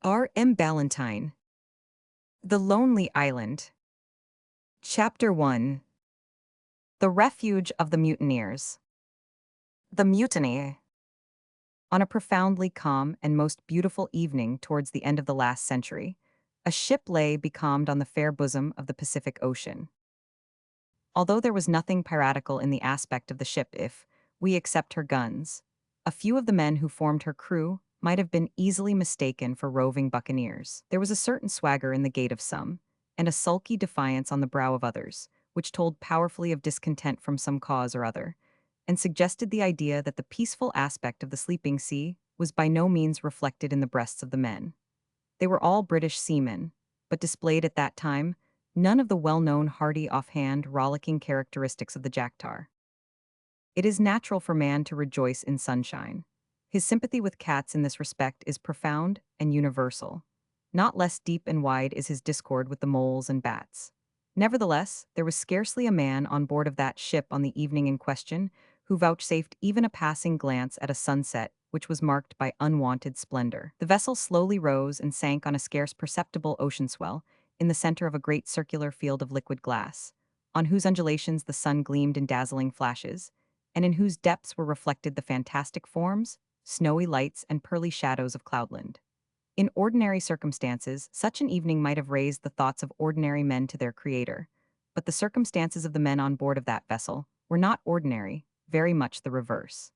R.M. Ballantyne. The Lonely Island. Chapter 1. The Refuge of the Mutineers. The Mutiny. On a profoundly calm and most beautiful evening towards the end of the last century, a ship lay becalmed on the fair bosom of the Pacific Ocean. Although there was nothing piratical in the aspect of the ship if we accept her guns, a few of the men who formed her crew might have been easily mistaken for roving buccaneers. There was a certain swagger in the gait of some, and a sulky defiance on the brow of others, which told powerfully of discontent from some cause or other, and suggested the idea that the peaceful aspect of the sleeping sea was by no means reflected in the breasts of the men. They were all British seamen, but displayed at that time none of the well-known hearty offhand rollicking characteristics of the jacktar. It is natural for man to rejoice in sunshine. His sympathy with cats in this respect is profound and universal. Not less deep and wide is his discord with the moles and bats. Nevertheless, there was scarcely a man on board of that ship on the evening in question who vouchsafed even a passing glance at a sunset which was marked by unwonted splendor. The vessel slowly rose and sank on a scarce perceptible ocean swell in the center of a great circular field of liquid glass, on whose undulations the sun gleamed in dazzling flashes, and in whose depths were reflected the fantastic forms, snowy lights, and pearly shadows of cloudland. In ordinary circumstances, such an evening might have raised the thoughts of ordinary men to their Creator, but the circumstances of the men on board of that vessel were not ordinary, very much the reverse.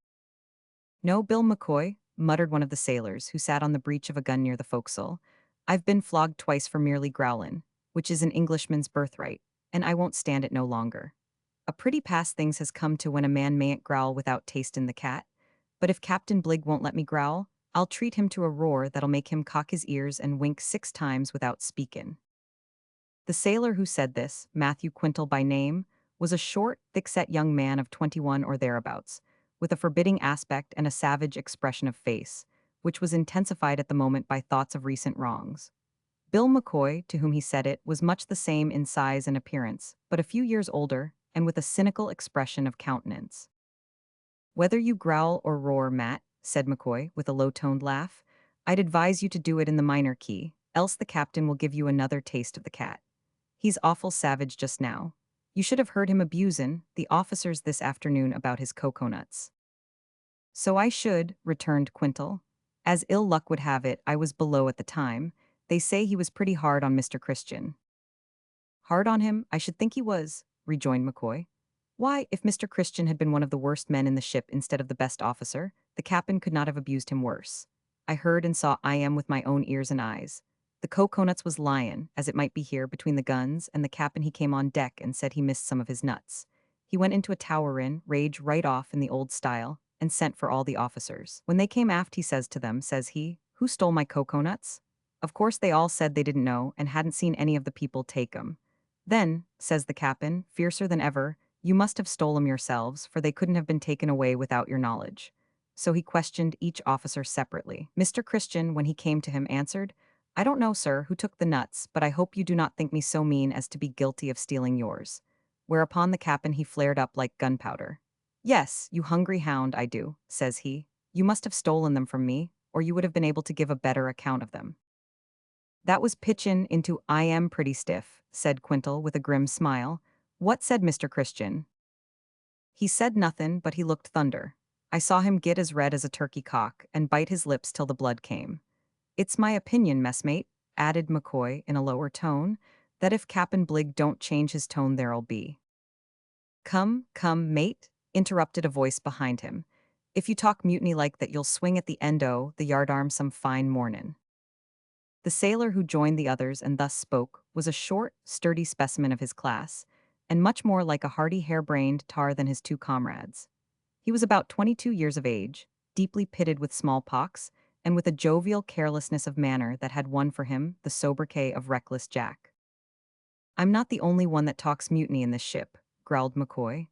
"No, Bill McCoy," muttered one of the sailors who sat on the breech of a gun near the forecastle. "I've been flogged twice for merely growlin', which is an Englishman's birthright, and I won't stand it no longer. A pretty pass things has come to when a man mayn't growl without tastin' the cat, but if Captain Bligg won't let me growl, I'll treat him to a roar that'll make him cock his ears and wink 6 times without speakin'." The sailor who said this, Matthew Quintal by name, was a short, thick-set young man of 21 or thereabouts, with a forbidding aspect and a savage expression of face, which was intensified at the moment by thoughts of recent wrongs. Bill McCoy, to whom he said it, was much the same in size and appearance, but a few years older, and with a cynical expression of countenance. "Whether you growl or roar, Matt," said McCoy, with a low-toned laugh, "I'd advise you to do it in the minor key, else the captain will give you another taste of the cat. He's awful savage just now. You should have heard him abusin' the officers this afternoon about his coconuts." "So I should," returned Quintal. "As ill luck would have it, I was below at the time. They say he was pretty hard on Mr. Christian." "Hard on him? I should think he was," rejoined McCoy. "Why, if Mr. Christian had been one of the worst men in the ship instead of the best officer, the captain could not have abused him worse. I heard and saw I am with my own ears and eyes. The coconuts was lyin', as it might be here, between the guns, and the captain he came on deck and said he missed some of his nuts. He went into a tower in, rage right off in the old style, and sent for all the officers. When they came aft, he says to them, says he, 'Who stole my coconuts?' Of course they all said they didn't know and hadn't seen any of the people take 'em. Then, says the captain, fiercer than ever, 'You must have stole 'em yourselves, for they couldn't have been taken away without your knowledge.' So he questioned each officer separately. Mr. Christian, when he came to him, answered, 'I don't know, sir, who took the nuts, but I hope you do not think me so mean as to be guilty of stealing yours.' Whereupon the captain he flared up like gunpowder. 'Yes, you hungry hound, I do,' says he. 'You must have stolen them from me, or you would have been able to give a better account of them.' That was pitchin' into I am pretty stiff," said Quintal with a grim smile. "What said Mr. Christian?" "He said nothin', but he looked thunder. I saw him git as red as a turkey cock and bite his lips till the blood came. It's my opinion, messmate," added McCoy in a lower tone, "that if Cap'n Bligg don't change his tone there'll be—" "Come, come, mate," interrupted a voice behind him. "If you talk mutiny like that you'll swing at the end o' the yardarm some fine mornin'." The sailor who joined the others and thus spoke was a short, sturdy specimen of his class, and much more like a hardy, harebrained tar than his 2 comrades. He was about 22 years of age, deeply pitted with smallpox, and with a jovial carelessness of manner that had won for him the sobriquet of Reckless Jack. "I'm not the only one that talks mutiny in this ship," growled McCoy.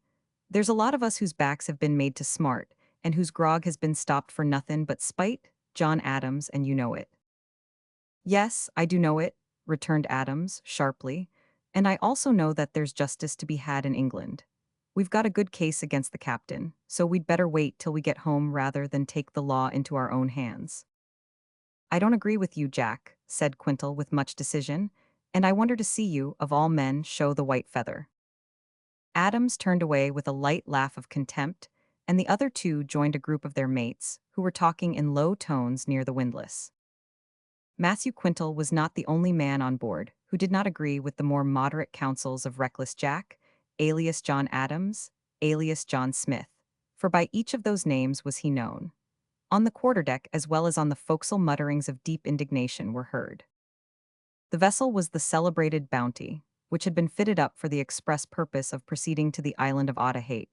"There's a lot of us whose backs have been made to smart, and whose grog has been stopped for nothin' but spite, John Adams, and you know it." "Yes, I do know it," returned Adams, sharply, "and I also know that there's justice to be had in England. We've got a good case against the captain, so we'd better wait till we get home rather than take the law into our own hands." I don't agree with you, Jack, said Quintal with much decision, and I wonder to see you, of all men, show the white feather. Adams turned away with a light laugh of contempt, and the other two joined a group of their mates, who were talking in low tones near the windlass. Matthew Quintal was not the only man on board who did not agree with the more moderate counsels of reckless Jack, alias John Adams, alias John Smith, for by each of those names was he known. On the quarterdeck as well as on the forecastle mutterings of deep indignation were heard. The vessel was the celebrated Bounty, which had been fitted up for the express purpose of proceeding to the island of Otaheite,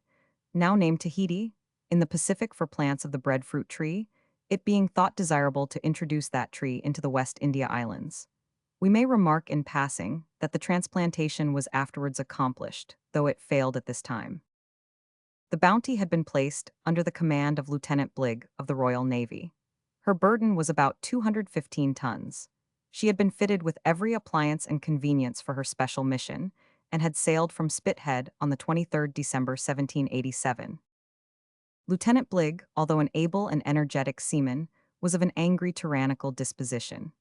now named Tahiti, in the Pacific for plants of the breadfruit tree, it being thought desirable to introduce that tree into the West India Islands. We may remark in passing that the transplantation was afterwards accomplished, though it failed at this time. The Bounty had been placed under the command of Lieutenant Bligg of the Royal Navy. Her burden was about 215 tons. She had been fitted with every appliance and convenience for her special mission, and had sailed from Spithead on the 23rd December 1787. Lieutenant Bligg, although an able and energetic seaman, was of an angry, tyrannical disposition.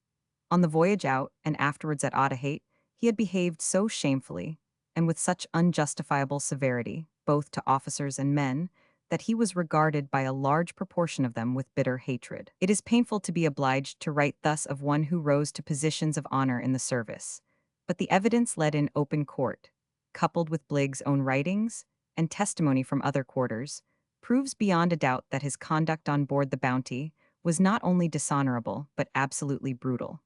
On the voyage out, and afterwards at Otaheite, he had behaved so shamefully, and with such unjustifiable severity, both to officers and men, that he was regarded by a large proportion of them with bitter hatred. It is painful to be obliged to write thus of one who rose to positions of honor in the service, but the evidence led in open court, coupled with Bligg's own writings, and testimony from other quarters, proves beyond a doubt that his conduct on board the Bounty was not only dishonorable but absolutely brutal.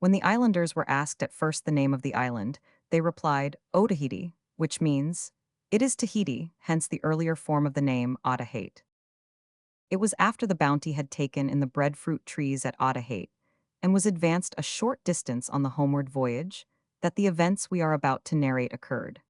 When the islanders were asked at first the name of the island, they replied, Otaheite, which means, it is Tahiti, hence the earlier form of the name, Otaheite. It was after the Bounty had taken in the breadfruit trees at Otaheite, and was advanced a short distance on the homeward voyage, that the events we are about to narrate occurred.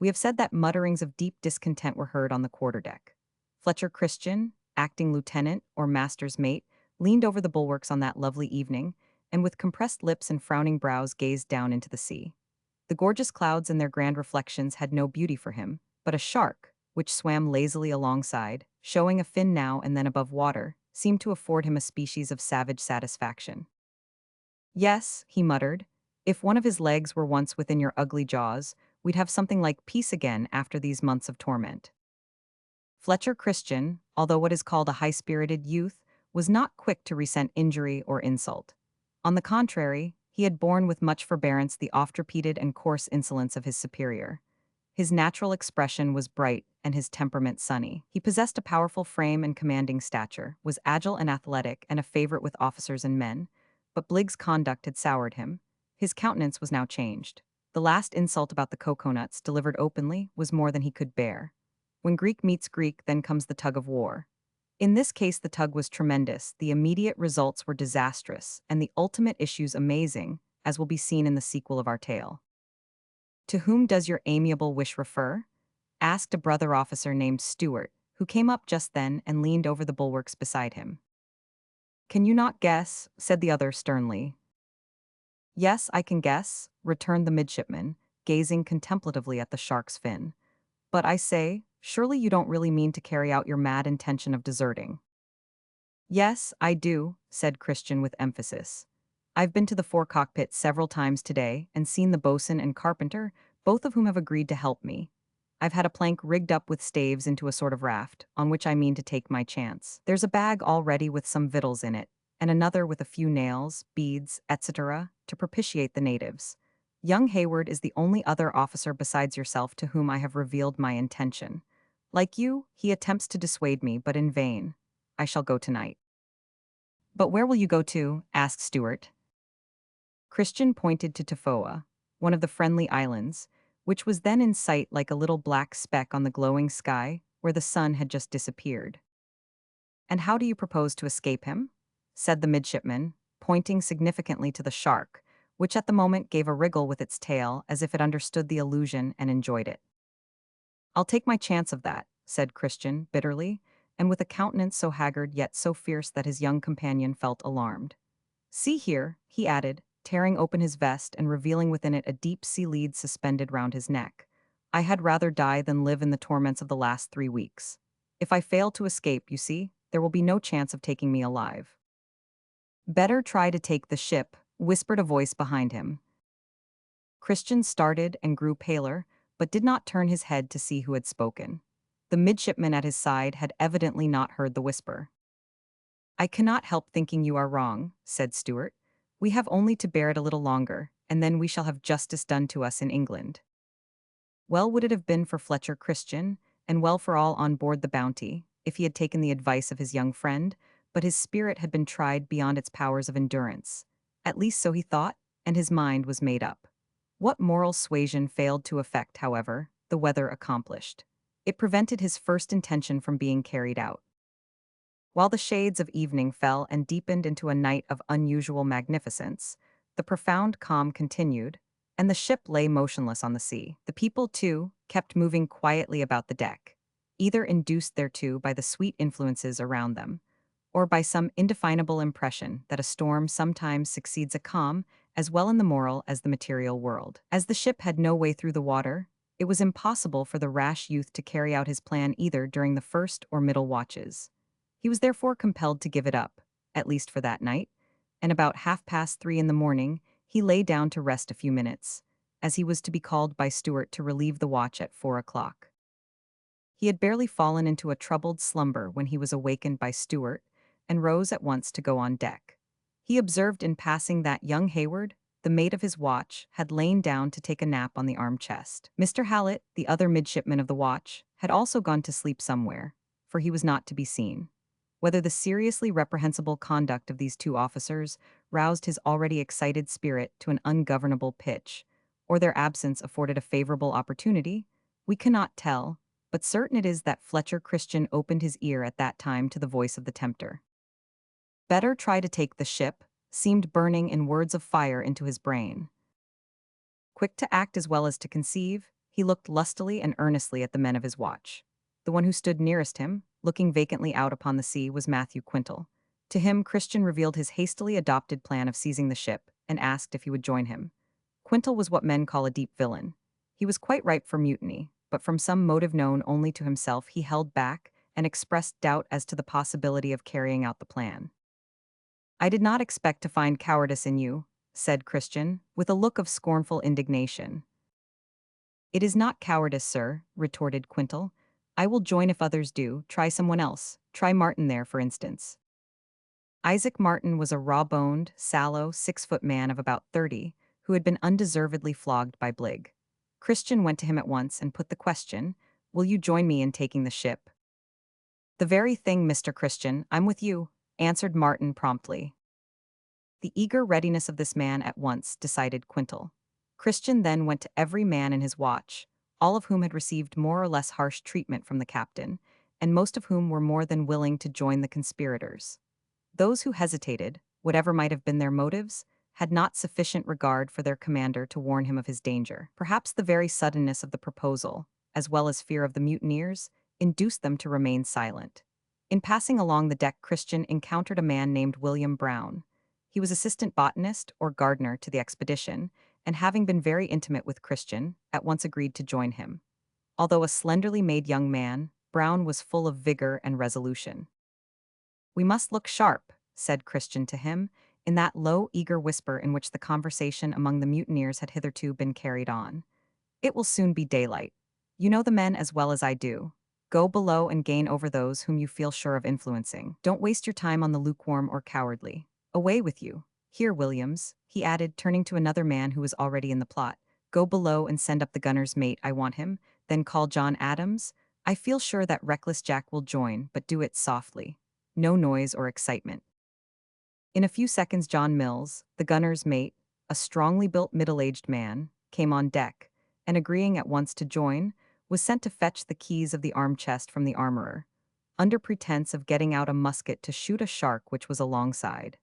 We have said that mutterings of deep discontent were heard on the quarterdeck. Fletcher Christian, acting lieutenant or master's mate, leaned over the bulwarks on that lovely evening, and with compressed lips and frowning brows gazed down into the sea. The gorgeous clouds and their grand reflections had no beauty for him, but a shark, which swam lazily alongside, showing a fin now and then above water, seemed to afford him a species of savage satisfaction. Yes, he muttered, if one of his legs were once within your ugly jaws, we'd have something like peace again after these months of torment. Fletcher Christian, although what is called a high-spirited youth, was not quick to resent injury or insult. On the contrary, he had borne with much forbearance the oft-repeated and coarse insolence of his superior. His natural expression was bright and his temperament sunny. He possessed a powerful frame and commanding stature, was agile and athletic and a favorite with officers and men, but Bligg's conduct had soured him. His countenance was now changed. The last insult about the coconuts, delivered openly, was more than he could bear. When Greek meets Greek, then comes the tug of war. In this case the tug was tremendous, the immediate results were disastrous, and the ultimate issues amazing, as will be seen in the sequel of our tale. To whom does your amiable wish refer? Asked a brother officer named Stewart, who came up just then and leaned over the bulwarks beside him. Can you not guess? Said the other sternly. Yes, I can guess, returned the midshipman, gazing contemplatively at the shark's fin. But I say, surely you don't really mean to carry out your mad intention of deserting. Yes, I do, said Christian with emphasis. I've been to the forecockpit several times today and seen the boatswain and carpenter, both of whom have agreed to help me. I've had a plank rigged up with staves into a sort of raft, on which I mean to take my chance. There's a bag all ready with some victuals in it, and another with a few nails, beads, etc., to propitiate the natives. Young Hayward is the only other officer besides yourself to whom I have revealed my intention. Like you, he attempts to dissuade me, but in vain. I shall go tonight. But where will you go to? Asked Stewart. Christian pointed to Tofoa, one of the friendly islands, which was then in sight like a little black speck on the glowing sky, where the sun had just disappeared. And how do you propose to escape him? Said the midshipman, pointing significantly to the shark, which at the moment gave a wriggle with its tail as if it understood the allusion and enjoyed it. I'll take my chance of that, said Christian, bitterly, and with a countenance so haggard yet so fierce that his young companion felt alarmed. See here, he added, tearing open his vest and revealing within it a deep-sea lead suspended round his neck. I had rather die than live in the torments of the last 3 weeks. If I fail to escape, you see, there will be no chance of taking me alive. Better try to take the ship, whispered a voice behind him. Christian started and grew paler, but did not turn his head to see who had spoken. The midshipman at his side had evidently not heard the whisper. "I cannot help thinking you are wrong," said Stuart. "We have only to bear it a little longer, and then we shall have justice done to us in England." Well would it have been for Fletcher Christian, and well for all on board the Bounty, if he had taken the advice of his young friend, but his spirit had been tried beyond its powers of endurance. At least so he thought, and his mind was made up. What moral suasion failed to effect, however, the weather accomplished. It prevented his first intention from being carried out. While the shades of evening fell and deepened into a night of unusual magnificence, the profound calm continued, and the ship lay motionless on the sea. The people, too, kept moving quietly about the deck, either induced thereto by the sweet influences around them, or by some indefinable impression that a storm sometimes succeeds a calm, as well in the moral as the material world. As the ship had no way through the water, it was impossible for the rash youth to carry out his plan either during the first or middle watches. He was therefore compelled to give it up, at least for that night, and about 3:30 in the morning he lay down to rest a few minutes, as he was to be called by Stuart to relieve the watch at 4 o'clock. He had barely fallen into a troubled slumber when he was awakened by Stuart, and rose at once to go on deck. He observed in passing that young Hayward, the mate of his watch, had lain down to take a nap on the arm chest. Mr. Hallett, the other midshipman of the watch, had also gone to sleep somewhere, for he was not to be seen. Whether the seriously reprehensible conduct of these two officers roused his already excited spirit to an ungovernable pitch, or their absence afforded a favorable opportunity, we cannot tell, but certain it is that Fletcher Christian opened his ear at that time to the voice of the tempter. "Better try to take the ship," seemed burning in words of fire into his brain. Quick to act as well as to conceive, he looked lustily and earnestly at the men of his watch. The one who stood nearest him, looking vacantly out upon the sea, was Matthew Quintal. To him Christian revealed his hastily adopted plan of seizing the ship, and asked if he would join him. Quintal was what men call a deep villain. He was quite ripe for mutiny, but from some motive known only to himself he held back and expressed doubt as to the possibility of carrying out the plan. "I did not expect to find cowardice in you," said Christian, with a look of scornful indignation. "It is not cowardice, sir," retorted Quintal. "I will join if others do. Try someone else. Try Martin there, for instance." Isaac Martin was a raw-boned, sallow, 6-foot man of about 30, who had been undeservedly flogged by Bligg. Christian went to him at once and put the question, "Will you join me in taking the ship?" "The very thing, Mr. Christian, I'm with you," answered Martin promptly. The eager readiness of this man at once decided Quintal. Christian then went to every man in his watch, all of whom had received more or less harsh treatment from the captain, and most of whom were more than willing to join the conspirators. Those who hesitated, whatever might have been their motives, had not sufficient regard for their commander to warn him of his danger. Perhaps the very suddenness of the proposal, as well as fear of the mutineers, induced them to remain silent. In passing along the deck, Christian encountered a man named William Brown. He was assistant botanist or gardener to the expedition, and having been very intimate with Christian, at once agreed to join him. Although a slenderly made young man, Brown was full of vigor and resolution. "We must look sharp," said Christian to him, in that low, eager whisper in which the conversation among the mutineers had hitherto been carried on. "It will soon be daylight. You know the men as well as I do. Go below and gain over those whom you feel sure of influencing. Don't waste your time on the lukewarm or cowardly. Away with you. Here, Williams," he added, turning to another man who was already in the plot. "Go below and send up the gunner's mate, I want him. Then call John Adams. I feel sure that reckless Jack will join, but do it softly. No noise or excitement." In a few seconds John Mills, the gunner's mate, a strongly built middle-aged man, came on deck, and agreeing at once to join, was sent to fetch the keys of the arm chest from the armorer, under pretense of getting out a musket to shoot a shark which was alongside.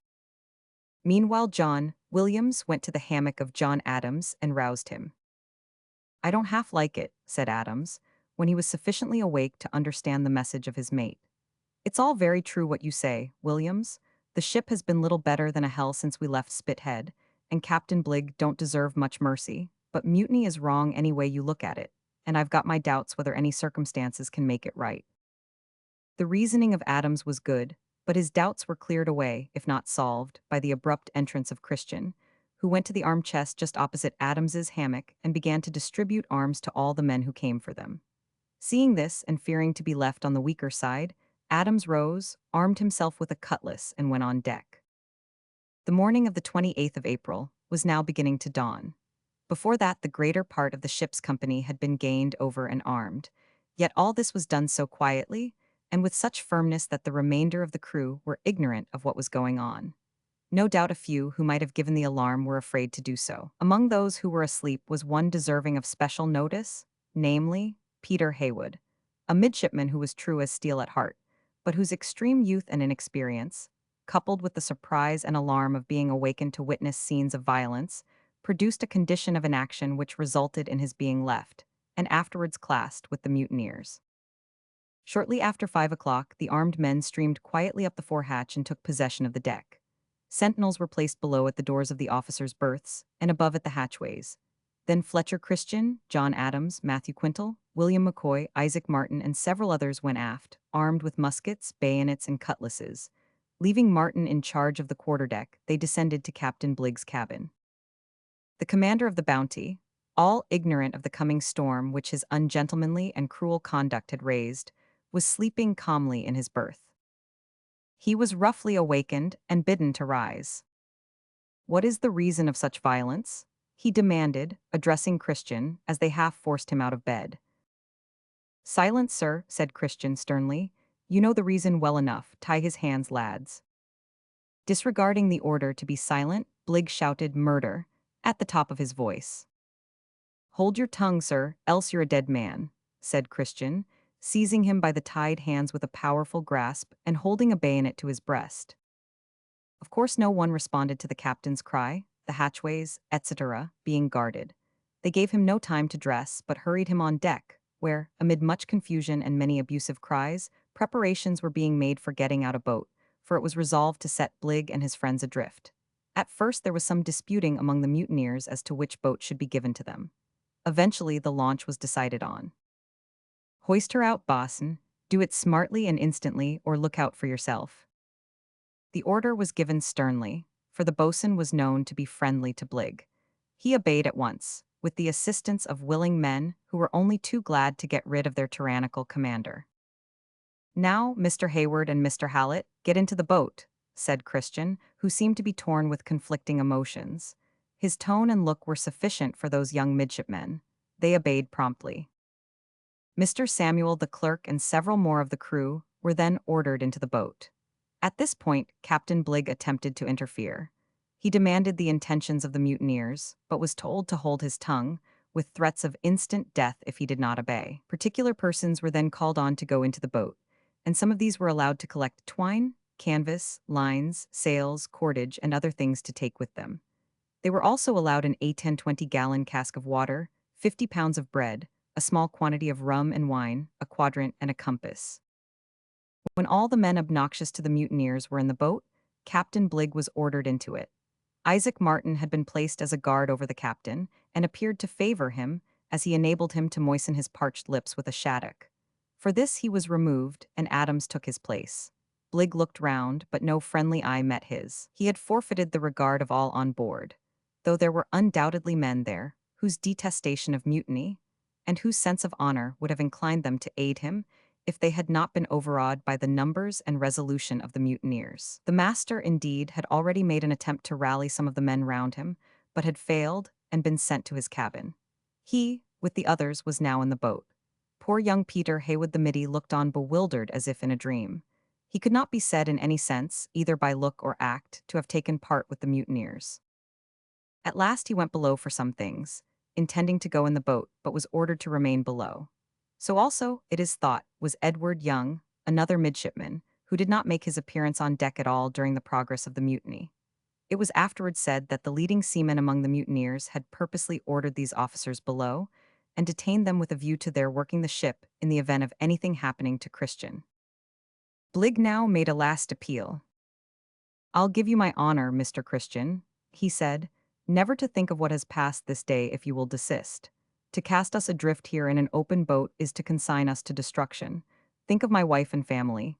Meanwhile John Williams went to the hammock of John Adams and roused him. "I don't half like it," said Adams, when he was sufficiently awake to understand the message of his mate. "It's all very true what you say, Williams. The ship has been little better than a hell since we left Spithead, and Captain Bligg don't deserve much mercy, but mutiny is wrong any way you look at it, and I've got my doubts whether any circumstances can make it right." The reasoning of Adams was good, But his doubts were cleared away, if not solved, by the abrupt entrance of Christian, who went to the arm chest just opposite Adams's hammock and began to distribute arms to all the men who came for them. Seeing this and fearing to be left on the weaker side, Adams rose, armed himself with a cutlass, and went on deck. The morning of the 28th of April was now beginning to dawn. Before that, the greater part of the ship's company had been gained over and armed. Yet all this was done so quietly, and with such firmness that the remainder of the crew were ignorant of what was going on. No doubt a few who might have given the alarm were afraid to do so. Among those who were asleep was one deserving of special notice, namely, Peter Heywood, a midshipman who was true as steel at heart, but whose extreme youth and inexperience, coupled with the surprise and alarm of being awakened to witness scenes of violence, produced a condition of inaction which resulted in his being left, and afterwards classed with the mutineers. Shortly after 5 o'clock, the armed men streamed quietly up the forehatch and took possession of the deck. Sentinels were placed below at the doors of the officers' berths, and above at the hatchways. Then Fletcher Christian, John Adams, Matthew Quintal, William McCoy, Isaac Martin, and several others went aft, armed with muskets, bayonets, and cutlasses. Leaving Martin in charge of the quarterdeck, they descended to Captain Bligg's cabin. The commander of the Bounty, all ignorant of the coming storm which his ungentlemanly and cruel conduct had raised, was sleeping calmly in his berth. He was roughly awakened and bidden to rise. "What is the reason of such violence?" he demanded, addressing Christian, as they half forced him out of bed. "Silence, sir," said Christian sternly. "You know the reason well enough. Tie his hands, lads." Disregarding the order to be silent, Bligg shouted "Murder" at the top of his voice. "Hold your tongue, sir, else you're a dead man," said Christian, seizing him by the tied hands with a powerful grasp and holding a bayonet to his breast. Of course no one responded to the captain's cry, the hatchways, etc., being guarded. They gave him no time to dress, but hurried him on deck, where, amid much confusion and many abusive cries, preparations were being made for getting out a boat, for it was resolved to set Bligg and his friends adrift. At first there was some disputing among the mutineers as to which boat should be given to them. Eventually the launch was decided on. "Hoist her out, bosun. Do it smartly and instantly, or look out for yourself." The order was given sternly, for the boatswain was known to be friendly to Bligg. He obeyed at once, with the assistance of willing men who were only too glad to get rid of their tyrannical commander. "Now, Mr. Hayward and Mr. Hallett, get into the boat," said Christian, who seemed to be torn with conflicting emotions. His tone and look were sufficient for those young midshipmen. They obeyed promptly. Mr. Samuel the clerk and several more of the crew were then ordered into the boat. At this point, Captain Bligg attempted to interfere. He demanded the intentions of the mutineers, but was told to hold his tongue, with threats of instant death if he did not obey. Particular persons were then called on to go into the boat, and some of these were allowed to collect twine, canvas, lines, sails, cordage, and other things to take with them. They were also allowed an 8-20-gallon cask of water, 50 pounds of bread, a small quantity of rum and wine, a quadrant, and a compass. When all the men obnoxious to the mutineers were in the boat, Captain Bligg was ordered into it. Isaac Martin had been placed as a guard over the captain, and appeared to favor him, as he enabled him to moisten his parched lips with a shaddock. For this he was removed, and Adams took his place. Bligg looked round, but no friendly eye met his. He had forfeited the regard of all on board, though there were undoubtedly men there, whose detestation of mutiny, and whose sense of honor would have inclined them to aid him, if they had not been overawed by the numbers and resolution of the mutineers. The master, indeed, had already made an attempt to rally some of the men round him, but had failed and been sent to his cabin. He, with the others, was now in the boat. Poor young Peter Heywood the middy looked on bewildered as if in a dream. He could not be said in any sense, either by look or act, to have taken part with the mutineers. At last he went below for some things, intending to go in the boat, but was ordered to remain below. So also, it is thought, was Edward Young, another midshipman, who did not make his appearance on deck at all during the progress of the mutiny. It was afterwards said that the leading seamen among the mutineers had purposely ordered these officers below, and detained them with a view to their working the ship in the event of anything happening to Christian. Bligg now made a last appeal. "I'll give you my honor, Mr. Christian," he said, "never to think of what has passed this day if you will desist. To cast us adrift here in an open boat is to consign us to destruction. Think of my wife and family."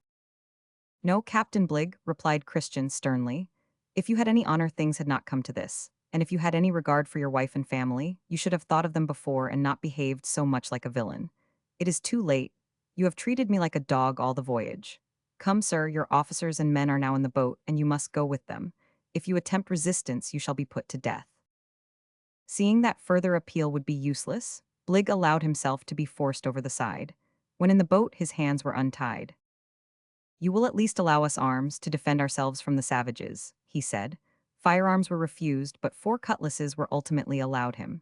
No, Captain Bligg, replied Christian sternly. If you had any honor, things had not come to this. And if you had any regard for your wife and family, you should have thought of them before and not behaved so much like a villain. It is too late. You have treated me like a dog all the voyage. Come, sir, your officers and men are now in the boat, and you must go with them. If you attempt resistance, you shall be put to death. Seeing that further appeal would be useless, Bligg allowed himself to be forced over the side. When in the boat, his hands were untied. You will at least allow us arms to defend ourselves from the savages, he said. Firearms were refused, but 4 cutlasses were ultimately allowed him.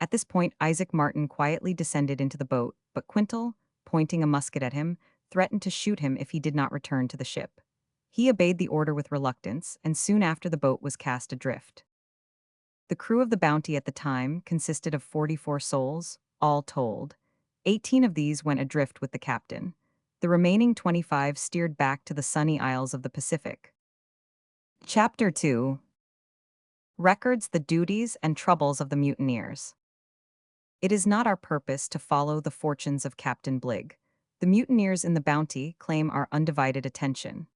At this point, Isaac Martin quietly descended into the boat, but Quintal, pointing a musket at him, threatened to shoot him if he did not return to the ship. He obeyed the order with reluctance, and soon after the boat was cast adrift. The crew of the Bounty at the time consisted of 44 souls, all told. 18 of these went adrift with the captain. The remaining 25 steered back to the sunny isles of the Pacific. Chapter 2 records the duties and troubles of the mutineers. It is not our purpose to follow the fortunes of Captain Bligg. The mutineers in the Bounty claim our undivided attention.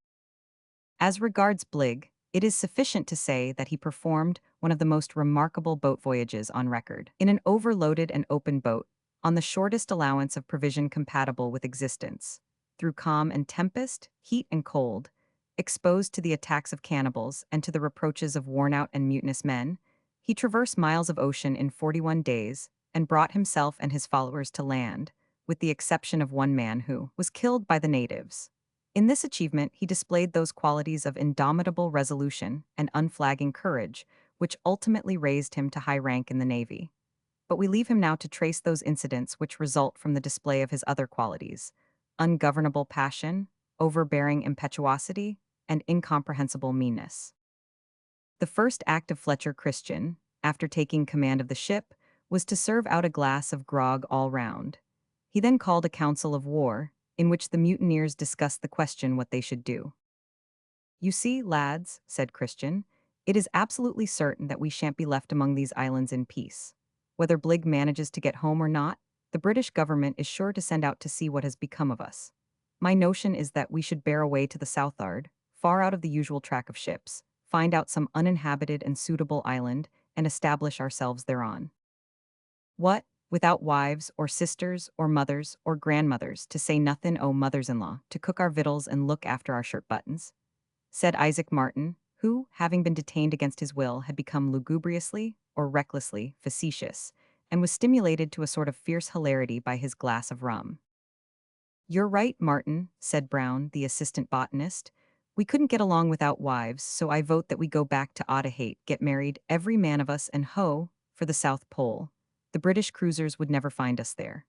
As regards Bligg, it is sufficient to say that he performed one of the most remarkable boat voyages on record. In an overloaded and open boat, on the shortest allowance of provision compatible with existence, through calm and tempest, heat and cold, exposed to the attacks of cannibals and to the reproaches of worn-out and mutinous men, he traversed miles of ocean in 41 days and brought himself and his followers to land, with the exception of one man who was killed by the natives. In this achievement, he displayed those qualities of indomitable resolution and unflagging courage, which ultimately raised him to high rank in the Navy. But we leave him now to trace those incidents which result from the display of his other qualities: ungovernable passion, overbearing impetuosity, and incomprehensible meanness. The first act of Fletcher Christian, after taking command of the ship, was to serve out a glass of grog all round. He then called a council of war, in which the mutineers discussed the question what they should do. You see, lads, said Christian, it is absolutely certain that we shan't be left among these islands in peace. Whether Bligg manages to get home or not, the British government is sure to send out to see what has become of us. My notion is that we should bear away to the southward, far out of the usual track of ships, find out some uninhabited and suitable island, and establish ourselves thereon. What, without wives, or sisters, or mothers, or grandmothers, to say nothin' o' mothers-in-law, to cook our victuals and look after our shirt buttons? Said Isaac Martin, who, having been detained against his will, had become lugubriously, or recklessly, facetious, and was stimulated to a sort of fierce hilarity by his glass of rum. You're right, Martin, said Brown, the assistant botanist. We couldn't get along without wives, so I vote that we go back to Otaheite, get married, every man of us, and ho, for the South Pole. The British cruisers would never find us there.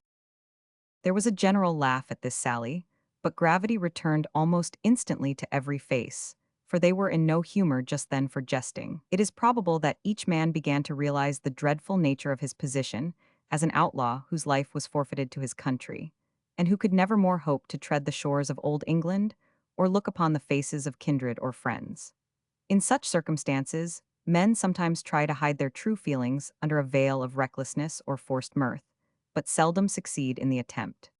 There was a general laugh at this sally, but gravity returned almost instantly to every face, for they were in no humor just then for jesting. It is probable that each man began to realize the dreadful nature of his position as an outlaw whose life was forfeited to his country, and who could never more hope to tread the shores of Old England or look upon the faces of kindred or friends. In such circumstances, men sometimes try to hide their true feelings under a veil of recklessness or forced mirth, but seldom succeed in the attempt.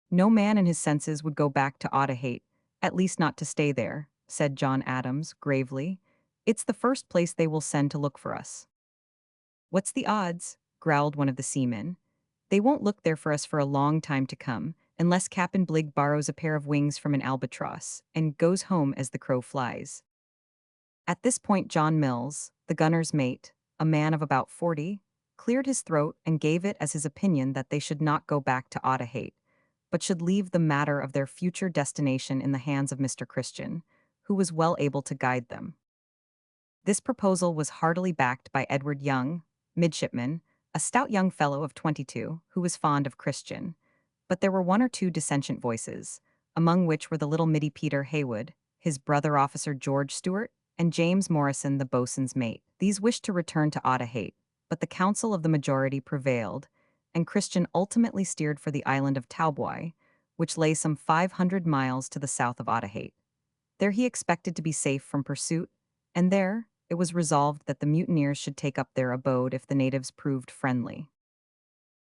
No man in his senses would go back to Otaheite, at least not to stay there, said John Adams, gravely. It's the first place they will send to look for us. What's the odds? Growled one of the seamen. They won't look there for us for a long time to come, unless Captain Bligg borrows a pair of wings from an albatross and goes home as the crow flies. At this point John Mills, the gunner's mate, a man of about 40, cleared his throat and gave it as his opinion that they should not go back to Otaheite, but should leave the matter of their future destination in the hands of Mr. Christian, who was well able to guide them. This proposal was heartily backed by Edward Young, midshipman, a stout young fellow of 22, who was fond of Christian, but there were 1 or 2 dissentient voices, among which were the little middy Peter Heywood, his brother officer George Stewart, and James Morrison, the boatswain's mate. These wished to return to Otaheite, but the counsel of the majority prevailed, and Christian ultimately steered for the island of Tauboi, which lay some 500 miles to the south of Otaheite. There he expected to be safe from pursuit, and there it was resolved that the mutineers should take up their abode if the natives proved friendly.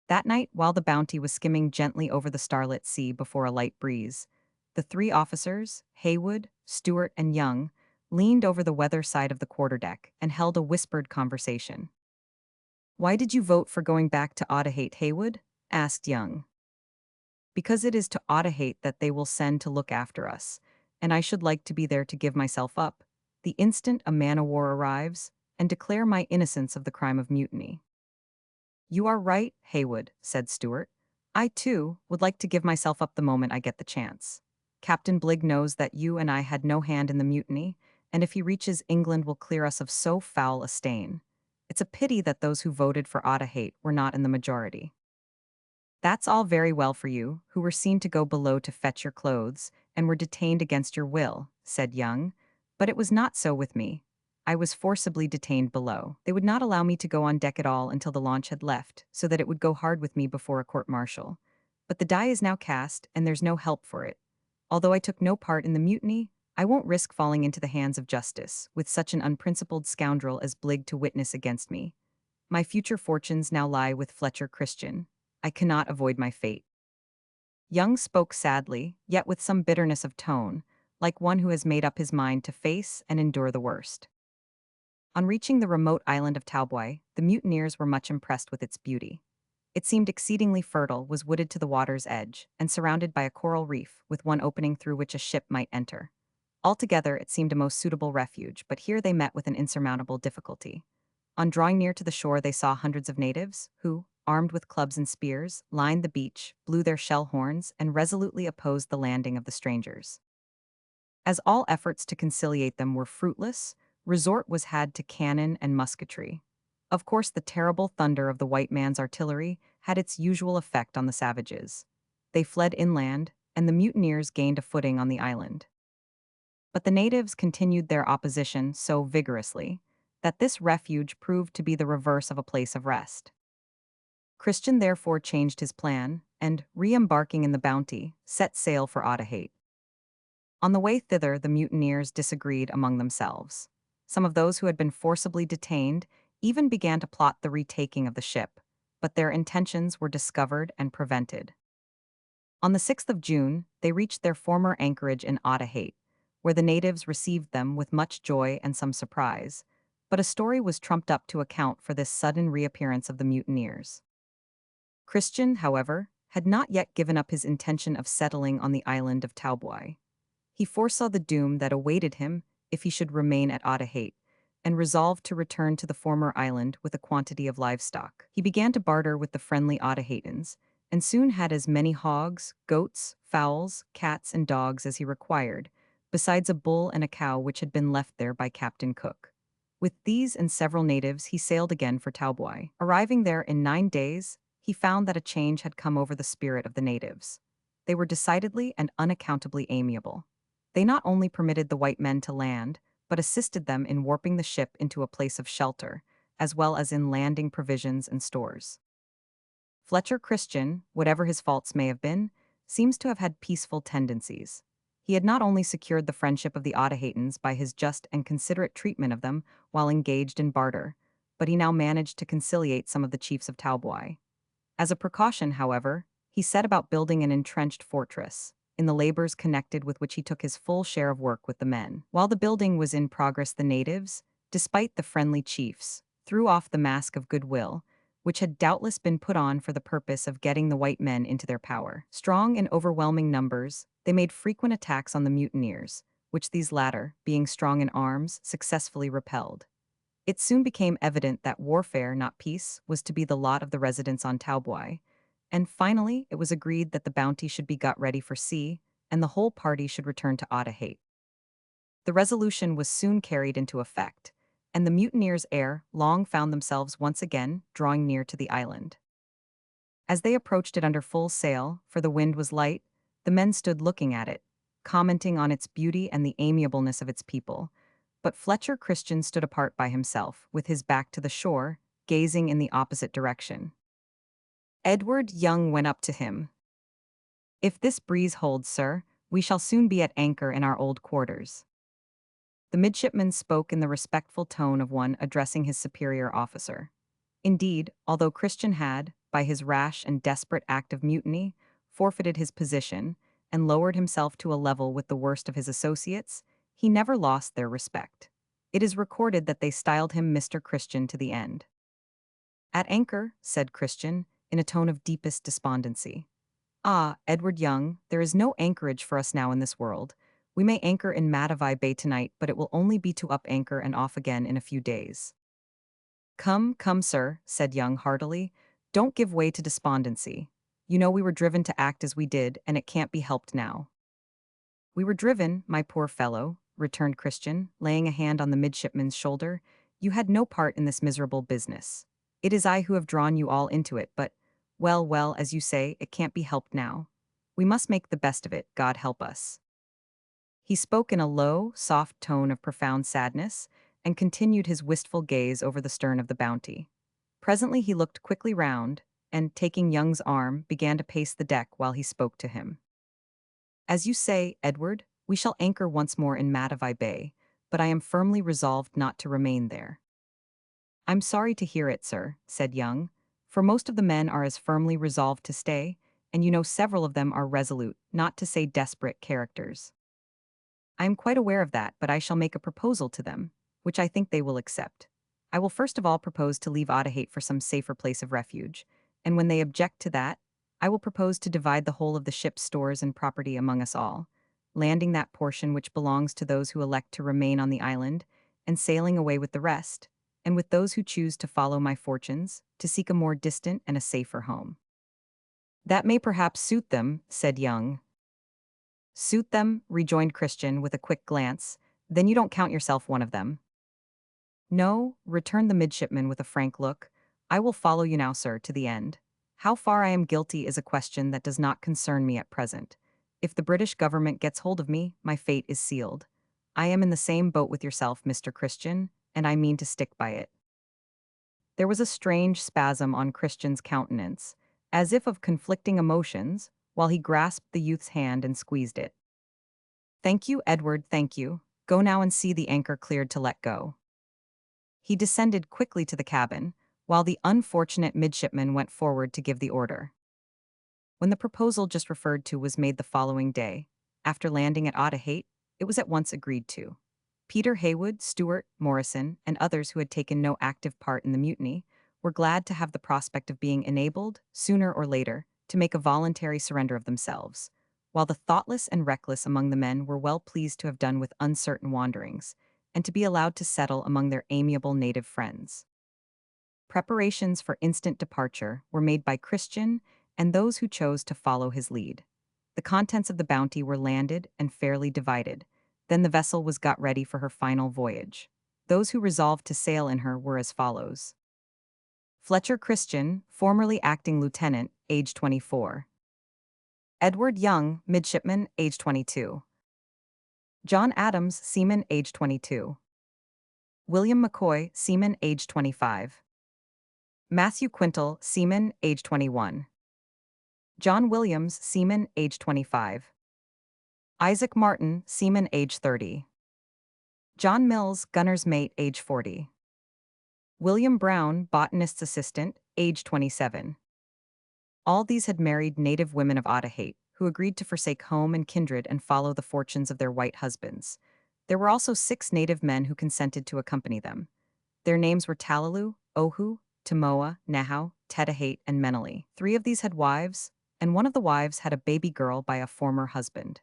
That night, while the Bounty was skimming gently over the starlit sea before a light breeze, The three officers, Haywood, Stewart, and Young, leaned over the weather side of the quarterdeck and held a whispered conversation. "Why did you vote for going back to Otaheite, Haywood?" asked Young. "Because it is to Otaheite that they will send to look after us, and I should like to be there to give myself up, the instant a man-o'-war arrives, and declare my innocence of the crime of mutiny." "You are right, Haywood," said Stewart. "I, too, would like to give myself up the moment I get the chance. Captain Bligg knows that you and I had no hand in the mutiny, and if he reaches England will clear us of so foul a stain. It's a pity that those who voted for Otaheite were not in the majority." "That's all very well for you, who were seen to go below to fetch your clothes, and were detained against your will," said Young. "But it was not so with me. I was forcibly detained below. They would not allow me to go on deck at all until the launch had left, so that it would go hard with me before a court-martial. But the die is now cast, and there's no help for it. Although I took no part in the mutiny, I won't risk falling into the hands of justice, with such an unprincipled scoundrel as Bligg to witness against me. My future fortunes now lie with Fletcher Christian. I cannot avoid my fate." Young spoke sadly, yet with some bitterness of tone, like one who has made up his mind to face and endure the worst. On reaching the remote island of Talboy, the mutineers were much impressed with its beauty. It seemed exceedingly fertile, was wooded to the water's edge, and surrounded by a coral reef, with one opening through which a ship might enter. Altogether, it seemed a most suitable refuge, but here they met with an insurmountable difficulty. On drawing near to the shore, they saw hundreds of natives, who, armed with clubs and spears, lined the beach, blew their shell horns, and resolutely opposed the landing of the strangers. As all efforts to conciliate them were fruitless, resort was had to cannon and musketry. Of course, the terrible thunder of the white man's artillery had its usual effect on the savages. They fled inland, and the mutineers gained a footing on the island. But the natives continued their opposition so vigorously that this refuge proved to be the reverse of a place of rest. Christian therefore changed his plan, and, re-embarking in the Bounty, set sail for Otaheite. On the way thither, the mutineers disagreed among themselves. Some of those who had been forcibly detained even began to plot the retaking of the ship, but their intentions were discovered and prevented. On the 6th of June, they reached their former anchorage in Otaheite, where the natives received them with much joy and some surprise, but a story was trumped up to account for this sudden reappearance of the mutineers. Christian, however, had not yet given up his intention of settling on the island of Talboy. He foresaw the doom that awaited him if he should remain at Otaheite, and resolved to return to the former island with a quantity of livestock. He began to barter with the friendly Otaheitans, and soon had as many hogs, goats, fowls, cats, and dogs as he required, besides a bull and a cow which had been left there by Captain Cook. With these and several natives he sailed again for Talboy. Arriving there in 9 days, he found that a change had come over the spirit of the natives. They were decidedly and unaccountably amiable. They not only permitted the white men to land, but assisted them in warping the ship into a place of shelter, as well as in landing provisions and stores. Fletcher Christian, whatever his faults may have been, seems to have had peaceful tendencies. He had not only secured the friendship of the Otaheitans by his just and considerate treatment of them while engaged in barter, but he now managed to conciliate some of the chiefs of Talboy. As a precaution, however, he set about building an entrenched fortress, in the labors connected with which he took his full share of work with the men. While the building was in progress, the natives, despite the friendly chiefs, threw off the mask of goodwill, which had doubtless been put on for the purpose of getting the white men into their power. Strong in overwhelming numbers, they made frequent attacks on the mutineers, which these latter, being strong in arms, successfully repelled. It soon became evident that warfare, not peace, was to be the lot of the residents on Talboy, and finally it was agreed that the Bounty should be got ready for sea, and the whole party should return to Otaheite. The resolution was soon carried into effect, and the mutineers ere long found themselves once again drawing near to the island. As they approached it under full sail, for the wind was light, the men stood looking at it, commenting on its beauty and the amiableness of its people, but Fletcher Christian stood apart by himself, with his back to the shore, gazing in the opposite direction. Edward Young went up to him. "If this breeze holds, sir, we shall soon be at anchor in our old quarters." The midshipman spoke in the respectful tone of one addressing his superior officer. Indeed, although Christian had, by his rash and desperate act of mutiny, forfeited his position, and lowered himself to a level with the worst of his associates, he never lost their respect. It is recorded that they styled him Mr. Christian to the end. "At anchor," said Christian, in a tone of deepest despondency. "Ah, Edward Young, there is no anchorage for us now in this world. We may anchor in Matavai Bay tonight, but it will only be to up anchor and off again in a few days." "Come, come, sir," said Young heartily. "Don't give way to despondency. You know we were driven to act as we did, and it can't be helped now." "We were driven, my poor fellow," returned Christian, laying a hand on the midshipman's shoulder. "You had no part in this miserable business. It is I who have drawn you all into it, but, well, well, as you say, it can't be helped now. We must make the best of it, God help us." He spoke in a low, soft tone of profound sadness, and continued his wistful gaze over the stern of the Bounty. Presently he looked quickly round, and, taking Young's arm, began to pace the deck while he spoke to him. "As you say, Edward, we shall anchor once more in Matavai Bay, but I am firmly resolved not to remain there." "I'm sorry to hear it, sir," said Young, "for most of the men are as firmly resolved to stay, and you know several of them are resolute, not to say desperate characters. I am quite aware of that, but I shall make a proposal to them, which I think they will accept. I will first of all propose to leave Otaheite for some safer place of refuge, and when they object to that, I will propose to divide the whole of the ship's stores and property among us all, landing that portion which belongs to those who elect to remain on the island, and sailing away with the rest, and with those who choose to follow my fortunes, to seek a more distant and a safer home." "That may perhaps suit them," said Young. "Suit them," rejoined Christian with a quick glance, "then you don't count yourself one of them." "No," returned the midshipman with a frank look, "I will follow you now, sir, to the end. How far I am guilty is a question that does not concern me at present. If the British government gets hold of me, my fate is sealed. I am in the same boat with yourself, Mr. Christian, and I mean to stick by it." There was a strange spasm on Christian's countenance, as if of conflicting emotions, while he grasped the youth's hand and squeezed it. "Thank you, Edward, thank you. Go now and see the anchor cleared to let go." He descended quickly to the cabin, while the unfortunate midshipman went forward to give the order. When the proposal just referred to was made the following day, after landing at Otaheite, it was at once agreed to. Peter Heywood, Stuart, Morrison, and others who had taken no active part in the mutiny were glad to have the prospect of being enabled, sooner or later, to make a voluntary surrender of themselves, while the thoughtless and reckless among the men were well pleased to have done with uncertain wanderings, and to be allowed to settle among their amiable native friends. Preparations for instant departure were made by Christian and those who chose to follow his lead. The contents of the Bounty were landed and fairly divided. Then the vessel was got ready for her final voyage. Those who resolved to sail in her were as follows: Fletcher Christian, formerly acting lieutenant, age 24. Edward Young, midshipman, age 22. John Adams, seaman, age 22. William McCoy, seaman, age 25. Matthew Quintal, seaman, age 21. John Williams, seaman, age 25. Isaac Martin, seaman, age 30. John Mills, gunner's mate, age 40. William Brown, botanist's assistant, age 27. All these had married native women of Otaheite, who agreed to forsake home and kindred and follow the fortunes of their white husbands. There were also 6 native men who consented to accompany them. Their names were Talalu, Ohu, Tamoa, Nahau, Tetahate, and Meneli. 3 of these had wives, and one of the wives had a baby girl by a former husband.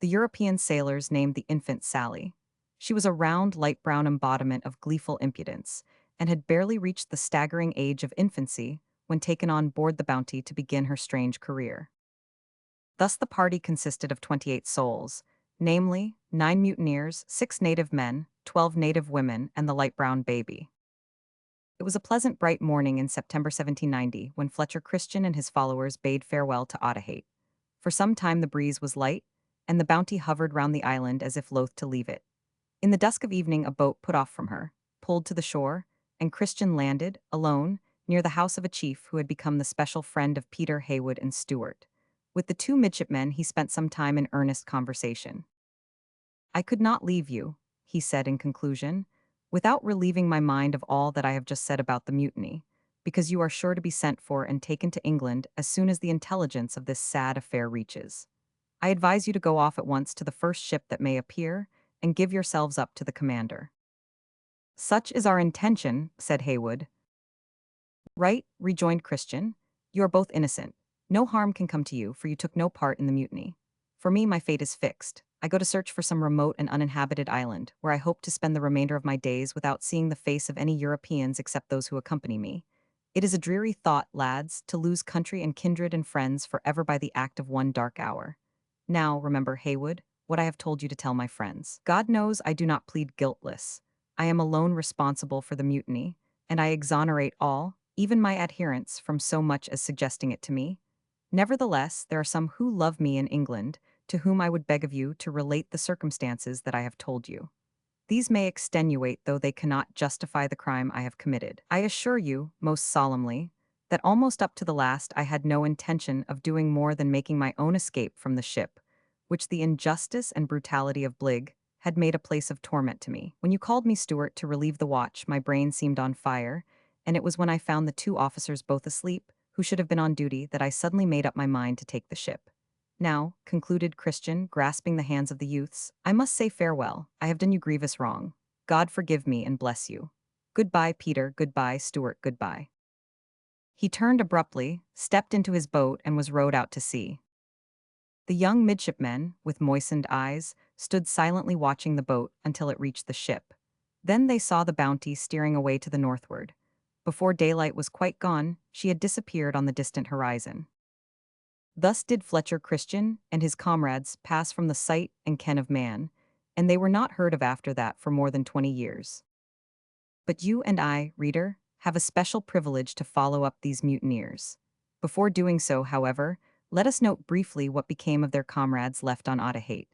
The European sailors named the infant Sally. She was a round, light brown embodiment of gleeful impudence, and had barely reached the staggering age of infancy when taken on board the Bounty to begin her strange career. Thus the party consisted of 28 souls, namely, 9 mutineers, 6 native men, 12 native women, and the light brown baby. It was a pleasant bright morning in September 1790 when Fletcher Christian and his followers bade farewell to Otaheite. For some time the breeze was light, and the Bounty hovered round the island as if loath to leave it. In the dusk of evening a boat put off from her, pulled to the shore, and Christian landed, alone, near the house of a chief who had become the special friend of Peter Heywood and Stuart. With the 2 midshipmen he spent some time in earnest conversation. "I could not leave you," he said in conclusion, "without relieving my mind of all that I have just said about the mutiny, because you are sure to be sent for and taken to England as soon as the intelligence of this sad affair reaches. I advise you to go off at once to the first ship that may appear, and give yourselves up to the commander." "Such is our intention," said Haywood. "Right," rejoined Christian. "You are both innocent. No harm can come to you, for you took no part in the mutiny. For me, my fate is fixed. I go to search for some remote and uninhabited island, where I hope to spend the remainder of my days without seeing the face of any Europeans except those who accompany me. It is a dreary thought, lads, to lose country and kindred and friends forever by the act of one dark hour. Now, remember, Haywood, what I have told you to tell my friends. God knows I do not plead guiltless. I am alone responsible for the mutiny, and I exonerate all, even my adherents, from so much as suggesting it to me. Nevertheless, there are some who love me in England, to whom I would beg of you to relate the circumstances that I have told you. These may extenuate, though they cannot justify the crime I have committed. I assure you, most solemnly, that almost up to the last I had no intention of doing more than making my own escape from the ship, which the injustice and brutality of Bligh had made a place of torment to me. When you called me steward to relieve the watch, my brain seemed on fire, and it was when I found the two officers both asleep, who should have been on duty, that I suddenly made up my mind to take the ship. Now," concluded Christian, grasping the hands of the youths, "I must say farewell. I have done you grievous wrong. God forgive me and bless you. Goodbye, Peter, goodbye, Stuart, goodbye." He turned abruptly, stepped into his boat, and was rowed out to sea. The young midshipmen, with moistened eyes, stood silently watching the boat until it reached the ship. Then they saw the Bounty steering away to the northward. Before daylight was quite gone, she had disappeared on the distant horizon. Thus did Fletcher Christian and his comrades pass from the sight and ken of man, and they were not heard of after that for more than 20 years. But you and I, reader, have a special privilege to follow up these mutineers. Before doing so, however, let us note briefly what became of their comrades left on Otaheite.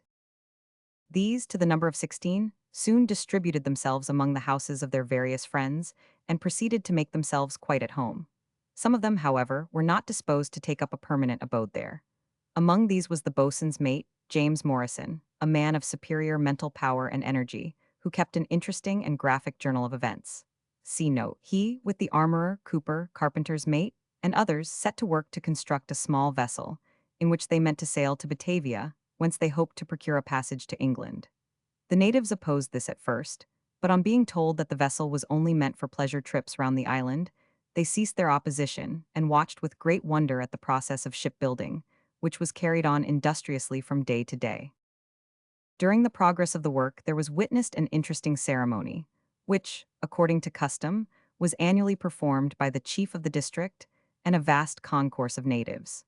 These, to the number of 16, soon distributed themselves among the houses of their various friends, and proceeded to make themselves quite at home. Some of them, however, were not disposed to take up a permanent abode there. Among these was the boatswain's mate, James Morrison, a man of superior mental power and energy, who kept an interesting and graphic journal of events. See note. He, with the armorer, cooper, carpenter's mate, and others, set to work to construct a small vessel, in which they meant to sail to Batavia, whence they hoped to procure a passage to England. The natives opposed this at first, but on being told that the vessel was only meant for pleasure trips round the island, they ceased their opposition and watched with great wonder at the process of shipbuilding, which was carried on industriously from day to day. During the progress of the work, there was witnessed an interesting ceremony, which, according to custom, was annually performed by the chief of the district and a vast concourse of natives.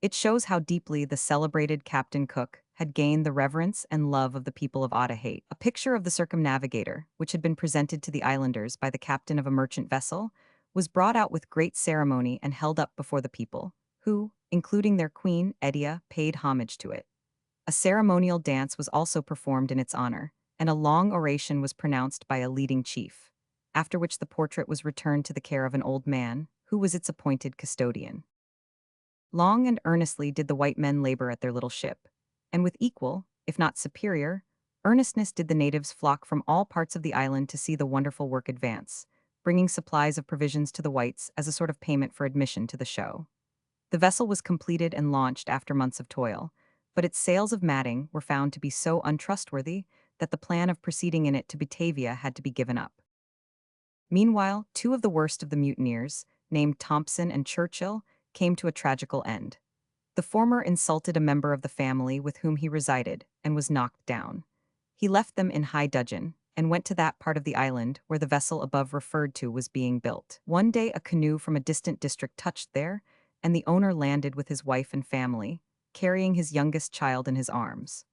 It shows how deeply the celebrated Captain Cook had gained the reverence and love of the people of Otaheite. A picture of the circumnavigator, which had been presented to the islanders by the captain of a merchant vessel, was brought out with great ceremony and held up before the people, who, including their queen, Edea, paid homage to it. A ceremonial dance was also performed in its honor, and a long oration was pronounced by a leading chief, after which the portrait was returned to the care of an old man, who was its appointed custodian. Long and earnestly did the white men labor at their little ship, and with equal, if not superior, earnestness did the natives flock from all parts of the island to see the wonderful work advance, bringing supplies of provisions to the whites as a sort of payment for admission to the show. The vessel was completed and launched after months of toil, but its sails of matting were found to be so untrustworthy that the plan of proceeding in it to Batavia had to be given up. Meanwhile, two of the worst of the mutineers, named Thompson and Churchill, came to a tragical end. The former insulted a member of the family with whom he resided and was knocked down. He left them in high dudgeon and went to that part of the island where the vessel above referred to was being built. One day a canoe from a distant district touched there, and the owner landed with his wife and family, carrying his youngest child in his arms.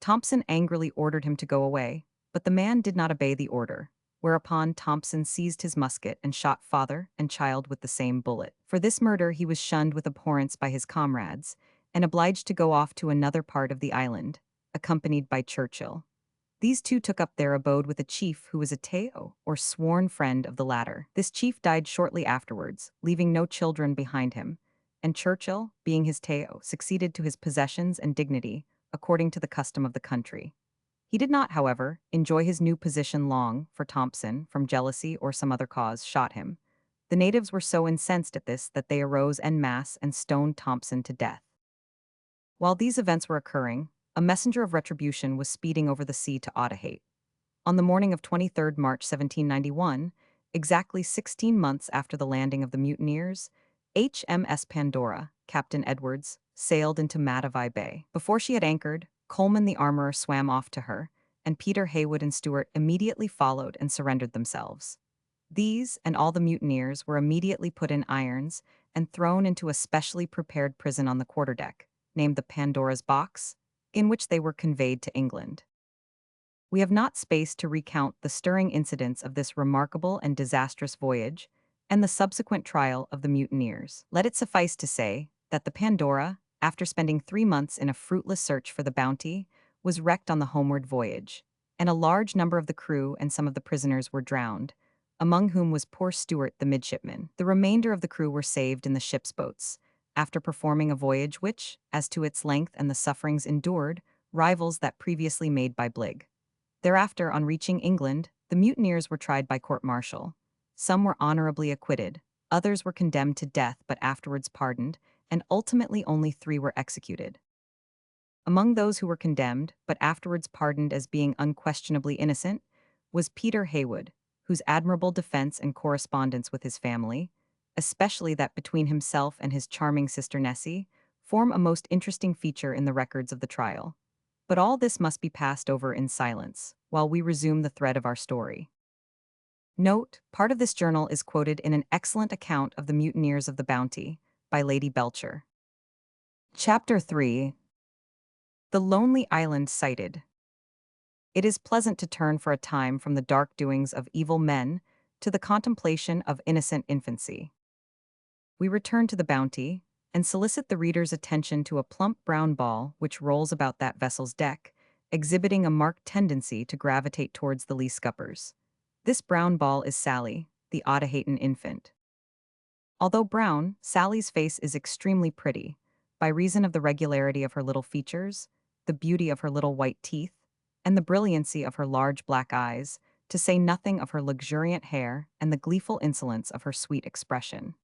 Thompson angrily ordered him to go away, but the man did not obey the order, whereupon Thompson seized his musket and shot father and child with the same bullet. For this murder he was shunned with abhorrence by his comrades, and obliged to go off to another part of the island, accompanied by Churchill. These two took up their abode with a chief who was a teo, or sworn friend of the latter. This chief died shortly afterwards, leaving no children behind him, and Churchill, being his teo, succeeded to his possessions and dignity, according to the custom of the country. He did not, however, enjoy his new position long, for Thompson, from jealousy or some other cause, shot him. The natives were so incensed at this that they arose en masse and stoned Thompson to death. While these events were occurring, a messenger of retribution was speeding over the sea to Otaheite. On the morning of 23rd March 1791, exactly 16 months after the landing of the mutineers, HMS Pandora, Captain Edwards, sailed into Matavai Bay. Before she had anchored, Coleman the armorer swam off to her, and Peter Heywood and Stewart immediately followed and surrendered themselves. These and all the mutineers were immediately put in irons and thrown into a specially prepared prison on the quarterdeck, named the Pandora's Box, in which they were conveyed to England. We have not space to recount the stirring incidents of this remarkable and disastrous voyage and the subsequent trial of the mutineers. Let it suffice to say that the Pandora, after spending 3 months in a fruitless search for the bounty, was wrecked on the homeward voyage, and a large number of the crew and some of the prisoners were drowned, among whom was poor Stewart the midshipman. The remainder of the crew were saved in the ship's boats, after performing a voyage which, as to its length and the sufferings endured, rivals that previously made by Bligh. Thereafter, on reaching England, the mutineers were tried by court-martial. Some were honorably acquitted, others were condemned to death but afterwards pardoned, and ultimately only 3 were executed. Among those who were condemned, but afterwards pardoned as being unquestionably innocent, was Peter Heywood, whose admirable defense and correspondence with his family, especially that between himself and his charming sister Nessie, form a most interesting feature in the records of the trial. But all this must be passed over in silence, while we resume the thread of our story. Note, part of this journal is quoted in an excellent account of the mutineers of the Bounty, by Lady Belcher. Chapter 3. The Lonely Island Sighted. It is pleasant to turn for a time from the dark doings of evil men to the contemplation of innocent infancy. We return to the Bounty, and solicit the reader's attention to a plump brown ball which rolls about that vessel's deck, exhibiting a marked tendency to gravitate towards the lee scuppers. This brown ball is Sally, the Otaheitan infant. Although brown, Sally's face is extremely pretty, by reason of the regularity of her little features, the beauty of her little white teeth, and the brilliancy of her large black eyes, to say nothing of her luxuriant hair and the gleeful insolence of her sweet expression.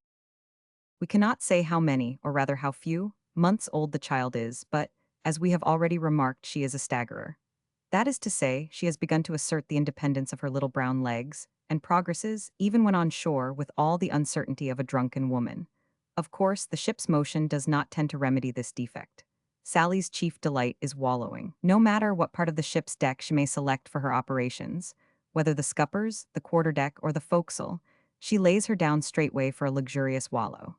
We cannot say how many, or rather how few, months old the child is, but, as we have already remarked, she is a staggerer. That is to say, she has begun to assert the independence of her little brown legs, and progresses, even when on shore, with all the uncertainty of a drunken woman. Of course, the ship's motion does not tend to remedy this defect. Sally's chief delight is wallowing. No matter what part of the ship's deck she may select for her operations, whether the scuppers, the quarterdeck, or the forecastle, she lays her down straightway for a luxurious wallow.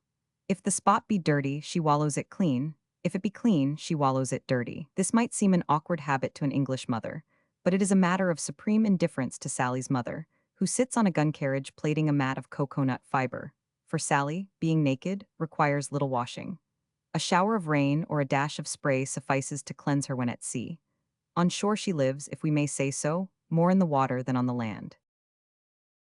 If the spot be dirty, she wallows it clean. If it be clean, she wallows it dirty. This might seem an awkward habit to an English mother, but it is a matter of supreme indifference to Sally's mother, who sits on a gun carriage plaiting a mat of cocoanut fiber. For Sally, being naked, requires little washing. A shower of rain or a dash of spray suffices to cleanse her when at sea. On shore she lives, if we may say so, more in the water than on the land.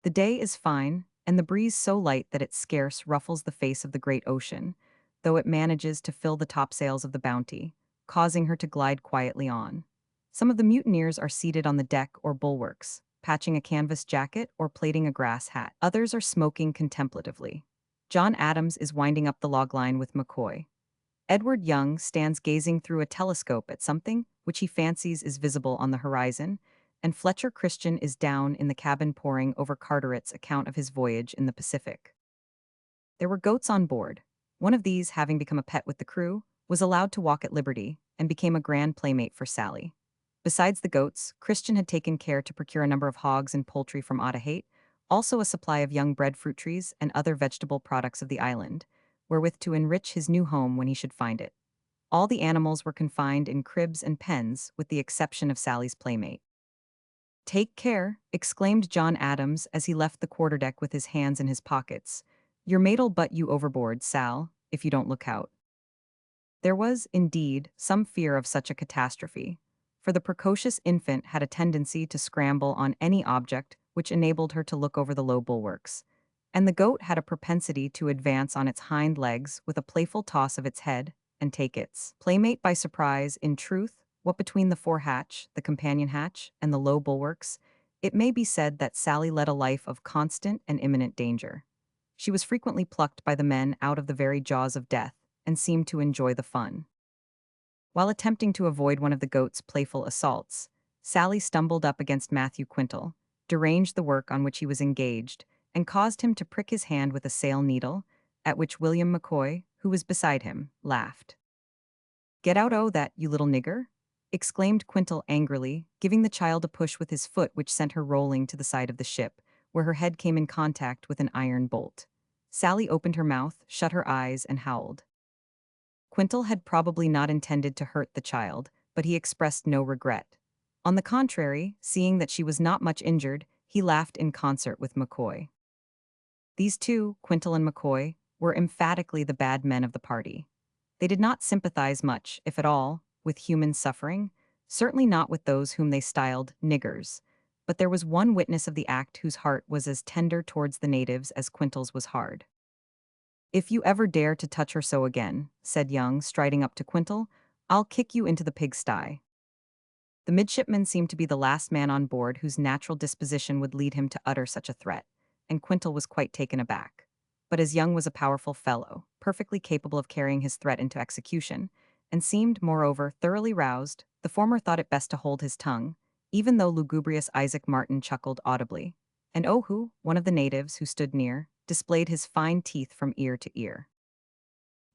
The day is fine, and the breeze so light that it scarce ruffles the face of the great ocean, though it manages to fill the topsails of the Bounty, causing her to glide quietly on. Some of the mutineers are seated on the deck or bulwarks, patching a canvas jacket or plaiting a grass hat. Others are smoking contemplatively. John Adams is winding up the log line with McCoy. Edward Young stands gazing through a telescope at something which he fancies is visible on the horizon, and Fletcher Christian is down in the cabin poring over Carteret's account of his voyage in the Pacific. There were goats on board. One of these, having become a pet with the crew, was allowed to walk at liberty, and became a grand playmate for Sally. Besides the goats, Christian had taken care to procure a number of hogs and poultry from Otaheite, also a supply of young breadfruit trees and other vegetable products of the island, wherewith to enrich his new home when he should find it. All the animals were confined in cribs and pens, with the exception of Sally's playmate. "Take care," exclaimed John Adams as he left the quarterdeck with his hands in his pockets. "Your mate'll butt you overboard, Sal, if you don't look out." There was, indeed, some fear of such a catastrophe, for the precocious infant had a tendency to scramble on any object which enabled her to look over the low bulwarks, and the goat had a propensity to advance on its hind legs with a playful toss of its head and take its playmate by surprise. In truth, what between the fore-hatch, the companion hatch, and the low bulwarks, it may be said that Sally led a life of constant and imminent danger. She was frequently plucked by the men out of the very jaws of death, and seemed to enjoy the fun. While attempting to avoid one of the goat's playful assaults, Sally stumbled up against Matthew Quintal, deranged the work on which he was engaged, and caused him to prick his hand with a sail needle, at which William McCoy, who was beside him, laughed. "Get out that, you little nigger!" exclaimed Quintal angrily, giving the child a push with his foot which sent her rolling to the side of the ship, where her head came in contact with an iron bolt. Sally opened her mouth, shut her eyes, and howled. Quintal had probably not intended to hurt the child, but he expressed no regret. On the contrary, seeing that she was not much injured, he laughed in concert with McCoy. These two, Quintal and McCoy, were emphatically the bad men of the party. They did not sympathize much, if at all, with human suffering, certainly not with those whom they styled niggers. But there was one witness of the act whose heart was as tender towards the natives as Quintal's was hard. "If you ever dare to touch her so again," said Young, striding up to Quintal, "I'll kick you into the pigsty." The midshipman seemed to be the last man on board whose natural disposition would lead him to utter such a threat, and Quintal was quite taken aback. But as Young was a powerful fellow, perfectly capable of carrying his threat into execution, and seemed, moreover, thoroughly roused, the former thought it best to hold his tongue, even though lugubrious Isaac Martin chuckled audibly. And Ohu, one of the natives who stood near, displayed his fine teeth from ear to ear.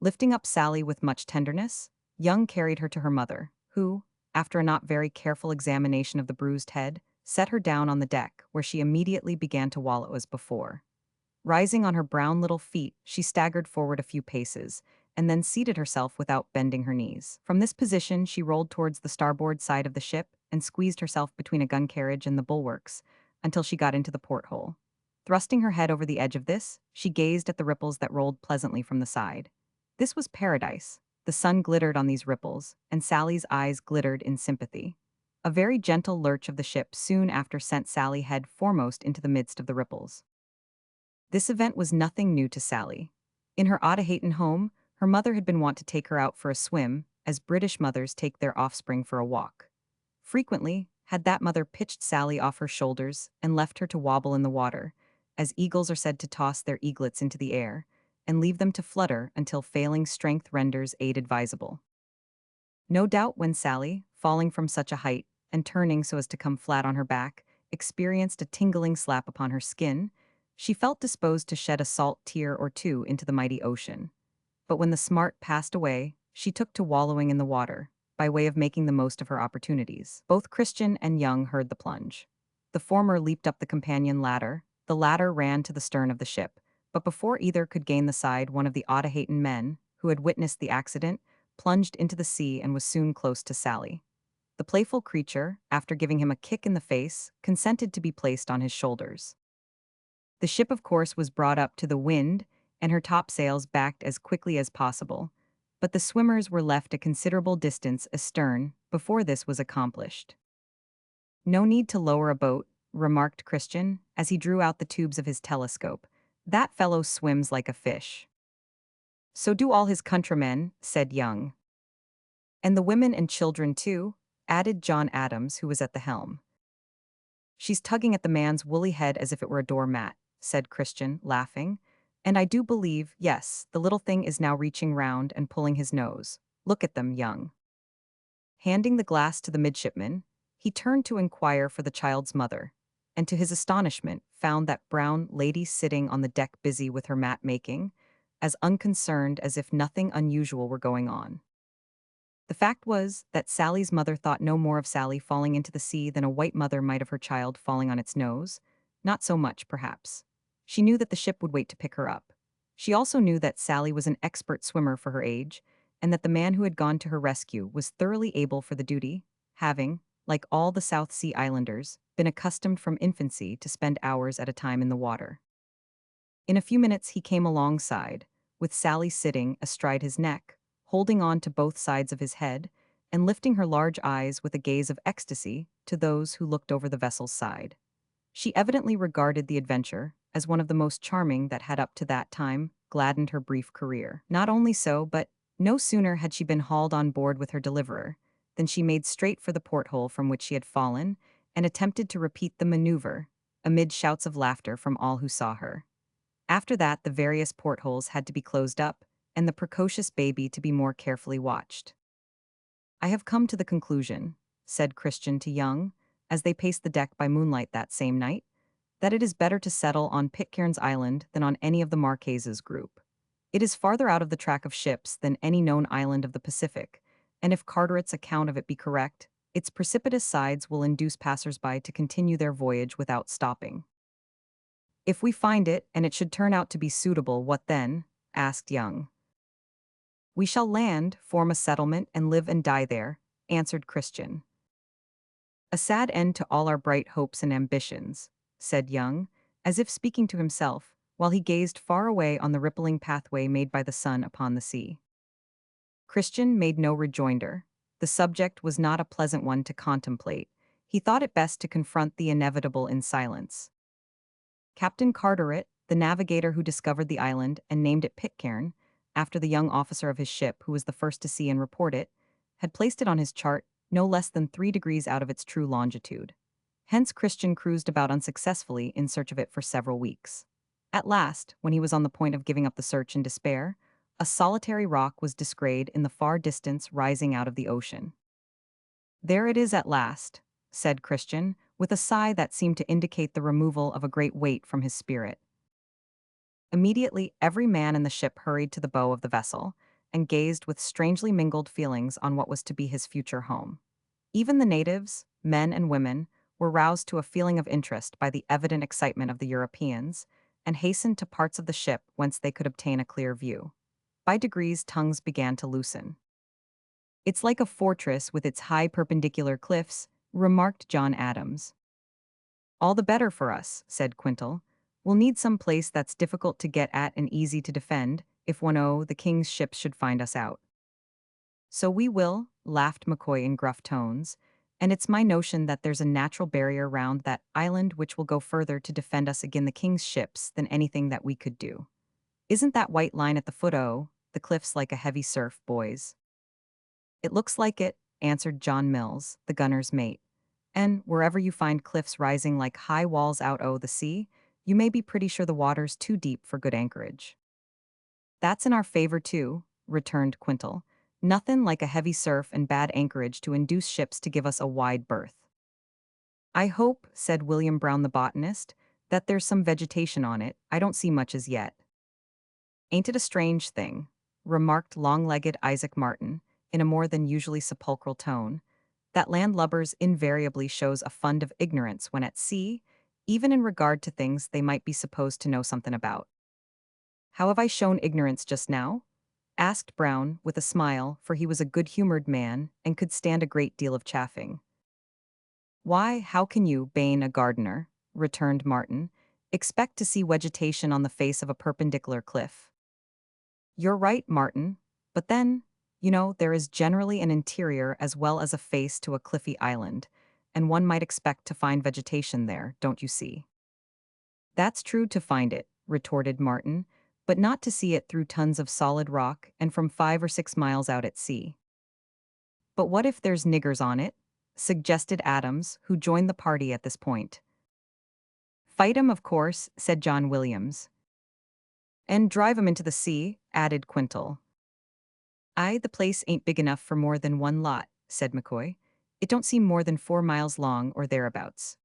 Lifting up Sally with much tenderness, Young carried her to her mother, who, after a not very careful examination of the bruised head, set her down on the deck, where she immediately began to wallow as before. Rising on her brown little feet, she staggered forward a few paces, and then seated herself without bending her knees. From this position, she rolled towards the starboard side of the ship and squeezed herself between a gun carriage and the bulwarks, until she got into the porthole. Thrusting her head over the edge of this, she gazed at the ripples that rolled pleasantly from the side. This was paradise. The sun glittered on these ripples, and Sally's eyes glittered in sympathy. A very gentle lurch of the ship soon after sent Sally head foremost into the midst of the ripples. This event was nothing new to Sally. In her Otaheite home, her mother had been wont to take her out for a swim, as British mothers take their offspring for a walk. Frequently had that mother pitched Sally off her shoulders and left her to wobble in the water, as eagles are said to toss their eaglets into the air, and leave them to flutter until failing strength renders aid advisable. No doubt when Sally, falling from such a height, and turning so as to come flat on her back, experienced a tingling slap upon her skin, she felt disposed to shed a salt tear or two into the mighty ocean. But when the smart passed away, she took to wallowing in the water, by way of making the most of her opportunities. Both Christian and Young heard the plunge. The former leaped up the companion ladder, the latter ran to the stern of the ship, but before either could gain the side, one of the Otaheite men, who had witnessed the accident, plunged into the sea and was soon close to Sally. The playful creature, after giving him a kick in the face, consented to be placed on his shoulders. The ship, of course, was brought up to the wind, and her topsails backed as quickly as possible, but the swimmers were left a considerable distance astern before this was accomplished. "No need to lower a boat," remarked Christian, as he drew out the tubes of his telescope. "That fellow swims like a fish." "So do all his countrymen," said Young. "And the women and children, too," added John Adams, who was at the helm. "She's tugging at the man's woolly head as if it were a doormat," said Christian, laughing. "And I do believe, yes, the little thing is now reaching round and pulling his nose. Look at them, Young." Handing the glass to the midshipman, he turned to inquire for the child's mother, and to his astonishment found that brown lady sitting on the deck busy with her mat-making, as unconcerned as if nothing unusual were going on. The fact was that Sally's mother thought no more of Sally falling into the sea than a white mother might of her child falling on its nose. Not so much, perhaps. She knew that the ship would wait to pick her up. She also knew that Sally was an expert swimmer for her age, and that the man who had gone to her rescue was thoroughly able for the duty, having, like all the South Sea Islanders, been accustomed from infancy to spend hours at a time in the water. In a few minutes he came alongside, with Sally sitting astride his neck, holding on to both sides of his head, and lifting her large eyes with a gaze of ecstasy to those who looked over the vessel's side. She evidently regarded the adventure as one of the most charming that had up to that time gladdened her brief career. Not only so, but no sooner had she been hauled on board with her deliverer than she made straight for the porthole from which she had fallen and attempted to repeat the maneuver, amid shouts of laughter from all who saw her. After that, the various portholes had to be closed up, and the precocious baby to be more carefully watched. I have come to the conclusion, said Christian to Young, as they paced the deck by moonlight that same night, that it is better to settle on Pitcairn's Island than on any of the Marquesas group. It is farther out of the track of ships than any known island of the Pacific, and if Carteret's account of it be correct, its precipitous sides will induce passers-by to continue their voyage without stopping. If we find it, and it should turn out to be suitable, what then? Asked Young. We shall land, form a settlement, and live and die there, answered Christian. A sad end to all our bright hopes and ambitions, said Young, as if speaking to himself, while he gazed far away on the rippling pathway made by the sun upon the sea. Christian made no rejoinder. The subject was not a pleasant one to contemplate. He thought it best to confront the inevitable in silence. Captain Carteret, the navigator who discovered the island and named it Pitcairn, after the young officer of his ship who was the first to see and report it, had placed it on his chart no less than 3 degrees out of its true longitude. Hence Christian cruised about unsuccessfully in search of it for several weeks. At last, when he was on the point of giving up the search in despair, a solitary rock was descried in the far distance rising out of the ocean. There it is at last, said Christian, with a sigh that seemed to indicate the removal of a great weight from his spirit. Immediately every man in the ship hurried to the bow of the vessel, and gazed with strangely mingled feelings on what was to be his future home. Even the natives, men and women, were roused to a feeling of interest by the evident excitement of the Europeans, and hastened to parts of the ship whence they could obtain a clear view. By degrees tongues began to loosen. It's like a fortress with its high perpendicular cliffs, remarked John Adams. All the better for us, said Quintal. We'll need some place that's difficult to get at and easy to defend, if the king's ships should find us out. So we will, laughed McCoy in gruff tones, and it's my notion that there's a natural barrier round that island which will go further to defend us agin the king's ships than anything that we could do. Isn't that white line at the foot the cliffs like a heavy surf, boys? It looks like it, answered John Mills, the gunner's mate. And, wherever you find cliffs rising like high walls out o' the sea, you may be pretty sure the water's too deep for good anchorage. That's in our favor too, returned Quintal. Nothin' like a heavy surf and bad anchorage to induce ships to give us a wide berth. I hope, said William Brown the botanist, that there's some vegetation on it. I don't see much as yet. Ain't it a strange thing, remarked long-legged Isaac Martin, in a more than usually sepulchral tone, that landlubbers invariably shows a fund of ignorance when at sea, even in regard to things they might be supposed to know something about. How have I shown ignorance just now? Asked Brown, with a smile, for he was a good-humored man, and could stand a great deal of chaffing. Why, how can you, being a gardener, returned Martin, expect to see vegetation on the face of a perpendicular cliff? You're right, Martin, but then, there is generally an interior as well as a face to a cliffy island, and one might expect to find vegetation there, don't you see? That's true to find it, retorted Martin, but not to see it through tons of solid rock and from 5 or 6 miles out at sea. But what if there's niggers on it? Suggested Adams, who joined the party at this point. Fight 'em, of course, said John Williams. And drive 'em into the sea, added Quintal. Aye, the place ain't big enough for more than one lot, said McCoy. It don't seem more than 4 miles long or thereabouts.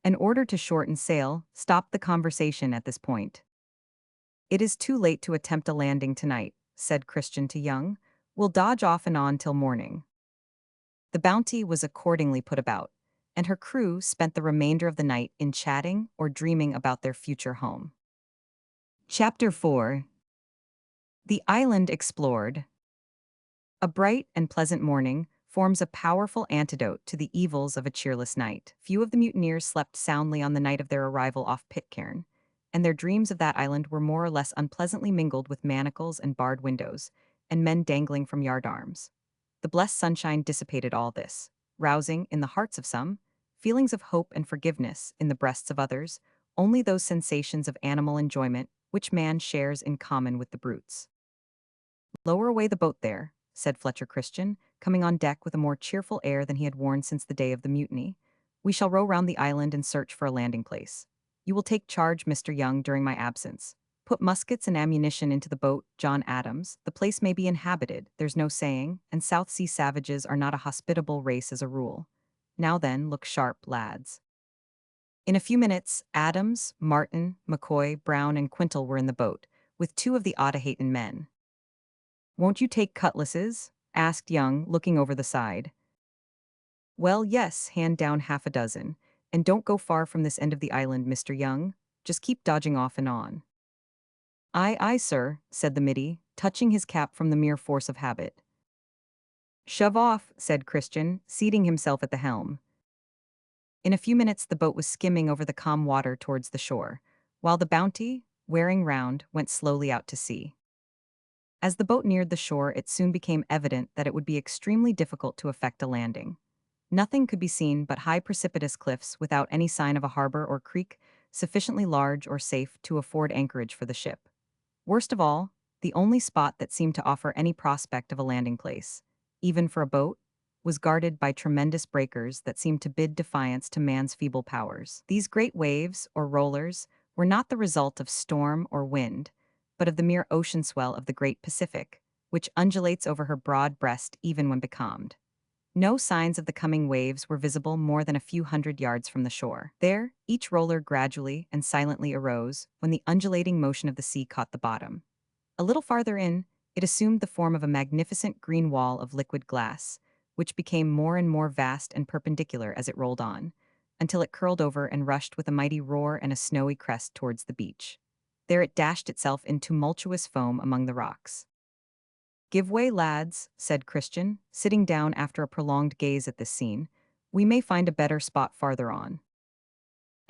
An order to shorten sail stopped the conversation at this point. It is too late to attempt a landing tonight, said Christian to Young. We'll dodge off and on till morning. The Bounty was accordingly put about, and her crew spent the remainder of the night in chatting or dreaming about their future home. Chapter 4. The Island Explored. A bright and pleasant morning forms a powerful antidote to the evils of a cheerless night. Few of the mutineers slept soundly on the night of their arrival off Pitcairn, and their dreams of that island were more or less unpleasantly mingled with manacles and barred windows, and men dangling from yardarms. The blessed sunshine dissipated all this, rousing, in the hearts of some, feelings of hope and forgiveness, in the breasts of others, only those sensations of animal enjoyment which man shares in common with the brutes. Lower away the boat there, said Fletcher Christian, coming on deck with a more cheerful air than he had worn since the day of the mutiny. We shall row round the island and search for a landing place. You will take charge, Mr. Young, during my absence. Put muskets and ammunition into the boat, John Adams. The place may be inhabited, there's no saying, and South Sea savages are not a hospitable race as a rule. Now then, look sharp, lads. In a few minutes, Adams, Martin, McCoy, Brown, and Quintal were in the boat, with two of the Otaheitan men. "Won't you take cutlasses?" asked Young, looking over the side. "Well, yes, hand down half a dozen. And don't go far from this end of the island, Mr. Young. Just keep dodging off and on." "Aye, aye, sir," said the middy, touching his cap from the mere force of habit. "Shove off," said Christian, seating himself at the helm. In a few minutes the boat was skimming over the calm water towards the shore, while the Bounty, wearing round, went slowly out to sea. As the boat neared the shore, it soon became evident that it would be extremely difficult to effect a landing. Nothing could be seen but high precipitous cliffs without any sign of a harbor or creek sufficiently large or safe to afford anchorage for the ship. Worst of all, the only spot that seemed to offer any prospect of a landing place, even for a boat, was guarded by tremendous breakers that seemed to bid defiance to man's feeble powers. These great waves, or rollers, were not the result of storm or wind, but of the mere ocean swell of the great Pacific, which undulates over her broad breast even when becalmed. No signs of the coming waves were visible more than a few hundred yards from the shore. There, each roller gradually and silently arose when the undulating motion of the sea caught the bottom. A little farther in, it assumed the form of a magnificent green wall of liquid glass, which became more and more vast and perpendicular as it rolled on, until it curled over and rushed with a mighty roar and a snowy crest towards the beach. There it dashed itself in tumultuous foam among the rocks. "Give way, lads," said Christian, sitting down after a prolonged gaze at this scene. "We may find a better spot farther on."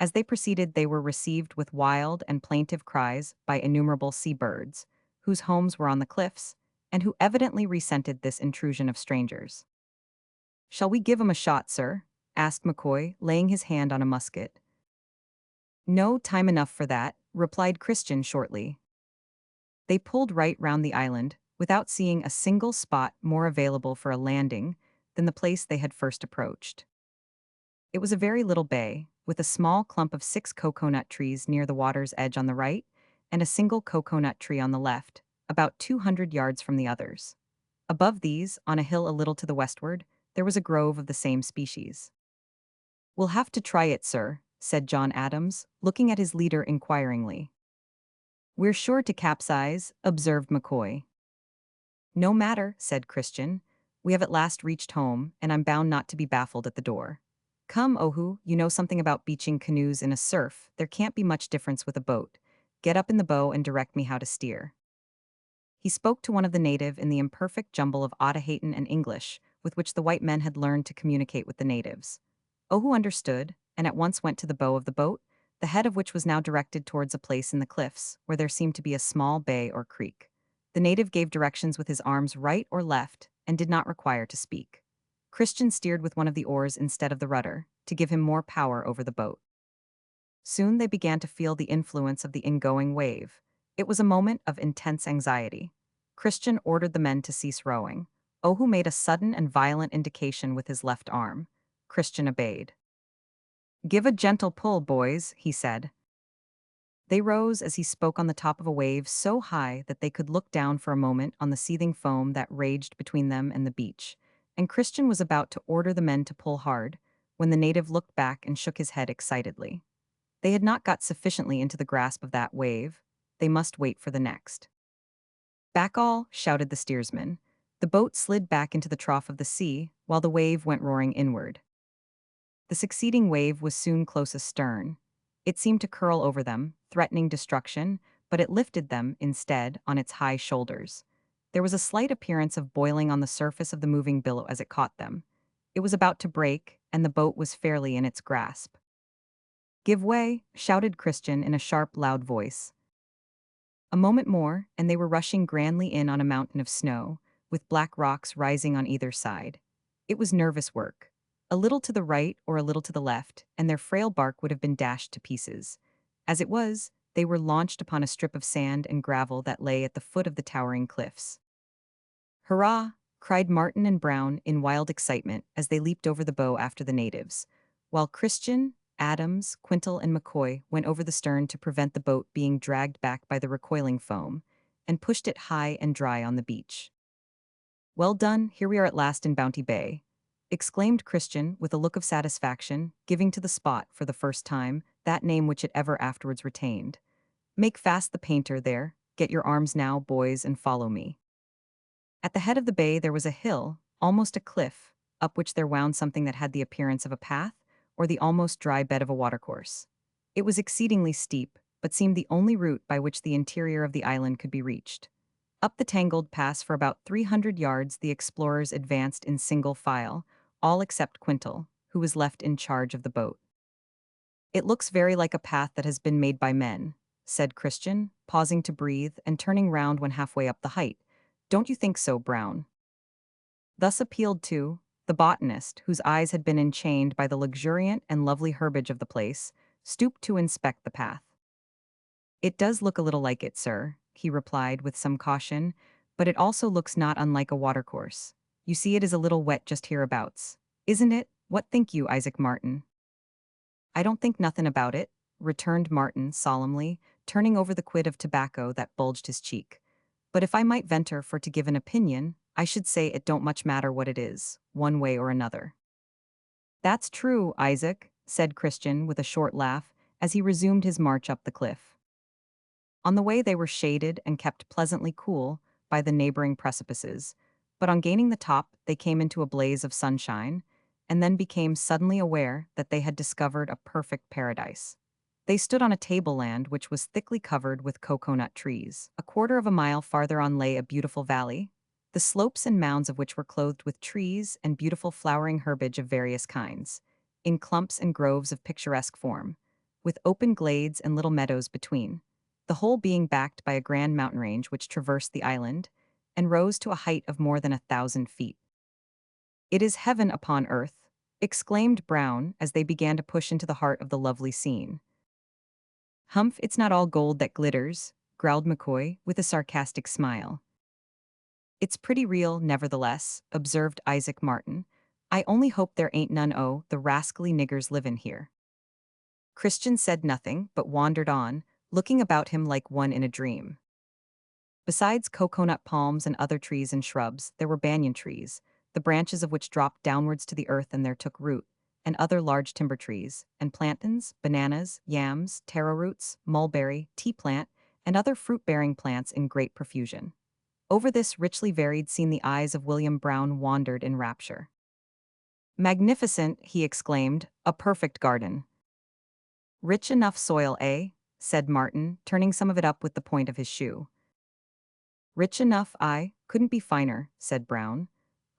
As they proceeded, they were received with wild and plaintive cries by innumerable sea-birds, whose homes were on the cliffs, and who evidently resented this intrusion of strangers. "Shall we give 'em a shot, sir?" asked McCoy, laying his hand on a musket. "No time enough for that," replied Christian shortly. They pulled right round the island, without seeing a single spot more available for a landing than the place they had first approached. It was a very little bay, with a small clump of 6 cocoanut trees near the water's edge on the right, and a single cocoanut tree on the left, about 200 yards from the others. Above these, on a hill a little to the westward, there was a grove of the same species. "We'll have to try it, sir," said John Adams, looking at his leader inquiringly. "We're sure to capsize," observed McCoy. "No matter," said Christian. "We have at last reached home, and I'm bound not to be baffled at the door. Come, Ohu, you know something about beaching canoes in a surf. There can't be much difference with a boat. Get up in the bow and direct me how to steer." He spoke to one of the native in the imperfect jumble of Otaheitan and English, with which the white men had learned to communicate with the natives. Ohu understood, and at once went to the bow of the boat, the head of which was now directed towards a place in the cliffs, where there seemed to be a small bay or creek. The native gave directions with his arms right or left, and did not require to speak. Christian steered with one of the oars instead of the rudder, to give him more power over the boat. Soon they began to feel the influence of the ingoing wave. It was a moment of intense anxiety. Christian ordered the men to cease rowing. Ohu made a sudden and violent indication with his left arm. Christian obeyed. "Give a gentle pull, boys," he said. They rose as he spoke on the top of a wave so high that they could look down for a moment on the seething foam that raged between them and the beach, and Christian was about to order the men to pull hard, when the native looked back and shook his head excitedly. They had not got sufficiently into the grasp of that wave. They must wait for the next. "Back all," shouted the steersman. The boat slid back into the trough of the sea, while the wave went roaring inward. The succeeding wave was soon close astern. It seemed to curl over them, threatening destruction, but it lifted them, instead, on its high shoulders. There was a slight appearance of boiling on the surface of the moving billow as it caught them. It was about to break, and the boat was fairly in its grasp. "Give way," shouted Christian in a sharp, loud voice. A moment more, and they were rushing grandly in on a mountain of snow, with black rocks rising on either side. It was nervous work. A little to the right or a little to the left, and their frail bark would have been dashed to pieces. As it was, they were launched upon a strip of sand and gravel that lay at the foot of the towering cliffs. "Hurrah!" cried Martin and Brown in wild excitement as they leaped over the bow after the natives, while Christian, Adams, Quintal, and McCoy went over the stern to prevent the boat being dragged back by the recoiling foam, and pushed it high and dry on the beach. "Well done, here we are at last in Bounty Bay," exclaimed Christian with a look of satisfaction, giving to the spot, for the first time, that name which it ever afterwards retained. "Make fast the painter there, get your arms now, boys, and follow me." At the head of the bay there was a hill, almost a cliff, up which there wound something that had the appearance of a path, or the almost dry bed of a watercourse. It was exceedingly steep, but seemed the only route by which the interior of the island could be reached. Up the tangled pass for about 300 yards the explorers advanced in single file, all except Quintal, who was left in charge of the boat. "It looks very like a path that has been made by men," said Christian, pausing to breathe and turning round when halfway up the height. "Don't you think so, Brown?" Thus appealed to, the botanist, whose eyes had been enchained by the luxuriant and lovely herbage of the place, stooped to inspect the path. "It does look a little like it, sir," he replied with some caution, "but it also looks not unlike a watercourse. You see it is a little wet just hereabouts. Isn't it? What think you, Isaac Martin?" "I don't think nothin' about it," returned Martin solemnly, turning over the quid of tobacco that bulged his cheek. "But if I might venture for to give an opinion, I should say it don't much matter what it is, one way or another." "That's true, Isaac," said Christian with a short laugh, as he resumed his march up the cliff. On the way they were shaded and kept pleasantly cool by the neighboring precipices, but on gaining the top they came into a blaze of sunshine, and then became suddenly aware that they had discovered a perfect paradise. They stood on a tableland which was thickly covered with cocoanut trees. A quarter of a mile farther on lay a beautiful valley, the slopes and mounds of which were clothed with trees and beautiful flowering herbage of various kinds, in clumps and groves of picturesque form, with open glades and little meadows between, the whole being backed by a grand mountain range which traversed the island, and rose to a height of more than 1,000 feet. "It is heaven upon earth," exclaimed Brown as they began to push into the heart of the lovely scene. "Humph, it's not all gold that glitters," growled McCoy with a sarcastic smile. "It's pretty real, nevertheless," observed Isaac Martin. "I only hope there ain't none o' the rascally niggers livin' here." Christian said nothing, but wandered on, looking about him like one in a dream. Besides cocoanut palms and other trees and shrubs, there were banyan trees, the branches of which dropped downwards to the earth and there took root, and other large timber trees, and plantains, bananas, yams, taro roots, mulberry, tea plant, and other fruit-bearing plants in great profusion. Over this richly varied scene the eyes of William Brown wandered in rapture. "Magnificent," he exclaimed, "a perfect garden." "Rich enough soil, eh?" said Martin, turning some of it up with the point of his shoe. "Rich enough, couldn't be finer," said Brown.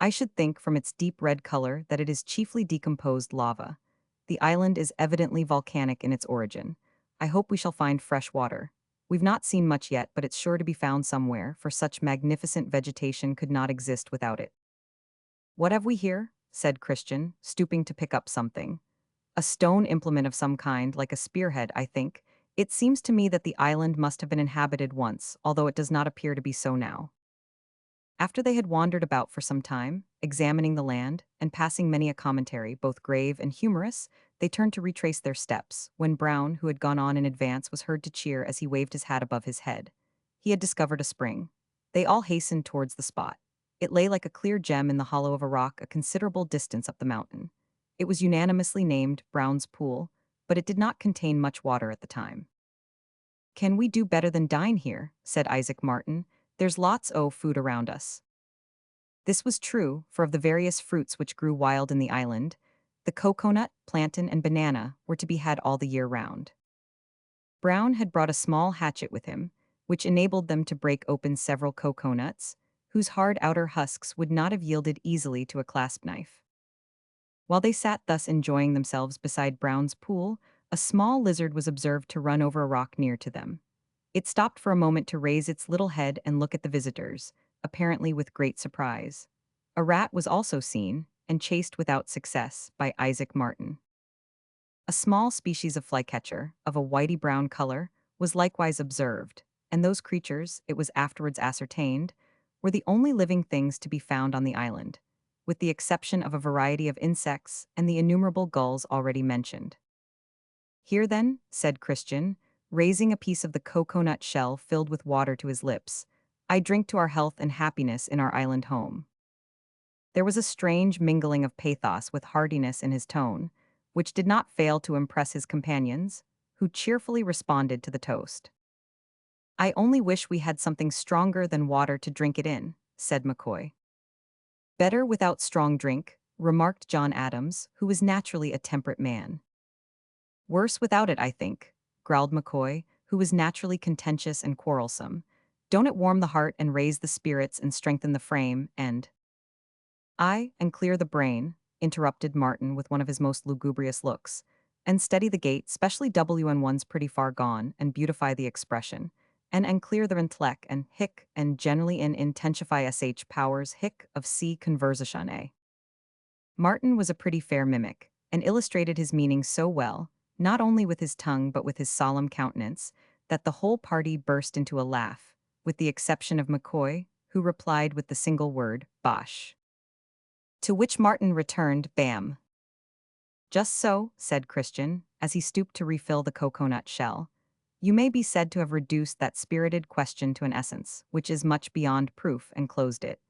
"I should think, from its deep red color, that it is chiefly decomposed lava. The island is evidently volcanic in its origin. I hope we shall find fresh water. We've not seen much yet, but it's sure to be found somewhere, for such magnificent vegetation could not exist without it." "What have we here?" said Christian, stooping to pick up something. "A stone implement of some kind, like a spearhead, I think. It seems to me that the island must have been inhabited once, although it does not appear to be so now." After they had wandered about for some time, examining the land, and passing many a commentary, both grave and humorous, they turned to retrace their steps, when Brown, who had gone on in advance, was heard to cheer as he waved his hat above his head. He had discovered a spring. They all hastened towards the spot. It lay like a clear gem in the hollow of a rock a considerable distance up the mountain. It was unanimously named Brown's Pool, but it did not contain much water at the time. "Can we do better than dine here?" said Isaac Martin. "There's lots o' food around us." This was true, for of the various fruits which grew wild in the island, the coconut, plantain, and banana were to be had all the year round. Brown had brought a small hatchet with him, which enabled them to break open several coconuts, whose hard outer husks would not have yielded easily to a clasp knife. While they sat thus enjoying themselves beside Brown's pool, a small lizard was observed to run over a rock near to them. It stopped for a moment to raise its little head and look at the visitors, apparently with great surprise. A rat was also seen, and chased without success, by Isaac Martin. A small species of flycatcher, of a whitey-brown color, was likewise observed, and those creatures, it was afterwards ascertained, were the only living things to be found on the island, with the exception of a variety of insects and the innumerable gulls already mentioned. "Here then," said Christian, raising a piece of the coconut shell filled with water to his lips, "I drink to our health and happiness in our island home." There was a strange mingling of pathos with heartiness in his tone, which did not fail to impress his companions, who cheerfully responded to the toast. "I only wish we had something stronger than water to drink it in," said McCoy. "Better without strong drink," remarked John Adams, who was naturally a temperate man. "Worse without it, I think," growled McCoy, who was naturally contentious and quarrelsome. "Don't it warm the heart and raise the spirits and strengthen the frame, and—" "Aye, and clear the brain," interrupted Martin with one of his most lugubrious looks, "and steady the gait, specially when one's pretty far gone, and beautify the expression, and clear the intellect, and hic, and generally intensify sh powers hic of c conversation a." Martin was a pretty fair mimic, and illustrated his meaning so well, not only with his tongue but with his solemn countenance, that the whole party burst into a laugh, with the exception of McCoy, who replied with the single word, "Bosh." To which Martin returned, "Bam." "Just so," said Christian, as he stooped to refill the coconut shell. "You may be said to have reduced that spirited question to an essence, which is much beyond proof, and closed it.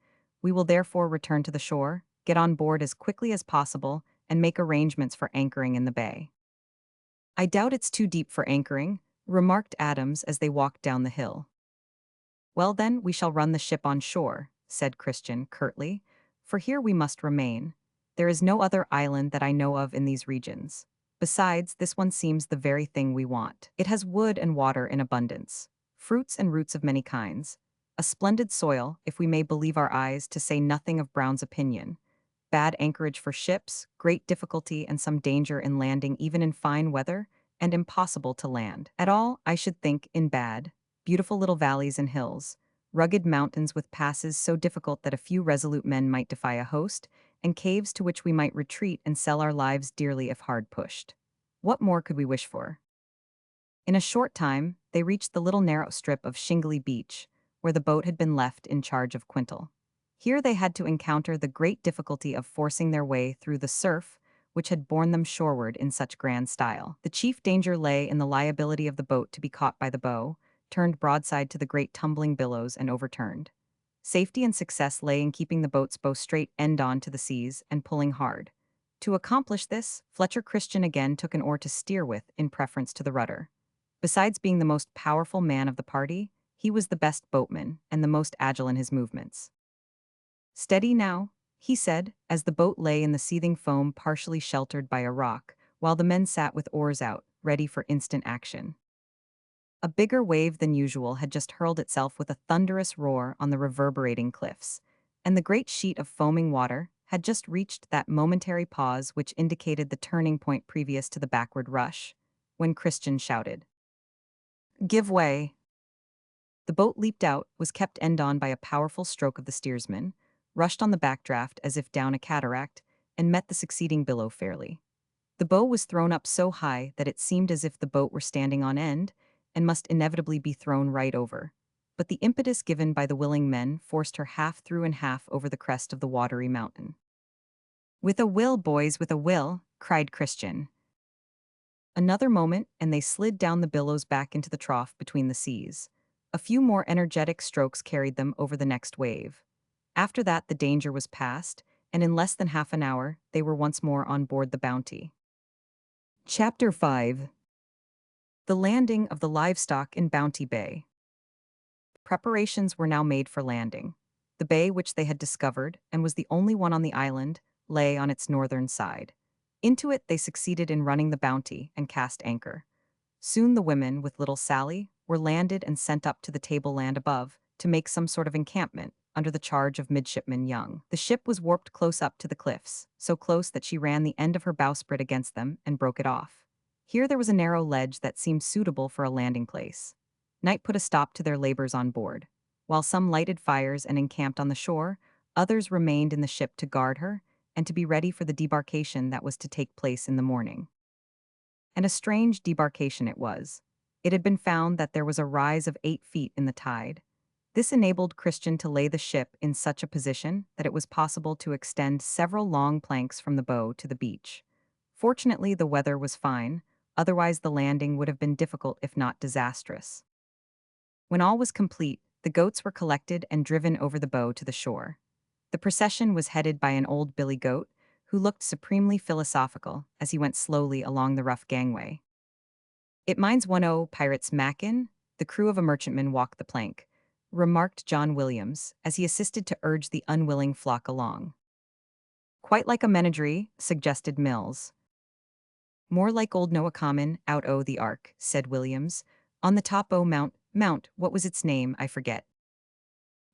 We will therefore return to the shore, get on board as quickly as possible, and make arrangements for anchoring in the bay." "I doubt it's too deep for anchoring," remarked Adams as they walked down the hill. "Well then, we shall run the ship on shore," said Christian curtly, "for here we must remain. There is no other island that I know of in these regions. Besides, this one seems the very thing we want. It has wood and water in abundance, fruits and roots of many kinds, a splendid soil, if we may believe our eyes, to say nothing of Brown's opinion, bad anchorage for ships, great difficulty and some danger in landing even in fine weather, and impossible to land at all, I should think, in bad, beautiful little valleys and hills, rugged mountains with passes so difficult that a few resolute men might defy a host, and caves to which we might retreat and sell our lives dearly if hard pushed. What more could we wish for?" In a short time, they reached the little narrow strip of shingly beach, where the boat had been left in charge of Quintal. Here they had to encounter the great difficulty of forcing their way through the surf, which had borne them shoreward in such grand style. The chief danger lay in the liability of the boat to be caught by the bow, turned broadside to the great tumbling billows, and overturned. Safety and success lay in keeping the boat's bow straight end-on to the seas and pulling hard. To accomplish this, Fletcher Christian again took an oar to steer with in preference to the rudder. Besides being the most powerful man of the party, he was the best boatman and the most agile in his movements. "Steady now," he said, as the boat lay in the seething foam partially sheltered by a rock, while the men sat with oars out, ready for instant action. A bigger wave than usual had just hurled itself with a thunderous roar on the reverberating cliffs, and the great sheet of foaming water had just reached that momentary pause which indicated the turning point previous to the backward rush, when Christian shouted, "Give way!" The boat leaped out, was kept end-on by a powerful stroke of the steersman, rushed on the backdraft as if down a cataract, and met the succeeding billow fairly. The bow was thrown up so high that it seemed as if the boat were standing on end, and must inevitably be thrown right over. But the impetus given by the willing men forced her half through and half over the crest of the watery mountain. "With a will, boys, with a will!" cried Christian. Another moment, and they slid down the billows back into the trough between the seas. A few more energetic strokes carried them over the next wave. After that, the danger was past, and in less than half an hour, they were once more on board the Bounty. Chapter 5. The landing of the livestock in Bounty Bay. Preparations were now made for landing. The bay, which they had discovered, and was the only one on the island, lay on its northern side. Into it they succeeded in running the Bounty and cast anchor. Soon the women, with little Sally, were landed and sent up to the tableland above to make some sort of encampment, under the charge of Midshipman Young. The ship was warped close up to the cliffs, so close that she ran the end of her bowsprit against them and broke it off. Here there was a narrow ledge that seemed suitable for a landing place. Night put a stop to their labors on board. While some lighted fires and encamped on the shore, others remained in the ship to guard her and to be ready for the debarkation that was to take place in the morning. And a strange debarkation it was. It had been found that there was a rise of 8 feet in the tide. This enabled Christian to lay the ship in such a position that it was possible to extend several long planks from the bow to the beach. Fortunately, the weather was fine, otherwise the landing would have been difficult if not disastrous. When all was complete, the goats were collected and driven over the bow to the shore. The procession was headed by an old billy goat, who looked supremely philosophical as he went slowly along the rough gangway. "It minds one o' pirates Mackin, the crew of a merchantman walk the plank," remarked John Williams as he assisted to urge the unwilling flock along. "Quite like a menagerie," suggested Mills. "More like old Noah Common out o' the ark," said Williams. "On the top o' Mount, what was its name, I forget."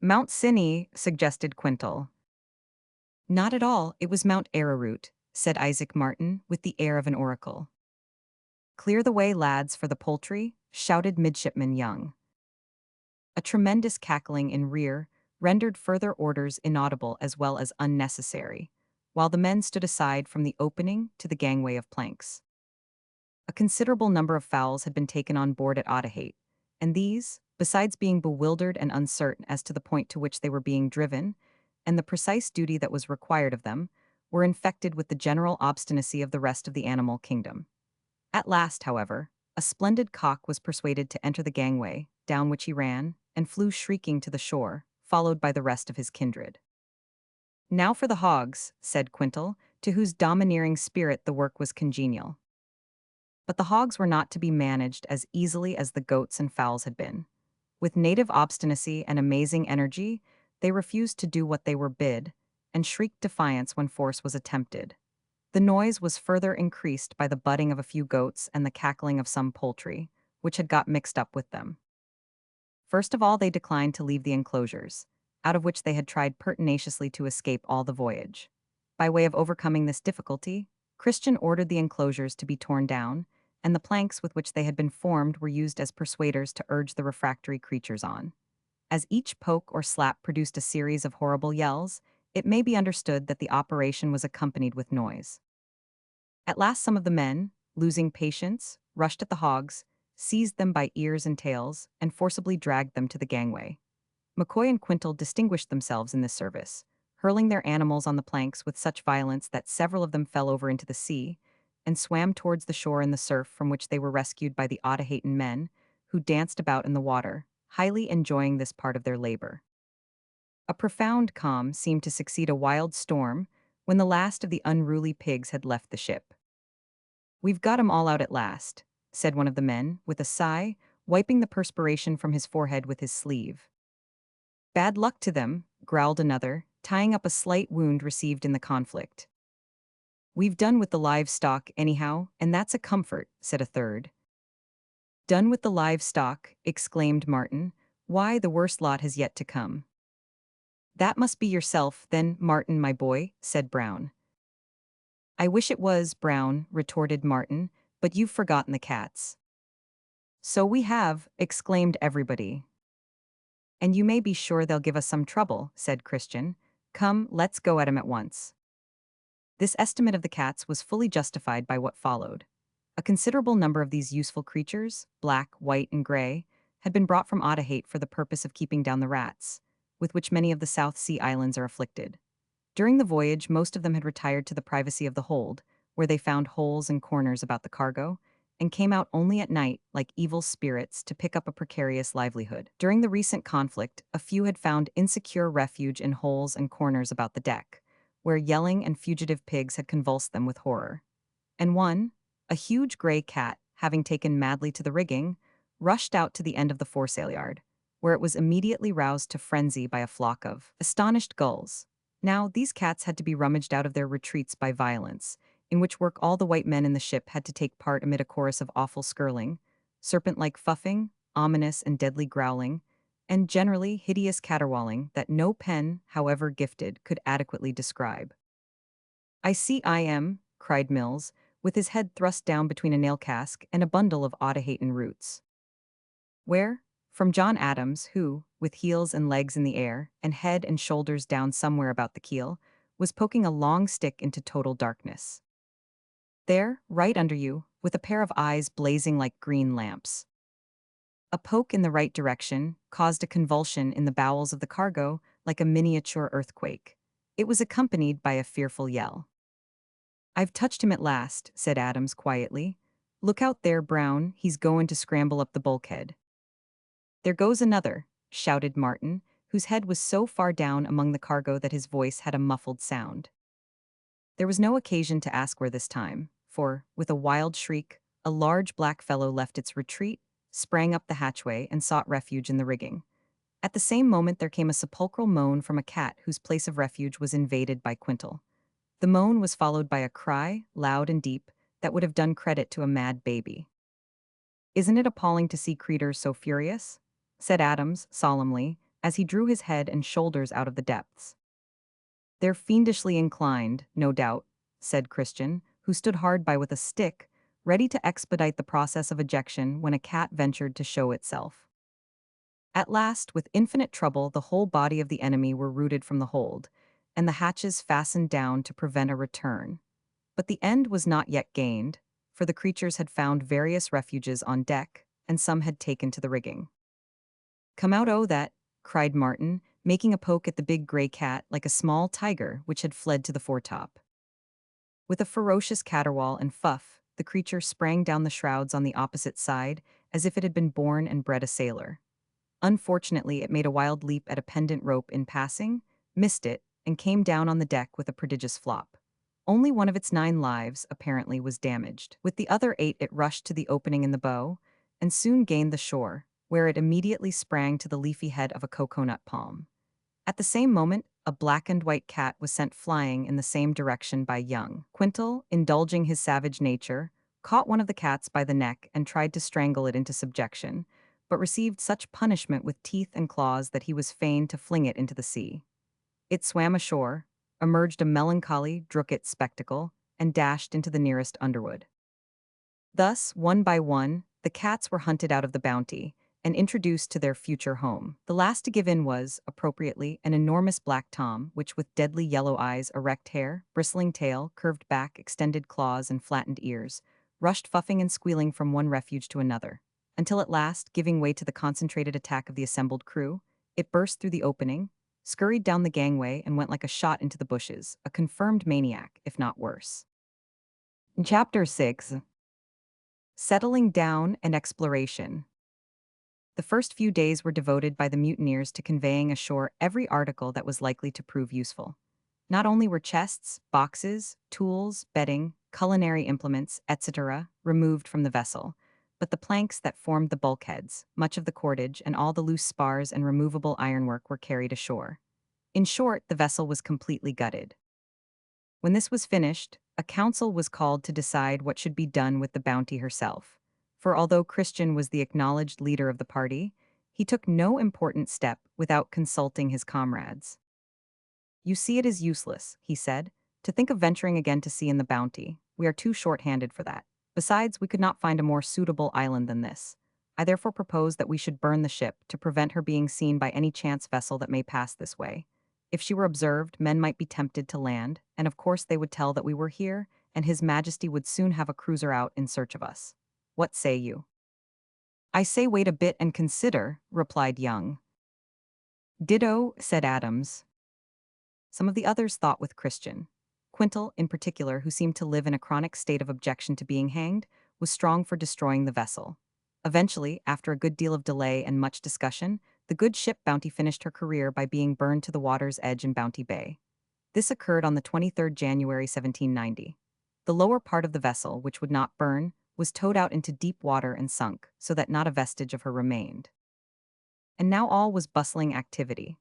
"Mount Sinai," suggested Quintal. "Not at all, it was Mount Arrowroot," said Isaac Martin with the air of an oracle. "Clear the way, lads, for the poultry," shouted Midshipman Young. A tremendous cackling in rear rendered further orders inaudible as well as unnecessary, while the men stood aside from the opening to the gangway of planks. A considerable number of fowls had been taken on board at Otaheite, and these, besides being bewildered and uncertain as to the point to which they were being driven, and the precise duty that was required of them, were infected with the general obstinacy of the rest of the animal kingdom. At last, however, a splendid cock was persuaded to enter the gangway, down which he ran, and flew shrieking to the shore, followed by the rest of his kindred. "Now for the hogs," said Quintal, to whose domineering spirit the work was congenial. But the hogs were not to be managed as easily as the goats and fowls had been. With native obstinacy and amazing energy, they refused to do what they were bid, and shrieked defiance when force was attempted. The noise was further increased by the butting of a few goats and the cackling of some poultry, which had got mixed up with them. First of all, they declined to leave the enclosures, out of which they had tried pertinaciously to escape all the voyage. By way of overcoming this difficulty, Christian ordered the enclosures to be torn down, and the planks with which they had been formed were used as persuaders to urge the refractory creatures on. As each poke or slap produced a series of horrible yells, it may be understood that the operation was accompanied with noise. At last some of the men, losing patience, rushed at the hogs, seized them by ears and tails, and forcibly dragged them to the gangway. McCoy and Quintal distinguished themselves in this service, hurling their animals on the planks with such violence that several of them fell over into the sea, and swam towards the shore in the surf, from which they were rescued by the Otaheitan men, who danced about in the water, highly enjoying this part of their labor. A profound calm seemed to succeed a wild storm when the last of the unruly pigs had left the ship. "We've got 'em all out at last," said one of the men, with a sigh, wiping the perspiration from his forehead with his sleeve. "Bad luck to them," growled another, tying up a slight wound received in the conflict. "We've done with the livestock, anyhow, and that's a comfort," said a third. "Done with the livestock," exclaimed Martin. "Why, the worst lot has yet to come." "That must be yourself, then, Martin, my boy," said Brown. "I wish it was, Brown," retorted Martin, "but you've forgotten the cats." "So we have," exclaimed everybody. "And you may be sure they'll give us some trouble," said Christian. "Come, let's go at 'em at once." This estimate of the cats was fully justified by what followed. A considerable number of these useful creatures, black, white, and gray, had been brought from Otaheite for the purpose of keeping down the rats, with which many of the South Sea islands are afflicted. During the voyage, most of them had retired to the privacy of the hold, where they found holes and corners about the cargo, and came out only at night, like evil spirits, to pick up a precarious livelihood. During the recent conflict, a few had found insecure refuge in holes and corners about the deck, where yelling and fugitive pigs had convulsed them with horror. And one, a huge gray cat, having taken madly to the rigging, rushed out to the end of the foresail yard, where it was immediately roused to frenzy by a flock of astonished gulls. Now, these cats had to be rummaged out of their retreats by violence, in which work all the white men in the ship had to take part amid a chorus of awful skirling, serpent-like fuffing, ominous and deadly growling, and generally hideous caterwauling that no pen, however gifted, could adequately describe. "I see I am," cried Mills, with his head thrust down between a nail cask and a bundle of Otaheitan roots. "Where?" From John Adams, who, with heels and legs in the air, and head and shoulders down somewhere about the keel, was poking a long stick into total darkness. "There, right under you, with a pair of eyes blazing like green lamps." A poke in the right direction caused a convulsion in the bowels of the cargo like a miniature earthquake. It was accompanied by a fearful yell. "I've touched him at last," said Adams quietly. "Look out there, Brown, he's going to scramble up the bulkhead." "There goes another," shouted Martin, whose head was so far down among the cargo that his voice had a muffled sound. There was no occasion to ask where this time, for, with a wild shriek, a large black fellow left its retreat, sprang up the hatchway, and sought refuge in the rigging. At the same moment there came a sepulchral moan from a cat whose place of refuge was invaded by Quintal. The moan was followed by a cry, loud and deep, that would have done credit to a mad baby. "Isn't it appalling to see creatures so furious?" said Adams, solemnly, as he drew his head and shoulders out of the depths. "They're fiendishly inclined, no doubt," said Christian, who stood hard by with a stick, ready to expedite the process of ejection when a cat ventured to show itself. At last, with infinite trouble, the whole body of the enemy were rooted from the hold, and the hatches fastened down to prevent a return. But the end was not yet gained, for the creatures had found various refuges on deck, and some had taken to the rigging. "Come out o' that," cried Martin, making a poke at the big gray cat like a small tiger which had fled to the foretop. With a ferocious caterwaul and fuff, the creature sprang down the shrouds on the opposite side, as if it had been born and bred a sailor. Unfortunately, it made a wild leap at a pendant rope in passing, missed it, and came down on the deck with a prodigious flop. Only one of its 9 lives, apparently, was damaged. With the other 8 it rushed to the opening in the bow, and soon gained the shore, where it immediately sprang to the leafy head of a cocoanut palm. At the same moment, a black and white cat was sent flying in the same direction by young Quintal, indulging his savage nature, caught one of the cats by the neck and tried to strangle it into subjection, but received such punishment with teeth and claws that he was fain to fling it into the sea. It swam ashore, emerged a melancholy, drookit spectacle, and dashed into the nearest underwood. Thus, one by one, the cats were hunted out of the Bounty and introduced to their future home. The last to give in was, appropriately, an enormous black tom, which with deadly yellow eyes, erect hair, bristling tail, curved back, extended claws, and flattened ears, rushed fuffing and squealing from one refuge to another, until at last, giving way to the concentrated attack of the assembled crew, it burst through the opening, scurried down the gangway, and went like a shot into the bushes, a confirmed maniac, if not worse. Chapter 6. Settling Down and Exploration. The first few days were devoted by the mutineers to conveying ashore every article that was likely to prove useful. Not only were chests, boxes, tools, bedding, culinary implements, etc., removed from the vessel, but the planks that formed the bulkheads, much of the cordage, and all the loose spars and removable ironwork were carried ashore. In short, the vessel was completely gutted. When this was finished, a council was called to decide what should be done with the Bounty herself. For although Christian was the acknowledged leader of the party, he took no important step without consulting his comrades. "You see it is useless," he said, "to think of venturing again to sea in the Bounty. We are too short-handed for that. Besides, we could not find a more suitable island than this. I therefore propose that we should burn the ship to prevent her being seen by any chance vessel that may pass this way. If she were observed, men might be tempted to land, and of course they would tell that we were here, and His Majesty would soon have a cruiser out in search of us. What say you?" "I say wait a bit and consider," replied Young. "Ditto," said Adams. Some of the others thought with Christian. Quintal, in particular, who seemed to live in a chronic state of objection to being hanged, was strong for destroying the vessel. Eventually, after a good deal of delay and much discussion, the good ship Bounty finished her career by being burned to the water's edge in Bounty Bay. This occurred on the 23rd January 1790. The lower part of the vessel, which would not burn, was towed out into deep water and sunk, so that not a vestige of her remained. And now all was bustling activity.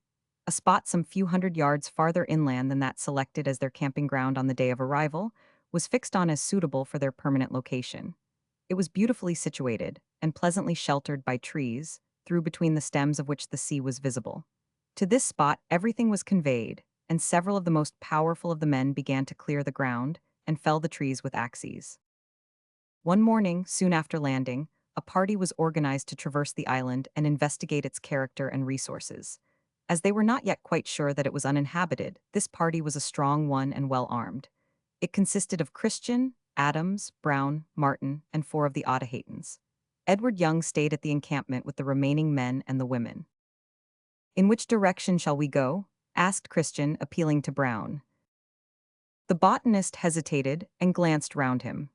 A spot some few hundred yards farther inland than that selected as their camping ground on the day of arrival was fixed on as suitable for their permanent location. It was beautifully situated, and pleasantly sheltered by trees, through between the stems of which the sea was visible. To this spot everything was conveyed, and several of the most powerful of the men began to clear the ground and fell the trees with axes. One morning, soon after landing, a party was organized to traverse the island and investigate its character and resources. As they were not yet quite sure that it was uninhabited, this party was a strong one and well armed. It consisted of Christian, Adams, Brown, Martin, and 4 of the Otaheians. Edward Young stayed at the encampment with the remaining men and the women. "In which direction shall we go?" asked Christian, appealing to Brown. The botanist hesitated and glanced round him.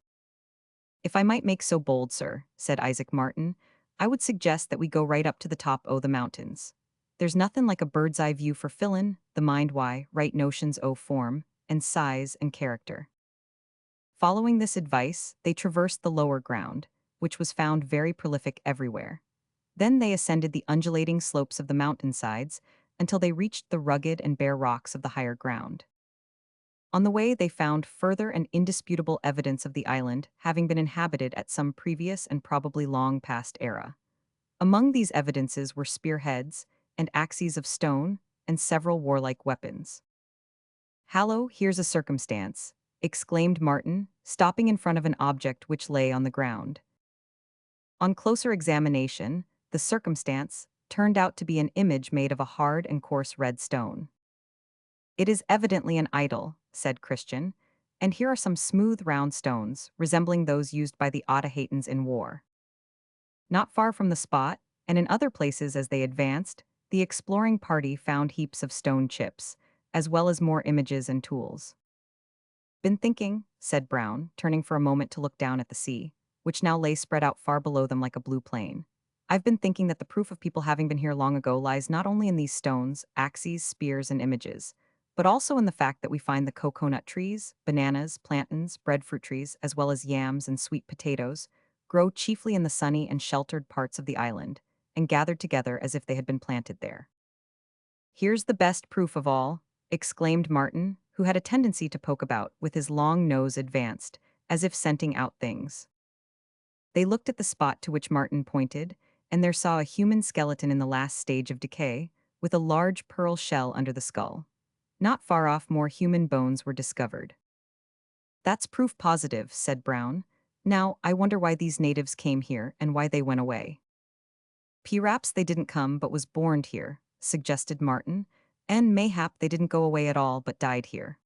"If I might make so bold, sir," said Isaac Martin, "I would suggest that we go right up to the top o' the mountains. There's nothing like a bird's eye view for fillin' the mind why, right notions o' form, and size and character." Following this advice, they traversed the lower ground, which was found very prolific everywhere. Then they ascended the undulating slopes of the mountainsides until they reached the rugged and bare rocks of the higher ground. On the way, they found further and indisputable evidence of the island having been inhabited at some previous and probably long past era. Among these evidences were spearheads and axes of stone and several warlike weapons. "Hallo, here's a circumstance," exclaimed Martin, stopping in front of an object which lay on the ground. On closer examination, the circumstance turned out to be an image made of a hard and coarse red stone. "It is evidently an idol," said Christian, "and here are some smooth round stones, resembling those used by the Otaheians in war." Not far from the spot, and in other places as they advanced, the exploring party found heaps of stone chips, as well as more images and tools. "Been thinking," said Brown, turning for a moment to look down at the sea, which now lay spread out far below them like a blue plain. "I've been thinking that the proof of people having been here long ago lies not only in these stones, axes, spears, and images, but also in the fact that we find the coconut trees, bananas, plantains, breadfruit trees, as well as yams and sweet potatoes, grow chiefly in the sunny and sheltered parts of the island, and gathered together as if they had been planted there." "Here's the best proof of all," exclaimed Martin, who had a tendency to poke about, with his long nose advanced, as if scenting out things. They looked at the spot to which Martin pointed, and there saw a human skeleton in the last stage of decay, with a large pearl shell under the skull. Not far off, more human bones were discovered. "That's proof positive," said Brown. "Now, I wonder why these natives came here and why they went away." "Perhaps they didn't come but was born here," suggested Martin, "and mayhap they didn't go away at all but died here."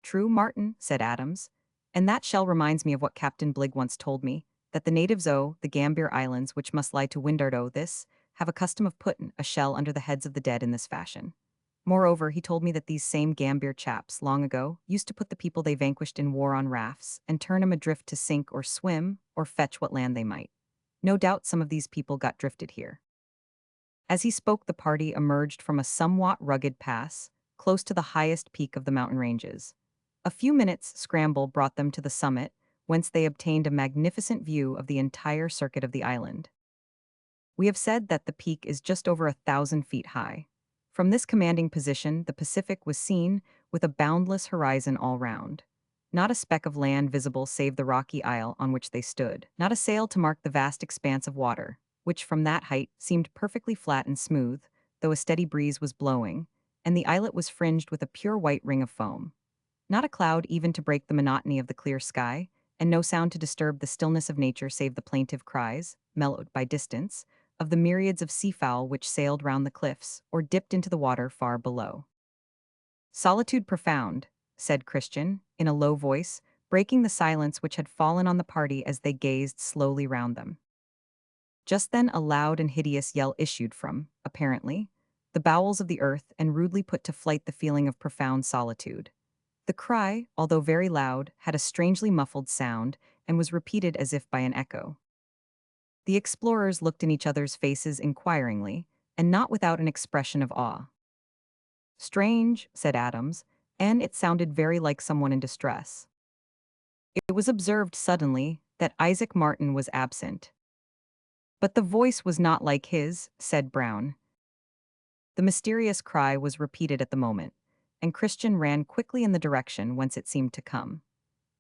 "True, Martin," said Adams, "and that shell reminds me of what Captain Bligg once told me, that the natives o' the Gambier Islands, which must lie to wind'ard o' this, have a custom of puttin' a shell under the heads of the dead in this fashion. Moreover, he told me that these same Gambier chaps, long ago, used to put the people they vanquished in war on rafts, and turn 'em adrift to sink or swim, or fetch what land they might. No doubt some of these people got drifted here." As he spoke, the party emerged from a somewhat rugged pass, close to the highest peak of the mountain ranges. A few minutes' scramble brought them to the summit, whence they obtained a magnificent view of the entire circuit of the island. We have said that the peak is just over 1,000 feet high. From this commanding position, the Pacific was seen, with a boundless horizon all round. Not a speck of land visible save the rocky isle on which they stood, not a sail to mark the vast expanse of water, which from that height seemed perfectly flat and smooth, though a steady breeze was blowing, and the islet was fringed with a pure white ring of foam. Not a cloud even to break the monotony of the clear sky, and no sound to disturb the stillness of nature save the plaintive cries, mellowed by distance, of the myriads of seafowl which sailed round the cliffs or dipped into the water far below. "Solitude profound," said Christian, in a low voice, breaking the silence which had fallen on the party as they gazed slowly round them. Just then a loud and hideous yell issued from, apparently, the bowels of the earth and rudely put to flight the feeling of profound solitude. The cry, although very loud, had a strangely muffled sound and was repeated as if by an echo. The explorers looked in each other's faces inquiringly, and not without an expression of awe. "Strange," said Adams, and it sounded very like someone in distress. It was observed suddenly that Isaac Martin was absent. "But the voice was not like his," said Brown. The mysterious cry was repeated at the moment, and Christian ran quickly in the direction whence it seemed to come.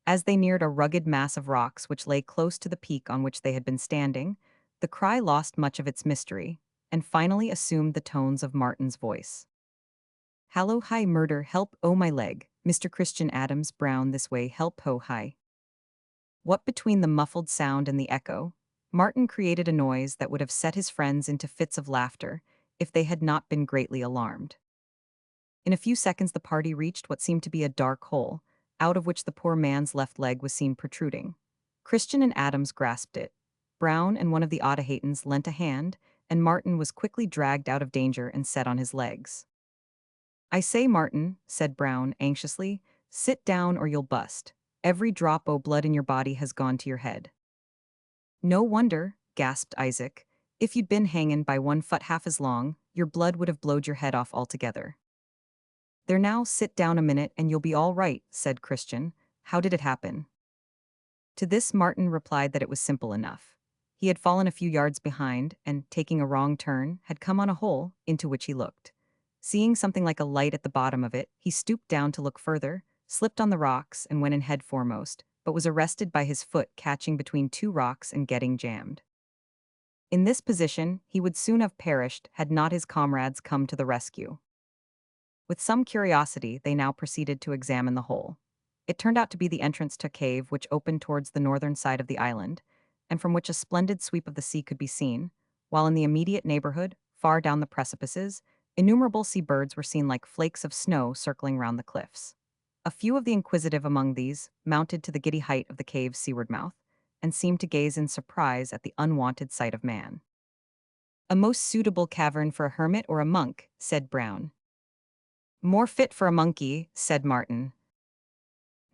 As they neared a rugged mass of rocks which lay close to the peak on which they had been standing, the cry lost much of its mystery, and finally assumed the tones of Martin's voice. "Hallo, hi, murder, help, oh my leg, Mr. Christian Adams Brown this way, help, ho, hi." What between the muffled sound and the echo, Martin created a noise that would have set his friends into fits of laughter if they had not been greatly alarmed. In a few seconds the party reached what seemed to be a dark hole, out of which the poor man's left leg was seen protruding. Christian and Adams grasped it. Brown and one of the Otaheians lent a hand, and Martin was quickly dragged out of danger and set on his legs. "I say, Martin," said Brown anxiously, "sit down or you'll bust. Every drop o' blood in your body has gone to your head." "No wonder," gasped Isaac. "If you'd been hangin' by 1 foot half as long, your blood would have blowed your head off altogether." "There now, sit down a minute and you'll be all right," said Christian. "How did it happen?" To this Martin replied that it was simple enough. He had fallen a few yards behind and, taking a wrong turn, had come on a hole, into which he looked. Seeing something like a light at the bottom of it, he stooped down to look further, slipped on the rocks and went in head foremost, but was arrested by his foot catching between two rocks and getting jammed. In this position, he would soon have perished had not his comrades come to the rescue. With some curiosity, they now proceeded to examine the hole. It turned out to be the entrance to a cave which opened towards the northern side of the island, and from which a splendid sweep of the sea could be seen, while in the immediate neighborhood, far down the precipices, innumerable sea birds were seen like flakes of snow circling round the cliffs. A few of the inquisitive among these mounted to the giddy height of the cave's seaward mouth, and seemed to gaze in surprise at the unwonted sight of man. "A most suitable cavern for a hermit or a monk," said Brown. "More fit for a monkey," said Martin.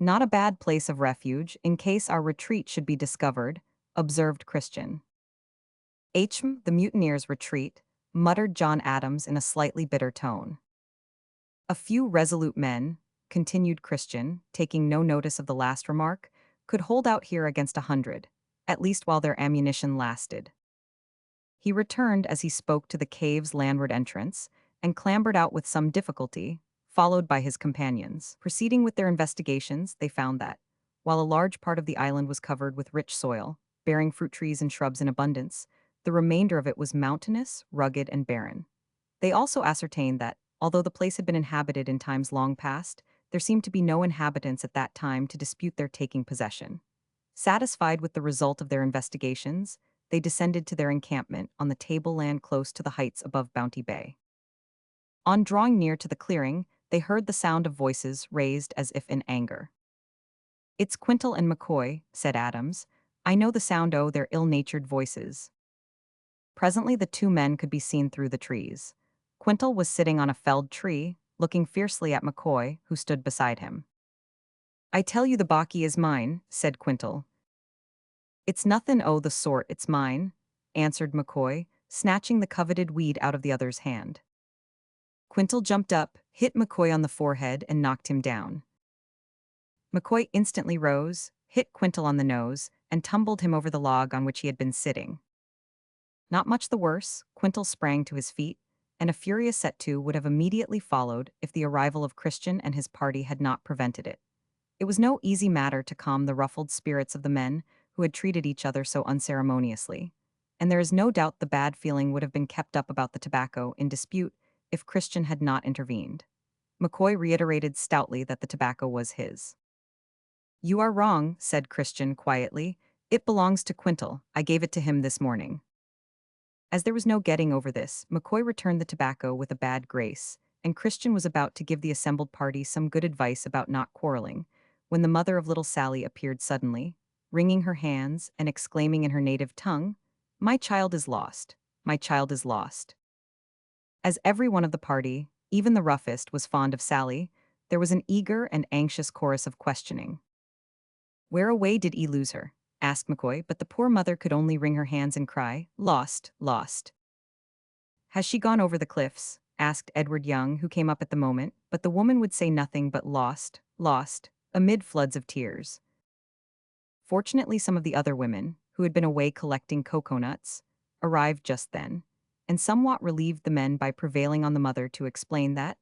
"Not a bad place of refuge, in case our retreat should be discovered," observed Christian. The mutineers' retreat," muttered John Adams in a slightly bitter tone. "A few resolute men," continued Christian, taking no notice of the last remark, "could hold out here against 100, at least while their ammunition lasted." He returned as he spoke to the cave's landward entrance, and clambered out with some difficulty, followed by his companions. Proceeding with their investigations, they found that, while a large part of the island was covered with rich soil, bearing fruit trees and shrubs in abundance, the remainder of it was mountainous, rugged, and barren. They also ascertained that, although the place had been inhabited in times long past, there seemed to be no inhabitants at that time to dispute their taking possession. Satisfied with the result of their investigations, they descended to their encampment on the tableland close to the heights above Bounty Bay. On drawing near to the clearing, they heard the sound of voices raised as if in anger. "It's Quintal and McCoy," said Adams. "I know the sound o' their ill-natured voices." Presently the two men could be seen through the trees. Quintal was sitting on a felled tree, looking fiercely at McCoy, who stood beside him. "I tell you the baccy is mine," said Quintal. "It's nothin' o' the sort, it's mine," answered McCoy, snatching the coveted weed out of the other's hand. Quintal jumped up, hit McCoy on the forehead, and knocked him down. McCoy instantly rose, hit Quintal on the nose, and tumbled him over the log on which he had been sitting. Not much the worse, Quintal sprang to his feet, and a furious set-to would have immediately followed if the arrival of Christian and his party had not prevented it. It was no easy matter to calm the ruffled spirits of the men who had treated each other so unceremoniously, and there is no doubt the bad feeling would have been kept up about the tobacco in dispute if Christian had not intervened. McCoy reiterated stoutly that the tobacco was his. "You are wrong," said Christian quietly. "It belongs to Quintal. I gave it to him this morning." As there was no getting over this, McCoy returned the tobacco with a bad grace, and Christian was about to give the assembled party some good advice about not quarreling, when the mother of little Sally appeared suddenly, wringing her hands and exclaiming in her native tongue, "My child is lost! My child is lost!" As every one of the party, even the roughest, was fond of Sally, there was an eager and anxious chorus of questioning. "Where away did 'e lose her?" asked McCoy, but the poor mother could only wring her hands and cry, "Lost, lost." "Has she gone over the cliffs?" asked Edward Young, who came up at the moment, but the woman would say nothing but "lost, lost," amid floods of tears. Fortunately, some of the other women, who had been away collecting cocoa-nuts, arrived just then, and somewhat relieved the men by prevailing on the mother to explain that,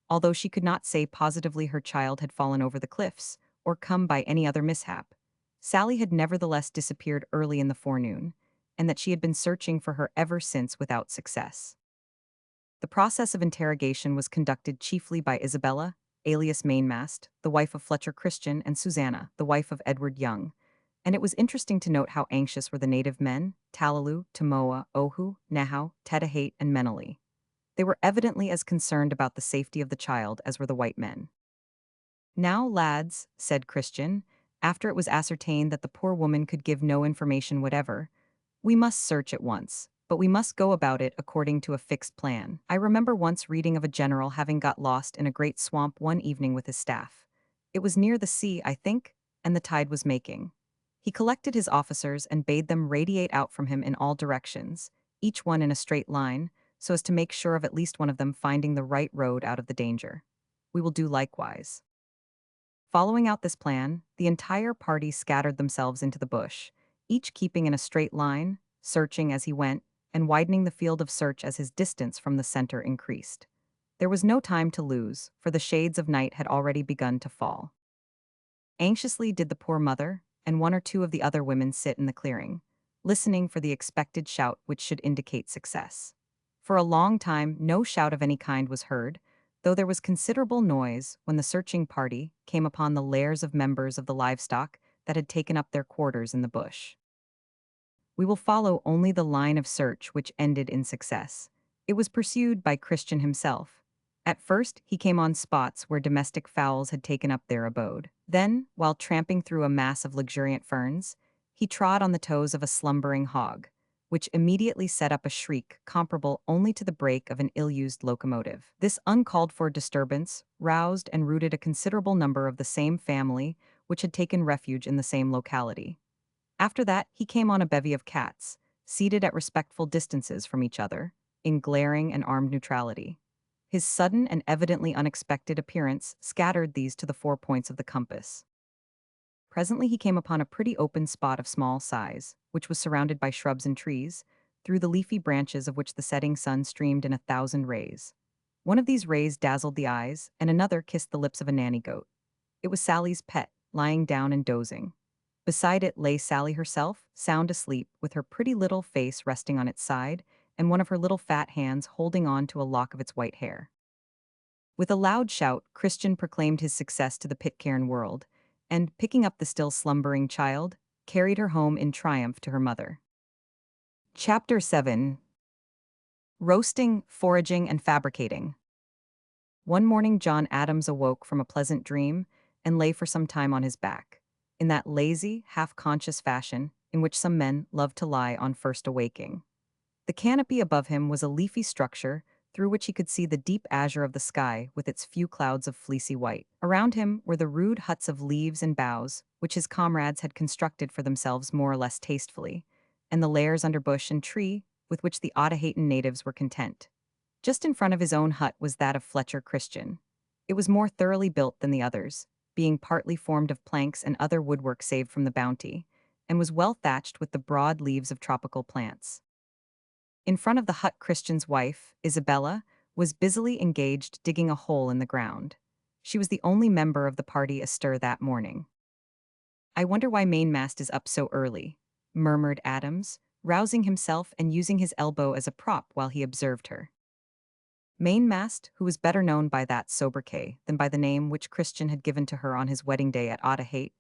although she could not say positively her child had fallen over the cliffs, or come by any other mishap, Sally had nevertheless disappeared early in the forenoon, and that she had been searching for her ever since without success. The process of interrogation was conducted chiefly by Isabella, alias Mainmast, the wife of Fletcher Christian, and Susanna, the wife of Edward Young, and it was interesting to note how anxious were the native men, Talalu, Tamoa, Ohu, Nahau, Tetahate, and Menali. They were evidently as concerned about the safety of the child as were the white men. "Now, lads," said Christian, after it was ascertained that the poor woman could give no information whatever, "we must search at once, but we must go about it according to a fixed plan. I remember once reading of a general having got lost in a great swamp one evening with his staff. It was near the sea, I think, and the tide was making. He collected his officers and bade them radiate out from him in all directions, each one in a straight line, so as to make sure of at least one of them finding the right road out of the danger. We will do likewise. Following out this plan, the entire party scattered themselves into the bush, each keeping in a straight line, searching as he went, and widening the field of search as his distance from the center increased. There was no time to lose, for the shades of night had already begun to fall. Anxiously did the poor mother and one or two of the other women sit in the clearing, listening for the expected shout which should indicate success. For a long time, no shout of any kind was heard, though there was considerable noise when the searching party came upon the lairs of members of the livestock that had taken up their quarters in the bush. We will follow only the line of search which ended in success. It was pursued by Christian himself. At first, he came on spots where domestic fowls had taken up their abode. Then, while tramping through a mass of luxuriant ferns, he trod on the toes of a slumbering hog, which immediately set up a shriek comparable only to the brake of an ill-used locomotive. This uncalled-for disturbance roused and rooted a considerable number of the same family which had taken refuge in the same locality. After that, he came on a bevy of cats, seated at respectful distances from each other, in glaring and armed neutrality. His sudden and evidently unexpected appearance scattered these to the 4 points of the compass. Presently he came upon a pretty open spot of small size, which was surrounded by shrubs and trees, through the leafy branches of which the setting sun streamed in 1,000 rays. One of these rays dazzled the eyes, and another kissed the lips of a nanny goat. It was Sally's pet, lying down and dozing. Beside it lay Sally herself, sound asleep, with her pretty little face resting on its side, and one of her little fat hands holding on to a lock of its white hair. With a loud shout, Christian proclaimed his success to the Pitcairn world, and, picking up the still slumbering child, carried her home in triumph to her mother. Chapter 7. Roasting, Foraging, and Fabricating. One morning John Adams awoke from a pleasant dream and lay for some time on his back, in that lazy, half-conscious fashion in which some men love to lie on first awaking. The canopy above him was a leafy structure through which he could see the deep azure of the sky with its few clouds of fleecy white. Around him were the rude huts of leaves and boughs, which his comrades had constructed for themselves more or less tastefully, and the lairs under bush and tree with which the Otaheitean natives were content. Just in front of his own hut was that of Fletcher Christian. It was more thoroughly built than the others, being partly formed of planks and other woodwork saved from the bounty, and was well thatched with the broad leaves of tropical plants. In front of the hut Christian's wife, Isabella, was busily engaged digging a hole in the ground. She was the only member of the party astir that morning. "I wonder why mainmast is up so early," murmured Adams, rousing himself and using his elbow as a prop while he observed her. Mainmast, who was better known by that sobriquet than by the name which Christian had given to her on his wedding day at Otaheite,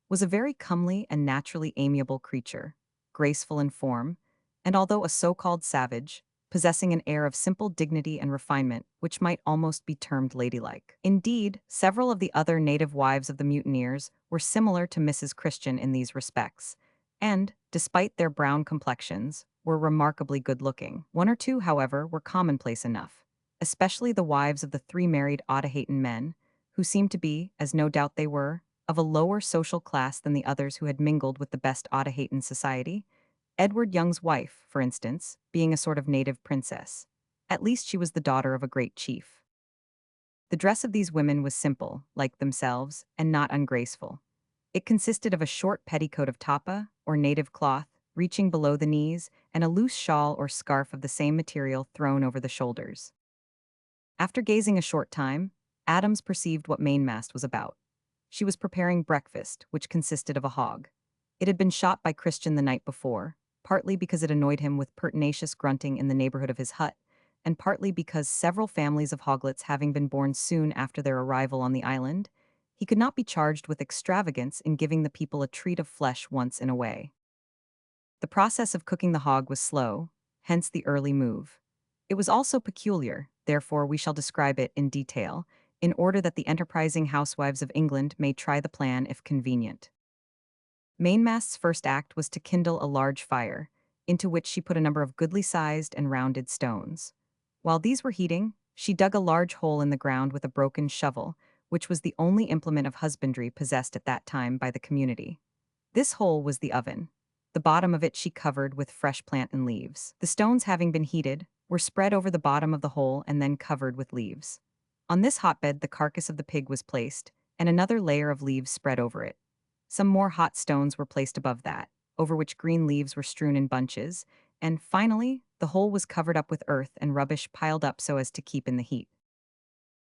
was a very comely and naturally amiable creature, graceful in form, and although a so-called savage, possessing an air of simple dignity and refinement which might almost be termed ladylike. Indeed, several of the other native wives of the mutineers were similar to Mrs. Christian in these respects, and, despite their brown complexions, were remarkably good-looking. One or two, however, were commonplace enough, especially the wives of the 3 married Otaheitean men, who seemed to be, as no doubt they were, of a lower social class than the others who had mingled with the best Otaheitean society. Edward Young's wife, for instance, being a sort of native princess. At least she was the daughter of a great chief. The dress of these women was simple, like themselves, and not ungraceful. It consisted of a short petticoat of tapa, or native cloth, reaching below the knees, and a loose shawl or scarf of the same material thrown over the shoulders. After gazing a short time, Adams perceived what mainmast was about. She was preparing breakfast, which consisted of a hog. It had been shot by Christian the night before, partly because it annoyed him with pertinacious grunting in the neighborhood of his hut, and partly because several families of hoglets having been born soon after their arrival on the island, he could not be charged with extravagance in giving the people a treat of flesh once in a way. The process of cooking the hog was slow, hence the early move. It was also peculiar, therefore we shall describe it in detail, in order that the enterprising housewives of England may try the plan if convenient. Mainmast's first act was to kindle a large fire, into which she put a number of goodly-sized and rounded stones. While these were heating, she dug a large hole in the ground with a broken shovel, which was the only implement of husbandry possessed at that time by the community. This hole was the oven. The bottom of it she covered with fresh plant and leaves. The stones, having been heated, were spread over the bottom of the hole and then covered with leaves. On this hotbed the carcass of the pig was placed, and another layer of leaves spread over it. Some more hot stones were placed above that, over which green leaves were strewn in bunches, and finally, the hole was covered up with earth and rubbish piled up so as to keep in the heat.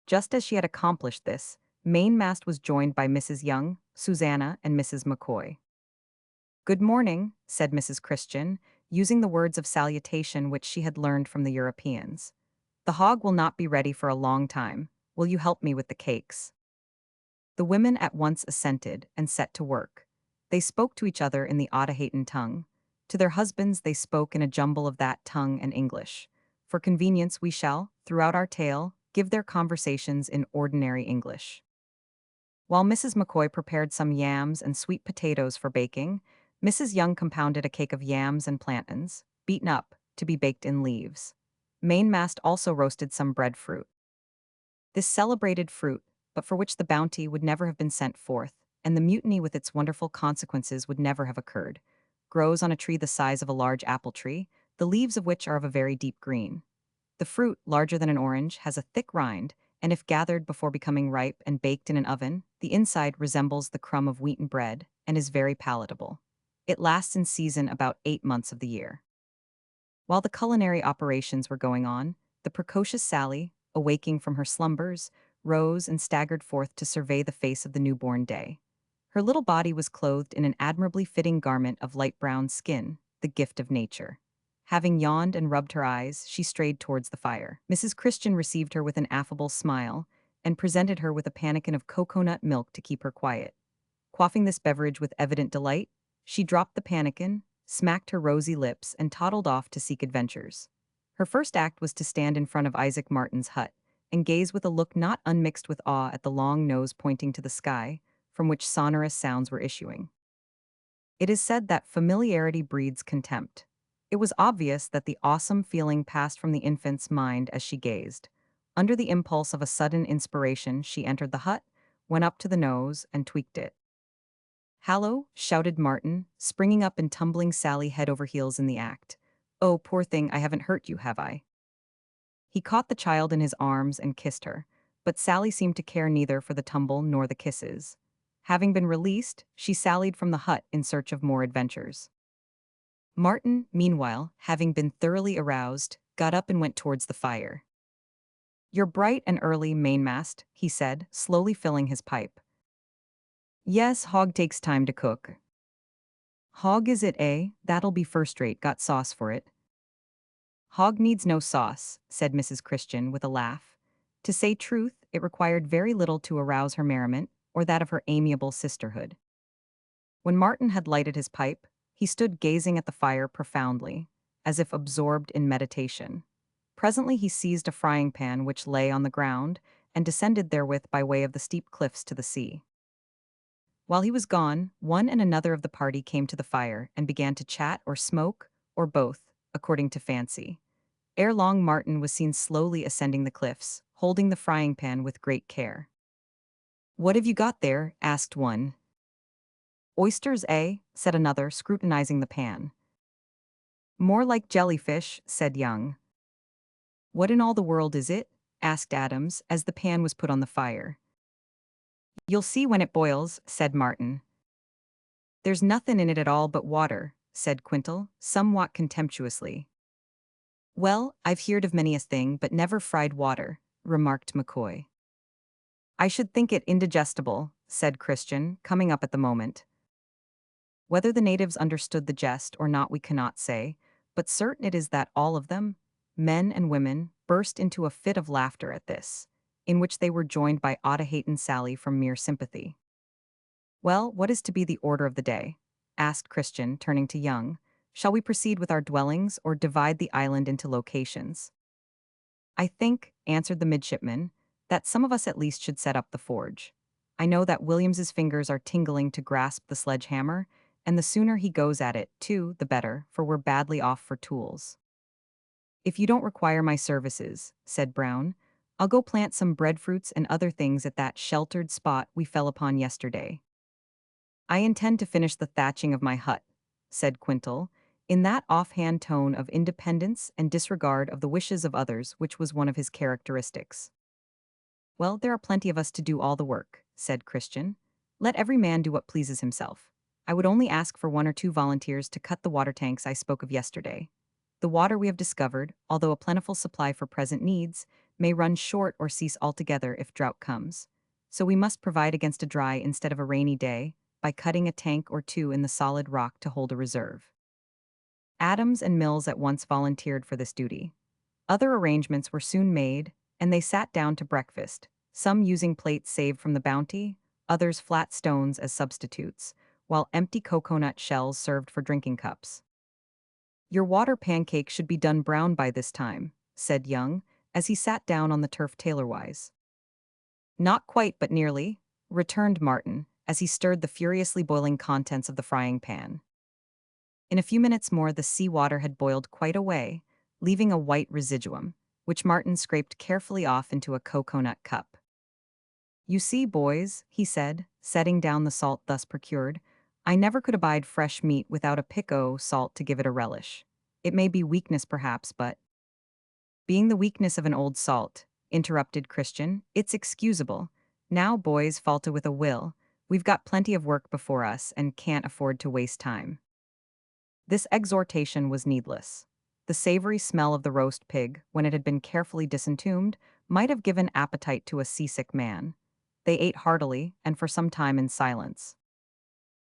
Just as she had accomplished this, mainmast was joined by Mrs. Young, Susanna, and Mrs. McCoy. "Good morning," said Mrs. Christian, using the words of salutation which she had learned from the Europeans. "The hog will not be ready for a long time. Will you help me with the cakes?" The women at once assented and set to work. They spoke to each other in the Otaheitan tongue. To their husbands they spoke in a jumble of that tongue and English. For convenience we shall, throughout our tale, give their conversations in ordinary English. While Mrs. McCoy prepared some yams and sweet potatoes for baking, Mrs. Young compounded a cake of yams and plantains, beaten up, to be baked in leaves. Mainmast also roasted some breadfruit. This celebrated fruit, but for which the bounty would never have been sent forth, and the mutiny with its wonderful consequences would never have occurred, grows on a tree the size of a large apple tree, the leaves of which are of a very deep green. The fruit, larger than an orange, has a thick rind, and if gathered before becoming ripe and baked in an oven, the inside resembles the crumb of wheaten bread and is very palatable. It lasts in season about 8 months of the year. While the culinary operations were going on, the precocious Sally, awaking from her slumbers, rose and staggered forth to survey the face of the newborn day. Her little body was clothed in an admirably fitting garment of light brown skin, the gift of nature. Having yawned and rubbed her eyes, she strayed towards the fire. Mrs. Christian received her with an affable smile and presented her with a pannikin of cocoa-nut milk to keep her quiet. Quaffing this beverage with evident delight, she dropped the pannikin, smacked her rosy lips, and toddled off to seek adventures. Her first act was to stand in front of Isaac Martin's hut and gaze with a look not unmixed with awe at the long nose pointing to the sky, from which sonorous sounds were issuing. It is said that familiarity breeds contempt. It was obvious that the awesome feeling passed from the infant's mind as she gazed. Under the impulse of a sudden inspiration, she entered the hut, went up to the nose, and tweaked it. "Hallo!" shouted Martin, springing up and tumbling Sally head over heels in the act. "Oh, poor thing, I haven't hurt you, have I?" He caught the child in his arms and kissed her, but Sally seemed to care neither for the tumble nor the kisses. Having been released, she sallied from the hut in search of more adventures. Martin, meanwhile, having been thoroughly aroused, got up and went towards the fire. "You're bright and early, mainmast," he said, slowly filling his pipe. "Yes, hog takes time to cook." "Hog is it, eh? That'll be first-rate, got sauce for it." "Hog needs no sauce," said Mrs. Christian with a laugh. To say truth, it required very little to arouse her merriment, or that of her amiable sisterhood. When Martin had lighted his pipe, he stood gazing at the fire profoundly, as if absorbed in meditation. Presently he seized a frying pan which lay on the ground, and descended therewith by way of the steep cliffs to the sea. While he was gone, one and another of the party came to the fire and began to chat or smoke, or both, according to fancy. Ere long Martin was seen slowly ascending the cliffs, holding the frying pan with great care. "What have you got there?" asked one. "Oysters, eh?" said another, scrutinizing the pan. "More like jellyfish," said Young. "What in all the world is it?" asked Adams, as the pan was put on the fire. "You'll see when it boils," said Martin. "There's nothin' in it at all but water," said Quintal, somewhat contemptuously. "Well, I've heerd of many a thing, but never fried water," remarked McCoy. "I should think it indigestible," said Christian, coming up at the moment. Whether the natives understood the jest or not we cannot say, but certain it is that all of them, men and women, burst into a fit of laughter at this, in which they were joined by Otaheitan Sally from mere sympathy. "Well, what is to be the order of the day?" asked Christian, turning to Young. "Shall we proceed with our dwellings or divide the island into locations?" "I think," answered the midshipman, "that some of us at least should set up the forge. I know that Williams's fingers are tingling to grasp the sledgehammer, and the sooner he goes at it, too, the better, for we're badly off for tools." "If you don't require my services," said Brown, I'll go plant some breadfruits and other things at that sheltered spot we fell upon yesterday. I intend to finish the thatching of my hut, said Quintal, in that offhand tone of independence and disregard of the wishes of others which was one of his characteristics. Well, there are plenty of us to do all the work, said Christian. Let every man do what pleases himself. I would only ask for 1 or 2 volunteers to cut the water tanks I spoke of yesterday. The water we have discovered, although a plentiful supply for present needs, may run short or cease altogether if drought comes. So we must provide against a dry instead of a rainy day, by cutting a tank or 2 in the solid rock to hold a reserve. Adams and Mills at once volunteered for this duty. Other arrangements were soon made, and they sat down to breakfast, some using plates saved from the bounty, others flat stones as substitutes, while empty coconut shells served for drinking cups. Your water pancake should be done brown by this time, said Young, as he sat down on the turf tailorwise. Not quite, but nearly, returned Martin, as he stirred the furiously boiling contents of the frying pan. In a few minutes more the sea water had boiled quite away, leaving a white residuum, which Martin scraped carefully off into a coconut cup. You see, boys, he said, setting down the salt thus procured, I never could abide fresh meat without a pico salt to give it a relish. It may be weakness perhaps, but being the weakness of an old salt, interrupted Christian, it's excusable. Now, boys, fall to with a will. We've got plenty of work before us and can't afford to waste time. This exhortation was needless. The savory smell of the roast pig, when it had been carefully disentombed, might have given appetite to a seasick man. They ate heartily, and for some time in silence.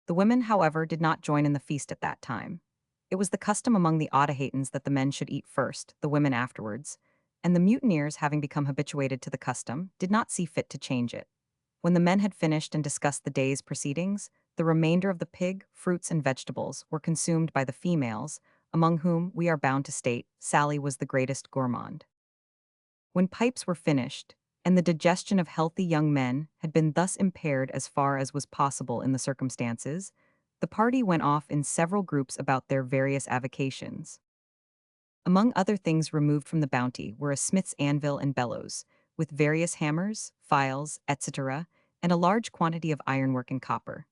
The women, however, did not join in the feast at that time. It was the custom among the Otahaytans that the men should eat first, the women afterwards, and the mutineers, having become habituated to the custom, did not see fit to change it. When the men had finished and discussed the day's proceedings, the remainder of the pig, fruits, and vegetables were consumed by the females, among whom, we are bound to state, Sally was the greatest gourmand. When pipes were finished, and the digestion of healthy young men had been thus impaired as far as was possible in the circumstances, the party went off in several groups about their various avocations. Among other things removed from the bounty were a smith's anvil and bellows, with various hammers, files, etc., and a large quantity of ironwork and copper.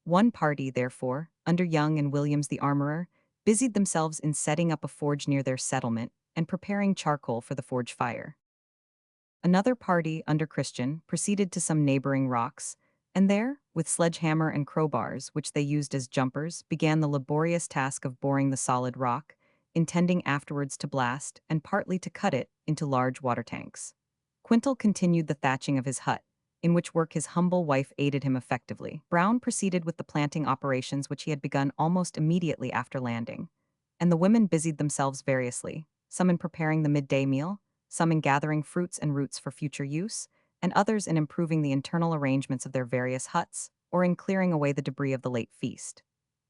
One party, therefore, under Young and Williams the armorer, busied themselves in setting up a forge near their settlement and preparing charcoal for the forge fire. Another party, under Christian, proceeded to some neighboring rocks, and there, with sledgehammer and crowbars, which they used as jumpers, began the laborious task of boring the solid rock, intending afterwards to blast, and partly to cut it, into large water tanks. Quintal continued the thatching of his hut, in which work his humble wife aided him effectively. Brown proceeded with the planting operations which he had begun almost immediately after landing, and the women busied themselves variously, some in preparing the midday meal, some in gathering fruits and roots for future use, and others in improving the internal arrangements of their various huts, or in clearing away the debris of the late feast.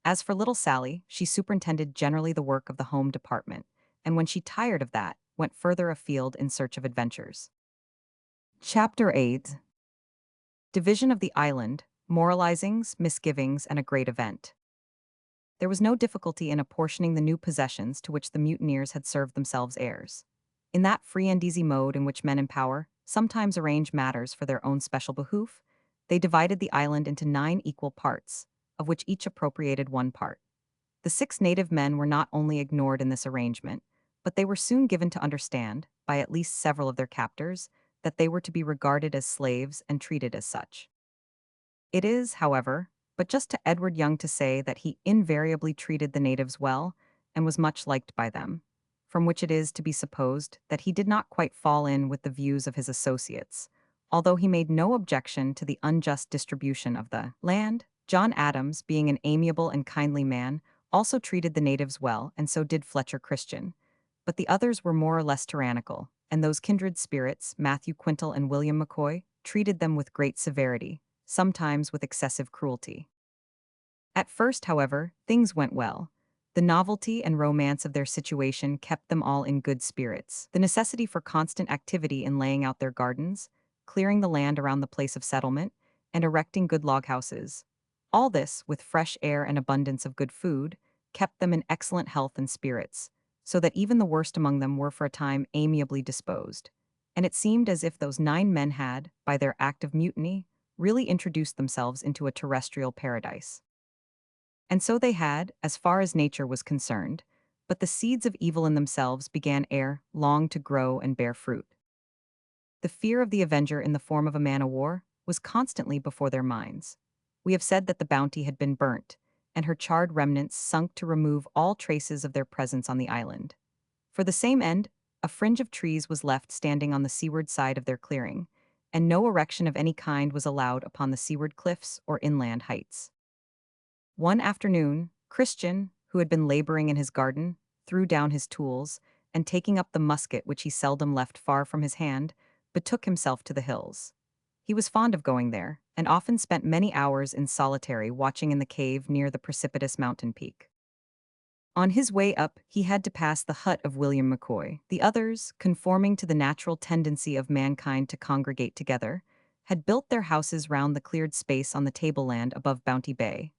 As for little Sally, she superintended generally the work of the home department, and when she tired of that, went further afield in search of adventures. Chapter 8. Division of the Island, Moralizings, Misgivings, and a Great Event. There was no difficulty in apportioning the new possessions to which the mutineers had served themselves heirs. In that free and easy mode in which men in power sometimes arrange matters for their own special behoof, they divided the island into 9 equal parts, of which each appropriated 1 part. The 6 native men were not only ignored in this arrangement, but they were soon given to understand, by at least several of their captors, that they were to be regarded as slaves and treated as such. It is, however, but just to Edward Young to say that he invariably treated the natives well and was much liked by them, from which it is to be supposed that he did not quite fall in with the views of his associates, although he made no objection to the unjust distribution of the land. John Adams, being an amiable and kindly man, also treated the natives well, and so did Fletcher Christian. But the others were more or less tyrannical, and those kindred spirits, Matthew Quintal and William McCoy, treated them with great severity, sometimes with excessive cruelty. At first, however, things went well. The novelty and romance of their situation kept them all in good spirits. The necessity for constant activity in laying out their gardens, clearing the land around the place of settlement, and erecting good log houses. All this, with fresh air and abundance of good food, kept them in excellent health and spirits, so that even the worst among them were for a time amiably disposed. and it seemed as if those 9 men had, by their act of mutiny, really introduced themselves into a terrestrial paradise. And so they had, as far as nature was concerned, but the seeds of evil in themselves began ere long to grow and bear fruit. The fear of the avenger in the form of a man-o'-war was constantly before their minds. We have said that the Bounty had been burnt, and her charred remnants sunk to remove all traces of their presence on the island. For the same end, a fringe of trees was left standing on the seaward side of their clearing, and no erection of any kind was allowed upon the seaward cliffs or inland heights. One afternoon, Christian, who had been laboring in his garden, threw down his tools, and taking up the musket which he seldom left far from his hand, betook himself to the hills. He was fond of going there, and often spent many hours in solitary watching in the cave near the precipitous mountain peak. On his way up, he had to pass the hut of William McCoy. The others, conforming to the natural tendency of mankind to congregate together, had built their houses round the cleared space on the tableland above Bounty Bay,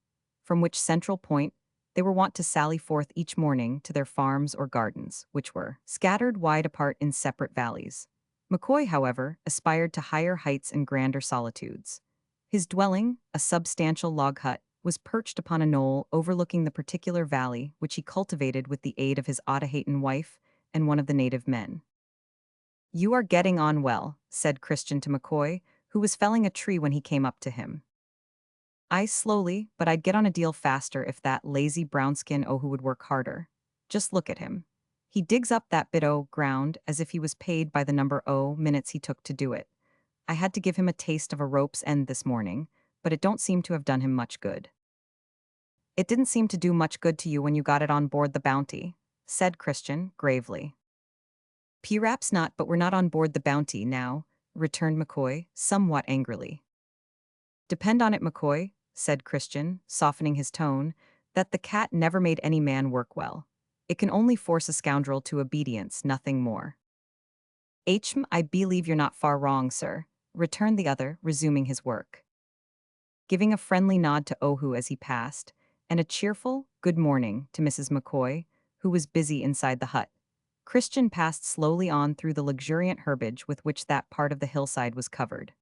from which central point they were wont to sally forth each morning to their farms or gardens, which were scattered wide apart in separate valleys. McCoy, however, aspired to higher heights and grander solitudes. His dwelling, a substantial log hut, was perched upon a knoll overlooking the particular valley which he cultivated with the aid of his Otaheitan wife and one of the native men. "You are getting on well," said Christian to McCoy, who was felling a tree when he came up to him. "I slowly, but I'd get on a deal faster if that lazy brownskin who would work harder. Just look at him. He digs up that bit o' ground as if he was paid by the number o' minutes he took to do it. I had to give him a taste of a rope's end this morning, but it don't seem to have done him much good." "It didn't seem to do much good to you when you got it on board the Bounty," said Christian, gravely. "P'raps not, but we're not on board the Bounty now," returned McCoy, somewhat angrily. "Depend on it, McCoy," said Christian, softening his tone, "that the cat never made any man work well. It can only force a scoundrel to obedience, nothing more." I believe you're not far wrong, sir," returned the other, resuming his work. Giving a friendly nod to Ohu as he passed, and a cheerful "good morning" to Mrs. McCoy, who was busy inside the hut, Christian passed slowly on through the luxuriant herbage with which that part of the hillside was covered.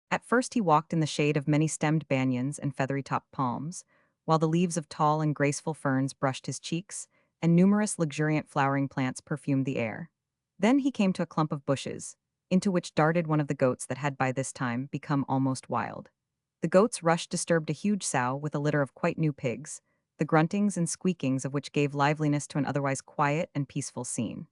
At first he walked in the shade of many-stemmed banyans and feathery-topped palms, while the leaves of tall and graceful ferns brushed his cheeks, and numerous luxuriant flowering plants perfumed the air. Then he came to a clump of bushes, into which darted one of the goats that had by this time become almost wild. The goat's rush disturbed a huge sow with a litter of quite new pigs, the gruntings and squeakings of which gave liveliness to an otherwise quiet and peaceful scene.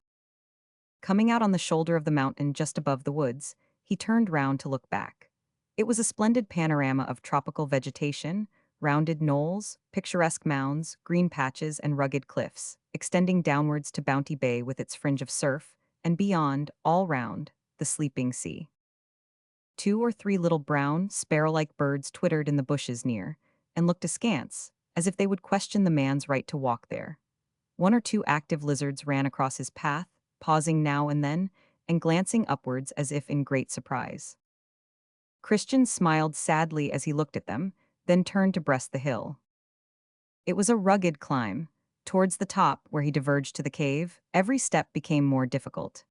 Coming out on the shoulder of the mountain just above the woods, he turned round to look back. It was a splendid panorama of tropical vegetation, rounded knolls, picturesque mounds, green patches, and rugged cliffs, extending downwards to Bounty Bay with its fringe of surf, and beyond, all round, the sleeping sea. 2 or 3 little brown, sparrow-like birds twittered in the bushes near, and looked askance, as if they would question the man's right to walk there. 1 or 2 active lizards ran across his path, pausing now and then, and glancing upwards as if in great surprise. Christian smiled sadly as he looked at them, then turned to breast the hill. It was a rugged climb. Towards the top, where he diverged to the cave, every step became more difficult.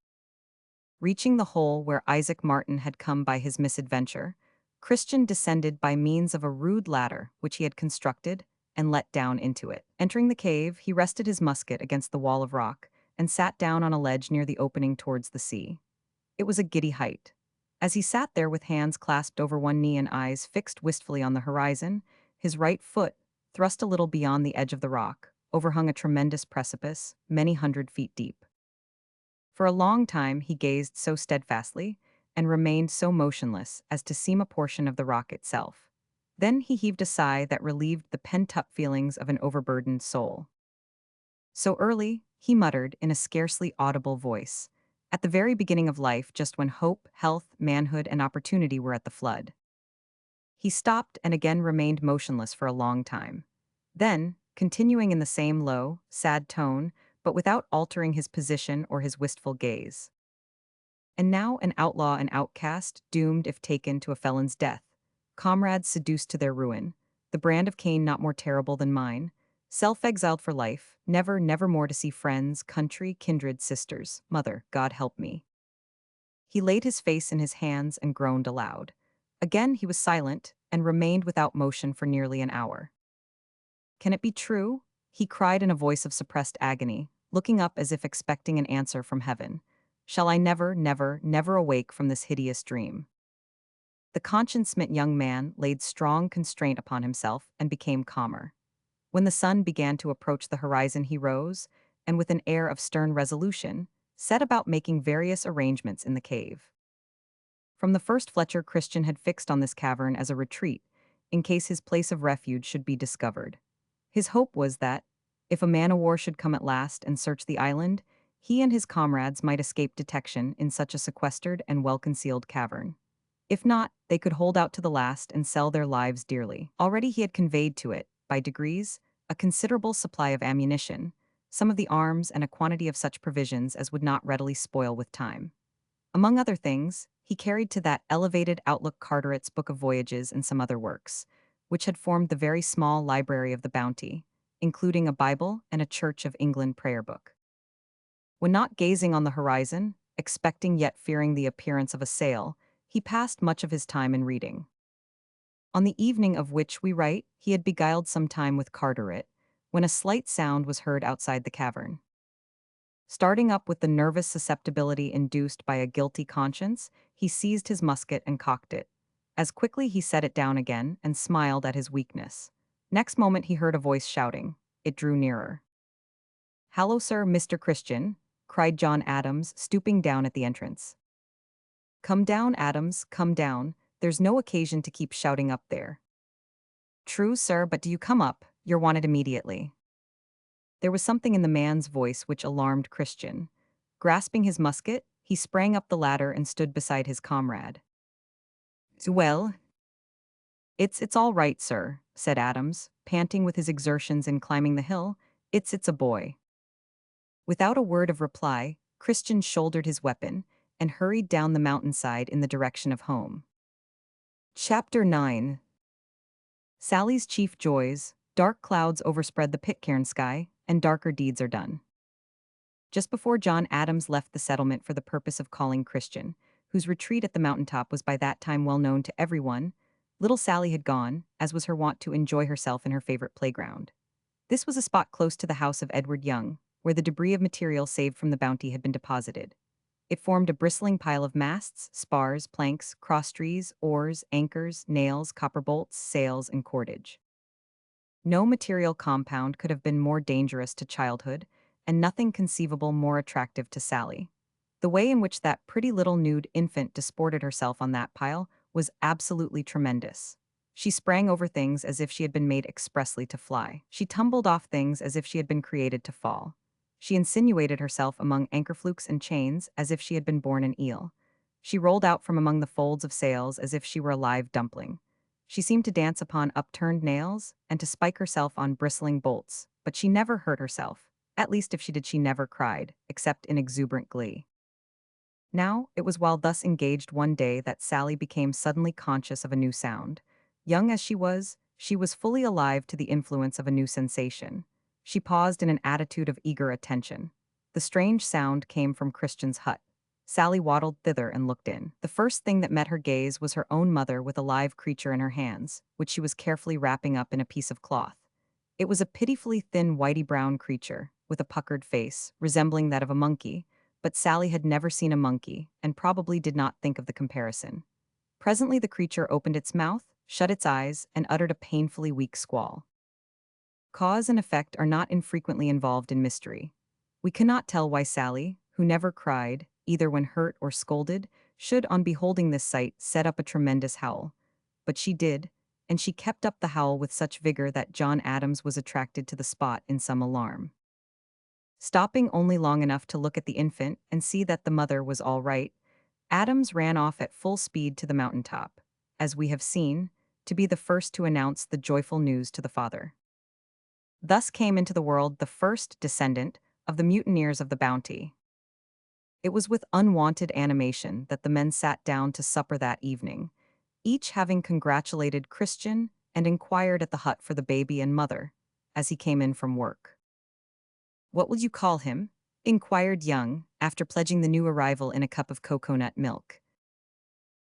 Reaching the hole where Isaac Martin had come by his misadventure, Christian descended by means of a rude ladder which he had constructed and let down into it. Entering the cave, he rested his musket against the wall of rock and sat down on a ledge near the opening towards the sea. It was a giddy height. As he sat there with hands clasped over one knee and eyes fixed wistfully on the horizon, his right foot, thrust a little beyond the edge of the rock, overhung a tremendous precipice, many hundred feet deep. For a long time he gazed so steadfastly, and remained so motionless as to seem a portion of the rock itself. Then he heaved a sigh that relieved the pent-up feelings of an overburdened soul. "So early," he muttered in a scarcely audible voice, "at the very beginning of life, just when hope, health, manhood, and opportunity were at the flood." He stopped and again remained motionless for a long time. Then, continuing in the same low, sad tone, but without altering his position or his wistful gaze. "And now an outlaw and outcast, doomed if taken to a felon's death, comrades seduced to their ruin, the brand of Cain not more terrible than mine, self-exiled for life, never, never more to see friends, country, kindred, sisters, mother, God help me." He laid his face in his hands and groaned aloud. Again he was silent, and remained without motion for nearly an hour. "Can it be true?" he cried in a voice of suppressed agony, looking up as if expecting an answer from heaven. "Shall I never, never, never awake from this hideous dream?" The conscience-smitten young man laid strong constraint upon himself and became calmer. When the sun began to approach the horizon he rose, and with an air of stern resolution, set about making various arrangements in the cave. From the first Fletcher Christian had fixed on this cavern as a retreat, in case his place of refuge should be discovered. His hope was that, if a man-o'-war should come at last and search the island, he and his comrades might escape detection in such a sequestered and well-concealed cavern. If not, they could hold out to the last and sell their lives dearly. Already he had conveyed to it, by degrees, a considerable supply of ammunition, some of the arms and a quantity of such provisions as would not readily spoil with time. Among other things, he carried to that elevated outlook Carteret's Book of Voyages and some other works, which had formed the very small library of the Bounty, including a Bible and a Church of England prayer book. When not gazing on the horizon, expecting yet fearing the appearance of a sail, he passed much of his time in reading. On the evening of which we write, he had beguiled some time with Carteret, when a slight sound was heard outside the cavern. Starting up with the nervous susceptibility induced by a guilty conscience, he seized his musket and cocked it. As quickly he set it down again and smiled at his weakness. Next moment he heard a voice shouting. It drew nearer. "Hallo, sir, Mr. Christian," cried John Adams, stooping down at the entrance. "Come down, Adams, come down. There's no occasion to keep shouting up there." "True, sir, but do you come up? You're wanted immediately." There was something in the man's voice which alarmed Christian. Grasping his musket, he sprang up the ladder and stood beside his comrade. "Well, it's all right, sir," said Adams, panting with his exertions in climbing the hill. It's a boy." Without a word of reply, Christian shouldered his weapon and hurried down the mountainside in the direction of home. Chapter 9. Sally's chief joys. Dark clouds overspread the Pitcairn sky, and darker deeds are done. Just before John Adams left the settlement for the purpose of calling Christian, whose retreat at the mountaintop was by that time well known to everyone, little Sally had gone, as was her wont, to enjoy herself in her favorite playground. This was a spot close to the house of Edward Young, where the debris of material saved from the Bounty had been deposited. It formed a bristling pile of masts, spars, planks, crosstrees, oars, anchors, nails, copper bolts, sails, and cordage. No material compound could have been more dangerous to childhood, and nothing conceivable more attractive to Sally. The way in which that pretty little nude infant disported herself on that pile was absolutely tremendous. She sprang over things as if she had been made expressly to fly. She tumbled off things as if she had been created to fall. She insinuated herself among anchor flukes and chains as if she had been born an eel. She rolled out from among the folds of sails as if she were a live dumpling. She seemed to dance upon upturned nails and to spike herself on bristling bolts, but she never hurt herself. At least if she did, she never cried, except in exuberant glee. Now, it was while thus engaged one day that Sally became suddenly conscious of a new sound. Young as she was fully alive to the influence of a new sensation. She paused in an attitude of eager attention. The strange sound came from Christian's hut. Sally waddled thither and looked in. The first thing that met her gaze was her own mother with a live creature in her hands, which she was carefully wrapping up in a piece of cloth. It was a pitifully thin whitey-brown creature, with a puckered face, resembling that of a monkey, but Sally had never seen a monkey, and probably did not think of the comparison. Presently the creature opened its mouth, shut its eyes, and uttered a painfully weak squall. Cause and effect are not infrequently involved in mystery. We cannot tell why Sally, who never cried, either when hurt or scolded, should, on beholding this sight, set up a tremendous howl. But she did, and she kept up the howl with such vigor that John Adams was attracted to the spot in some alarm. Stopping only long enough to look at the infant and see that the mother was all right, Adams ran off at full speed to the mountaintop, as we have seen, to be the first to announce the joyful news to the father. Thus came into the world the first descendant of the mutineers of the Bounty. It was with unwonted animation that the men sat down to supper that evening, each having congratulated Christian and inquired at the hut for the baby and mother, as he came in from work. "What will you call him?" inquired Young, after pledging the new arrival in a cup of coconut milk.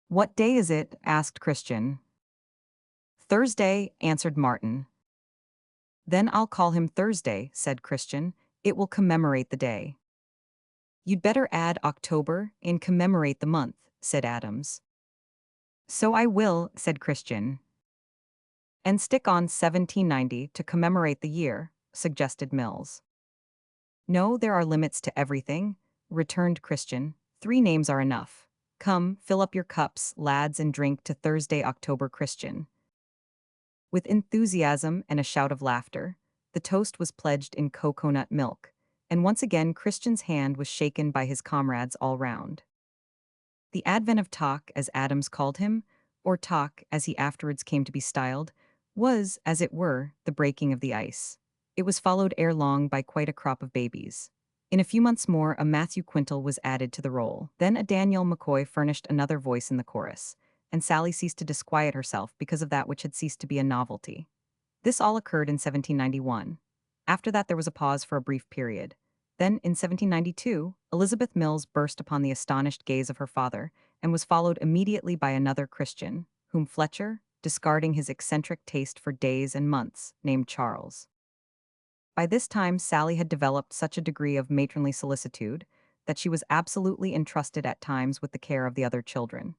What day is it? Asked Christian. Thursday, answered Martin. Then I'll call him Thursday, said Christian. It will commemorate the day. You'd better add October and commemorate the month, said Adams. So I will, said Christian. And stick on 1790 to commemorate the year, suggested Mills. No, there are limits to everything, returned Christian. 3 names are enough. Come, fill up your cups, lads, and drink to Thursday, October Christian. With enthusiasm and a shout of laughter, the toast was pledged in coconut milk, and once again Christian's hand was shaken by his comrades all round. The advent of Talk, as Adams called him, or Talk, as he afterwards came to be styled, was, as it were, the breaking of the ice. It was followed ere long by quite a crop of babies. In a few months more, a Matthew Quintal was added to the roll. Then a Daniel McCoy furnished another voice in the chorus, and Sally ceased to disquiet herself because of that which had ceased to be a novelty. This all occurred in 1791. After that there was a pause for a brief period. Then, in 1792, Elizabeth Mills burst upon the astonished gaze of her father, and was followed immediately by another Christian, whom Fletcher, discarding his eccentric taste for days and months, named Charles. By this time Sally had developed such a degree of matronly solicitude that she was absolutely entrusted at times with the care of the other children.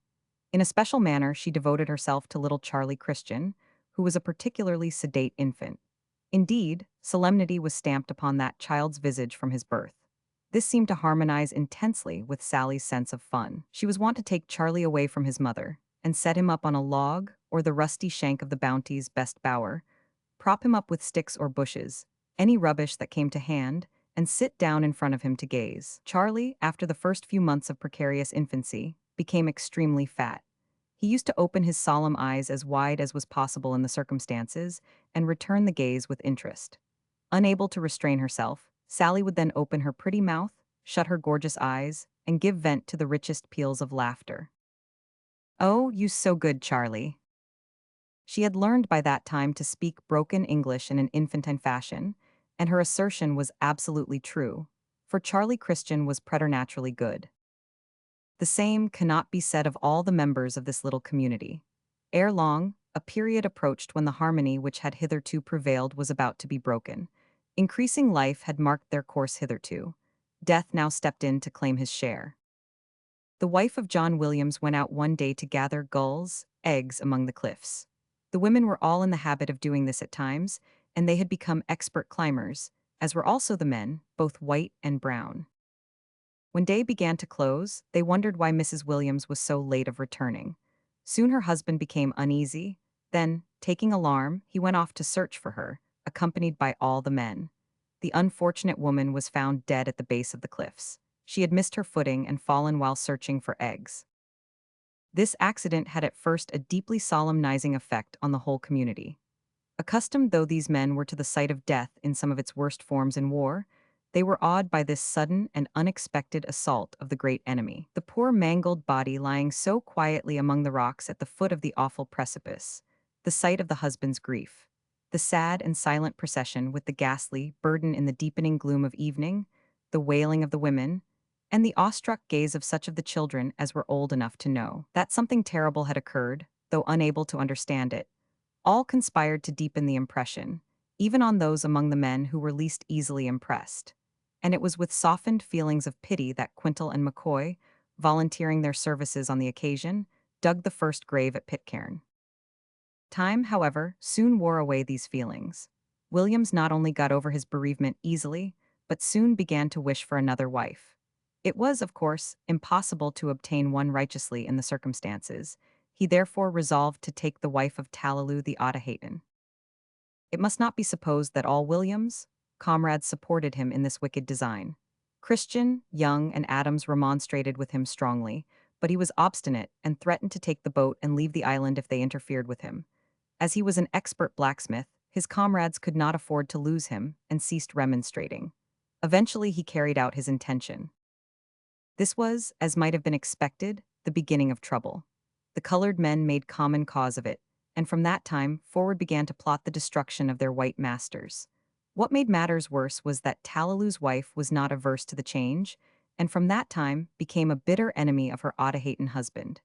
In a special manner she devoted herself to little Charlie Christian, who was a particularly sedate infant. Indeed, solemnity was stamped upon that child's visage from his birth. This seemed to harmonize intensely with Sally's sense of fun. She was wont to take Charlie away from his mother, and set him up on a log or the rusty shank of the Bounty's best bower, prop him up with sticks or bushes, any rubbish that came to hand, and sit down in front of him to gaze. Charlie, after the first few months of precarious infancy, became extremely fat. He used to open his solemn eyes as wide as was possible in the circumstances, and return the gaze with interest. Unable to restrain herself, Sally would then open her pretty mouth, shut her gorgeous eyes, and give vent to the richest peals of laughter. "Oh, you so good, Charlie." She had learned by that time to speak broken English in an infantine fashion, and her assertion was absolutely true, for Charlie Christian was preternaturally good. The same cannot be said of all the members of this little community. Ere long, a period approached when the harmony which had hitherto prevailed was about to be broken. Increasing life had marked their course hitherto. Death now stepped in to claim his share. The wife of John Williams went out one day to gather gulls' eggs among the cliffs. The women were all in the habit of doing this at times, and they had become expert climbers, as were also the men, both white and brown. When day began to close, they wondered why Mrs. Williams was so late of returning. Soon her husband became uneasy. Then, taking alarm, he went off to search for her, accompanied by all the men. The unfortunate woman was found dead at the base of the cliffs. She had missed her footing and fallen while searching for eggs. This accident had at first a deeply solemnizing effect on the whole community. Accustomed though these men were to the sight of death in some of its worst forms in war, they were awed by this sudden and unexpected assault of the great enemy. The poor mangled body lying so quietly among the rocks at the foot of the awful precipice, the sight of the husband's grief, the sad and silent procession with the ghastly burden in the deepening gloom of evening, the wailing of the women, and the awestruck gaze of such of the children as were old enough to know that something terrible had occurred, though unable to understand it, all conspired to deepen the impression, even on those among the men who were least easily impressed. And it was with softened feelings of pity that Quintal and McCoy, volunteering their services on the occasion, dug the first grave at Pitcairn. Time, however, soon wore away these feelings. Williams not only got over his bereavement easily, but soon began to wish for another wife. It was, of course, impossible to obtain one righteously in the circumstances. He therefore resolved to take the wife of Tallaloo the Otaheitan. It must not be supposed that all Williams' comrades supported him in this wicked design. Christian, Young, and Adams remonstrated with him strongly, but he was obstinate and threatened to take the boat and leave the island if they interfered with him. As he was an expert blacksmith, his comrades could not afford to lose him and ceased remonstrating. Eventually he carried out his intention. This was, as might have been expected, the beginning of trouble. The colored men made common cause of it, and from that time forward began to plot the destruction of their white masters. What made matters worse was that Talalu's wife was not averse to the change, and from that time became a bitter enemy of her Otahatan husband.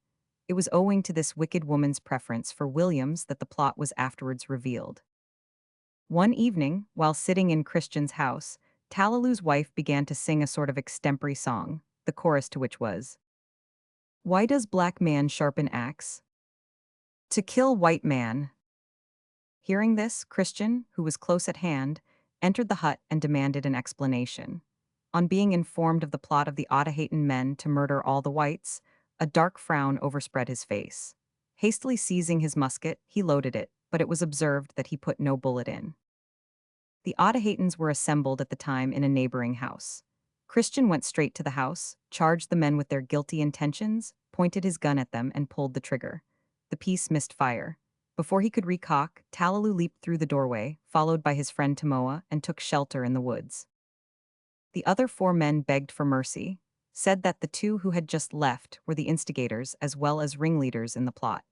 It was owing to this wicked woman's preference for Williams that the plot was afterwards revealed. One evening, while sitting in Christian's house, Talalu's wife began to sing a sort of extempore song, the chorus to which was, "Why does black man sharpen axe? To kill white man." Hearing this, Christian, who was close at hand, entered the hut and demanded an explanation. On being informed of the plot of the Otahatan men to murder all the whites, a dark frown overspread his face. Hastily seizing his musket, he loaded it, but it was observed that he put no bullet in. The Otahatans were assembled at the time in a neighboring house. Christian went straight to the house, charged the men with their guilty intentions, pointed his gun at them, and pulled the trigger. The piece missed fire. Before he could recock, Talalu leaped through the doorway, followed by his friend Tamoa, and took shelter in the woods. The other 4 men begged for mercy, said that the 2 who had just left were the instigators as well as ringleaders in the plot,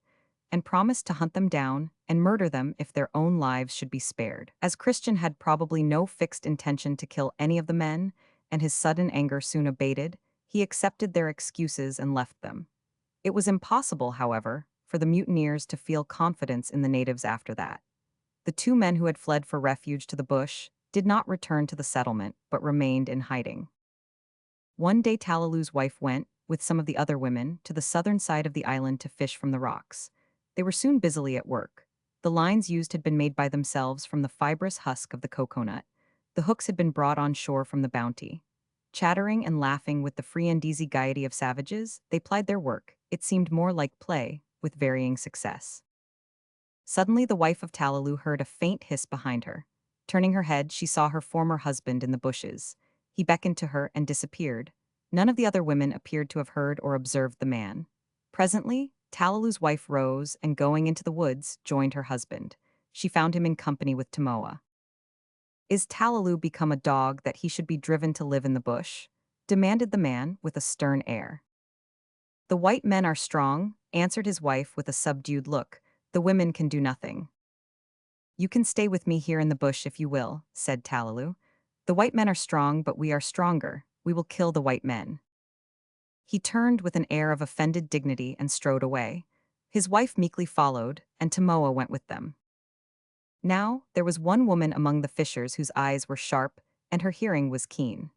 and promised to hunt them down and murder them if their own lives should be spared. As Christian had probably no fixed intention to kill any of the men, and his sudden anger soon abated, he accepted their excuses and left them. It was impossible, however, for the mutineers to feel confidence in the natives after that. The 2 men who had fled for refuge to the bush did not return to the settlement, but remained in hiding. One day Talalu's wife went, with some of the other women, to the southern side of the island to fish from the rocks. They were soon busily at work. The lines used had been made by themselves from the fibrous husk of the coconut. The hooks had been brought on shore from the Bounty. Chattering and laughing with the free and easy gaiety of savages, they plied their work. It seemed more like play, with varying success. Suddenly the wife of Talalu heard a faint hiss behind her. Turning her head, she saw her former husband in the bushes. He beckoned to her and disappeared. None of the other women appeared to have heard or observed the man. Presently, Talalu's wife rose and, going into the woods, joined her husband. She found him in company with Tamoa. "Is Talalu become a dog that he should be driven to live in the bush?" demanded the man with a stern air. "The white men are strong," answered his wife with a subdued look. "The women can do nothing." "You can stay with me here in the bush if you will," said Talalu. "The white men are strong, but we are stronger. We will kill the white men." He turned with an air of offended dignity and strode away. His wife meekly followed, and Tamoa went with them. Now, there was one woman among the fishers whose eyes were sharp, and her hearing was keen.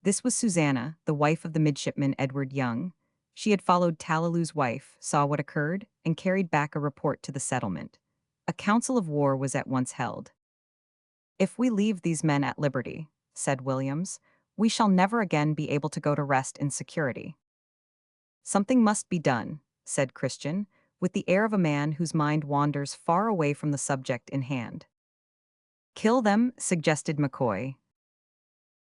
This was Susanna, the wife of the midshipman Edward Young. She had followed Talalu's wife, saw what occurred, and carried back a report to the settlement. A council of war was at once held. "If we leave these men at liberty," said Williams, "we shall never again be able to go to rest in security." "Something must be done," said Christian, with the air of a man whose mind wanders far away from the subject in hand. "Kill them," suggested McCoy.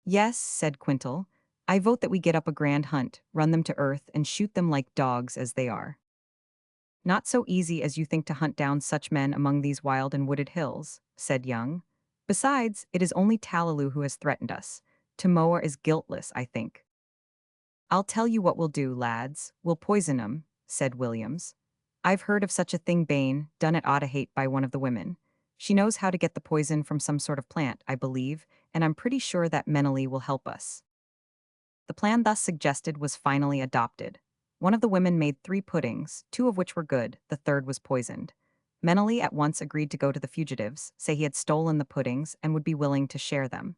"Yes," said Quintal. "I vote that we get up a grand hunt, run them to earth, and shoot them like dogs as they are." "Not so easy as you think to hunt down such men among these wild and wooded hills," said Young. "Besides, it is only Talalu who has threatened us. Tamoa is guiltless, I think." "I'll tell you what we'll do, lads. We'll poison 'em," said Williams. "I've heard of such a thing done at Otaheite by one of the women. She knows how to get the poison from some sort of plant, I believe, and I'm pretty sure that Menely will help us." The plan thus suggested was finally adopted. One of the women made 3 puddings, 2 of which were good, the third was poisoned. Menely at once agreed to go to the fugitives, say he had stolen the puddings and would be willing to share them.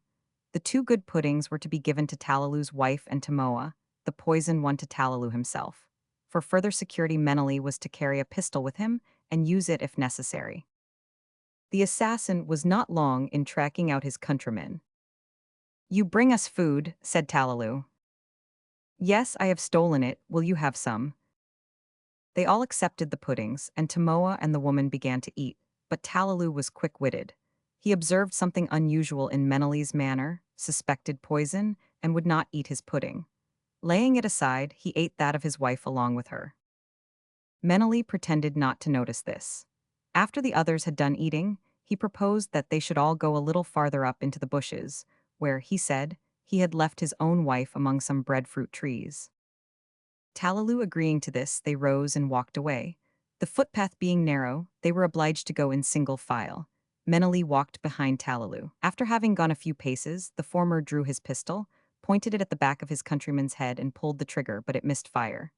The 2 good puddings were to be given to Talalu's wife and Tamoa, the poison one to Talalu himself. For further security, Menely was to carry a pistol with him and use it if necessary. The assassin was not long in tracking out his countrymen. "You bring us food," said Talalu. "Yes, I have stolen it. Will you have some?" They all accepted the puddings, and Tamoa and the woman began to eat, but Talalu was quick-witted. He observed something unusual in Menely's manner, suspected poison, and would not eat his pudding. Laying it aside, he ate that of his wife along with her. Menely pretended not to notice this. After the others had done eating, he proposed that they should all go a little farther up into the bushes, where, he said, he had left his own wife among some breadfruit trees. Talalu agreeing to this, they rose and walked away. The footpath being narrow, they were obliged to go in single file. Meneley walked behind Talalu. After having gone a few paces, the former drew his pistol, pointed it at the back of his countryman's head and pulled the trigger, but it missed fire.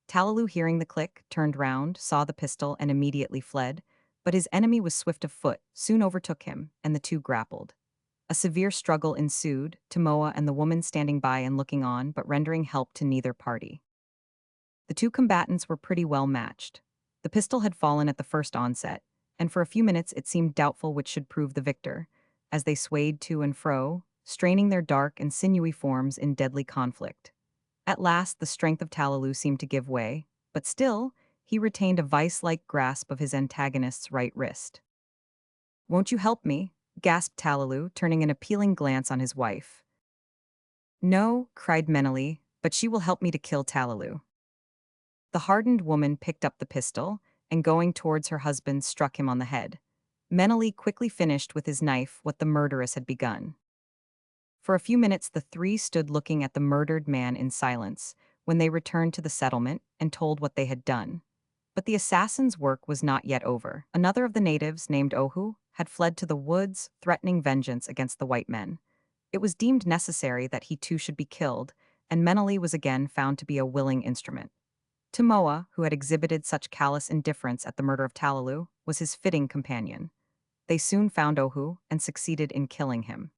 Talalu, hearing the click, turned round, saw the pistol, and immediately fled, but his enemy was swift of foot, soon overtook him, and the two grappled. A severe struggle ensued, Timoa and the woman standing by and looking on, but rendering help to neither party. The two combatants were pretty well matched. The pistol had fallen at the first onset, and for a few minutes it seemed doubtful which should prove the victor, as they swayed to and fro, straining their dark and sinewy forms in deadly conflict. At last the strength of Talalu seemed to give way, but still, he retained a vice-like grasp of his antagonist's right wrist. "Won't you help me?" gasped Talalu, turning an appealing glance on his wife. "No," cried Meneley, "but she will help me to kill Talalu." The hardened woman picked up the pistol, and going towards her husband struck him on the head. Meneley quickly finished with his knife what the murderess had begun. For a few minutes the three stood looking at the murdered man in silence, when they returned to the settlement and told what they had done. But the assassin's work was not yet over. Another of the natives, named Ohu, had fled to the woods, threatening vengeance against the white men. It was deemed necessary that he too should be killed, and Meneley was again found to be a willing instrument. Timoa, who had exhibited such callous indifference at the murder of Talalu, was his fitting companion. They soon found Ohu and succeeded in killing him.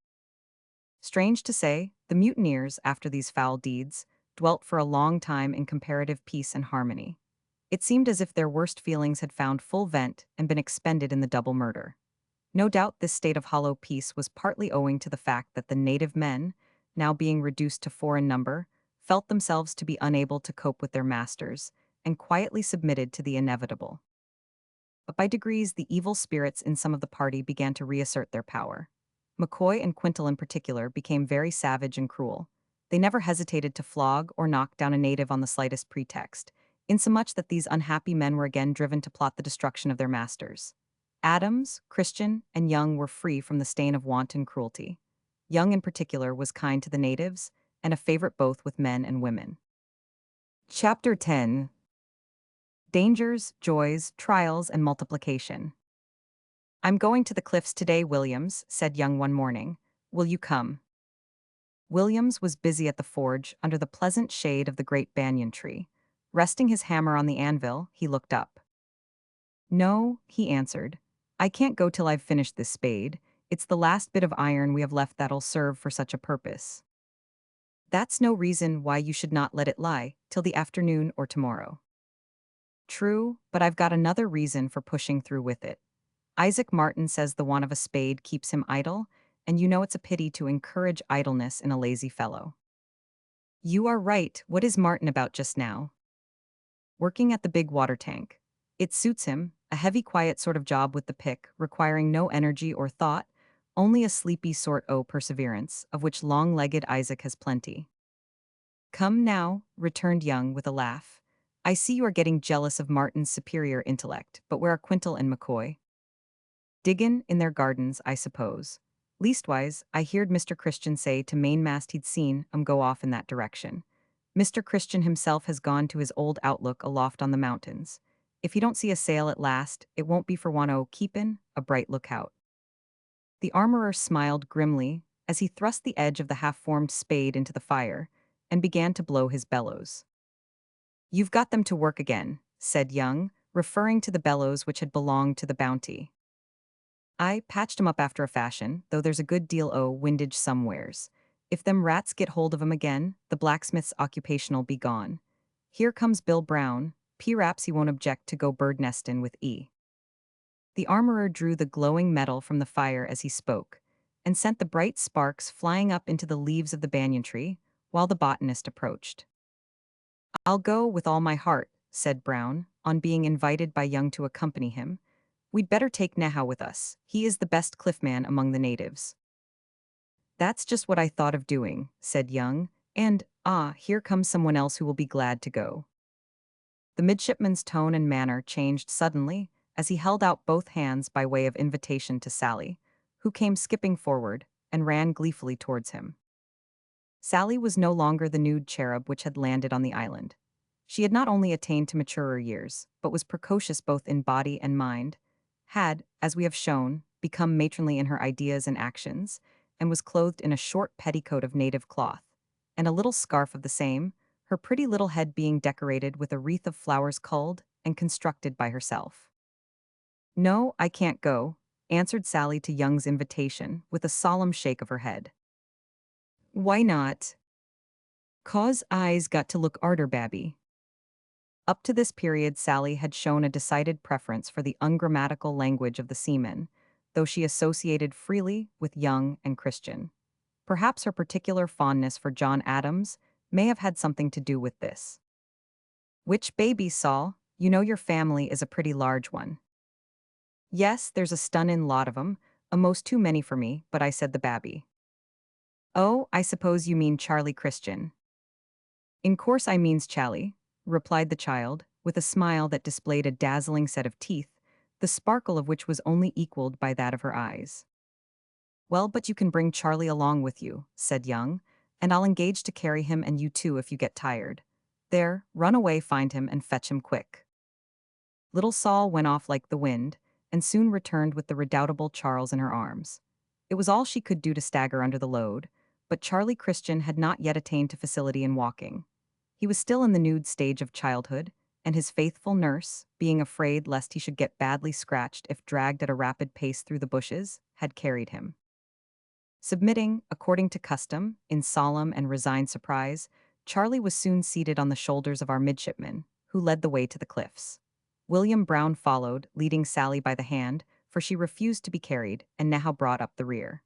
Strange to say, the mutineers, after these foul deeds, dwelt for a long time in comparative peace and harmony. It seemed as if their worst feelings had found full vent and been expended in the double murder. No doubt this state of hollow peace was partly owing to the fact that the native men, now being reduced to 4 in number, felt themselves to be unable to cope with their masters, and quietly submitted to the inevitable. But by degrees the evil spirits in some of the party began to reassert their power. McCoy and Quintal in particular became very savage and cruel. They never hesitated to flog or knock down a native on the slightest pretext, insomuch that these unhappy men were again driven to plot the destruction of their masters. Adams, Christian, and Young were free from the stain of wanton cruelty. Young in particular was kind to the natives, and a favorite both with men and women. Chapter 10. Dangers, Joys, Trials, and Multiplication. "I'm going to the cliffs today, Williams," said Young one morning. "Will you come?" Williams was busy at the forge under the pleasant shade of the great banyan tree. Resting his hammer on the anvil, he looked up. "No," he answered. "I can't go till I've finished this spade. It's the last bit of iron we have left that'll serve for such a purpose." "That's no reason why you should not let it lie till the afternoon or tomorrow." "True, but I've got another reason for pushing through with it. Isaac Martin says the want of a spade keeps him idle, and you know it's a pity to encourage idleness in a lazy fellow." "You are right. What is Martin about just now?" "Working at the big water tank. It suits him, a heavy quiet sort of job with the pick, requiring no energy or thought, only a sleepy sort o' perseverance, of which long-legged Isaac has plenty." "Come now," returned Young with a laugh. "I see you are getting jealous of Martin's superior intellect, but where are Quintal and McCoy?" "Diggin' in their gardens, I suppose. Leastwise, I heerd Mr. Christian say to mainmast he'd seen 'em go off in that direction. Mr. Christian himself has gone to his old outlook aloft on the mountains. If he don't see a sail at last, it won't be for want o' keepin' a bright lookout." The armorer smiled grimly as he thrust the edge of the half-formed spade into the fire and began to blow his bellows. "You've got them to work again," said Young, referring to the bellows which had belonged to the Bounty. "I patched 'em up after a fashion, though there's a good deal o' windage somewheres. If them rats get hold of 'em again, the blacksmith's occupation'll be gone. Here comes Bill Brown. P'raps he won't object to go bird nestin' with E." The armorer drew the glowing metal from the fire as he spoke, and sent the bright sparks flying up into the leaves of the banyan tree, while the botanist approached. "I'll go with all my heart," said Brown, on being invited by Young to accompany him. "We'd better take Neha with us. He is the best cliffman among the natives." "That's just what I thought of doing," said Young, "and, here comes someone else who will be glad to go." The midshipman's tone and manner changed suddenly as he held out both hands by way of invitation to Sally, who came skipping forward and ran gleefully towards him. Sally was no longer the nude cherub which had landed on the island. She had not only attained to maturer years, but was precocious both in body and mind, had, as we have shown, become matronly in her ideas and actions, and was clothed in a short petticoat of native cloth, and a little scarf of the same, her pretty little head being decorated with a wreath of flowers culled and constructed by herself. "No, I can't go," answered Sally to Young's invitation, with a solemn shake of her head. "Why not?" "'Cause I's got to look arter Babby." Up to this period, Sally had shown a decided preference for the ungrammatical language of the seamen, though she associated freely with Young and Christian. Perhaps her particular fondness for John Adams may have had something to do with this. "Which baby, Saul? You know your family is a pretty large one." "Yes, there's a stunnin' lot of 'em, a'most too many for me, but I said the babby." "Oh, I suppose you mean Charlie Christian." "In course I means Chally," replied the child, with a smile that displayed a dazzling set of teeth, the sparkle of which was only equaled by that of her eyes. "Well, but you can bring Charlie along with you," said Young, "and I'll engage to carry him and you too if you get tired. There, run away, find him, and fetch him quick." Little Saul went off like the wind, and soon returned with the redoubtable Charles in her arms. It was all she could do to stagger under the load, but Charlie Christian had not yet attained to facility in walking. He was still in the nude stage of childhood, and his faithful nurse, being afraid lest he should get badly scratched if dragged at a rapid pace through the bushes, had carried him. Submitting, according to custom, in solemn and resigned surprise, Charlie was soon seated on the shoulders of our midshipman, who led the way to the cliffs. William Brown followed, leading Sally by the hand, for she refused to be carried, and now brought up the rear.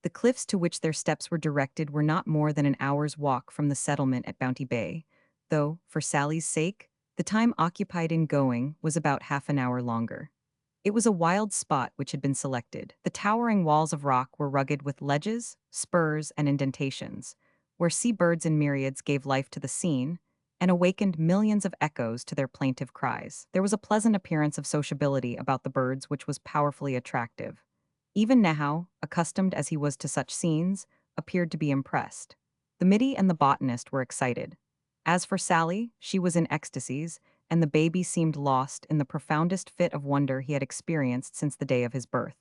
The cliffs to which their steps were directed were not more than an hour's walk from the settlement at Bounty Bay, though, for Sally's sake, the time occupied in going was about half an hour longer. It was a wild spot which had been selected. The towering walls of rock were rugged with ledges, spurs, and indentations, where sea-birds in myriads gave life to the scene, and awakened millions of echoes to their plaintive cries. There was a pleasant appearance of sociability about the birds which was powerfully attractive. Even Nahau, accustomed as he was to such scenes, appeared to be impressed. The middy and the botanist were excited. As for Sally, she was in ecstasies, and the baby seemed lost in the profoundest fit of wonder he had experienced since the day of his birth.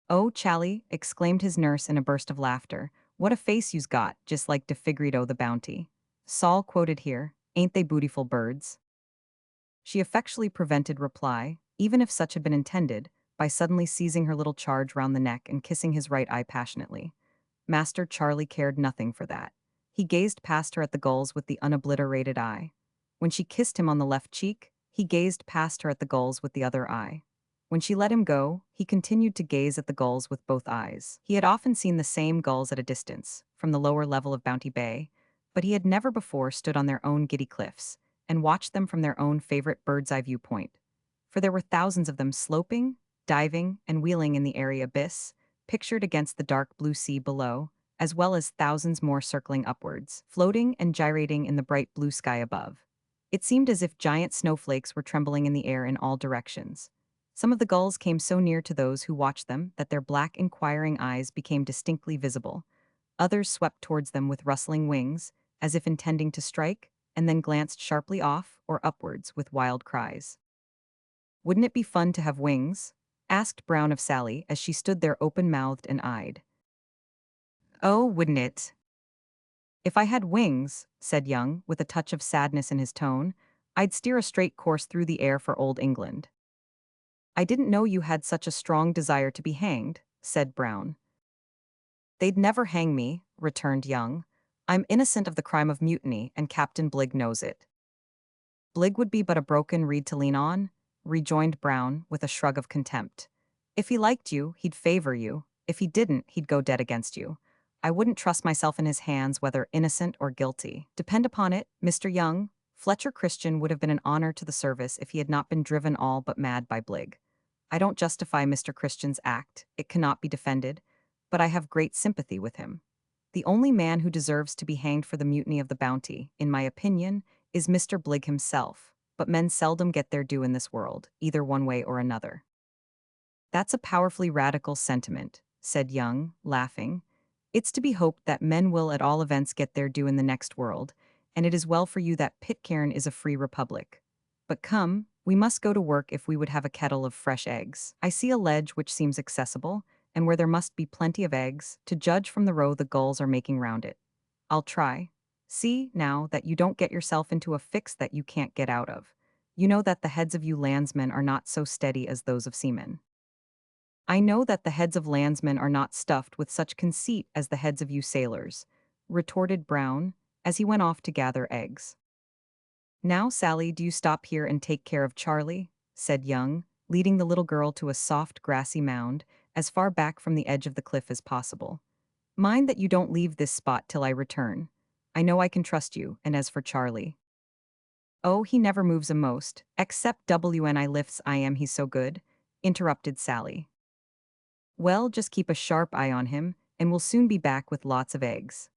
"Oh, Chally," exclaimed his nurse in a burst of laughter, "what a face you's got, just like de Figredo the Bounty." Saul quoted here, "Ain't they bootiful birds?" She effectually prevented reply, even if such had been intended, by suddenly seizing her little charge round the neck and kissing his right eye passionately. Master Charlie cared nothing for that. He gazed past her at the gulls with the unobliterated eye. When she kissed him on the left cheek, he gazed past her at the gulls with the other eye. When she let him go, he continued to gaze at the gulls with both eyes. He had often seen the same gulls at a distance, from the lower level of Bounty Bay, but he had never before stood on their own giddy cliffs and watched them from their own favorite bird's-eye viewpoint. For there were thousands of them sloping, diving, and wheeling in the airy abyss, pictured against the dark blue sea below, as well as thousands more circling upwards, floating and gyrating in the bright blue sky above. It seemed as if giant snowflakes were trembling in the air in all directions. Some of the gulls came so near to those who watched them that their black inquiring eyes became distinctly visible. Others swept towards them with rustling wings, as if intending to strike, and then glanced sharply off or upwards with wild cries. "Wouldn't it be fun to have wings?" asked Brown of Sally as she stood there open-mouthed and eyed. "Oh, wouldn't it?" "If I had wings," said Young, with a touch of sadness in his tone, "I'd steer a straight course through the air for old England." "I didn't know you had such a strong desire to be hanged," said Brown. "They'd never hang me," returned Young. "I'm innocent of the crime of mutiny, and Captain Bligg knows it." "Bligg would be but a broken reed to lean on," rejoined Brown, with a shrug of contempt. "If he liked you, he'd favor you. If he didn't, he'd go dead against you. I wouldn't trust myself in his hands, whether innocent or guilty. Depend upon it, Mr. Young, Fletcher Christian would have been an honor to the service if he had not been driven all but mad by Bligg. I don't justify Mr. Christian's act, it cannot be defended, but I have great sympathy with him. The only man who deserves to be hanged for the mutiny of the Bounty, in my opinion, is Mr. Bligg himself, but men seldom get their due in this world, either one way or another." "That's a powerfully radical sentiment," said Young, laughing. "It's to be hoped that men will at all events get their due in the next world, and it is well for you that Pitcairn is a free republic. But come, We must go to work if we would have a kettle of fresh eggs. I see a ledge which seems accessible, and where there must be plenty of eggs, to judge from the row the gulls are making round it. I'll try. See, now, that you don't get yourself into a fix that you can't get out of. You know that the heads of you landsmen are not so steady as those of seamen. I know that the heads of landsmen are not stuffed with such conceit as the heads of you sailors, retorted Brown, as he went off to gather eggs. Now, Sally, do you stop here and take care of Charlie, said Young, leading the little girl to a soft grassy mound, as far back from the edge of the cliff as possible. Mind that you don't leave this spot till I return. I know I can trust you, and as for Charlie. Oh, he never moves a most, except when I lifts I am he's so good, interrupted Sally. Well, just keep a sharp eye on him, and we'll soon be back with lots of eggs.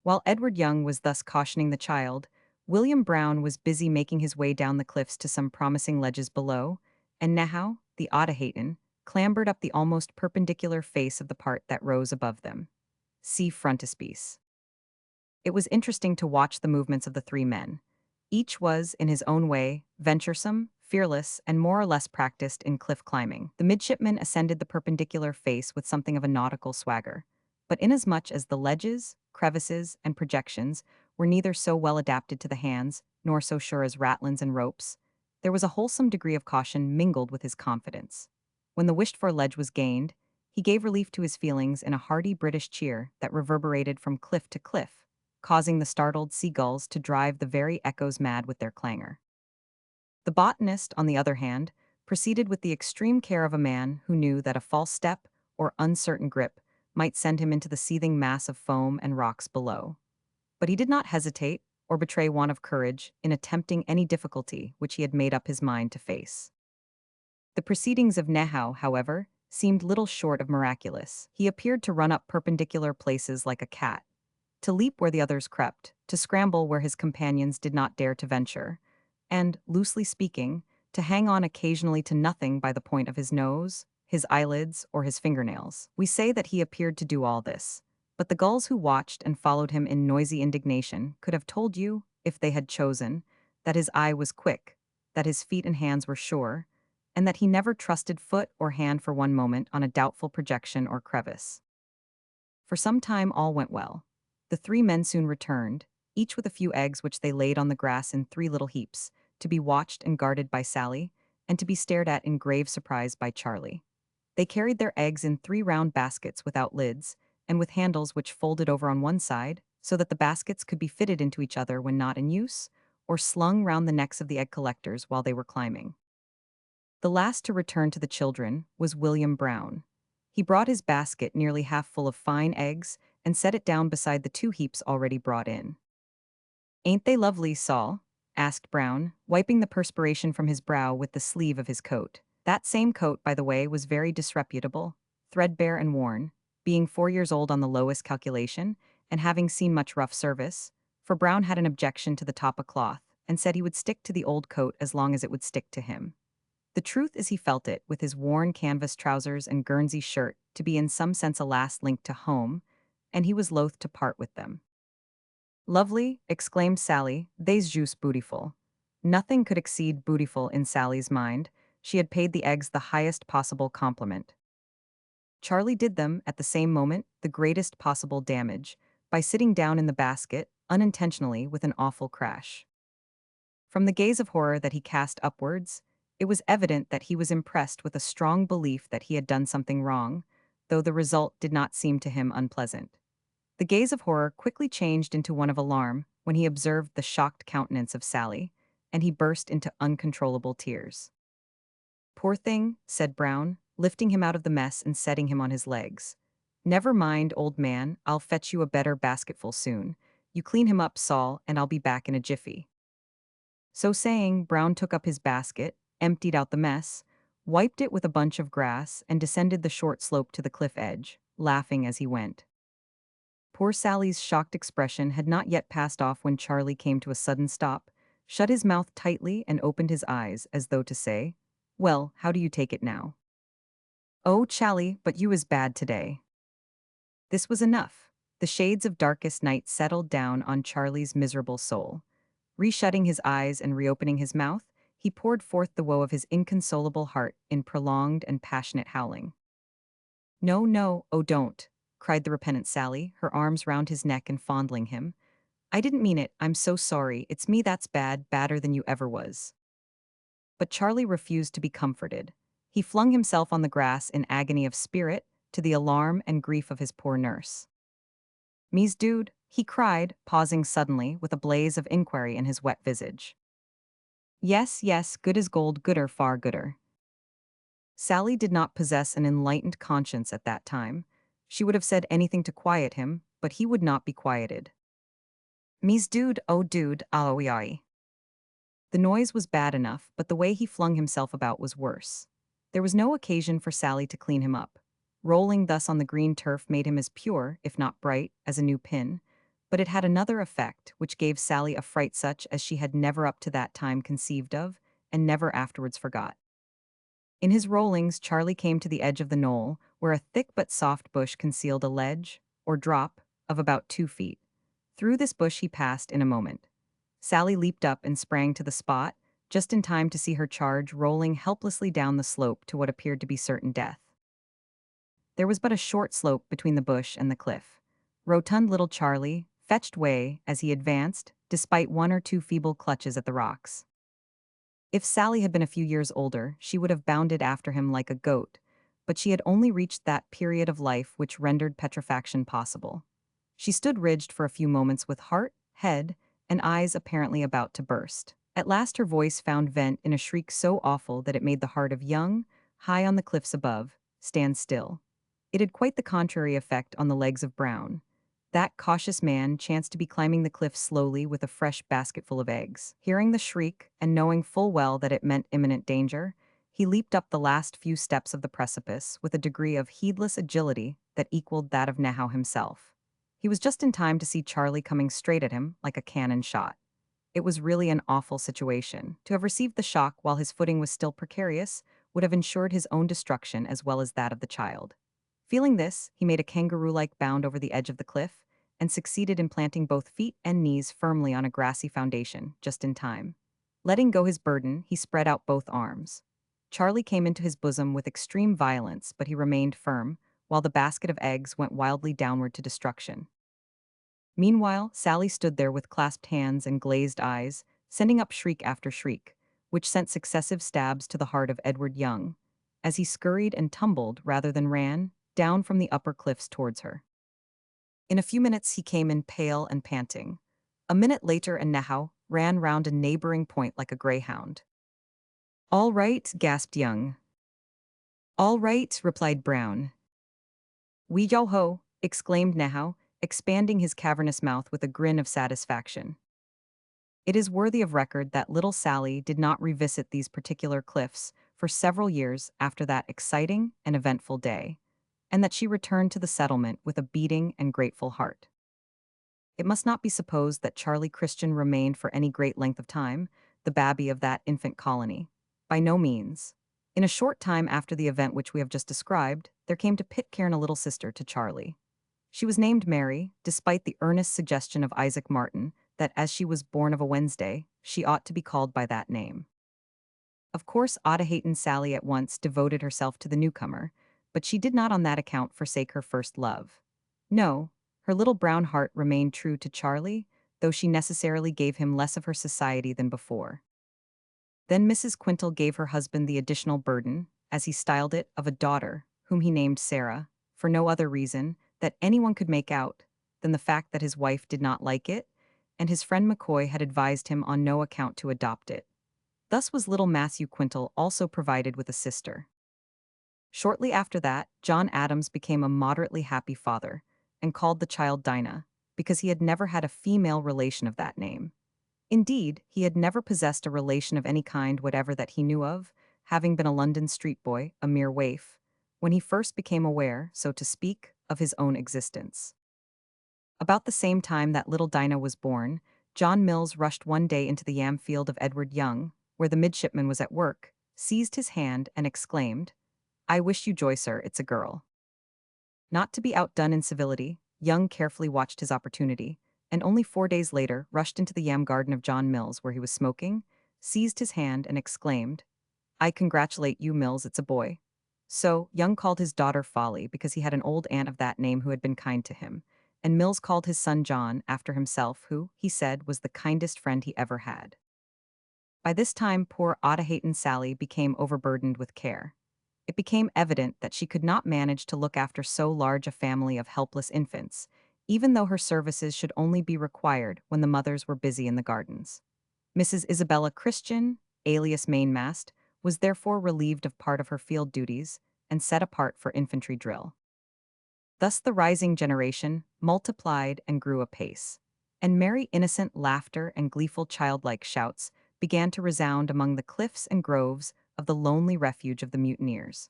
While Edward Young was thus cautioning the child, William Brown was busy making his way down the cliffs to some promising ledges below, and Nahau, the Otaheitan, clambered up the almost perpendicular face of the part that rose above them. See frontispiece. It was interesting to watch the movements of the three men. Each was, in his own way, venturesome, fearless, and more or less practiced in cliff climbing. The midshipman ascended the perpendicular face with something of a nautical swagger, but inasmuch as the ledges, crevices, and projections were neither so well adapted to the hands nor so sure as ratlins and ropes, there was a wholesome degree of caution mingled with his confidence. When the wished-for ledge was gained, he gave relief to his feelings in a hearty British cheer that reverberated from cliff to cliff, causing the startled seagulls to drive the very echoes mad with their clangor. The botanist, on the other hand, proceeded with the extreme care of a man who knew that a false step or uncertain grip might send him into the seething mass of foam and rocks below. But he did not hesitate or betray want of courage in attempting any difficulty which he had made up his mind to face. The proceedings of Nehau, however, seemed little short of miraculous. He appeared to run up perpendicular places like a cat, to leap where the others crept, to scramble where his companions did not dare to venture, and, loosely speaking, to hang on occasionally to nothing by the point of his nose, his eyelids, or his fingernails. We say that he appeared to do all this, but the gulls who watched and followed him in noisy indignation could have told you, if they had chosen, that his eye was quick, that his feet and hands were sure, and that he never trusted foot or hand for one moment on a doubtful projection or crevice. For some time all went well. The three men soon returned, each with a few eggs which they laid on the grass in three little heaps, to be watched and guarded by Sally, and to be stared at in grave surprise by Charlie. They carried their eggs in three round baskets without lids, and with handles which folded over on one side, so that the baskets could be fitted into each other when not in use, or slung round the necks of the egg collectors while they were climbing. The last to return to the children was William Brown. He brought his basket nearly half full of fine eggs and set it down beside the two heaps already brought in. "Ain't they lovely, Saul?" asked Brown, wiping the perspiration from his brow with the sleeve of his coat. That same coat, by the way, was very disreputable, threadbare and worn, being 4 years old on the lowest calculation, and having seen much rough service, for Brown had an objection to the top of cloth, and said he would stick to the old coat as long as it would stick to him. The truth is he felt it, with his worn canvas trousers and Guernsey shirt, to be in some sense a last link to home, and he was loath to part with them. "Lovely," exclaimed Sally, "they's juice bootiful." Nothing could exceed bootiful in Sally's mind. She had paid the eggs the highest possible compliment. Charlie did them, at the same moment, the greatest possible damage, by sitting down in the basket, unintentionally, with an awful crash. From the gaze of horror that he cast upwards, it was evident that he was impressed with a strong belief that he had done something wrong, though the result did not seem to him unpleasant. The gaze of horror quickly changed into one of alarm when he observed the shocked countenance of Sally, and he burst into uncontrollable tears. "Poor thing," said Brown, lifting him out of the mess and setting him on his legs. "Never mind, old man, I'll fetch you a better basketful soon. You clean him up, Saul, and I'll be back in a jiffy." So saying, Brown took up his basket, emptied out the mess, wiped it with a bunch of grass, and descended the short slope to the cliff edge, laughing as he went. Poor Sally's shocked expression had not yet passed off when Charlie came to a sudden stop, shut his mouth tightly, and opened his eyes, as though to say, "Well, how do you take it now?" "Oh, Charlie, but you is bad today." This was enough. The shades of darkest night settled down on Charlie's miserable soul. Reshutting his eyes and reopening his mouth, he poured forth the woe of his inconsolable heart in prolonged and passionate howling. "No, no, oh don't," cried the repentant Sally, her arms round his neck and fondling him. "I didn't mean it, I'm so sorry, it's me that's bad, badder than you ever was." But Charlie refused to be comforted. He flung himself on the grass in agony of spirit, to the alarm and grief of his poor nurse. "Misdeeds," he cried, pausing suddenly, with a blaze of inquiry in his wet visage. "Yes, yes, good as gold, gooder, far gooder." Sally did not possess an enlightened conscience at that time. She would have said anything to quiet him, but he would not be quieted. "Misdeeds, oh dude, aoi." The noise was bad enough, but the way he flung himself about was worse. There was no occasion for Sally to clean him up. Rolling thus on the green turf made him as pure, if not bright, as a new pin, but it had another effect, which gave Sally a fright such as she had never up to that time conceived of, and never afterwards forgot. In his rollings, Charlie came to the edge of the knoll, where a thick but soft bush concealed a ledge, or drop, of about 2 feet. Through this bush he passed in a moment. Sally leaped up and sprang to the spot, just in time to see her charge rolling helplessly down the slope to what appeared to be certain death. There was but a short slope between the bush and the cliff. Rotund little Charlie fetched way as he advanced, despite one or two feeble clutches at the rocks. If Sally had been a few years older, she would have bounded after him like a goat, but she had only reached that period of life which rendered petrifaction possible. She stood ridged for a few moments with heart, head, and eyes apparently about to burst. At last her voice found vent in a shriek so awful that it made the heart of young, high on the cliffs above, stand still. It had quite the contrary effect on the legs of Brown. That cautious man chanced to be climbing the cliff slowly with a fresh basketful of eggs. Hearing the shriek, and knowing full well that it meant imminent danger, he leaped up the last few steps of the precipice with a degree of heedless agility that equaled that of Nahau himself. He was just in time to see Charlie coming straight at him like a cannon shot. It was really an awful situation. To have received the shock while his footing was still precarious would have ensured his own destruction as well as that of the child. Feeling this, he made a kangaroo-like bound over the edge of the cliff and succeeded in planting both feet and knees firmly on a grassy foundation, just in time. Letting go his burden, he spread out both arms. Charlie came into his bosom with extreme violence, but he remained firm, while the basket of eggs went wildly downward to destruction. Meanwhile, Sally stood there with clasped hands and glazed eyes, sending up shriek after shriek, which sent successive stabs to the heart of Edward Young, as he scurried and tumbled, rather than ran, down from the upper cliffs towards her. In a few minutes he came in pale and panting. A minute later and Nahau ran round a neighboring point like a greyhound. "All right," gasped Young. "All right," replied Brown. "We yo ho," exclaimed Nahau, expanding his cavernous mouth with a grin of satisfaction. It is worthy of record that little Sally did not revisit these particular cliffs for several years after that exciting and eventful day, and that she returned to the settlement with a beating and grateful heart. It must not be supposed that Charlie Christian remained for any great length of time, the babby of that infant colony. By no means. In a short time after the event which we have just described, there came to Pitcairn a little sister to Charlie. She was named Mary, despite the earnest suggestion of Isaac Martin that as she was born of a Wednesday, she ought to be called by that name. Of course, Otaheite Sally at once devoted herself to the newcomer, but she did not on that account forsake her first love. No, her little brown heart remained true to Charlie, though she necessarily gave him less of her society than before. Then Mrs. Quintal gave her husband the additional burden, as he styled it, of a daughter, whom he named Sarah, for no other reason that anyone could make out than the fact that his wife did not like it, and his friend McCoy had advised him on no account to adopt it. Thus was little Matthew Quintal also provided with a sister. Shortly after that, John Adams became a moderately happy father, and called the child Dinah, because he had never had a female relation of that name. Indeed, he had never possessed a relation of any kind whatever that he knew of, having been a London street boy, a mere waif, when he first became aware, so to speak, of his own existence. About the same time that little Dinah was born, John Mills rushed one day into the yam field of Edward Young, where the midshipman was at work, seized his hand, and exclaimed, "I wish you joy, sir, it's a girl." Not to be outdone in civility, Young carefully watched his opportunity, and only 4 days later rushed into the yam garden of John Mills where he was smoking, seized his hand and exclaimed, "I congratulate you, Mills, it's a boy." So, Young called his daughter Folly because he had an old aunt of that name who had been kind to him, and Mills called his son John after himself, who, he said, was the kindest friend he ever had. By this time, poor Otahaton Sally became overburdened with care. It became evident that she could not manage to look after so large a family of helpless infants, even though her services should only be required when the mothers were busy in the gardens. Mrs. Isabella Christian, alias Mainmast, was therefore relieved of part of her field duties and set apart for infantry drill. Thus the rising generation multiplied and grew apace, and merry innocent laughter and gleeful childlike shouts began to resound among the cliffs and groves of the lonely refuge of the mutineers.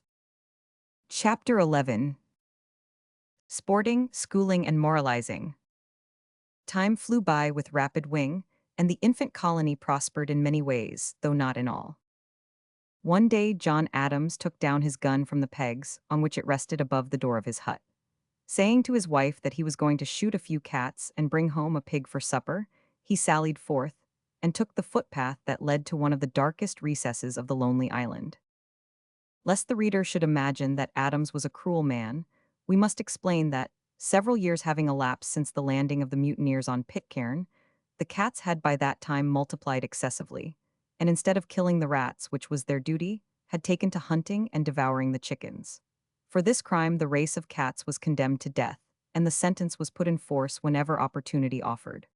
Chapter 11. Sporting, Schooling, and Moralizing. Time flew by with rapid wing, and the infant colony prospered in many ways, though not in all. One day John Adams took down his gun from the pegs on which it rested above the door of his hut. Saying to his wife that he was going to shoot a few cats and bring home a pig for supper, he sallied forth and took the footpath that led to one of the darkest recesses of the lonely island. Lest the reader should imagine that Adams was a cruel man, we must explain that, several years having elapsed since the landing of the mutineers on Pitcairn, the cats had by that time multiplied excessively, and instead of killing the rats, which was their duty, had taken to hunting and devouring the chickens. For this crime the race of cats was condemned to death, and the sentence was put in force whenever opportunity offered.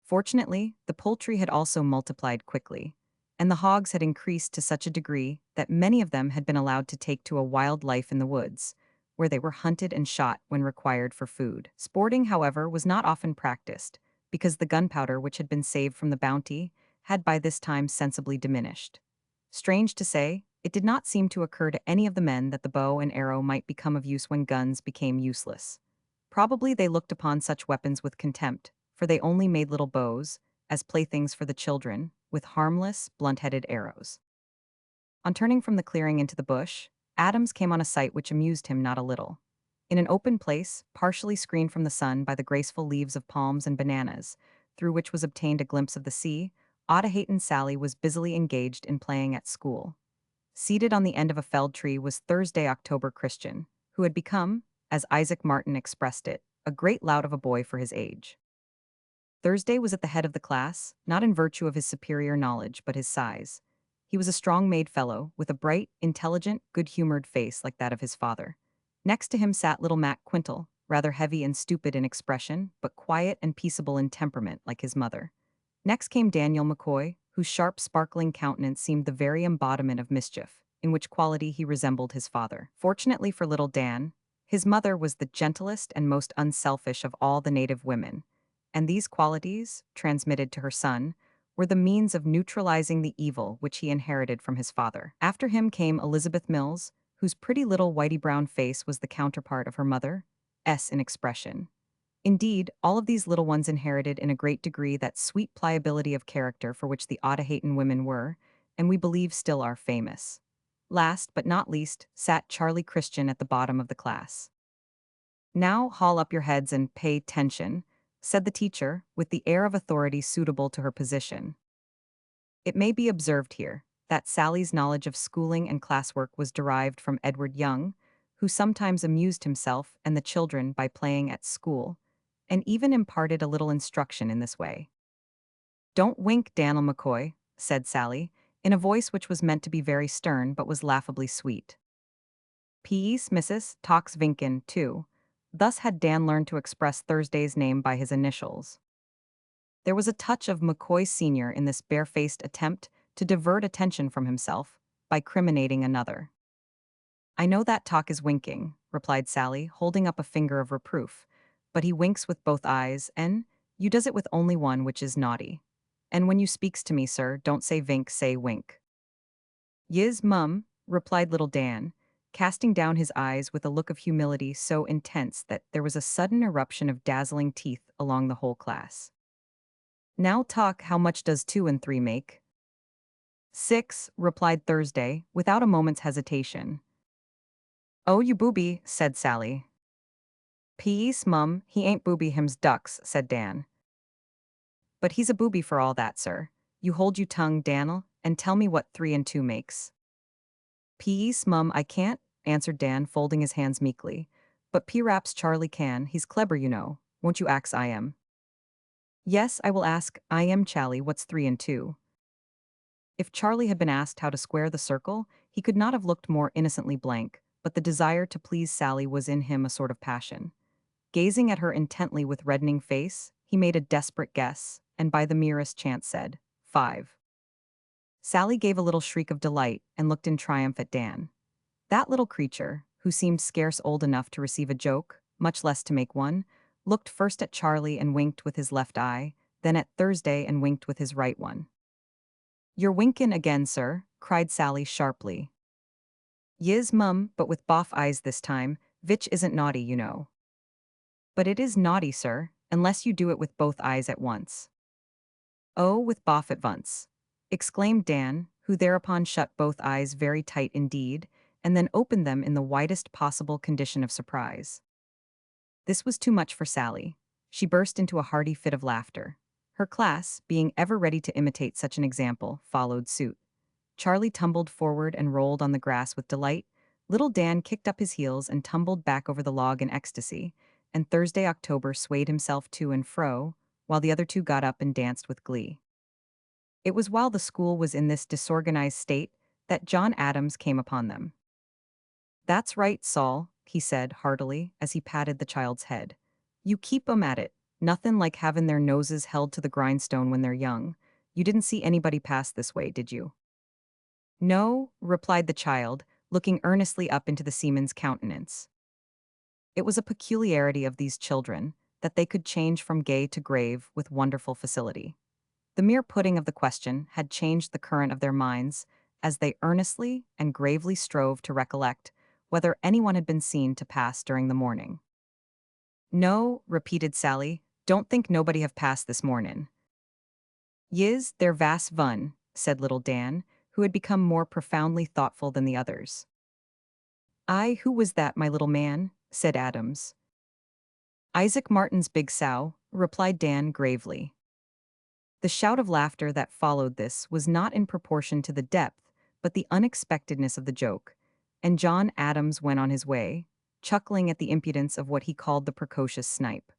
Fortunately, the poultry had also multiplied quickly, and the hogs had increased to such a degree that many of them had been allowed to take to a wild life in the woods, where they were hunted and shot when required for food. Sporting, however, was not often practiced, because the gunpowder which had been saved from the Bounty had by this time sensibly diminished. Strange to say, it did not seem to occur to any of the men that the bow and arrow might become of use when guns became useless. Probably they looked upon such weapons with contempt, for they only made little bows, as playthings for the children, with harmless, blunt-headed arrows. On turning from the clearing into the bush, Adams came on a sight which amused him not a little. In an open place, partially screened from the sun by the graceful leaves of palms and bananas, through which was obtained a glimpse of the sea, Otahaton Sally was busily engaged in playing at school. Seated on the end of a felled tree was Thursday October Christian, who had become, as Isaac Martin expressed it, a great lout of a boy for his age. Thursday was at the head of the class, not in virtue of his superior knowledge but his size. He was a strong-made fellow, with a bright, intelligent, good-humored face like that of his father. Next to him sat little Mac Quintal, rather heavy and stupid in expression, but quiet and peaceable in temperament like his mother. Next came Daniel McCoy, whose sharp, sparkling countenance seemed the very embodiment of mischief, in which quality he resembled his father. Fortunately for little Dan, his mother was the gentlest and most unselfish of all the native women, and these qualities, transmitted to her son, were the means of neutralizing the evil which he inherited from his father. After him came Elizabeth Mills, whose pretty little whitey-brown face was the counterpart of her mother's in expression. Indeed, all of these little ones inherited in a great degree that sweet pliability of character for which the Otahaton women were, and we believe still are, famous. Last, but not least, sat Charlie Christian at the bottom of the class. "Now haul up your heads and pay attention," said the teacher, with the air of authority suitable to her position. It may be observed here that Sally's knowledge of schooling and classwork was derived from Edward Young, who sometimes amused himself and the children by playing at school, and even imparted a little instruction in this way. "Don't wink, Daniel McCoy," said Sally, in a voice which was meant to be very stern but was laughably sweet. "Peace, missus, talks vinkin', too." Thus had Dan learned to express Thursday's name by his initials. There was a touch of McCoy Sr. in this barefaced attempt to divert attention from himself by criminating another. "I know that talk is winking," replied Sally, holding up a finger of reproof, "but he winks with both eyes, and you does it with only one, which is naughty. And when you speaks to me, sir, don't say vink, say wink." "Yis, mum," replied little Dan, casting down his eyes with a look of humility so intense that there was a sudden eruption of dazzling teeth along the whole class. "Now talk, how much does 2 and 3 make?" "6," replied Thursday, without a moment's hesitation. "Oh, you booby," said Sally. "Peace, mum, he ain't booby, him's ducks," said Dan. "But he's a booby for all that, sir. You hold you tongue, Dan'l, and tell me what 3 and 2 makes. Peace, mum, I can't, answered Dan, folding his hands meekly. But P-Raps Charlie can, he's clever, you know. Won't you ax I am? Yes, I will ask, I am Chally, what's 3 and 2? If Charlie had been asked how to square the circle, he could not have looked more innocently blank, but the desire to please Sally was in him a sort of passion. Gazing at her intently with reddening face, he made a desperate guess, and by the merest chance said, 5. Sally gave a little shriek of delight and looked in triumph at Dan. That little creature, who seemed scarce old enough to receive a joke, much less to make one, looked first at Charlie and winked with his left eye, then at Thursday and winked with his right one. "You're winkin' again, sir," cried Sally sharply. "Yis, mum, but with boff eyes this time, vich isn't naughty, you know." "But it is naughty, sir, unless you do it with both eyes at once." "Oh, with boff at once," exclaimed Dan, who thereupon shut both eyes very tight indeed, and then opened them in the widest possible condition of surprise. This was too much for Sally. She burst into a hearty fit of laughter. Her class, being ever ready to imitate such an example, followed suit. Charlie tumbled forward and rolled on the grass with delight. Little Dan kicked up his heels and tumbled back over the log in ecstasy, and Thursday October swayed himself to and fro, while the other two got up and danced with glee. It was while the school was in this disorganized state that John Adams came upon them. "That's right, Saul," he said heartily as he patted the child's head. "You keep 'em at it. Nothin' like havin' their noses held to the grindstone when they're young. You didn't see anybody pass this way, did you?" "No," replied the child, looking earnestly up into the seaman's countenance. It was a peculiarity of these children that they could change from gay to grave with wonderful facility. The mere putting of the question had changed the current of their minds as they earnestly and gravely strove to recollect whether anyone had been seen to pass during the morning. "No," repeated Sally, "don't think nobody have passed this mornin'." "Yis, there vas vun," said little Dan, who had become more profoundly thoughtful than the others. "Aye, who was that, my little man?" said Adams. "Isaac Martin's big sow," replied Dan gravely. The shout of laughter that followed this was not in proportion to the depth, but the unexpectedness of the joke, and John Adams went on his way, chuckling at the impudence of what he called the precocious snipe.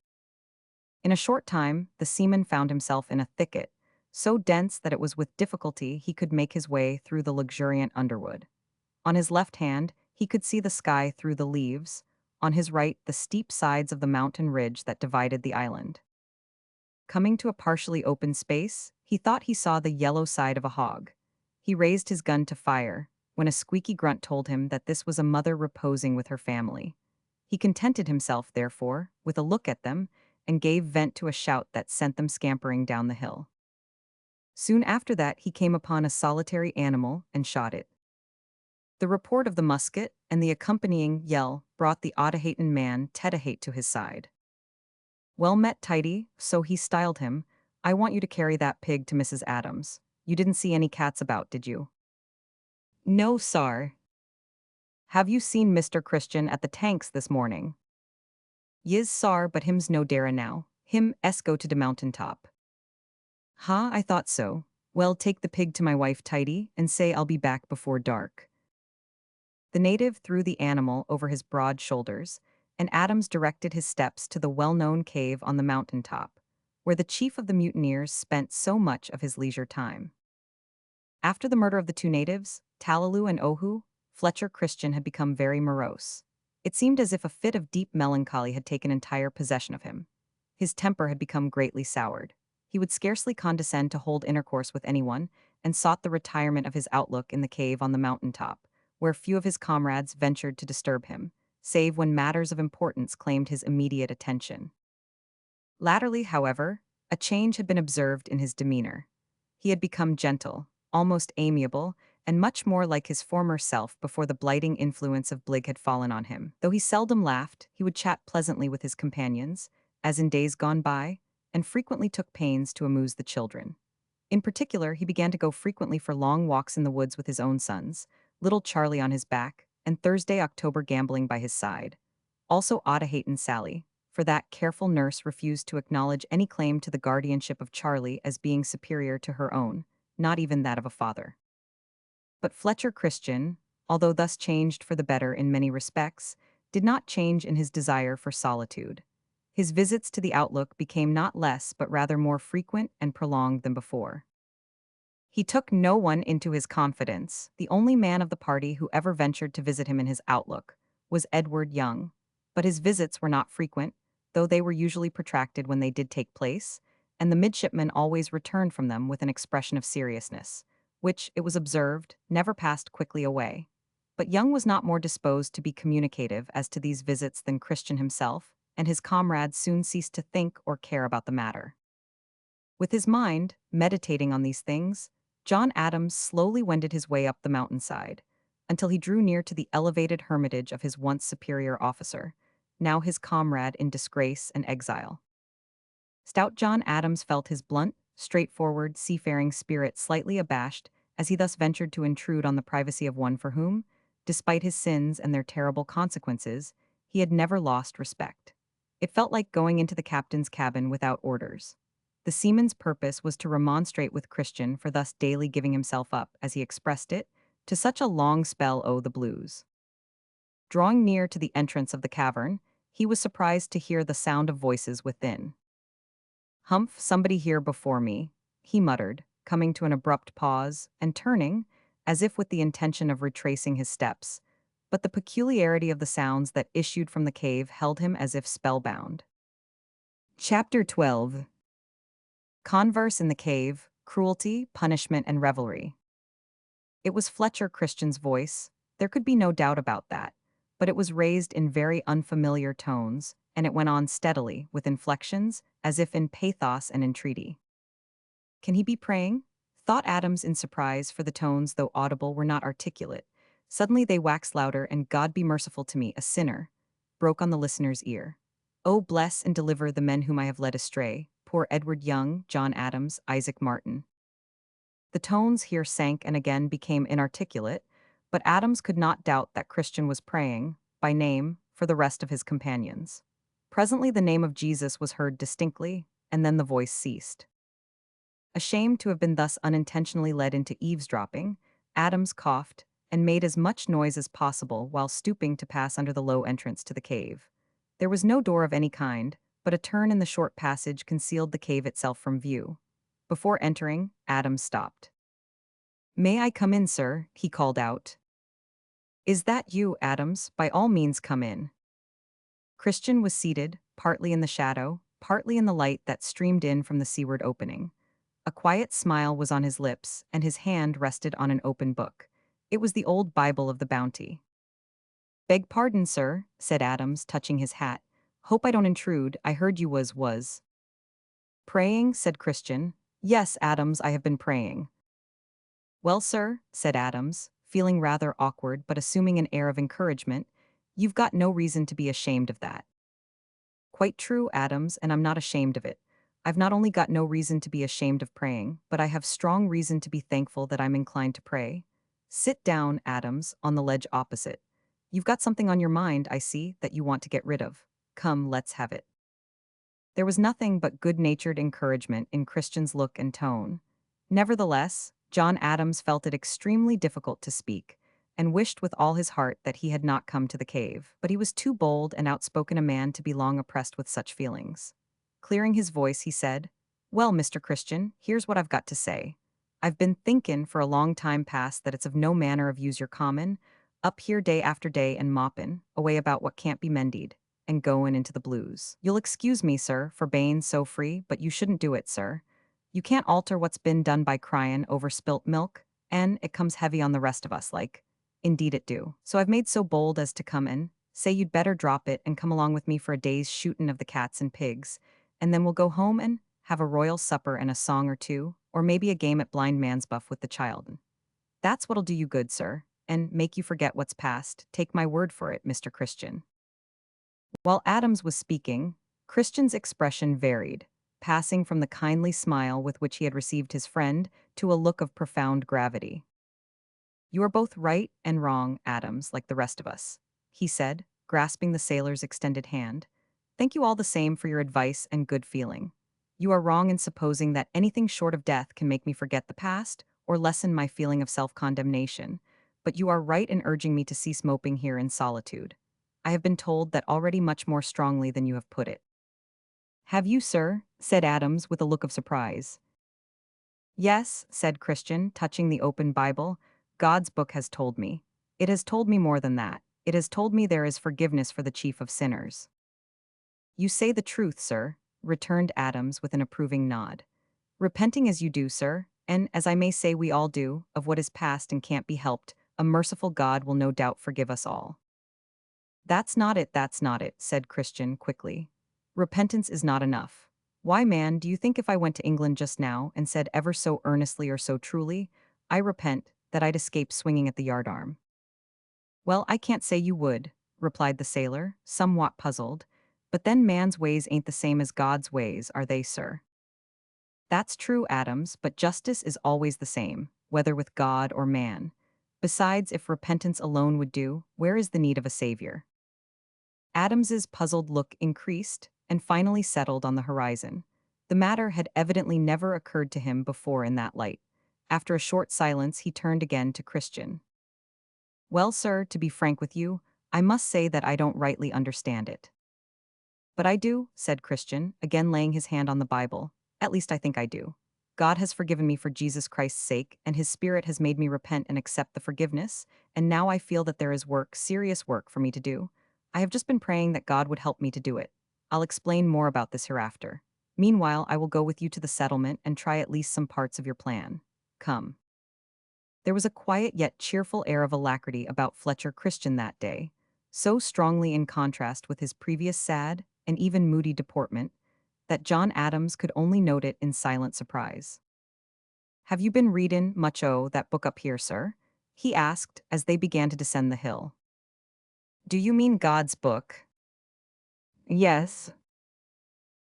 In a short time, the seaman found himself in a thicket, so dense that it was with difficulty he could make his way through the luxuriant underwood. On his left hand, he could see the sky through the leaves, on his right the steep sides of the mountain ridge that divided the island. Coming to a partially open space, he thought he saw the yellow side of a hog. He raised his gun to fire, when a squeaky grunt told him that this was a mother reposing with her family. He contented himself, therefore, with a look at them, and gave vent to a shout that sent them scampering down the hill. Soon after that he came upon a solitary animal and shot it. The report of the musket and the accompanying yell brought the Otaheitan man Tedahate to his side. "Well met, Tidy," so he styled him. "I want you to carry that pig to Mrs. Adams. You didn't see any cats about, did you?" "No, sar." "Have you seen Mr. Christian at the tanks this morning?" "Yis, sar, but him's no dara now. Him go to de mountain top." "Ha, I thought so. Well, take the pig to my wife Tidy, and say I'll be back before dark." The native threw the animal over his broad shoulders, and Adams directed his steps to the well-known cave on the mountain top, where the chief of the mutineers spent so much of his leisure time. After the murder of the two natives, Talaloo and Ohu, Fletcher Christian had become very morose. It seemed as if a fit of deep melancholy had taken entire possession of him. His temper had become greatly soured. He would scarcely condescend to hold intercourse with anyone, and sought the retirement of his outlook in the cave on the mountain top, where few of his comrades ventured to disturb him, save when matters of importance claimed his immediate attention. Latterly, however, a change had been observed in his demeanor. He had become gentle, almost amiable, and much more like his former self before the blighting influence of Blig had fallen on him. Though he seldom laughed, he would chat pleasantly with his companions, as in days gone by, and frequently took pains to amuse the children. In particular, he began to go frequently for long walks in the woods with his own sons, little Charlie on his back, and Thursday October gambling by his side. Also Otaheitan Sally, for that careful nurse refused to acknowledge any claim to the guardianship of Charlie as being superior to her own, not even that of a father. But Fletcher Christian, although thus changed for the better in many respects, did not change in his desire for solitude. His visits to the Outlook became not less but rather more frequent and prolonged than before. He took no one into his confidence. The only man of the party who ever ventured to visit him in his Outlook was Edward Young, but his visits were not frequent, though they were usually protracted when they did take place, and the midshipman always returned from them with an expression of seriousness, which, it was observed, never passed quickly away. But Young was not more disposed to be communicative as to these visits than Christian himself, and his comrades soon ceased to think or care about the matter. With his mind meditating on these things, John Adams slowly wended his way up the mountainside, until he drew near to the elevated hermitage of his once superior officer, now his comrade in disgrace and exile. Stout John Adams felt his blunt, straightforward, seafaring spirit slightly abashed as he thus ventured to intrude on the privacy of one for whom, despite his sins and their terrible consequences, he had never lost respect. It felt like going into the captain's cabin without orders. The seaman's purpose was to remonstrate with Christian for thus daily giving himself up, as he expressed it, to such a long spell o' the blues. Drawing near to the entrance of the cavern, he was surprised to hear the sound of voices within. "Humph, somebody here before me," he muttered, coming to an abrupt pause, and turning, as if with the intention of retracing his steps. But the peculiarity of the sounds that issued from the cave held him as if spellbound. Chapter 12. Converse in the Cave, Cruelty, Punishment, and Revelry. It was Fletcher Christian's voice, there could be no doubt about that, but it was raised in very unfamiliar tones, and it went on steadily, with inflections, as if in pathos and entreaty. "Can he be praying?" thought Adams in surprise, for the tones, though audible, were not articulate. Suddenly they waxed louder, and "God be merciful to me, a sinner," broke on the listener's ear. "Oh, bless and deliver the men whom I have led astray, poor Edward Young, John Adams, Isaac Martin." The tones here sank and again became inarticulate, but Adams could not doubt that Christian was praying, by name, for the rest of his companions. Presently the name of Jesus was heard distinctly, and then the voice ceased. Ashamed to have been thus unintentionally led into eavesdropping, Adams coughed and made as much noise as possible while stooping to pass under the low entrance to the cave. There was no door of any kind, but a turn in the short passage concealed the cave itself from view. Before entering, Adams stopped. "May I come in, sir?" he called out. "Is that you, Adams? By all means come in." Christian was seated, partly in the shadow, partly in the light that streamed in from the seaward opening. A quiet smile was on his lips, and his hand rested on an open book. It was the old Bible of the Bounty. "Beg pardon, sir," said Adams, touching his hat. "Hope I don't intrude. I heard you was praying," said Christian. "Yes, Adams, I have been praying." "Well, sir," said Adams, feeling rather awkward but assuming an air of encouragement, "you've got no reason to be ashamed of that." "Quite true, Adams, and I'm not ashamed of it. I've not only got no reason to be ashamed of praying, but I have strong reason to be thankful that I'm inclined to pray. Sit down, Adams, on the ledge opposite. You've got something on your mind, I see, that you want to get rid of. Come, let's have it." There was nothing but good-natured encouragement in Christian's look and tone. Nevertheless, John Adams felt it extremely difficult to speak, and wished with all his heart that he had not come to the cave. But he was too bold and outspoken a man to be long oppressed with such feelings. Clearing his voice, he said, "Well, Mr. Christian, here's what I've got to say. I've been thinkin' for a long time past that it's of no manner of use your common, up here day after day and moppin' away about what can't be mended, and goin' into the blues. You'll excuse me, sir, for bayin' so free, but you shouldn't do it, sir. You can't alter what's been done by cryin' over spilt milk, and it comes heavy on the rest of us, like. Indeed it do. So I've made so bold as to come in, say you'd better drop it and come along with me for a day's shootin' of the cats and pigs, and then we'll go home and have a royal supper and a song or two, or maybe a game at blind man's buff with the child. That's what'll do you good, sir, and make you forget what's past, take my word for it, Mr. Christian." While Adams was speaking, Christian's expression varied, passing from the kindly smile with which he had received his friend to a look of profound gravity. "You are both right and wrong, Adams, like the rest of us," he said, grasping the sailor's extended hand. "Thank you all the same for your advice and good feeling. You are wrong in supposing that anything short of death can make me forget the past, or lessen my feeling of self-condemnation, but you are right in urging me to cease moping here in solitude. I have been told that already much more strongly than you have put it. Have you, sir? Said Adams with a look of surprise. Yes, said Christian, touching the open Bible. God's book has told me. It has told me more than that. It has told me there is forgiveness for the chief of sinners. You say the truth, sir, returned Adams with an approving nod. Repenting as you do, sir, and as I may say we all do, of what is past and can't be helped, a merciful God will no doubt forgive us all. That's not it, said Christian quickly. Repentance is not enough. Why, man, do you think if I went to England just now and said ever so earnestly or so truly, I repent, that I'd escape swinging at the yardarm? Well, I can't say you would, replied the sailor, somewhat puzzled. But then man's ways ain't the same as God's ways, are they, sir? That's true, Adams, but justice is always the same, whether with God or man. Besides, if repentance alone would do, where is the need of a savior? Adams's puzzled look increased and finally settled on the horizon. The matter had evidently never occurred to him before in that light. After a short silence, he turned again to Christian. Well, sir, to be frank with you, I must say that I don't rightly understand it. But I do, said Christian, again laying his hand on the Bible. At least I think I do. God has forgiven me for Jesus Christ's sake, and his Spirit has made me repent and accept the forgiveness, and now I feel that there is work, serious work, for me to do. I have just been praying that God would help me to do it. I'll explain more about this hereafter. Meanwhile, I will go with you to the settlement and try at least some parts of your plan. Come. There was a quiet yet cheerful air of alacrity about Fletcher Christian that day, so strongly in contrast with his previous sad and even moody deportment, that John Adams could only note it in silent surprise. Have you been readin' much o' that book up here, sir? He asked as they began to descend the hill. Do you mean God's book? Yes.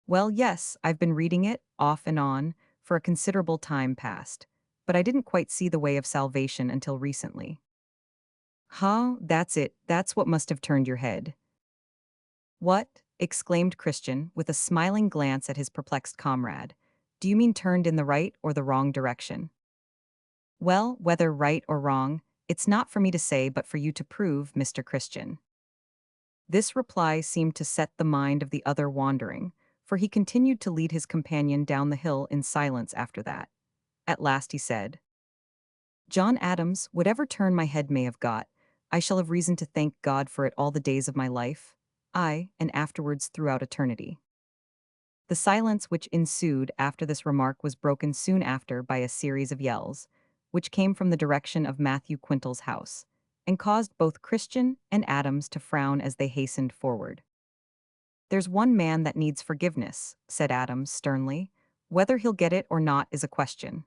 Well, yes, I've been reading it, off and on, for a considerable time past, but I didn't quite see the way of salvation until recently. Huh, that's it, that's what must have turned your head. What? Exclaimed Christian, with a smiling glance at his perplexed comrade. Do you mean turned in the right or the wrong direction? Well, whether right or wrong, it's not for me to say but for you to prove, Mr. Christian. This reply seemed to set the mind of the other wandering, for he continued to lead his companion down the hill in silence after that. At last he said, John Adams, whatever turn my head may have got, I shall have reason to thank God for it all the days of my life, aye, and afterwards throughout eternity. The silence which ensued after this remark was broken soon after by a series of yells, which came from the direction of Matthew Quintle's house, and caused both Christian and Adams to frown as they hastened forward. There's one man that needs forgiveness, said Adams sternly. Whether he'll get it or not is a question.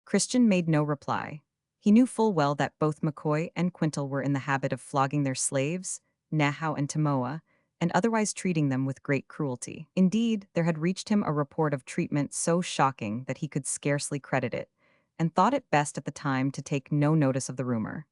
Christian made no reply. He knew full well that both McCoy and Quintal were in the habit of flogging their slaves, Nahau and Tamoa, and otherwise treating them with great cruelty. Indeed, there had reached him a report of treatment so shocking that he could scarcely credit it, and thought it best at the time to take no notice of the rumor.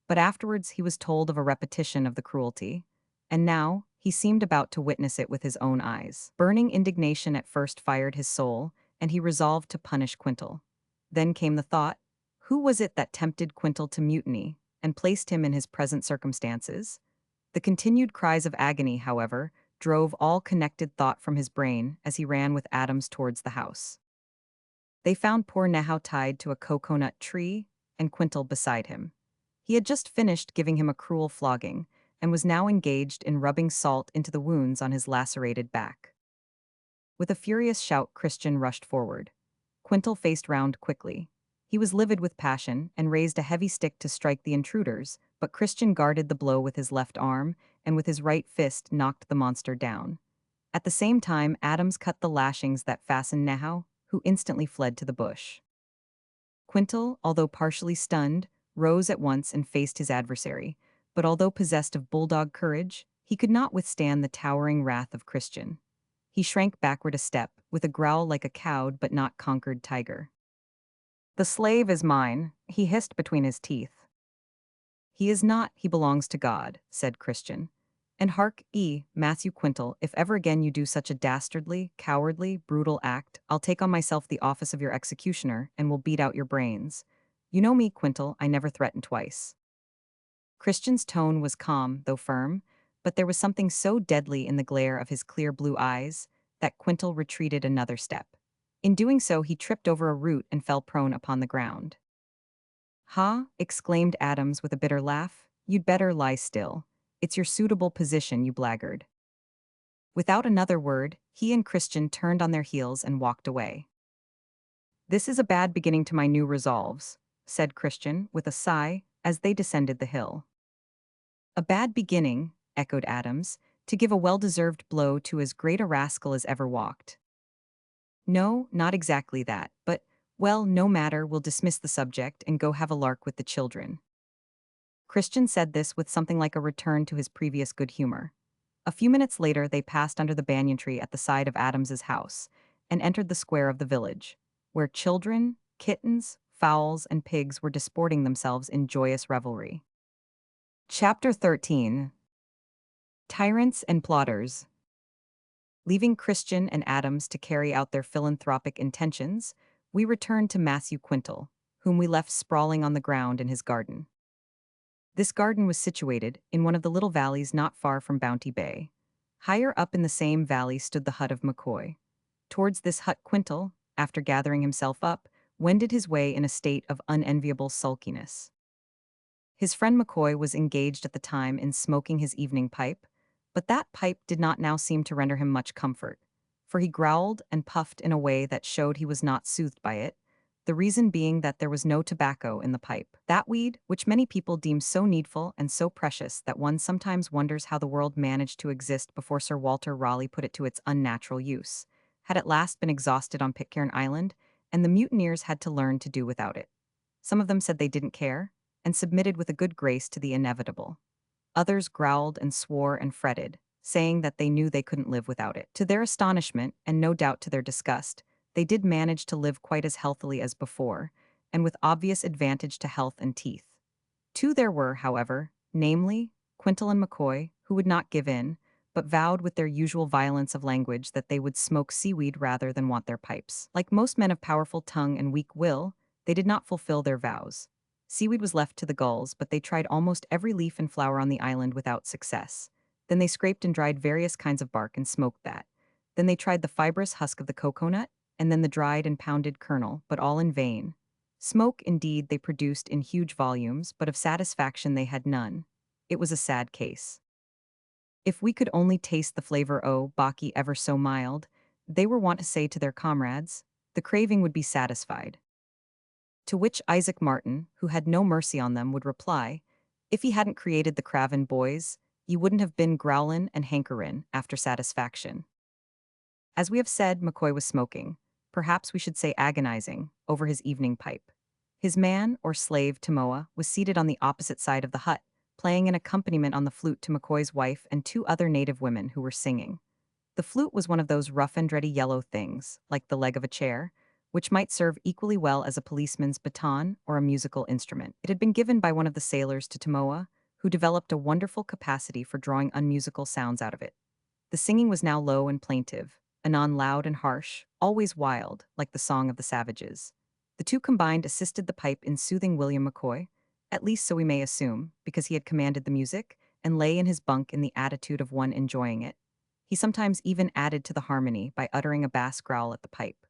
But afterwards he was told of a repetition of the cruelty, and now he seemed about to witness it with his own eyes. Burning indignation at first fired his soul, and he resolved to punish Quintal. Then came the thought, who was it that tempted Quintal to mutiny, and placed him in his present circumstances? The continued cries of agony, however, drove all connected thought from his brain as he ran with Adams towards the house. They found poor Nahau tied to a cocoanut tree, and Quintal beside him. He had just finished giving him a cruel flogging, and was now engaged in rubbing salt into the wounds on his lacerated back. With a furious shout, Christian rushed forward. Quintal faced round quickly. He was livid with passion, and raised a heavy stick to strike the intruders, but Christian guarded the blow with his left arm, and with his right fist knocked the monster down. At the same time, Adams cut the lashings that fastened Nahau, who instantly fled to the bush. Quintal, although partially stunned, rose at once and faced his adversary, but although possessed of bulldog courage, he could not withstand the towering wrath of Christian. He shrank backward a step, with a growl like a cowed but not conquered tiger. The slave is mine, he hissed between his teeth. He is not, he belongs to God, said Christian. And hark, Matthew Quintal, if ever again you do such a dastardly, cowardly, brutal act, I'll take on myself the office of your executioner and will beat out your brains. You know me, Quintal, I never threaten twice. Christian's tone was calm, though firm, but there was something so deadly in the glare of his clear blue eyes that Quintal retreated another step. In doing so, he tripped over a root and fell prone upon the ground. "Ha!" exclaimed Adams with a bitter laugh. "You'd better lie still. It's your suitable position, you blackguard." Without another word, he and Christian turned on their heels and walked away. "This is a bad beginning to my new resolves," said Christian, with a sigh, as they descended the hill. "A bad beginning," echoed Adams, "to give a well-deserved blow to as great a rascal as ever walked." "No, not exactly that, but, well, no matter, we'll dismiss the subject and go have a lark with the children." Christian said this with something like a return to his previous good humor. A few minutes later, they passed under the banyan tree at the side of Adams's house and entered the square of the village, where children, kittens, fowls, and pigs were disporting themselves in joyous revelry. Chapter 13. Tyrants and Plotters. Leaving Christian and Adams to carry out their philanthropic intentions, we returned to Matthew Quintal, whom we left sprawling on the ground in his garden. This garden was situated in one of the little valleys not far from Bounty Bay. Higher up in the same valley stood the hut of McCoy. Towards this hut Quintal, after gathering himself up, wended his way in a state of unenviable sulkiness. His friend McCoy was engaged at the time in smoking his evening pipe, but that pipe did not now seem to render him much comfort, for he growled and puffed in a way that showed he was not soothed by it, the reason being that there was no tobacco in the pipe. That weed, which many people deem so needful and so precious that one sometimes wonders how the world managed to exist before Sir Walter Raleigh put it to its unnatural use, had at last been exhausted on Pitcairn Island, and the mutineers had to learn to do without it. Some of them said they didn't care, and submitted with a good grace to the inevitable. Others growled and swore and fretted, saying that they knew they couldn't live without it. To their astonishment, and no doubt to their disgust, they did manage to live quite as healthily as before, and with obvious advantage to health and teeth. Two there were, however, namely, Quintal and McCoy, who would not give in, but vowed with their usual violence of language that they would smoke seaweed rather than want their pipes. Like most men of powerful tongue and weak will, they did not fulfill their vows. Seaweed was left to the gulls, but they tried almost every leaf and flower on the island without success. Then they scraped and dried various kinds of bark and smoked that. Then they tried the fibrous husk of the cocoanut, and then the dried and pounded kernel, but all in vain. Smoke, indeed, they produced in huge volumes, but of satisfaction they had none. It was a sad case. If we could only taste the flavor, oh, baccy ever so mild, they were wont to say to their comrades, the craving would be satisfied. To which Isaac Martin, who had no mercy on them, would reply, if he hadn't created the Craven boys, ye wouldn't have been growlin' and hankerin' after satisfaction. As we have said, McCoy was smoking, perhaps we should say agonizing, over his evening pipe. His man, or slave, Tamoa, was seated on the opposite side of the hut, playing an accompaniment on the flute to McCoy's wife and two other native women who were singing. The flute was one of those rough and ready yellow things, like the leg of a chair, which might serve equally well as a policeman's baton or a musical instrument. It had been given by one of the sailors to Tamoa, who developed a wonderful capacity for drawing unmusical sounds out of it. The singing was now low and plaintive, anon loud and harsh, always wild, like the song of the savages. The two combined assisted the pipe in soothing William McCoy, at least so we may assume, because he had commanded the music, and lay in his bunk in the attitude of one enjoying it. He sometimes even added to the harmony by uttering a bass growl at the pipe.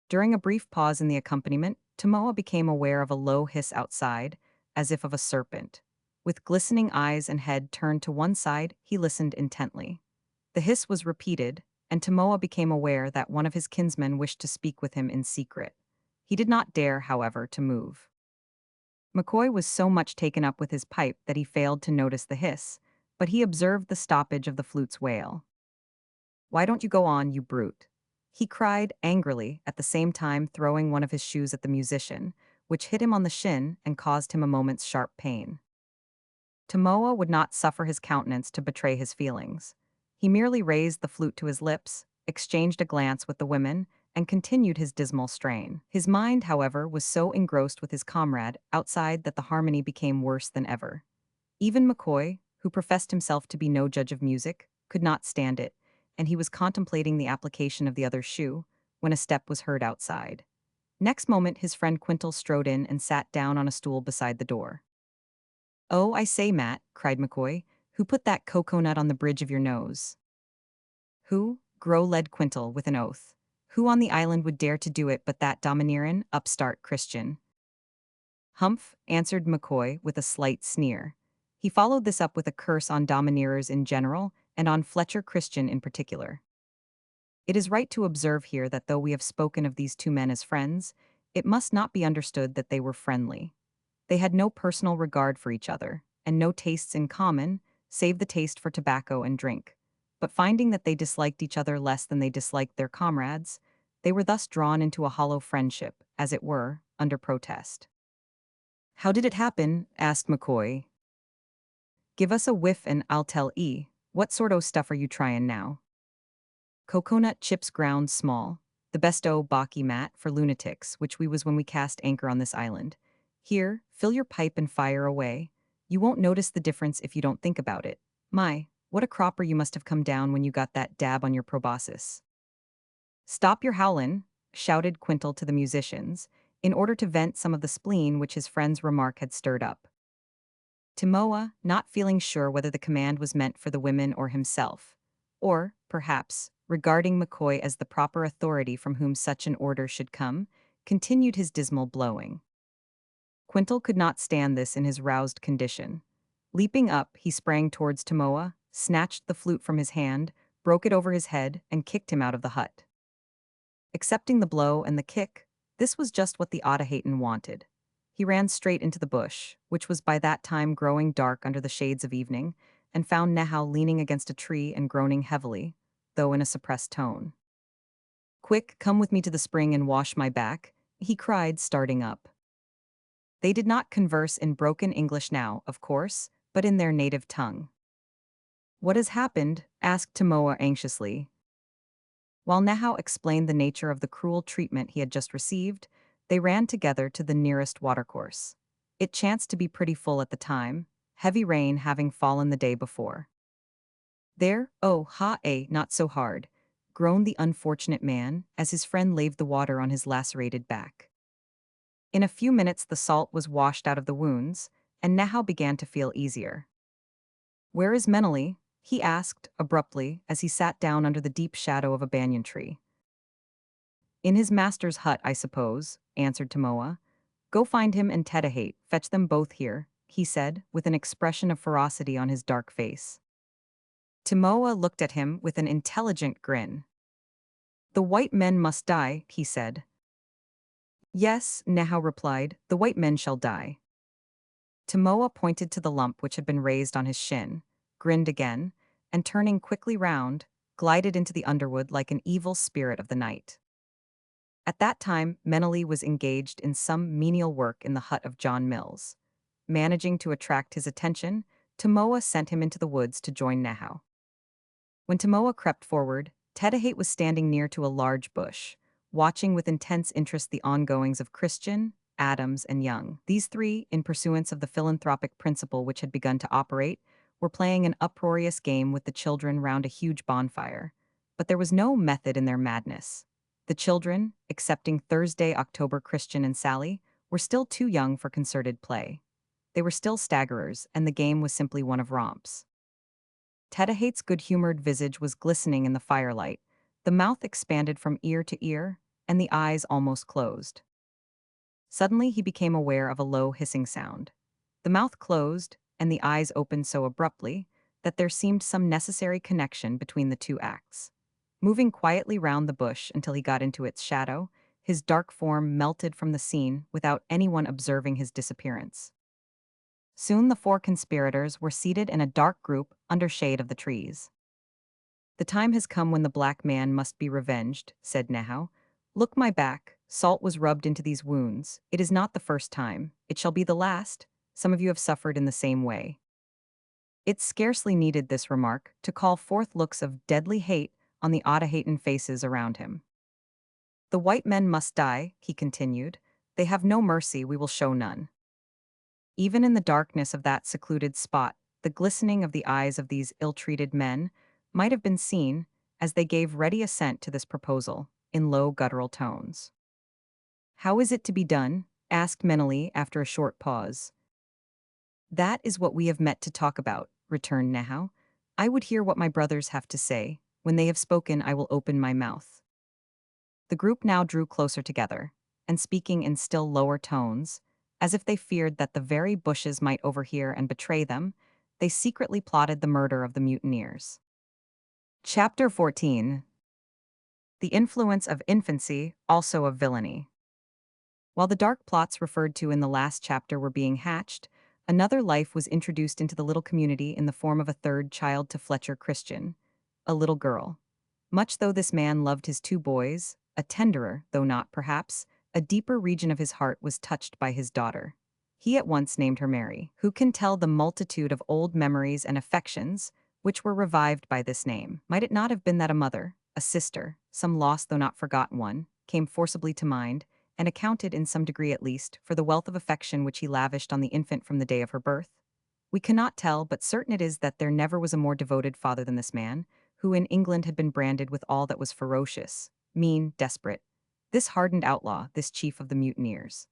During a brief pause in the accompaniment, Tamoa became aware of a low hiss outside, as if of a serpent. With glistening eyes and head turned to one side, he listened intently. The hiss was repeated, and Tamoa became aware that one of his kinsmen wished to speak with him in secret. He did not dare, however, to move. McCoy was so much taken up with his pipe that he failed to notice the hiss, but he observed the stoppage of the flute's wail. "Why don't you go on, you brute?" he cried angrily, at the same time throwing one of his shoes at the musician, which hit him on the shin and caused him a moment's sharp pain. Tamoa would not suffer his countenance to betray his feelings. He merely raised the flute to his lips, exchanged a glance with the women, and continued his dismal strain. His mind, however, was so engrossed with his comrade outside that the harmony became worse than ever. Even McCoy, who professed himself to be no judge of music, could not stand it, and he was contemplating the application of the other's shoe when a step was heard outside. Next moment, his friend Quintal strode in and sat down on a stool beside the door. "Oh, I say, Matt," cried McCoy, "who put that coconut on the bridge of your nose?" "Who?" Led Quintal with an oath. "Who on the island would dare to do it but that domineerin', upstart Christian?" "Humph," answered McCoy with a slight sneer. He followed this up with a curse on domineers in general and on Fletcher Christian in particular. It is right to observe here that though we have spoken of these two men as friends, it must not be understood that they were friendly. They had no personal regard for each other, and no tastes in common, save the taste for tobacco and drink. But finding that they disliked each other less than they disliked their comrades, they were thus drawn into a hollow friendship, as it were, under protest. "How did it happen?" asked McCoy. "Give us a whiff and I'll tell E. What sort o' stuff are you tryin' now?" "Coconut chips ground small. The best o' baccy mat for lunatics, which we was when we cast anchor on this island. Here, fill your pipe and fire away. You won't notice the difference if you don't think about it. My, what a cropper you must have come down when you got that dab on your proboscis." "Stop your howlin'," shouted Quintal to the musicians, in order to vent some of the spleen which his friend's remark had stirred up. Timoa, not feeling sure whether the command was meant for the women or himself, or, perhaps, regarding McCoy as the proper authority from whom such an order should come, continued his dismal blowing. Quintal could not stand this in his roused condition. Leaping up, he sprang towards Timoa, snatched the flute from his hand, broke it over his head, and kicked him out of the hut. Accepting the blow and the kick, this was just what the Otaheitan wanted. He ran straight into the bush, which was by that time growing dark under the shades of evening, and found Nehau leaning against a tree and groaning heavily, though in a suppressed tone. "Quick, come with me to the spring and wash my back," he cried, starting up. They did not converse in broken English now, of course, but in their native tongue. "What has happened?" asked Timoa anxiously. While Nehau explained the nature of the cruel treatment he had just received, they ran together to the nearest watercourse. It chanced to be pretty full at the time, heavy rain having fallen the day before. "There, oh, not so hard," groaned the unfortunate man as his friend laved the water on his lacerated back. In a few minutes the salt was washed out of the wounds, and Nehau began to feel easier. "Where is Meneley?" he asked, abruptly, as he sat down under the deep shadow of a banyan tree. "In his master's hut, I suppose," answered Timoa. "Go find him and Tedahate, fetch them both here," he said, with an expression of ferocity on his dark face. Timoa looked at him with an intelligent grin. "The white men must die," he said. "Yes," Nehau replied, "the white men shall die." Timoa pointed to the lump which had been raised on his shin, grinned again, and turning quickly round, glided into the underwood like an evil spirit of the night. At that time, Meneley was engaged in some menial work in the hut of John Mills. Managing to attract his attention, Timoa sent him into the woods to join Nehau. When Timoa crept forward, Tedahate was standing near to a large bush, watching with intense interest the ongoings of Christian, Adams, and Young. These three, in pursuance of the philanthropic principle which had begun to operate, were playing an uproarious game with the children round a huge bonfire. But there was no method in their madness. The children, excepting Thursday, October, Christian, and Sally, were still too young for concerted play. They were still staggerers, and the game was simply one of romps. Tedahate's good-humored visage was glistening in the firelight, the mouth expanded from ear to ear, and the eyes almost closed. Suddenly he became aware of a low hissing sound. The mouth closed, and the eyes opened so abruptly that there seemed some necessary connection between the two acts. Moving quietly round the bush until he got into its shadow, his dark form melted from the scene without anyone observing his disappearance. Soon the four conspirators were seated in a dark group under shade of the trees. "The time has come when the black man must be revenged," said Nehau. "Look my back, salt was rubbed into these wounds. It is not the first time. It shall be the last. Some of you have suffered in the same way." It scarcely needed this remark to call forth looks of deadly hate on the Otaheitan faces around him. "The white men must die," he continued. "They have no mercy, we will show none." Even in the darkness of that secluded spot, The glistening of the eyes of these ill-treated men might have been seen as they gave ready assent to this proposal, in low guttural tones. "How is it to be done?" asked Meneley after a short pause. "That is what we have met to talk about," returned Nehau. "I would hear what my brothers have to say. When they have spoken, I will open my mouth." The group now drew closer together, and speaking in still lower tones, as if they feared that the very bushes might overhear and betray them, they secretly plotted the murder of the mutineers. Chapter 14. The influence of infancy, also of villainy. While the dark plots referred to in the last chapter were being hatched, another life was introduced into the little community in the form of a third child to Fletcher Christian, a little girl. Much though this man loved his two boys, a tenderer, though not, perhaps, a deeper region of his heart was touched by his daughter. He at once named her Mary. Who can tell the multitude of old memories and affections which were revived by this name? Might it not have been that a mother, a sister, some lost though not forgotten one, came forcibly to mind, and accounted, in some degree at least, for the wealth of affection which he lavished on the infant from the day of her birth? We cannot tell, but certain it is that there never was a more devoted father than this man, who in England had been branded with all that was ferocious, mean, desperate. This hardened outlaw, this chief of the mutineers.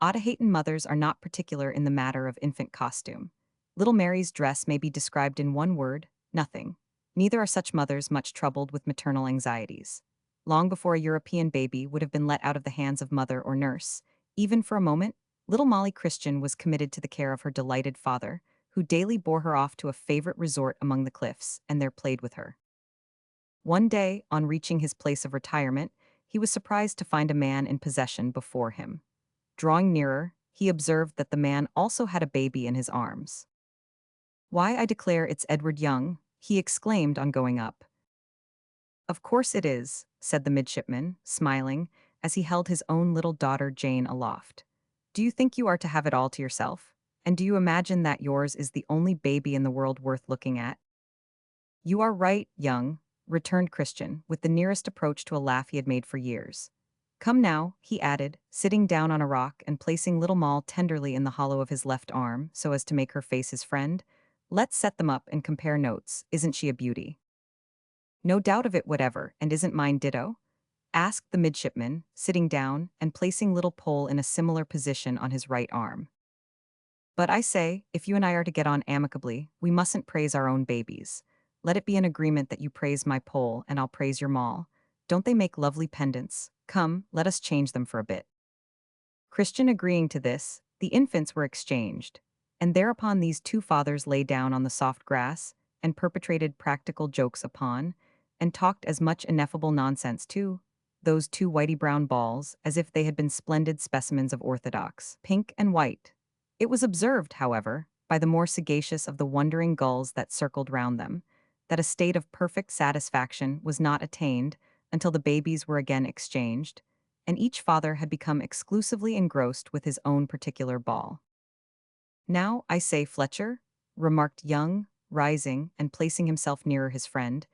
Otaheitan mothers are not particular in the matter of infant costume. Little Mary's dress may be described in one word: nothing. Neither are such mothers much troubled with maternal anxieties. Long before a European baby would have been let out of the hands of mother or nurse, even for a moment, little Molly Christian was committed to the care of her delighted father, who daily bore her off to a favorite resort among the cliffs, and there played with her. One day, on reaching his place of retirement, he was surprised to find a man in possession before him. Drawing nearer, he observed that the man also had a baby in his arms. "Why, I declare it's Edward Young," he exclaimed on going up. "Of course it is," said the midshipman, smiling, as he held his own little daughter Jane aloft. "Do you think you are to have it all to yourself? And do you imagine that yours is the only baby in the world worth looking at?" "You are right, Young," returned Christian, with the nearest approach to a laugh he had made for years. "Come now," he added, sitting down on a rock and placing little Moll tenderly in the hollow of his left arm so as to make her face his friend. "Let's set them up and compare notes. Isn't she a beauty?" "No doubt of it whatever, and isn't mine ditto?" asked the midshipman, sitting down and placing little Poll in a similar position on his right arm. "But I say, if you and I are to get on amicably, we mustn't praise our own babies. Let it be an agreement that you praise my Poll and I'll praise your Moll. Don't they make lovely pendants? Come, let us change them for a bit." Christian agreeing to this, the infants were exchanged, and thereupon these two fathers lay down on the soft grass, and perpetrated practical jokes upon, and talked as much ineffable nonsense too, those two whitey-brown balls, as if they had been splendid specimens of orthodox, pink and white. It was observed, however, by the more sagacious of the wondering gulls that circled round them, that a state of perfect satisfaction was not attained until the babies were again exchanged, and each father had become exclusively engrossed with his own particular ball. "Now, I say, Fletcher," remarked Young, rising and placing himself nearer his friend,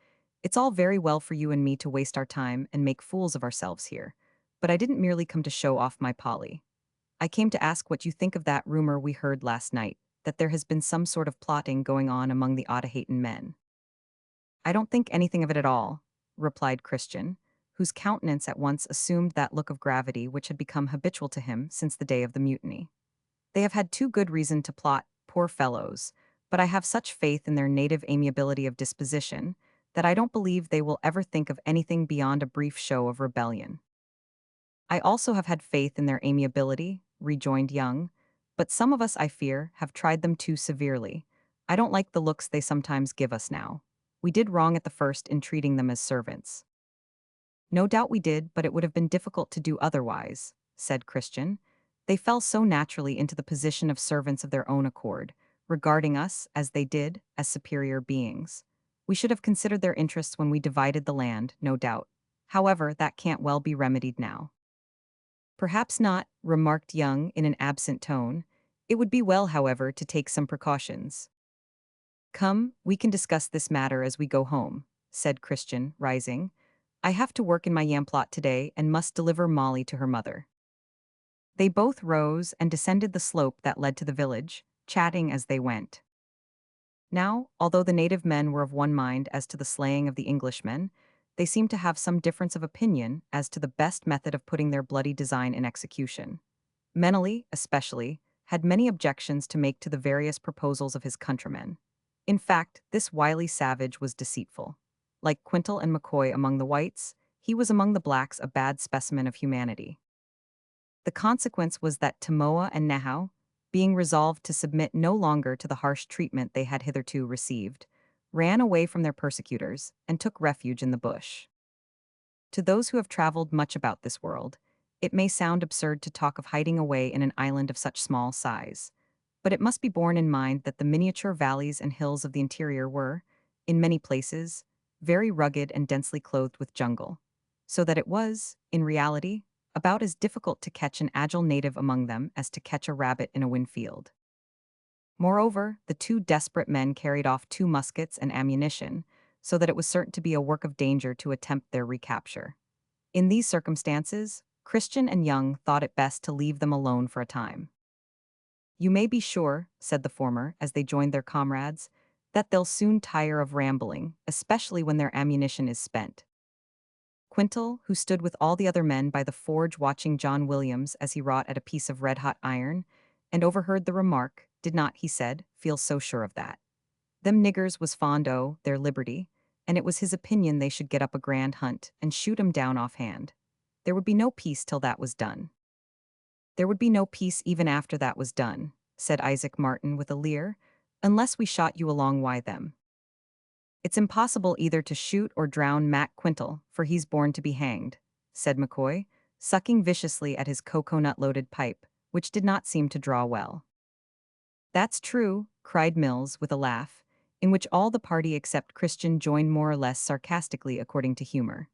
"it's all very well for you and me to waste our time and make fools of ourselves here, but I didn't merely come to show off my Polly. I came to ask what you think of that rumor we heard last night, that there has been some sort of plotting going on among the Otaheitan men." "I don't think anything of it at all," replied Christian, whose countenance at once assumed that look of gravity which had become habitual to him since the day of the mutiny. "They have had too good reason to plot, poor fellows, but I have such faith in their native amiability of disposition that I don't believe they will ever think of anything beyond a brief show of rebellion." "I also have had faith in their amiability," rejoined Young, "but some of us, I fear, have tried them too severely. I don't like the looks they sometimes give us now. We did wrong at the first in treating them as servants." "No doubt we did, but it would have been difficult to do otherwise," said Christian. "They fell so naturally into the position of servants of their own accord, regarding us, as they did, as superior beings. We should have considered their interests when we divided the land, no doubt. However, that can't well be remedied now." "Perhaps not," remarked Young in an absent tone. "It would be well, however, to take some precautions." "Come, we can discuss this matter as we go home," said Christian, rising. "I have to work in my yam plot today and must deliver Molly to her mother." They both rose and descended the slope that led to the village, chatting as they went. Now, although the native men were of one mind as to the slaying of the Englishmen, they seemed to have some difference of opinion as to the best method of putting their bloody design in execution. Meneley, especially, had many objections to make to the various proposals of his countrymen. In fact, this wily savage was deceitful. Like Quintal and McCoy among the whites, he was among the blacks a bad specimen of humanity. The consequence was that Tamoa and Nahau, being resolved to submit no longer to the harsh treatment they had hitherto received, ran away from their persecutors and took refuge in the bush. To those who have traveled much about this world, it may sound absurd to talk of hiding away in an island of such small size, but it must be borne in mind that the miniature valleys and hills of the interior were, in many places, very rugged and densely clothed with jungle, so that it was, in reality, about as difficult to catch an agile native among them as to catch a rabbit in a windfield. Moreover, the two desperate men carried off 2 muskets and ammunition, so that it was certain to be a work of danger to attempt their recapture. In these circumstances, Christian and Young thought it best to leave them alone for a time. "You may be sure," said the former, as they joined their comrades, "that they'll soon tire of rambling, especially when their ammunition is spent." Quintal, who stood with all the other men by the forge watching John Williams as he wrought at a piece of red-hot iron, and overheard the remark, did not, he said, feel so sure of that. Them niggers was fond o' their liberty, and it was his opinion they should get up a grand hunt and shoot 'em down offhand. There would be no peace till that was done. "There would be no peace even after that was done," said Isaac Martin with a leer, "unless we shot you along why them. It's impossible either to shoot or drown Mac Quintal, for he's born to be hanged," said McCoy, sucking viciously at his cocoa-nut-loaded pipe, which did not seem to draw well. "That's true," cried Mills with a laugh, in which all the party except Christian joined more or less sarcastically according to humor.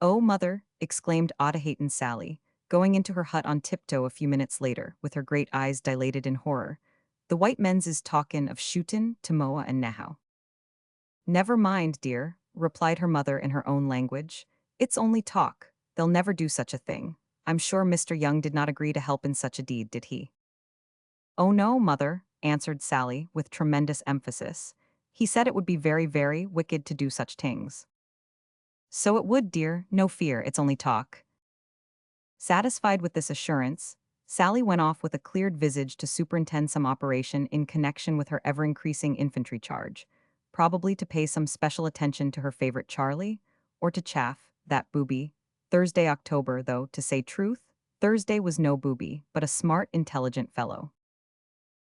"Oh, mother," exclaimed Otaheita's Sally, going into her hut on tiptoe a few minutes later, with her great eyes dilated in horror, "the white men's is talkin' of shootin' Tamoa and Nahau." "Never mind, dear," replied her mother in her own language. "It's only talk. They'll never do such a thing. I'm sure Mr. Young did not agree to help in such a deed, did he?" "Oh no, mother," answered Sally with tremendous emphasis. "He said it would be very, very wicked to do such things." "So it would, dear, no fear, it's only talk." Satisfied with this assurance, Sally went off with a cleared visage to superintend some operation in connection with her ever-increasing infantry charge, probably to pay some special attention to her favorite Charlie, or to chaff that booby. Thursday, October, though, to say truth, Thursday was no booby, but a smart, intelligent fellow.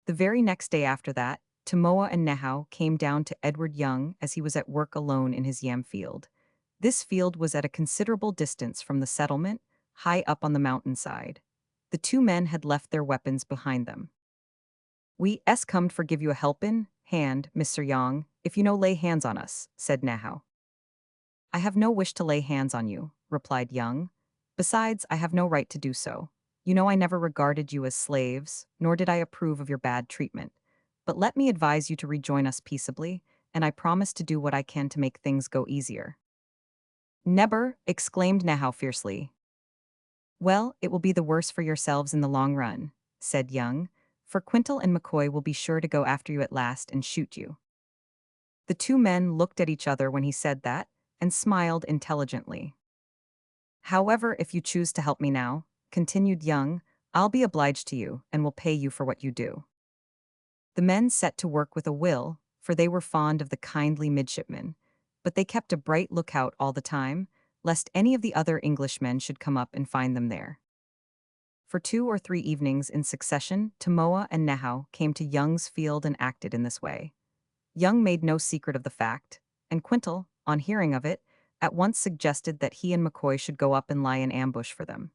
The very next day after that, Tamoa and Nehau came down to Edward Young as he was at work alone in his yam field. This field was at a considerable distance from the settlement, high up on the mountainside. The 2 men had left their weapons behind them. "We comed for give you a helpin' hand, Mr. Young, if you no lay hands on us," said Nahau. "I have no wish to lay hands on you," replied Young. "Besides, I have no right to do so. You know I never regarded you as slaves, nor did I approve of your bad treatment. But let me advise you to rejoin us peaceably, and I promise to do what I can to make things go easier." "Never!" exclaimed Nahau fiercely. "Well, it will be the worse for yourselves in the long run," said Young, "for Quintal and McCoy will be sure to go after you at last and shoot you." The 2 men looked at each other when he said that, and smiled intelligently. "However, if you choose to help me now," continued Young, "I'll be obliged to you, and will pay you for what you do." The men set to work with a will, for they were fond of the kindly midshipman, but they kept a bright lookout all the time, lest any of the other Englishmen should come up and find them there. For 2 or 3 evenings in succession, Tamoa and Nehau came to Young's field and acted in this way. Young made no secret of the fact, and Quintal, on hearing of it, at once suggested that he and McCoy should go up and lie in ambush for them.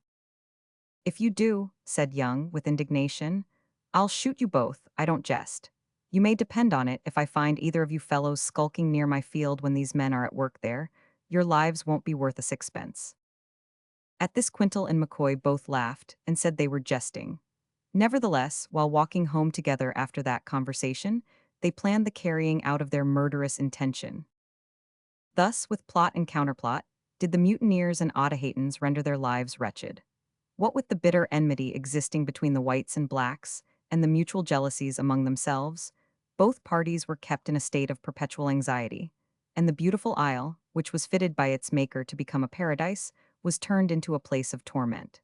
"If you do," said Young, with indignation, "I'll shoot you both, I don't jest. You may depend on it, if I find either of you fellows skulking near my field when these men are at work there, your lives won't be worth a sixpence." At this Quintal and McCoy both laughed, and said they were jesting. Nevertheless, while walking home together after that conversation, they planned the carrying out of their murderous intention. Thus, with plot and counterplot, did the mutineers and Otaheitans render their lives wretched. What with the bitter enmity existing between the whites and blacks, and the mutual jealousies among themselves, Both parties were kept in a state of perpetual anxiety, and the beautiful isle, which was fitted by its maker to become a paradise, was turned into a place of torment.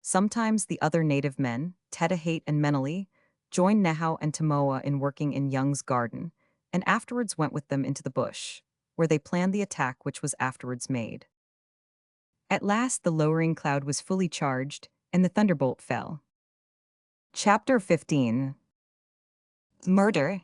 Sometimes the other native men, Tedahate and Meneley, joined Nehau and Tamoa in working in Young's garden, and afterwards went with them into the bush, where they planned the attack which was afterwards made. At last the lowering cloud was fully charged, and the thunderbolt fell. Chapter 15. Murder.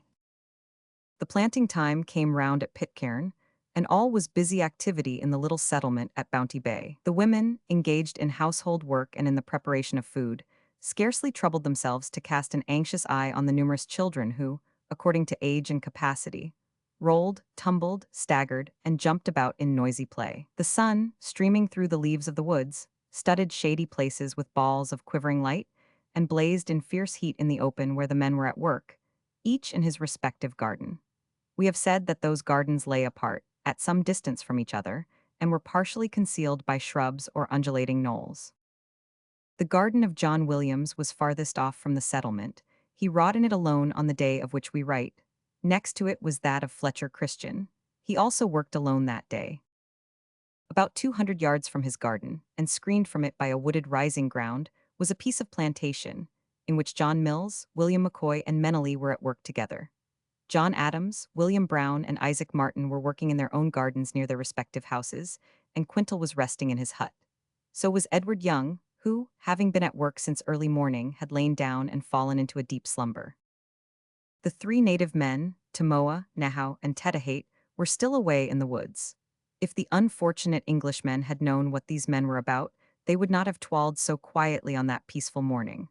The planting time came round at Pitcairn, and all was busy activity in the little settlement at Bounty Bay. The women, engaged in household work and in the preparation of food, scarcely troubled themselves to cast an anxious eye on the numerous children who, according to age and capacity, rolled, tumbled, staggered, and jumped about in noisy play. The sun, streaming through the leaves of the woods, studded shady places with balls of quivering light, and blazed in fierce heat in the open where the men were at work, each in his respective garden. We have said that those gardens lay apart, at some distance from each other, and were partially concealed by shrubs or undulating knolls. The garden of John Williams was farthest off from the settlement. He wrought in it alone on the day of which we write. Next to it was that of Fletcher Christian. He also worked alone that day. About 200 yards from his garden, and screened from it by a wooded rising ground, was a piece of plantation, in which John Mills, William McCoy, and Meneley were at work together. John Adams, William Brown, and Isaac Martin were working in their own gardens near their respective houses, and Quintal was resting in his hut. So was Edward Young, who, having been at work since early morning, had lain down and fallen into a deep slumber. The three native men, Tamoa, Nehau, and Tedahate, were still away in the woods. If the unfortunate Englishmen had known what these men were about, they would not have twalled so quietly on that peaceful morning.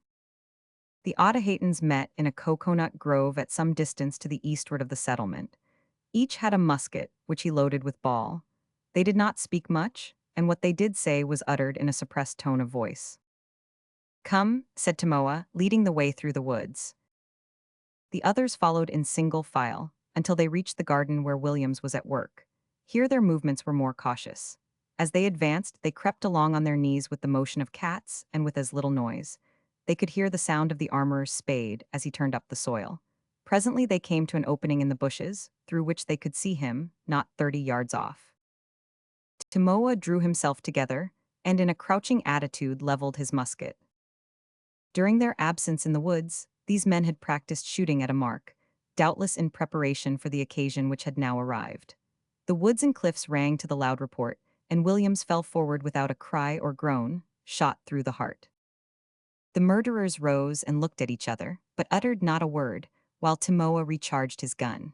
The Otahaytans met in a coconut grove at some distance to the eastward of the settlement. Each had a musket, which he loaded with ball. They did not speak much, and what they did say was uttered in a suppressed tone of voice. "Come," said Tamoa, leading the way through the woods. The others followed in single file, until they reached the garden where Williams was at work. Here their movements were more cautious. As they advanced, they crept along on their knees with the motion of cats and with as little noise. They could hear the sound of the armorer's spade as he turned up the soil. Presently they came to an opening in the bushes, through which they could see him, not 30 yards off. Tamoa drew himself together, and in a crouching attitude leveled his musket. During their absence in the woods, these men had practiced shooting at a mark, doubtless in preparation for the occasion which had now arrived. The woods and cliffs rang to the loud report, and Williams fell forward without a cry or groan, shot through the heart. The murderers rose and looked at each other, but uttered not a word, while Tamoa recharged his gun.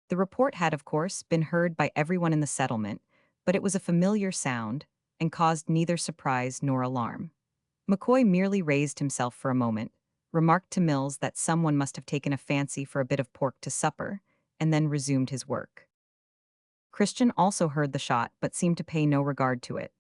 The report had, of course, been heard by everyone in the settlement, but it was a familiar sound, and caused neither surprise nor alarm. McCoy merely raised himself for a moment, remarked to Mills that someone must have taken a fancy for a bit of pork to supper, and then resumed his work. Christian also heard the shot, but seemed to pay no regard to it.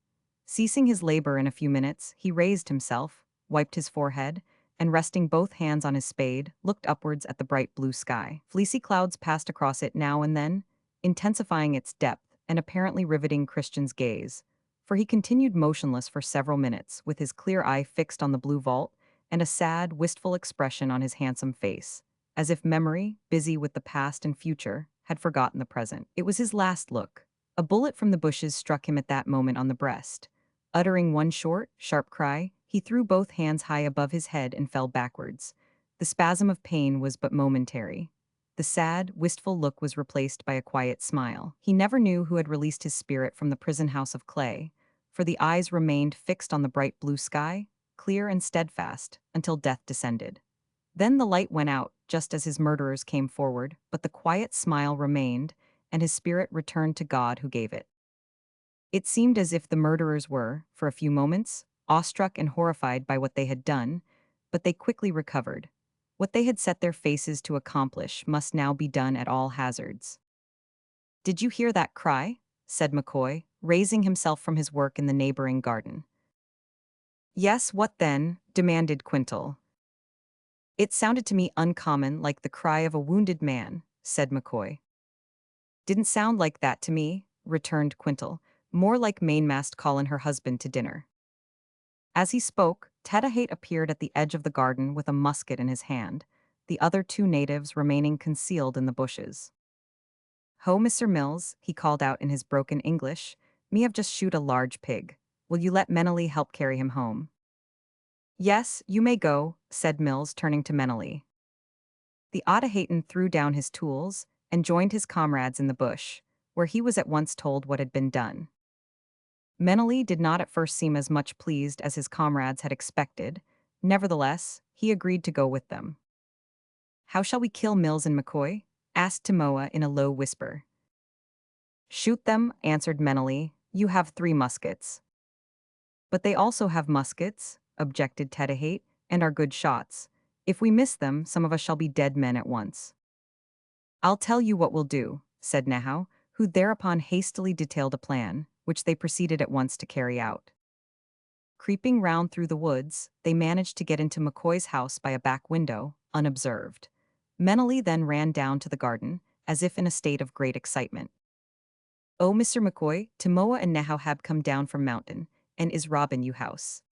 Ceasing his labor in a few minutes, he raised himself, wiped his forehead, and resting both hands on his spade, looked upwards at the bright blue sky. Fleecy clouds passed across it now and then, intensifying its depth and apparently riveting Christian's gaze, for he continued motionless for several minutes, with his clear eye fixed on the blue vault, and a sad, wistful expression on his handsome face, as if memory, busy with the past and future, had forgotten the present. It was his last look. A bullet from the bushes struck him at that moment on the breast. Uttering one short, sharp cry, he threw both hands high above his head and fell backwards. The spasm of pain was but momentary. The sad, wistful look was replaced by a quiet smile. He never knew who had released his spirit from the prison house of clay, for the eyes remained fixed on the bright blue sky, clear and steadfast, until death descended. Then the light went out, just as his murderers came forward, but the quiet smile remained, and his spirit returned to God who gave it. It seemed as if the murderers were, for a few moments, awestruck and horrified by what they had done, but they quickly recovered. What they had set their faces to accomplish must now be done at all hazards. "Did you hear that cry?" said McCoy, raising himself from his work in the neighboring garden. "Yes, what then?" demanded Quintal. "It sounded to me uncommon like the cry of a wounded man," said McCoy. "Didn't sound like that to me," returned Quintal, "more like mainmast callin' her husband to dinner." As he spoke, Tedahate appeared at the edge of the garden with a musket in his hand. the other two natives remaining concealed in the bushes. "Ho, Mr. Mills," he called out in his broken English, "me have just shoot a large pig. Will you let Menely help carry him home?" "Yes, you may go," said Mills, turning to Menely. The Otaheitan threw down his tools and joined his comrades in the bush, where he was at once told what had been done. Menely did not at first seem as much pleased as his comrades had expected. Nevertheless, he agreed to go with them. "How shall we kill Mills and McCoy?" asked Timoa in a low whisper. "Shoot them," answered Menely. "You have 3 muskets." "But they also have muskets," objected Tedahate, "and are good shots. If we miss them, some of us shall be dead men at once." "I'll tell you what we'll do," said Nahau, who thereupon hastily detailed a plan, which they proceeded at once to carry out. Creeping round through the woods, they managed to get into McCoy's house by a back window, unobserved. Menely then ran down to the garden, as if in a state of great excitement. "Oh, Mr. McCoy, Timoa and Nahau have come down from mountain, and is robbing you house."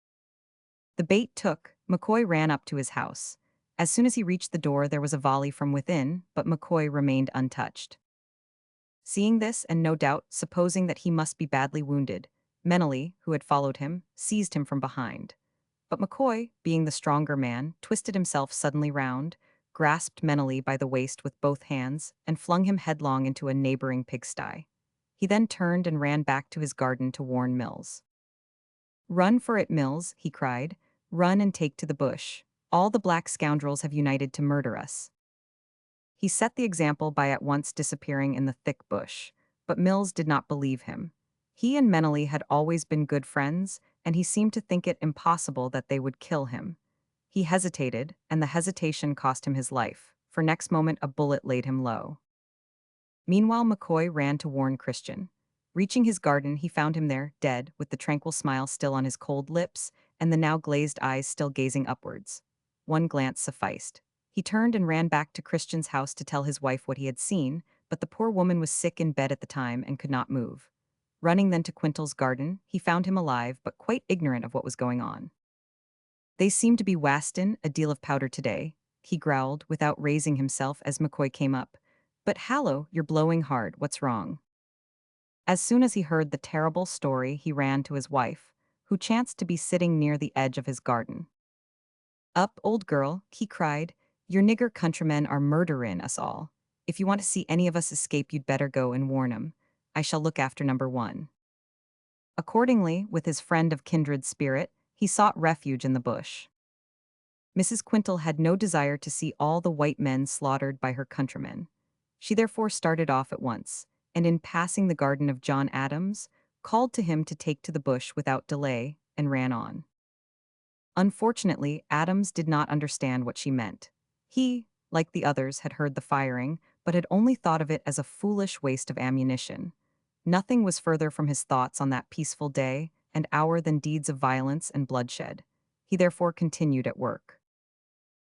The bait took, McCoy ran up to his house. As soon as he reached the door, there was a volley from within, but McCoy remained untouched. Seeing this, and no doubt supposing that he must be badly wounded, Menely, who had followed him, seized him from behind. But McCoy, being the stronger man, twisted himself suddenly round, grasped Menely by the waist with both hands, and flung him headlong into a neighboring pigsty. He then turned and ran back to his garden to warn Mills. "Run for it, Mills," he cried. "Run and take to the bush. All the black scoundrels have united to murder us." He set the example by at once disappearing in the thick bush, but Mills did not believe him. He and Menely had always been good friends, and he seemed to think it impossible that they would kill him. He hesitated, and the hesitation cost him his life, for next moment a bullet laid him low. Meanwhile McCoy ran to warn Christian. Reaching his garden, he found him there, dead, with the tranquil smile still on his cold lips, and the now glazed eyes still gazing upwards. One glance sufficed. He turned and ran back to Christian's house to tell his wife what he had seen, but the poor woman was sick in bed at the time and could not move. Running then to Quintal's garden, he found him alive, but quite ignorant of what was going on. "They seem to be wastin' a deal of powder today," he growled, without raising himself as McCoy came up. "But hallo, you're blowing hard, what's wrong?" As soon as he heard the terrible story, he ran to his wife, who chanced to be sitting near the edge of his garden. "Up, old girl," he cried, "your nigger countrymen are murderin' us all. If you want to see any of us escape, you'd better go and warn 'em. I shall look after number 1. Accordingly, with his friend of kindred spirit, he sought refuge in the bush. Mrs. Quintal had no desire to see all the white men slaughtered by her countrymen. She therefore started off at once, and in passing the garden of John Adams, called to him to take to the bush without delay, and ran on. Unfortunately, Adams did not understand what she meant. He, like the others, had heard the firing, but had only thought of it as a foolish waste of ammunition. Nothing was further from his thoughts on that peaceful day and hour than deeds of violence and bloodshed. He therefore continued at work.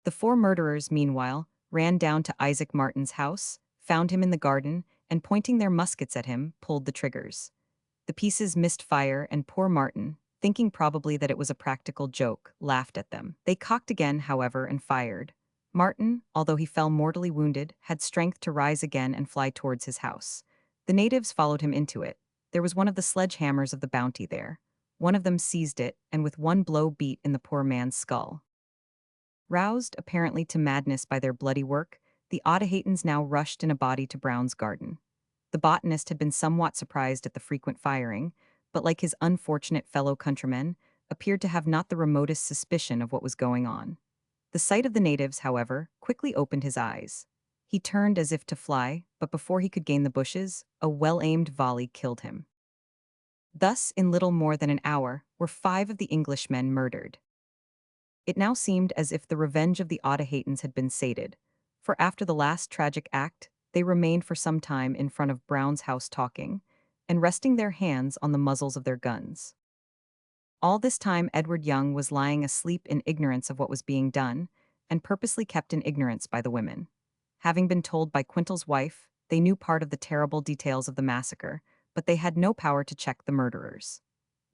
The 4 murderers, meanwhile, ran down to Isaac Martin's house, found him in the garden, and pointing their muskets at him, pulled the triggers. The pieces missed fire, and poor Martin, thinking probably that it was a practical joke, laughed at them. They cocked again, however, and fired. Martin, although he fell mortally wounded, had strength to rise again and fly towards his house. The natives followed him into it. There was one of the sledgehammers of the Bounty there. One of them seized it, and with one blow beat in the poor man's skull. Roused, apparently to madness by their bloody work, the Otaheitans now rushed in a body to Brown's garden. The botanist had been somewhat surprised at the frequent firing, but like his unfortunate fellow countrymen, appeared to have not the remotest suspicion of what was going on. The sight of the natives, however, quickly opened his eyes. He turned as if to fly, but before he could gain the bushes, a well-aimed volley killed him. Thus, in little more than an hour, were 5 of the Englishmen murdered. It now seemed as if the revenge of the Otaheitans had been sated, for after the last tragic act, they remained for some time in front of Brown's house talking, and resting their hands on the muzzles of their guns. All this time Edward Young was lying asleep in ignorance of what was being done, and purposely kept in ignorance by the women. Having been told by Quintal's wife, they knew part of the terrible details of the massacre, but they had no power to check the murderers.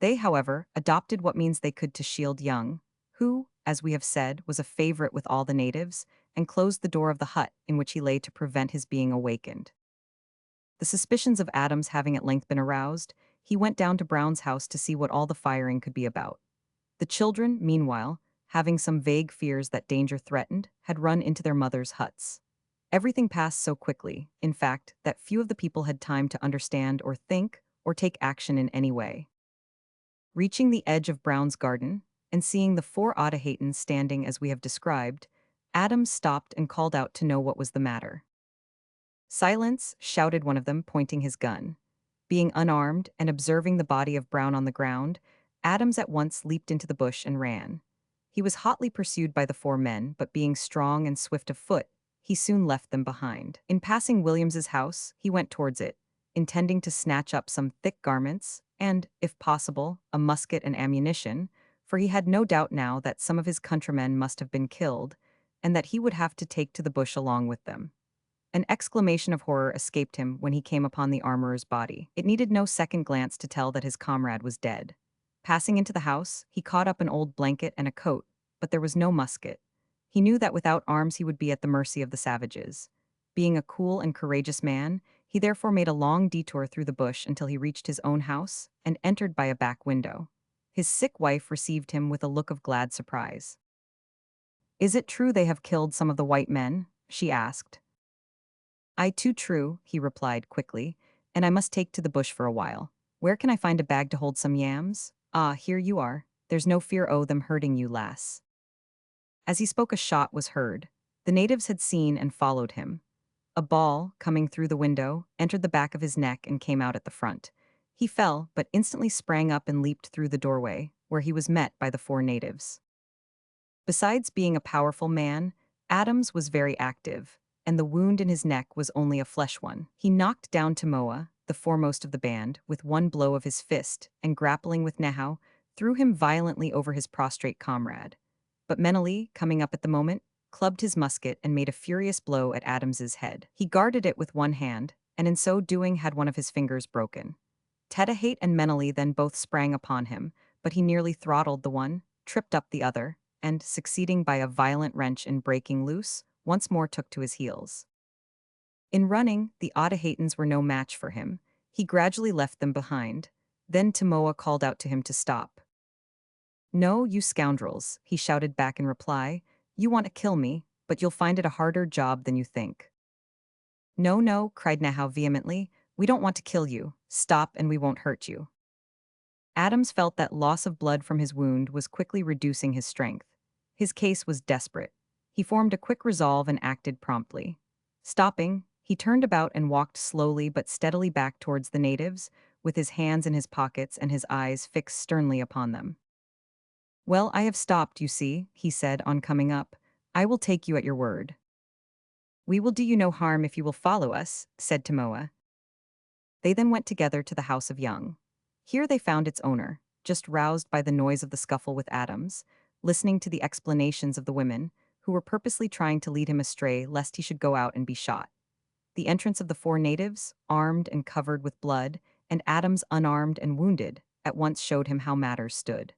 They, however, adopted what means they could to shield Young, who, as we have said, was a favorite with all the natives, and closed the door of the hut in which he lay to prevent his being awakened. The suspicions of Adams having at length been aroused, he went down to Brown's house to see what all the firing could be about. The children, meanwhile, having some vague fears that danger threatened, had run into their mothers' huts. Everything passed so quickly, in fact, that few of the people had time to understand or think or take action in any way. Reaching the edge of Brown's garden, and seeing the four Otahaytans standing as we have described, Adams stopped and called out to know what was the matter. "Silence," shouted one of them, pointing his gun. Being unarmed and observing the body of Brown on the ground, Adams at once leaped into the bush and ran. He was hotly pursued by the four men, but being strong and swift of foot, he soon left them behind. In passing Williams's house, he went towards it, intending to snatch up some thick garments and, if possible, a musket and ammunition, for he had no doubt now that some of his countrymen must have been killed, and that he would have to take to the bush along with them. An exclamation of horror escaped him when he came upon the armorer's body. It needed no second glance to tell that his comrade was dead. Passing into the house, he caught up an old blanket and a coat, but there was no musket. He knew that without arms he would be at the mercy of the savages. Being a cool and courageous man, he therefore made a long detour through the bush until he reached his own house and entered by a back window. His sick wife received him with a look of glad surprise. "Is it true they have killed some of the white men?" she asked. "Aye, too true," he replied quickly, "and I must take to the bush for a while. Where can I find a bag to hold some yams? Ah, here you are. There's no fear o' them hurting you, lass." As he spoke, a shot was heard. The natives had seen and followed him. A ball, coming through the window, entered the back of his neck and came out at the front. He fell, but instantly sprang up and leaped through the doorway, where he was met by the four natives. Besides being a powerful man, Adams was very active, and the wound in his neck was only a flesh one. He knocked down Tamoa, the foremost of the band, with one blow of his fist, and grappling with Nehau, threw him violently over his prostrate comrade. But Meneley, coming up at the moment, clubbed his musket and made a furious blow at Adams's head. He guarded it with one hand, and in so doing had one of his fingers broken. Tedahate and Meneley then both sprang upon him, but he nearly throttled the one, tripped up the other, and, succeeding by a violent wrench in breaking loose, once more took to his heels. In running, the Otahaytans were no match for him. He gradually left them behind. Then Tamoa called out to him to stop. "No, you scoundrels," he shouted back in reply. "You want to kill me, but you'll find it a harder job than you think." "No, no," cried Nahau vehemently. "We don't want to kill you. Stop and we won't hurt you." Adams felt that loss of blood from his wound was quickly reducing his strength. His case was desperate. He formed a quick resolve and acted promptly. Stopping, he turned about and walked slowly but steadily back towards the natives, with his hands in his pockets and his eyes fixed sternly upon them. "Well, I have stopped, you see," he said on coming up. "I will take you at your word." "We will do you no harm if you will follow us," said Tamoa. They then went together to the house of Young. Here they found its owner, just roused by the noise of the scuffle with Adams, listening to the explanations of the women, who were purposely trying to lead him astray lest he should go out and be shot. The entrance of the four natives, armed and covered with blood, and Adams unarmed and wounded, at once showed him how matters stood.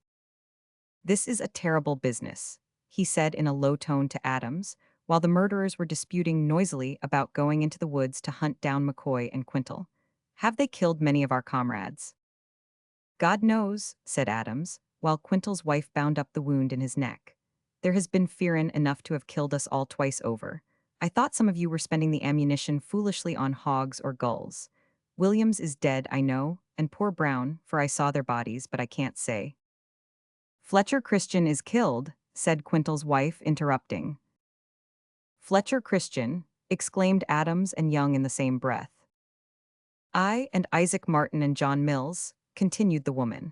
"This is a terrible business," he said in a low tone to Adams, while the murderers were disputing noisily about going into the woods to hunt down McCoy and Quintal. "Have they killed many of our comrades?" "God knows," said Adams, while Quintal's wife bound up the wound in his neck. "There has been fearin' enough to have killed us all twice over. I thought some of you were spending the ammunition foolishly on hogs or gulls. Williams is dead, I know, and poor Brown, for I saw their bodies, but I can't say." "Fletcher Christian is killed," said Quintal's wife, interrupting. "Fletcher Christian," exclaimed Adams and Young in the same breath. "I and Isaac Martin and John Mills," continued the woman.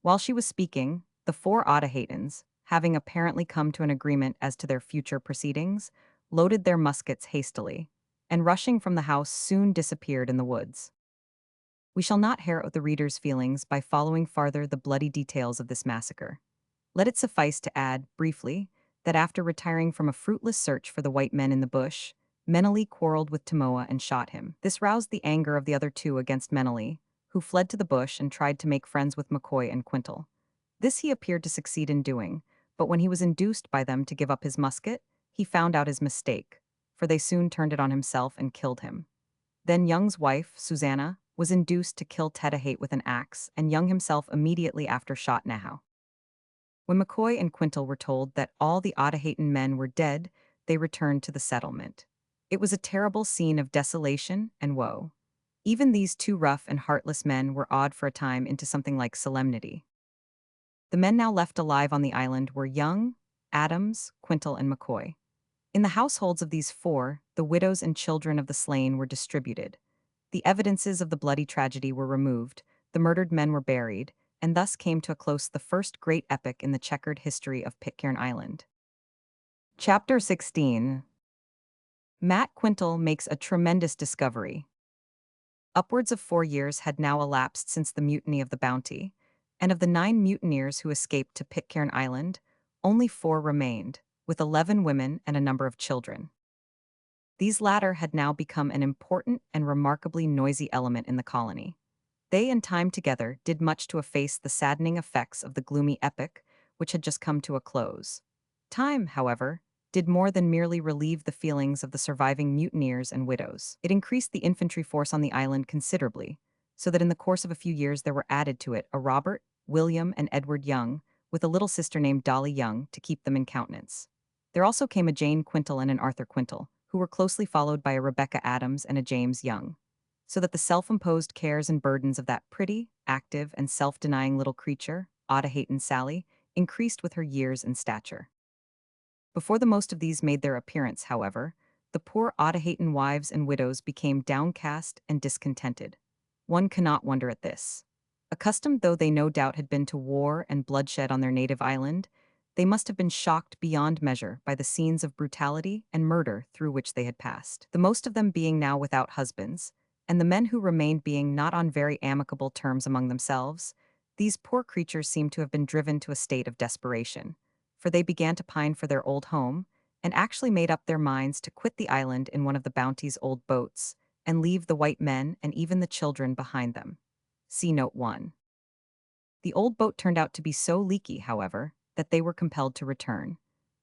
While she was speaking, the four Otahaytans, having apparently come to an agreement as to their future proceedings, loaded their muskets hastily, and rushing from the house soon disappeared in the woods. We shall not harrow the reader's feelings by following farther the bloody details of this massacre. Let it suffice to add, briefly, that after retiring from a fruitless search for the white men in the bush, Meneley quarreled with Tamoa and shot him. This roused the anger of the other two against Meneley, who fled to the bush and tried to make friends with McCoy and Quintal. This he appeared to succeed in doing, But when he was induced by them to give up his musket, he found out his mistake, for they soon turned it on himself and killed him. Then Young's wife, Susanna, was induced to kill Tedahate with an axe, and Young himself immediately after shot Nahau. When McCoy and Quintal were told that all the Otaheite men were dead, they returned to the settlement. It was a terrible scene of desolation and woe. Even these two rough and heartless men were awed for a time into something like solemnity. The men now left alive on the island were Young, Adams, Quintal, and McCoy. In the households of these four, the widows and children of the slain were distributed. The evidences of the bloody tragedy were removed, the murdered men were buried, and thus came to a close the first great epic in the checkered history of Pitcairn Island. Chapter 16. Matt Quintal makes a tremendous discovery. Upwards of 4 years had now elapsed since the mutiny of the Bounty, and of the 9 mutineers who escaped to Pitcairn Island, only 4 remained, with 11 women and a number of children. These latter had now become an important and remarkably noisy element in the colony. They and time together did much to efface the saddening effects of the gloomy epoch which had just come to a close. Time, however, did more than merely relieve the feelings of the surviving mutineers and widows. It increased the infantry force on the island considerably, so that in the course of a few years there were added to it a Robert, William, and Edward Young, with a little sister named Dolly Young to keep them in countenance. There also came a Jane Quintal and an Arthur Quintal, who were closely followed by a Rebecca Adams and a James Young, so that the self-imposed cares and burdens of that pretty, active, and self-denying little creature, Otaheite Sally, increased with her years and stature. Before the most of these made their appearance, however, the poor Otaheite wives and widows became downcast and discontented. One cannot wonder at this. Accustomed though they no doubt had been to war and bloodshed on their native island, they must have been shocked beyond measure by the scenes of brutality and murder through which they had passed, the most of them being now without husbands, and the men who remained being not on very amicable terms among themselves. These poor creatures seemed to have been driven to a state of desperation, for they began to pine for their old home, and actually made up their minds to quit the island in one of the Bounty's old boats, and leave the white men and even the children behind them. See Note 1. The old boat turned out to be so leaky, however, that they were compelled to return.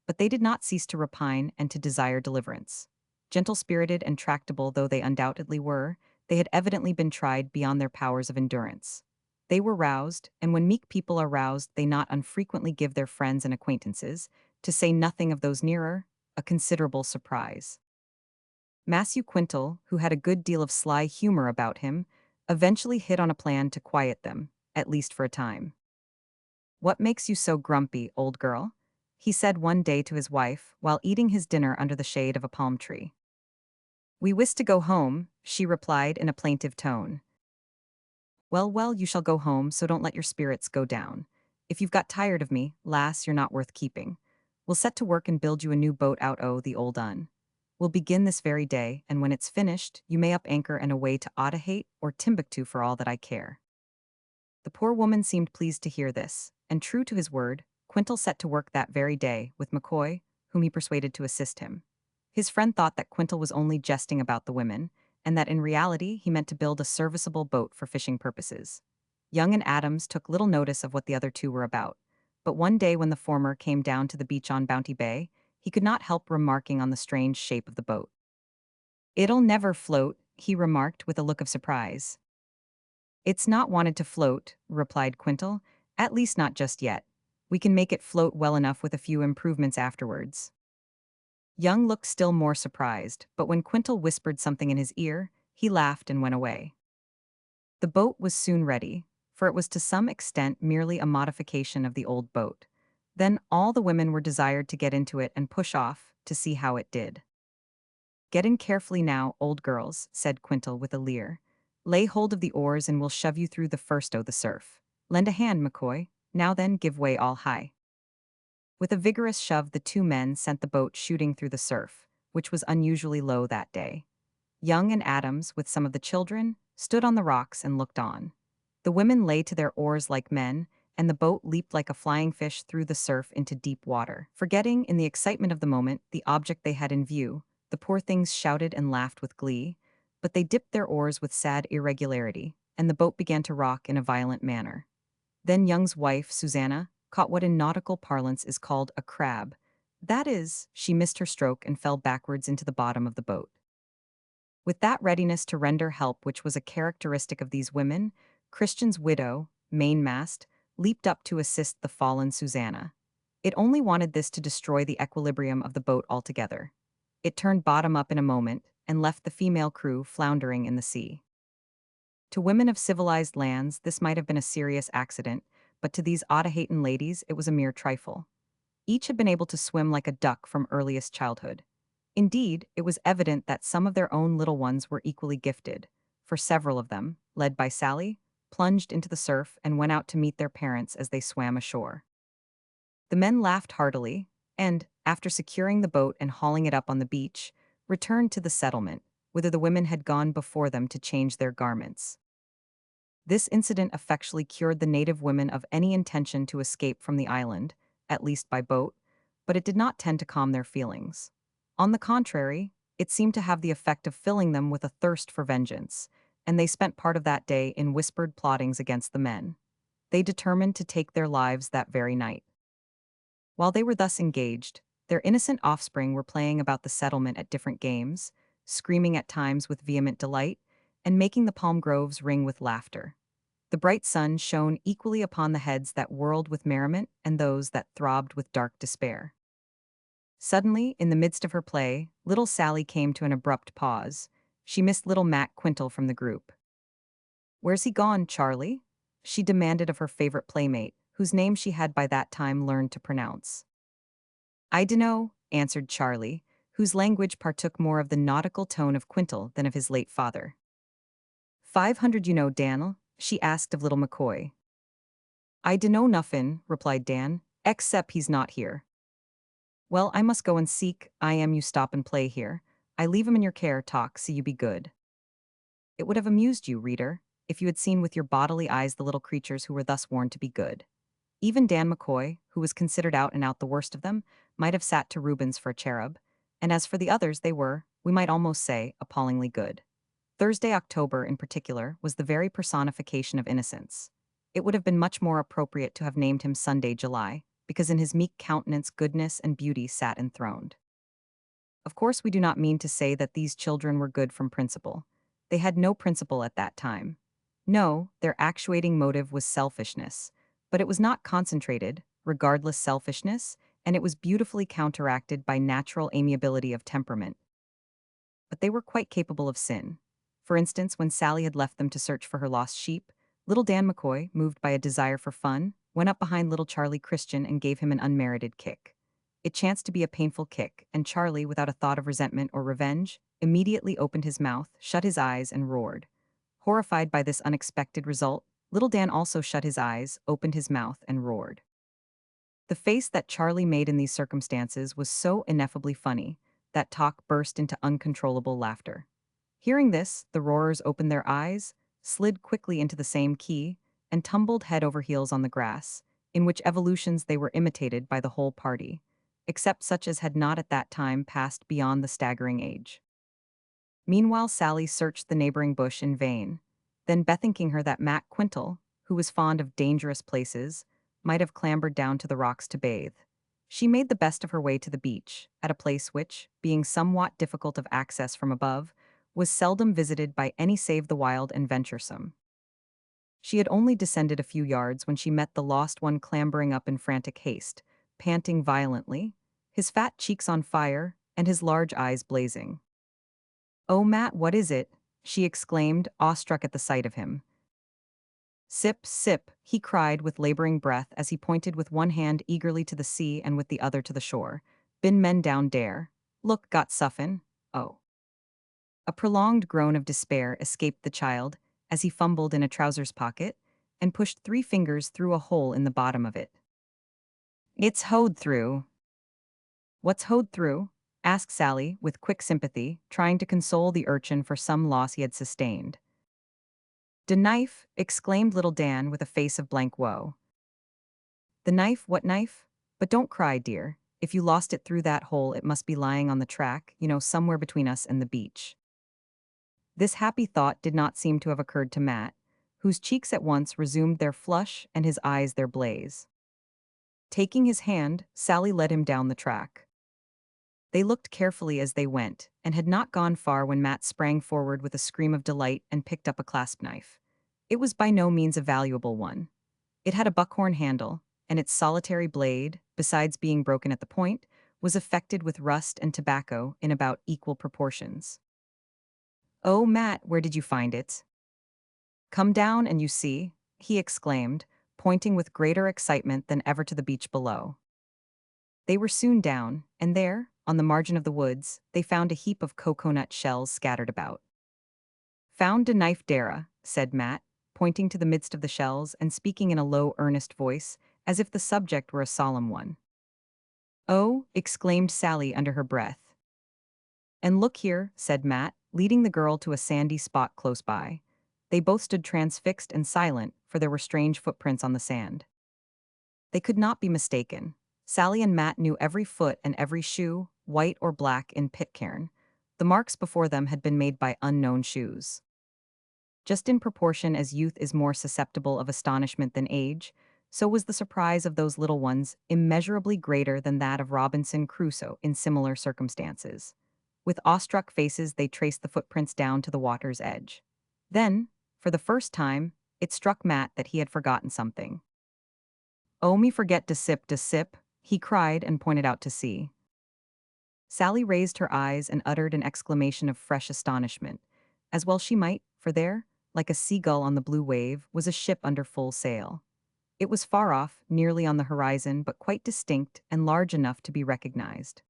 But they did not cease to repine and to desire deliverance. Gentle-spirited and tractable though they undoubtedly were, they had evidently been tried beyond their powers of endurance. They were roused, and when meek people are roused, they not unfrequently give their friends and acquaintances, to say nothing of those nearer, a considerable surprise. Matthew Quintal, who had a good deal of sly humor about him, eventually hit on a plan to quiet them, at least for a time. "What makes you so grumpy, old girl?" he said one day to his wife while eating his dinner under the shade of a palm tree. "We wish to go home," she replied in a plaintive tone. "Well, well, you shall go home, so don't let your spirits go down. If you've got tired of me, lass, you're not worth keeping. We'll set to work and build you a new boat out o' the old un. We'll begin this very day, and when it's finished, you may up anchor and away to Otaheite or Timbuktu for all that I care." The poor woman seemed pleased to hear this, and true to his word, Quintal set to work that very day with McCoy, whom he persuaded to assist him. His friend thought that Quintal was only jesting about the women, and that in reality he meant to build a serviceable boat for fishing purposes. Young and Adams took little notice of what the other two were about, but one day when the former came down to the beach on Bounty Bay, he could not help remarking on the strange shape of the boat. "It'll never float," he remarked with a look of surprise. "It's not wanted to float," replied Quintal, "at least not just yet. We can make it float well enough with a few improvements afterwards." Young looked still more surprised, but when Quintal whispered something in his ear, he laughed and went away. The boat was soon ready, for it was to some extent merely a modification of the old boat. Then all the women were desired to get into it and push off, to see how it did. "Get in carefully now, old girls," said Quintal with a leer. "Lay hold of the oars and we'll shove you through the first o' the surf. Lend a hand, McCoy. Now then, give way all high." With a vigorous shove the two men sent the boat shooting through the surf, which was unusually low that day. Young and Adams, with some of the children, stood on the rocks and looked on. The women lay to their oars like men, and the boat leaped like a flying fish through the surf into deep water. Forgetting, in the excitement of the moment, the object they had in view, the poor things shouted and laughed with glee, but they dipped their oars with sad irregularity, and the boat began to rock in a violent manner. Then Young's wife, Susanna, caught what in nautical parlance is called a crab. That is, she missed her stroke and fell backwards into the bottom of the boat. With that readiness to render help which was a characteristic of these women, Christian's widow, mainmast, leaped up to assist the fallen Susanna. It only wanted this to destroy the equilibrium of the boat altogether. It turned bottom up in a moment and left the female crew floundering in the sea. To women of civilized lands, this might have been a serious accident, but to these Otaheite ladies, it was a mere trifle. Each had been able to swim like a duck from earliest childhood. Indeed, it was evident that some of their own little ones were equally gifted, for several of them, led by Sally, plunged into the surf and went out to meet their parents as they swam ashore. The men laughed heartily, and, after securing the boat and hauling it up on the beach, returned to the settlement, whither the women had gone before them to change their garments. This incident effectually cured the native women of any intention to escape from the island, at least by boat, but it did not tend to calm their feelings. On the contrary, it seemed to have the effect of filling them with a thirst for vengeance, and they spent part of that day in whispered plottings against the men. They determined to take their lives that very night. While they were thus engaged, their innocent offspring were playing about the settlement at different games, screaming at times with vehement delight, and making the palm groves ring with laughter. The bright sun shone equally upon the heads that whirled with merriment and those that throbbed with dark despair. Suddenly, in the midst of her play, little Sally came to an abrupt pause. She missed little Matt Quintal from the group. "Where's he gone, Charlie?" she demanded of her favorite playmate, whose name she had by that time learned to pronounce. "I dunno," answered Charlie, whose language partook more of the nautical tone of Quintal than of his late father. 500 you know, Dan'l?" she asked of little McCoy. "I dunno nuffin," replied Dan, "excep' he's not here." "Well, I must go and seek, I am you stop and play here. I leave him in your care, talk, so you be good." It would have amused you, reader, if you had seen with your bodily eyes the little creatures who were thus warned to be good. Even Dan McCoy, who was considered out and out the worst of them, might have sat to Rubens for a cherub, and as for the others, they were, we might almost say, appallingly good. Thursday, October, in particular, was the very personification of innocence. It would have been much more appropriate to have named him Sunday, July, because in his meek countenance goodness and beauty sat enthroned. Of course, we do not mean to say that these children were good from principle. They had no principle at that time. No, their actuating motive was selfishness, but it was not concentrated, regardless selfishness, and it was beautifully counteracted by natural amiability of temperament. But they were quite capable of sin. For instance, when Sally had left them to search for her lost sheep, little Dan McCoy, moved by a desire for fun, went up behind little Charlie Christian and gave him an unmerited kick. It chanced to be a painful kick, and Charlie, without a thought of resentment or revenge, immediately opened his mouth, shut his eyes, and roared. Horrified by this unexpected result, little Dan also shut his eyes, opened his mouth, and roared. The face that Charlie made in these circumstances was so ineffably funny that Talk burst into uncontrollable laughter. Hearing this, the roarers opened their eyes, slid quickly into the same key, and tumbled head over heels on the grass, in which evolutions they were imitated by the whole party, except such as had not at that time passed beyond the staggering age. Meanwhile, Sally searched the neighboring bush in vain. Then, bethinking her that Matt Quintal, who was fond of dangerous places, might have clambered down to the rocks to bathe, she made the best of her way to the beach, at a place which, being somewhat difficult of access from above, was seldom visited by any save the wild and venturesome. She had only descended a few yards when she met the lost one clambering up in frantic haste, panting violently, his fat cheeks on fire, and his large eyes blazing. "Oh, Matt, what is it?" she exclaimed, awestruck at the sight of him. "Sip, sip," he cried with laboring breath as he pointed with one hand eagerly to the sea and with the other to the shore. "Bin men down dare. Look, got suffin. Oh." A prolonged groan of despair escaped the child as he fumbled in a trousers pocket and pushed 3 fingers through a hole in the bottom of it. "It's hoed through." "What's hoed through?" asked Sally, with quick sympathy, trying to console the urchin for some loss he had sustained. "De knife!" exclaimed little Dan with a face of blank woe. "The knife? What knife? But don't cry, dear. If you lost it through that hole, it must be lying on the track, somewhere between us and the beach." This happy thought did not seem to have occurred to Matt, whose cheeks at once resumed their flush and his eyes their blaze. Taking his hand, Sally led him down the track. They looked carefully as they went, and had not gone far when Matt sprang forward with a scream of delight and picked up a clasp knife. It was by no means a valuable one. It had a buckhorn handle, and its solitary blade, besides being broken at the point, was affected with rust and tobacco in about equal proportions. "Oh, Matt, where did you find it?" "Come down and you see," he exclaimed, pointing with greater excitement than ever to the beach below. They were soon down, and there, on the margin of the woods, they found a heap of cocoanut shells scattered about. "Found a knife Dara," said Matt, pointing to the midst of the shells and speaking in a low, earnest voice, as if the subject were a solemn one. "Oh," exclaimed Sally under her breath. "And look here," said Matt, leading the girl to a sandy spot close by. They both stood transfixed and silent, for there were strange footprints on the sand. They could not be mistaken. Sally and Matt knew every foot and every shoe, white or black in Pitcairn. The marks before them had been made by unknown shoes. Just in proportion as youth is more susceptible of astonishment than age, so was the surprise of those little ones immeasurably greater than that of Robinson Crusoe in similar circumstances. With awestruck faces, they traced the footprints down to the water's edge. Then, for the first time, it struck Matt that he had forgotten something. "Oh, me forget de sip," he cried and pointed out to sea. Sally raised her eyes and uttered an exclamation of fresh astonishment, as well she might, for there, like a seagull on the blue wave, was a ship under full sail. It was far off, nearly on the horizon, but quite distinct and large enough to be recognized.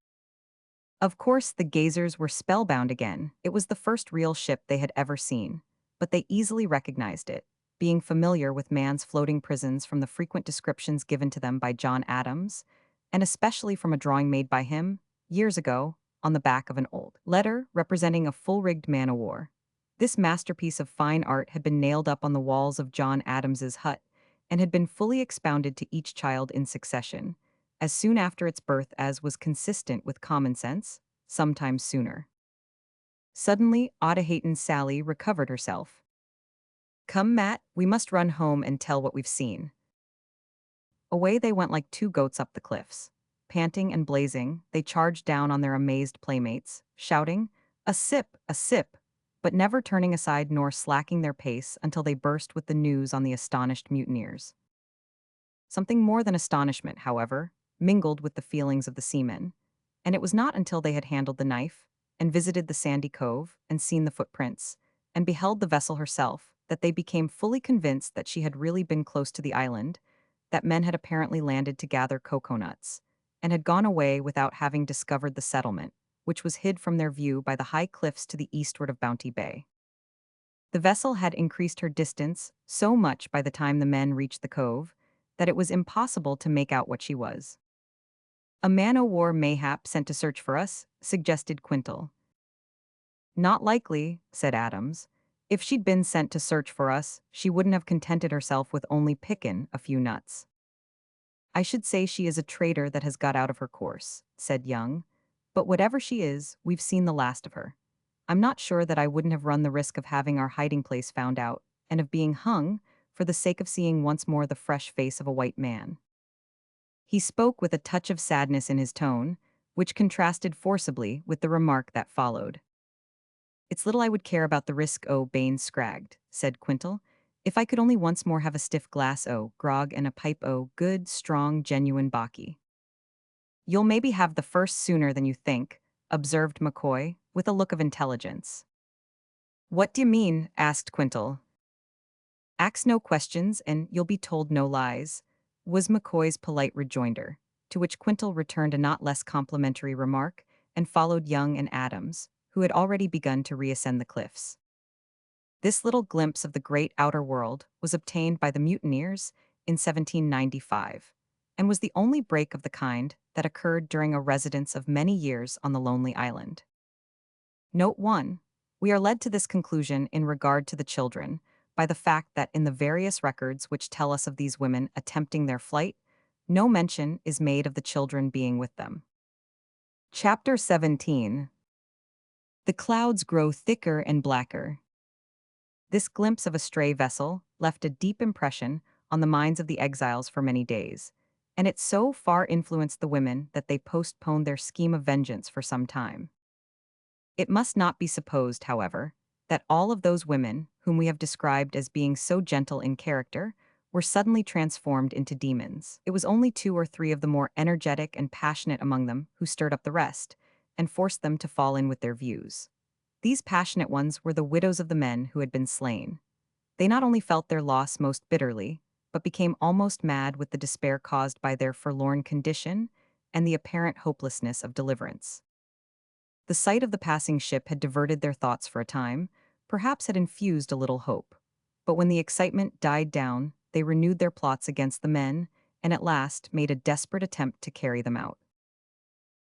Of course, the gazers were spellbound again. It was the first real ship they had ever seen, but they easily recognized it, being familiar with man's floating prisons from the frequent descriptions given to them by John Adams, and especially from a drawing made by him, years ago, on the back of an old letter representing a full-rigged man-o'-war. This masterpiece of fine art had been nailed up on the walls of John Adams's hut, and had been fully expounded to each child in succession, as soon after its birth as was consistent with common sense, sometimes sooner. Suddenly, Audahayton Sally recovered herself. "Come, Matt, we must run home and tell what we've seen." Away they went like two goats up the cliffs. Panting and blazing, they charged down on their amazed playmates, shouting, a sip, but never turning aside nor slacking their pace until they burst with the news on the astonished mutineers. Something more than astonishment, however, mingled with the feelings of the seamen, and it was not until they had handled the knife, and visited the sandy cove, and seen the footprints, and beheld the vessel herself, that they became fully convinced that she had really been close to the island, that men had apparently landed to gather coconuts, and had gone away without having discovered the settlement, which was hid from their view by the high cliffs to the eastward of Bounty Bay. The vessel had increased her distance so much by the time the men reached the cove, that it was impossible to make out what she was. "A man-o'-war mayhap sent to search for us," suggested Quintal. "Not likely," said Adams. "If she'd been sent to search for us, she wouldn't have contented herself with only pickin' a few nuts." "I should say she is a traitor that has got out of her course," said Young. "But whatever she is, we've seen the last of her. I'm not sure that I wouldn't have run the risk of having our hiding place found out, and of being hung, for the sake of seeing once more the fresh face of a white man." He spoke with a touch of sadness in his tone, which contrasted forcibly with the remark that followed. "It's little I would care about the risk o' Bain scragged," said Quintal, "if I could only once more have a stiff glass o' grog and a pipe o' good, strong, genuine baccy." "You'll maybe have the first sooner than you think," observed McCoy, with a look of intelligence. "What d'ye mean?" asked Quintal. "Ax no questions, and you'll be told no lies," was McCoy's polite rejoinder, to which Quintal returned a not less complimentary remark, and followed Young and Adams, who had already begun to reascend the cliffs. This little glimpse of the great outer world was obtained by the mutineers in 1795, and was the only break of the kind that occurred during a residence of many years on the lonely island. Note 1. We are led to this conclusion in regard to the children by the fact that in the various records which tell us of these women attempting their flight, no mention is made of the children being with them. Chapter 17. The clouds grow thicker and blacker. This glimpse of a stray vessel left a deep impression on the minds of the exiles for many days, and it so far influenced the women that they postponed their scheme of vengeance for some time. It must not be supposed, however, that all of those women, whom we have described as being so gentle in character, were suddenly transformed into demons. It was only 2 or 3 of the more energetic and passionate among them who stirred up the rest, and forced them to fall in with their views. These passionate ones were the widows of the men who had been slain. They not only felt their loss most bitterly, but became almost mad with the despair caused by their forlorn condition and the apparent hopelessness of deliverance. The sight of the passing ship had diverted their thoughts for a time, perhaps had infused a little hope. But when the excitement died down, they renewed their plots against the men, and at last made a desperate attempt to carry them out.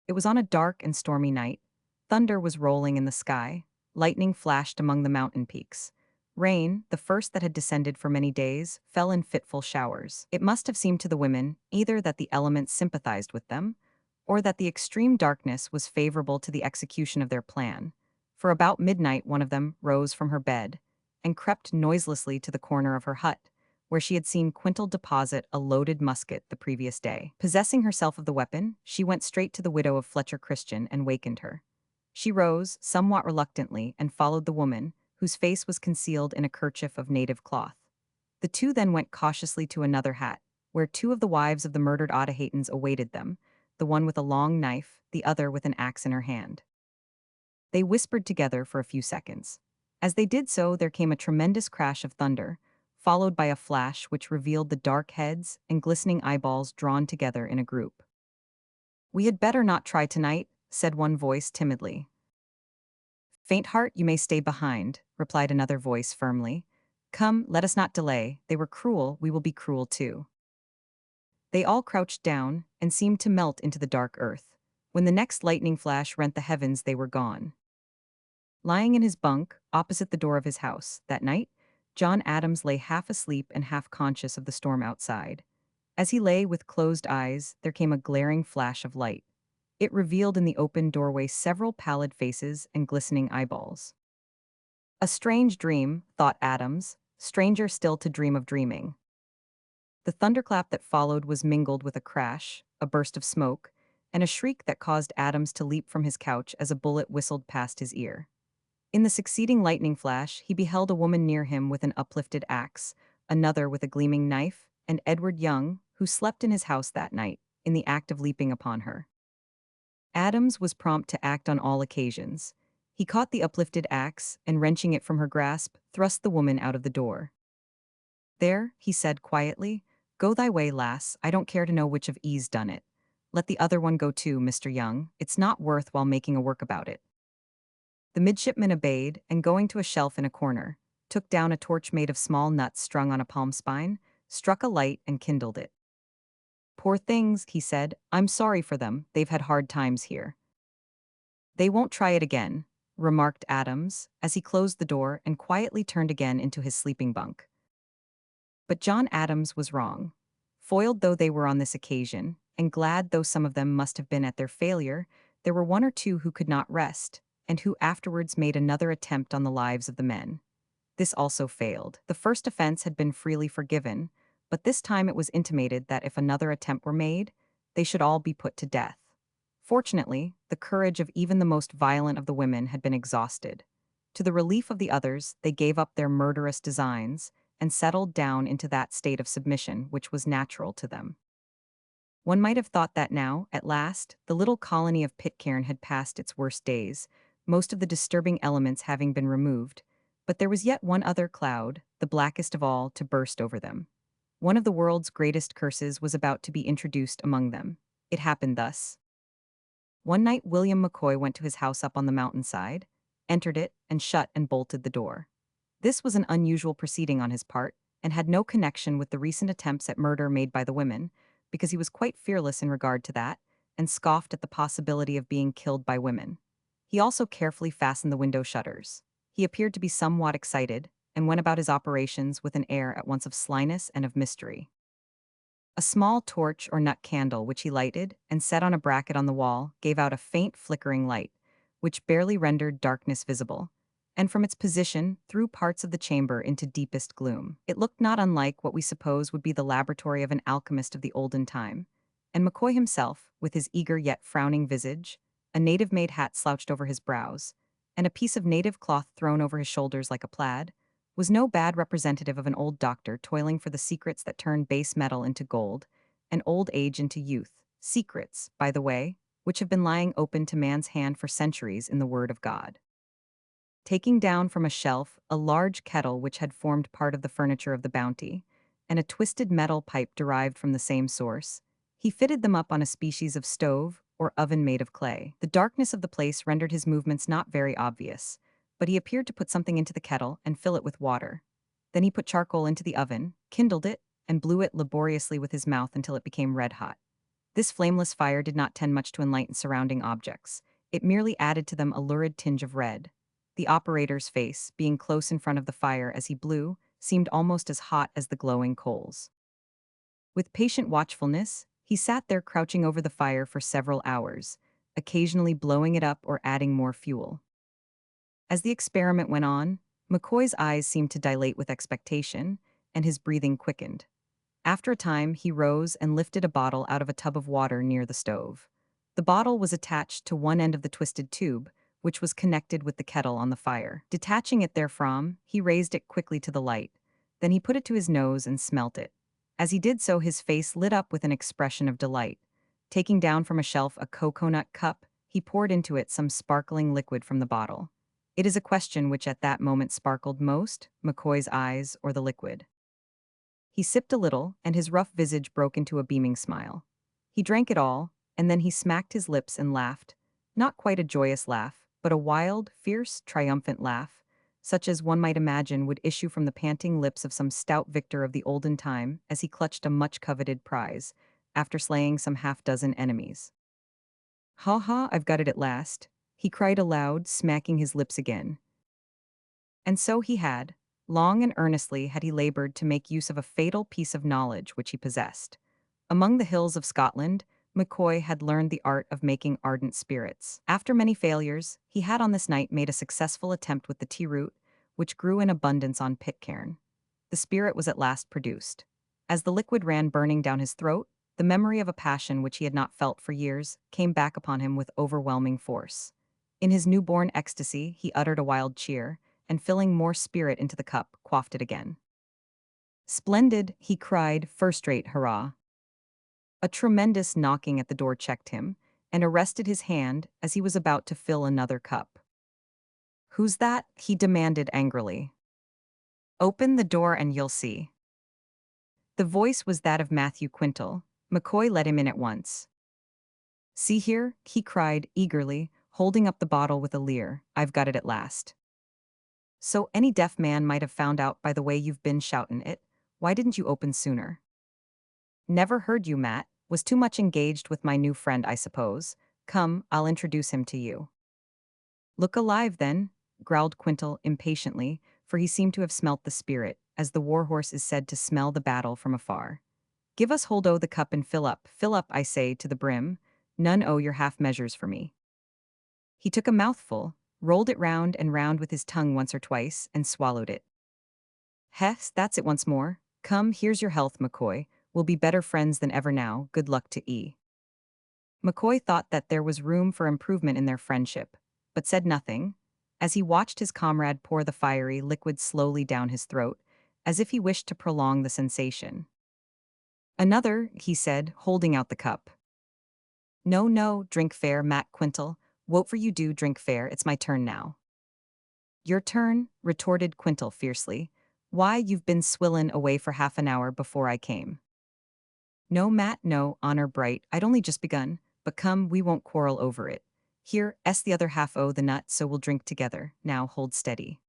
It was on a dark and stormy night. Thunder was rolling in the sky, lightning flashed among the mountain peaks. Rain, the first that had descended for many days, fell in fitful showers. It must have seemed to the women either that the elements sympathized with them, or that the extreme darkness was favorable to the execution of their plan, for about midnight one of them rose from her bed and crept noiselessly to the corner of her hut, where she had seen Quintal deposit a loaded musket the previous day. Possessing herself of the weapon, she went straight to the widow of Fletcher Christian and wakened her. She rose, somewhat reluctantly, and followed the woman, whose face was concealed in a kerchief of native cloth. The two then went cautiously to another hut, where 2 of the wives of the murdered Otahaytans awaited them, the one with a long knife, the other with an axe in her hand. They whispered together for a few seconds. As they did so, there came a tremendous crash of thunder, followed by a flash which revealed the dark heads and glistening eyeballs drawn together in a group. "We had better not try tonight," said one voice timidly. "Faint heart, you may stay behind," replied another voice firmly. "Come, let us not delay. They were cruel, we will be cruel too." They all crouched down and seemed to melt into the dark earth. When the next lightning flash rent the heavens, they were gone. Lying in his bunk, opposite the door of his house, that night, John Adams lay half asleep and half conscious of the storm outside. As he lay with closed eyes, there came a glaring flash of light. It revealed in the open doorway several pallid faces and glistening eyeballs. A strange dream, thought Adams, stranger still to dream of dreaming. The thunderclap that followed was mingled with a crash, a burst of smoke, and a shriek that caused Adams to leap from his couch as a bullet whistled past his ear. In the succeeding lightning flash, he beheld a woman near him with an uplifted axe, another with a gleaming knife, and Edward Young, who slept in his house that night, in the act of leaping upon her. Adams was prompt to act on all occasions. He caught the uplifted axe, and wrenching it from her grasp, thrust the woman out of the door. "There," he said quietly, "go thy way, lass, I don't care to know which of E's done it. Let the other one go too, Mr. Young, it's not worth while making a work about it." The midshipman obeyed, and going to a shelf in a corner, took down a torch made of small nuts strung on a palm spine, struck a light and kindled it. "Poor things," he said, "I'm sorry for them, they've had hard times here." "They won't try it again," remarked Adams, as he closed the door and quietly turned again into his sleeping bunk. But John Adams was wrong. Foiled though they were on this occasion, and glad though some of them must have been at their failure, there were 1 or 2 who could not rest, and who afterwards made another attempt on the lives of the men. This also failed. The first offense had been freely forgiven, but this time it was intimated that if another attempt were made, they should all be put to death. Fortunately, the courage of even the most violent of the women had been exhausted. To the relief of the others, they gave up their murderous designs and settled down into that state of submission which was natural to them. One might have thought that now, at last, the little colony of Pitcairn had passed its worst days, most of the disturbing elements having been removed, but there was yet one other cloud, the blackest of all, to burst over them. One of the world's greatest curses was about to be introduced among them. It happened thus. One night William McCoy went to his house up on the mountainside, entered it, and shut and bolted the door. This was an unusual proceeding on his part, and had no connection with the recent attempts at murder made by the women, because he was quite fearless in regard to that, and scoffed at the possibility of being killed by women. He also carefully fastened the window shutters. He appeared to be somewhat excited, and went about his operations with an air at once of slyness and of mystery. A small torch or nut candle which he lighted and set on a bracket on the wall gave out a faint flickering light, which barely rendered darkness visible, and from its position threw parts of the chamber into deepest gloom. It looked not unlike what we suppose would be the laboratory of an alchemist of the olden time, and McCoy himself, with his eager yet frowning visage, a native-made hat slouched over his brows, and a piece of native cloth thrown over his shoulders like a plaid, was no bad representative of an old doctor toiling for the secrets that turn base metal into gold and old age into youth. Secrets, by the way, which have been lying open to man's hand for centuries in the Word of God. Taking down from a shelf a large kettle which had formed part of the furniture of the Bounty, and a twisted metal pipe derived from the same source, he fitted them up on a species of stove or oven made of clay. The darkness of the place rendered his movements not very obvious, but he appeared to put something into the kettle and fill it with water. Then he put charcoal into the oven, kindled it, and blew it laboriously with his mouth until it became red hot. This flameless fire did not tend much to enlighten surrounding objects. It merely added to them a lurid tinge of red. The operator's face, being close in front of the fire as he blew, seemed almost as hot as the glowing coals. With patient watchfulness, he sat there crouching over the fire for several hours, occasionally blowing it up or adding more fuel. As the experiment went on, McCoy's eyes seemed to dilate with expectation, and his breathing quickened. After a time, he rose and lifted a bottle out of a tub of water near the stove. The bottle was attached to one end of the twisted tube, which was connected with the kettle on the fire. Detaching it therefrom, he raised it quickly to the light. Then he put it to his nose and smelt it. As he did so, his face lit up with an expression of delight. Taking down from a shelf a coconut cup, he poured into it some sparkling liquid from the bottle. It is a question which at that moment sparkled most, McCoy's eyes or the liquid. He sipped a little, and his rough visage broke into a beaming smile. He drank it all, and then he smacked his lips and laughed. Not quite a joyous laugh, but a wild, fierce, triumphant laugh, such as one might imagine would issue from the panting lips of some stout victor of the olden time as he clutched a much-coveted prize, after slaying some half-dozen enemies. "Ha ha, I've got it at last," he cried aloud, smacking his lips again. And so he had. Long and earnestly had he labored to make use of a fatal piece of knowledge which he possessed. Among the hills of Scotland, McCoy had learned the art of making ardent spirits. After many failures, he had on this night made a successful attempt with the tea root, which grew in abundance on Pitcairn. The spirit was at last produced. As the liquid ran burning down his throat, the memory of a passion which he had not felt for years came back upon him with overwhelming force. In his newborn ecstasy, he uttered a wild cheer, and filling more spirit into the cup, quaffed it again. "Splendid," he cried, "first-rate, hurrah." A tremendous knocking at the door checked him, and arrested his hand as he was about to fill another cup. "Who's that?" he demanded angrily. "Open the door and you'll see." The voice was that of Matthew Quintal. McCoy let him in at once. "See here," he cried eagerly, holding up the bottle with a leer, "I've got it at last. So any deaf man might have found out by the way you've been shoutin' it. Why didn't you open sooner?" "Never heard you, Matt. Was too much engaged with my new friend, I suppose. Come, I'll introduce him to you." "Look alive, then," growled Quintal impatiently, for he seemed to have smelt the spirit, as the warhorse is said to smell the battle from afar. "Give us hold o' the cup and fill up, I say, to the brim. None o' your half measures for me." He took a mouthful, rolled it round and round with his tongue once or twice, and swallowed it. "Hess, that's it once more. Come, here's your health, McCoy. We'll be better friends than ever now. Good luck to 'ee." McCoy thought that there was room for improvement in their friendship, but said nothing, as he watched his comrade pour the fiery liquid slowly down his throat, as if he wished to prolong the sensation. "Another," he said, holding out the cup. "No, no, drink fair, Matt Quintal. Wot for you do, drink fair, it's my turn now." "Your turn," retorted Quintal fiercely. "Why, you've been swillin' away for half an hour before I came." "No, Matt, no, honor bright, I'd only just begun, but come, we won't quarrel over it. Here, the other half o' the nut so we'll drink together. Now hold steady."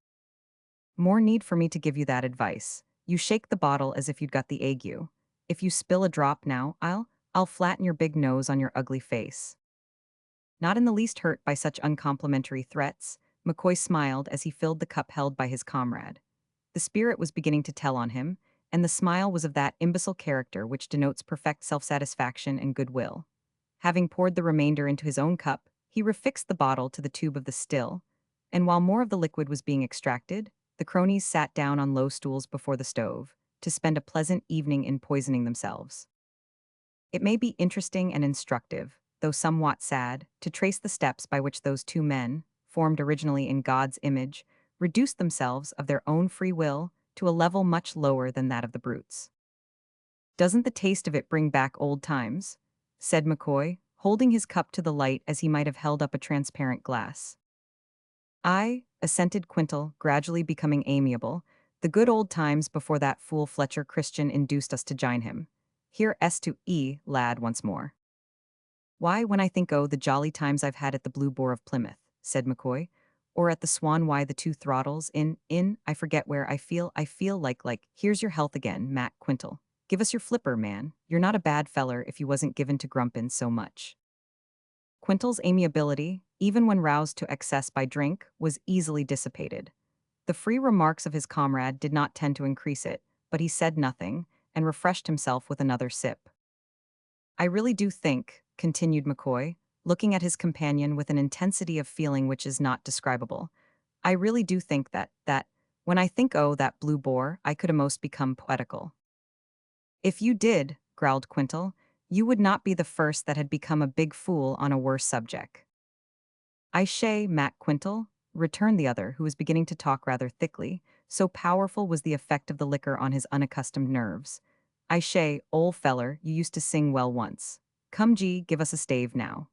"More need for me to give you that advice. You shake the bottle as if you'd got the ague. If you spill a drop now, I'll flatten your big nose on your ugly face." Not in the least hurt by such uncomplimentary threats, McCoy smiled as he filled the cup held by his comrade. The spirit was beginning to tell on him, and the smile was of that imbecile character which denotes perfect self-satisfaction and goodwill. Having poured the remainder into his own cup, he refixed the bottle to the tube of the still, and while more of the liquid was being extracted, the cronies sat down on low stools before the stove, to spend a pleasant evening in poisoning themselves. It may be interesting and instructive, though somewhat sad, to trace the steps by which those two men, formed originally in God's image, reduced themselves of their own free will to a level much lower than that of the brutes. Doesn't the taste of it bring back old times? Said McCoy, holding his cup to the light as he might have held up a transparent glass. I, assented Quintal, gradually becoming amiable, the good old times before that fool Fletcher Christian induced us to join him. Here S to E, lad, once more. Why, when I think the jolly times I've had at the Blue Boar of Plymouth, said McCoy, or at the Swan, why the Two Throttles, I forget where, I feel like, here's your health again, Matt Quintal. Give us your flipper, man. You're not a bad feller if you wasn't given to grumpin' so much. Quintal's amiability, even when roused to excess by drink, was easily dissipated. The free remarks of his comrade did not tend to increase it, but he said nothing, and refreshed himself with another sip. I really do think, continued McCoy, looking at his companion with an intensity of feeling which is not describable, I really do think that, when I think that Blue Boar, I could almost become poetical. If you did, growled Quintal, you would not be the first that had become a big fool on a worse subject. I shay, Matt Quintal, returned the other, who was beginning to talk rather thickly, so powerful was the effect of the liquor on his unaccustomed nerves. I shay, ol' feller, you used to sing well once. Come gee, give us a stave now.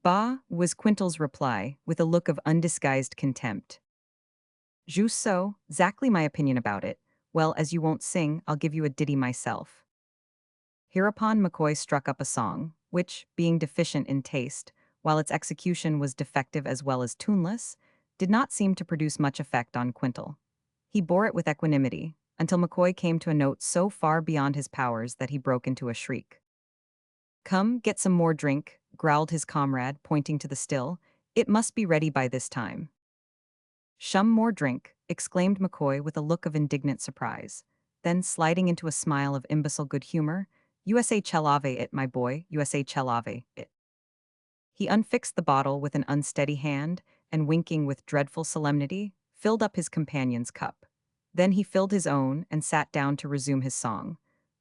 Bah, was Quintal's reply, with a look of undisguised contempt. Just so, exactly my opinion about it. Well, as you won't sing, I'll give you a ditty myself. Hereupon McCoy struck up a song, which, being deficient in taste, while its execution was defective as well as tuneless, did not seem to produce much effect on Quintal. He bore it with equanimity, until McCoy came to a note so far beyond his powers that he broke into a shriek. Come, get some more drink, growled his comrade, pointing to the still. It must be ready by this time. Shum more drink, exclaimed McCoy with a look of indignant surprise. Then, sliding into a smile of imbecile good humor, USA chelave it, my boy, USA chelave it. He unfixed the bottle with an unsteady hand, and winking with dreadful solemnity, filled up his companion's cup. Then he filled his own and sat down to resume his song.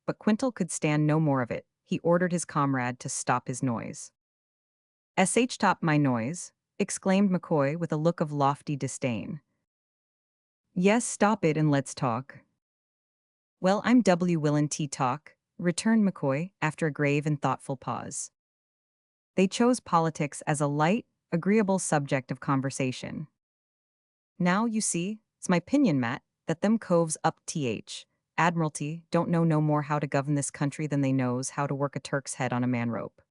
But Quintal could stand no more of it. He ordered his comrade to stop his noise. Stop my noise, exclaimed McCoy with a look of lofty disdain. Yes, stop it and let's talk. Well, I'm willin' to talk, returned McCoy after a grave and thoughtful pause. They chose politics as a light, agreeable subject of conversation. Now, you see, it's my 'pinion, Matt, that them coves up Admiralty don't know no more how to govern this country than they knows how to work a Turk's head on a man rope.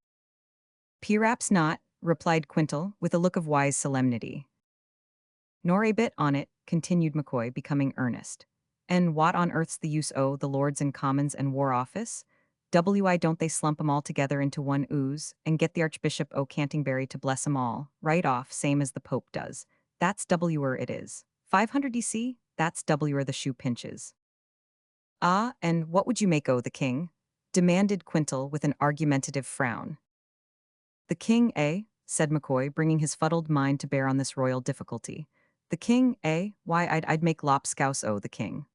P'raps not, replied Quintal, with a look of wise solemnity. Nor a bit on it, continued McCoy, becoming earnest. And what on earth's the use the Lords and Commons and War Office? Why don't they slump 'em all together into one ooze, and get the Archbishop o' Canterbury to bless 'em all, right off, same as the Pope does? That's W'er it is. 500 DC? That's W'er the shoe pinches. Ah, and what would you make o' the king? Demanded Quintal with an argumentative frown. The king, eh? Said McCoy, bringing his fuddled mind to bear on this royal difficulty. The king, eh? Why, I'd make lopscouse o' the king.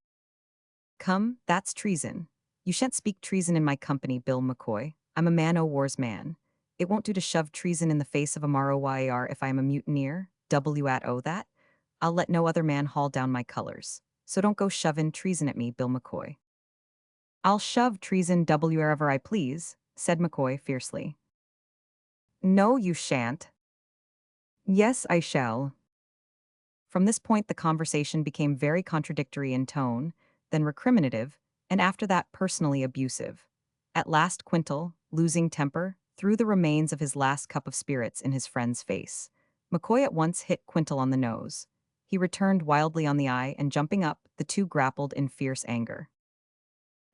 Come, that's treason. You shan't speak treason in my company, Bill McCoy. I'm a man o' war's man. It won't do to shove treason in the face of a marooned if I am a mutineer. At o that. I'll let no other man haul down my colors. So don't go shovin' treason at me, Bill McCoy. I'll shove treason wherever I please, said McCoy fiercely. No, you shan't. Yes, I shall. From this point the conversation became very contradictory in tone, then recriminative, and after that personally abusive. At last Quintal, losing temper, threw the remains of his last cup of spirits in his friend's face. McCoy at once hit Quintal on the nose. He returned wildly on the eye, and jumping up, the two grappled in fierce anger.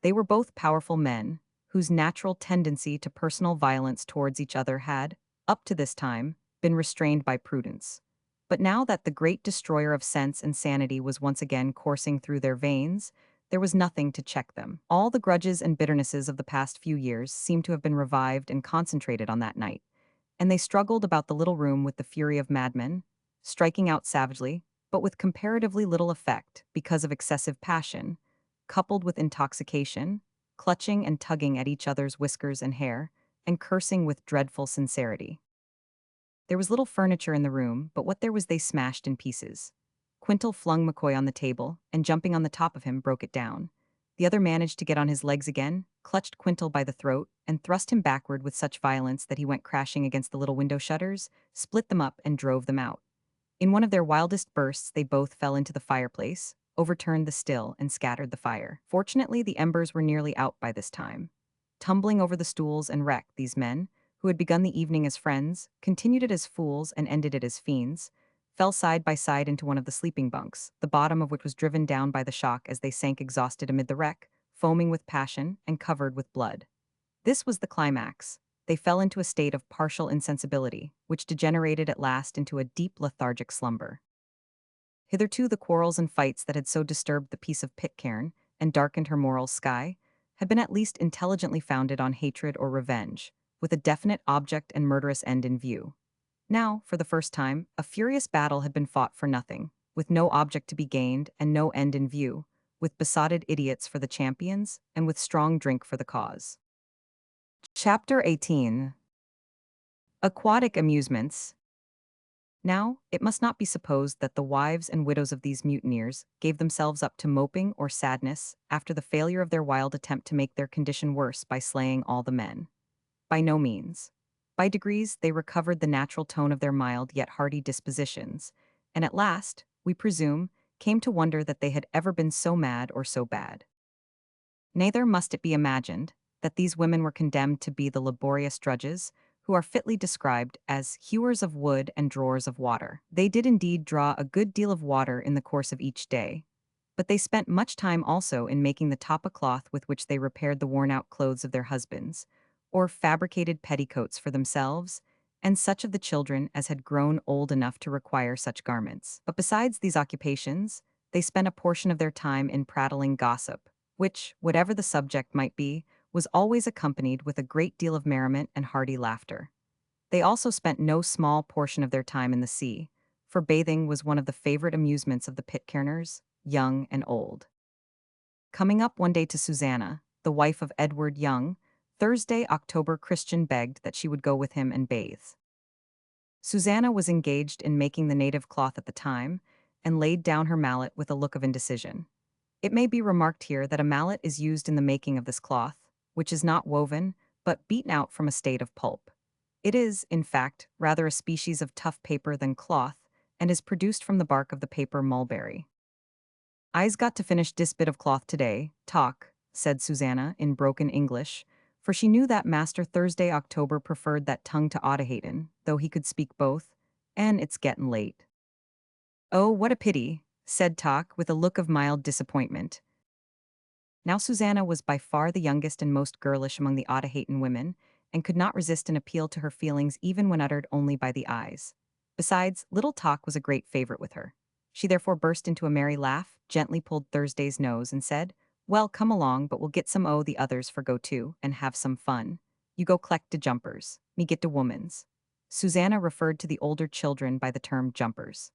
They were both powerful men, whose natural tendency to personal violence towards each other had, up to this time, been restrained by prudence. But now that the great destroyer of sense and sanity was once again coursing through their veins, there was nothing to check them. All the grudges and bitternesses of the past few years seemed to have been revived and concentrated on that night, and they struggled about the little room with the fury of madmen, striking out savagely, but with comparatively little effect because of excessive passion, coupled with intoxication, clutching and tugging at each other's whiskers and hair, and cursing with dreadful sincerity. There was little furniture in the room, but what there was they smashed in pieces. Quintal flung McCoy on the table, and jumping on the top of him, broke it down. The other managed to get on his legs again, clutched Quintal by the throat, and thrust him backward with such violence that he went crashing against the little window shutters, split them up, and drove them out. In one of their wildest bursts, they both fell into the fireplace, overturned the still, and scattered the fire. Fortunately, the embers were nearly out by this time. Tumbling over the stools and wreck, these men, who had begun the evening as friends, continued it as fools, and ended it as fiends, fell side by side into one of the sleeping bunks, the bottom of which was driven down by the shock as they sank exhausted amid the wreck, foaming with passion and covered with blood. This was the climax. They fell into a state of partial insensibility, which degenerated at last into a deep lethargic slumber. Hitherto the quarrels and fights that had so disturbed the peace of Pitcairn and darkened her moral sky had been at least intelligently founded on hatred or revenge, with a definite object and murderous end in view. Now, for the first time, a furious battle had been fought for nothing, with no object to be gained and no end in view, with besotted idiots for the champions and with strong drink for the cause. Chapter 18. Aquatic Amusements. Now, it must not be supposed that the wives and widows of these mutineers gave themselves up to moping or sadness after the failure of their wild attempt to make their condition worse by slaying all the men. By no means. By degrees, they recovered the natural tone of their mild yet hearty dispositions, and at last, we presume, came to wonder that they had ever been so mad or so bad. Neither must it be imagined that these women were condemned to be the laborious drudges, who are fitly described as hewers of wood and drawers of water. They did indeed draw a good deal of water in the course of each day, but they spent much time also in making the tapa cloth with which they repaired the worn-out clothes of their husbands, or fabricated petticoats for themselves, and such of the children as had grown old enough to require such garments. But besides these occupations, they spent a portion of their time in prattling gossip, which, whatever the subject might be, was always accompanied with a great deal of merriment and hearty laughter. They also spent no small portion of their time in the sea, for bathing was one of the favorite amusements of the Pitcairners, young and old. Coming up one day to Susanna, the wife of Edward Young, Thursday, October, Christian begged that she would go with him and bathe. Susanna was engaged in making the native cloth at the time, and laid down her mallet with a look of indecision. It may be remarked here that a mallet is used in the making of this cloth, which is not woven, but beaten out from a state of pulp. It is, in fact, rather a species of tough paper than cloth, and is produced from the bark of the paper mulberry. "I's got to finish dis bit of cloth today, talk," said Susanna in broken English, for she knew that Master Thursday October preferred that tongue to Audahaten, though he could speak both, "and it's gettin' late." "Oh, what a pity," said Talk with a look of mild disappointment. Now Susanna was by far the youngest and most girlish among the Audahaten women, and could not resist an appeal to her feelings even when uttered only by the eyes. Besides, little Talk was a great favorite with her. She therefore burst into a merry laugh, gently pulled Thursday's nose, and said, "Well, come along, but we'll get some o' the others for go too, and have some fun. You go collect de jumpers, me get de womans." Susanna referred to the older children by the term jumpers.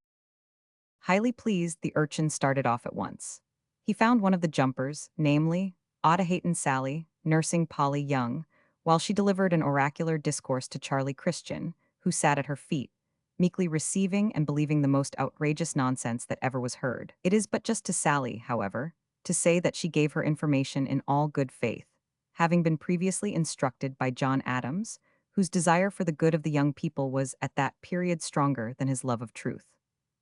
Highly pleased, the urchin started off at once. He found one of the jumpers, namely, Audahaten Sally, nursing Polly Young, while she delivered an oracular discourse to Charlie Christian, who sat at her feet, meekly receiving and believing the most outrageous nonsense that ever was heard. It is but just to Sally, however, to say that she gave her information in all good faith, having been previously instructed by John Adams, whose desire for the good of the young people was at that period stronger than his love of truth.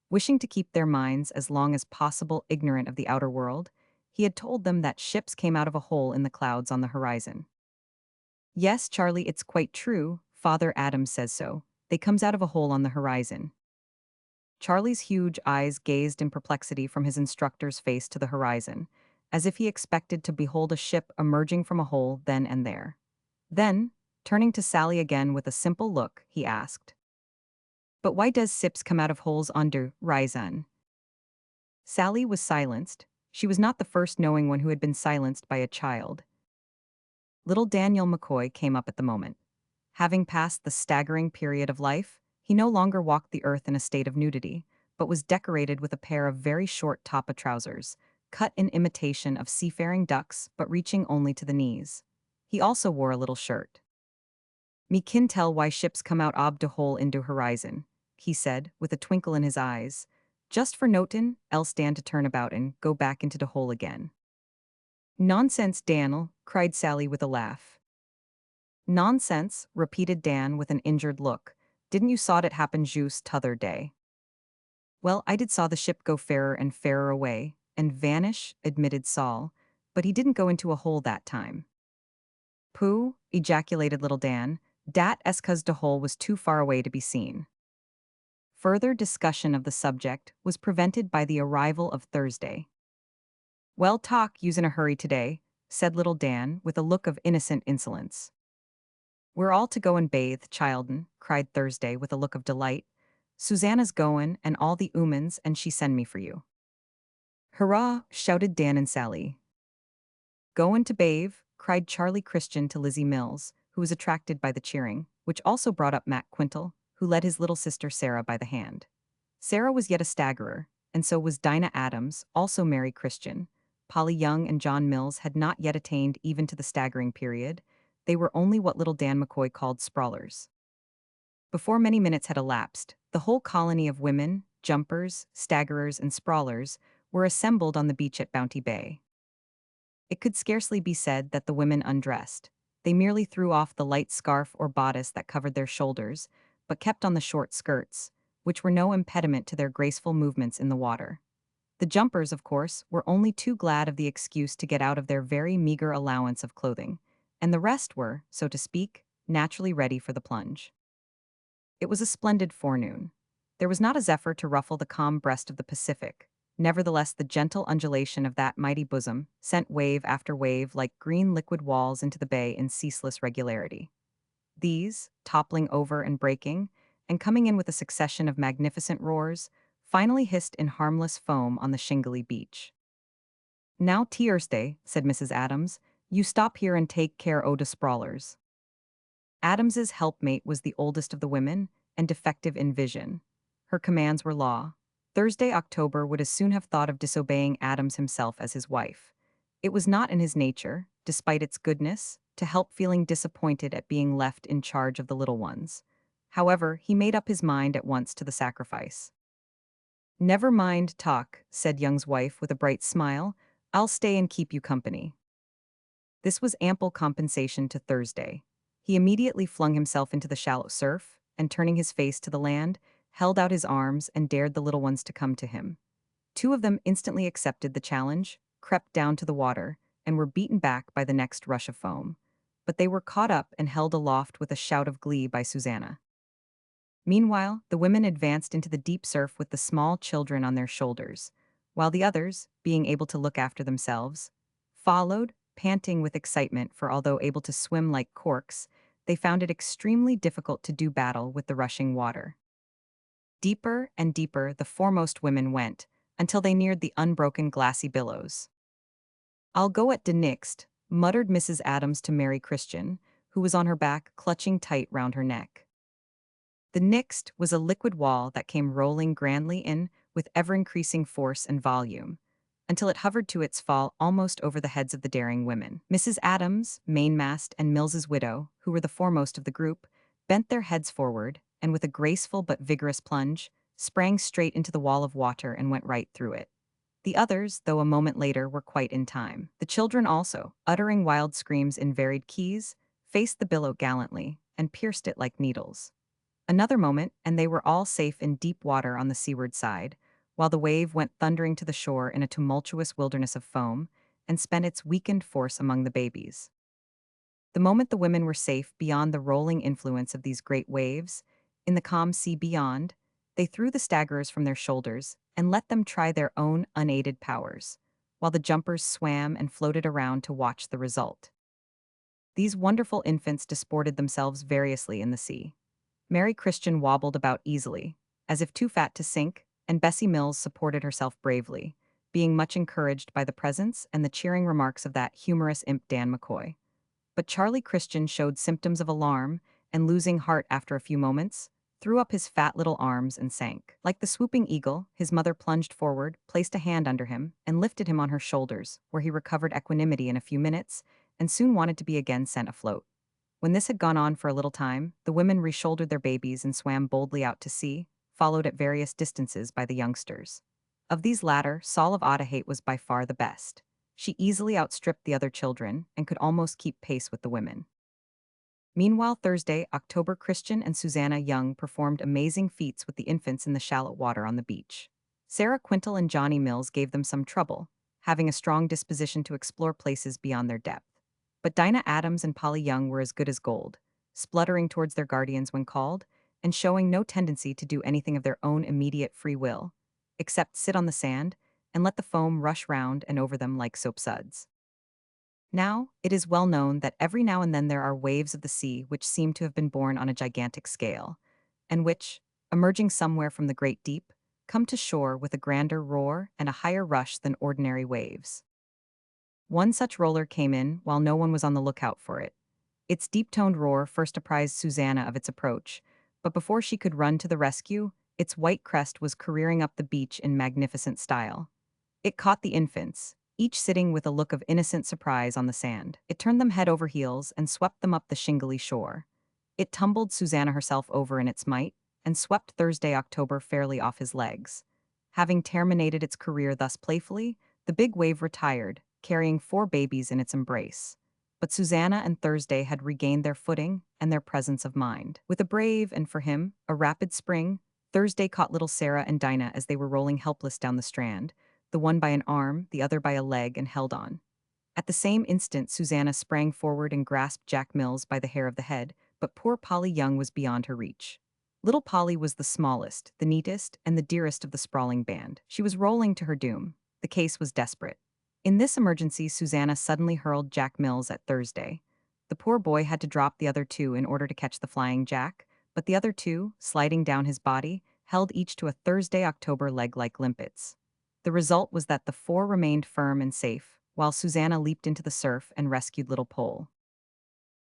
Wishing to keep their minds as long as possible ignorant of the outer world, he had told them that ships came out of a hole in the clouds on the horizon. "Yes, Charlie, it's quite true, Father Adams says so. They comes out of a hole on the horizon." Charlie's huge eyes gazed in perplexity from his instructor's face to the horizon, as if he expected to behold a ship emerging from a hole then and there. Then, turning to Sally again with a simple look, he asked, "But why does ships come out of holes on der horizon?" Sally was silenced. She was not the first knowing one who had been silenced by a child. Little Daniel McCoy came up at the moment. Having passed the staggering period of life, he no longer walked the earth in a state of nudity, but was decorated with a pair of very short tapa trousers, cut in imitation of seafaring ducks but reaching only to the knees. He also wore a little shirt. "Me kin tell why ships come out ob de hole into horizon," he said, with a twinkle in his eyes. "Just for notin', else Dan to turn about and go back into de hole again." "Nonsense, Dan'l," cried Sally with a laugh. "Nonsense," repeated Dan with an injured look. "Didn't you saw it happen juice t'other day?" "Well, I did saw the ship go fairer and fairer away, and vanish," admitted Saul, "but he didn't go into a hole that time." "Pooh," ejaculated little Dan, "dat es 'cause de hole was too far away to be seen." Further discussion of the subject was prevented by the arrival of Thursday. "Well, talk, you's in a hurry today," said little Dan with a look of innocent insolence. "We're all to go and bathe, child'n," cried Thursday with a look of delight. "Susanna's goin', and all the oomans, and she send me for you." "Hurrah!" shouted Dan and Sally. "Goin' to bathe," cried Charlie Christian to Lizzie Mills, who was attracted by the cheering, which also brought up Matt Quintal, who led his little sister Sarah by the hand. Sarah was yet a staggerer, and so was Dinah Adams, also Mary Christian. Polly Young and John Mills had not yet attained even to the staggering period. They were only what little Dan McCoy called sprawlers. Before many minutes had elapsed, the whole colony of women, jumpers, staggerers, and sprawlers were assembled on the beach at Bounty Bay. It could scarcely be said that the women undressed. They merely threw off the light scarf or bodice that covered their shoulders, but kept on the short skirts, which were no impediment to their graceful movements in the water. The jumpers, of course, were only too glad of the excuse to get out of their very meager allowance of clothing, and the rest were, so to speak, naturally ready for the plunge. It was a splendid forenoon. There was not a zephyr to ruffle the calm breast of the Pacific. Nevertheless, the gentle undulation of that mighty bosom sent wave after wave like green liquid walls into the bay in ceaseless regularity. These, toppling over and breaking, and coming in with a succession of magnificent roars, finally hissed in harmless foam on the shingly beach. "Now, Thursday," said Mrs. Adams, "you stop here and take care o' de sprawlers." Adams's helpmate was the oldest of the women, and defective in vision. Her commands were law. Thursday October would as soon have thought of disobeying Adams himself as his wife. It was not in his nature, despite its goodness, to help feeling disappointed at being left in charge of the little ones. However, he made up his mind at once to the sacrifice. "Never mind, talk," said Young's wife with a bright smile. "I'll stay and keep you company." This was ample compensation to Thursday. He immediately flung himself into the shallow surf, and turning his face to the land, held out his arms and dared the little ones to come to him. Two of them instantly accepted the challenge, crept down to the water, and were beaten back by the next rush of foam. But they were caught up and held aloft with a shout of glee by Susanna. Meanwhile, the women advanced into the deep surf with the small children on their shoulders, while the others, being able to look after themselves, followed, panting with excitement, for although able to swim like corks, they found it extremely difficult to do battle with the rushing water. Deeper and deeper the foremost women went, until they neared the unbroken glassy billows. "I'll go at de nixt," muttered Mrs. Adams to Mary Christian, who was on her back, clutching tight round her neck. The nixt was a liquid wall that came rolling grandly in with ever-increasing force and volume, until it hovered to its fall almost over the heads of the daring women. Mrs. Adams, mainmast, and Mills's widow, who were the foremost of the group, bent their heads forward, and with a graceful but vigorous plunge, sprang straight into the wall of water and went right through it. The others, though a moment later, were quite in time. The children also, uttering wild screams in varied keys, faced the billow gallantly, and pierced it like needles. Another moment, and they were all safe in deep water on the seaward side, while the wave went thundering to the shore in a tumultuous wilderness of foam, and spent its weakened force among the babies. The moment the women were safe beyond the rolling influence of these great waves, in the calm sea beyond, they threw the staggerers from their shoulders and let them try their own unaided powers, while the jumpers swam and floated around to watch the result. These wonderful infants disported themselves variously in the sea. Mary Christian wobbled about easily, as if too fat to sink, and Bessie Mills supported herself bravely, being much encouraged by the presence and the cheering remarks of that humorous imp Dan McCoy. But Charlie Christian showed symptoms of alarm, and losing heart after a few moments, threw up his fat little arms and sank. Like the swooping eagle, his mother plunged forward, placed a hand under him, and lifted him on her shoulders, where he recovered equanimity in a few minutes, and soon wanted to be again sent afloat. When this had gone on for a little time, the women reshouldered their babies and swam boldly out to sea, followed at various distances by the youngsters. Of these latter, Saul of Otaheite was by far the best. She easily outstripped the other children and could almost keep pace with the women. Meanwhile, Thursday, October, Christian and Susanna Young performed amazing feats with the infants in the shallow water on the beach. Sarah Quintal and Johnny Mills gave them some trouble, having a strong disposition to explore places beyond their depth. But Dinah Adams and Polly Young were as good as gold, spluttering towards their guardians when called, and showing no tendency to do anything of their own immediate free will, except sit on the sand and let the foam rush round and over them like soapsuds. Now, it is well known that every now and then there are waves of the sea which seem to have been born on a gigantic scale, and which, emerging somewhere from the great deep, come to shore with a grander roar and a higher rush than ordinary waves. One such roller came in while no one was on the lookout for it. Its deep-toned roar first apprised Susanna of its approach, but before she could run to the rescue, its white crest was careering up the beach in magnificent style. It caught the infants, each sitting with a look of innocent surprise on the sand. It turned them head over heels and swept them up the shingly shore. It tumbled Susanna herself over in its might, and swept Thursday October fairly off his legs. Having terminated its career thus playfully, the big wave retired, carrying 4 babies in its embrace. But Susanna and Thursday had regained their footing and their presence of mind. With a brave and, for him, a rapid spring, Thursday caught little Sarah and Dinah as they were rolling helpless down the strand, the one by an arm, the other by a leg, and held on. At the same instant, Susanna sprang forward and grasped Jack Mills by the hair of the head, but poor Polly Young was beyond her reach. Little Polly was the smallest, the neatest, and the dearest of the sprawling band. She was rolling to her doom. The case was desperate. In this emergency, Susanna suddenly hurled Jack Mills at Thursday. The poor boy had to drop the other two in order to catch the flying Jack, but the other two, sliding down his body, held each to a Thursday October leg like limpets. The result was that the 4 remained firm and safe, while Susanna leaped into the surf and rescued little Pole.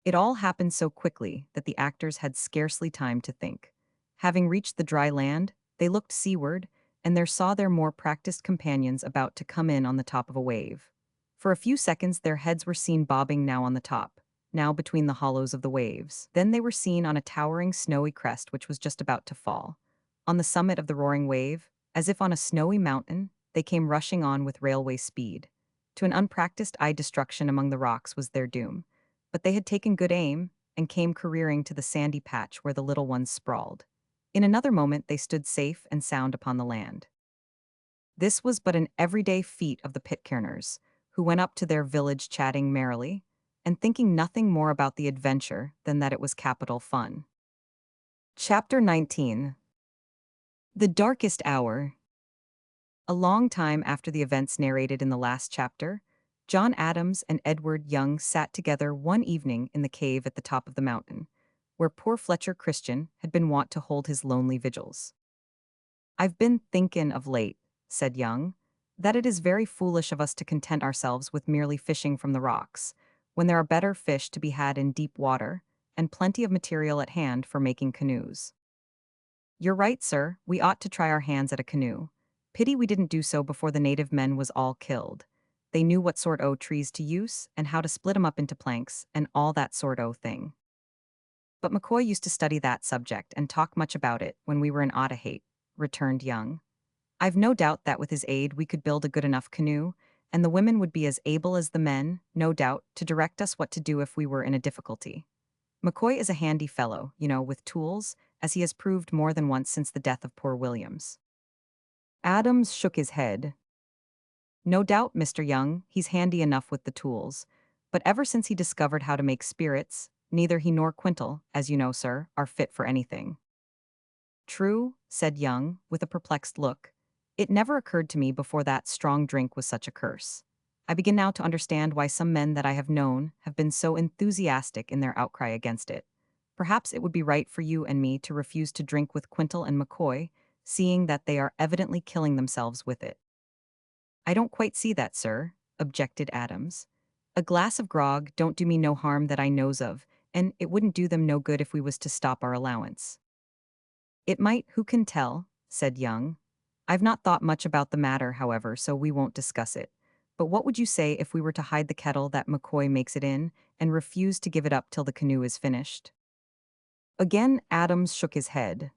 It all happened so quickly that the actors had scarcely time to think. Having reached the dry land, they looked seaward, and there saw their more practiced companions about to come in on the top of a wave. For a few seconds their heads were seen bobbing now on the top, now between the hollows of the waves. Then they were seen on a towering snowy crest which was just about to fall. On the summit of the roaring wave, as if on a snowy mountain, they came rushing on with railway speed. To an unpracticed eye, destruction among the rocks was their doom. But they had taken good aim, and came careering to the sandy patch where the little ones sprawled. In another moment they stood safe and sound upon the land. This was but an everyday feat of the Pitcairners, who went up to their village chatting merrily, and thinking nothing more about the adventure than that it was capital fun. Chapter 19. The Darkest Hour. A long time after the events narrated in the last chapter, John Adams and Edward Young sat together one evening in the cave at the top of the mountain, where poor Fletcher Christian had been wont to hold his lonely vigils. "I've been thinkin' of late," said Young, "that it is very foolish of us to content ourselves with merely fishing from the rocks, when there are better fish to be had in deep water, and plenty of material at hand for making canoes." "You're right, sir, we ought to try our hands at a canoe. Pity we didn't do so before the native men was all killed. They knew what sort o' trees to use, and how to split 'em up into planks, and all that sort o' thing." "But McCoy used to study that subject and talk much about it when we were in Otaheite," returned Young. "I've no doubt that with his aid we could build a good enough canoe, and the women would be as able as the men, no doubt, to direct us what to do if we were in a difficulty. McCoy is a handy fellow, with tools, as he has proved more than once since the death of poor Williams." Adams shook his head. "No doubt, Mr. Young, he's handy enough with the tools, but ever since he discovered how to make spirits, neither he nor Quintal, as you know, sir, are fit for anything." "True," said Young, with a perplexed look. "It never occurred to me before that strong drink was such a curse. I begin now to understand why some men that I have known have been so enthusiastic in their outcry against it. Perhaps it would be right for you and me to refuse to drink with Quintal and McCoy, seeing that they are evidently killing themselves with it." "I don't quite see that, sir," objected Adams. "A glass of grog don't do me no harm that I knows of, and it wouldn't do them no good if we was to stop our allowance." It might, who can tell, said Young. I've not thought much about the matter, however, so we won't discuss it. But what would you say if we were to hide the kettle that McCoy makes it in, and refuse to give it up till the canoe is finished? Again, Adams shook his head.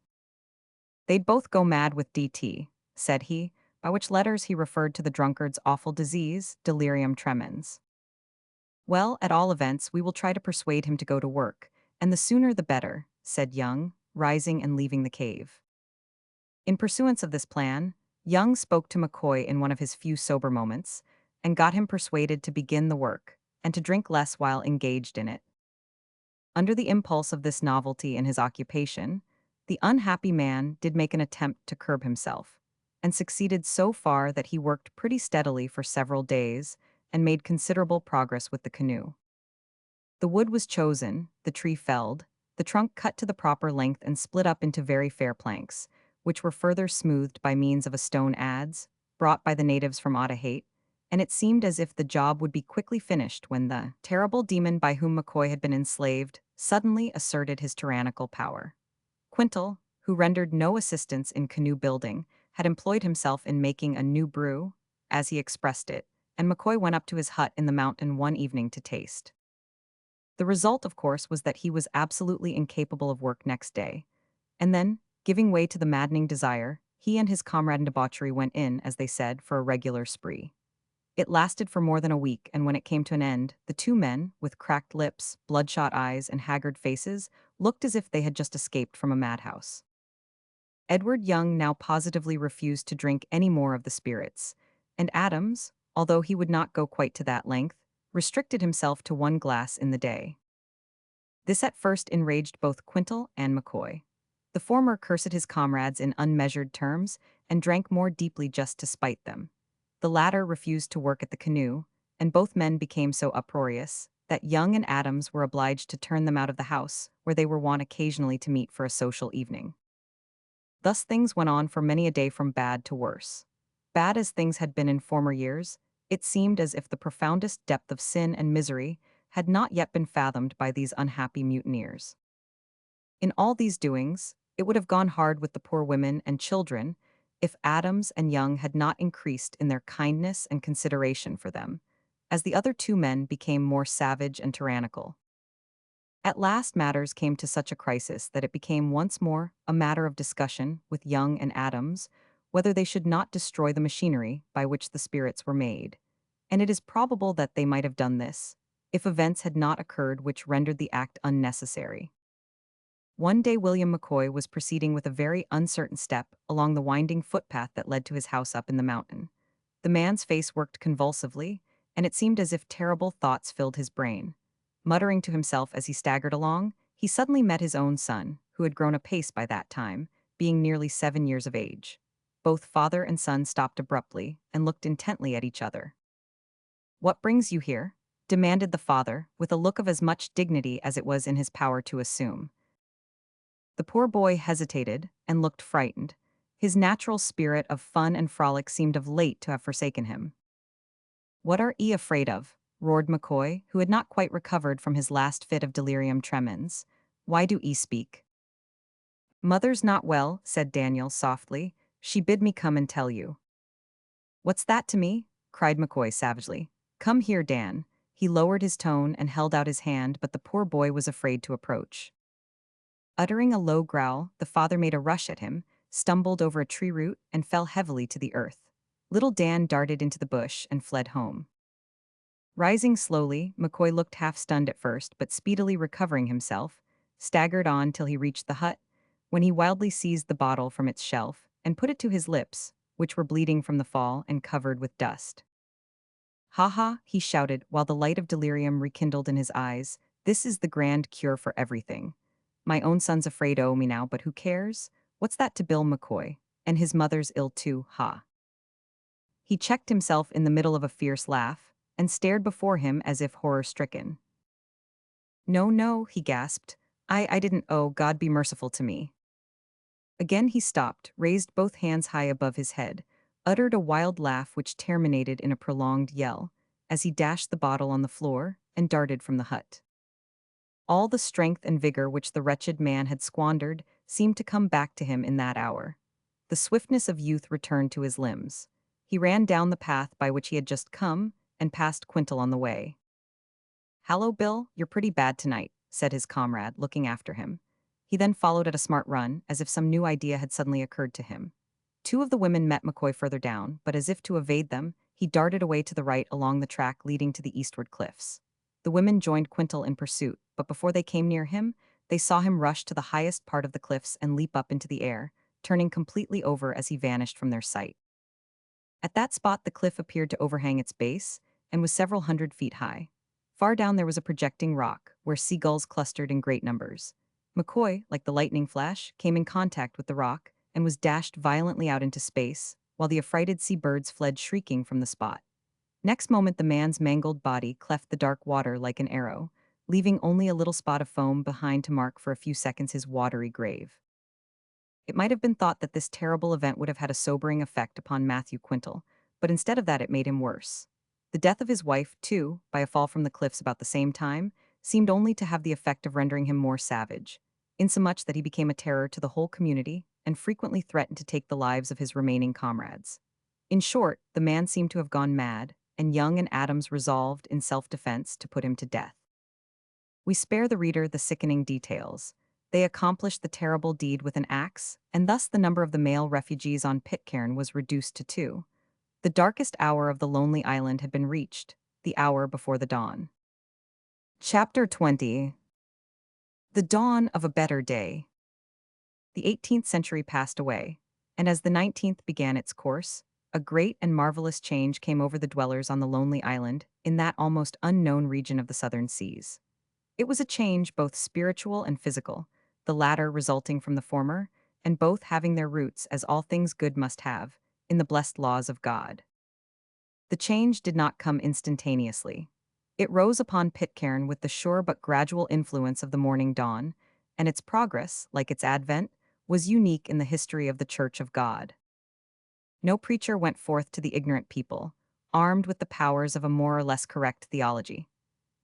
They'd both go mad with DT, said he, by which letters he referred to the drunkard's awful disease, delirium tremens. Well, at all events, we will try to persuade him to go to work, and the sooner the better, said Young, rising and leaving the cave. In pursuance of this plan, Young spoke to McCoy in one of his few sober moments, and got him persuaded to begin the work, and to drink less while engaged in it. Under the impulse of this novelty in his occupation, the unhappy man did make an attempt to curb himself, and succeeded so far that he worked pretty steadily for several days, and made considerable progress with the canoe. The wood was chosen, the tree felled, the trunk cut to the proper length and split up into very fair planks, which were further smoothed by means of a stone adze, brought by the natives from Otaheite, and it seemed as if the job would be quickly finished when the terrible demon by whom McCoy had been enslaved suddenly asserted his tyrannical power. Quintal, who rendered no assistance in canoe building, had employed himself in making a new brew, as he expressed it, and McCoy went up to his hut in the mountain one evening to taste. The result, of course, was that he was absolutely incapable of work next day, and then, giving way to the maddening desire, he and his comrade in debauchery went in, as they said, for a regular spree. It lasted for more than a week, and when it came to an end, the two men, with cracked lips, bloodshot eyes, and haggard faces, looked as if they had just escaped from a madhouse. Edward Young now positively refused to drink any more of the spirits, and Adams, although he would not go quite to that length, restricted himself to 1 glass in the day. This at first enraged both Quintal and McCoy. The former cursed his comrades in unmeasured terms, and drank more deeply just to spite them. The latter refused to work at the canoe, and both men became so uproarious that Young and Adams were obliged to turn them out of the house, where they were wont occasionally to meet for a social evening. Thus things went on for many a day from bad to worse. Bad as things had been in former years, it seemed as if the profoundest depth of sin and misery had not yet been fathomed by these unhappy mutineers. In all these doings, it would have gone hard with the poor women and children if Adams and Young had not increased in their kindness and consideration for them, as the other two men became more savage and tyrannical. At last matters came to such a crisis that it became once more a matter of discussion with Young and Adams whether they should not destroy the machinery by which the spirits were made, and it is probable that they might have done this, if events had not occurred which rendered the act unnecessary. One day William McCoy was proceeding with a very uncertain step along the winding footpath that led to his house up in the mountain. The man's face worked convulsively, and it seemed as if terrible thoughts filled his brain. Muttering to himself as he staggered along, he suddenly met his own son, who had grown apace by that time, being nearly 7 years of age. Both father and son stopped abruptly and looked intently at each other. "What brings you here?" demanded the father, with a look of as much dignity as it was in his power to assume. The poor boy hesitated and looked frightened. His natural spirit of fun and frolic seemed of late to have forsaken him. "What are 'e afraid of?" roared McCoy, who had not quite recovered from his last fit of delirium tremens. "Why do 'e speak?" "Mother's not well," said Daniel softly. "She bid me come and tell you." "What's that to me?" cried McCoy savagely. "Come here, Dan." He lowered his tone and held out his hand, but the poor boy was afraid to approach. Uttering a low growl, the father made a rush at him, stumbled over a tree root, and fell heavily to the earth. Little Dan darted into the bush and fled home. Rising slowly, McCoy looked half-stunned at first, but speedily recovering himself, staggered on till he reached the hut, when he wildly seized the bottle from its shelf and put it to his lips, which were bleeding from the fall and covered with dust. "Ha ha," he shouted, while the light of delirium rekindled in his eyes, "this is the grand cure for everything. My own son's afraid o' me now, but who cares? What's that to Bill McCoy? And his mother's ill too, ha." He checked himself in the middle of a fierce laugh, and stared before him as if horror-stricken. "No, no," he gasped. I didn't, oh, God be merciful to me." Again he stopped, raised both hands high above his head, uttered a wild laugh which terminated in a prolonged yell, as he dashed the bottle on the floor, and darted from the hut. All the strength and vigor which the wretched man had squandered seemed to come back to him in that hour. The swiftness of youth returned to his limbs. He ran down the path by which he had just come and passed Quintal on the way. "Hallo, Bill, you're pretty bad tonight," said his comrade, looking after him. He then followed at a smart run, as if some new idea had suddenly occurred to him. Two of the women met McCoy further down, but as if to evade them, he darted away to the right along the track leading to the eastward cliffs. The women joined Quintal in pursuit, but before they came near him, they saw him rush to the highest part of the cliffs and leap up into the air, turning completely over as he vanished from their sight. At that spot, the cliff appeared to overhang its base and was several hundred feet high. Far down there was a projecting rock, where seagulls clustered in great numbers. McCoy, like the lightning flash, came in contact with the rock and was dashed violently out into space, while the affrighted seabirds fled shrieking from the spot. Next moment, the man's mangled body cleft the dark water like an arrow, leaving only a little spot of foam behind to mark for a few seconds his watery grave. It might have been thought that this terrible event would have had a sobering effect upon Matthew Quintal, but instead of that it made him worse. The death of his wife, too, by a fall from the cliffs about the same time, seemed only to have the effect of rendering him more savage, insomuch that he became a terror to the whole community and frequently threatened to take the lives of his remaining comrades. In short, the man seemed to have gone mad, and Young and Adams resolved, in self-defense, to put him to death. We spare the reader the sickening details. They accomplished the terrible deed with an axe, and thus the number of the male refugees on Pitcairn was reduced to 2. The darkest hour of the lonely island had been reached, the hour before the dawn. Chapter 20. The dawn of a better day. The 18th century passed away, and as the 19th began its course, a great and marvelous change came over the dwellers on the lonely island in that almost unknown region of the southern seas. It was a change both spiritual and physical, the latter resulting from the former, and both having their roots, as all things good must have, in the blessed laws of God. The change did not come instantaneously. It rose upon Pitcairn with the sure but gradual influence of the morning dawn, and its progress, like its advent, was unique in the history of the Church of God. No preacher went forth to the ignorant people, armed with the powers of a more or less correct theology.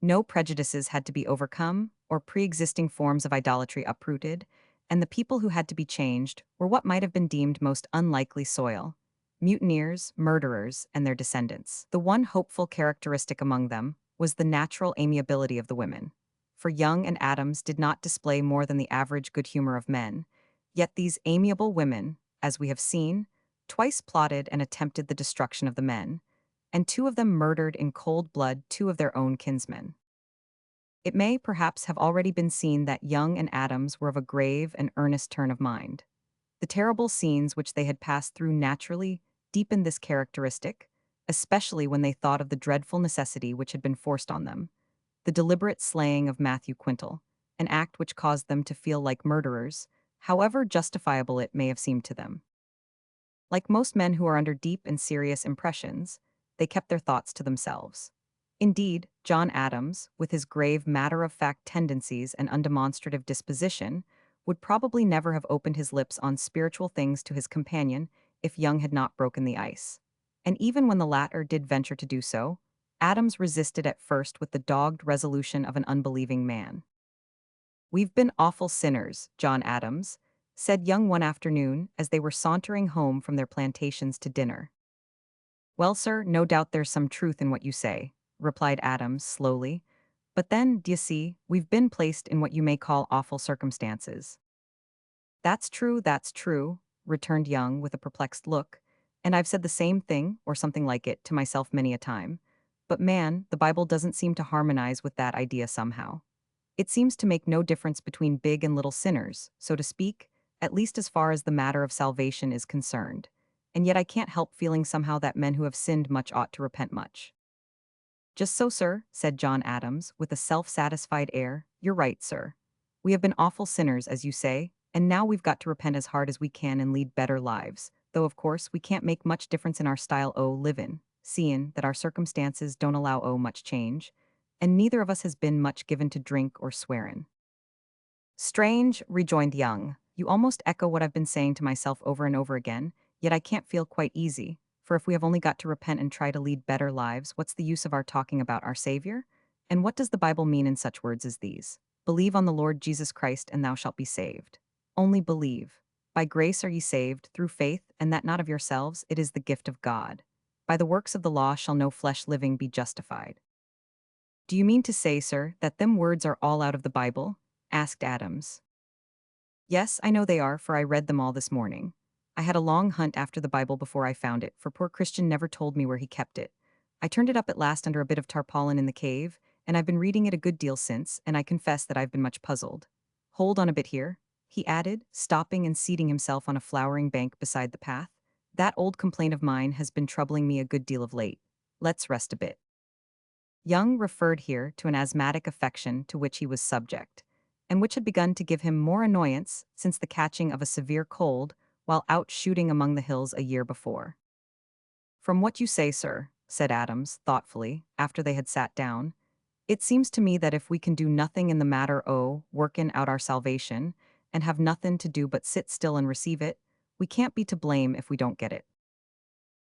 No prejudices had to be overcome, or pre-existing forms of idolatry uprooted, and the people who had to be changed were what might have been deemed most unlikely soil: mutineers, murderers, and their descendants. The one hopeful characteristic among them was the natural amiability of the women. For Young and Adams did not display more than the average good humor of men, yet these amiable women, as we have seen, twice plotted and attempted the destruction of the men, and 2 of them murdered in cold blood 2 of their own kinsmen. It may perhaps have already been seen that Young and Adams were of a grave and earnest turn of mind. The terrible scenes which they had passed through naturally deepened this characteristic, especially when they thought of the dreadful necessity which had been forced on them, the deliberate slaying of Matthew Quintal, an act which caused them to feel like murderers, however justifiable it may have seemed to them. Like most men who are under deep and serious impressions, they kept their thoughts to themselves. Indeed, John Adams, with his grave matter-of-fact tendencies and undemonstrative disposition, would probably never have opened his lips on spiritual things to his companion if Young had not broken the ice. And even when the latter did venture to do so, Adams resisted at first with the dogged resolution of an unbelieving man. "We've been awful sinners, John Adams," said Young one afternoon as they were sauntering home from their plantations to dinner. "Well, sir, no doubt there's some truth in what you say," replied Adams slowly. "But then, d'ye see, we've been placed in what you may call awful circumstances." That's true," returned Young with a perplexed look, "and I've said the same thing, or something like it, to myself many a time. But man, the Bible doesn't seem to harmonize with that idea somehow. It seems to make no difference between big and little sinners, so to speak, at least as far as the matter of salvation is concerned. And yet I can't help feeling somehow that men who have sinned much ought to repent much." "Just so, sir," said John Adams, with a self-satisfied air. "You're right, sir. We have been awful sinners, as you say, and now we've got to repent as hard as we can and lead better lives, though of course we can't make much difference in our style o' livin', seein' that our circumstances don't allow o' much change, and neither of us has been much given to drink or swearin'." "Strange," rejoined Young. "You almost echo what I've been saying to myself over and over again, yet I can't feel quite easy, for if we have only got to repent and try to lead better lives, what's the use of our talking about our Savior? And what does the Bible mean in such words as these? 'Believe on the Lord Jesus Christ and thou shalt be saved.' Only believe. By grace are ye saved, through faith, and that not of yourselves, it is the gift of God. By the works of the law shall no flesh living be justified. Do you mean to say, sir, that them words are all out of the Bible? Asked Adams. Yes, I know they are, for I read them all this morning. I had a long hunt after the Bible before I found it, for poor Christian never told me where he kept it. I turned it up at last under a bit of tarpaulin in the cave, and I've been reading it a good deal since, and I confess that I've been much puzzled. Hold on a bit here, he added, stopping and seating himself on a flowering bank beside the path. That old complaint of mine has been troubling me a good deal of late. Let's rest a bit. Young referred here to an asthmatic affection to which he was subject, and which had begun to give him more annoyance since the catching of a severe cold while out shooting among the hills a year before. From what you say, sir, said Adams, thoughtfully, after they had sat down, it seems to me that if we can do nothing in the matter o' workin' out our salvation, and have nothin' to do but sit still and receive it, we can't be to blame if we don't get it.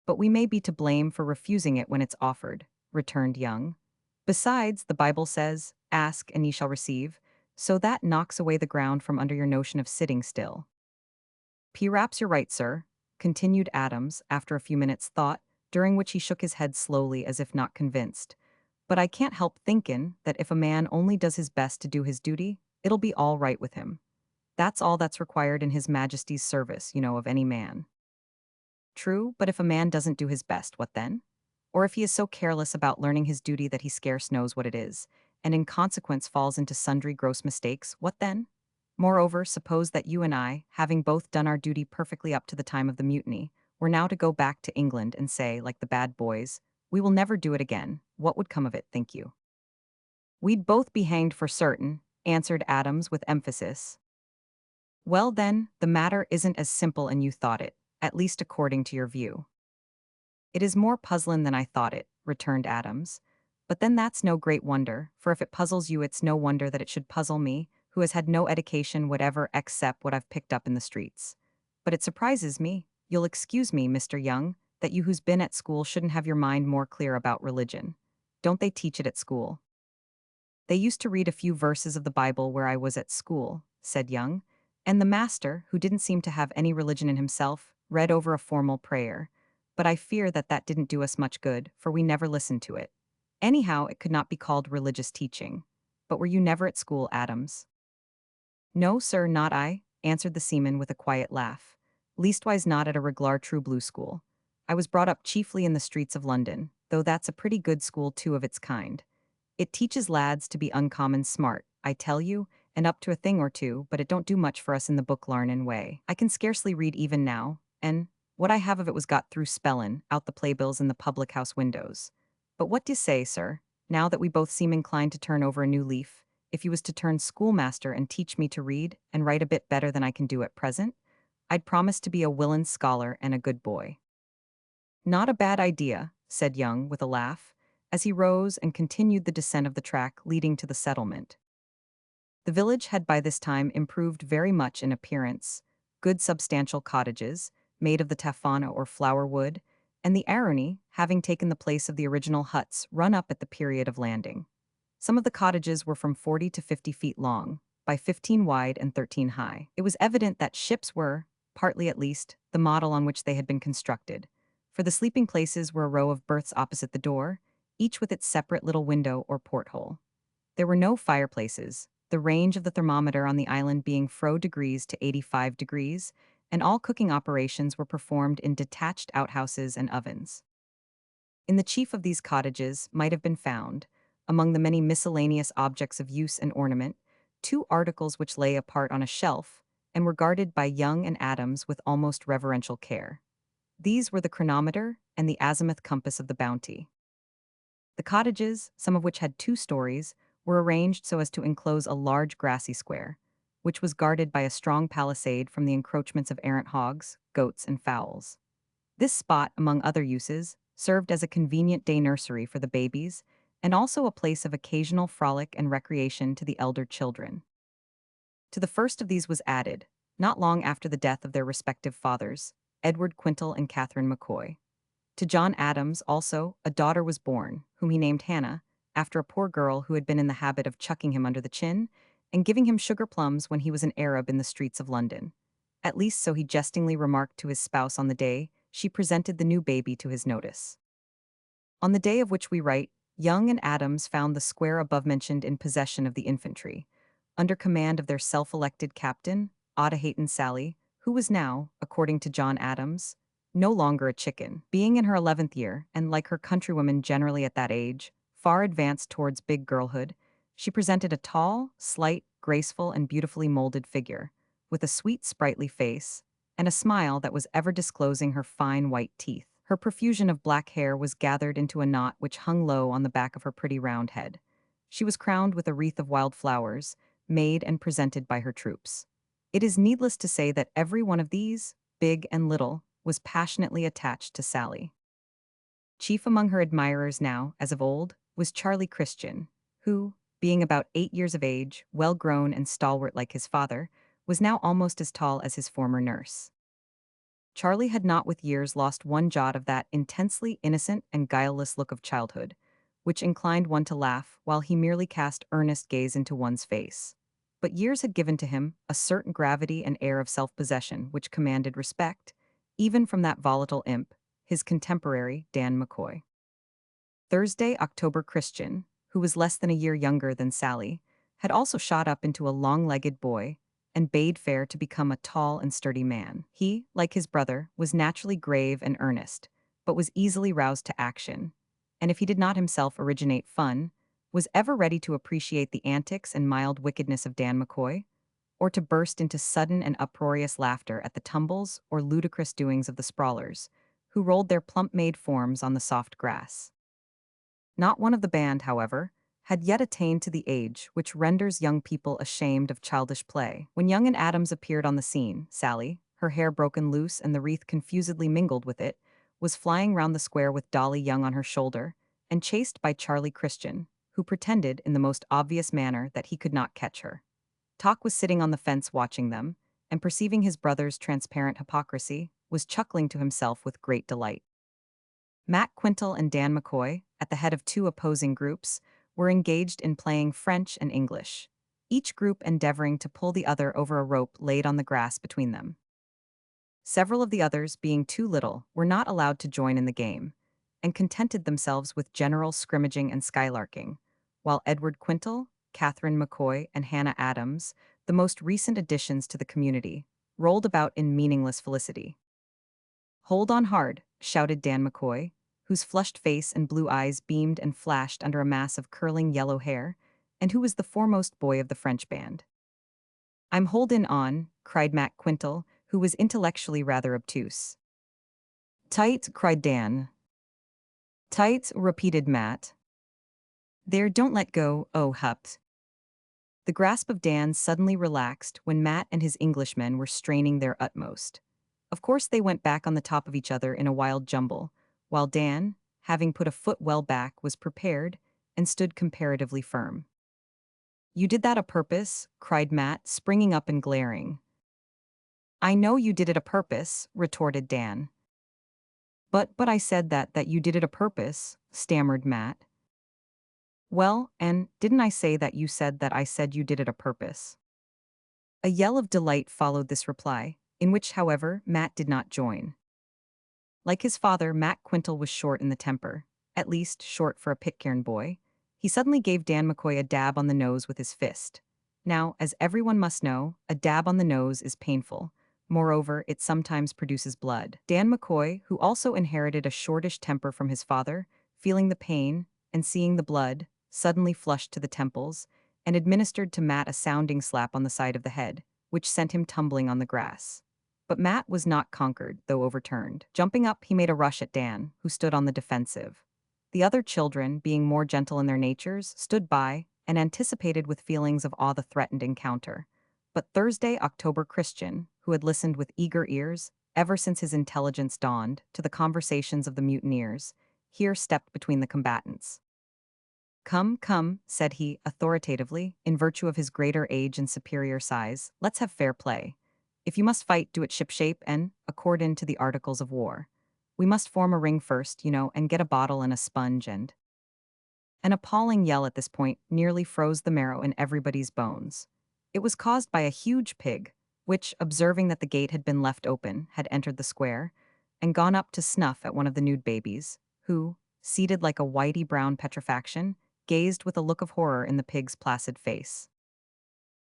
But we may be to blame for refusing it when it's offered, returned Young. Besides, the Bible says, ask and ye shall receive, so that knocks away the ground from under your notion of sitting still. P'raps you're right, sir, continued Adams after a few minutes' thought, during which he shook his head slowly as if not convinced. But I can't help thinkin' that if a man only does his best to do his duty, it'll be all right with him. That's all that's required in His Majesty's service, of any man. True, but if a man doesn't do his best, what then? Or if he is so careless about learning his duty that he scarce knows what it is, and in consequence falls into sundry gross mistakes, what then? Moreover, suppose that you and I, having both done our duty perfectly up to the time of the mutiny, were now to go back to England and say, like the bad boys, we will never do it again, what would come of it, think you? We'd both be hanged for certain, answered Adams with emphasis. Well then, the matter isn't as simple as you thought it, at least according to your view. It is more puzzlin' than I thought it, returned Adams. But then that's no great wonder, for if it puzzles you it's no wonder that it should puzzle me, who has had no education whatever except what I've picked up in the streets. But it surprises me, you'll excuse me, Mr. Young, that you who's been at school shouldn't have your mind more clear about religion. Don't they teach it at school? They used to read a few verses of the Bible where I was at school, said Young, and the master, who didn't seem to have any religion in himself, read over a formal prayer. But I fear that that didn't do us much good, for we never listened to it. Anyhow, it could not be called religious teaching. But were you never at school, Adams? No, sir, not I, answered the seaman with a quiet laugh. Leastwise not at a reglar true blue school. I was brought up chiefly in the streets of London, though that's a pretty good school too of its kind. It teaches lads to be uncommon smart, I tell you, and up to a thing or two, but it don't do much for us in the book larnin' way. I can scarcely read even now, and what I have of it was got through spellin' out the playbills in the public house windows. But what d'ye say, sir, now that we both seem inclined to turn over a new leaf, if you was to turn schoolmaster and teach me to read and write a bit better than I can do at present, I'd promise to be a willin' scholar and a good boy. Not a bad idea, said Young with a laugh, as he rose and continued the descent of the track leading to the settlement. The village had by this time improved very much in appearance, good substantial cottages, made of the taffana or flower wood, and the arony, having taken the place of the original huts run up at the period of landing. Some of the cottages were from 40 to 50 feet long, by 15 wide and 13 high. It was evident that ships were, partly at least, the model on which they had been constructed, for the sleeping places were a row of berths opposite the door, each with its separate little window or porthole. There were no fireplaces, the range of the thermometer on the island being 0 degrees to 85 degrees, and all cooking operations were performed in detached outhouses and ovens. In the chief of these cottages might have been found, among the many miscellaneous objects of use and ornament, 2 articles which lay apart on a shelf, and were guarded by Young and Adams with almost reverential care. These were the chronometer and the azimuth compass of the Bounty. The cottages, some of which had 2 stories, were arranged so as to enclose a large grassy square, which was guarded by a strong palisade from the encroachments of errant hogs, goats, and fowls. This spot, among other uses, served as a convenient day nursery for the babies, and also a place of occasional frolic and recreation to the elder children. To the first of these was added, not long after the death of their respective fathers, Edward Quintal and Catherine McCoy. To John Adams, also, a daughter was born, whom he named Hannah, after a poor girl who had been in the habit of chucking him under the chin, and giving him sugar plums when he was an Arab in the streets of London. At least so he jestingly remarked to his spouse on the day she presented the new baby to his notice. On the day of which we write, Young and Adams found the square above mentioned in possession of the infantry, under command of their self-elected captain, Audahayton Sally, who was now, according to John Adams, no longer a chicken. Being in her 11th year, and like her countrywomen generally at that age, far advanced towards big girlhood, she presented a tall, slight, graceful, and beautifully molded figure, with a sweet, sprightly face, and a smile that was ever disclosing her fine white teeth. Her profusion of black hair was gathered into a knot which hung low on the back of her pretty round head. She was crowned with a wreath of wild flowers, made and presented by her troops. It is needless to say that every one of these, big and little, was passionately attached to Sally. Chief among her admirers now, as of old, was Charlie Christian, who, being about 8 years of age, well-grown and stalwart like his father, was now almost as tall as his former nurse. Charlie had not with years lost one jot of that intensely innocent and guileless look of childhood, which inclined one to laugh while he merely cast earnest gaze into one's face. But years had given to him a certain gravity and air of self-possession which commanded respect, even from that volatile imp, his contemporary, Dan McCoy. Thursday, October Christian, who was less than a year younger than Sally, had also shot up into a long-legged boy and bade fair to become a tall and sturdy man. He, like his brother, was naturally grave and earnest, but was easily roused to action, and if he did not himself originate fun, was ever ready to appreciate the antics and mild wickedness of Dan McCoy, or to burst into sudden and uproarious laughter at the tumbles or ludicrous doings of the sprawlers, who rolled their plump-made forms on the soft grass. Not one of the band, however, had yet attained to the age which renders young people ashamed of childish play. When Young and Adams appeared on the scene, Sally, her hair broken loose and the wreath confusedly mingled with it, was flying round the square with Dolly Young on her shoulder, and chased by Charlie Christian, who pretended in the most obvious manner that he could not catch her. Talk was sitting on the fence watching them, and perceiving his brother's transparent hypocrisy, was chuckling to himself with great delight. Matt Quintal and Dan McCoy, at the head of two opposing groups, were engaged in playing French and English, each group endeavoring to pull the other over a rope laid on the grass between them. Several of the others, being too little, were not allowed to join in the game, and contented themselves with general scrimmaging and skylarking, while Edward Quintal, Catherine McCoy, and Hannah Adams, the most recent additions to the community, rolled about in meaningless felicity. "Hold on hard," shouted Dan McCoy, whose flushed face and blue eyes beamed and flashed under a mass of curling yellow hair, and who was the foremost boy of the French band. "I'm holdin' on," cried Matt Quintal, who was intellectually rather obtuse. "Tight," cried Dan. "Tight," repeated Matt. "There, don't let go, oh hup." The grasp of Dan suddenly relaxed when Matt and his Englishmen were straining their utmost. Of course they went back on the top of each other in a wild jumble, while Dan, having put a foot well back, was prepared and stood comparatively firm. "You did that a purpose?" cried Matt, springing up and glaring. "I know you did it a purpose," retorted Dan. But I said that you did it a purpose," stammered Matt. "Well, and didn't I say that you said that I said you did it a purpose?" A yell of delight followed this reply, in which, however, Matt did not join. Like his father, Matt Quintal was short in the temper, at least short for a Pitcairn boy. He suddenly gave Dan McCoy a dab on the nose with his fist. Now, as everyone must know, a dab on the nose is painful. Moreover, it sometimes produces blood. Dan McCoy, who also inherited a shortish temper from his father, feeling the pain and seeing the blood, suddenly flushed to the temples and administered to Matt a sounding slap on the side of the head, which sent him tumbling on the grass. But Matt was not conquered, though overturned. Jumping up, he made a rush at Dan, who stood on the defensive. The other children, being more gentle in their natures, stood by and anticipated with feelings of awe the threatened encounter. But Thursday, October Christian, who had listened with eager ears, ever since his intelligence dawned, to the conversations of the mutineers, here stepped between the combatants. "Come, come," said he, authoritatively, in virtue of his greater age and superior size, "let's have fair play. If you must fight, do it shipshape and, accordin' to the articles of war. We must form a ring first, and get a bottle and a sponge and—" An appalling yell at this point nearly froze the marrow in everybody's bones. It was caused by a huge pig, which, observing that the gate had been left open, had entered the square, and gone up to snuff at one of the nude babies, who, seated like a whitey brown petrifaction, gazed with a look of horror in the pig's placid face.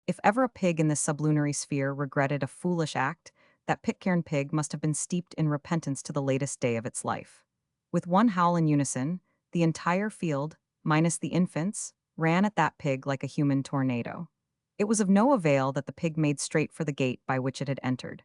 If ever a pig in this sublunary sphere regretted a foolish act, that Pitcairn pig must have been steeped in repentance to the latest day of its life. With one howl in unison, the entire field, minus the infants, ran at that pig like a human tornado. It was of no avail that the pig made straight for the gate by which it had entered.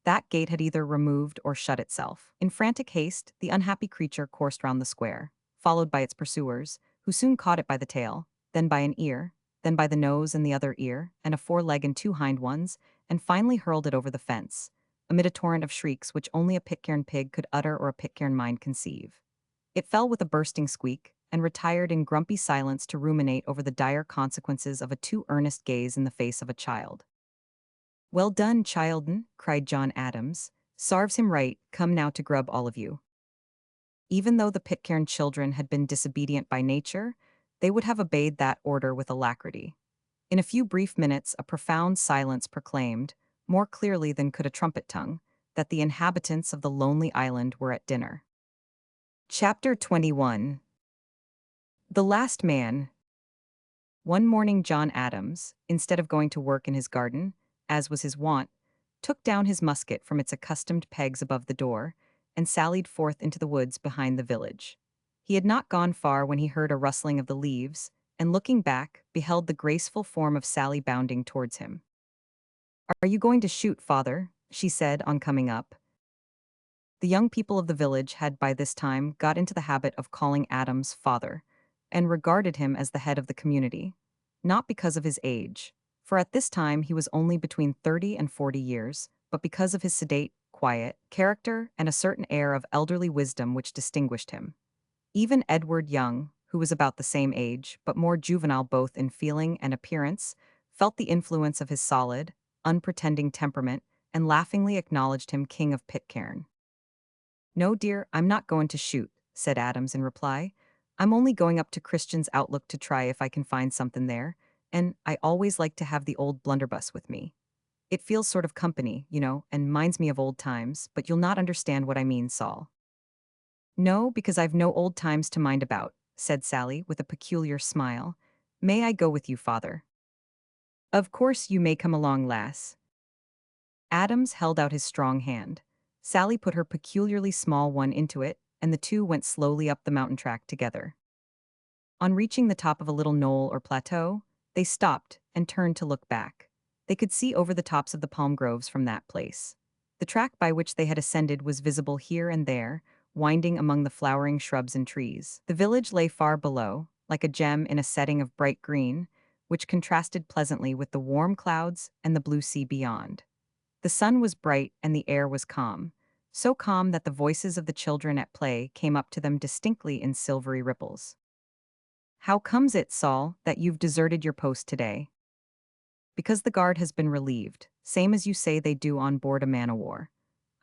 That gate had either removed or shut itself. In frantic haste, the unhappy creature coursed round the square, followed by its pursuers, who soon caught it by the tail, then by an ear, then by the nose and the other ear, and a foreleg and two hind ones, and finally hurled it over the fence, amid a torrent of shrieks which only a Pitcairn pig could utter or a Pitcairn mind conceive. It fell with a bursting squeak, and retired in grumpy silence to ruminate over the dire consequences of a too earnest gaze in the face of a child. "Well done, child'n," cried John Adams. "Sarves him right, come now to grub all of you." Even though the Pitcairn children had been disobedient by nature, they would have obeyed that order with alacrity. In a few brief minutes, a profound silence proclaimed, more clearly than could a trumpet tongue, that the inhabitants of the lonely island were at dinner. Chapter 21. The Last Man. One morning John Adams, instead of going to work in his garden, as was his wont, took down his musket from its accustomed pegs above the door, and sallied forth into the woods behind the village. He had not gone far when he heard a rustling of the leaves, and looking back, beheld the graceful form of Sally bounding towards him. "Are you going to shoot, father?" she said on coming up. The young people of the village had by this time got into the habit of calling Adams father, and regarded him as the head of the community, not because of his age, for at this time he was only between 30 and 40 years, but because of his sedate, quiet character and a certain air of elderly wisdom which distinguished him. Even Edward Young, who was about the same age, but more juvenile both in feeling and appearance, felt the influence of his solid, unpretending temperament, and laughingly acknowledged him king of Pitcairn. "No, dear, I'm not going to shoot," said Adams in reply. "I'm only going up to Christian's Outlook to try if I can find something there, and I always like to have the old blunderbuss with me. It feels sort of company, and minds me of old times, but you'll not understand what I mean, Saul." "No, because I've no old times to mind about," said Sally with a peculiar smile. "May I go with you, father?" "Of course you may come along, lass." Adams held out his strong hand. Sally put her peculiarly small one into it, and the two went slowly up the mountain track together. On reaching the top of a little knoll or plateau, they stopped and turned to look back. They could see over the tops of the palm groves from that place. The track by which they had ascended was visible here and there, winding among the flowering shrubs and trees. The village lay far below, like a gem in a setting of bright green, which contrasted pleasantly with the warm clouds and the blue sea beyond. The sun was bright and the air was calm, so calm that the voices of the children at play came up to them distinctly in silvery ripples. "How comes it, Saul, that you've deserted your post today?" "Because the guard has been relieved, same as you say they do on board a man-o'-war.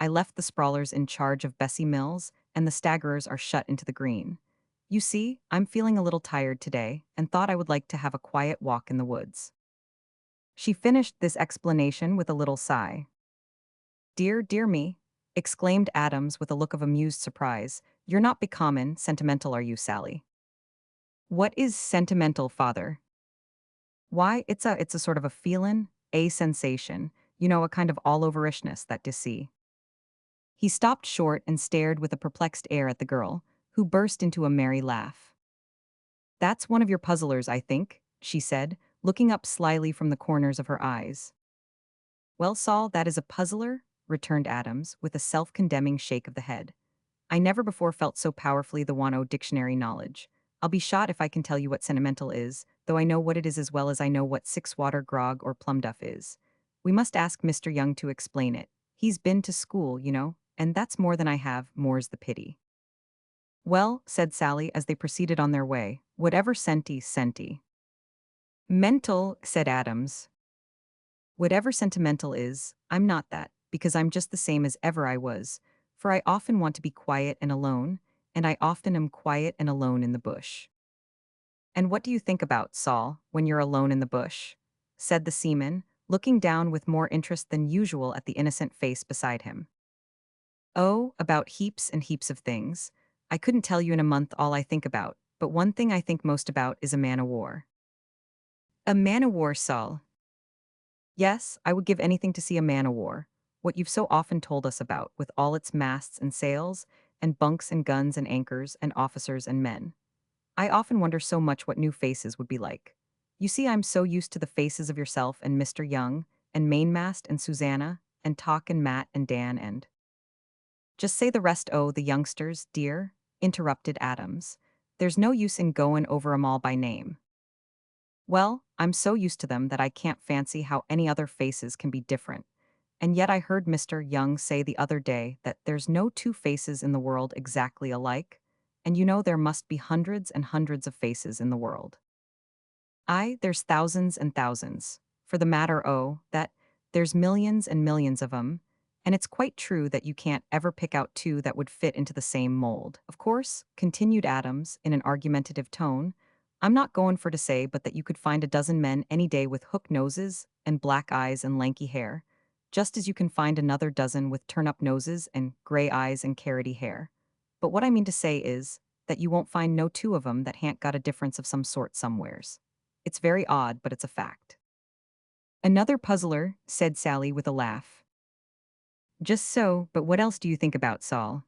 I left the sprawlers in charge of Bessie Mills, and the staggerers are shut into the green. You see, I'm feeling a little tired today, and thought I would like to have a quiet walk in the woods." She finished this explanation with a little sigh. "Dear, dear me," exclaimed Adams with a look of amused surprise. "You're not becommon sentimental, are you, Sally?" "What is sentimental, father?" "Why, it's a sort of a feelin', a sensation, a kind of all-overishness that you see." He stopped short and stared with a perplexed air at the girl, who burst into a merry laugh. "That's one of your puzzlers, I think," she said, looking up slyly from the corners of her eyes. "Well, Saul, that is a puzzler," returned Adams, with a self-condemning shake of the head. "I never before felt so powerfully the want o' dictionary knowledge. I'll be shot if I can tell you what sentimental is, though I know what it is as well as I know what six-water grog or plum duff is. We must ask Mr. Young to explain it. He's been to school, and that's more than I have, more's the pity." "Well," said Sally as they proceeded on their way, "whatever senti. "Mental," said Adams. "Whatever sentimental is, I'm not that, because I'm just the same as ever I was, for I often want to be quiet and alone, and I often am quiet and alone in the bush." "And what do you think about, Saul, when you're alone in the bush?" said the seaman, looking down with more interest than usual at the innocent face beside him. Oh, about heaps and heaps of things. I couldn't tell you in a month all I think about, but one thing I think most about is a man-o'-war. A man-o'-war, Saul. Yes, I would give anything to see a man-o'-war, what you've so often told us about, with all its masts and sails, and bunks and guns and anchors and officers and men. I often wonder so much what new faces would be like. You see, I'm so used to the faces of yourself and Mr. Young, and Mainmast and Susanna, and Talk and Matt and Dan and— Just say the rest, oh, the youngsters, dear, interrupted Adams. There's no use in goin' over 'em all by name. Well, I'm so used to them that I can't fancy how any other faces can be different. And yet I heard Mr. Young say the other day that there's no two faces in the world exactly alike, and you know there must be hundreds and hundreds of faces in the world. Aye, there's thousands and thousands. For the matter o' that, there's millions and millions of 'em, and it's quite true that you can't ever pick out two that would fit into the same mold. Of course, continued Adams in an argumentative tone, I'm not goin' for to say but that you could find a dozen men any day with hook noses and black eyes and lanky hair, just as you can find another dozen with turn-up noses and gray eyes and carroty hair. But what I mean to say is that you won't find no two of 'em that han't got a difference of some sort somewheres. It's very odd, but it's a fact. Another puzzler, said Sally with a laugh. Just so, but what else do you think about, Saul?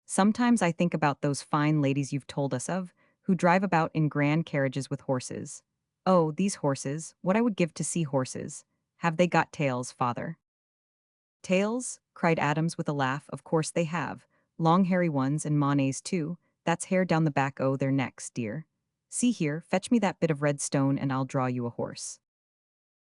Sometimes I think about those fine ladies you've told us of, who drive about in grand carriages with horses. Oh, these horses, what I would give to see horses. Have they got tails, father? Tails? Cried Adams with a laugh. Of course they have. Long hairy ones and Monets too. That's hair down the back o' their necks, dear. See here, fetch me that bit of red stone and I'll draw you a horse.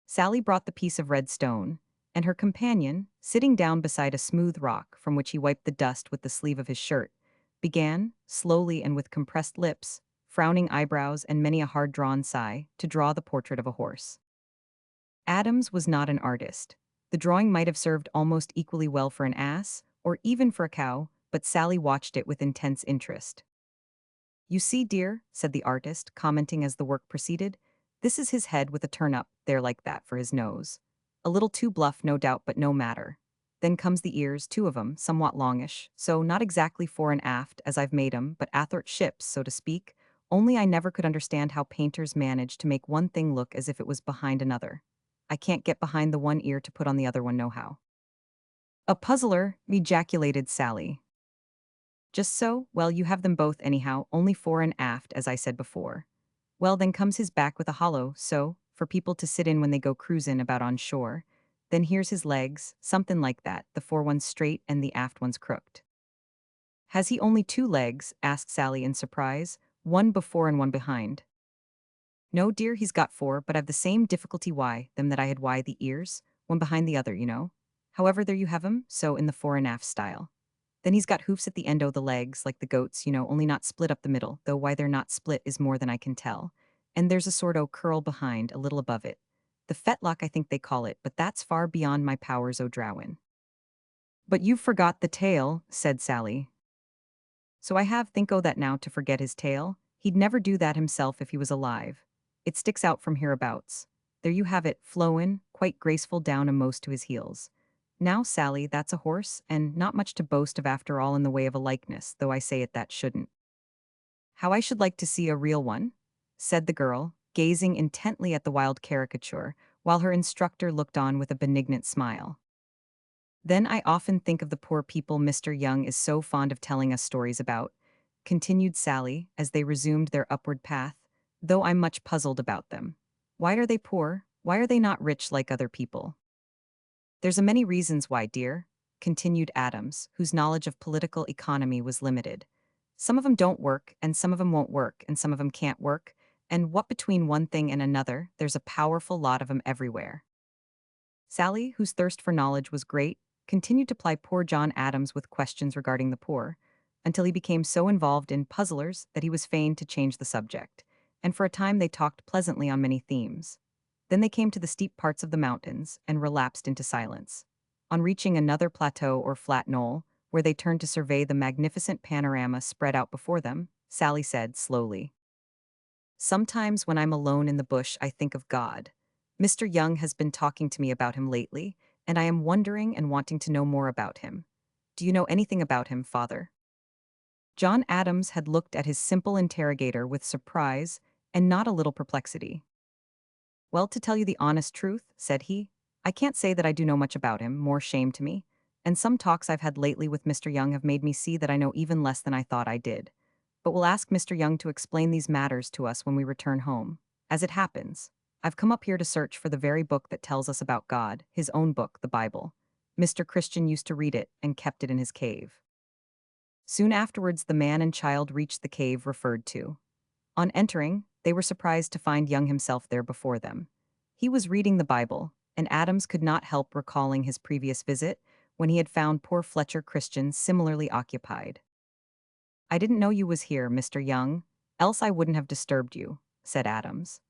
Sally brought the piece of red stone, and her companion, sitting down beside a smooth rock from which he wiped the dust with the sleeve of his shirt, began, slowly and with compressed lips, frowning eyebrows and many a hard-drawn sigh, to draw the portrait of a horse. Adams was not an artist. The drawing might have served almost equally well for an ass, or even for a cow, but Sally watched it with intense interest. You see, dear, said the artist, commenting as the work proceeded, this is his head with a turn-up there like that for his nose. A little too bluff, no doubt, but no matter. Then comes the ears, two of 'em, somewhat longish, so not exactly fore and aft as I've made 'em, but athwart ships, so to speak, only I never could understand how painters manage to make one thing look as if it was behind another. I can't get behind the one ear to put on the other one nohow. A puzzler, ejaculated Sally. Just so, well, you have them both anyhow, only fore and aft, as I said before. Well, then comes his back with a hollow, so, for people to sit in when they go cruisin' about on shore. Then here's his legs, something like that, the fore one's straight and the aft one's crooked. Has he only two legs? Asked Sally in surprise, one before and one behind. No, dear, he's got four, but I've the same difficulty why them that I had why the ears, one behind the other, you know. However, there you have 'em, so in the fore and aft style. Then he's got hoofs at the end o' the legs, like the goats, you know, only not split up the middle, though why they're not split is more than I can tell. And there's a sort o' curl behind, a little above it. The fetlock I think they call it, but that's far beyond my powers o' drowin'. But you've forgot the tail, said Sally. So I have think o' that now to forget his tail. He'd never do that himself if he was alive. It sticks out from hereabouts. There you have it, flowin', quite graceful down a'most to his heels. Now, Sally, that's a horse, and not much to boast of after all in the way of a likeness, though I say it that shouldn't. How I should like to see a real one, said the girl, gazing intently at the wild caricature, while her instructor looked on with a benignant smile. Then I often think of the poor people Mr. Young is so fond of telling us stories about, continued Sally, as they resumed their upward path, though I'm much puzzled about them. Why are they poor? Why are they not rich like other people? There's a many reasons why, dear, continued Adams, whose knowledge of political economy was limited. Some of 'em don't work, and some of 'em won't work, and some of 'em can't work, and what between one thing and another, there's a powerful lot of 'em everywhere. Sally, whose thirst for knowledge was great, continued to ply poor John Adams with questions regarding the poor, until he became so involved in puzzlers that he was fain to change the subject, and for a time they talked pleasantly on many themes. Then they came to the steep parts of the mountains and relapsed into silence. On reaching another plateau or flat knoll, where they turned to survey the magnificent panorama spread out before them, Sally said slowly, sometimes when I'm alone in the bush I think of God. Mr. Young has been talking to me about him lately, and I am wondering and wanting to know more about him. Do you know anything about him, father? John Adams had looked at his simple interrogator with surprise and not a little perplexity. Well, to tell you the honest truth, said he, I can't say that I do know much about him, more shame to me, and some talks I've had lately with Mr. Young have made me see that I know even less than I thought I did. But we'll ask Mr. Young to explain these matters to us when we return home. As it happens, I've come up here to search for the very book that tells us about God, his own book, the Bible. Mr. Christian used to read it and kept it in his cave. Soon afterwards, the man and child reached the cave referred to. On entering, they were surprised to find Young himself there before them. He was reading the Bible, and Adams could not help recalling his previous visit when he had found poor Fletcher Christian similarly occupied. I didn't know you was here, Mr. Young, else I wouldn't have disturbed you, said Adams.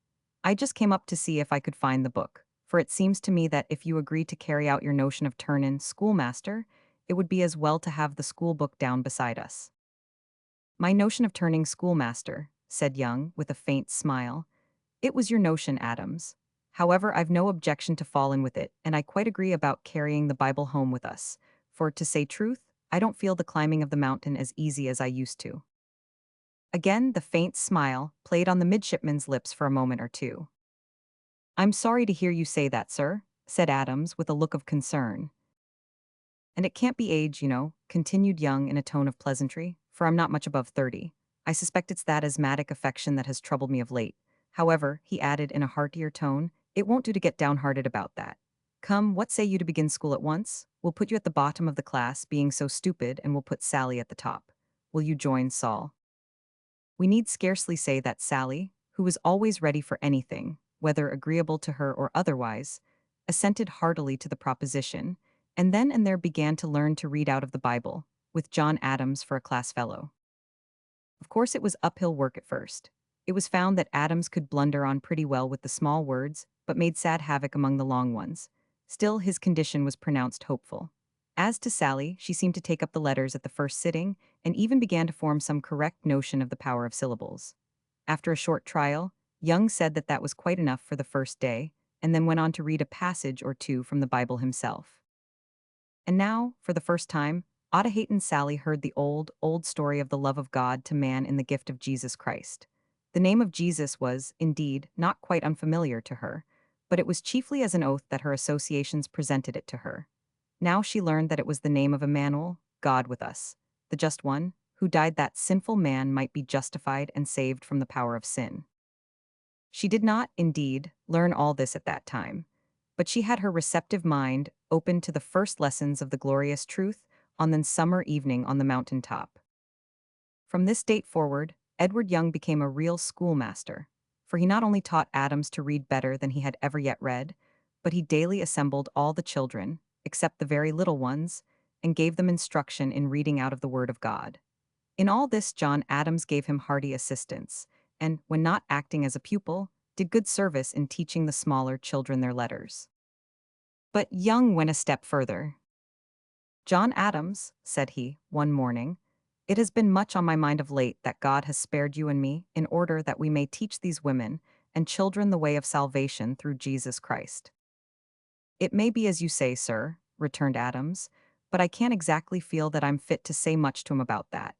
I just came up to see if I could find the book, for it seems to me that if you agree to carry out your notion of turn-in schoolmaster, it would be as well to have the school book down beside us. My notion of turning schoolmaster, said Young, with a faint smile. It was your notion, Adams. However, I've no objection to fall in with it, and I quite agree about carrying the Bible home with us, for, to say truth, I don't feel the climbing of the mountain as easy as I used to. Again, the faint smile played on the midshipman's lips for a moment or two. I'm sorry to hear you say that, sir, said Adams with a look of concern. And it can't be age, you know, continued Young in a tone of pleasantry, for I'm not much above 30. I suspect it's that asthmatic affection that has troubled me of late. However, he added in a heartier tone, it won't do to get downhearted about that. Come, what say you to begin school at once? We'll put you at the bottom of the class, being so stupid, and we'll put Sally at the top. Will you join Saul? We need scarcely say that Sally, who was always ready for anything, whether agreeable to her or otherwise, assented heartily to the proposition, and then and there began to learn to read out of the Bible, with John Adams for a class fellow. Of course, it was uphill work at first. It was found that Adams could blunder on pretty well with the small words, but made sad havoc among the long ones. Still, his condition was pronounced hopeful. As to Sally, she seemed to take up the letters at the first sitting, and even began to form some correct notion of the power of syllables. After a short trial, Young said that that was quite enough for the first day, and then went on to read a passage or two from the Bible himself. And now, for the first time, Otaheite and Sally heard the old story of the love of God to man in the gift of Jesus Christ. The name of Jesus was, indeed, not quite unfamiliar to her, but it was chiefly as an oath that her associations presented it to her. Now she learned that it was the name of Emmanuel, God with us, the just one, who died that sinful man might be justified and saved from the power of sin. She did not, indeed, learn all this at that time, but she had her receptive mind open to the first lessons of the glorious truth on the summer evening on the mountain top. From this date forward, Edward Young became a real schoolmaster, for he not only taught Adams to read better than he had ever yet read, but he daily assembled all the children, except the very little ones, and gave them instruction in reading out of the Word of God. In all this John Adams gave him hearty assistance, and, when not acting as a pupil, did good service in teaching the smaller children their letters. But Young went a step further. John Adams, said he, one morning, it has been much on my mind of late that God has spared you and me in order that we may teach these women and children the way of salvation through Jesus Christ. It may be as you say, sir, returned Adams, but I can't exactly feel that I'm fit to say much to him about that.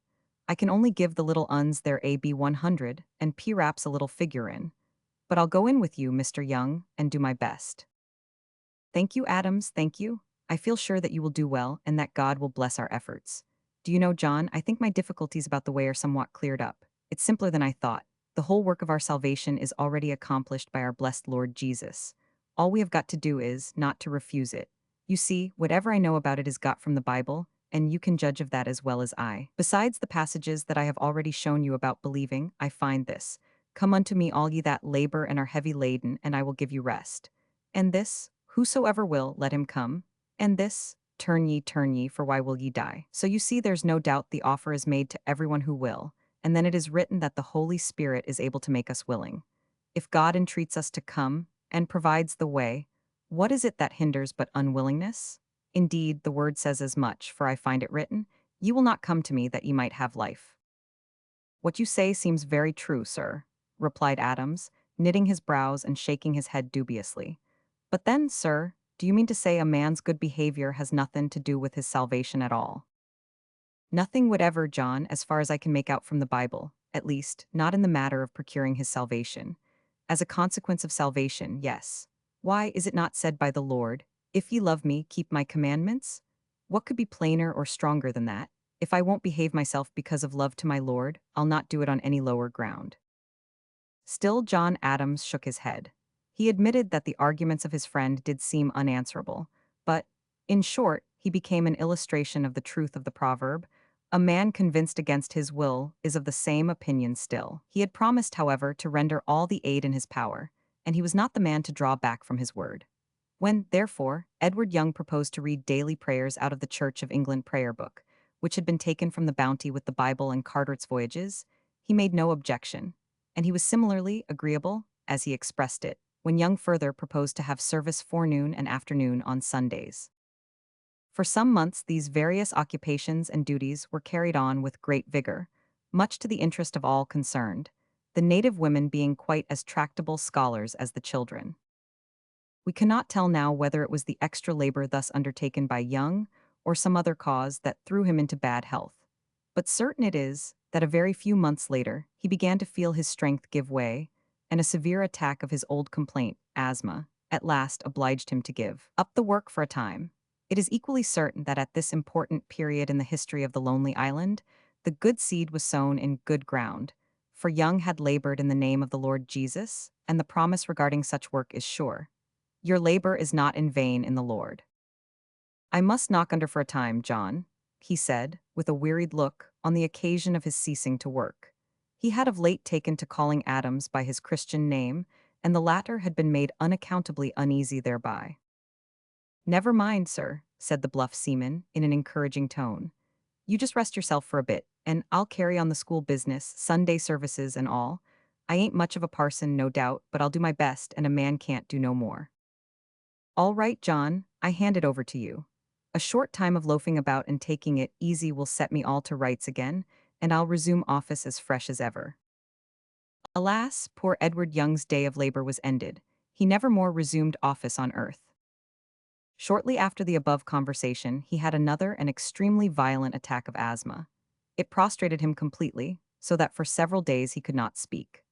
I can only give the little uns their AB 100 and P-raps a little figure in. But I'll go in with you, Mr. Young, and do my best. Thank you, Adams, thank you. I feel sure that you will do well and that God will bless our efforts. Do you know, John, I think my difficulties about the way are somewhat cleared up. It's simpler than I thought. The whole work of our salvation is already accomplished by our blessed Lord Jesus. All we have got to do is not to refuse it. You see, whatever I know about it is got from the Bible, and you can judge of that as well as I. Besides the passages that I have already shown you about believing, I find this: Come unto me, all ye that labor and are heavy laden, and I will give you rest. And this, whosoever will, let him come. And this, turn ye, for why will ye die? So you see, there's no doubt the offer is made to everyone who will, and then it is written that the Holy Spirit is able to make us willing. If God entreats us to come, and provides the way, what is it that hinders but unwillingness? Indeed, the word says as much, for I find it written, Ye will not come to me that ye might have life. What you say seems very true, sir, replied Adams, knitting his brows and shaking his head dubiously. But then, sir, do you mean to say a man's good behavior has nothing to do with his salvation at all? Nothing whatever, John, as far as I can make out from the Bible, at least, not in the matter of procuring his salvation. As a consequence of salvation, yes. Why is it not said by the Lord, "If ye love me, keep my commandments"? What could be plainer or stronger than that? If I won't behave myself because of love to my Lord, I'll not do it on any lower ground. Still, John Adams shook his head. He admitted that the arguments of his friend did seem unanswerable, but, in short, he became an illustration of the truth of the proverb, "A man convinced against his will is of the same opinion still." He had promised, however, to render all the aid in his power, and he was not the man to draw back from his word. When, therefore, Edward Young proposed to read daily prayers out of the Church of England prayer book, which had been taken from the Bounty with the Bible and Carteret's Voyages, he made no objection, and he was similarly agreeable, as he expressed it, when Young further proposed to have service forenoon and afternoon on Sundays. For some months these various occupations and duties were carried on with great vigor, much to the interest of all concerned, the native women being quite as tractable scholars as the children. We cannot tell now whether it was the extra labor thus undertaken by Young, or some other cause that threw him into bad health. But certain it is that a very few months later he began to feel his strength give way, and a severe attack of his old complaint, asthma, at last obliged him to give up the work for a time. It is equally certain that at this important period in the history of the lonely island, the good seed was sown in good ground, for Young had labored in the name of the Lord Jesus, and the promise regarding such work is sure. Your labor is not in vain in the Lord. I must knock under for a time, John, he said, with a wearied look, on the occasion of his ceasing to work. He had of late taken to calling Adams by his Christian name, and the latter had been made unaccountably uneasy thereby. Never mind, sir, said the bluff seaman, in an encouraging tone. You just rest yourself for a bit, and I'll carry on the school business, Sunday services and all. I ain't much of a parson, no doubt, but I'll do my best, and a man can't do no more. All right, John, I hand it over to you. A short time of loafing about and taking it easy will set me all to rights again, and I'll resume office as fresh as ever. Alas, poor Edward Young's day of labor was ended. He never more resumed office on earth. Shortly after the above conversation, he had another and extremely violent attack of asthma. It prostrated him completely, so that for several days he could not speak.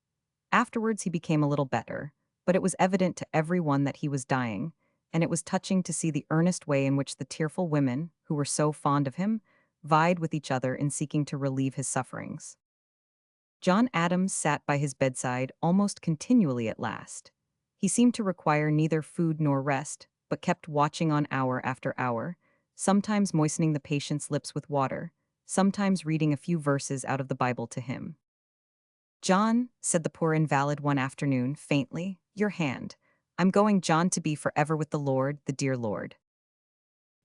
Afterwards he became a little better, but it was evident to every one that he was dying, and it was touching to see the earnest way in which the tearful women, who were so fond of him, vied with each other in seeking to relieve his sufferings. John Adams sat by his bedside almost continually at last. He seemed to require neither food nor rest, but kept watching on hour after hour, sometimes moistening the patient's lips with water, sometimes reading a few verses out of the Bible to him. "John," said the poor invalid one afternoon, faintly, "your hand. I'm going, John, to be forever with the Lord, the dear Lord."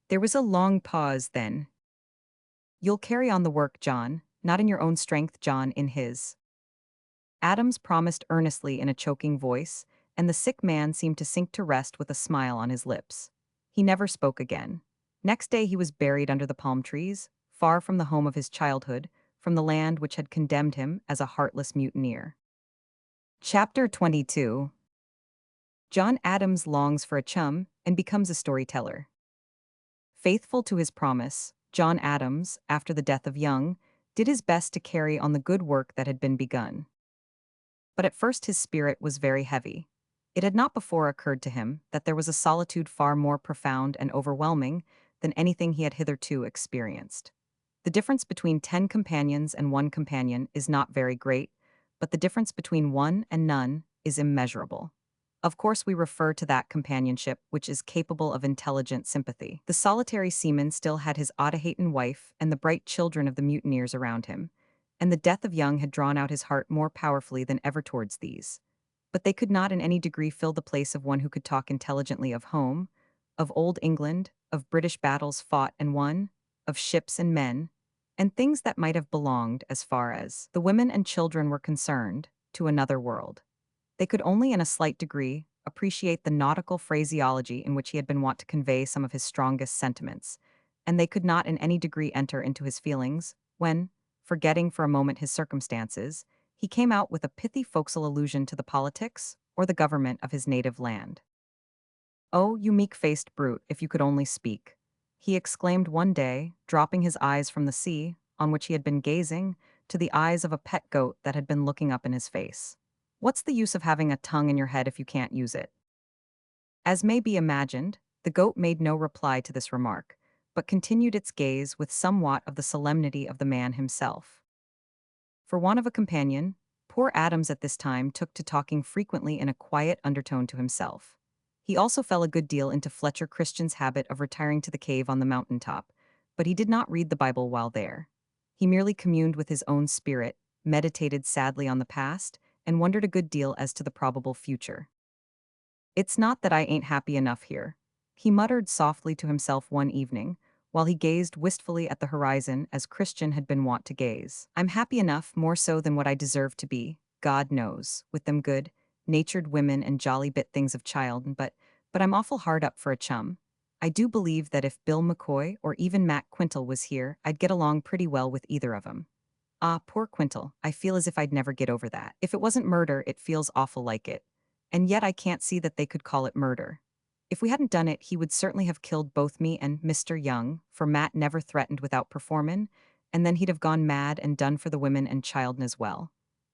There was a long pause then. "You'll carry on the work, John, not in your own strength, John, in his." Adams promised earnestly in a choking voice, and the sick man seemed to sink to rest with a smile on his lips. He never spoke again. Next day he was buried under the palm trees, far from the home of his childhood, from the land which had condemned him as a heartless mutineer. Chapter 22. John Adams longs for a chum and becomes a storyteller. Faithful to his promise, John Adams, after the death of Young, did his best to carry on the good work that had been begun. But at first his spirit was very heavy. It had not before occurred to him that there was a solitude far more profound and overwhelming than anything he had hitherto experienced. The difference between 10 companions and one companion is not very great, but the difference between one and none is immeasurable. Of course, we refer to that companionship which is capable of intelligent sympathy. The solitary seaman still had his Otaheitan wife and the bright children of the mutineers around him, and the death of Young had drawn out his heart more powerfully than ever towards these. But they could not in any degree fill the place of one who could talk intelligently of home, of old England, of British battles fought and won, of ships and men, and things that might have belonged, as far as the women and children were concerned, to another world. They could only in a slight degree appreciate the nautical phraseology in which he had been wont to convey some of his strongest sentiments, and they could not in any degree enter into his feelings when, forgetting for a moment his circumstances, He came out with a pithy forecastle allusion to the politics or the government of his native land. "Oh, you meek-faced brute, if you could only speak," he exclaimed one day, dropping his eyes from the sea, on which he had been gazing, to the eyes of a pet goat that had been looking up in his face. "What's the use of having a tongue in your head if you can't use it?" As may be imagined, the goat made no reply to this remark, but continued its gaze with somewhat of the solemnity of the man himself. For want of a companion, poor Adams at this time took to talking frequently in a quiet undertone to himself. He also fell a good deal into Fletcher Christian's habit of retiring to the cave on the mountain top, but he did not read the Bible while there. He merely communed with his own spirit, meditated sadly on the past, and wondered a good deal as to the probable future. "It's not that I ain't happy enough here," he muttered softly to himself one evening, while he gazed wistfully at the horizon as Christian had been wont to gaze. "I'm happy enough, more so than what I deserve to be, God knows, with them good, natured women and jolly bit things of child, but I'm awful hard up for a chum. I do believe that if Bill McCoy or even Matt Quintal was here, I'd get along pretty well with either of 'em. Ah, poor Quintal, I feel as if I'd never get over that. If it wasn't murder, it feels awful like it. And yet I can't see that they could call it murder. If we hadn't done it, he would certainly have killed both me and Mr. Young, for Matt never threatened without performin', and then he'd have gone mad and done for the women and child'n as well.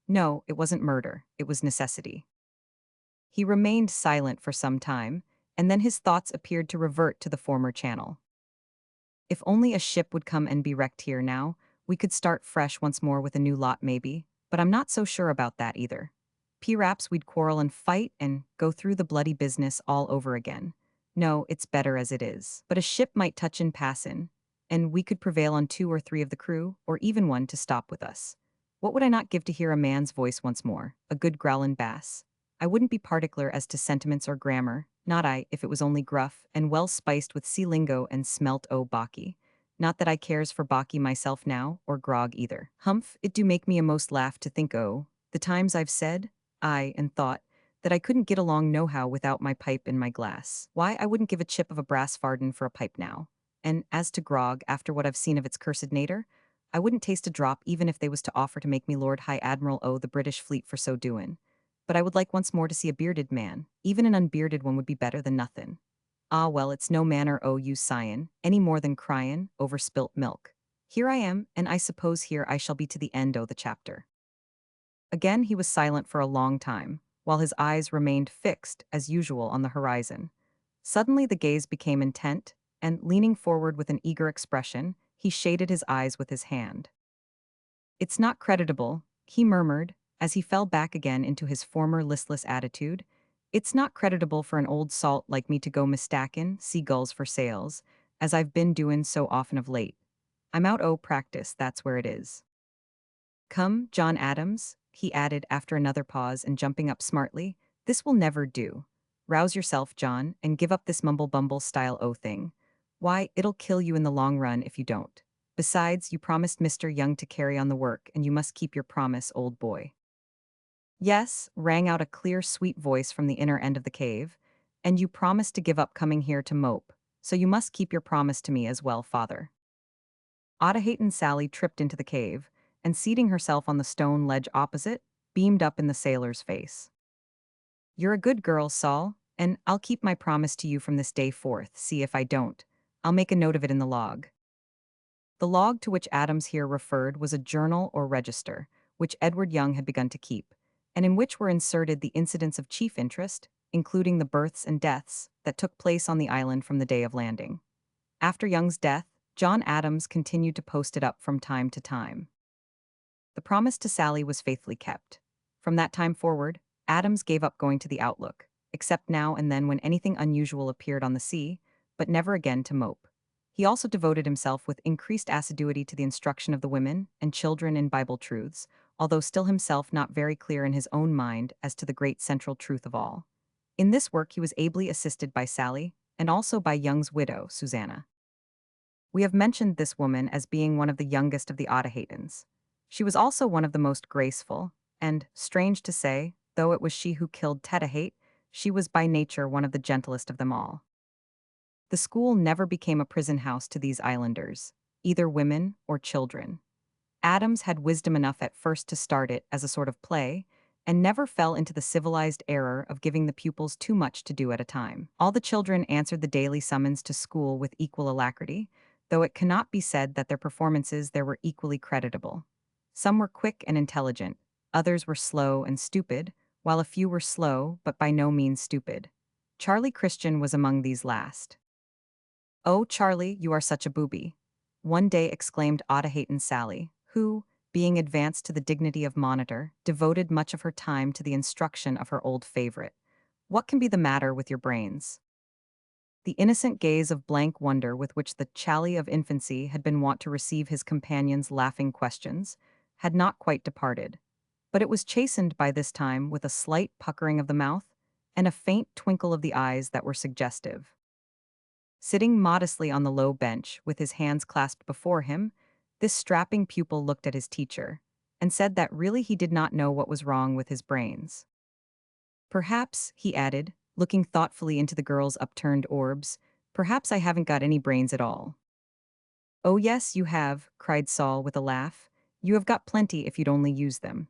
No, it wasn't murder, it was necessity." He remained silent for some time, and then his thoughts appeared to revert to the former channel. "If only a ship would come and be wrecked here now, we could start fresh once more with a new lot maybe, but I'm not so sure about that either. P'raps we'd quarrel and fight and go through the bloody business all over again. No, it's better as it is. But a ship might touch and pass in, and we could prevail on 2 or 3 of the crew, or even one, to stop with us. What would I not give to hear a man's voice once more, a good growlin' bass? I wouldn't be particular as to sentiments or grammar, not I, if it was only gruff, and well spiced with sea lingo and smelt o' baccy. Not that I cares for baccy myself now, or grog either. Humph, it do make me a most laugh to think o' the times I've said, aye, and thought, that I couldn't get along nohow without my pipe in my glass. Why, I wouldn't give a chip of a brass farden for a pipe now. And as to grog, after what I've seen of its cursed nater, I wouldn't taste a drop even if they was to offer to make me Lord High Admiral o' the British fleet for so doin'. But I would like once more to see a bearded man. Even an unbearded one would be better than nothin'. Ah well, it's no manner o' use sighin', any more than cryin' over spilt milk. Here I am, and I suppose here I shall be to the end o' the chapter." Again he was silent for a long time, while his eyes remained fixed, as usual, on the horizon. Suddenly the gaze became intent, and, leaning forward with an eager expression, he shaded his eyes with his hand. "It's not creditable," he murmured, as he fell back again into his former listless attitude. "It's not creditable for an old salt like me to go mista'kin' seagulls for sails, as I've been doin' so often of late. I'm out o' practice, that's where it is. Come, John Adams," he added after another pause and jumping up smartly, "this will never do. Rouse yourself, John, and give up this mumble-bumble style o' thing. Why, it'll kill you in the long run if you don't. Besides, you promised Mr. Young to carry on the work, and you must keep your promise, old boy." "Yes," rang out a clear, sweet voice from the inner end of the cave, "and you promised to give up coming here to mope, so you must keep your promise to me as well, father." Audahaten Sally tripped into the cave, and seating herself on the stone ledge opposite, beamed up in the sailor's face. "You're a good girl, Saul, and I'll keep my promise to you from this day forth. See if I don't. I'll make a note of it in the log." The log to which Adams here referred was a journal or register, which Edward Young had begun to keep, and in which were inserted the incidents of chief interest, including the births and deaths, that took place on the island from the day of landing. After Young's death, John Adams continued to post it up from time to time. The promise to Sally was faithfully kept. From that time forward, Adams gave up going to the Outlook, except now and then when anything unusual appeared on the sea, but never again to mope. He also devoted himself with increased assiduity to the instruction of the women and children in Bible truths, although still himself not very clear in his own mind as to the great central truth of all. In this work he was ably assisted by Sally, and also by Young's widow, Susanna. We have mentioned this woman as being one of the youngest of the Audahatons. She was also one of the most graceful, and, strange to say, though it was she who killed Tedahate, she was by nature one of the gentlest of them all. The school never became a prison house to these islanders, either women or children. Adams had wisdom enough at first to start it as a sort of play, and never fell into the civilized error of giving the pupils too much to do at a time. All the children answered the daily summons to school with equal alacrity, though it cannot be said that their performances there were equally creditable. Some were quick and intelligent, others were slow and stupid, while a few were slow but by no means stupid. Charlie Christian was among these last. "Oh, Charlie, you are such a booby," one day exclaimed Audahaton Sally, who, being advanced to the dignity of monitor, devoted much of her time to the instruction of her old favorite. "What can be the matter with your brains?" The innocent gaze of blank wonder with which the Charlie of infancy had been wont to receive his companion's laughing questions had not quite departed, but it was chastened by this time with a slight puckering of the mouth and a faint twinkle of the eyes that were suggestive. Sitting modestly on the low bench, with his hands clasped before him, this strapping pupil looked at his teacher, and said that really he did not know what was wrong with his brains. "Perhaps," he added, looking thoughtfully into the girl's upturned orbs, "perhaps I haven't got any brains at all." "Oh yes, you have," cried Saul with a laugh. "You have got plenty if you'd only use them."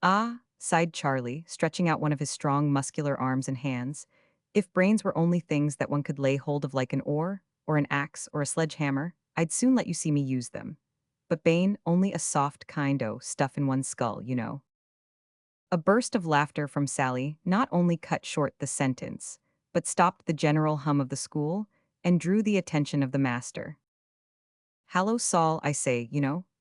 "Ah," sighed Charlie, stretching out one of his strong muscular arms and hands, "if brains were only things that one could lay hold of like an oar, or an axe, or a sledgehammer, I'd soon let you see me use them. But Bane, only a soft kind o' stuff in one's skull, you know." A burst of laughter from Sally not only cut short the sentence, but stopped the general hum of the school and drew the attention of the master. "Hallo, Saul, I say,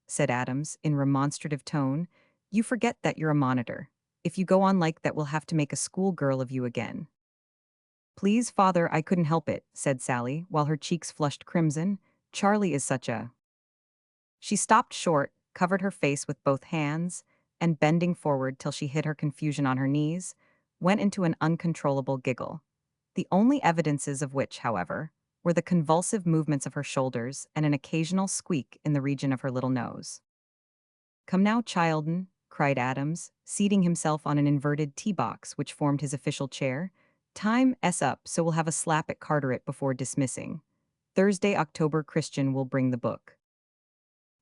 said Adams in remonstrative tone. "You forget that you're a monitor. If you go on like that, we'll have to make a schoolgirl of you again." "Please, father, I couldn't help it," said Sally, while her cheeks flushed crimson. "Charlie is such a—" She stopped short, covered her face with both hands, and bending forward till she hid her confusion on her knees, went into an uncontrollable giggle, the only evidences of which, however, were the convulsive movements of her shoulders and an occasional squeak in the region of her little nose. "Come now, child'n," cried Adams, seating himself on an inverted tea-box which formed his official chair. "Time's up, so we'll have a slap at Carteret before dismissing. Thursday, October Christian will bring the book."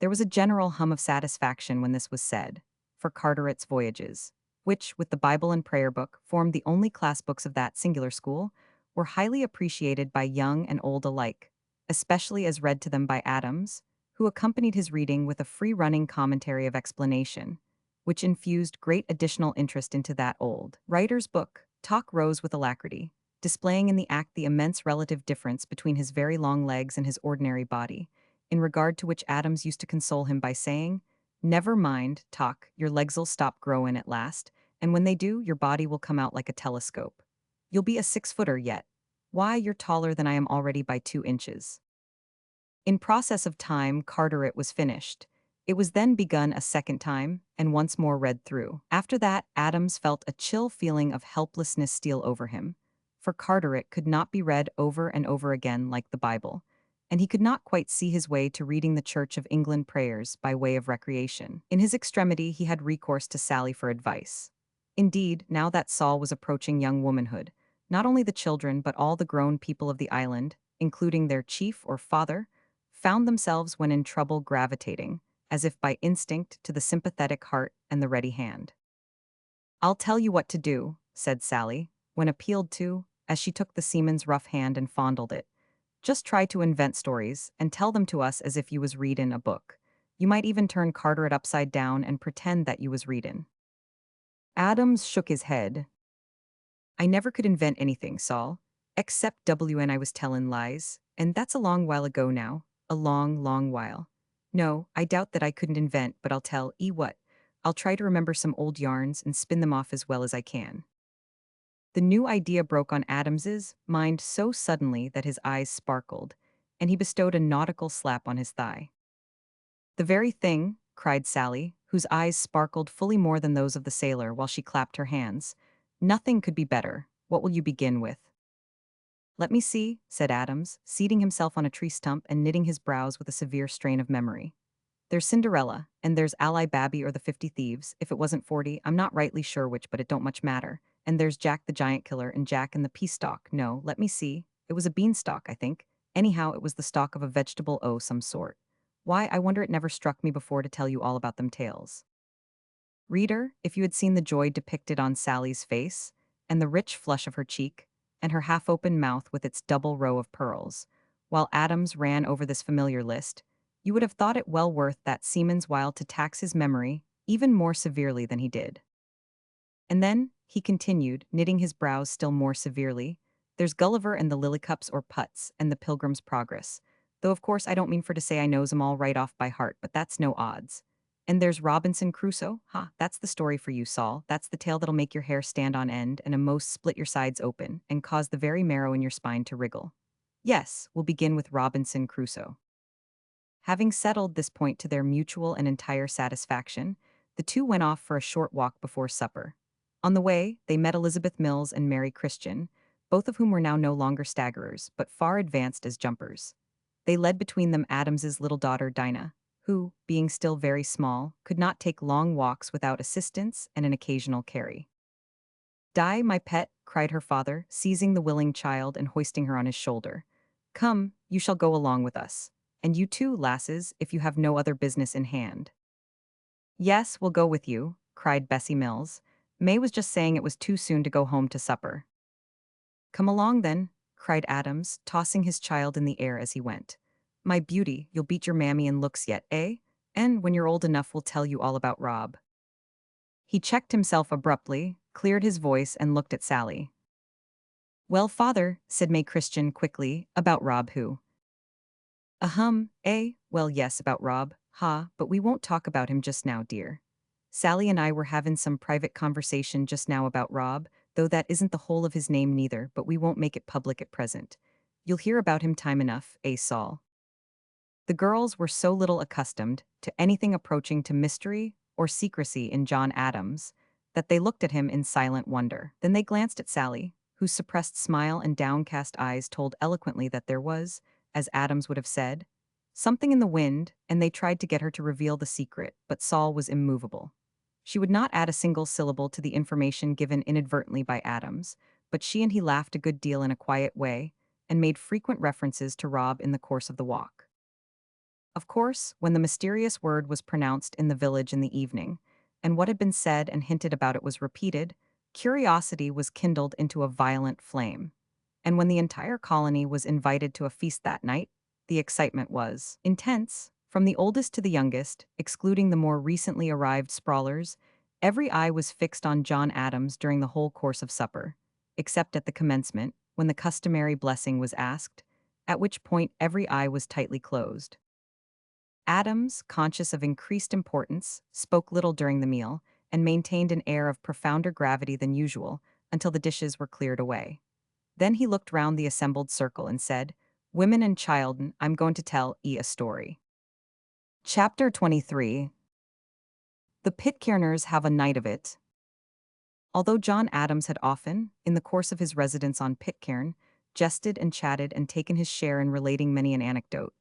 There was a general hum of satisfaction when this was said, for Carteret's voyages, which, with the Bible and prayer book, formed the only class books of that singular school, were highly appreciated by young and old alike, especially as read to them by Adams, who accompanied his reading with a free-running commentary of explanation, which infused great additional interest into that old writer's book. Talk rose with alacrity, displaying in the act the immense relative difference between his very long legs and his ordinary body, in regard to which Adams used to console him by saying, "Never mind, Talk, your legs'll stop growin' at last, and when they do, your body will come out like a telescope. You'll be a 6-footer yet. Why, you're taller than I am already by 2 inches." In process of time, Carteret was finished. It was then begun a second time, and once more read through. After that, Adams felt a chill feeling of helplessness steal over him, for Carteret could not be read over and over again like the Bible, and he could not quite see his way to reading the Church of England prayers by way of recreation. In his extremity, he had recourse to Sally for advice. Indeed, now that Saul was approaching young womanhood, not only the children but all the grown people of the island, including their chief or father, found themselves when in trouble gravitating, as if by instinct, to the sympathetic heart and the ready hand. "I'll tell you what to do," said Sally, when appealed to, as she took the seaman's rough hand and fondled it. "Just try to invent stories, and tell them to us as if you was readin' a book. You might even turn Carteret upside down and pretend that you was readin'." Adams shook his head. "I never could invent anything, Saul, except when I was tellin' lies, and that's a long while ago now, a long, long while. No, I doubt that I couldn't invent, but I'll tell what. I'll try to remember some old yarns and spin them off as well as I can." The new idea broke on Adams's mind so suddenly that his eyes sparkled, and he bestowed a nautical slap on his thigh. "The very thing," cried Sally, whose eyes sparkled fully more than those of the sailor while she clapped her hands. "Nothing could be better. What will you begin with?" "Let me see," said Adams, seating himself on a tree stump and knitting his brows with a severe strain of memory. "There's Cinderella, and there's Ali Babby or the 50 Thieves, if it wasn't 40, I'm not rightly sure which, but it don't much matter. And there's Jack the Giant Killer and Jack and the Peastalk. No, let me see. It was a beanstalk, I think. Anyhow, it was the stalk of a vegetable o' some sort. Why, I wonder it never struck me before to tell you all about them tales. Reader, if you had seen the joy depicted on Sally's face, and the rich flush of her cheek, and her half-open mouth with its double row of pearls, while Adams ran over this familiar list, you would have thought it well worth that seaman's while to tax his memory even more severely than he did. And then, he continued, knitting his brows still more severely, there's Gulliver and the Lillicups or Putts and the Pilgrim's Progress, though of course I don't mean for to say I knows 'em all right off by heart, but that's no odds. And there's Robinson Crusoe, that's the story for you, Saul, that's the tale that'll make your hair stand on end and a'most split your sides open and cause the very marrow in your spine to wriggle. Yes, we'll begin with Robinson Crusoe. Having settled this point to their mutual and entire satisfaction, the two went off for a short walk before supper. On the way, they met Elizabeth Mills and Mary Christian, both of whom were now no longer staggerers, but far advanced as jumpers. They led between them Adams's little daughter Dinah, who, being still very small, could not take long walks without assistance and an occasional carry. "Di, my pet," cried her father, seizing the willing child and hoisting her on his shoulder. "Come, you shall go along with us. And you too, lasses, if you have no other business in hand." "Yes, we'll go with you," cried Bessie Mills. May was just saying it was too soon to go home to supper. "Come along then," cried Adams, tossing his child in the air as he went. "My beauty, you'll beat your mammy in looks yet, eh? And when you're old enough we'll tell you all about Rob." He checked himself abruptly, cleared his voice and looked at Sally. "Well, father," said May Christian quickly, "about Rob who?" Well, yes, about Rob, but we won't talk about him just now, dear. Sally and I were having some private conversation just now about Rob, though that isn't the whole of his name neither, but we won't make it public at present. You'll hear about him time enough, Saul?" The girls were so little accustomed to anything approaching to mystery or secrecy in John Adams that they looked at him in silent wonder. Then they glanced at Sally, whose suppressed smile and downcast eyes told eloquently that there was, as Adams would have said, something in the wind, and they tried to get her to reveal the secret, but Saul was immovable. She would not add a single syllable to the information given inadvertently by Adams, but she and he laughed a good deal in a quiet way, and made frequent references to Rob in the course of the walk. Of course, when the mysterious word was pronounced in the village in the evening, and what had been said and hinted about it was repeated, curiosity was kindled into a violent flame. And when the entire colony was invited to a feast that night, the excitement was intense. From the oldest to the youngest, excluding the more recently arrived sprawlers, every eye was fixed on John Adams during the whole course of supper, except at the commencement, when the customary blessing was asked, at which point every eye was tightly closed. Adams, conscious of increased importance, spoke little during the meal, and maintained an air of profounder gravity than usual until the dishes were cleared away. Then he looked round the assembled circle and said, "Women and children, I'm going to tell a story." Chapter 23. The Pitcairners Have a Night of It. Although John Adams had often, in the course of his residence on Pitcairn, jested and chatted and taken his share in relating many an anecdote,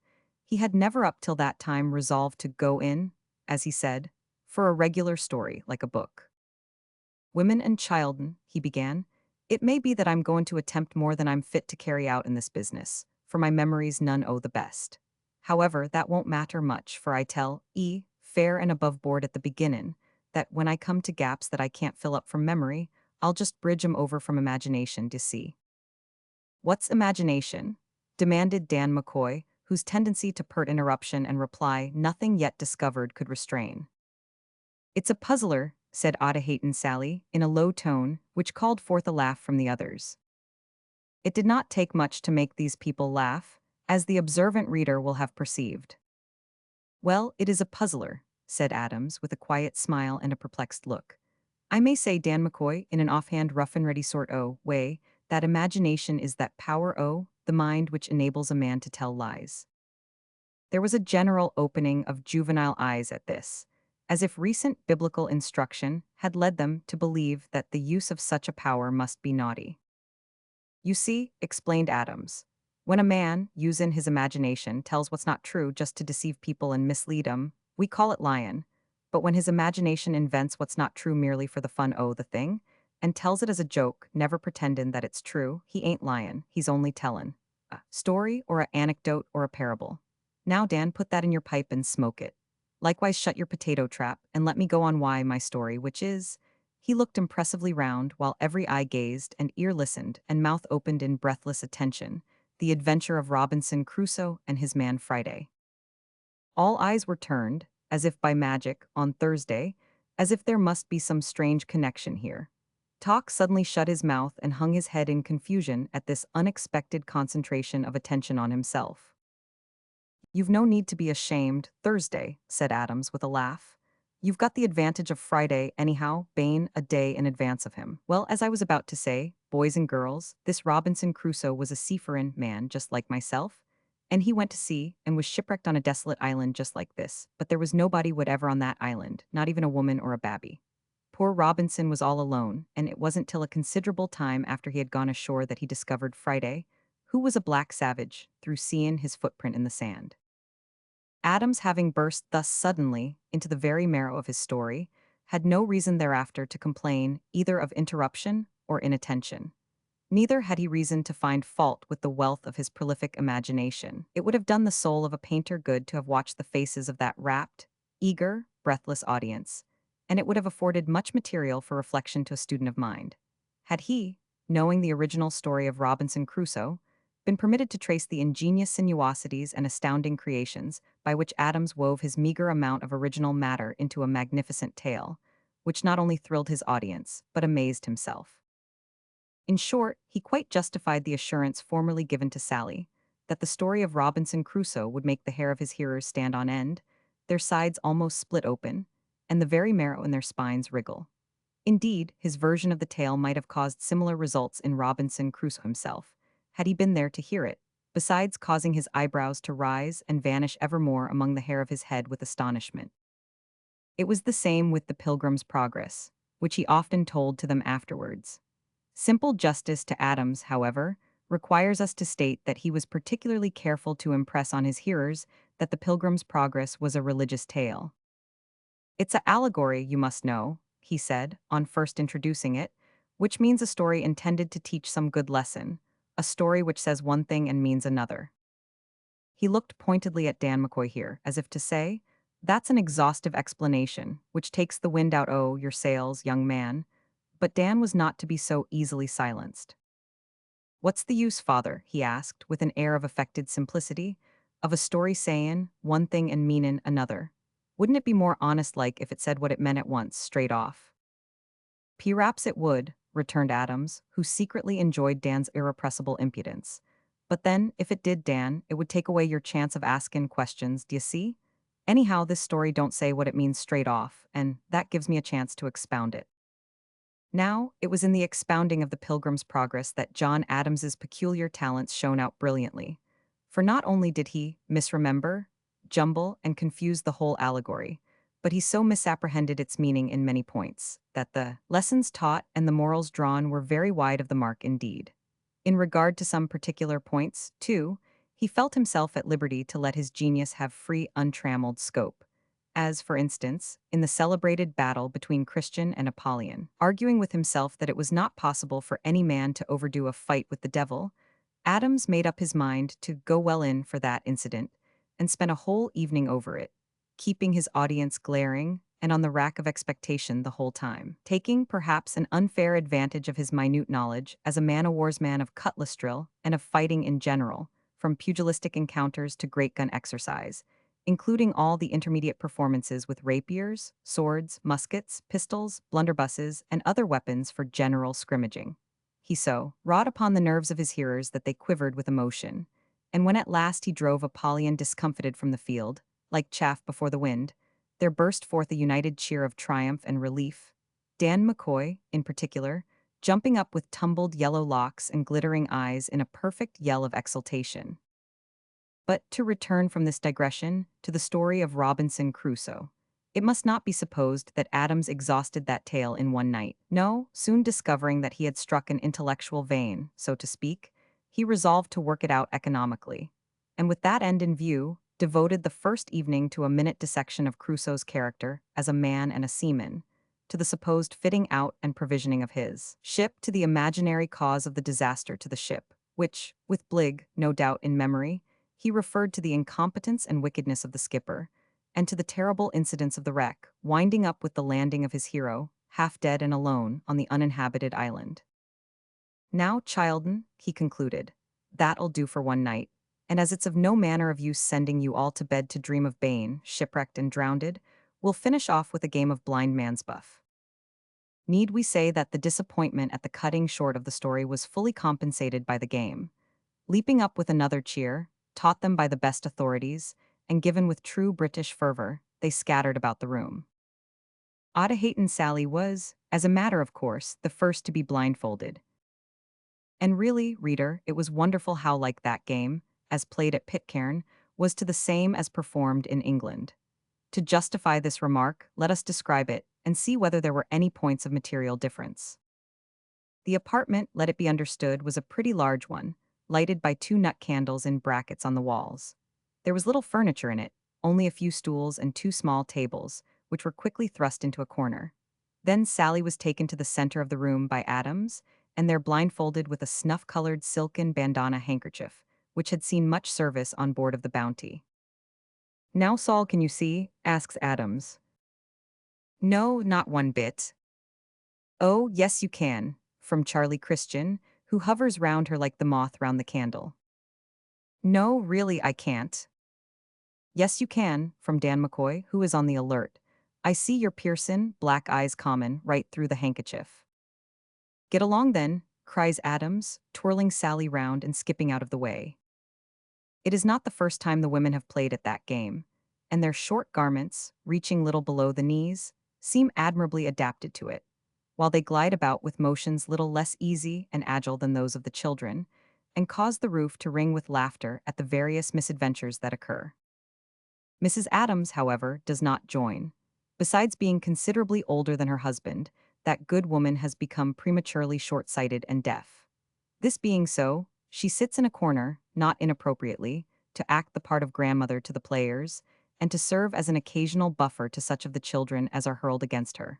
he had never up till that time resolved to go in, as he said, for a regular story, like a book. "Women and children," he began, "it may be that I'm going to attempt more than I'm fit to carry out in this business, for my memories none o' the best. However, that won't matter much, for I tell fair and above board at the beginnin', that when I come to gaps that I can't fill up from memory, I'll just bridge 'em over from imagination to see." "What's imagination?" demanded Dan McCoy, whose tendency to pert interruption and reply nothing yet discovered could restrain. "It's a puzzler," said Otaheite Sally, in a low tone, which called forth a laugh from the others. It did not take much to make these people laugh, as the observant reader will have perceived. "Well, it is a puzzler," said Adams, with a quiet smile and a perplexed look. "I may say, Dan McCoy, in an offhand rough-and-ready sort o' way, that imagination is that power o' the mind which enables a man to tell lies." There was a general opening of juvenile eyes at this, as if recent biblical instruction had led them to believe that the use of such a power must be naughty. "You see," explained Adams, "when a man, usin' his imagination, tells what's not true just to deceive people and mislead 'em, we call it lyin'. But when his imagination invents what's not true merely for the fun o' the thing, and tells it as a joke, never pretendin' that it's true, he ain't lyin', he's only tellin' a story or a anecdote or a parable." Now, Dan, put that in your pipe and smoke it. Likewise, shut your potato trap and let me go on why my story, which is. He looked impressively round while every eye gazed and ear listened and mouth opened in breathless attention. The adventure of Robinson Crusoe and his man Friday. All eyes were turned, as if by magic, on Thursday, as if there must be some strange connection here. Talk suddenly shut his mouth and hung his head in confusion at this unexpected concentration of attention on himself. "You've no need to be ashamed, Thursday," said Adams with a laugh. "You've got the advantage of Friday, anyhow, Bain a day in advance of him. Well, as I was about to say, boys and girls, this Robinson Crusoe was a seafaring man just like myself, and he went to sea and was shipwrecked on a desolate island just like this, but there was nobody whatever on that island, not even a woman or a babby. Poor Robinson was all alone, and it wasn't till a considerable time after he had gone ashore that he discovered Friday, who was a black savage, through seeing his footprint in the sand. Adams, having burst thus suddenly into the very marrow of his story, had no reason thereafter to complain either of interruption or inattention. Neither had he reason to find fault with the wealth of his prolific imagination. It would have done the soul of a painter good to have watched the faces of that rapt, eager, breathless audience, and it would have afforded much material for reflection to a student of mind. Had he, knowing the original story of Robinson Crusoe, been permitted to trace the ingenious sinuosities and astounding creations by which Adams wove his meager amount of original matter into a magnificent tale, which not only thrilled his audience, but amazed himself. In short, he quite justified the assurance formerly given to Sally, that the story of Robinson Crusoe would make the hair of his hearers stand on end, their sides almost split open, and the very marrow in their spines wriggle. Indeed, his version of the tale might have caused similar results in Robinson Crusoe himself, had he been there to hear it, besides causing his eyebrows to rise and vanish evermore among the hair of his head with astonishment. It was the same with the Pilgrim's Progress, which he often told to them afterwards. Simple justice to Adams, however, requires us to state that he was particularly careful to impress on his hearers that the Pilgrim's Progress was a religious tale. "It's a allegory, you must know," he said, on first introducing it, "which means a story intended to teach some good lesson, a story which says one thing and means another." He looked pointedly at Dan McCoy here, as if to say, "That's an exhaustive explanation, which takes the wind out o' your sails, young man." But Dan was not to be so easily silenced. "What's the use, father," he asked, with an air of affected simplicity, "of a story sayin' one thing and meanin' another? Wouldn't it be more honest-like if it said what it meant at once, straight off?" "P'raps it would," returned Adams, who secretly enjoyed Dan's irrepressible impudence. "But then, if it did, Dan, it would take away your chance of askin' questions, d'ye see? Anyhow, this story don't say what it means straight off, and that gives me a chance to expound it." Now, it was in the expounding of the Pilgrim's Progress that John Adams's peculiar talents shone out brilliantly. For not only did he misremember, jumble, and confuse the whole allegory, but he so misapprehended its meaning in many points, that the lessons taught and the morals drawn were very wide of the mark indeed. In regard to some particular points, too, he felt himself at liberty to let his genius have free, untrammeled scope, as, for instance, in the celebrated battle between Christian and Apollyon. Arguing with himself that it was not possible for any man to overdo a fight with the devil, Adams made up his mind to go well in for that incident, and spent a whole evening over it, keeping his audience glaring and on the rack of expectation the whole time, taking perhaps an unfair advantage of his minute knowledge as a man-o'-war's man of cutlass drill and of fighting in general, from pugilistic encounters to great gun exercise, including all the intermediate performances with rapiers, swords, muskets, pistols, blunderbusses, and other weapons for general scrimmaging. He so wrought upon the nerves of his hearers that they quivered with emotion, and when at last he drove Apollyon discomfited from the field, like chaff before the wind, there burst forth a united cheer of triumph and relief, Dan McCoy, in particular, jumping up with tumbled yellow locks and glittering eyes in a perfect yell of exultation. But to return from this digression to the story of Robinson Crusoe, it must not be supposed that Adams exhausted that tale in one night. No, soon discovering that he had struck an intellectual vein, so to speak, he resolved to work it out economically, and with that end in view, devoted the first evening to a minute dissection of Crusoe's character as a man and a seaman, to the supposed fitting out and provisioning of his ship, to the imaginary cause of the disaster to the ship, which, with Bligg, no doubt in memory, He referred to the incompetence and wickedness of the skipper, and to the terrible incidents of the wreck, winding up with the landing of his hero, half dead and alone, on the uninhabited island. Now, child'n, he concluded, that'll do for one night, and as it's of no manner of use sending you all to bed to dream of bane, shipwrecked and drowned, we'll finish off with a game of blind man's buff. Need we say that the disappointment at the cutting short of the story was fully compensated by the game? Leaping up with another cheer, taught them by the best authorities, and given with true British fervor, they scattered about the room. Audahayton Sally was, as a matter of course, the first to be blindfolded. And really, reader, it was wonderful how like that game, as played at Pitcairn, was to the same as performed in England. To justify this remark, let us describe it, and see whether there were any points of material difference. The apartment, let it be understood, was a pretty large one, lighted by 2 nut candles in brackets on the walls. There was little furniture in it, only a few stools and 2 small tables, which were quickly thrust into a corner. Then Sally was taken to the center of the room by Adams, and there blindfolded with a snuff-colored silken bandana handkerchief, which had seen much service on board of the Bounty. "Now, Saul, can you see?" asks Adams. "No, not one bit." "Oh, yes you can," from Charlie Christian, who hovers round her like the moth round the candle. "No, really I can't." "Yes you can," from Dan McCoy, who is on the alert. "I see your Pearson, black eyes common, right through the handkerchief." "Get along then," cries Adams, twirling Sally round and skipping out of the way. It is not the first time the women have played at that game, and their short garments, reaching little below the knees, seem admirably adapted to it, while they glide about with motions little less easy and agile than those of the children, and cause the roof to ring with laughter at the various misadventures that occur. Mrs. Adams, however, does not join. Besides being considerably older than her husband, that good woman has become prematurely short-sighted and deaf. This being so, she sits in a corner, not inappropriately, to act the part of grandmother to the players, and to serve as an occasional buffer to such of the children as are hurled against her.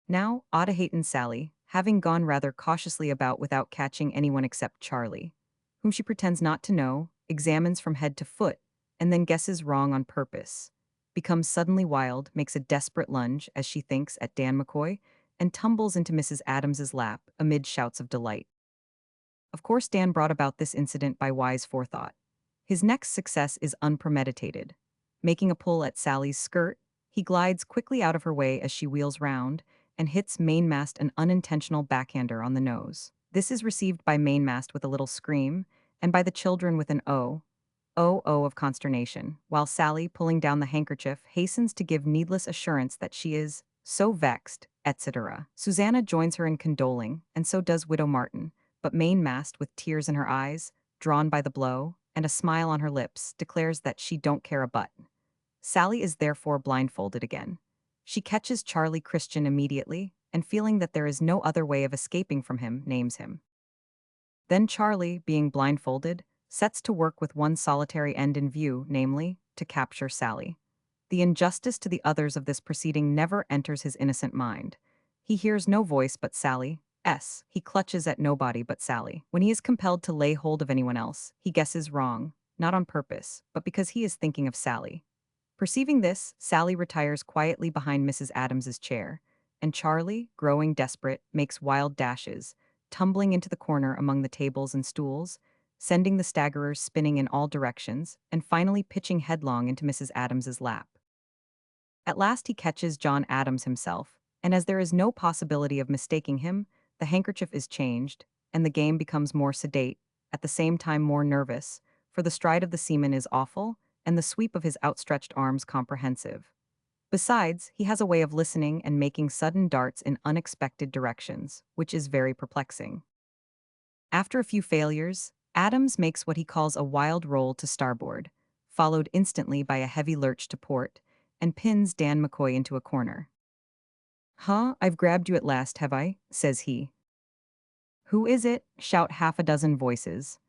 Now, Audahayton Sally, having gone rather cautiously about without catching anyone except Charlie, whom she pretends not to know, examines from head to foot, and then guesses wrong on purpose, becomes suddenly wild, makes a desperate lunge, as she thinks, at Dan McCoy, and tumbles into Mrs. Adams's lap amid shouts of delight. Of course, Dan brought about this incident by wise forethought. His next success is unpremeditated. Making a pull at Sally's skirt, he glides quickly out of her way as she wheels round, and hits Mainmast an unintentional backhander on the nose. This is received by Mainmast with a little scream, and by the children with an oh of consternation, while Sally, pulling down the handkerchief, hastens to give needless assurance that she is so vexed, etc. Susanna joins her in condoling, and so does Widow Martin, but Mainmast, with tears in her eyes, drawn by the blow, and a smile on her lips, declares that she don't care a butt. Sally is therefore blindfolded again. She catches Charlie Christian immediately, and feeling that there is no other way of escaping from him, names him. Then Charlie, being blindfolded, sets to work with one solitary end in view, namely, to capture Sally. The injustice to the others of this proceeding never enters his innocent mind. He hears no voice but Sally's. He clutches at nobody but Sally. When he is compelled to lay hold of anyone else, he guesses wrong, not on purpose, but because he is thinking of Sally. Perceiving this, Sally retires quietly behind Mrs. Adams's chair, and Charlie, growing desperate, makes wild dashes, tumbling into the corner among the tables and stools, sending the staggerers spinning in all directions, and finally pitching headlong into Mrs. Adams's lap. At last he catches John Adams himself, and as there is no possibility of mistaking him, the handkerchief is changed, and the game becomes more sedate, at the same time more nervous, for the stride of the seaman is awful, and the sweep of his outstretched arms comprehensive. Besides, he has a way of listening and making sudden darts in unexpected directions, which is very perplexing. After a few failures, Adams makes what he calls a wild roll to starboard, followed instantly by a heavy lurch to port, and pins Dan McCoy into a corner. "Huh, I've grabbed you at last, have I?" says he. "Who is it?" shout half a dozen voices.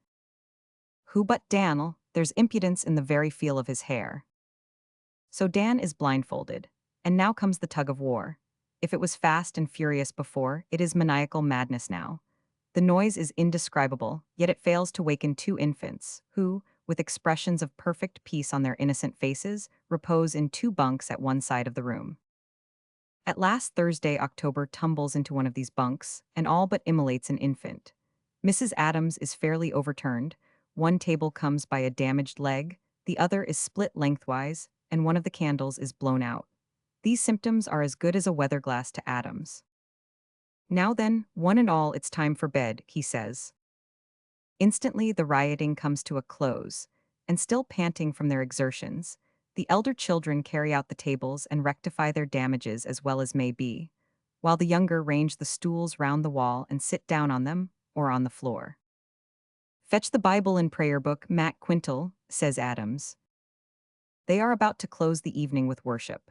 Who but Dan'l? There's impudence in the very feel of his hair. So Dan is blindfolded, and now comes the tug of war. If it was fast and furious before, it is maniacal madness now. The noise is indescribable, yet it fails to waken 2 infants, who, with expressions of perfect peace on their innocent faces, repose in two bunks at one side of the room. At last Thursday, October tumbles into one of these bunks, and all but immolates an infant. Mrs. Adams is fairly overturned. One table comes by a damaged leg, the other is split lengthwise, and one of the candles is blown out. These symptoms are as good as a weather glass to Adams. Now then, one and all, it's time for bed, he says. Instantly, the rioting comes to a close, and still panting from their exertions, the elder children carry out the tables and rectify their damages as well as may be, while the younger range the stools round the wall and sit down on them or on the floor. Fetch the Bible and prayer book, Mac Quintal, says Adams. They are about to close the evening with worship.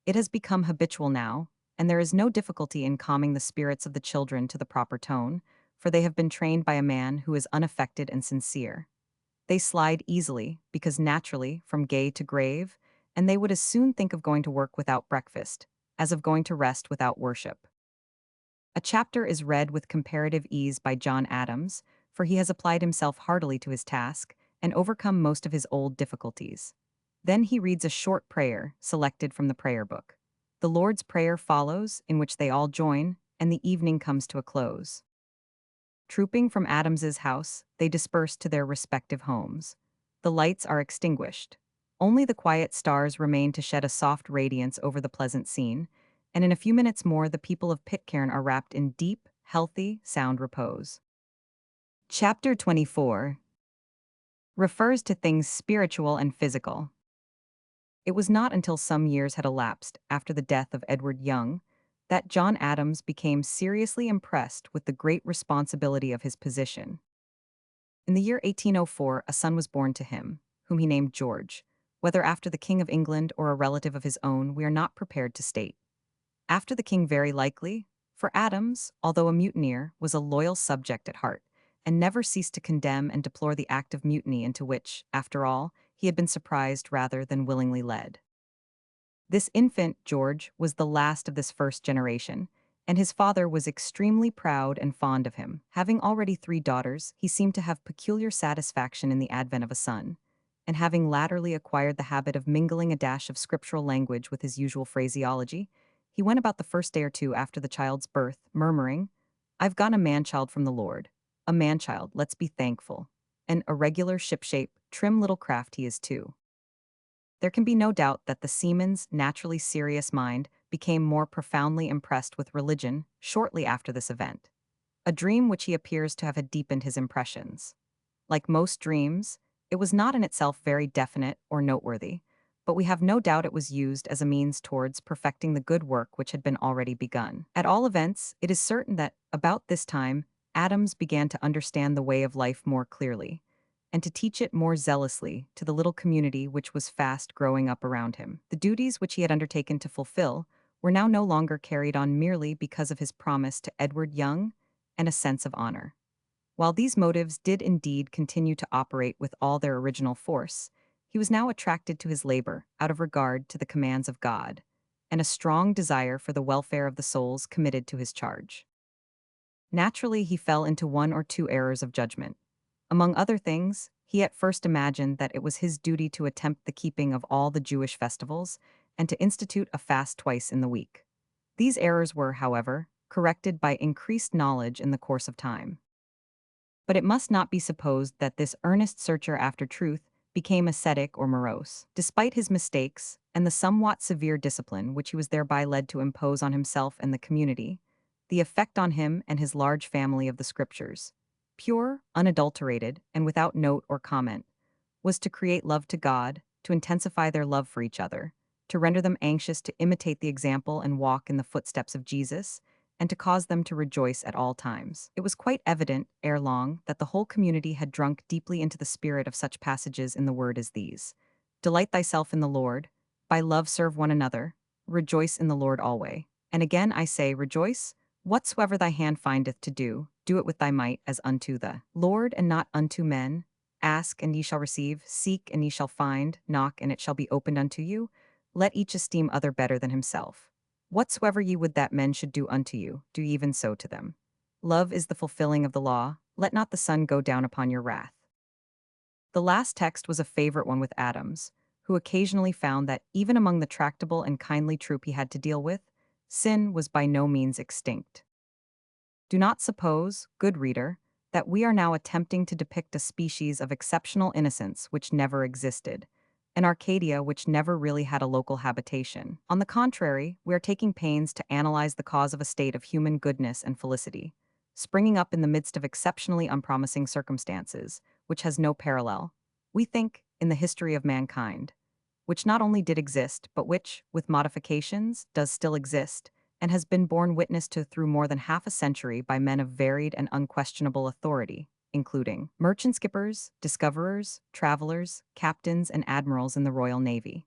It has become habitual now, and there is no difficulty in calming the spirits of the children to the proper tone, for they have been trained by a man who is unaffected and sincere. They slide easily, because naturally, from gay to grave, and they would as soon think of going to work without breakfast, as of going to rest without worship. A chapter is read with comparative ease by John Adams, for he has applied himself heartily to his task, and overcome most of his old difficulties. Then he reads a short prayer, selected from the prayer book. The Lord's Prayer follows, in which they all join, and the evening comes to a close. Trooping from Adams's house, they disperse to their respective homes. The lights are extinguished. Only the quiet stars remain to shed a soft radiance over the pleasant scene, and in a few minutes more the people of Pitcairn are wrapped in deep, healthy, sound repose. Chapter 24 refers to things spiritual and physical. It was not until some years had elapsed after the death of Edward Young that John Adams became seriously impressed with the great responsibility of his position. In the year 1804, a son was born to him, whom he named George. Whether after the King of England or a relative of his own, we are not prepared to state. After the king, very likely, for Adams, although a mutineer, was a loyal subject at heart, and never ceased to condemn and deplore the act of mutiny into which, after all, he had been surprised rather than willingly led. This infant, George, was the last of this first generation, and his father was extremely proud and fond of him. Having already 3 daughters, he seemed to have peculiar satisfaction in the advent of a son, and having latterly acquired the habit of mingling a dash of scriptural language with his usual phraseology, he went about the first day or two after the child's birth, murmuring, "I've got a man-child from the Lord. A man-child, let's be thankful. And a regular ship-shape, trim little craft he is too." There can be no doubt that the seaman's naturally serious mind became more profoundly impressed with religion shortly after this event, a dream which he appears to have had deepened his impressions. Like most dreams, it was not in itself very definite or noteworthy, but we have no doubt it was used as a means towards perfecting the good work which had been already begun. At all events, it is certain that, about this time, Adams began to understand the way of life more clearly, and to teach it more zealously to the little community which was fast growing up around him. The duties which he had undertaken to fulfill were now no longer carried on merely because of his promise to Edward Young and a sense of honor. While these motives did indeed continue to operate with all their original force, he was now attracted to his labor out of regard to the commands of God, and a strong desire for the welfare of the souls committed to his charge. Naturally, he fell into one or two errors of judgment. Among other things, he at first imagined that it was his duty to attempt the keeping of all the Jewish festivals and to institute a fast twice in the week. These errors were, however, corrected by increased knowledge in the course of time. But it must not be supposed that this earnest searcher after truth became ascetic or morose. Despite his mistakes and the somewhat severe discipline which he was thereby led to impose on himself and the community, the effect on him and his large family of the Scriptures, pure, unadulterated, and without note or comment, was to create love to God, to intensify their love for each other, to render them anxious to imitate the example and walk in the footsteps of Jesus, and to cause them to rejoice at all times. It was quite evident, ere long, that the whole community had drunk deeply into the spirit of such passages in the Word as these: "Delight thyself in the Lord, by love serve one another, rejoice in the Lord alway. And again I say, rejoice, whatsoever thy hand findeth to do, do it with thy might as unto the Lord and not unto men. Ask, and ye shall receive, seek, and ye shall find, knock, and it shall be opened unto you. Let each esteem other better than himself. Whatsoever ye would that men should do unto you, do even so to them. Love is the fulfilling of the law. Let not the sun go down upon your wrath." The last text was a favorite one with Adams, who occasionally found that even among the tractable and kindly troop he had to deal with, sin was by no means extinct. Do not suppose, good reader, that we are now attempting to depict a species of exceptional innocence which never existed, an Arcadia which never really had a local habitation. On the contrary, we are taking pains to analyze the cause of a state of human goodness and felicity, springing up in the midst of exceptionally unpromising circumstances, which has no parallel, we think, in the history of mankind, which not only did exist, but which, with modifications, does still exist, and has been borne witness to through more than half a century by men of varied and unquestionable authority, including merchant skippers, discoverers, travelers, captains, and admirals in the Royal Navy.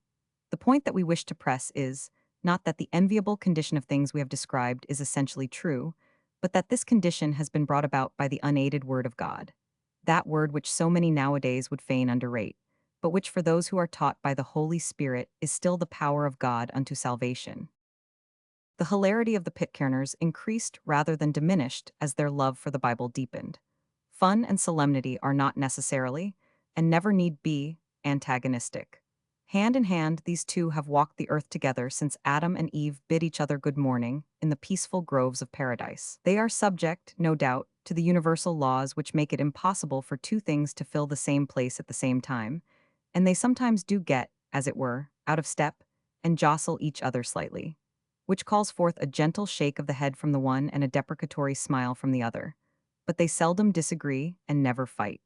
The point that we wish to press is, not that the enviable condition of things we have described is essentially true, but that this condition has been brought about by the unaided word of God, that word which so many nowadays would fain underrate, but which for those who are taught by the Holy Spirit is still the power of God unto salvation. The hilarity of the Pitcairners increased rather than diminished as their love for the Bible deepened. Fun and solemnity are not necessarily, and never need be, antagonistic. Hand in hand, these two have walked the earth together since Adam and Eve bid each other good morning in the peaceful groves of paradise. They are subject, no doubt, to the universal laws which make it impossible for two things to fill the same place at the same time, and they sometimes do get, as it were, out of step, and jostle each other slightly, which calls forth a gentle shake of the head from the one and a deprecatory smile from the other. But they seldom disagree and never fight.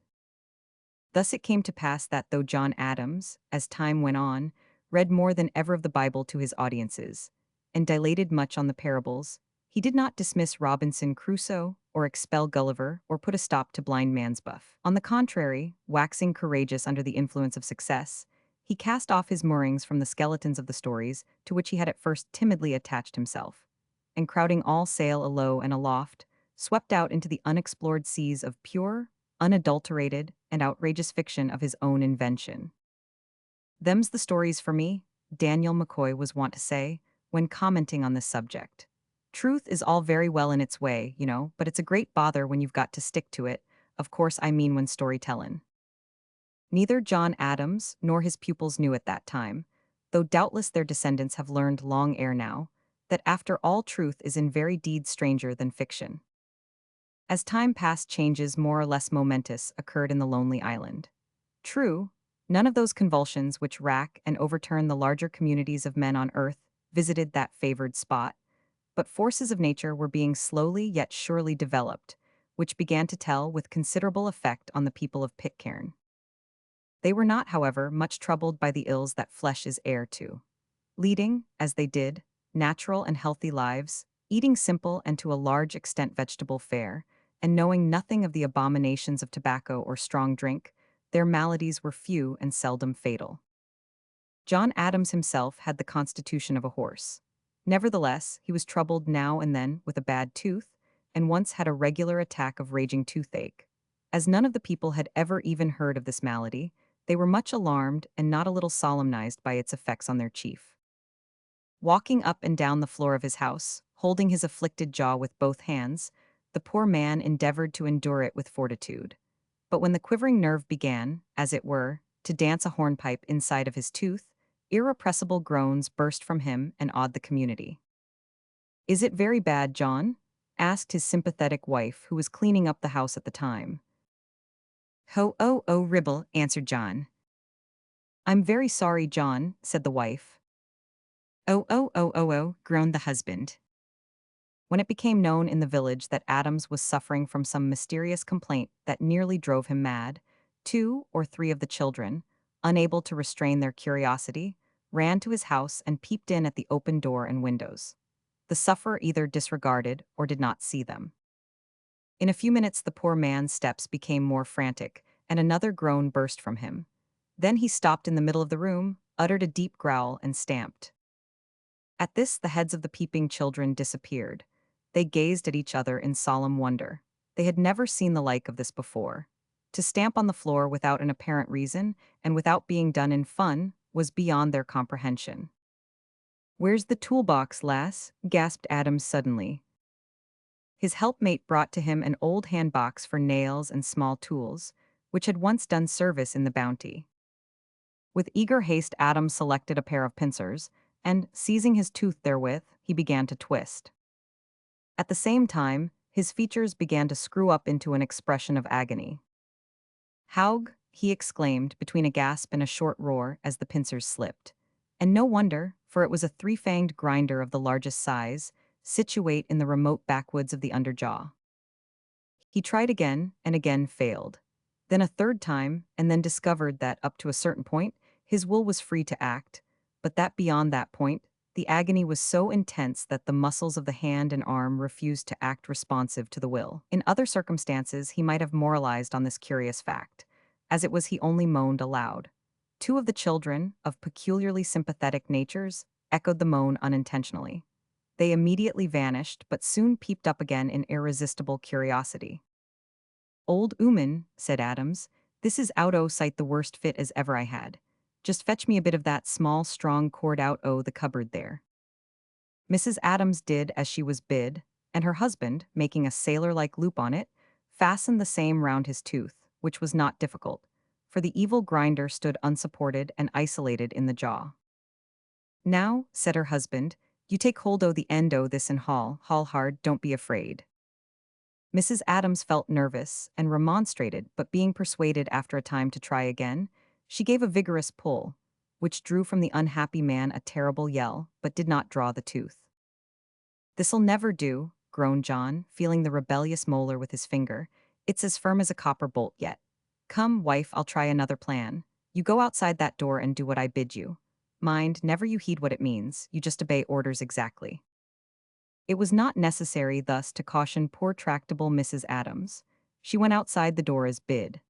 Thus it came to pass that though John Adams, as time went on, read more than ever of the Bible to his audiences, and dilated much on the parables, he did not dismiss Robinson Crusoe, or expel Gulliver, or put a stop to blind man's buff. On the contrary, waxing courageous under the influence of success, he cast off his moorings from the skeletons of the stories to which he had at first timidly attached himself, and crowding all sail alow and aloft, swept out into the unexplored seas of pure, unadulterated, and outrageous fiction of his own invention. "Them's the stories for me," Daniel McCoy was wont to say, when commenting on this subject. "Truth is all very well in its way, but it's a great bother when you've got to stick to it, of course I mean when storytellin'." Neither John Adams nor his pupils knew at that time, though doubtless their descendants have learned long ere now, that after all truth is in very deed stranger than fiction. As time passed, changes more or less momentous occurred in the lonely island. True, none of those convulsions which rack and overturn the larger communities of men on earth visited that favored spot, but forces of nature were being slowly yet surely developed, which began to tell with considerable effect on the people of Pitcairn. They were not, however, much troubled by the ills that flesh is heir to. Leading, as they did, natural and healthy lives, eating simple and to a large extent vegetable fare, and knowing nothing of the abominations of tobacco or strong drink, their maladies were few and seldom fatal. John Adams himself had the constitution of a horse. Nevertheless, he was troubled now and then with a bad tooth, and once had a regular attack of raging toothache. As none of the people had ever even heard of this malady, they were much alarmed and not a little solemnized by its effects on their chief. Walking up and down the floor of his house, holding his afflicted jaw with both hands, the poor man endeavored to endure it with fortitude. But when the quivering nerve began, as it were, to dance a hornpipe inside of his tooth, irrepressible groans burst from him and awed the community. "Is it very bad, John?" asked his sympathetic wife, who was cleaning up the house at the time. "Ho, oh, oh, Ribble," answered John. "I'm very sorry, John," said the wife. "Oh, oh, oh, oh, oh," groaned the husband. When it became known in the village that Adams was suffering from some mysterious complaint that nearly drove him mad, 2 or 3 of the children, unable to restrain their curiosity, ran to his house and peeped in at the open door and windows. The sufferer either disregarded or did not see them. In a few minutes the poor man's steps became more frantic, and another groan burst from him. Then he stopped in the middle of the room, uttered a deep growl, and stamped. At this the heads of the peeping children disappeared. They gazed at each other in solemn wonder. They had never seen the like of this before. To stamp on the floor without an apparent reason, and without being done in fun, was beyond their comprehension. "Where's the toolbox, lass?" gasped Adams suddenly. His helpmate brought to him an old handbox for nails and small tools, which had once done service in the Bounty. With eager haste, Adams selected a pair of pincers, and, seizing his tooth therewith, he began to twist. At the same time, his features began to screw up into an expression of agony. "Haug!" he exclaimed between a gasp and a short roar as the pincers slipped. And no wonder, for it was a three-fanged grinder of the largest size, situate in the remote backwoods of the underjaw. He tried again and again failed. Then a third time, and then discovered that, up to a certain point, his will was free to act, but that beyond that point, the agony was so intense that the muscles of the hand and arm refused to act responsive to the will. In other circumstances, he might have moralized on this curious fact. As it was, he only moaned aloud. Two of the children, of peculiarly sympathetic natures, echoed the moan unintentionally. They immediately vanished, but soon peeped up again in irresistible curiosity. "Old Ooman," said Adams, "this is out o' sight the worst fit as ever I had. Just fetch me a bit of that small, strong cord out o' the cupboard there." Mrs. Adams did as she was bid, and her husband, making a sailor-like loop on it, fastened the same round his tooth, which was not difficult, for the evil grinder stood unsupported and isolated in the jaw. "Now," said her husband, "you take hold o' the end o' this and haul hard, don't be afraid." Mrs. Adams felt nervous and remonstrated, but being persuaded after a time to try again, she gave a vigorous pull, which drew from the unhappy man a terrible yell, but did not draw the tooth. "This'll never do," groaned John, feeling the rebellious molar with his finger. "It's as firm as a copper bolt yet. Come, wife, I'll try another plan. You go outside that door and do what I bid you. Mind, never you heed what it means, you just obey orders exactly." It was not necessary thus to caution poor tractable Mrs. Adams. She went outside the door as bid.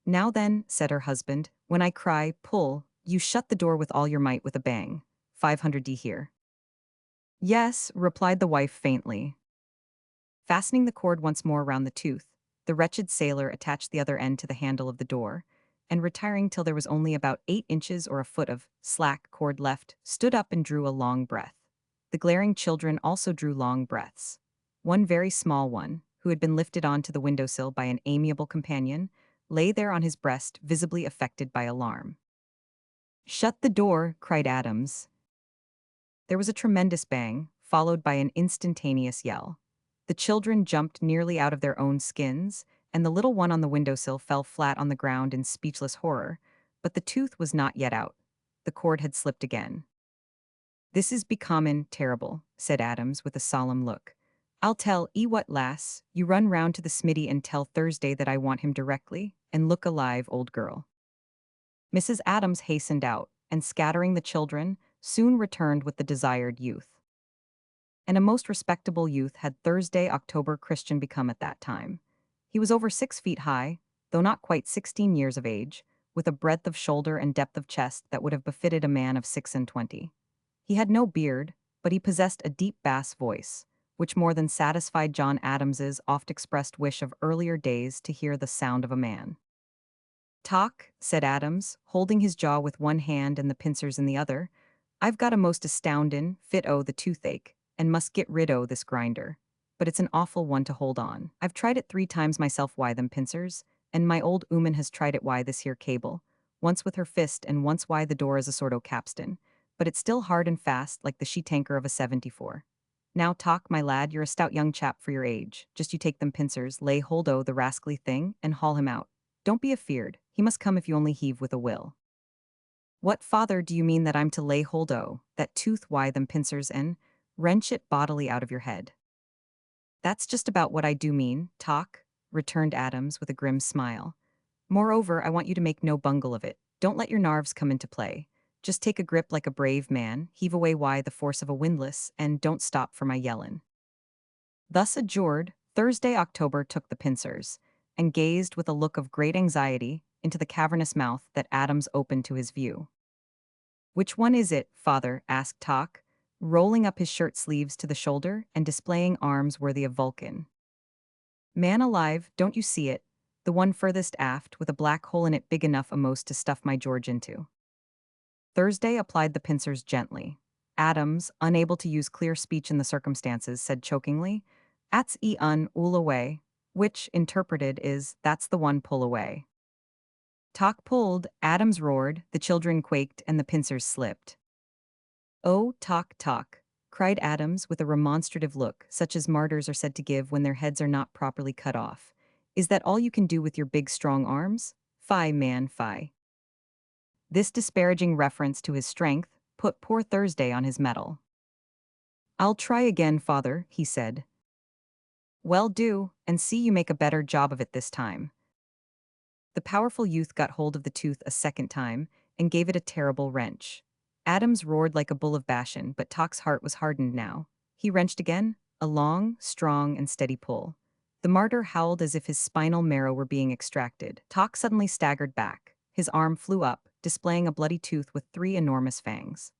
"Now then," said her husband, "when I cry, pull, you shut the door with all your might with a bang. 500 here." "Yes," replied the wife faintly. Fastening the cord once more round the tooth, the wretched sailor attached the other end to the handle of the door, and retiring till there was only about 8 inches or a foot of slack cord left, stood up and drew a long breath. The glaring children also drew long breaths. One very small one, who had been lifted on to the windowsill by an amiable companion, lay there on his breast, visibly affected by alarm. "Shut the door," cried Adams. There was a tremendous bang, followed by an instantaneous yell. The children jumped nearly out of their own skins, and the little one on the windowsill fell flat on the ground in speechless horror, but the tooth was not yet out. The cord had slipped again. "This is becomin' terrible," said Adams with a solemn look. "I'll tell 'ee what, lass, you run round to the smithy and tell Thursday that I want him directly, and look alive, old girl." Mrs. Adams hastened out, and scattering the children, soon returned with the desired youth. And a most respectable youth had Thursday October Christian become at that time. He was over 6 feet high, though not quite 16 years of age, with a breadth of shoulder and depth of chest that would have befitted a man of 26. He had no beard, but he possessed a deep bass voice, which more than satisfied John Adams's oft-expressed wish of earlier days to hear the sound of a man. "Talk," said Adams, holding his jaw with one hand and the pincers in the other. "I've got a most astoundin' fit o' the toothache, and must get rid o' this grinder. But it's an awful one to hold on. I've tried it 3 times myself why them pincers, and my old ooman has tried it why this here cable, once with her fist and once why the door is a sort o' capstan, but it's still hard and fast like the sheet anchor of a 74. Now talk, my lad, you're a stout young chap for your age. Just you take them pincers, lay hold o' the rascally thing, and haul him out. Don't be afeard, he must come if you only heave with a will." "What, father, do you mean that I'm to lay hold o' that tooth why them pincers and wrench it bodily out of your head?" "That's just about what I do mean, talk," returned Adams with a grim smile. "Moreover, I want you to make no bungle of it. Don't let your narves come into play. Just take a grip like a brave man, heave away why the force of a windlass, and don't stop for my yellin'." Thus adjured, Thursday October took the pincers, and gazed with a look of great anxiety into the cavernous mouth that Adams opened to his view. "Which one is it, father?" asked Talk, rolling up his shirt sleeves to the shoulder and displaying arms worthy of Vulcan. "Man alive, don't you see it? The one furthest aft, with a black hole in it big enough a'most to stuff my George into." Thursday applied the pincers gently. Adams, unable to use clear speech in the circumstances, said chokingly, "At's e un, ool away. which, interpreted, is, "That's the one, pull away." Talk pulled, Adams roared, the children quaked, and the pincers slipped. "Oh, talk, talk," cried Adams with a remonstrative look, such as martyrs are said to give when their heads are not properly cut off. "Is that all you can do with your big strong arms? Fie, man, fie." This disparaging reference to his strength put poor Thursday on his mettle. "I'll try again, father," he said. "Well, do, and see you make a better job of it this time." The powerful youth got hold of the tooth a second time and gave it a terrible wrench. Adams roared like a bull of Bashan, but Talk's heart was hardened now. He wrenched again, a long, strong, and steady pull. The martyr howled as if his spinal marrow were being extracted. Talk suddenly staggered back. His arm flew up, displaying a bloody tooth with 3 enormous fangs.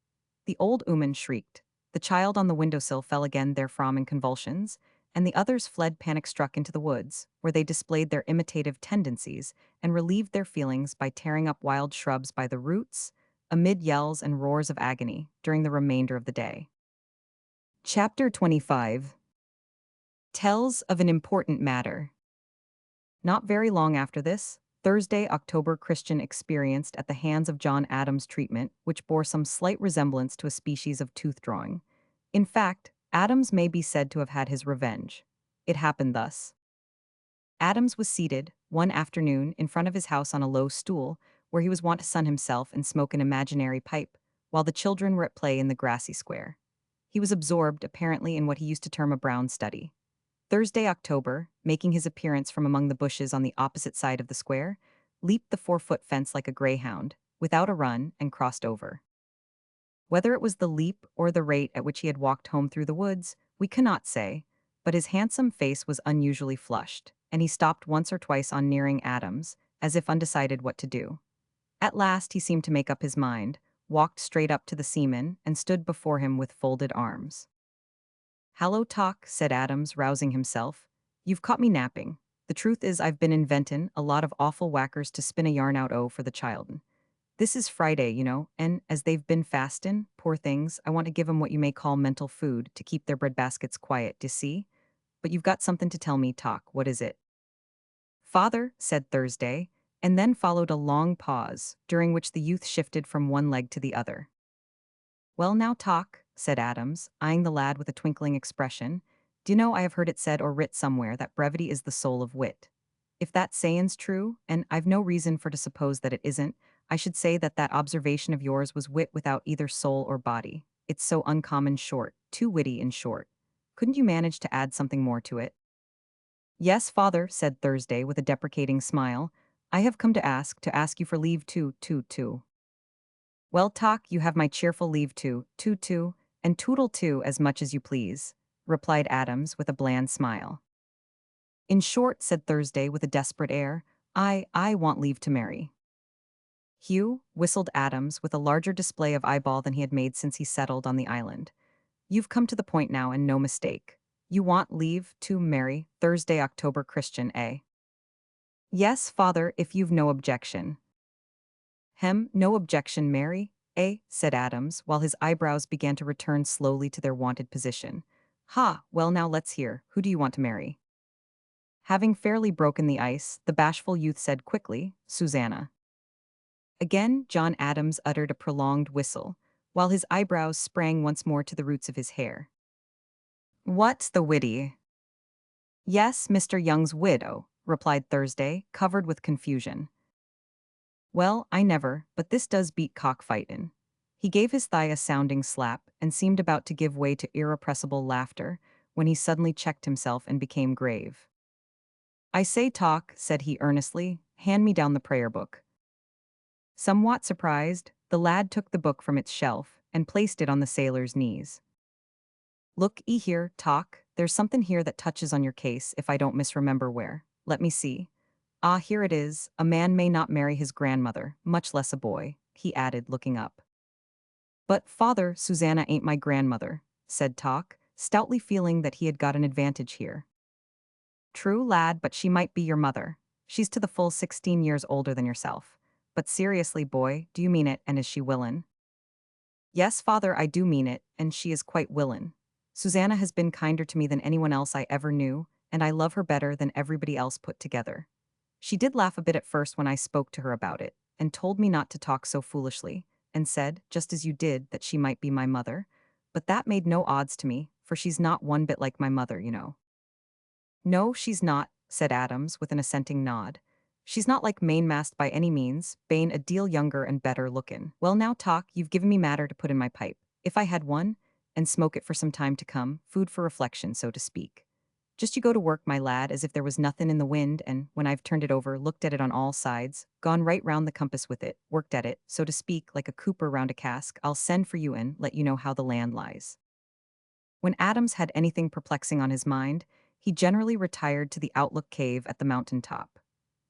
The old Ooman shrieked. The child on the windowsill fell again therefrom in convulsions, and the others fled panic-struck into the woods, where they displayed their imitative tendencies and relieved their feelings by tearing up wild shrubs by the roots, amid yells and roars of agony, during the remainder of the day. Chapter 25 tells of an important matter. Not very long after this, Thursday, October Christian experienced at the hands of John Adams treatment which bore some slight resemblance to a species of tooth-drawing. In fact, Adams may be said to have had his revenge. It happened thus. Adams was seated, one afternoon, in front of his house on a low stool, where he was wont to sun himself and smoke an imaginary pipe, while the children were at play in the grassy square. He was absorbed, apparently, in what he used to term a brown study. Thursday, October, making his appearance from among the bushes on the opposite side of the square, leaped the 4-foot fence like a greyhound, without a run, and crossed over. Whether it was the leap or the rate at which he had walked home through the woods, we cannot say, but his handsome face was unusually flushed, and he stopped once or twice on nearing Adams, as if undecided what to do. At last he seemed to make up his mind, walked straight up to the seaman, and stood before him with folded arms. "Hallo, Talk," said Adams, rousing himself. "You've caught me napping. The truth is I've been inventin' a lot of awful whackers to spin a yarn out for the child'n. This is Friday, and, as they've been fastin', poor things, I want to give 'em what you may call mental food to keep their breadbaskets quiet, d'ye see? But you've got something to tell me, Talk. What is it?" "Father," said Thursday, and then followed a long pause, during which the youth shifted from one leg to the other. "Well now, Talk," said Adams, eyeing the lad with a twinkling expression, "do you know I have heard it said or writ somewhere that brevity is the soul of wit. If that sayin's true, and I've no reason for to suppose that it isn't, I should say that that observation of yours was wit without either soul or body. It's so uncommon short, too witty in short. Couldn't you manage to add something more to it?" "Yes, father," said Thursday with a deprecating smile. "I have come to ask you for leave to. "Well, Talk, you have my cheerful leave to, and tootle too as much as you please," replied Adams with a bland smile. "In short," said Thursday with a desperate air, I want leave to marry." "Hugh," whistled Adams with a larger display of eyeball than he had made since he settled on the island. "You've come to the point now, and no mistake. You want leave to marry Thursday, October Christian, eh?" "Yes, father, if you've no objection." No objection, Mary, eh?" said Adams, while his eyebrows began to return slowly to their wonted position. "Ha, well now let's hear, who do you want to marry?" Having fairly broken the ice, the bashful youth said quickly, "Susanna." Again John Adams uttered a prolonged whistle, while his eyebrows sprang once more to the roots of his hair. "What's the witty?" "Yes, Mr. Young's widow," replied Thursday, covered with confusion. "Well, I never, but this does beat cockfightin'." He gave his thigh a sounding slap and seemed about to give way to irrepressible laughter, when he suddenly checked himself and became grave. "I say, Talk," said he earnestly, "hand me down the prayer book." Somewhat surprised, the lad took the book from its shelf and placed it on the sailor's knees. "Look here, Talk, there's something here that touches on your case if I don't misremember where. Let me see. Ah, here it is. A man may not marry his grandmother, much less a boy," he added, looking up. "But, father, Susanna ain't my grandmother," said Talk, stoutly feeling that he had got an advantage here. "True, lad, but she might be your mother. She's to the full 16 years older than yourself. But seriously, boy, do you mean it, and is she willin'?" "Yes, father, I do mean it, and she is quite willin'. Susanna has been kinder to me than anyone else I ever knew, and I love her better than everybody else put together. She did laugh a bit at first when I spoke to her about it, and told me not to talk so foolishly, and said, just as you did, that she might be my mother. But that made no odds to me, for she's not one bit like my mother, you know. No, she's not, said Adams, with an assenting nod. She's not like Mainmast by any means, Bane a deal younger and better lookin'. Well now, Talk, you've given me matter to put in my pipe, if I had one, and smoke it for some time to come, food for reflection, so to speak. Just you go to work, my lad, as if there was nothin' in the wind, and when I've turned it over, looked at it on all sides, gone right round the compass with it, worked at it, so to speak, like a cooper round a cask, I'll send for you and let you know how the land lies. When Adams had anything perplexing on his mind, he generally retired to the Outlook Cave at the mountain top.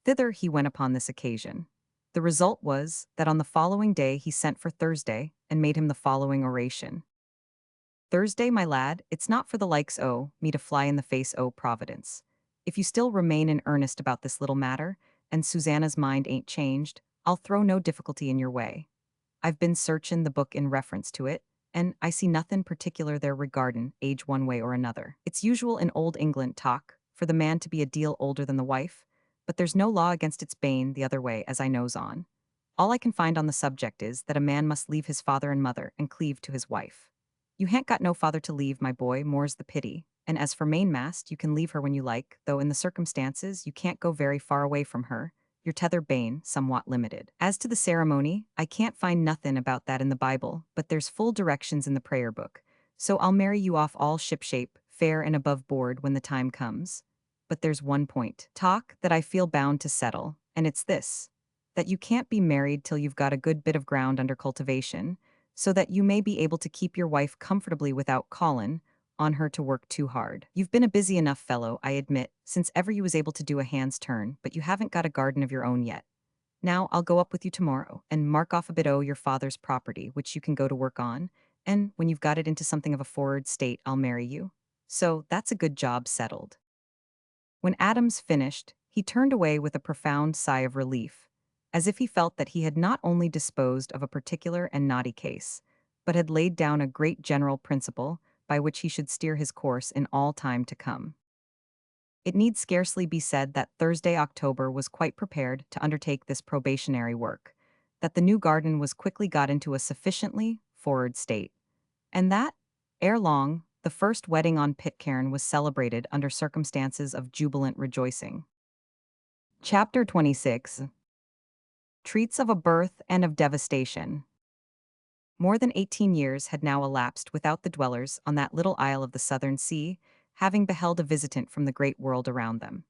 Thither he went upon this occasion. The result was that on the following day he sent for Thursday and made him the following oration. Thursday, my lad, it's not for the likes o' me to fly in the face o' Providence. If you still remain in earnest about this little matter, and Susanna's mind ain't changed, I'll throw no difficulty in your way. I've been searchin' the book in reference to it, and I see nothin' particular there regardin' age one way or another. It's usual in old England talk for the man to be a deal older than the wife, but there's no law against its bane the other way as I knows on. All I can find on the subject is that a man must leave his father and mother and cleave to his wife. You han't got no father to leave, my boy, more's the pity, and as for mainmast, you can leave her when you like, though in the circumstances you can't go very far away from her, your tether bane somewhat limited. As to the ceremony, I can't find nothin' about that in the Bible, but there's full directions in the prayer book, so I'll marry you off all shipshape, fair and above board when the time comes. But there's one point, Talk, that I feel bound to settle, and it's this, that you can't be married till you've got a good bit of ground under cultivation, so that you may be able to keep your wife comfortably without callin' on her to work too hard. You've been a busy enough fellow, I admit, since ever you was able to do a hand's turn, but you haven't got a garden of your own yet. Now I'll go up with you tomorrow and mark off a bit o' your father's property, which you can go to work on, and when you've got it into something of a forward state, I'll marry you. So that's a good job settled. When Adams finished, he turned away with a profound sigh of relief, as if he felt that he had not only disposed of a particular and knotty case, but had laid down a great general principle by which he should steer his course in all time to come. It need scarcely be said that Thursday, October, was quite prepared to undertake this probationary work, that the new garden was quickly got into a sufficiently forward state, and that, ere long, the first wedding on Pitcairn was celebrated under circumstances of jubilant rejoicing. Chapter 26 Treats of a Birth and of Devastation. More than 18 years had now elapsed without the dwellers on that little isle of the southern sea having beheld a visitant from the great world around them.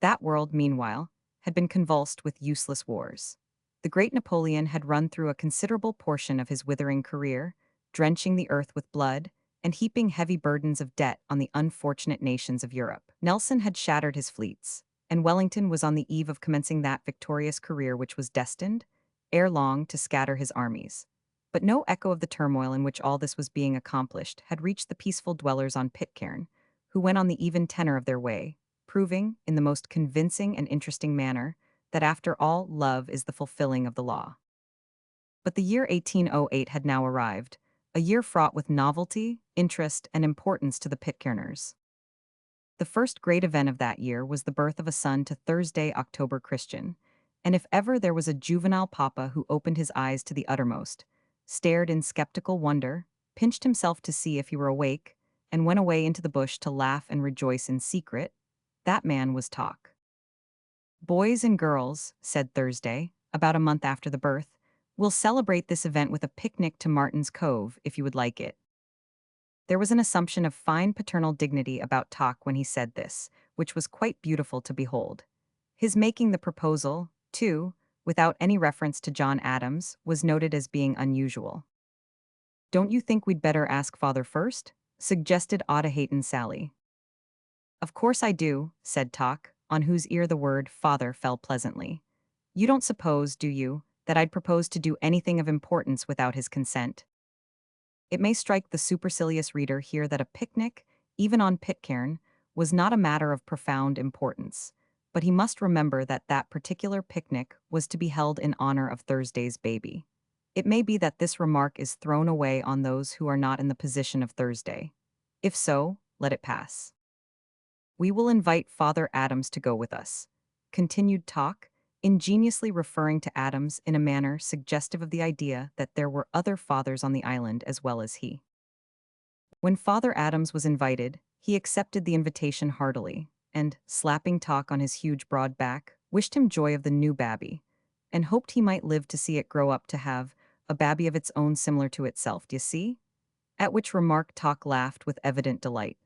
That world, meanwhile, had been convulsed with useless wars. The great Napoleon had run through a considerable portion of his withering career, drenching the earth with blood, and heaping heavy burdens of debt on the unfortunate nations of Europe. Nelson had shattered his fleets, and Wellington was on the eve of commencing that victorious career which was destined, ere long, to scatter his armies. But no echo of the turmoil in which all this was being accomplished had reached the peaceful dwellers on Pitcairn, who went on the even tenor of their way, proving, in the most convincing and interesting manner, that after all, love is the fulfilling of the law. But the year 1808 had now arrived, a year fraught with novelty, interest, and importance to the Pitcairners. The first great event of that year was the birth of a son to Thursday, October Christian, and if ever there was a juvenile papa who opened his eyes to the uttermost, stared in skeptical wonder, pinched himself to see if he were awake, and went away into the bush to laugh and rejoice in secret, that man was Talk. Boys and girls, said Thursday, about a month after the birth, we'll celebrate this event with a picnic to Martin's Cove, if you would like it. There was an assumption of fine paternal dignity about Talk when he said this, which was quite beautiful to behold. His making the proposal, too, without any reference to John Adams, was noted as being unusual. Don't you think we'd better ask father first? Suggested Aughton Sally. Of course I do, said Talk, on whose ear the word father fell pleasantly. You don't suppose, do you, that I'd propose to do anything of importance without his consent? It may strike the supercilious reader here that a picnic, even on Pitcairn, was not a matter of profound importance, but he must remember that that particular picnic was to be held in honor of Thursday's baby. It may be that this remark is thrown away on those who are not in the position of Thursday. If so, let it pass. We will invite Father Adams to go with us. Continued talk, ingeniously referring to Adams in a manner suggestive of the idea that there were other fathers on the island as well as he. When Father Adams was invited, he accepted the invitation heartily, and, slapping Talk on his huge broad back, wished him joy of the new babby, and hoped he might live to see it grow up to have a babby of its own similar to itself, d'ye see? At which remark Talk laughed with evident delight.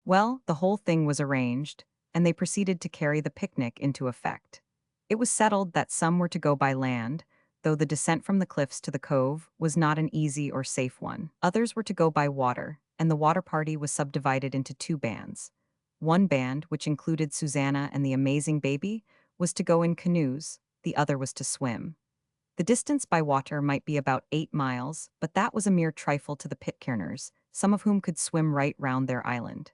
Well, the whole thing was arranged, and they proceeded to carry the picnic into effect. It was settled that some were to go by land, though the descent from the cliffs to the cove was not an easy or safe one. Others were to go by water, and the water party was subdivided into two bands. One band, which included Susanna and the amazing baby, was to go in canoes, the other was to swim. The distance by water might be about 8 miles, but that was a mere trifle to the Pitcairners, some of whom could swim right round their island.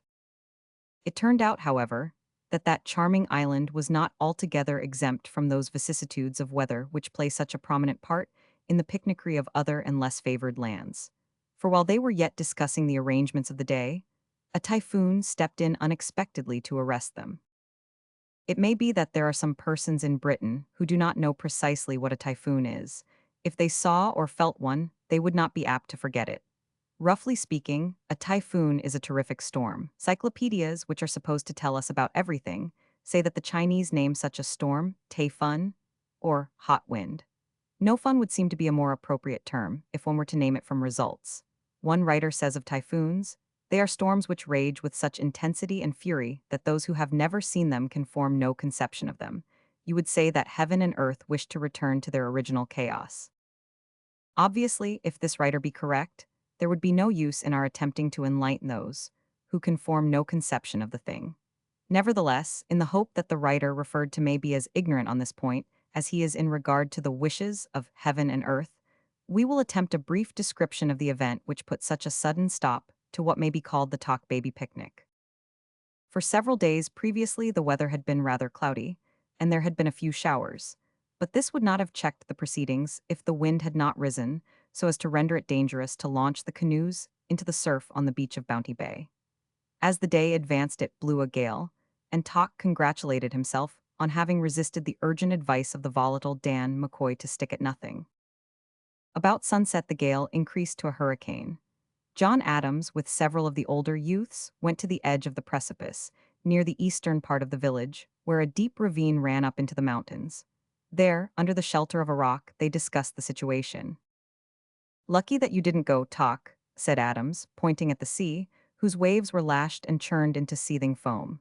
It turned out, however, that that charming island was not altogether exempt from those vicissitudes of weather which play such a prominent part in the picnicry of other and less favored lands. For while they were yet discussing the arrangements of the day, a typhoon stepped in unexpectedly to arrest them. It may be that there are some persons in Britain who do not know precisely what a typhoon is. If they saw or felt one, they would not be apt to forget it. Roughly speaking, a typhoon is a terrific storm. Cyclopedias, which are supposed to tell us about everything, say that the Chinese name such a storm taifun, or hot wind. No fun would seem to be a more appropriate term if one were to name it from results. One writer says of typhoons, they are storms which rage with such intensity and fury that those who have never seen them can form no conception of them. You would say that heaven and earth wish to return to their original chaos. Obviously, if this writer be correct, there would be no use in our attempting to enlighten those who can form no conception of the thing. Nevertheless, in the hope that the writer referred to may be as ignorant on this point as he is in regard to the wishes of heaven and earth, we will attempt a brief description of the event which put such a sudden stop to what may be called the Talk Baby picnic. For several days previously, the weather had been rather cloudy, and there had been a few showers, but this would not have checked the proceedings if the wind had not risen so as to render it dangerous to launch the canoes into the surf on the beach of Bounty Bay. As the day advanced, it blew a gale, and Talk congratulated himself on having resisted the urgent advice of the volatile Dan McCoy to stick at nothing. About sunset, the gale increased to a hurricane. John Adams, with several of the older youths, went to the edge of the precipice, near the eastern part of the village, where a deep ravine ran up into the mountains. There, under the shelter of a rock, they discussed the situation. "Lucky that you didn't go, Talk," said Adams, pointing at the sea, whose waves were lashed and churned into seething foam.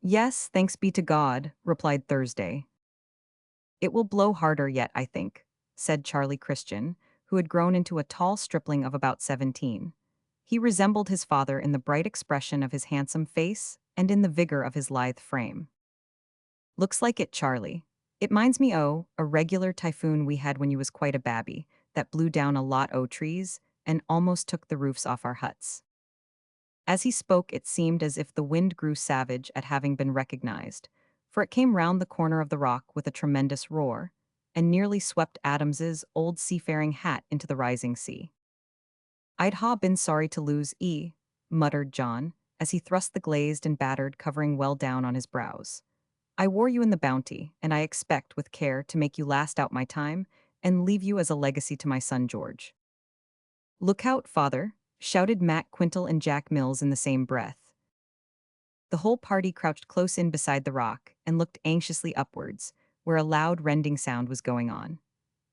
"Yes, thanks be to God," replied Thursday. "It will blow harder yet, I think," said Charlie Christian, who had grown into a tall stripling of about 17. He resembled his father in the bright expression of his handsome face and in the vigor of his lithe frame. "Looks like it, Charlie. It minds me a regular typhoon we had when you was quite a babby, that blew down a lot o' trees and almost took the roofs off our huts." As he spoke, it seemed as if the wind grew savage at having been recognized, for it came round the corner of the rock with a tremendous roar, and nearly swept Adams's old seafaring hat into the rising sea. "I'd ha' been sorry to lose muttered John, as he thrust the glazed and battered covering well down on his brows. "I wore you in the Bounty, and I expect, with care, to make you last out my time, and leave you as a legacy to my son George." "Look out, father," shouted Matt Quintal and Jack Mills in the same breath. The whole party crouched close in beside the rock and looked anxiously upwards, where a loud rending sound was going on.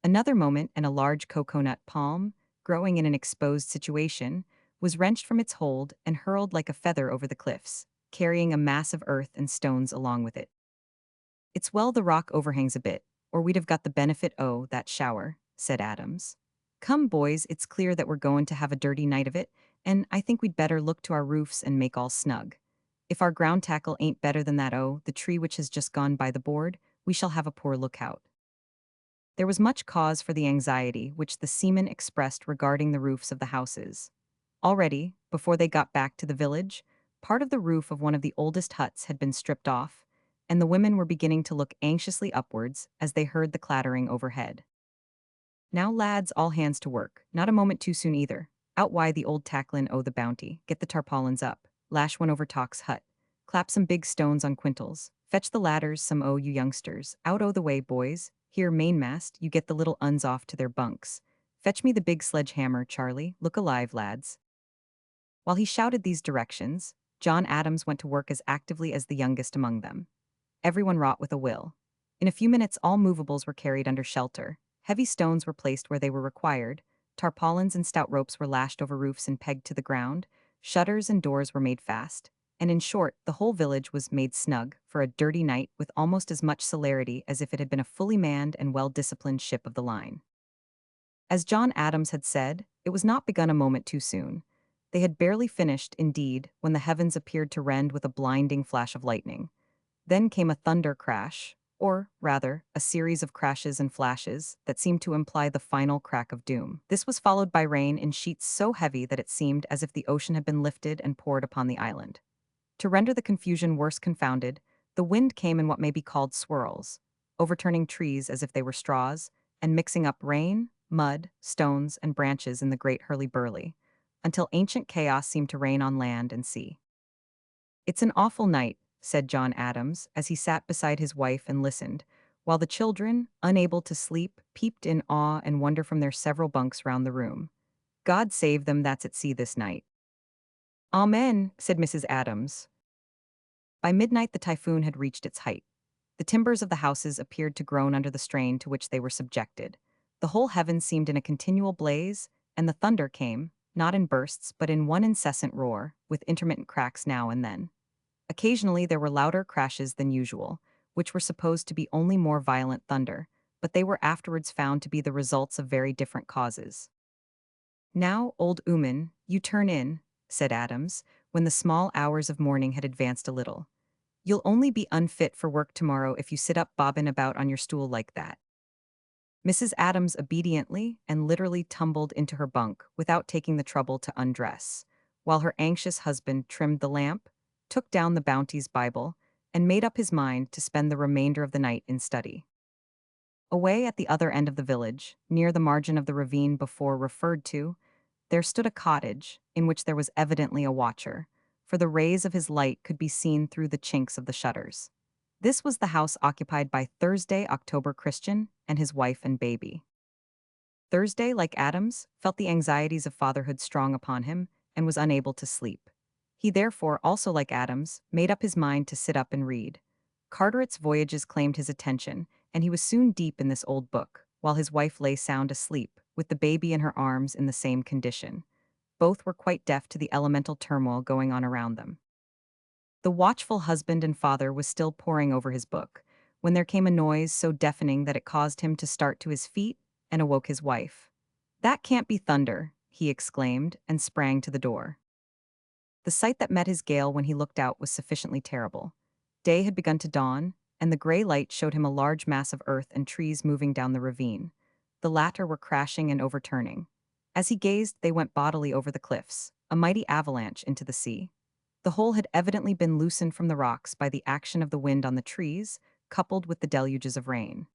Another moment, and a large cocoanut palm, growing in an exposed situation, was wrenched from its hold and hurled like a feather over the cliffs, carrying a mass of earth and stones along with it. "It's well the rock overhangs a bit, or we'd have got the benefit o' that shower," said Adams. "Come, boys, it's clear that we're goin' to have a dirty night of it, and I think we'd better look to our roofs and make all snug. If our ground tackle ain't better than that the tree which has just gone by the board, we shall have a poor lookout." There was much cause for the anxiety which the seamen expressed regarding the roofs of the houses. Already, before they got back to the village, part of the roof of one of the oldest huts had been stripped off, and the women were beginning to look anxiously upwards as they heard the clattering overhead. "Now, lads, all hands to work, not a moment too soon either. Out wide the old tacklin o' the Bounty, get the tarpaulins up, lash one over Talk's hut, Clap some big stones on quintals. Fetch the ladders, some o' you youngsters. Out o' the way, boys. Here, mainmast, you get the little uns off to their bunks. Fetch me the big sledgehammer, Charlie. Look alive, lads. While he shouted these directions, John Adams went to work as actively as the youngest among them. Everyone wrought with a will. In a few minutes, all movables were carried under shelter. Heavy stones were placed where they were required. Tarpaulins and stout ropes were lashed over roofs and pegged to the ground. Shutters and doors were made fast. And in short, the whole village was made snug for a dirty night with almost as much celerity as if it had been a fully manned and well-disciplined ship of the line. As John Adams had said, it was not begun a moment too soon. They had barely finished, indeed, when the heavens appeared to rend with a blinding flash of lightning. Then came a thunder crash, or, rather, a series of crashes and flashes that seemed to imply the final crack of doom. This was followed by rain in sheets so heavy that it seemed as if the ocean had been lifted and poured upon the island. To render the confusion worse confounded, the wind came in what may be called swirls, overturning trees as if they were straws, and mixing up rain, mud, stones, and branches in the great hurly-burly, until ancient chaos seemed to reign on land and sea. "It's an awful night," said John Adams, as he sat beside his wife and listened, while the children, unable to sleep, peeped in awe and wonder from their several bunks round the room. "God save them that's at sea this night." "Amen," said Mrs. Adams. By midnight the typhoon had reached its height. The timbers of the houses appeared to groan under the strain to which they were subjected. The whole heavens seemed in a continual blaze, and the thunder came, not in bursts but in one incessant roar, with intermittent cracks now and then. Occasionally there were louder crashes than usual, which were supposed to be only more violent thunder, but they were afterwards found to be the results of very different causes. "Now, old Ooman, you turn in," said Adams, when the small hours of morning had advanced a little. "You'll only be unfit for work tomorrow if you sit up bobbing about on your stool like that." Mrs. Adams obediently and literally tumbled into her bunk without taking the trouble to undress, while her anxious husband trimmed the lamp, took down the Bounty's Bible, and made up his mind to spend the remainder of the night in study. Away at the other end of the village, near the margin of the ravine before referred to, there stood a cottage, in which there was evidently a watcher, for the rays of his light could be seen through the chinks of the shutters. This was the house occupied by Thursday October Christian and his wife and baby. Thursday, like Adams, felt the anxieties of fatherhood strong upon him and was unable to sleep. He therefore, also like Adams, made up his mind to sit up and read. Carteret's Voyages claimed his attention, and he was soon deep in this old book, while his wife lay sound asleep, with the baby in her arms in the same condition. Both were quite deaf to the elemental turmoil going on around them. The watchful husband and father was still poring over his book, when there came a noise so deafening that it caused him to start to his feet and awoke his wife. "That can't be thunder," he exclaimed, and sprang to the door. The sight that met his gale when he looked out was sufficiently terrible. Day had begun to dawn, and the gray light showed him a large mass of earth and trees moving down the ravine. The latter were crashing and overturning. As he gazed, they went bodily over the cliffs, a mighty avalanche into the sea. The whole had evidently been loosened from the rocks by the action of the wind on the trees, coupled with the deluges of rain.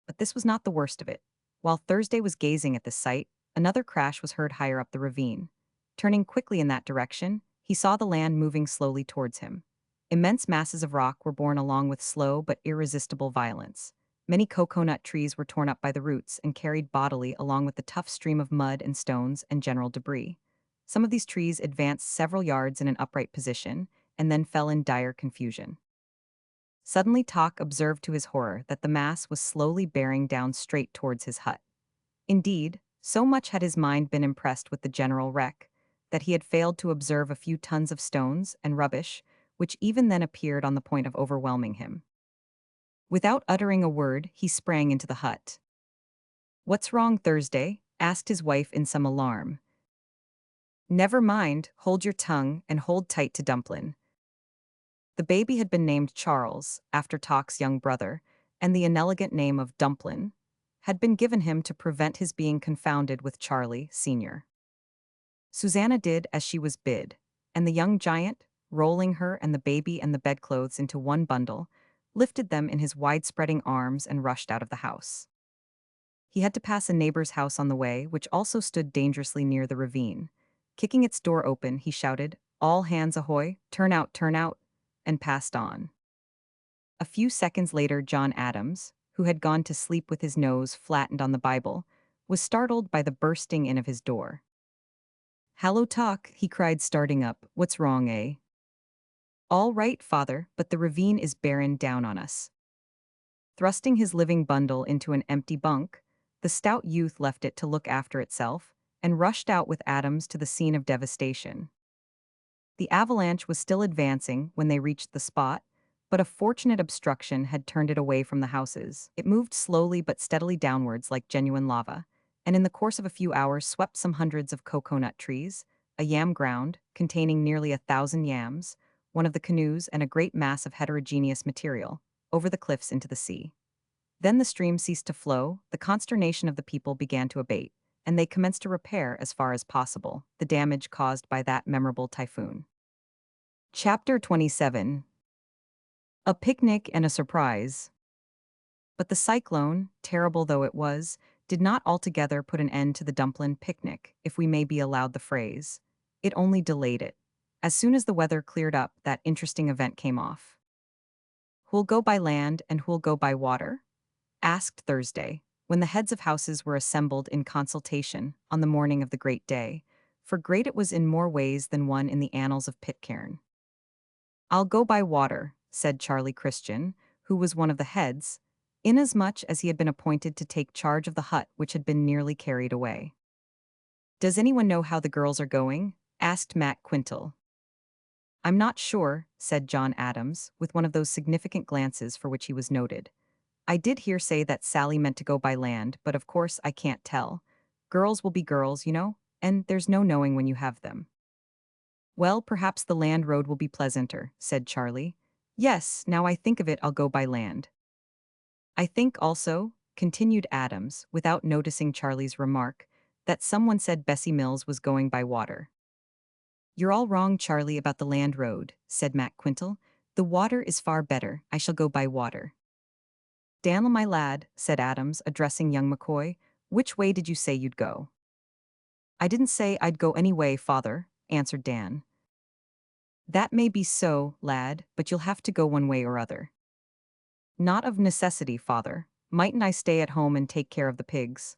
But this was not the worst of it. While Thursday was gazing at this sight, another crash was heard higher up the ravine. Turning quickly in that direction, he saw the land moving slowly towards him. Immense masses of rock were borne along with slow but irresistible violence. Many cocoanut trees were torn up by the roots and carried bodily along with the tough stream of mud and stones and general debris. Some of these trees advanced several yards in an upright position and then fell in dire confusion. Suddenly Tok observed to his horror that the mass was slowly bearing down straight towards his hut. Indeed, so much had his mind been impressed with the general wreck, that he had failed to observe a few tons of stones and rubbish, which even then appeared on the point of overwhelming him. Without uttering a word, he sprang into the hut. "What's wrong, Thursday?" asked his wife in some alarm. "Never mind, hold your tongue and hold tight to Dumplin." The baby had been named Charles, after Tok's young brother, and the inelegant name of Dumplin had been given him to prevent his being confounded with Charlie, Sr. Susanna did as she was bid, and the young giant, rolling her and the baby and the bedclothes into one bundle, lifted them in his wide-spreading arms and rushed out of the house. He had to pass a neighbor's house on the way, which also stood dangerously near the ravine. Kicking its door open, he shouted, "All hands ahoy, turn out, turn out." and passed on. A few seconds later, John Adams, who had gone to sleep with his nose flattened on the Bible, was startled by the bursting in of his door. "Hallo, Talk," he cried, starting up. "What's wrong, eh?" "All right, father, but the ravine is bearing down on us." Thrusting his living bundle into an empty bunk, the stout youth left it to look after itself and rushed out with Adams to the scene of devastation. The avalanche was still advancing when they reached the spot, but a fortunate obstruction had turned it away from the houses. It moved slowly but steadily downwards like genuine lava, and in the course of a few hours swept some hundreds of coconut trees, a yam ground containing nearly 1,000 yams, one of the canoes, and a great mass of heterogeneous material, over the cliffs into the sea. Then the stream ceased to flow, the consternation of the people began to abate, and they commenced to repair, as far as possible, the damage caused by that memorable typhoon. Chapter 27. A Picnic and a Surprise. But the cyclone, terrible though it was, did not altogether put an end to the Dumplin picnic, if we may be allowed the phrase. It only delayed it. As soon as the weather cleared up, that interesting event came off. "Who'll go by land and who'll go by water?" asked Thursday, when the heads of houses were assembled in consultation on the morning of the great day, for great it was in more ways than one in the annals of Pitcairn. "I'll go by water," said Charlie Christian, who was one of the heads, inasmuch as he had been appointed to take charge of the hut which had been nearly carried away. "Does anyone know how the girls are going?" asked Matt Quintal. "I'm not sure," said John Adams, with one of those significant glances for which he was noted. "I did hear say that Sally meant to go by land, but of course I can't tell. Girls will be girls, you know, and there's no knowing when you have them." "Well, perhaps the land road will be pleasanter," said Charlie. "Yes, now I think of it, I'll go by land." "I think also," continued Adams, without noticing Charlie's remark, "that someone said Bessie Mills was going by water." "You're all wrong, Charlie, about the land road," said Matt Quintal. "The water is far better. I shall go by water." "Dan'l, my lad," said Adams, addressing young McCoy, "which way did you say you'd go?" "I didn't say I'd go any way, father," answered Dan. "That may be so, lad, but you'll have to go one way or other." "Not of necessity, father. Mightn't I stay at home and take care of the pigs?"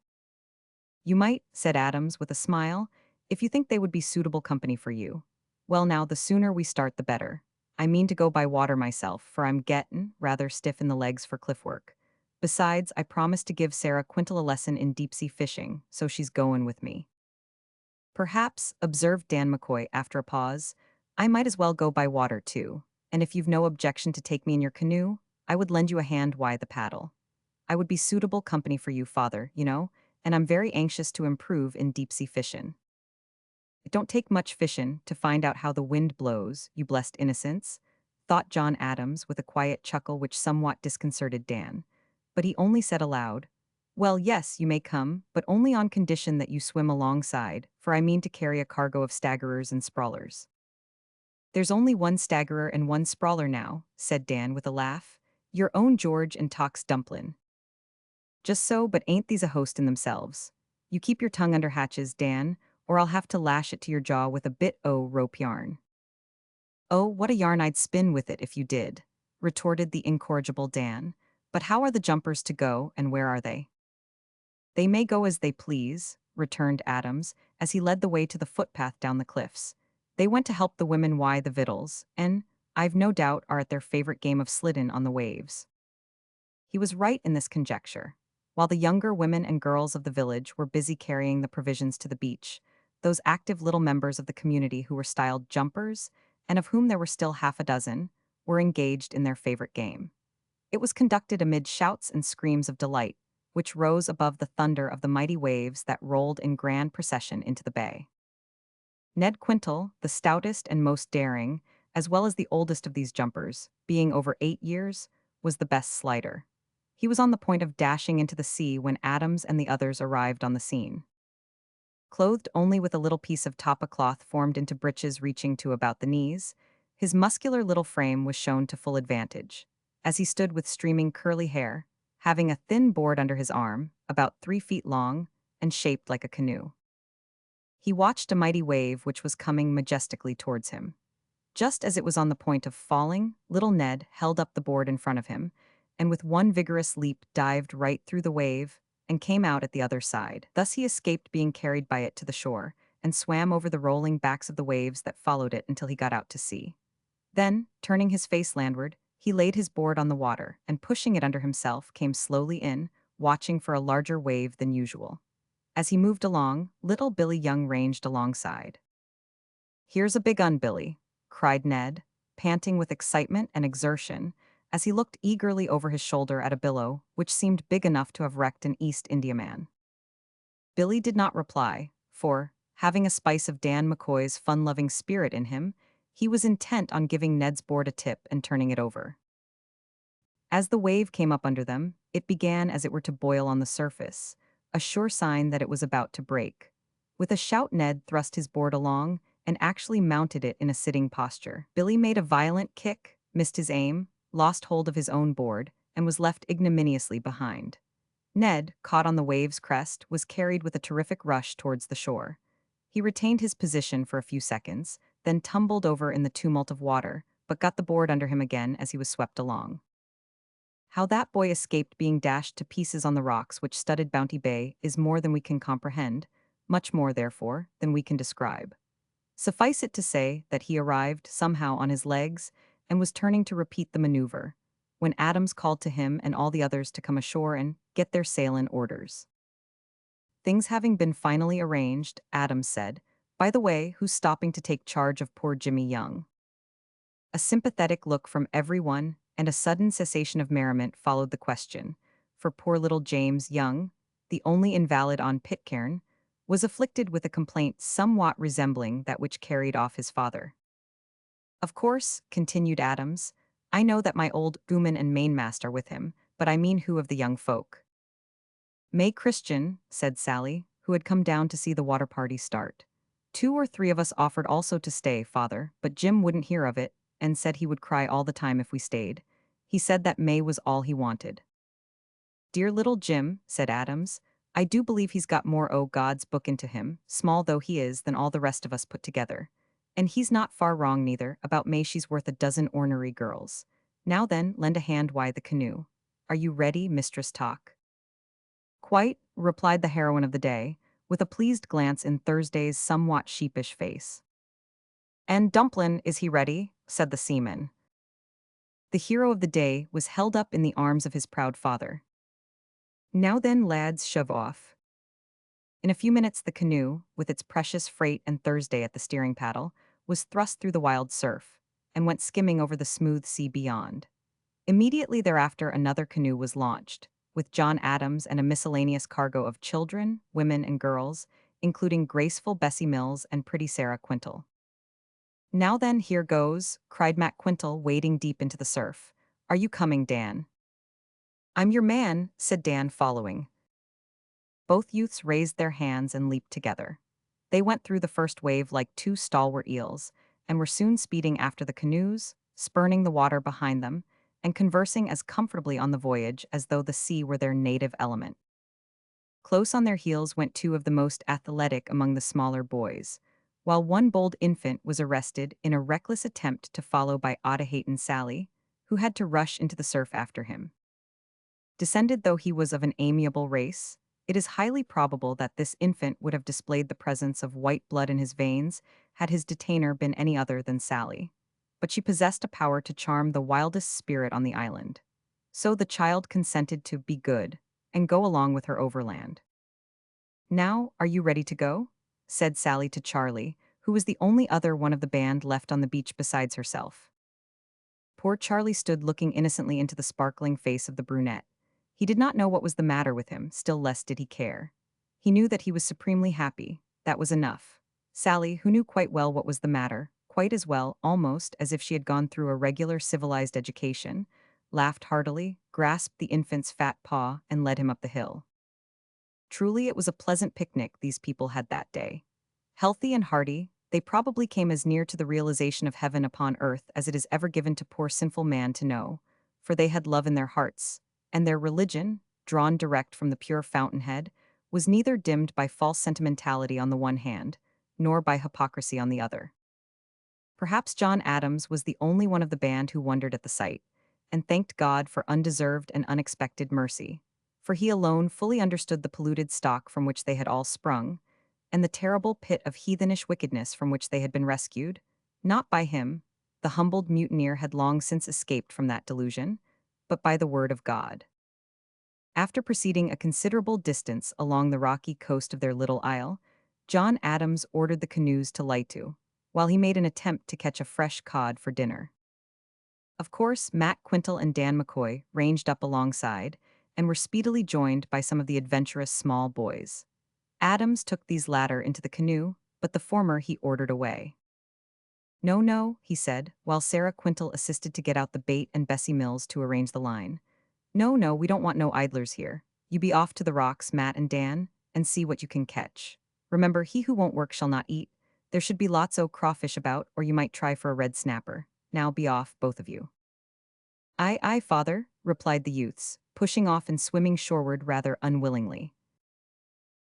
"You might," said Adams with a smile, "if you think they would be suitable company for you. Well now, the sooner we start the better. I mean to go by water myself, for I'm gettin' rather stiff in the legs for cliff work. Besides, I promised to give Sarah Quintal a lesson in deep-sea fishing, so she's goin' with me." "Perhaps," observed Dan McCoy after a pause, "I might as well go by water too, and if you've no objection to take me in your canoe, I would lend you a hand why the paddle. I would be suitable company for you, father, you know, and I'm very anxious to improve in deep-sea fishin'. It don't take much fishin' to find out how the wind blows, you blessed innocents," thought John Adams with a quiet chuckle which somewhat disconcerted Dan. But he only said aloud, "Well, yes, you may come, but only on condition that you swim alongside, for I mean to carry a cargo of staggerers and sprawlers." "There's only one staggerer and one sprawler now," said Dan with a laugh. "Your own George and Tox Dumplin." "Just so, but ain't these a host in themselves? You keep your tongue under hatches, Dan, or I'll have to lash it to your jaw with a bit o' rope yarn." "Oh, what a yarn I'd spin with it if you did," retorted the incorrigible Dan. "But how are the jumpers to go, and where are they?" "They may go as they please," returned Adams, as he led the way to the footpath down the cliffs. "They went to help the women why the victuals, and, I've no doubt, are at their favorite game of slidden on the waves." He was right in this conjecture. While the younger women and girls of the village were busy carrying the provisions to the beach, those active little members of the community who were styled jumpers, and of whom there were still half a dozen, were engaged in their favorite game. It was conducted amid shouts and screams of delight, which rose above the thunder of the mighty waves that rolled in grand procession into the bay. Ned Quintal, the stoutest and most daring, as well as the oldest of these jumpers, being over 8 years, was the best slider. He was on the point of dashing into the sea when Adams and the others arrived on the scene. Clothed only with a little piece of tapa cloth formed into breeches reaching to about the knees, his muscular little frame was shown to full advantage, as he stood with streaming curly hair, having a thin board under his arm, about 3 feet long, and shaped like a canoe. He watched a mighty wave which was coming majestically towards him. Just as it was on the point of falling, little Ned held up the board in front of him, and with one vigorous leap dived right through the wave and came out at the other side. Thus he escaped being carried by it to the shore, and swam over the rolling backs of the waves that followed it until he got out to sea. Then, turning his face landward, he laid his board on the water and pushing it under himself came slowly in, watching for a larger wave than usual. As he moved along, little Billy Young ranged alongside. "Here's a big un, Billy," cried Ned, panting with excitement and exertion, as he looked eagerly over his shoulder at a billow which seemed big enough to have wrecked an East Indiaman. Billy did not reply, for, having a spice of Dan McCoy's fun-loving spirit in him, he was intent on giving Ned's board a tip and turning it over. As the wave came up under them, it began as it were to boil on the surface, a sure sign that it was about to break. With a shout, Ned thrust his board along and actually mounted it in a sitting posture. Billy made a violent kick, missed his aim, lost hold of his own board, and was left ignominiously behind. Ned, caught on the wave's crest, was carried with a terrific rush towards the shore. He retained his position for a few seconds, then tumbled over in the tumult of water, but got the board under him again as he was swept along. How that boy escaped being dashed to pieces on the rocks which studded Bounty Bay is more than we can comprehend, much more, therefore, than we can describe. Suffice it to say that he arrived, somehow, on his legs, and was turning to repeat the maneuver, when Adams called to him and all the others to come ashore and get their sail in orders. Things having been finally arranged, Adams said, "By the way, who's stopping to take charge of poor Jimmy Young?" A sympathetic look from everyone and a sudden cessation of merriment followed the question, for poor little James Young, the only invalid on Pitcairn, was afflicted with a complaint somewhat resembling that which carried off his father. "Of course," continued Adams, "I know that my old gooman and mainmast are with him, but I mean who of the young folk?" "May Christian," said Sally, who had come down to see the water party start. "2 or 3 of us offered also to stay, father, but Jim wouldn't hear of it, and said he would cry all the time if we stayed. He said that May was all he wanted." "Dear little Jim," said Adams, "I do believe he's got more o' God's book into him, small though he is, than all the rest of us put together. And he's not far wrong neither, about May she's worth a dozen ornery girls. Now then, lend a hand why the canoe. Are you ready, Mistress Talk?" "Quite," replied the heroine of the day, with a pleased glance in Thursday's somewhat sheepish face. "And Dumplin', is he ready?" said the seaman. The hero of the day was held up in the arms of his proud father. "Now then, lads, shove off." In a few minutes the canoe, with its precious freight and Thursday at the steering paddle, was thrust through the wild surf, and went skimming over the smooth sea beyond. Immediately thereafter another canoe was launched, with John Adams and a miscellaneous cargo of children, women, and girls, including graceful Bessie Mills and pretty Sarah Quintal. "Now then, here goes," cried Mac Quintal, wading deep into the surf. "Are you coming, Dan?" "I'm your man," said Dan, following. Both youths raised their hands and leaped together. They went through the first wave like 2 stalwart eels, and were soon speeding after the canoes, spurning the water behind them, and conversing as comfortably on the voyage as though the sea were their native element. Close on their heels went 2 of the most athletic among the smaller boys, while one bold infant was arrested in a reckless attempt to follow by Otaheite Sally, who had to rush into the surf after him. Descended though he was of an amiable race, it is highly probable that this infant would have displayed the presence of white blood in his veins had his detainer been any other than Sally. But she possessed a power to charm the wildest spirit on the island. So the child consented to be good and go along with her overland. "Now, are you ready to go?" said Sally to Charlie, who was the only other one of the band left on the beach besides herself. Poor Charlie stood looking innocently into the sparkling face of the brunette. He did not know what was the matter with him, still less did he care. He knew that he was supremely happy. That was enough. Sally, who knew quite well what was the matter, quite as well, almost, as if she had gone through a regular civilized education, laughed heartily, grasped the infant's fat paw, and led him up the hill. Truly it was a pleasant picnic these people had that day. Healthy and hearty, they probably came as near to the realization of heaven upon earth as it is ever given to poor sinful man to know, for they had love in their hearts, and their religion, drawn direct from the pure fountainhead, was neither dimmed by false sentimentality on the one hand, nor by hypocrisy on the other. Perhaps John Adams was the only one of the band who wondered at the sight, and thanked God for undeserved and unexpected mercy, for he alone fully understood the polluted stock from which they had all sprung, and the terrible pit of heathenish wickedness from which they had been rescued. Not by him, the humbled mutineer had long since escaped from that delusion, but by the word of God. After proceeding a considerable distance along the rocky coast of their little isle, John Adams ordered the canoes to lie to, while he made an attempt to catch a fresh cod for dinner. Of course, Matt Quintal and Dan McCoy ranged up alongside, and were speedily joined by some of the adventurous small boys. Adams took these latter into the canoe, but the former he ordered away. "No, no," he said, while Sarah Quintal assisted to get out the bait and Bessie Mills to arrange the line. "No, no, we don't want no idlers here. You be off to the rocks, Matt and Dan, and see what you can catch. Remember, he who won't work shall not eat. There should be lots o' crawfish about, or you might try for a red snapper. Now be off, both of you." "Aye, aye, father," replied the youths, pushing off and swimming shoreward rather unwillingly.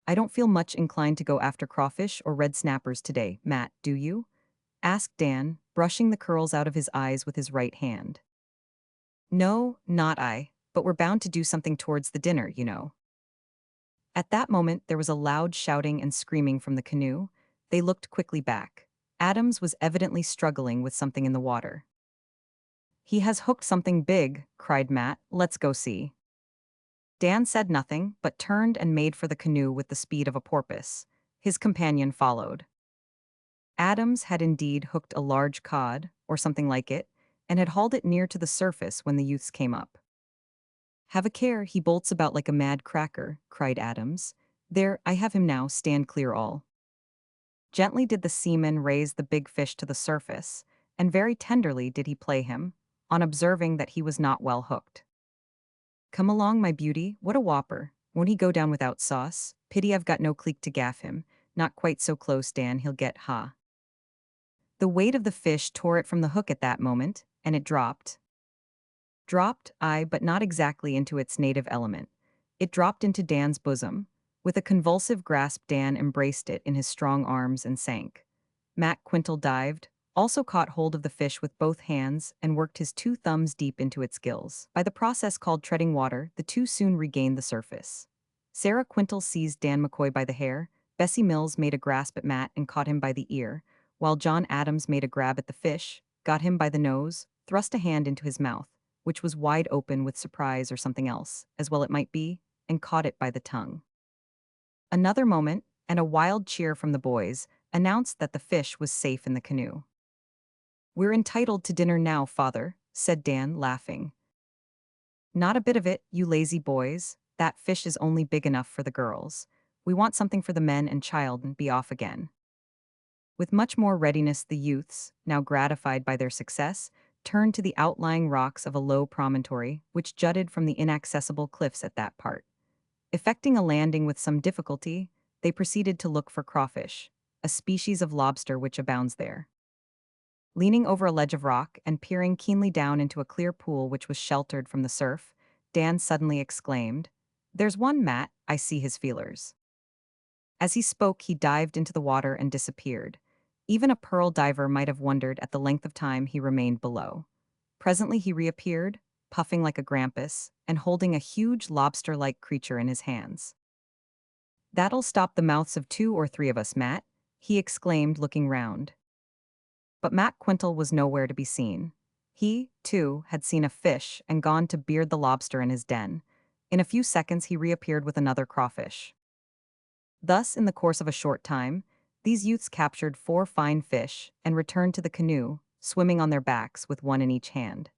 "I don't feel much inclined to go after crawfish or red snappers today, Matt, do you?" asked Dan, brushing the curls out of his eyes with his right hand. "No, not I, but we're bound to do something towards the dinner, you know." At that moment there was a loud shouting and screaming from the canoe. They looked quickly back. Adams was evidently struggling with something in the water. "He has hooked something big," cried Matt. "Let's go see." Dan said nothing, but turned and made for the canoe with the speed of a porpoise. His companion followed. Adams had indeed hooked a large cod, or something like it, and had hauled it near to the surface when the youths came up. "Have a care, he bolts about like a mad cracker," cried Adams. "There, I have him now, stand clear all." Gently did the seaman raise the big fish to the surface, and very tenderly did he play him, on observing that he was not well hooked. "Come along, my beauty, what a whopper. Won't he go down without sauce? Pity I've got no cleek to gaff him. Not quite so close, Dan, he'll get ha." The weight of the fish tore it from the hook at that moment, and it dropped. Dropped, aye, but not exactly into its native element. It dropped into Dan's bosom. With a convulsive grasp, Dan embraced it in his strong arms and sank. Matt Quintal dived, also caught hold of the fish with both hands, and worked his 2 thumbs deep into its gills. By the process called treading water, the two soon regained the surface. Sarah Quintal seized Dan McCoy by the hair, Bessie Mills made a grasp at Matt and caught him by the ear, while John Adams made a grab at the fish, got him by the nose, thrust a hand into his mouth, which was wide open with surprise or something else, as well it might be, and caught it by the tongue. Another moment, and a wild cheer from the boys announced that the fish was safe in the canoe. "We're entitled to dinner now, father," said Dan, laughing. "Not a bit of it, you lazy boys. That fish is only big enough for the girls. We want something for the men and child and be off again." With much more readiness the youths, now gratified by their success, turned to the outlying rocks of a low promontory which jutted from the inaccessible cliffs at that part. Effecting a landing with some difficulty, they proceeded to look for crawfish, a species of lobster which abounds there. Leaning over a ledge of rock and peering keenly down into a clear pool which was sheltered from the surf, Dan suddenly exclaimed, "There's one, Matt, I see his feelers." As he spoke, he dived into the water and disappeared. Even a pearl diver might have wondered at the length of time he remained below. Presently he reappeared, puffing like a grampus, and holding a huge lobster-like creature in his hands. "That'll stop the mouths of 2 or 3 of us, Matt," he exclaimed, looking round. But Matt Quintal was nowhere to be seen. He, too, had seen a fish and gone to beard the lobster in his den. In a few seconds he reappeared with another crawfish. Thus, in the course of a short time, these youths captured 4 fine fish and returned to the canoe, swimming on their backs with one in each hand.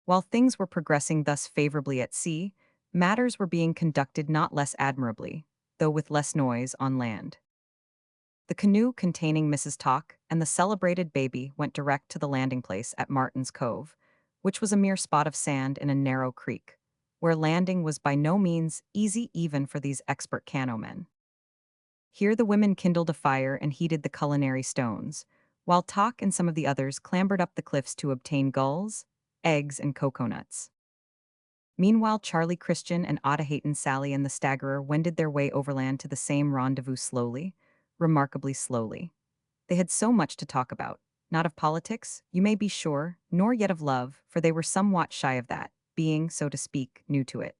While things were progressing thus favorably at sea, matters were being conducted not less admirably, though with less noise, on land. The canoe containing Mrs. Tock and the celebrated baby went direct to the landing place at Martin's Cove, which was a mere spot of sand in a narrow creek, where landing was by no means easy even for these expert canomen. Here the women kindled a fire and heated the culinary stones, while Tock and some of the others clambered up the cliffs to obtain gulls, eggs, and coconuts. Meanwhile, Charlie Christian and Ottahayton Sally and the Staggerer wended their way overland to the same rendezvous slowly, remarkably slowly. They had so much to talk about, not of politics, you may be sure, nor yet of love, for they were somewhat shy of that, being, so to speak, new to it.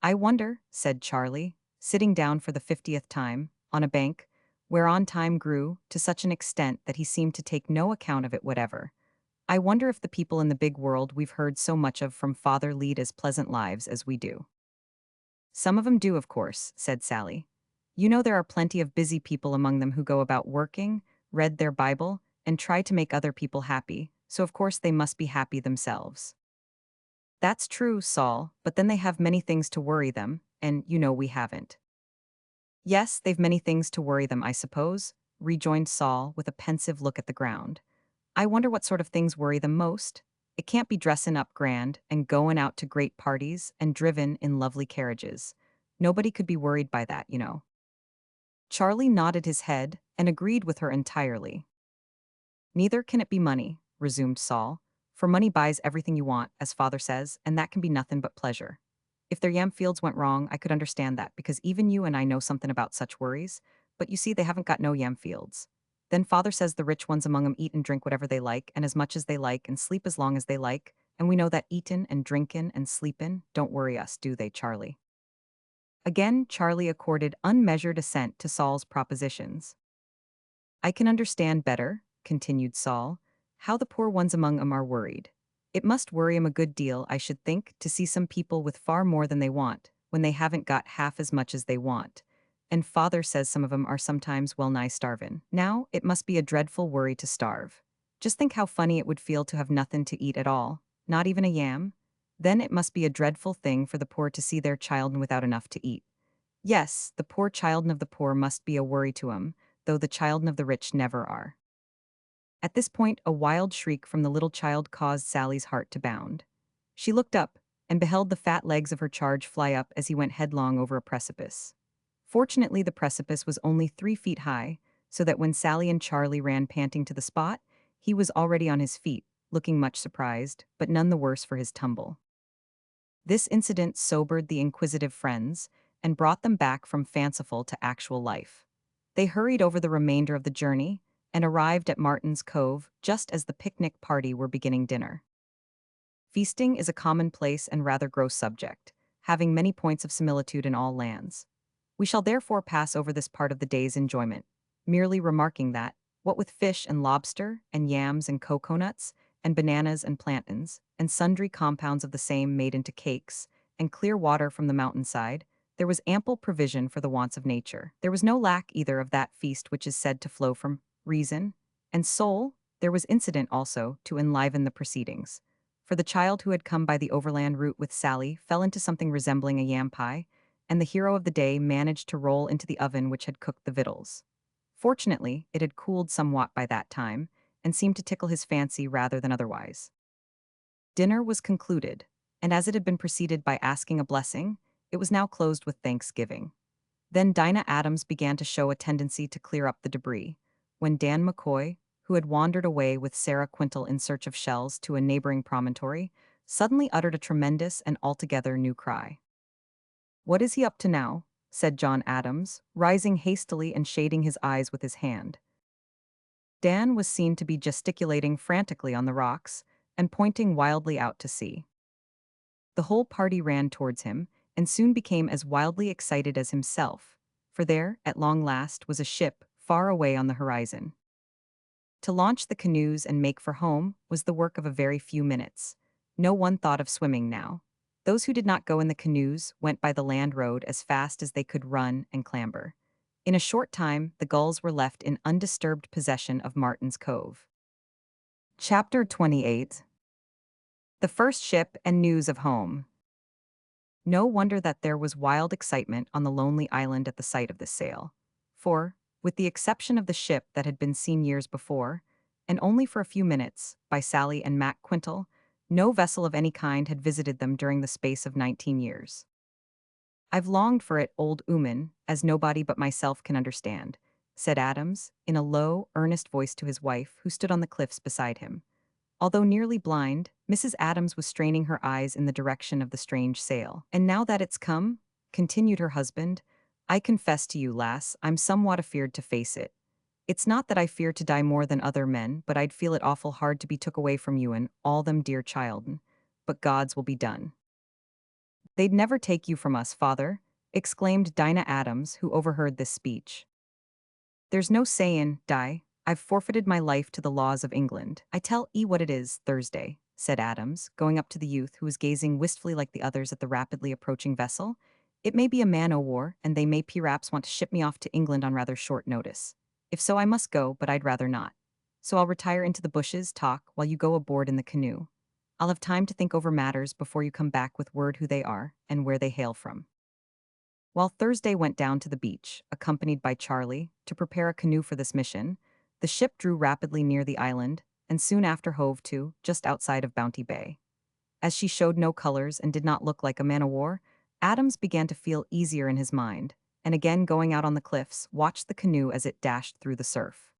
I wonder, said Charlie, sitting down for the 50th time, on a bank, whereon time grew to such an extent that he seemed to take no account of it whatever. I wonder if the people in the big world we've heard so much of from father lead as pleasant lives as we do. Some of 'em do, of course, said Sally. You know there are plenty of busy people among them who go about working, read their Bible, and try to make other people happy, so of course they must be happy themselves. That's true, Saul, but then they have many things to worry them, and you know we haven't. Yes, they've many things to worry them, I suppose, rejoined Saul with a pensive look at the ground. I wonder what sort of things worry them most. It can't be dressin' up grand and goin' out to great parties and driven in lovely carriages. Nobody could be worried by that, you know. Charlie nodded his head and agreed with her entirely. Neither can it be money, resumed Saul, for money buys everything you want, as father says, and that can be nothing but pleasure. If their yam fields went wrong, I could understand that, because even you and I know something about such worries, but you see they haven't got no yam fields. Then father says the rich ones among 'em eat and drink whatever they like, and as much as they like, and sleep as long as they like, and we know that eatin' and drinkin' and sleepin' don't worry us, do they, Charlie? Again, Charlie accorded unmeasured assent to Saul's propositions. I can understand better, continued Saul, how the poor ones among 'em are worried. It must worry 'em a good deal, I should think, to see some people with far more than they want, when they haven't got half as much as they want. And father says some of 'em are sometimes well nigh starvin'. Now, it must be a dreadful worry to starve. Just think how funny it would feel to have nothin' to eat at all, not even a yam. Then it must be a dreadful thing for the poor to see their child'n without enough to eat. Yes, the poor child'n of the poor must be a worry to 'em, though the child'n of the rich never are. At this point, a wild shriek from the little child caused Sally's heart to bound. She looked up, and beheld the fat legs of her charge fly up as he went headlong over a precipice. Fortunately, the precipice was only 3 feet high, so that when Sally and Charlie ran panting to the spot, he was already on his feet, looking much surprised, but none the worse for his tumble. This incident sobered the inquisitive friends, and brought them back from fanciful to actual life. They hurried over the remainder of the journey, and arrived at Martin's Cove just as the picnic party were beginning dinner. Feasting is a commonplace and rather gross subject, having many points of similitude in all lands. We shall therefore pass over this part of the day's enjoyment, merely remarking that, what with fish and lobster, and yams and coconuts, and bananas and plantains, and sundry compounds of the same made into cakes, and clear water from the mountainside, there was ample provision for the wants of nature. There was no lack either of that feast which is said to flow from reason and soul. There was incident also to enliven the proceedings. For the child who had come by the overland route with Sally fell into something resembling a yam pie, and the hero of the day managed to roll into the oven which had cooked the victuals. Fortunately, it had cooled somewhat by that time, and seemed to tickle his fancy rather than otherwise. Dinner was concluded, and as it had been preceded by asking a blessing, it was now closed with thanksgiving. Then Dinah Adams began to show a tendency to clear up the debris, when Dan McCoy, who had wandered away with Sarah Quintal in search of shells to a neighboring promontory, suddenly uttered a tremendous and altogether new cry. What is he up to now? Said John Adams, rising hastily and shading his eyes with his hand. Dan was seen to be gesticulating frantically on the rocks, and pointing wildly out to sea. The whole party ran towards him, and soon became as wildly excited as himself, for there, at long last, was a ship far away on the horizon. To launch the canoes and make for home was the work of a very few minutes. No one thought of swimming now. Those who did not go in the canoes went by the land road as fast as they could run and clamber. In a short time, the gulls were left in undisturbed possession of Martin's Cove. Chapter 28. The first ship and news of home. No wonder that there was wild excitement on the lonely island at the sight of this sail. For, with the exception of the ship that had been seen years before, and only for a few minutes, by Sally and Mac Quintal, no vessel of any kind had visited them during the space of 19 years. I've longed for it, old Ooman, as nobody but myself can understand, said Adams, in a low, earnest voice to his wife, who stood on the cliffs beside him. Although nearly blind, Mrs. Adams was straining her eyes in the direction of the strange sail. And now that it's come, continued her husband, I confess to you, lass, I'm somewhat afeard to face it. It's not that I fear to die more than other men, but I'd feel it awful hard to be took away from you and all them dear child'n. But God's will be done. They'd never take you from us, father, exclaimed Dinah Adams, who overheard this speech. There's no sayin', Di. I've forfeited my life to the laws of England. I tell 'ee what it is, Thursday, said Adams, going up to the youth who was gazing wistfully like the others at the rapidly approaching vessel. It may be a man-o'-war, and they may perhaps want to ship me off to England on rather short notice. If so, I must go, but I'd rather not. So I'll retire into the bushes, talk, while you go aboard in the canoe. I'll have time to think over matters before you come back with word who they are and where they hail from. While Thursday went down to the beach, accompanied by Charlie, to prepare a canoe for this mission, the ship drew rapidly near the island and soon after hove to, just outside of Bounty Bay. As she showed no colors and did not look like a man-o'-war, Adams began to feel easier in his mind, and again going out on the cliffs, watched the canoe as it dashed through the surf.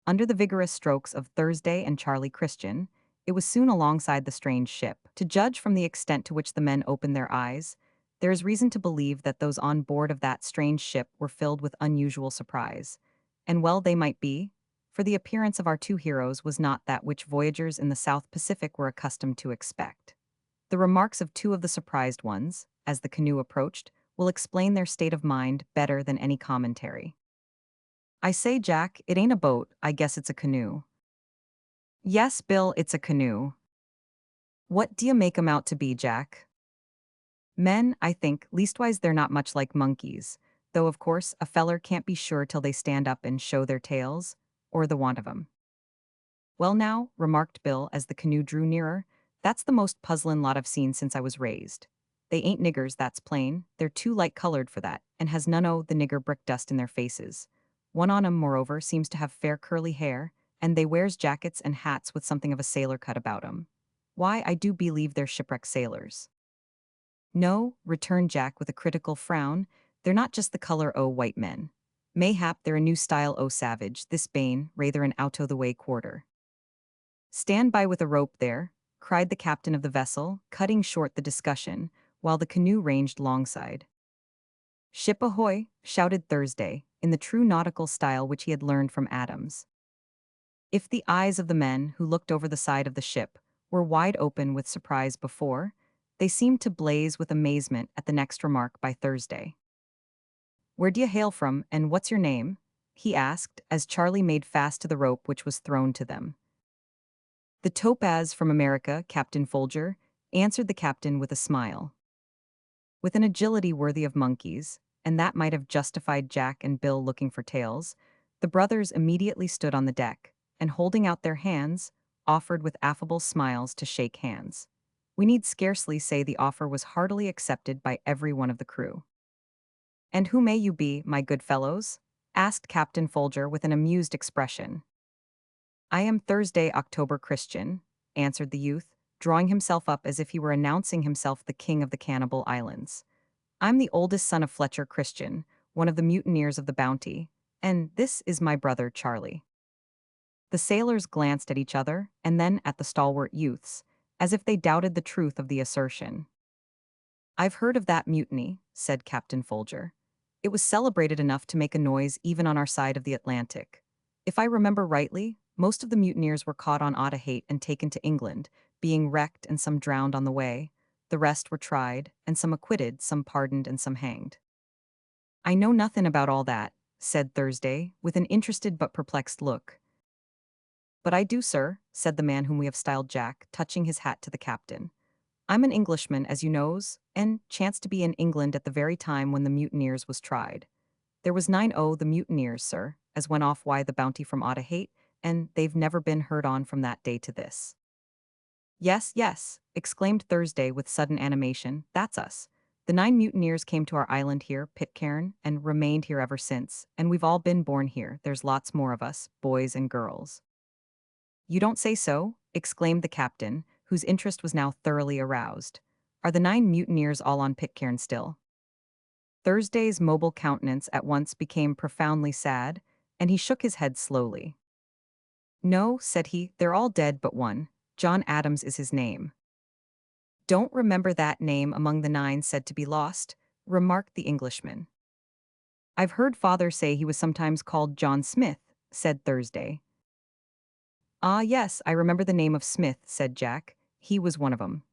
Under the vigorous strokes of Thursday and Charlie Christian, it was soon alongside the strange ship. To judge from the extent to which the men opened their eyes, there is reason to believe that those on board of that strange ship were filled with unusual surprise. And well they might be, for the appearance of our two heroes was not that which voyagers in the South Pacific were accustomed to expect. The remarks of two of the surprised ones, as the canoe approached, will explain their state of mind better than any commentary. I say, Jack, it ain't a boat, I guess it's a canoe. Yes, Bill, it's a canoe. What do you make 'em out to be, Jack? Men, I think, leastwise they're not much like monkeys, though of course a feller can't be sure till they stand up and show their tails, or the want of 'em. Well now, remarked Bill as the canoe drew nearer, that's the most puzzlin' lot I've seen since I was raised. They ain't niggers, that's plain, they're too light-colored for that, and has none o' the nigger brick dust in their faces. One on 'em, moreover, seems to have fair curly hair, and they wears jackets and hats with something of a sailor cut about 'em. Why, I do believe they're shipwrecked sailors. No, returned Jack with a critical frown, they're not just the color o' white men. Mayhap they're a new style o' savage, this bane, rather an out-o'-the-way quarter. Stand by with a rope there, cried the captain of the vessel, cutting short the discussion, while the canoe ranged longside. Ship ahoy, shouted Thursday, in the true nautical style which he had learned from Adams. If the eyes of the men who looked over the side of the ship were wide open with surprise before, they seemed to blaze with amazement at the next remark by Thursday. Where d'ye hail from, and what's your name? He asked, as Charlie made fast to the rope which was thrown to them. The Topaz from America, Captain Folger, answered the captain with a smile. With an agility worthy of monkeys, and that might have justified Jack and Bill looking for tails, the brothers immediately stood on the deck, and holding out their hands, offered with affable smiles to shake hands. We need scarcely say the offer was heartily accepted by every one of the crew. And who may you be, my good fellows? Asked Captain Folger with an amused expression. I am Thursday October Christian, answered the youth, drawing himself up as if he were announcing himself the king of the Cannibal Islands. I'm the oldest son of Fletcher Christian, one of the mutineers of the Bounty, and this is my brother Charlie. The sailors glanced at each other, and then at the stalwart youths, as if they doubted the truth of the assertion. I've heard of that mutiny, said Captain Folger. It was celebrated enough to make a noise even on our side of the Atlantic. If I remember rightly, most of the mutineers were caught on Otaheite and taken to England, being wrecked and some drowned on the way. The rest were tried, and some acquitted, some pardoned, and some hanged. I know nothing about all that, said Thursday, with an interested but perplexed look. But I do, sir, said the man whom we have styled Jack, touching his hat to the captain. I'm an Englishman, as you knows, and chanced to be in England at the very time when the mutineers was tried. There was 9-0 the mutineers, sir, as went off the Bounty from Otaheite, and they've never been heard on from that day to this. Yes, yes, exclaimed Thursday with sudden animation, that's us. The 9 mutineers came to our island here, Pitcairn, and remained here ever since, and we've all been born here, there's lots more of us, boys and girls. You don't say so, exclaimed the captain, whose interest was now thoroughly aroused. Are the 9 mutineers all on Pitcairn still? Thursday's mobile countenance at once became profoundly sad, and he shook his head slowly. No, said he, they're all dead but one. John Adams is his name. Don't remember that name among the 9 said to be lost, remarked the Englishman. I've heard father say he was sometimes called John Smith, said Thursday. Ah, yes, I remember the name of Smith, said Jack. He was one of 'em.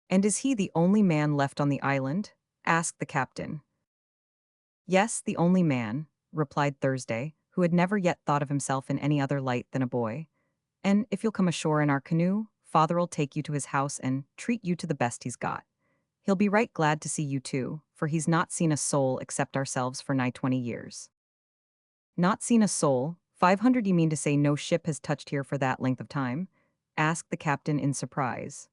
And is he the only man left on the island? Asked the captain. Yes, the only man, replied Thursday, who had never yet thought of himself in any other light than a boy. And if you'll come ashore in our canoe, father'll take you to his house and treat you to the best he's got. He'll be right glad to see you too, for he's not seen a soul except ourselves for nigh 20 years. Not seen a soul? 500, you mean to say no ship has touched here for that length of time? Asked the captain in surprise.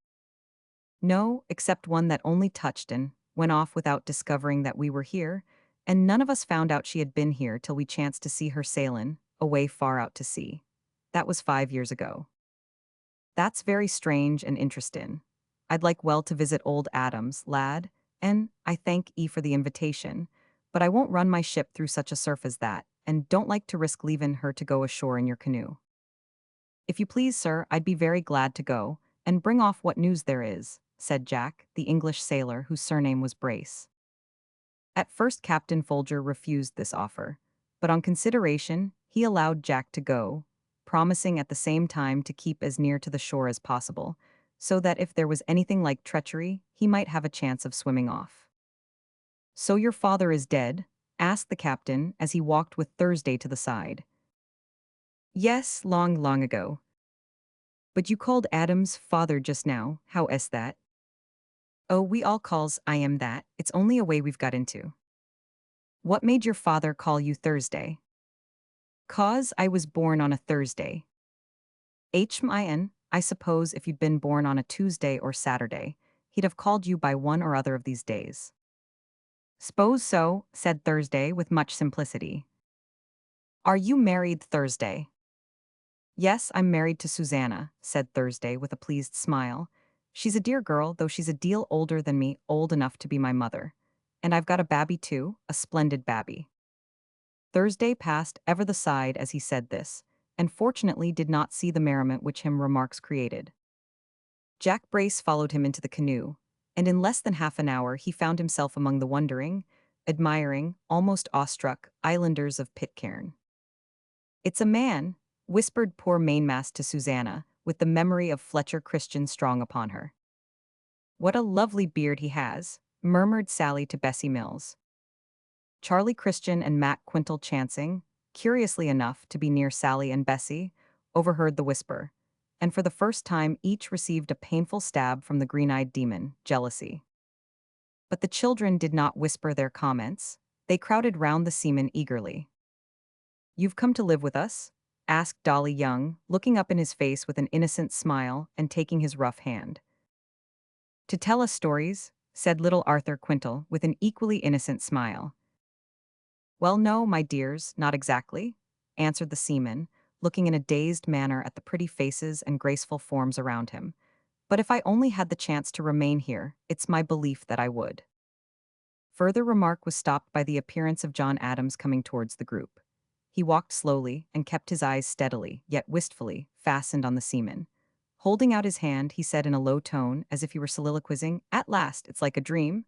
No, except one that only touched and went off without discovering that we were here, and none of us found out she had been here till we chanced to see her sailin', away far out to sea. That was 5 years ago. That's very strange and interestin'. I'd like well to visit old Adams, lad, and I thank 'ee for the invitation, but I won't run my ship through such a surf as that, and don't like to risk leavin' her to go ashore in your canoe. If you please, sir, I'd be very glad to go, and bring off what news there is, said Jack, the English sailor whose surname was Brace. At first Captain Folger refused this offer, but on consideration, he allowed Jack to go, promising at the same time to keep as near to the shore as possible, so that if there was anything like treachery, he might have a chance of swimming off. So your father is dead? Asked the captain as he walked with Thursday to the side. Yes, long, long ago. But you called Adam's father just now, how is that? Oh, we all calls I am that, it's only a way we've got into. What made your father call you Thursday? 'Cause I was born on a Thursday. I suppose if you'd been born on a Tuesday or Saturday, he'd have called you by one or other of these days. S'pose so, said Thursday with much simplicity. Are you married, Thursday? Yes, I'm married to Susanna, said Thursday with a pleased smile. She's a dear girl, though she's a deal older than me, old enough to be my mother. And I've got a babby too, a splendid babby. Thursday passed ever the side as he said this, and fortunately did not see the merriment which him remarks created. Jack Brace followed him into the canoe, and in less than half an hour he found himself among the wondering, admiring, almost awestruck islanders of Pitcairn. It's a man, whispered poor Mainmast to Susanna, with the memory of Fletcher Christian strong upon her. What a lovely beard he has, murmured Sally to Bessie Mills. Charlie Christian and Mac Quintal chancing, curiously enough to be near Sally and Bessie, overheard the whisper, and for the first time each received a painful stab from the green-eyed demon, jealousy. But the children did not whisper their comments, they crowded round the seaman eagerly. You've come to live with us? Asked Dolly Young, looking up in his face with an innocent smile and taking his rough hand. To tell us stories, said little Arthur Quintal with an equally innocent smile. Well, no, my dears, not exactly, answered the seaman, looking in a dazed manner at the pretty faces and graceful forms around him. But if I only had the chance to remain here, it's my belief that I would. Further remark was stopped by the appearance of John Adams coming towards the group. He walked slowly and kept his eyes steadily, yet wistfully, fastened on the seaman. Holding out his hand, he said in a low tone, as if he were soliloquizing, "At last, it's like a dream."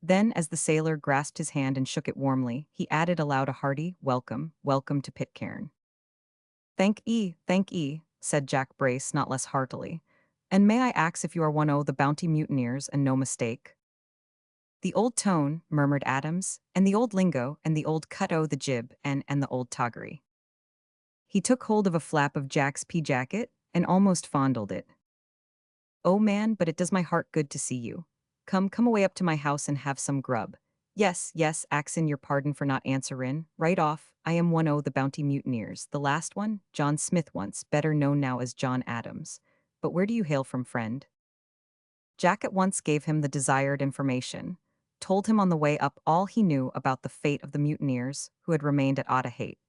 Then, as the sailor grasped his hand and shook it warmly, he added aloud a hearty, "Welcome, welcome to Pitcairn." Thank ye, said Jack Brace not less heartily. And may I ax if you are one o' the Bounty Mutineers, and no mistake? The old tone, murmured Adams, and the old lingo, and the old cut o' the jib, and the old toggery. He took hold of a flap of Jack's pea jacket, and almost fondled it. Oh man, but it does my heart good to see you. Come away up to my house and have some grub. Yes, axin' your pardon for not answerin', right off, I am one o' the Bounty Mutineers, the last one, John Smith once, better known now as John Adams. But where do you hail from, friend? Jack at once gave him the desired information, told him on the way up all he knew about the fate of the mutineers who had remained at Otaheite,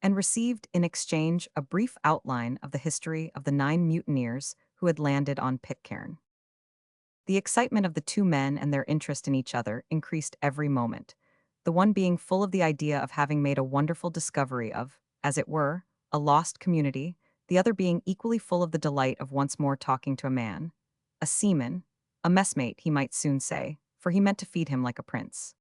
and received in exchange a brief outline of the history of the 9 mutineers who had landed on Pitcairn. The excitement of the two men and their interest in each other increased every moment, the one being full of the idea of having made a wonderful discovery of, as it were, a lost community, the other being equally full of the delight of once more talking to a man, a seaman, a messmate, he might soon say, for he meant to feed him like a prince.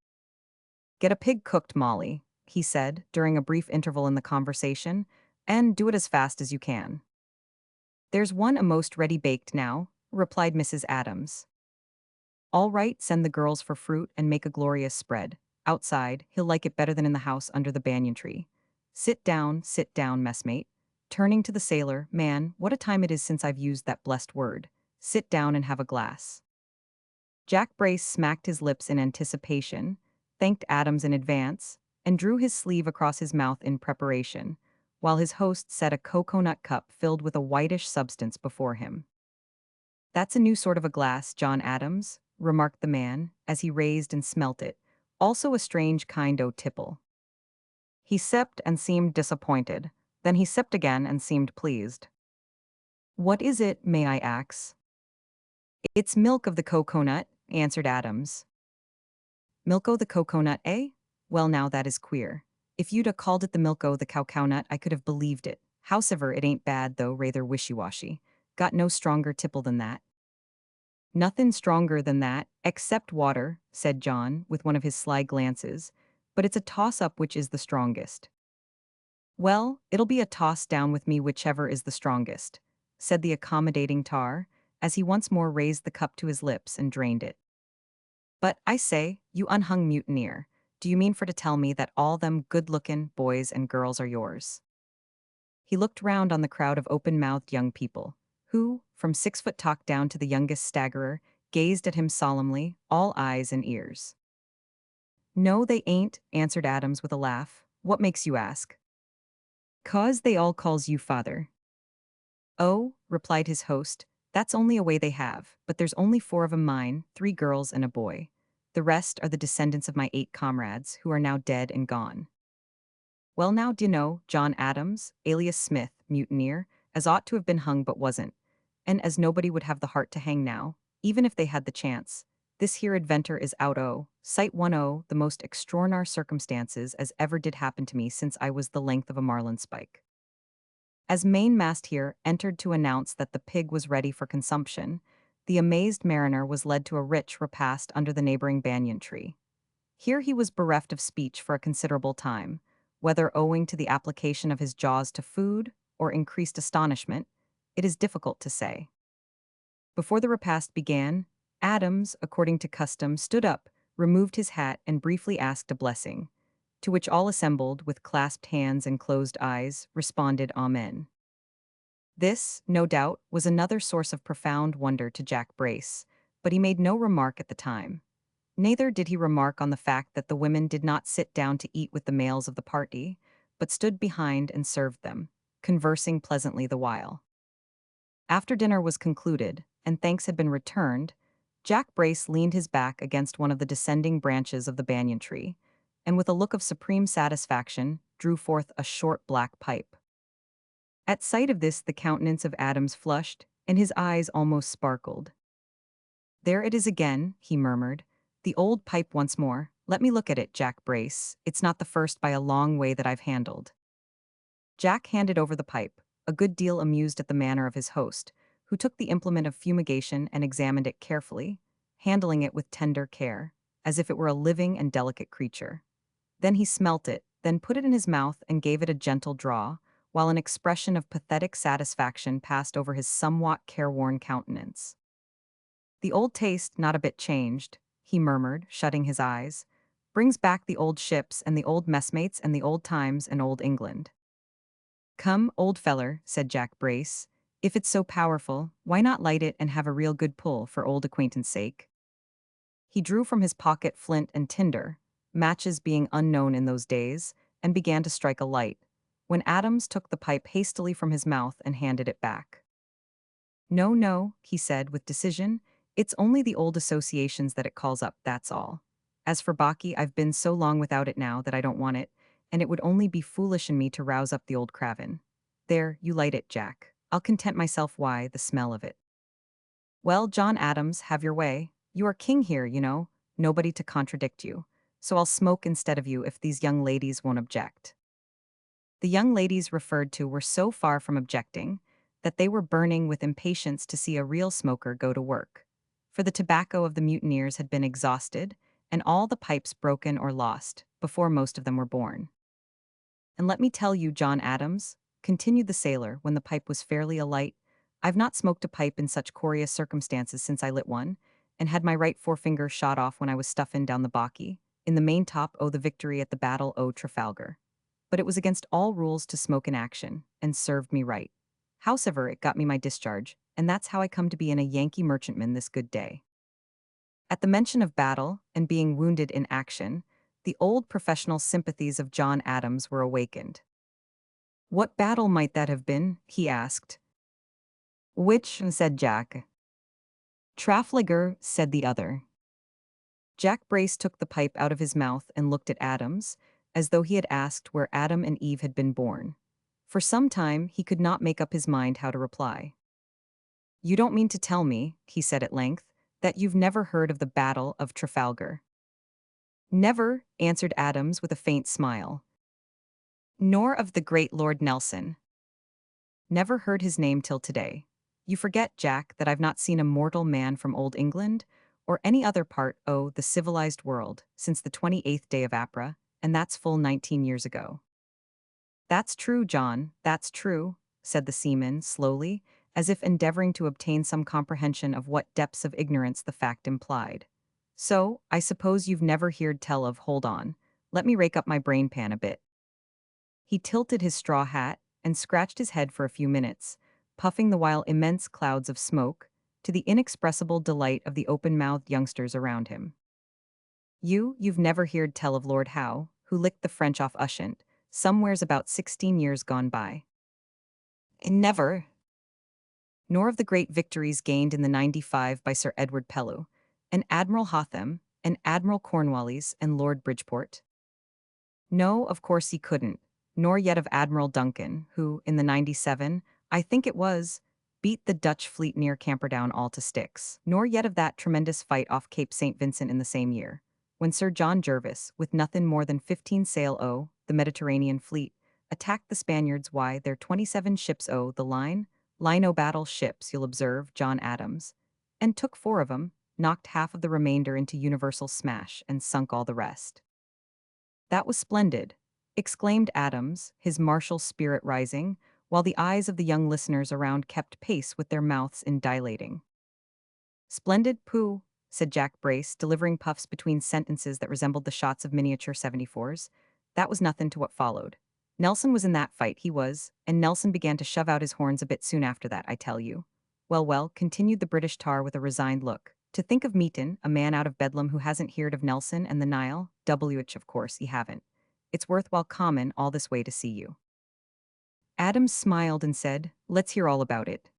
Get a pig cooked, Molly, he said, during a brief interval in the conversation, and do it as fast as you can. There's one a'most ready baked now, replied Mrs. Adams. All right, send the girls for fruit and make a glorious spread. Outside, he'll like it better than in the house under the banyan tree. Sit down, messmate. Turning to the sailor, man, what a time it is since I've used that blessed word. Sit down and have a glass. Jack Brace smacked his lips in anticipation, thanked Adams in advance, and drew his sleeve across his mouth in preparation, while his host set a cocoa-nut cup filled with a whitish substance before him. That's a new sort of a glass, John Adams, remarked the man, as he raised and smelt it, also a strange kind o' tipple. He sipped and seemed disappointed, then he sipped again and seemed pleased. What is it, may I ax? It's milk of the cocoa-nut, answered Adams. Milk o' the cocoa-nut, eh? Well now that is queer. If you'd a called it the milk o' the cow-cow-nut, I could have believed it. Howsever, it ain't bad though, rather wishy-washy. Got no stronger tipple than that. Nothin' stronger than that, except water, said John, with one of his sly glances, but it's a toss-up which is the strongest. Well, it'll be a toss down with me whichever is the strongest, said the accommodating tar, as he once more raised the cup to his lips and drained it. But, I say, you unhung mutineer, do you mean for to tell me that all them good-lookin' boys and girls are yours? He looked round on the crowd of open-mouthed young people, who, from 6 foot talk down to the youngest staggerer, gazed at him solemnly, all eyes and ears. No, they ain't, answered Adams with a laugh. What makes you ask? 'Cause they all calls you father. Oh, replied his host, that's only a way they have, but there's only 4 of 'em mine, 3 girls and a boy. The rest are the descendants of my 8 comrades, who are now dead and gone. Well now, d'ye know, John Adams, alias Smith, mutineer, as ought to have been hung but wasn't, and as nobody would have the heart to hang now, even if they had the chance, this here adventure is out o' sight one o' the most extraordinar circumstances as ever did happen to me since I was the length of a marlin spike. As mainmast here entered to announce that the pig was ready for consumption, the amazed mariner was led to a rich repast under the neighboring banyan tree. Here he was bereft of speech for a considerable time, whether owing to the application of his jaws to food or increased astonishment, it is difficult to say. Before the repast began, Adams, according to custom, stood up, removed his hat, and briefly asked a blessing, to which all assembled, with clasped hands and closed eyes, responded Amen. This, no doubt, was another source of profound wonder to Jack Brace, but he made no remark at the time. Neither did he remark on the fact that the women did not sit down to eat with the males of the party, but stood behind and served them, conversing pleasantly the while. After dinner was concluded, and thanks had been returned, Jack Brace leaned his back against one of the descending branches of the banyan tree, and with a look of supreme satisfaction, drew forth a short black pipe. At sight of this the countenance of Adams flushed, and his eyes almost sparkled. There it is again, he murmured. The old pipe once more. Let me look at it, Jack Brace. It's not the first by a long way that I've handled. Jack handed over the pipe, a good deal amused at the manner of his host, who took the implement of fumigation and examined it carefully, handling it with tender care, as if it were a living and delicate creature. Then he smelt it, then put it in his mouth and gave it a gentle draw, while an expression of pathetic satisfaction passed over his somewhat careworn countenance. The old taste not a bit changed, he murmured, shutting his eyes, brings back the old ships and the old messmates and the old times and old England. Come, old feller, said Jack Brace, if it's so powerful, why not light it and have a real good pull for old acquaintance' sake? He drew from his pocket flint and tinder, matches being unknown in those days, and began to strike a light, when Adams took the pipe hastily from his mouth and handed it back. No, no, he said with decision, it's only the old associations that it calls up, that's all. As for baccy, I've been so long without it now that I don't want it, and it would only be foolish in me to rouse up the old craven. There, you light it, Jack. I'll content myself why the smell of it. Well, John Adams, have your way. You are king here, you know, nobody to contradict you. So I'll smoke instead of you if these young ladies won't object. The young ladies referred to were so far from objecting that they were burning with impatience to see a real smoker go to work. For the tobacco of the mutineers had been exhausted, and all the pipes broken or lost, before most of them were born. And let me tell you, John Adams, continued the sailor when the pipe was fairly alight, I've not smoked a pipe in such curious circumstances since I lit one, and had my right forefinger shot off when I was stuffin' down the bockie, in the main top o' the victory at the battle o' Trafalgar. But it was against all rules to smoke in action, and served me right. Howsever, it got me my discharge, and that's how I come to be in a Yankee merchantman this good day. At the mention of battle, and being wounded in action, the old professional sympathies of John Adams were awakened. What battle might that have been? He asked. Which, said Jack. Trafalgar, said the other. Jack Brace took the pipe out of his mouth and looked at Adams, as though he had asked where Adam and Eve had been born. For some time he could not make up his mind how to reply. You don't mean to tell me, he said at length, that you've never heard of the Battle of Trafalgar. Never, answered Adams with a faint smile. Nor of the great Lord Nelson. Never heard his name till today. You forget, Jack, that I've not seen a mortal man from old England, or any other part o' the civilized world, since the 28th day of April, and that's full 19 years ago. That's true, John, that's true, said the seaman, slowly, as if endeavoring to obtain some comprehension of what depths of ignorance the fact implied. So, I suppose you've never heard tell of hold on, let me rake up my brain pan a bit. He tilted his straw hat, and scratched his head for a few minutes, puffing the while immense clouds of smoke, to the inexpressible delight of the open-mouthed youngsters around him. You've never heard tell of Lord Howe, who licked the French off Ushant, somewheres about 16 years gone by. Never. Nor of the great victories gained in the 95 by Sir Edward Pellew, and Admiral Hotham, and Admiral Cornwallis, and Lord Bridgeport. No, of course he couldn't, nor yet of Admiral Duncan, who, in the 97, I think it was, beat the Dutch fleet near Camperdown all to sticks, nor yet of that tremendous fight off Cape St. Vincent in the same year, when Sir John Jervis, with nothing more than 15 sail o' the Mediterranean fleet, attacked the Spaniards why their 27 ships o' the line o' battle ships, you'll observe, John Adams, and took 4 of 'em, knocked half of the remainder into universal smash, and sunk all the rest. That was splendid, exclaimed Adams, his martial spirit rising, while the eyes of the young listeners around kept pace with their mouths in dilating. Splendid, pooh, said Jack Brace, delivering puffs between sentences that resembled the shots of miniature 74s. That was nothing to what followed. Nelson was in that fight, he was, and Nelson began to shove out his horns a bit soon after that, I tell you. Well, continued the British tar with a resigned look. To think of Meaton, a man out of Bedlam who hasn't heard of Nelson and the Nile, which of course he haven't. It's worthwhile common all this way to see you. Adams smiled and said, let's hear all about it.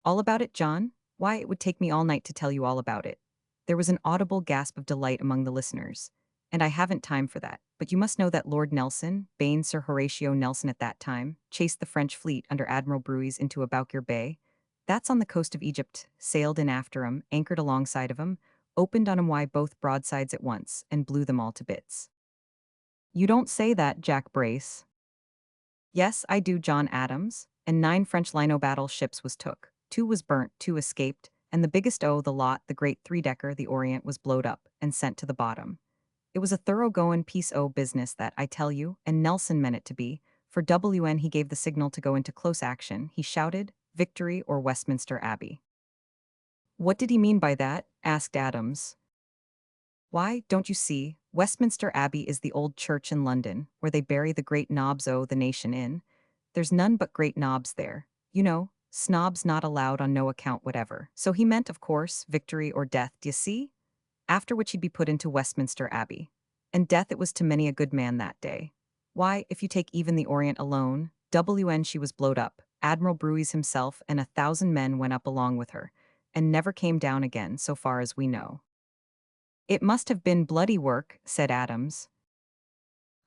All about it, John? Why, it would take me all night to tell you all about it. There was an audible gasp of delight among the listeners. And I haven't time for that, but you must know that Lord Nelson, Bane Sir Horatio Nelson at that time, chased the French fleet under Admiral Brueys into Aboukir Bay. That's on the coast of Egypt, sailed in after 'em, anchored alongside of 'em, opened on 'em wide both broadsides at once, and blew them all to bits. You don't say that, Jack Brace. Yes, I do, John Adams, and 9 French lino battle ships was took, 2 was burnt, 2 escaped, and the biggest o' the lot, the great 3-decker, the Orient, was blowed up, and sent to the bottom. It was a thorough-goin' piece o' business that, I tell you, and Nelson meant it to be, for when he gave the signal to go into close action, he shouted, Victory or Westminster Abbey. What did he mean by that? Asked Adams. Why, don't you see, Westminster Abbey is the old church in London, where they bury the great nobs o' the nation in. There's none but great nobs there. You know, snobs not allowed on no account whatever. So he meant, of course, victory or death, d'ye see? After which he'd be put into Westminster Abbey. And death it was to many a good man that day. Why, if you take even the Orient alone, she was blowed up. Admiral Brueys himself and 1,000 men went up along with her, and never came down again, so far as we know. It must have been bloody work, said Adams.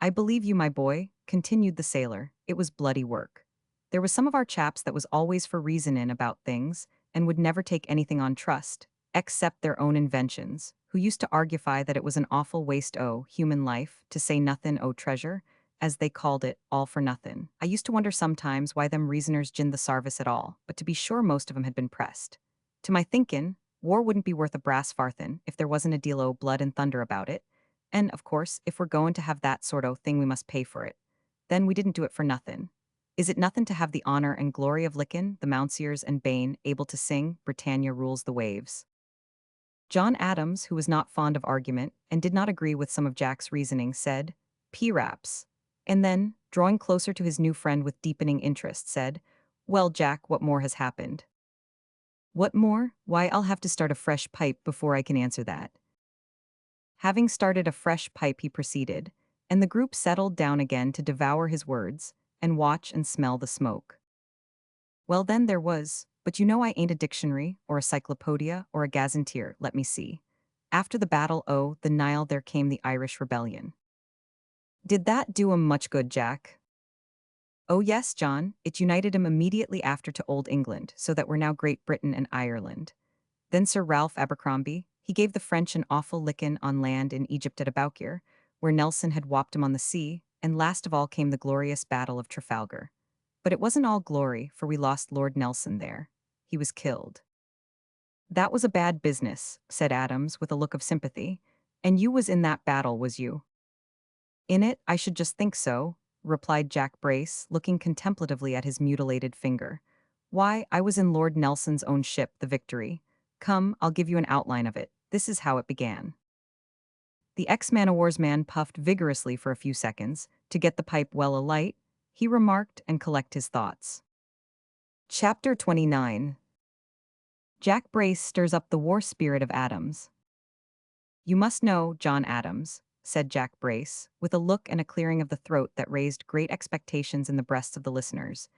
I believe you, my boy, continued the sailor, it was bloody work. There was some of our chaps that was always for reasonin' about things, and would never take anything on trust, except their own inventions, who used to argufy that it was an awful waste o' human life, to say nothin' o' treasure, as they called it, all for nothin'. I used to wonder sometimes why them reasoners jinned the sarvice at all, but to be sure most of 'em had been pressed. To my thinkin', war wouldn't be worth a brass farthin' if there wasn't a deal o' blood and thunder about it, and, of course, if we're goin' to have that sort o' thing we must pay for it. then we didn't do it for nothin'. Is it nothin' to have the honor and glory of lickin' the Mountseers and Bane able to sing Britannia rules the waves? John Adams, who was not fond of argument and did not agree with some of Jack's reasoning, said, "P-raps." And then, drawing closer to his new friend with deepening interest, said, "Well, Jack, what more has happened?" "What more? Why, I'll have to start a fresh pipe before I can answer that." Having started a fresh pipe, he proceeded, and the group settled down again to devour his words and watch and smell the smoke. "Well, then there was, but you know I ain't a dictionary or a cyclopedia or a gazetteer, let me see. After the battle o' the Nile there came the Irish Rebellion." "Did that do 'em much good, Jack?" "Oh yes, John, it united 'em immediately after to Old England, so that we're now Great Britain and Ireland. Then Sir Ralph Abercrombie, he gave the French an awful lickin' on land in Egypt at Aboukir, where Nelson had whopped 'em on the sea, and last of all came the glorious Battle of Trafalgar. But it wasn't all glory, for we lost Lord Nelson there. He was killed." "That was a bad business," said Adams with a look of sympathy. "And you was in that battle, was you?" "In it, I should just think so," replied Jack Brace, looking contemplatively at his mutilated finger. "Why, I was in Lord Nelson's own ship, the Victory. Come, I'll give you an outline of it. This is how it began." The ex-man-o'-war's man puffed vigorously for a few seconds, to get the pipe well alight. He remarked and collect his thoughts. Chapter 29. Jack Brace stirs up the war spirit of Adams. "You must know, John Adams," said Jack Brace, with a look and a clearing of the throat that raised great expectations in the breasts of the listeners.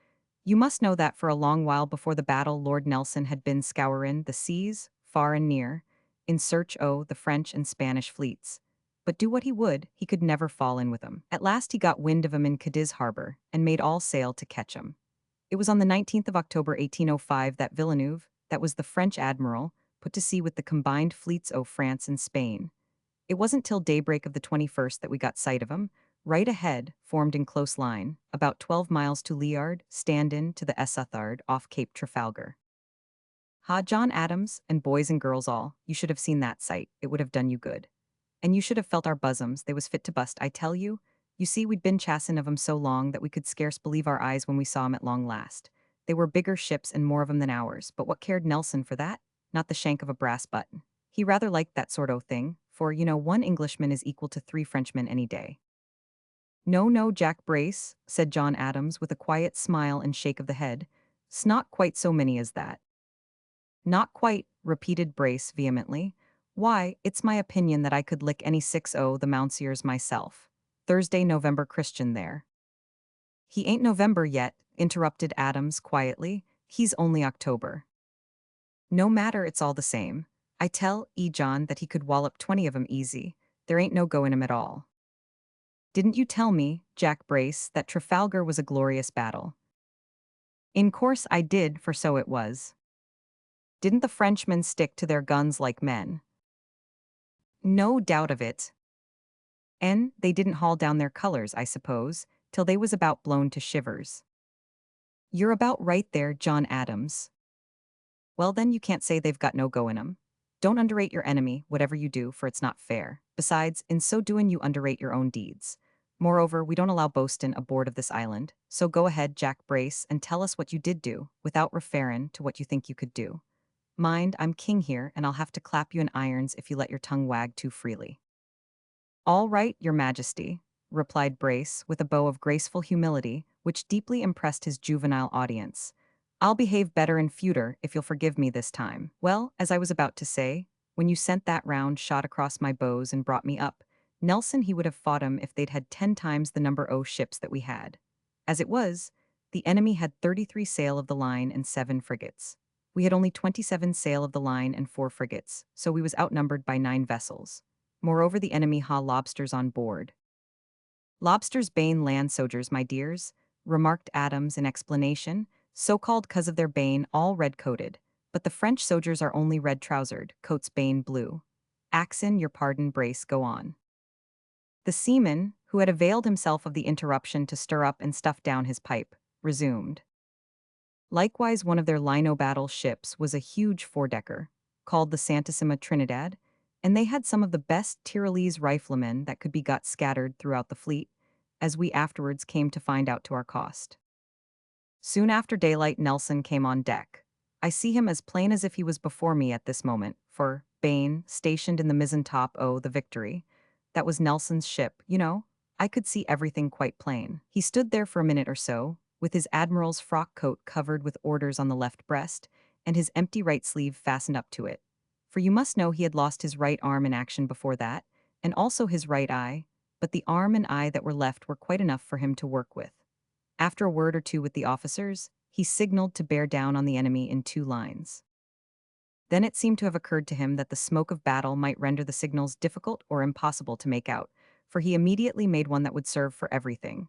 "You must know that for a long while before the battle Lord Nelson had been scourin' the seas, far and near, in search o' the French and Spanish fleets. But do what he would, he could never fall in with 'em. At last he got wind of 'em in Cadiz harbor, and made all sail to catch 'em. It was on the 19th of October 1805 that Villeneuve, that was the French admiral, put to sea with the combined fleets o' France and Spain. It wasn't till daybreak of the 21st that we got sight of 'em, right ahead, formed in close line, about 12 miles to leeward, stand-in to the Southard off Cape Trafalgar. Ha, John Adams, and boys and girls all, you should have seen that sight, it would have done you good. And you should have felt our bosoms, they was fit to bust, I tell you. You see, we'd been chassin' of 'em so long that we could scarce believe our eyes when we saw 'em at long last. They were bigger ships and more of 'em than ours, but what cared Nelson for that? Not the shank of a brass button. He rather liked that sort o' thing, for, you know, one Englishman is equal to 3 Frenchmen any day." "No, no, Jack Brace," said John Adams with a quiet smile and shake of the head. "'S not quite so many as that." "Not quite," repeated Brace vehemently. "Why, it's my opinion that I could lick any 6 the Mountseers myself. Thursday, November Christian there." "He ain't November yet," interrupted Adams quietly. "He's only October." "No matter, it's all the same. I tell John that he could wallop 20 of 'em easy. There ain't no go in 'em at all." "Didn't you tell me, Jack Brace, that Trafalgar was a glorious battle?" "In course I did, for so it was." "Didn't the Frenchmen stick to their guns like men?" "No doubt of it." "And they didn't haul down their colors, I suppose, till they was about blown to shivers." "You're about right there, John Adams." "Well then you can't say they've got no go in 'em. Don't underrate your enemy, whatever you do, for it's not fair. Besides, in so doing you underrate your own deeds. Moreover, we don't allow boastin' aboard of this island, so go ahead, Jack Brace, and tell us what you did do, without referrin' to what you think you could do. Mind, I'm king here, and I'll have to clap you in irons if you let your tongue wag too freely." "All right, your majesty," replied Brace with a bow of graceful humility, which deeply impressed his juvenile audience. "I'll behave better in future if you'll forgive me this time. Well, as I was about to say, when you sent that round shot across my bows and brought me up, Nelson he would have fought 'em if they'd had 10 times the number o' ships that we had. As it was, the enemy had 33 sail of the line and 7 frigates. We had only 27 sail of the line and 4 frigates, so we was outnumbered by 9 vessels. Moreover, the enemy ha lobsters on board." "Lobsters bane land sojers, my dears," remarked Adams in explanation, "so called 'cause of their bane all red-coated, but the French sojers are only red-trousered, coats bane blue. Axon, your pardon, Brace, go on." The seaman, who had availed himself of the interruption to stir up and stuff down his pipe, resumed. "Likewise one of their lino-battle ships was a huge four-decker, called the Santissima Trinidad, and they had some of the best Tyrolese riflemen that could be got scattered throughout the fleet, as we afterwards came to find out to our cost. Soon after daylight, Nelson came on deck. I see him as plain as if he was before me at this moment, for Bain, stationed in the mizzen top the Victory, that was Nelson's ship, you know. I could see everything quite plain. He stood there for a minute or so, with his admiral's frock coat covered with orders on the left breast, and his empty right sleeve fastened up to it. For you must know he had lost his right arm in action before that, and also his right eye, but the arm and eye that were left were quite enough for him to work with. After a word or two with the officers, he signaled to bear down on the enemy in 2 lines. Then it seemed to have occurred to him that the smoke of battle might render the signals difficult or impossible to make out, for he immediately made one that would serve for everything.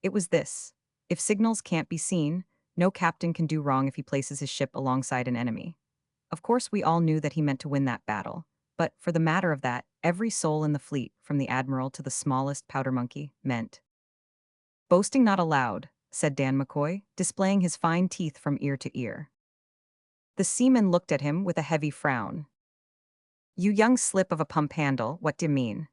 It was this: if signals can't be seen, no captain can do wrong if he places his ship alongside an enemy. Of course, we all knew that he meant to win that battle, but for the matter of that, every soul in the fleet, from the admiral to the smallest powder monkey, meant. Boasting not allowed, said Dan McCoy, displaying his fine teeth from ear to ear. The seaman looked at him with a heavy frown. You young slip of a pump handle, what d'ye mean?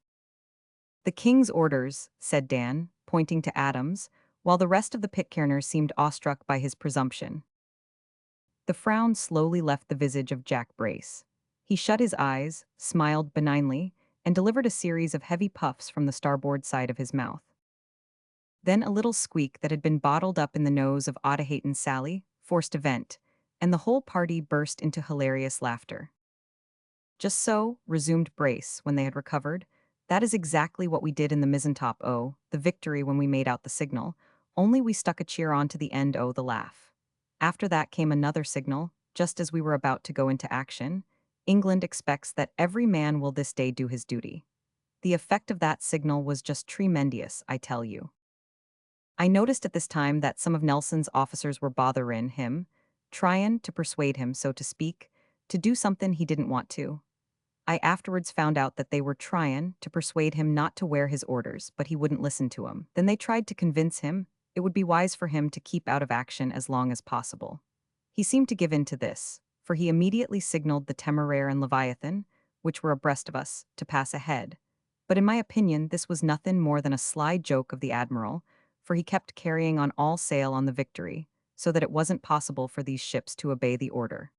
The king's orders, said Dan, pointing to Adams, while the rest of the Pitcairners seemed awestruck by his presumption. The frown slowly left the visage of Jack Brace. He shut his eyes, smiled benignly, and delivered a series of heavy puffs from the starboard side of his mouth. Then a little squeak that had been bottled up in the nose of Otaheitan Sally forced a vent, and the whole party burst into hilarious laughter. Just so, resumed Brace, when they had recovered, that is exactly what we did in the mizzen-top the Victory when we made out the signal, only we stuck a cheer on to the end the laugh. After that came another signal, just as we were about to go into action. England expects that every man will this day do his duty. The effect of that signal was just tremendous, I tell you. I noticed at this time that some of Nelson's officers were bothering him, trying to persuade him, so to speak, to do something he didn't want to. I afterwards found out that they were trying to persuade him not to wear his orders, but he wouldn't listen to them. Then they tried to convince him it would be wise for him to keep out of action as long as possible. He seemed to give in to this, for he immediately signaled the Temeraire and Leviathan, which were abreast of us, to pass ahead. But in my opinion, this was nothing more than a sly joke of the admiral, for he kept carrying on all sail on the Victory, so that it wasn't possible for these ships to obey the order.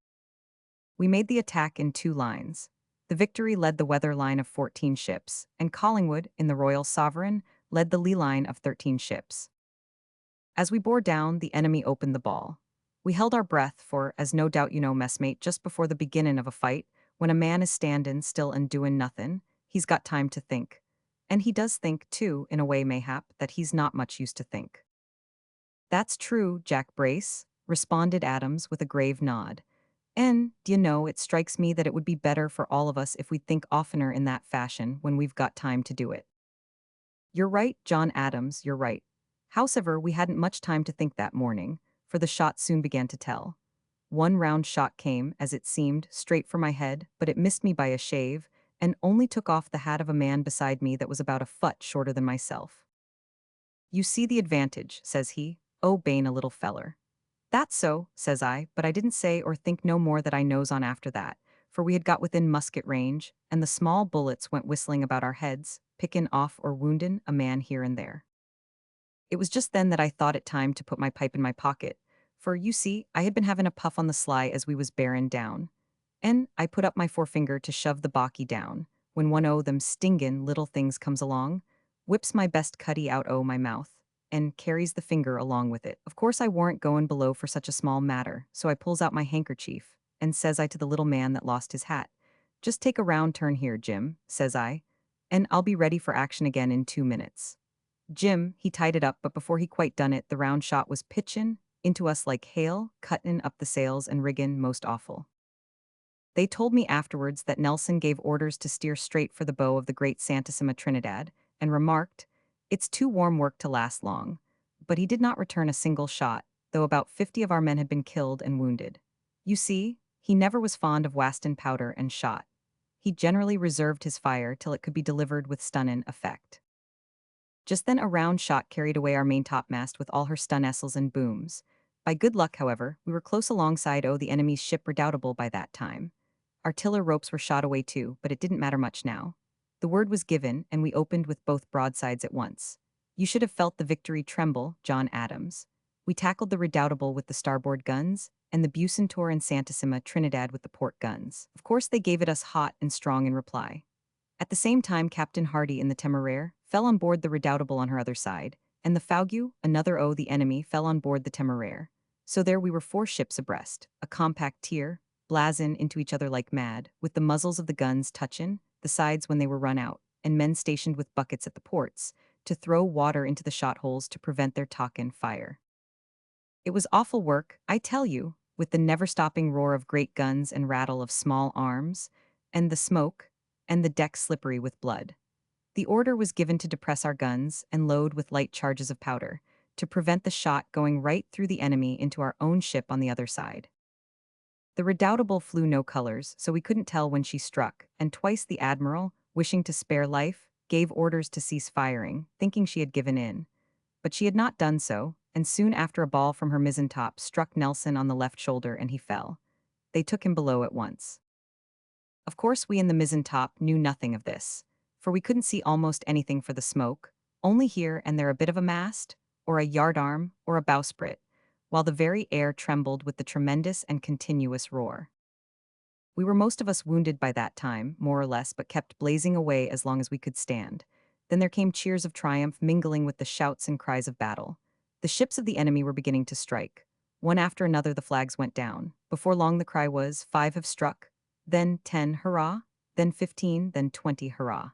We made the attack in 2 lines. The Victory led the weather line of 14 ships, and Collingwood, in the Royal Sovereign, led the lee line of 13 ships. As we bore down, the enemy opened the ball. We held our breath for, as no doubt you know, messmate, just before the beginning of a fight, when a man is standing still and doing nothing, he's got time to think. And he does think, too, in a way mayhap, that he's not much used to think. That's true, Jack Brace, responded Adams with a grave nod. And, d'ye know, it strikes me that it would be better for all of us if we think oftener in that fashion when we've got time to do it. You're right, John Adams, you're right. Howsever, we hadn't much time to think that morning, for the shot soon began to tell. One round shot came, as it seemed, straight for my head, but it missed me by a shave, and only took off the hat of a man beside me that was about a foot shorter than myself. You see the advantage, says he. Oh, Bain, a little feller. That's so, says I, but I didn't say or think no more that I knows on after that, for we had got within musket range, and the small bullets went whistling about our heads, pickin' off or woundin' a man here and there. It was just then that I thought it time to put my pipe in my pocket, for, you see, I had been having a puff on the sly as we was bearin' down. And I put up my forefinger to shove the baccy down, when one o' them stingin' little things comes along, whips my best cutty out o' my mouth, and carries the finger along with it. Of course I warn't goin' below for such a small matter, so I pulls out my handkerchief, and says I to the little man that lost his hat, "Just take a round turn here, Jim," says I, "and I'll be ready for action again in 2 minutes." Jim, he tied it up, but before he quite done it, the round shot was pitchin' into us like hail, cuttin' up the sails and riggin' most awful. They told me afterwards that Nelson gave orders to steer straight for the bow of the great Santissima Trinidad, and remarked, "It's too warm work to last long." But he did not return a single shot, though about 50 of our men had been killed and wounded. You see, he never was fond of wastin' powder and shot. He generally reserved his fire till it could be delivered with stunnin' effect. Just then a round shot carried away our main topmast with all her stun-essels and booms. By good luck, however, we were close alongside the enemy's ship Redoubtable by that time. Our tiller ropes were shot away too, but it didn't matter much now. The word was given, and we opened with both broadsides at once. You should have felt the victory tremble, John Adams. We tackled the Redoubtable with the starboard guns, and the Bucentaur and Santissima Trinidad with the port guns. Of course, they gave it us hot and strong in reply. At the same time, Captain Hardy in the Temeraire fell on board the Redoubtable on her other side, and the Fougue, another the enemy, fell on board the Temeraire. So there we were 4 ships abreast, a compact tier, blazon into each other like mad, with the muzzles of the guns touchin', the sides when they were run out, and men stationed with buckets at the ports, to throw water into the shot holes to prevent their talkin' fire. It was awful work, I tell you, with the never-stopping roar of great guns and rattle of small arms, and the smoke, and the deck slippery with blood. The order was given to depress our guns and load with light charges of powder, to prevent the shot going right through the enemy into our own ship on the other side. The Redoubtable flew no colors, so we couldn't tell when she struck, and twice the admiral, wishing to spare life, gave orders to cease firing, thinking she had given in. But she had not done so, and soon after a ball from her mizzen top struck Nelson on the left shoulder and he fell. They took him below at once. Of course, we in the mizzen top knew nothing of this, for we couldn't see almost anything for the smoke, only here and there a bit of a mast, or a yardarm, or a bowsprit, while the very air trembled with the tremendous and continuous roar. We were most of us wounded by that time, more or less, but kept blazing away as long as we could stand. Then there came cheers of triumph mingling with the shouts and cries of battle. The ships of the enemy were beginning to strike. One after another the flags went down. Before long the cry was, 5 have struck, then 10, hurrah, then 15, then 20, hurrah.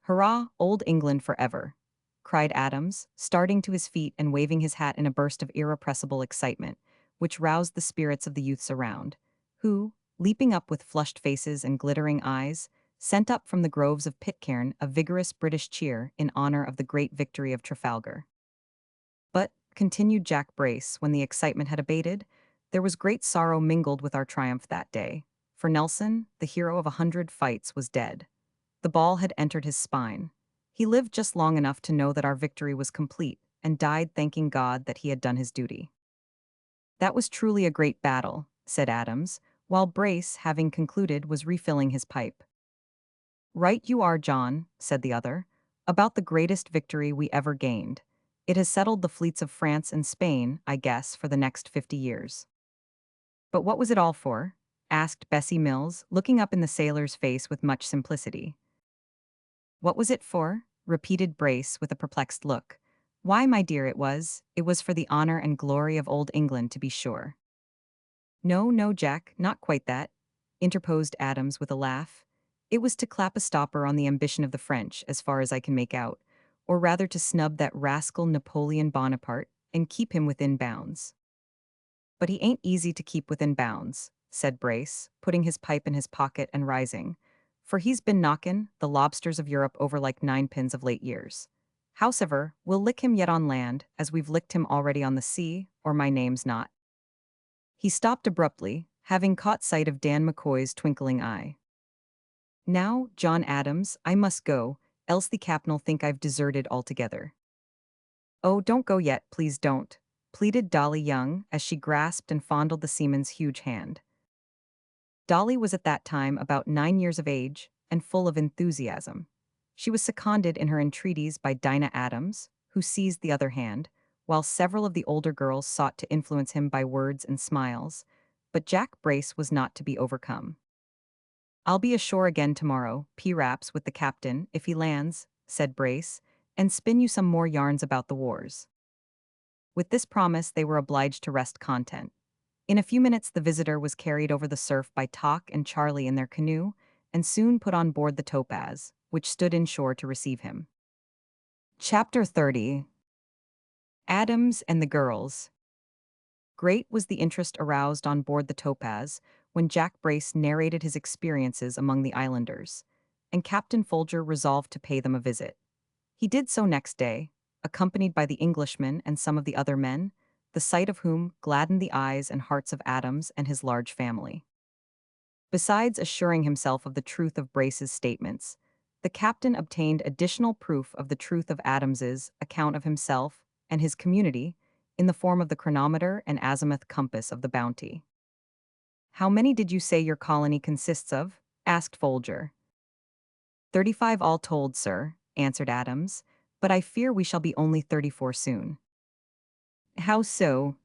Hurrah, Old England forever, cried Adams, starting to his feet and waving his hat in a burst of irrepressible excitement, which roused the spirits of the youths around, who, leaping up with flushed faces and glittering eyes, sent up from the groves of Pitcairn a vigorous British cheer in honor of the great victory of Trafalgar. But, continued Jack Brace, when the excitement had abated, there was great sorrow mingled with our triumph that day, for Nelson, the hero of 100 fights, was dead. The ball had entered his spine. He lived just long enough to know that our victory was complete, and died thanking God that he had done his duty. That was truly a great battle, said Adams, while Brace, having concluded, was refilling his pipe. Right you are, John, said the other, about the greatest victory we ever gained. It has settled the fleets of France and Spain, I guess, for the next 50 years. But what was it all for? Asked Bessie Mills, looking up in the sailor's face with much simplicity. What was it for? Repeated Brace with a perplexed look. Why, my dear, it was for the honor and glory of old England, to be sure. No, no, Jack, not quite that, interposed Adams with a laugh. It was to clap a stopper on the ambition of the French, as far as I can make out, or rather to snub that rascal Napoleon Bonaparte and keep him within bounds. But he ain't easy to keep within bounds, said Brace, putting his pipe in his pocket and rising, for he's been knockin' the lobsters of Europe over like ninepins of late years. Howsever, we'll lick him yet on land, as we've licked him already on the sea, or my name's not. He stopped abruptly, having caught sight of Dan McCoy's twinkling eye. Now, John Adams, I must go, else the captain'll think I've deserted altogether. Oh, don't go yet, please don't, pleaded Dolly Young, as she grasped and fondled the seaman's huge hand. Dolly was at that time about 9 years of age, and full of enthusiasm. She was seconded in her entreaties by Dinah Adams, who seized the other hand, while several of the older girls sought to influence him by words and smiles, but Jack Brace was not to be overcome. I'll be ashore again tomorrow, P-raps with the captain, if he lands, said Brace, and spin you some more yarns about the wars. With this promise they were obliged to rest content. In a few minutes the visitor was carried over the surf by Tock and Charlie in their canoe, and soon put on board the Topaz, which stood inshore to receive him. Chapter 30. Adams and the Girls. Great was the interest aroused on board the Topaz when Jack Brace narrated his experiences among the islanders, and Captain Folger resolved to pay them a visit. He did so next day, accompanied by the Englishman and some of the other men, the sight of whom gladdened the eyes and hearts of Adams and his large family. Besides assuring himself of the truth of Brace's statements, the captain obtained additional proof of the truth of Adams's account of himself and his community in the form of the chronometer and azimuth compass of the Bounty. How many did you say your colony consists of? Asked Folger. 35 all told, sir, answered Adams, but I fear we shall be only 34 soon. How so?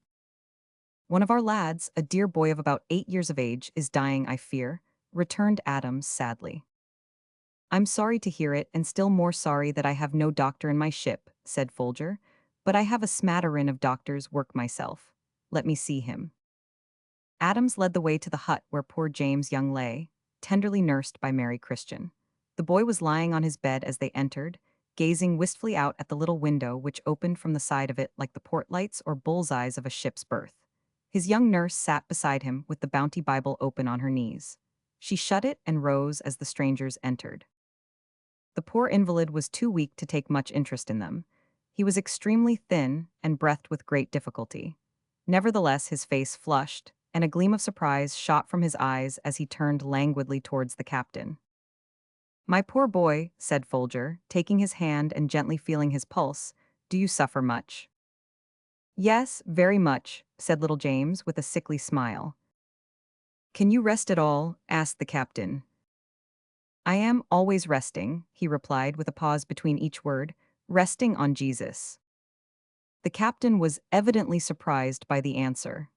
One of our lads, a dear boy of about 8 years of age, is dying, I fear, returned Adams sadly. I'm sorry to hear it, and still more sorry that I have no doctor in my ship, said Folger, but I have a smattering of doctor's work myself. Let me see him. Adams led the way to the hut where poor James Young lay, tenderly nursed by Mary Christian. The boy was lying on his bed as they entered, gazing wistfully out at the little window which opened from the side of it like the port lights or bull's-eyes of a ship's berth. His young nurse sat beside him with the Bounty Bible open on her knees. She shut it and rose as the strangers entered. The poor invalid was too weak to take much interest in them. He was extremely thin and breathed with great difficulty. Nevertheless, his face flushed, and a gleam of surprise shot from his eyes as he turned languidly towards the captain. "My poor boy," said Folger, taking his hand and gently feeling his pulse, "do you suffer much?" "Yes, very much," said little James with a sickly smile. "Can you rest at all?" asked the captain. "I am always resting," he replied with a pause between each word, "resting on Jesus." The captain was evidently surprised by the answer.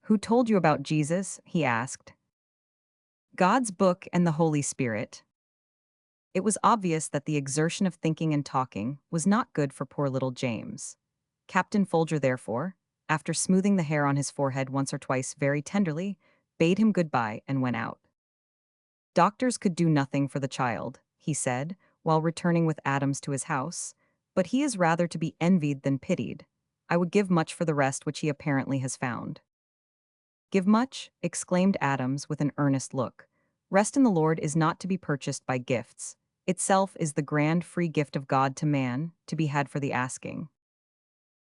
"Who told you about Jesus?" he asked. "God's book and the Holy Spirit." It was obvious that the exertion of thinking and talking was not good for poor little James. Captain Folger, therefore, after smoothing the hair on his forehead once or twice very tenderly, bade him good-bye and went out. "Doctors could do nothing for the child," he said, while returning with Adams to his house, "but he is rather to be envied than pitied. I would give much for the rest which he apparently has found." "Give much?" exclaimed Adams with an earnest look. "Rest in the Lord is not to be purchased by gifts. Itself is the grand free gift of God to man, to be had for the asking."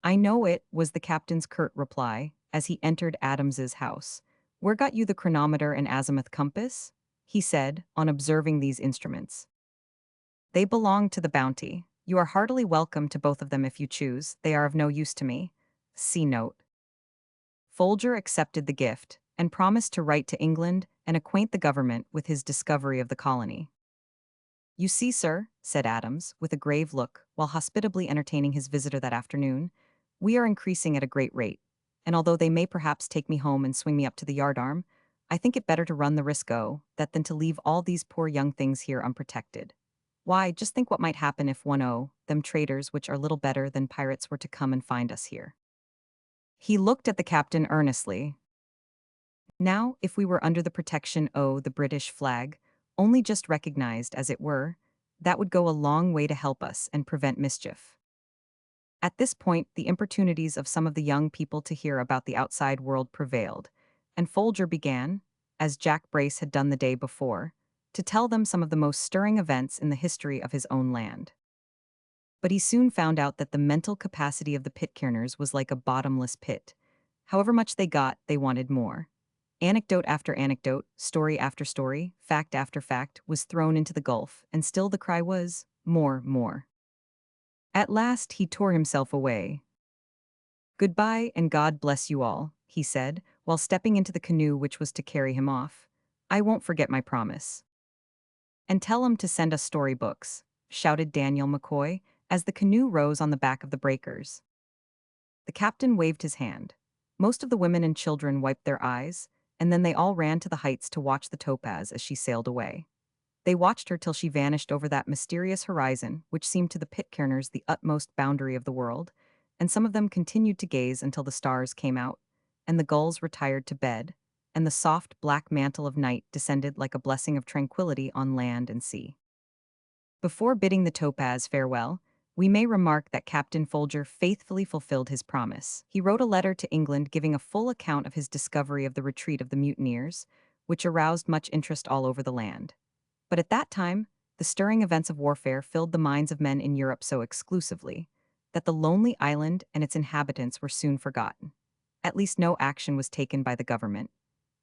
"I know it," was the captain's curt reply, as he entered Adams's house. "Where got you the chronometer and azimuth compass?" he said, on observing these instruments. "They belong to the Bounty. You are heartily welcome to both of them if you choose. They are of no use to me. See note." Folger accepted the gift, and promised to write to England and acquaint the government with his discovery of the colony. "You see, sir," said Adams, with a grave look, while hospitably entertaining his visitor that afternoon, "we are increasing at a great rate, and although they may perhaps take me home and swing me up to the yardarm, I think it better to run the risk that than to leave all these poor young things here unprotected. Why, just think what might happen if them traders which are little better than pirates were to come and find us here." He looked at the captain earnestly. "Now, if we were under the protection of the British flag, only just recognized, as it were, that would go a long way to help us and prevent mischief." At this point, the importunities of some of the young people to hear about the outside world prevailed, and Folger began, as Jack Brace had done the day before, to tell them some of the most stirring events in the history of his own land. But he soon found out that the mental capacity of the Pitcairners was like a bottomless pit. However much they got, they wanted more. Anecdote after anecdote, story after story, fact after fact was thrown into the gulf, and still the cry was, "More, more." At last he tore himself away. "Goodbye and God bless you all," he said, while stepping into the canoe which was to carry him off. "I won't forget my promise." "And tell 'em to send us storybooks," shouted Daniel McCoy, as the canoe rose on the back of the breakers. The captain waved his hand. Most of the women and children wiped their eyes, and then they all ran to the heights to watch the Topaz as she sailed away. They watched her till she vanished over that mysterious horizon which seemed to the Pitcairners the utmost boundary of the world, and some of them continued to gaze until the stars came out, and the gulls retired to bed, and the soft black mantle of night descended like a blessing of tranquility on land and sea. Before bidding the Topaz farewell, we may remark that Captain Folger faithfully fulfilled his promise. He wrote a letter to England giving a full account of his discovery of the retreat of the mutineers, which aroused much interest all over the land. But at that time, the stirring events of warfare filled the minds of men in Europe so exclusively that the lonely island and its inhabitants were soon forgotten. At least no action was taken by the government,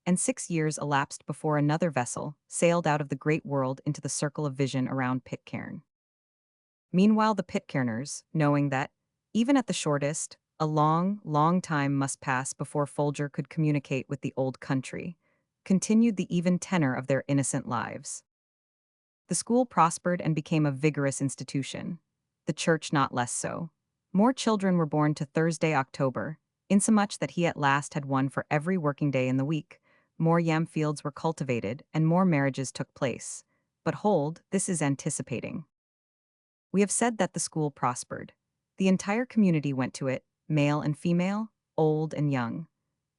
and 6 years elapsed before another vessel sailed out of the great world into the circle of vision around Pitcairn. Meanwhile, the Pitcairners, knowing that, even at the shortest, a long, long time must pass before Folger could communicate with the old country, continued the even tenor of their innocent lives. The school prospered and became a vigorous institution. the church not less so. More children were born to Thursday, October, insomuch that he at last had one for every working day in the week. More yam fields were cultivated, and more marriages took place. But hold, this is anticipating. We have said that the school prospered. The entire community went to it, male and female, old and young.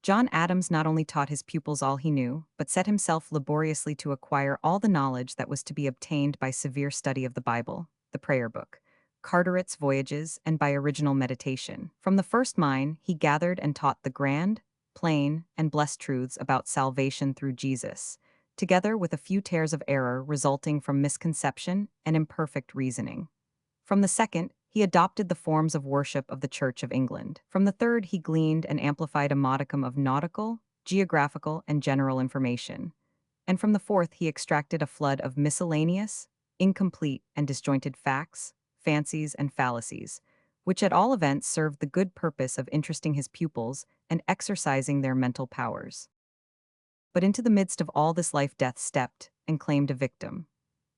John Adams not only taught his pupils all he knew, but set himself laboriously to acquire all the knowledge that was to be obtained by severe study of the Bible, the prayer book, Carteret's voyages, and by original meditation. From the first mine, he gathered and taught the grand, plain, and blessed truths about salvation through Jesus, together with a few tares of error resulting from misconception and imperfect reasoning. From the second, he adopted the forms of worship of the Church of England. From the third, he gleaned and amplified a modicum of nautical, geographical, and general information. And from the fourth, he extracted a flood of miscellaneous, incomplete, and disjointed facts, fancies, and fallacies, which at all events served the good purpose of interesting his pupils and exercising their mental powers. But into the midst of all this life death stepped and claimed a victim.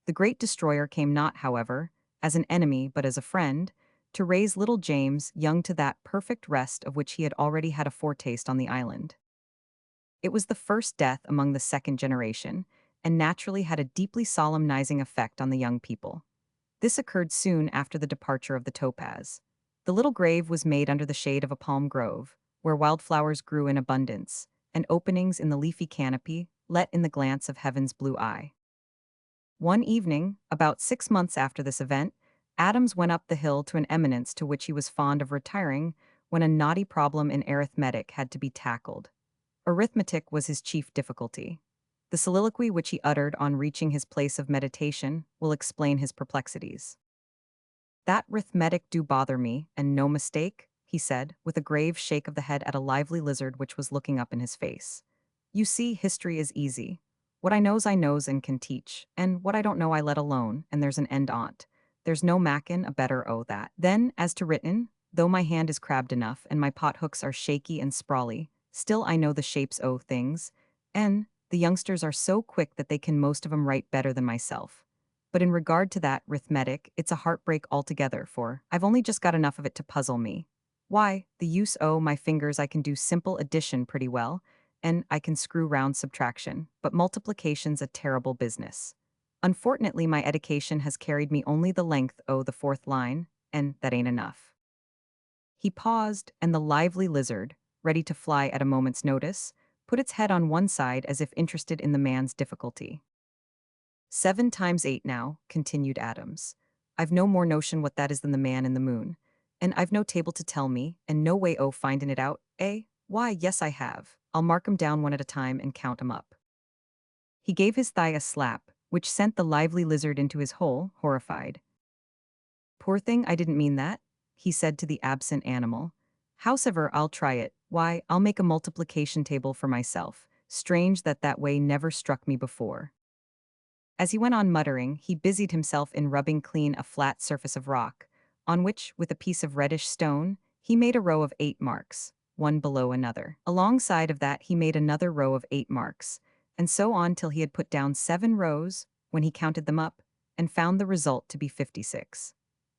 The great destroyer came not, however, as an enemy but as a friend, to raise little James young to that perfect rest of which he had already had a foretaste on the island. It was the first death among the second generation, and naturally had a deeply solemnizing effect on the young people. This occurred soon after the departure of the topaz. The little grave was made under the shade of a palm grove, where wildflowers grew in abundance, and openings in the leafy canopy let in the glance of heaven's blue eye. One evening, about 6 months after this event, Adams went up the hill to an eminence to which he was fond of retiring when a knotty problem in arithmetic had to be tackled. Arithmetic was his chief difficulty. The soliloquy which he uttered on reaching his place of meditation will explain his perplexities. "That arithmetic do bother me, and no mistake," he said, with a grave shake of the head at a lively lizard which was looking up in his face. "You see, history is easy. What I knows and can teach, and what I don't know I let alone, and there's an end on't. There's no mackin' a better o' that. Then, as to written, though my hand is crabbed enough, and my pot hooks are shaky and sprawly, still I know the shapes o' things, and the youngsters are so quick that they can most of 'em write better than myself. But in regard to that arithmetic, it's a heartbreak altogether, for I've only just got enough of it to puzzle me. Why, the use o' my fingers I can do simple addition pretty well, and I can screw round subtraction, but multiplication's a terrible business. Unfortunately, my education has carried me only the length o' the fourth line, and that ain't enough." He paused, and the lively lizard, ready to fly at a moment's notice, put its head on one side as if interested in the man's difficulty. 7 times 8 now," continued Adams. "I've no more notion what that is than the man in the moon. And I've no table to tell me, and no way o' findin' it out, eh? Why, yes I have. I'll mark 'em down one at a time and count 'em up." He gave his thigh a slap, which sent the lively lizard into his hole, horrified. "Poor thing, I didn't mean that," he said to the absent animal. "Howsever, I'll try it. Why, I'll make a multiplication table for myself. Strange that that way never struck me before." As he went on muttering, he busied himself in rubbing clean a flat surface of rock, on which, with a piece of reddish stone, he made a row of 8 marks, one below another. Alongside of that he made another row of 8 marks, and so on till he had put down 7 rows, when he counted them up, and found the result to be 56.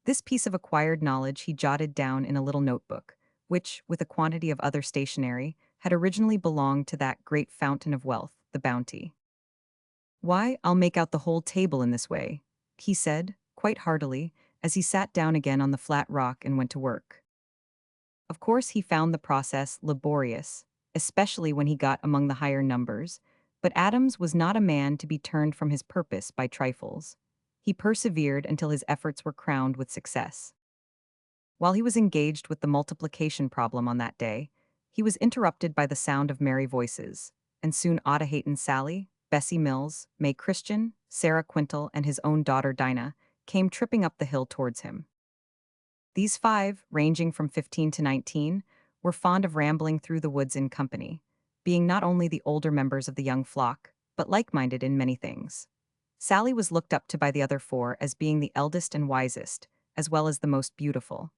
This piece of acquired knowledge he jotted down in a little notebook, which, with a quantity of other stationery, had originally belonged to that great fountain of wealth, the bounty. "Why, I'll make out the whole table in this way," he said, quite heartily, as he sat down again on the flat rock and went to work. Of course he found the process laborious, especially when he got among the higher numbers, but Adams was not a man to be turned from his purpose by trifles. He persevered until his efforts were crowned with success. While he was engaged with the multiplication problem on that day, he was interrupted by the sound of merry voices, and soon Otta Hayton Sally, Bessie Mills, May Christian, Sarah Quintal, and his own daughter Dinah came tripping up the hill towards him. These 5, ranging from 15 to 19, were fond of rambling through the woods in company, being not only the older members of the young flock, but like-minded in many things. Sally was looked up to by the other 4 as being the eldest and wisest, as well as the most beautiful.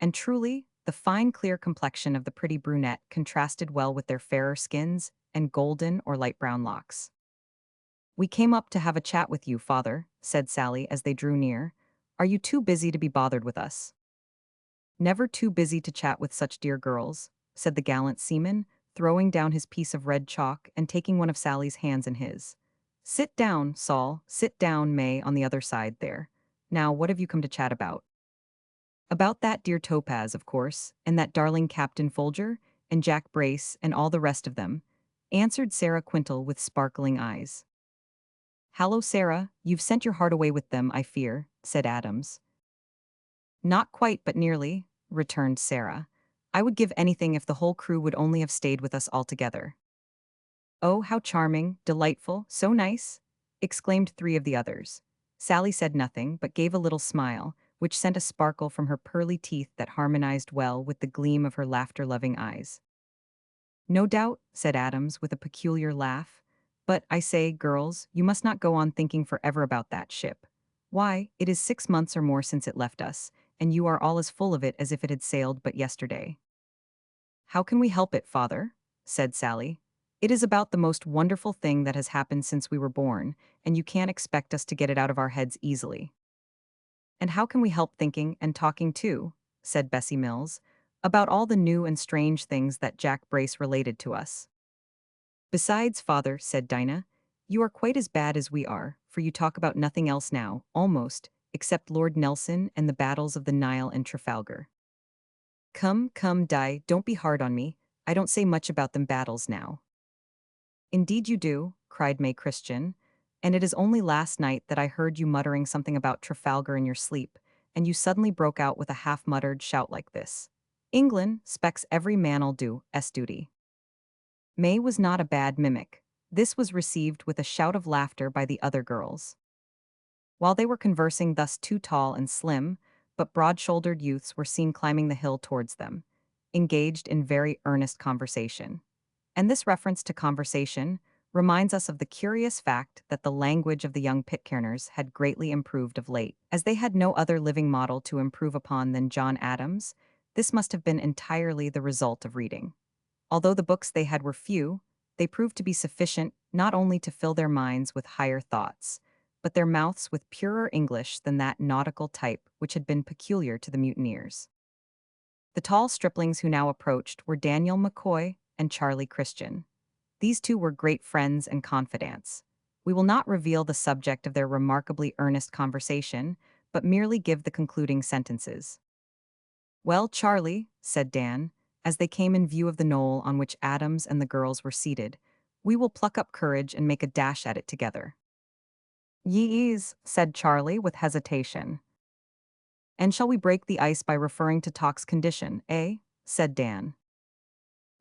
And truly, the fine clear complexion of the pretty brunette contrasted well with their fairer skins and golden or light brown locks. "We came up to have a chat with you, father," said Sally as they drew near. Are you too busy to be bothered with us? Never too busy to chat with such dear girls, said the gallant seaman, throwing down his piece of red chalk and taking one of Sally's hands in his. Sit down, Saul, sit down, May, on the other side there. Now, what have you come to chat about? About that dear Topaz, of course, and that darling Captain Folger, and Jack Brace, and all the rest of them, answered Sarah Quintal with sparkling eyes. Hallo, Sarah, you've sent your heart away with them, I fear, said Adams. Not quite, but nearly, returned Sarah. I would give anything if the whole crew would only have stayed with us altogether. Oh, how charming, delightful, so nice, exclaimed three of the others. Sally said nothing, but gave a little smile, which sent a sparkle from her pearly teeth that harmonized well with the gleam of her laughter-loving eyes. No doubt, said Adams with a peculiar laugh. But, I say, girls, you must not go on thinking forever about that ship. Why, it is 6 months or more since it left us, and you are all as full of it as if it had sailed but yesterday. How can we help it, father? Said Sally. It is about the most wonderful thing that has happened since we were born, and you can't expect us to get it out of our heads easily. And how can we help thinking and talking too, said Bessie Mills, about all the new and strange things that Jack Brace related to us. Besides, father, said Dinah, you are quite as bad as we are, for you talk about nothing else now, almost, except Lord Nelson and the battles of the Nile and Trafalgar. Come, come, Di, don't be hard on me, I don't say much about them battles now. Indeed you do, cried May Christian, and it is only last night that I heard you muttering something about Trafalgar in your sleep, and you suddenly broke out with a half-muttered shout like this. England specks every man'll do, duty. May was not a bad mimic. This was received with a shout of laughter by the other girls. While they were conversing thus, two tall and slim, but broad-shouldered youths were seen climbing the hill towards them, engaged in very earnest conversation. And this reference to conversation reminds us of the curious fact that the language of the young Pitcairners had greatly improved of late. As they had no other living model to improve upon than John Adams, this must have been entirely the result of reading. Although the books they had were few, they proved to be sufficient not only to fill their minds with higher thoughts, but their mouths with purer English than that nautical type which had been peculiar to the mutineers. The tall striplings who now approached were Daniel McCoy and Charlie Christian. These two were great friends and confidants. We will not reveal the subject of their remarkably earnest conversation, but merely give the concluding sentences. Well, Charlie, said Dan, as they came in view of the knoll on which Adams and the girls were seated, we will pluck up courage and make a dash at it together. Yees, said Charlie with hesitation. And shall we break the ice by referring to Tock's condition, eh? Said Dan.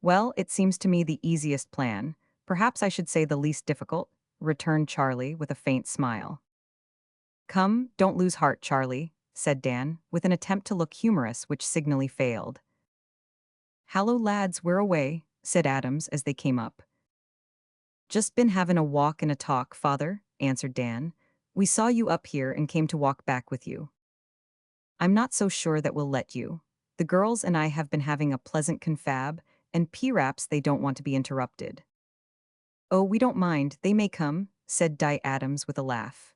Well, it seems to me the easiest plan, perhaps I should say the least difficult, returned Charlie with a faint smile. Come, don't lose heart, Charlie, said Dan, with an attempt to look humorous which signally failed. Hallo, lads, we're away, said Adams as they came up. Just been havin' a walk and a talk, father, answered Dan. We saw you up here and came to walk back with you. I'm not so sure that we'll let you. The girls and I have been having a pleasant confab, and P-raps they don't want to be interrupted. Oh, we don't mind, they may come, said Di Adams with a laugh.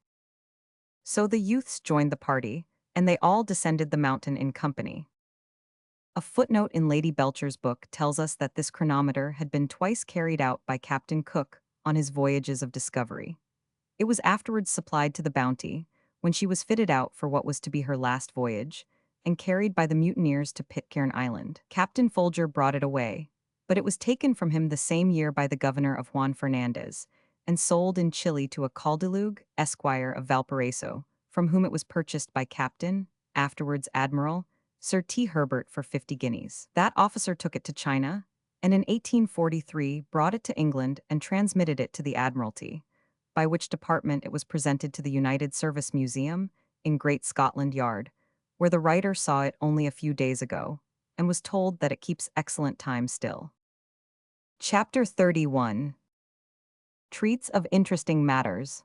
So the youths joined the party, and they all descended the mountain in company. A footnote in Lady Belcher's book tells us that this chronometer had been twice carried out by Captain Cook on his voyages of discovery. It was afterwards supplied to the Bounty, when she was fitted out for what was to be her last voyage, and carried by the mutineers to Pitcairn Island. Captain Folger brought it away, but it was taken from him the same year by the governor of Juan Fernandez, and sold in Chile to a Caldelugue, Esquire of Valparaiso, from whom it was purchased by Captain, afterwards Admiral, Sir T. Herbert for 50 guineas. That officer took it to China, and in 1843 brought it to England and transmitted it to the Admiralty, by which department it was presented to the United Service Museum in Great Scotland Yard, where the writer saw it only a few days ago, and was told that it keeps excellent time still. Chapter 31. Treats of interesting matters.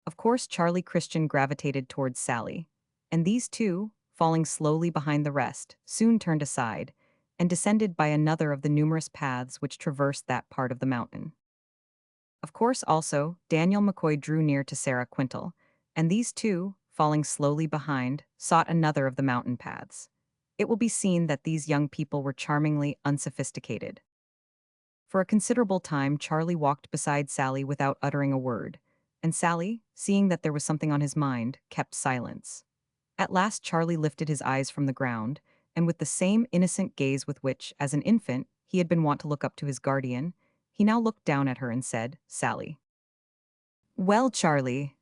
Of course, Charlie Christian gravitated towards Sally, and these two, falling slowly behind the rest, soon turned aside, and descended by another of the numerous paths which traversed that part of the mountain. Of course, also, Daniel McCoy drew near to Sarah Quintal, and these two, falling slowly behind, sought another of the mountain paths. It will be seen that these young people were charmingly unsophisticated. For a considerable time, Charlie walked beside Sally without uttering a word, and Sally, seeing that there was something on his mind, kept silence. At last, Charlie lifted his eyes from the ground, and with the same innocent gaze with which, as an infant, he had been wont to look up to his guardian, he now looked down at her and said, "Sally." "Well, Charlie."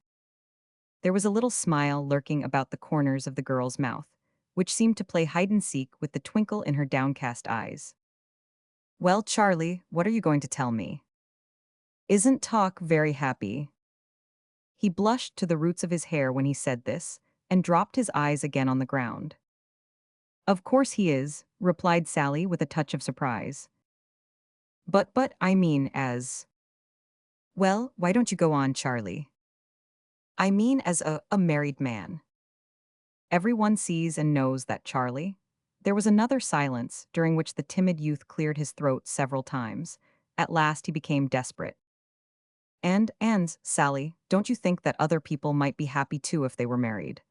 There was a little smile lurking about the corners of the girl's mouth, which seemed to play hide and seek with the twinkle in her downcast eyes. "Well, Charlie, what are you going to tell me? Isn't talk very happy?" He blushed to the roots of his hair when he said this, and dropped his eyes again on the ground. "Of course he is," replied Sally with a touch of surprise. But I mean as." "Well, why don't you go on, Charlie?" "I mean as a married man." Everyone sees and knows that, Charlie. There was another silence, during which the timid youth cleared his throat several times. At last he became desperate. And, Sally, don't you think that other people might be happy too if they were married?"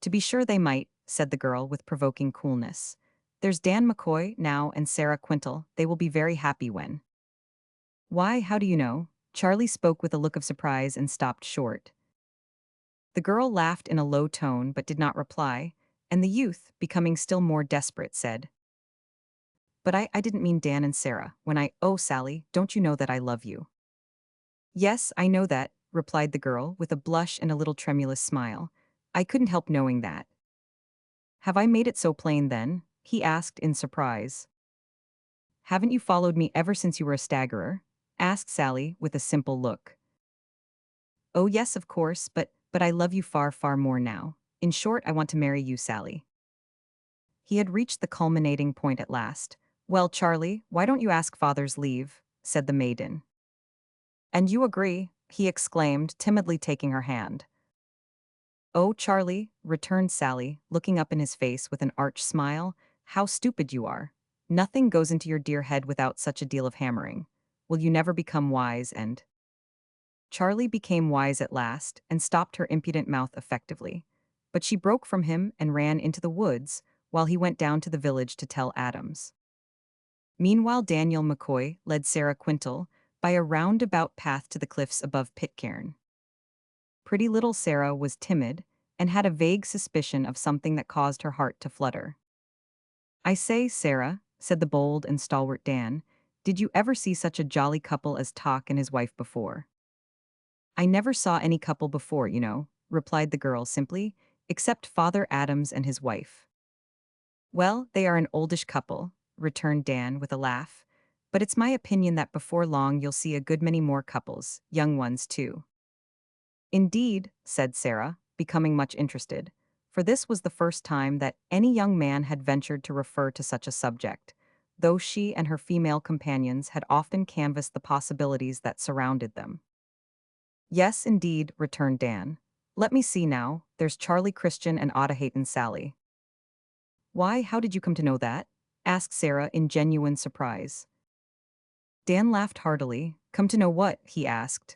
"To be sure they might," said the girl with provoking coolness. "There's Dan McCoy now and Sarah Quintal. They will be very happy when—" "Why, how do you know?" Charlie spoke with a look of surprise and stopped short. The girl laughed in a low tone but did not reply, and the youth, becoming still more desperate, said, "But I didn't mean Dan and Sarah. Oh, Sally, don't you know that I love you?" "Yes, I know that," replied the girl, with a blush and a little tremulous smile. "I couldn't help knowing that." "Have I made it so plain then?" he asked in surprise. "Haven't you followed me ever since you were a staggerer?" asked Sally, with a simple look. "Oh yes, of course, but I love you far, far more now. In short, I want to marry you, Sally." He had reached the culminating point at last. "Well, Charlie, why don't you ask father's leave?" said the maiden. "And you agree?" he exclaimed, timidly taking her hand. "Oh, Charlie," returned Sally, looking up in his face with an arch smile, "how stupid you are. Nothing goes into your dear head without such a deal of hammering. Will you never become wise and—" Charlie became wise at last, and stopped her impudent mouth effectively. But she broke from him and ran into the woods, while he went down to the village to tell Adams. Meanwhile, Daniel McCoy led Sarah Quintal by a roundabout path to the cliffs above Pitcairn. Pretty little Sarah was timid, and had a vague suspicion of something that caused her heart to flutter. "I say, Sarah," said the bold and stalwart Dan, "did you ever see such a jolly couple as Tock and his wife before?" "I never saw any couple before, you know," replied the girl simply, "except Father Adams and his wife." "Well, they are an oldish couple," returned Dan with a laugh, "but it's my opinion that before long you'll see a good many more couples, young ones too." "Indeed," said Sarah, becoming much interested, for this was the first time that any young man had ventured to refer to such a subject, though she and her female companions had often canvassed the possibilities that surrounded them. "Yes, indeed," returned Dan. "Let me see now, there's Charlie Christian and Ottahate Sally." "Why, how did you come to know that?" asked Sarah in genuine surprise. Dan laughed heartily. "Come to know what?" he asked.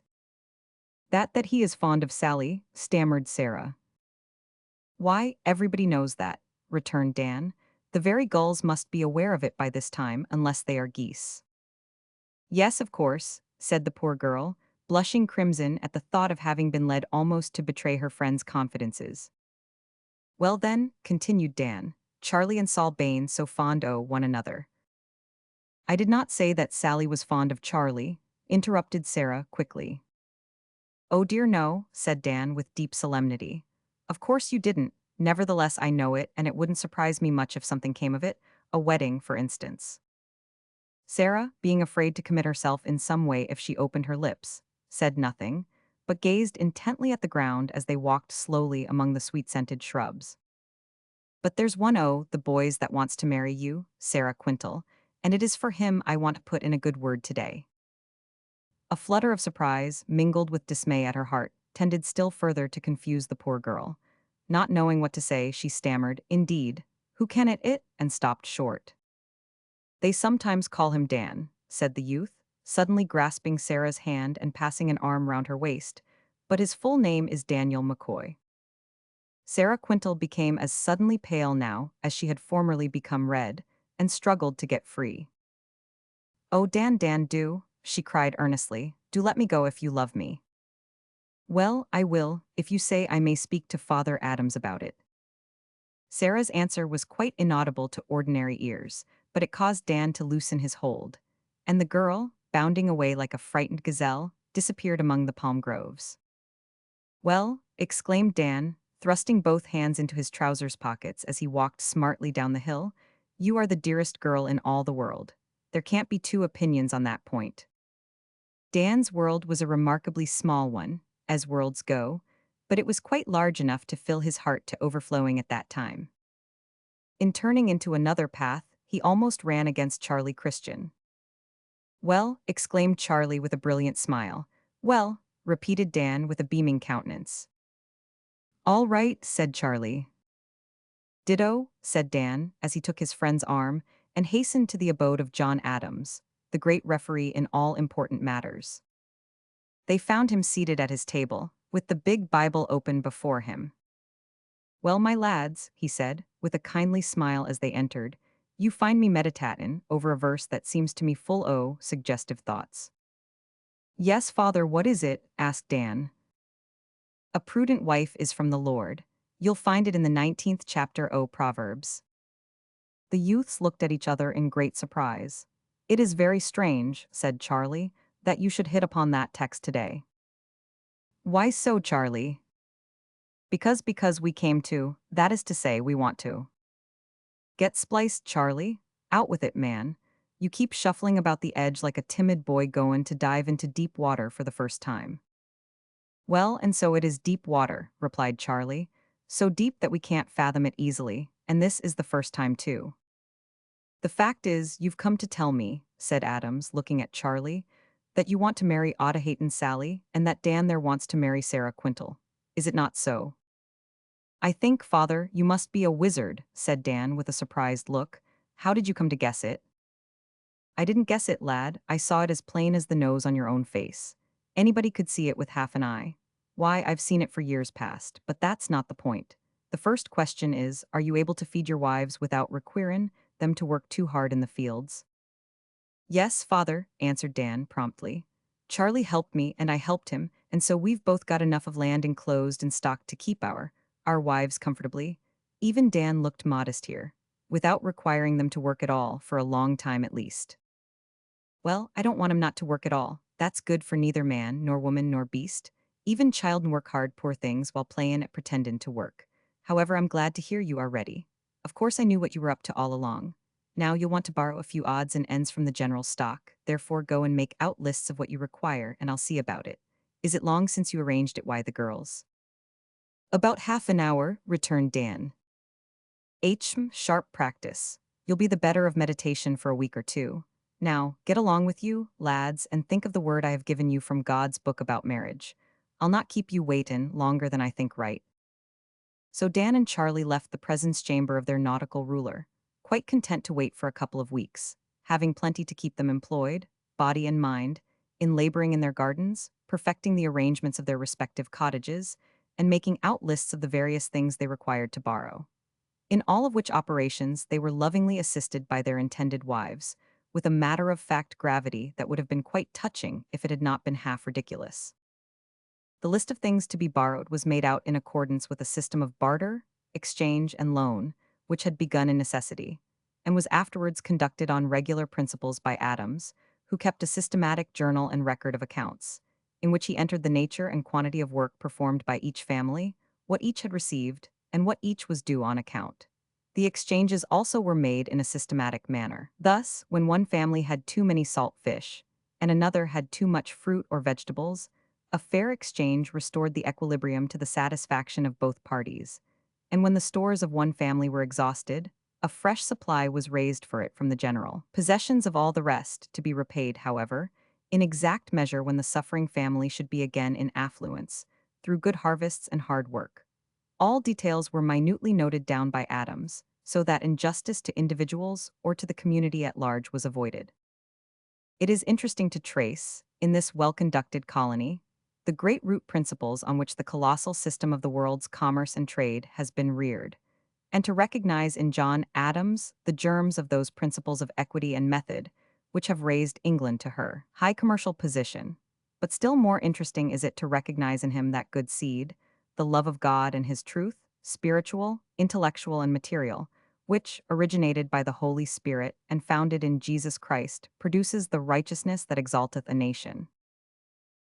That he is fond of Sally," stammered Sarah. "Why, everybody knows that," returned Dan. "The very gulls must be aware of it by this time, unless they are geese." "Yes, of course," said the poor girl, blushing crimson at the thought of having been led almost to betray her friend's confidences. "Well then," continued Dan, "Charlie and Saul Bain so fond o' one another." "I did not say that Sally was fond of Charlie," interrupted Sarah quickly. "Oh dear no," said Dan with deep solemnity. "Of course you didn't. Nevertheless, I know it, and it wouldn't surprise me much if something came of it, a wedding, for instance." Sarah, being afraid to commit herself in some way if she opened her lips, said nothing, but gazed intently at the ground as they walked slowly among the sweet-scented shrubs. "But there's the boys that wants to marry you, Sarah Quintal, and it is for him I want to put in a good word today." A flutter of surprise, mingled with dismay at her heart, tended still further to confuse the poor girl. Not knowing what to say, she stammered, "Indeed, who can it?" and stopped short. "They sometimes call him Dan," said the youth, suddenly grasping Sarah's hand and passing an arm round her waist, "but his full name is Daniel McCoy." Sarah Quintal became as suddenly pale now as she had formerly become red, and struggled to get free. "Oh, Dan, Dan, do," she cried earnestly, "do let me go if you love me." "Well, I will, if you say I may speak to Father Adams about it." Sarah's answer was quite inaudible to ordinary ears, but it caused Dan to loosen his hold, and the girl, bounding away like a frightened gazelle, disappeared among the palm groves. "Well," exclaimed Dan, thrusting both hands into his trousers pockets as he walked smartly down the hill, "you are the dearest girl in all the world. There can't be two opinions on that point." Dan's world was a remarkably small one, as worlds go, but it was quite large enough to fill his heart to overflowing at that time. In turning into another path, he almost ran against Charlie Christian. "Well," exclaimed Charlie with a brilliant smile. "Well," repeated Dan with a beaming countenance. "All right," said Charlie. "Ditto," said Dan, as he took his friend's arm and hastened to the abode of John Adams, the great referee in all important matters. They found him seated at his table, with the big Bible open before him. "Well, my lads," he said, with a kindly smile as they entered, "you find me meditatin' over a verse that seems to me full o' suggestive thoughts." "Yes, father, what is it?" asked Dan. "A prudent wife is from the Lord. You'll find it in the 19th chapter o' Proverbs." The youths looked at each other in great surprise. "It is very strange," said Charlie, "that you should hit upon that text today." "Why so, Charlie?" Because we came to, that is to say, we want to." "Get spliced, Charlie. Out with it, man. You keep shuffling about the edge like a timid boy goin' to dive into deep water for the first time." "Well, and so it is deep water," replied Charlie. "So deep that we can't fathom it easily, and this is the first time too." "The fact is, you've come to tell me," said Adams, looking at Charlie, "that you want to marry Otahaton Sally, and that Dan there wants to marry Sarah Quintal. Is it not so?" "I think, father, you must be a wizard," said Dan with a surprised look. "How did you come to guess it?" "I didn't guess it, lad. I saw it as plain as the nose on your own face. Anybody could see it with half an eye. Why, I've seen it for years past, but that's not the point. The first question is, are you able to feed your wives without requirin' them to work too hard in the fields?" "Yes, father," answered Dan promptly. "Charlie helped me, and I helped him, and so we've both got enough of land enclosed and stock to keep our wives comfortably." Even Dan looked modest here, without requiring them to work at all for a long time at least. "Well, I don't want 'em not to work at all. That's good for neither man, nor woman, nor beast. Even child'n work hard, poor things, while playin' at pretendin' to work. However, I'm glad to hear you are ready. Of course I knew what you were up to all along. Now you'll want to borrow a few odds and ends from the general stock, therefore go and make out lists of what you require, and I'll see about it. Is it long since you arranged it? Why the girls?" "About half an hour," returned Dan. Sharp practice. You'll be the better of meditation for a week or two. Now, get along with you, lads, and think of the word I have given you from God's book about marriage. I'll not keep you waitin' longer than I think right." So Dan and Charlie left the presence chamber of their nautical ruler, quite content to wait for a couple of weeks, having plenty to keep them employed, body and mind, in laboring in their gardens, perfecting the arrangements of their respective cottages, and making out lists of the various things they required to borrow. In all of which operations they were lovingly assisted by their intended wives, with a matter-of-fact gravity that would have been quite touching if it had not been half ridiculous. The list of things to be borrowed was made out in accordance with a system of barter, exchange, and loan, which had begun in necessity, and was afterwards conducted on regular principles by Adams, who kept a systematic journal and record of accounts, in which he entered the nature and quantity of work performed by each family, what each had received, and what each was due on account. The exchanges also were made in a systematic manner. Thus, when one family had too many salt fish, and another had too much fruit or vegetables, a fair exchange restored the equilibrium to the satisfaction of both parties, and when the stores of one family were exhausted, a fresh supply was raised for it from the general possessions of all the rest, to be repaid, however, in exact measure when the suffering family should be again in affluence, through good harvests and hard work. All details were minutely noted down by Adams, so that injustice to individuals or to the community at large was avoided. It is interesting to trace, in this well-conducted colony, the great root principles on which the colossal system of the world's commerce and trade has been reared, and to recognize in John Adams the germs of those principles of equity and method which have raised England to her high commercial position. But still more interesting is it to recognize in him that good seed, the love of God and his truth, spiritual, intellectual, and material, which, originated by the Holy Spirit and founded in Jesus Christ, produces the righteousness that exalteth a nation.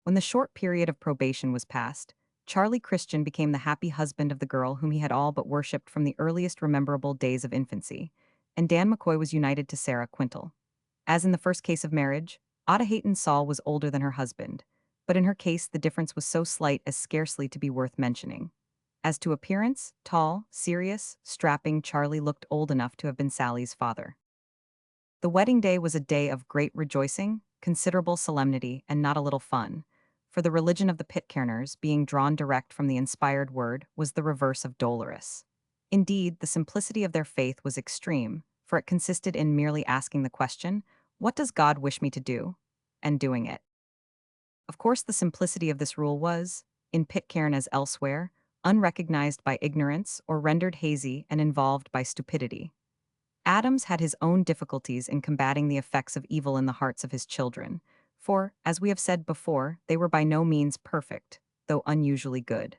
When the short period of probation was passed, Charlie Christian became the happy husband of the girl whom he had all but worshipped from the earliest rememberable days of infancy, and Dan McCoy was united to Sarah Quintal. As in the first case of marriage, Ada Hayton Saul was older than her husband, but in her case the difference was so slight as scarcely to be worth mentioning. As to appearance, tall, serious, strapping Charlie looked old enough to have been Sally's father. The wedding day was a day of great rejoicing, considerable solemnity, and not a little fun, for the religion of the Pitcairners, being drawn direct from the inspired word, was the reverse of dolorous. Indeed, the simplicity of their faith was extreme, for it consisted in merely asking the question, "What does God wish me to do?" and doing it. Of course, the simplicity of this rule was, in Pitcairn as elsewhere, unrecognized by ignorance or rendered hazy and involved by stupidity. Adams had his own difficulties in combating the effects of evil in the hearts of his children, for, as we have said before, they were by no means perfect, though unusually good.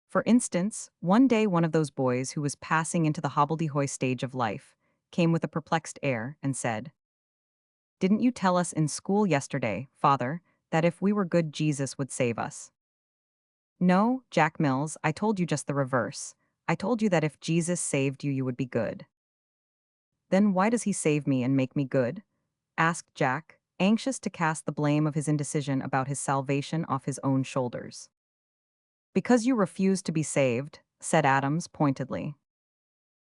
For instance, one day one of those boys who was passing into the hobbledehoy stage of life came with a perplexed air and said, "Didn't you tell us in school yesterday, Father, that if we were good Jesus would save us?" "No, Jack Mills, I told you just the reverse. I told you that if Jesus saved you, you would be good." "Then why does he save me and make me good?" asked Jack, anxious to cast the blame of his indecision about his salvation off his own shoulders. "Because you refuse to be saved," said Adams pointedly.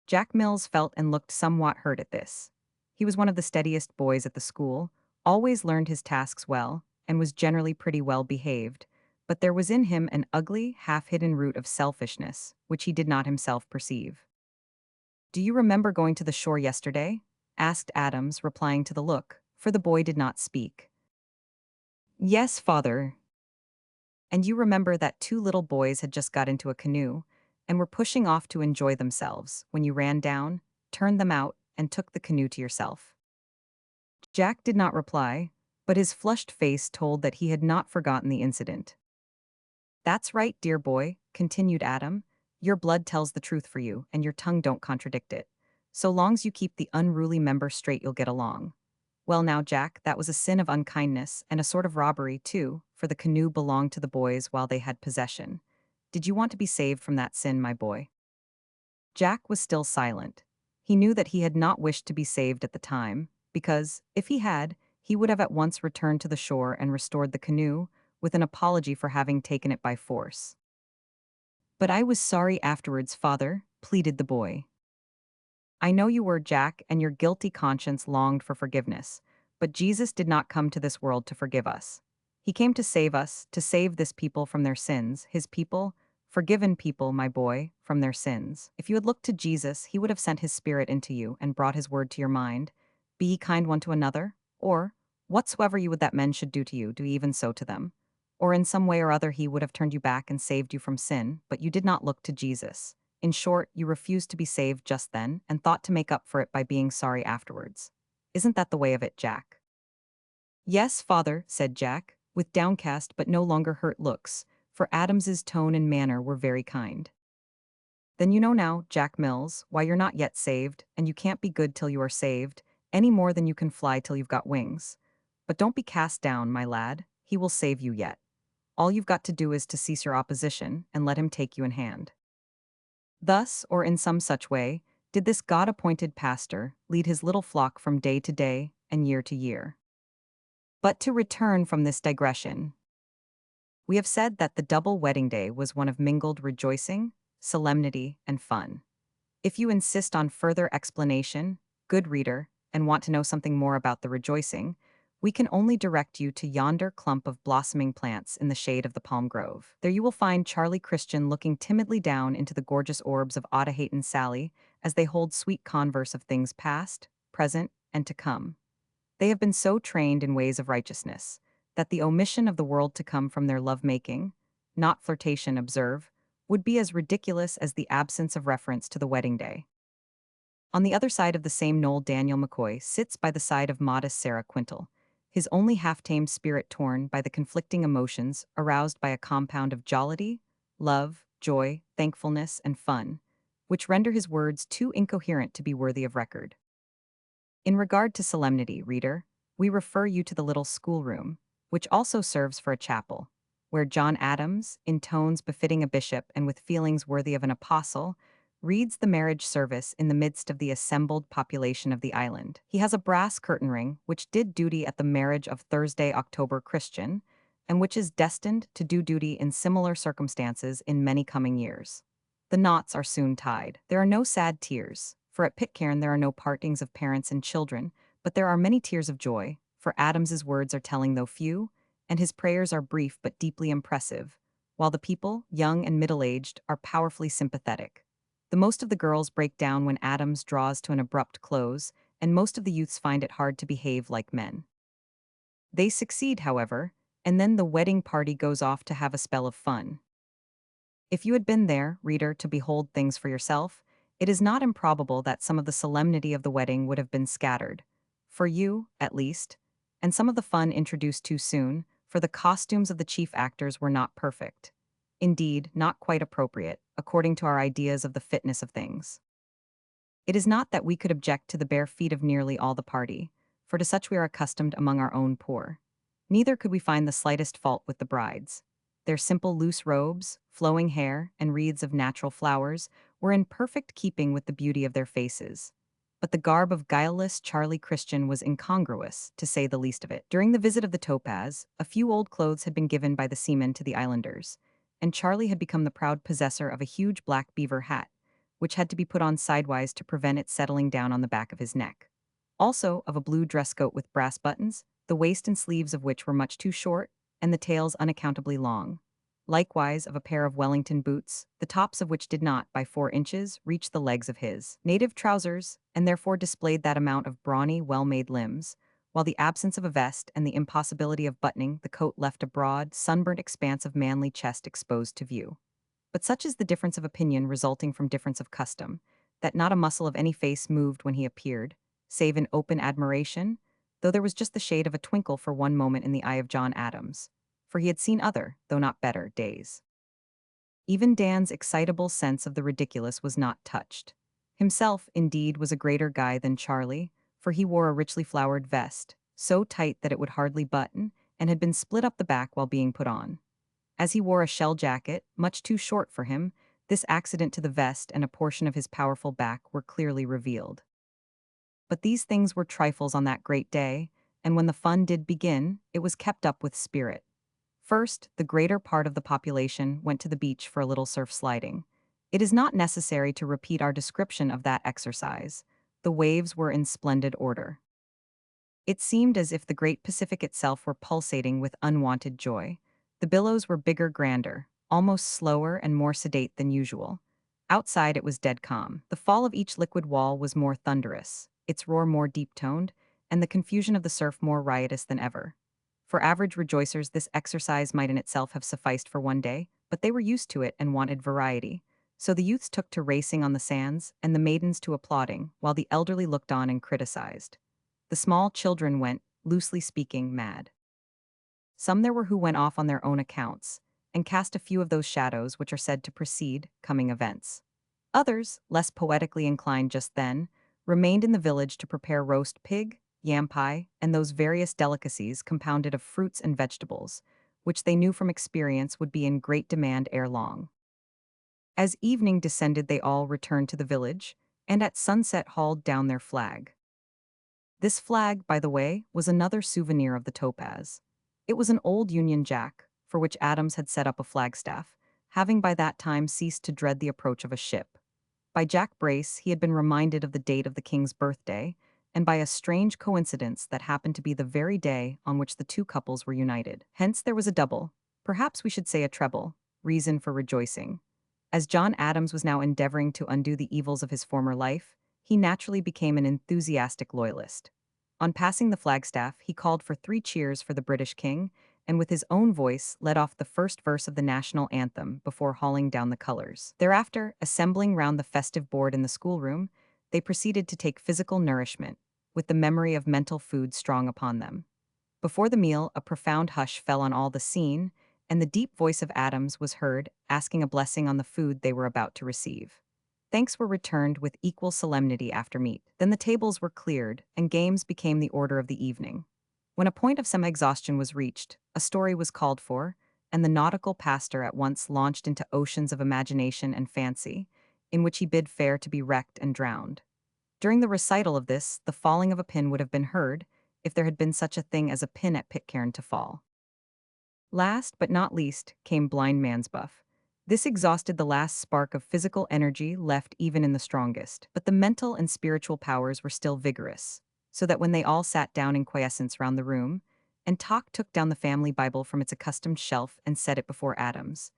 Jack Mills felt and looked somewhat hurt at this. He was one of the steadiest boys at the school, always learned his tasks well, and was generally pretty well behaved, but there was in him an ugly, half-hidden root of selfishness, which he did not himself perceive. "Do you remember going to the shore yesterday?" asked Adams, replying to the look, for the boy did not speak. "Yes, father." "And you remember that two little boys had just got into a canoe, and were pushing off to enjoy themselves, when you ran down, turned them out, and took the canoe to yourself?" Jack did not reply, but his flushed face told that he had not forgotten the incident. "That's right, dear boy," continued Adam. "Your blood tells the truth for you, and your tongue don't contradict it. So long's you keep the unruly member straight, you'll get along. Well now, Jack, that was a sin of unkindness, and a sort of robbery, too, for the canoe belonged to the boys while they had possession. Did you want to be saved from that sin, my boy?" Jack was still silent. He knew that he had not wished to be saved at the time, because, if he had, he would have at once returned to the shore and restored the canoe, with an apology for having taken it by force. "But I was sorry afterwards, father," pleaded the boy. "I know you were, Jack, and your guilty conscience longed for forgiveness, but Jesus did not come to this world to forgive us. He came to save us, to save this people from their sins, his people, forgiven people, my boy, from their sins. If you had looked to Jesus, he would have sent his Spirit into you and brought his word to your mind. Be ye kind one to another, or, whatsoever you would that men should do to you, do even so to them. Or in some way or other he would have turned you back and saved you from sin, but you did not look to Jesus. In short, you refused to be saved just then, and thought to make up for it by being sorry afterwards. Isn't that the way of it, Jack?" "Yes, father," said Jack, with downcast but no longer hurt looks, for Adams's tone and manner were very kind. "Then you know now, Jack Mills, why you're not yet saved, and you can't be good till you are saved, any more than you can fly till you've got wings. But don't be cast down, my lad, he will save you yet. All you've got to do is to cease your opposition, and let him take you in hand." Thus, or in some such way, did this God-appointed pastor lead his little flock from day to day and year to year. But to return from this digression, we have said that the double wedding day was one of mingled rejoicing, solemnity, and fun. If you insist on further explanation, good reader, and want to know something more about the rejoicing, we can only direct you to yonder clump of blossoming plants in the shade of the palm grove. There you will find Charlie Christian looking timidly down into the gorgeous orbs of Ada Hayton Sally as they hold sweet converse of things past, present, and to come. They have been so trained in ways of righteousness, that the omission of the world to come from their lovemaking, not flirtation, observe, would be as ridiculous as the absence of reference to the wedding day. On the other side of the same knoll, Daniel McCoy sits by the side of modest Sarah Quintal, his only half-tamed spirit torn by the conflicting emotions aroused by a compound of jollity, love, joy, thankfulness, and fun, which render his words too incoherent to be worthy of record. In regard to solemnity, reader, we refer you to the little schoolroom, which also serves for a chapel, where John Adams, in tones befitting a bishop and with feelings worthy of an apostle, reads the marriage service in the midst of the assembled population of the island. He has a brass curtain ring which did duty at the marriage of Thursday, October Christian, and which is destined to do duty in similar circumstances in many coming years. The knots are soon tied. There are no sad tears, for at Pitcairn there are no partings of parents and children, but there are many tears of joy, for Adams's words are telling though few, and his prayers are brief but deeply impressive, while the people, young and middle-aged, are powerfully sympathetic. The most of the girls break down when Adams draws to an abrupt close, and most of the youths find it hard to behave like men. They succeed, however, and then the wedding party goes off to have a spell of fun. If you had been there, reader, to behold things for yourself, it is not improbable that some of the solemnity of the wedding would have been scattered, for you, at least, and some of the fun introduced too soon, for the costumes of the chief actors were not perfect. Indeed, not quite appropriate, according to our ideas of the fitness of things. It is not that we could object to the bare feet of nearly all the party, for to such we are accustomed among our own poor. Neither could we find the slightest fault with the brides. Their simple loose robes, flowing hair, and wreaths of natural flowers were in perfect keeping with the beauty of their faces. But the garb of guileless Charlie Christian was incongruous, to say the least of it. During the visit of the Topaz, a few old clothes had been given by the seamen to the islanders, and Charlie had become the proud possessor of a huge black beaver hat, which had to be put on sidewise to prevent it settling down on the back of his neck. Also of a blue dress coat with brass buttons, the waist and sleeves of which were much too short, and the tails unaccountably long. Likewise of a pair of Wellington boots, the tops of which did not, by 4 inches, reach the legs of his native trousers, and therefore displayed that amount of brawny, well-made limbs, while the absence of a vest and the impossibility of buttoning the coat left a broad, sunburnt expanse of manly chest exposed to view. But such is the difference of opinion resulting from difference of custom, that not a muscle of any face moved when he appeared, save in open admiration, though there was just the shade of a twinkle for one moment in the eye of John Adams, for he had seen other, though not better, days. Even Dan's excitable sense of the ridiculous was not touched. Himself, indeed, was a greater guy than Charlie, for he wore a richly flowered vest, so tight that it would hardly button, and had been split up the back while being put on. As he wore a shell jacket, much too short for him, this accident to the vest and a portion of his powerful back were clearly revealed. But these things were trifles on that great day, and when the fun did begin, it was kept up with spirit. First, the greater part of the population went to the beach for a little surf sliding. It is not necessary to repeat our description of that exercise. The waves were in splendid order. It seemed as if the great Pacific itself were pulsating with unwonted joy. The billows were bigger, grander, almost slower and more sedate than usual. Outside it was dead calm. The fall of each liquid wall was more thunderous, its roar more deep-toned, and the confusion of the surf more riotous than ever. For average rejoicers this exercise might in itself have sufficed for one day, but they were used to it and wanted variety. So the youths took to racing on the sands, and the maidens to applauding, while the elderly looked on and criticized. The small children went, loosely speaking, mad. Some there were who went off on their own accounts, and cast a few of those shadows which are said to precede coming events. Others, less poetically inclined just then, remained in the village to prepare roast pig, yam pie, and those various delicacies compounded of fruits and vegetables, which they knew from experience would be in great demand ere long. As evening descended they all returned to the village, and at sunset hauled down their flag. This flag, by the way, was another souvenir of the Topaz. It was an old Union Jack, for which Adams had set up a flagstaff, having by that time ceased to dread the approach of a ship. By Jack Brace he had been reminded of the date of the king's birthday, and by a strange coincidence that happened to be the very day on which the two couples were united. Hence there was a double, perhaps we should say a treble, reason for rejoicing. As John Adams was now endeavoring to undo the evils of his former life, he naturally became an enthusiastic loyalist. On passing the flagstaff, he called for 3 cheers for the British king, and with his own voice led off the first verse of the national anthem before hauling down the colors. Thereafter, assembling round the festive board in the schoolroom, they proceeded to take physical nourishment, with the memory of mental food strong upon them. Before the meal, a profound hush fell on all the scene, and the deep voice of Adams was heard, asking a blessing on the food they were about to receive. Thanks were returned with equal solemnity after meat. Then the tables were cleared, and games became the order of the evening. When a point of semi-exhaustion was reached, a story was called for, and the nautical pastor at once launched into oceans of imagination and fancy, in which he bid fair to be wrecked and drowned. During the recital of this, the falling of a pin would have been heard, if there had been such a thing as a pin at Pitcairn to fall. Last but not least came blind man's buff. This exhausted the last spark of physical energy left even in the strongest, but the mental and spiritual powers were still vigorous, so that when they all sat down in quiescence round the room, and Talk took down the family Bible from its accustomed shelf and set it before Adams,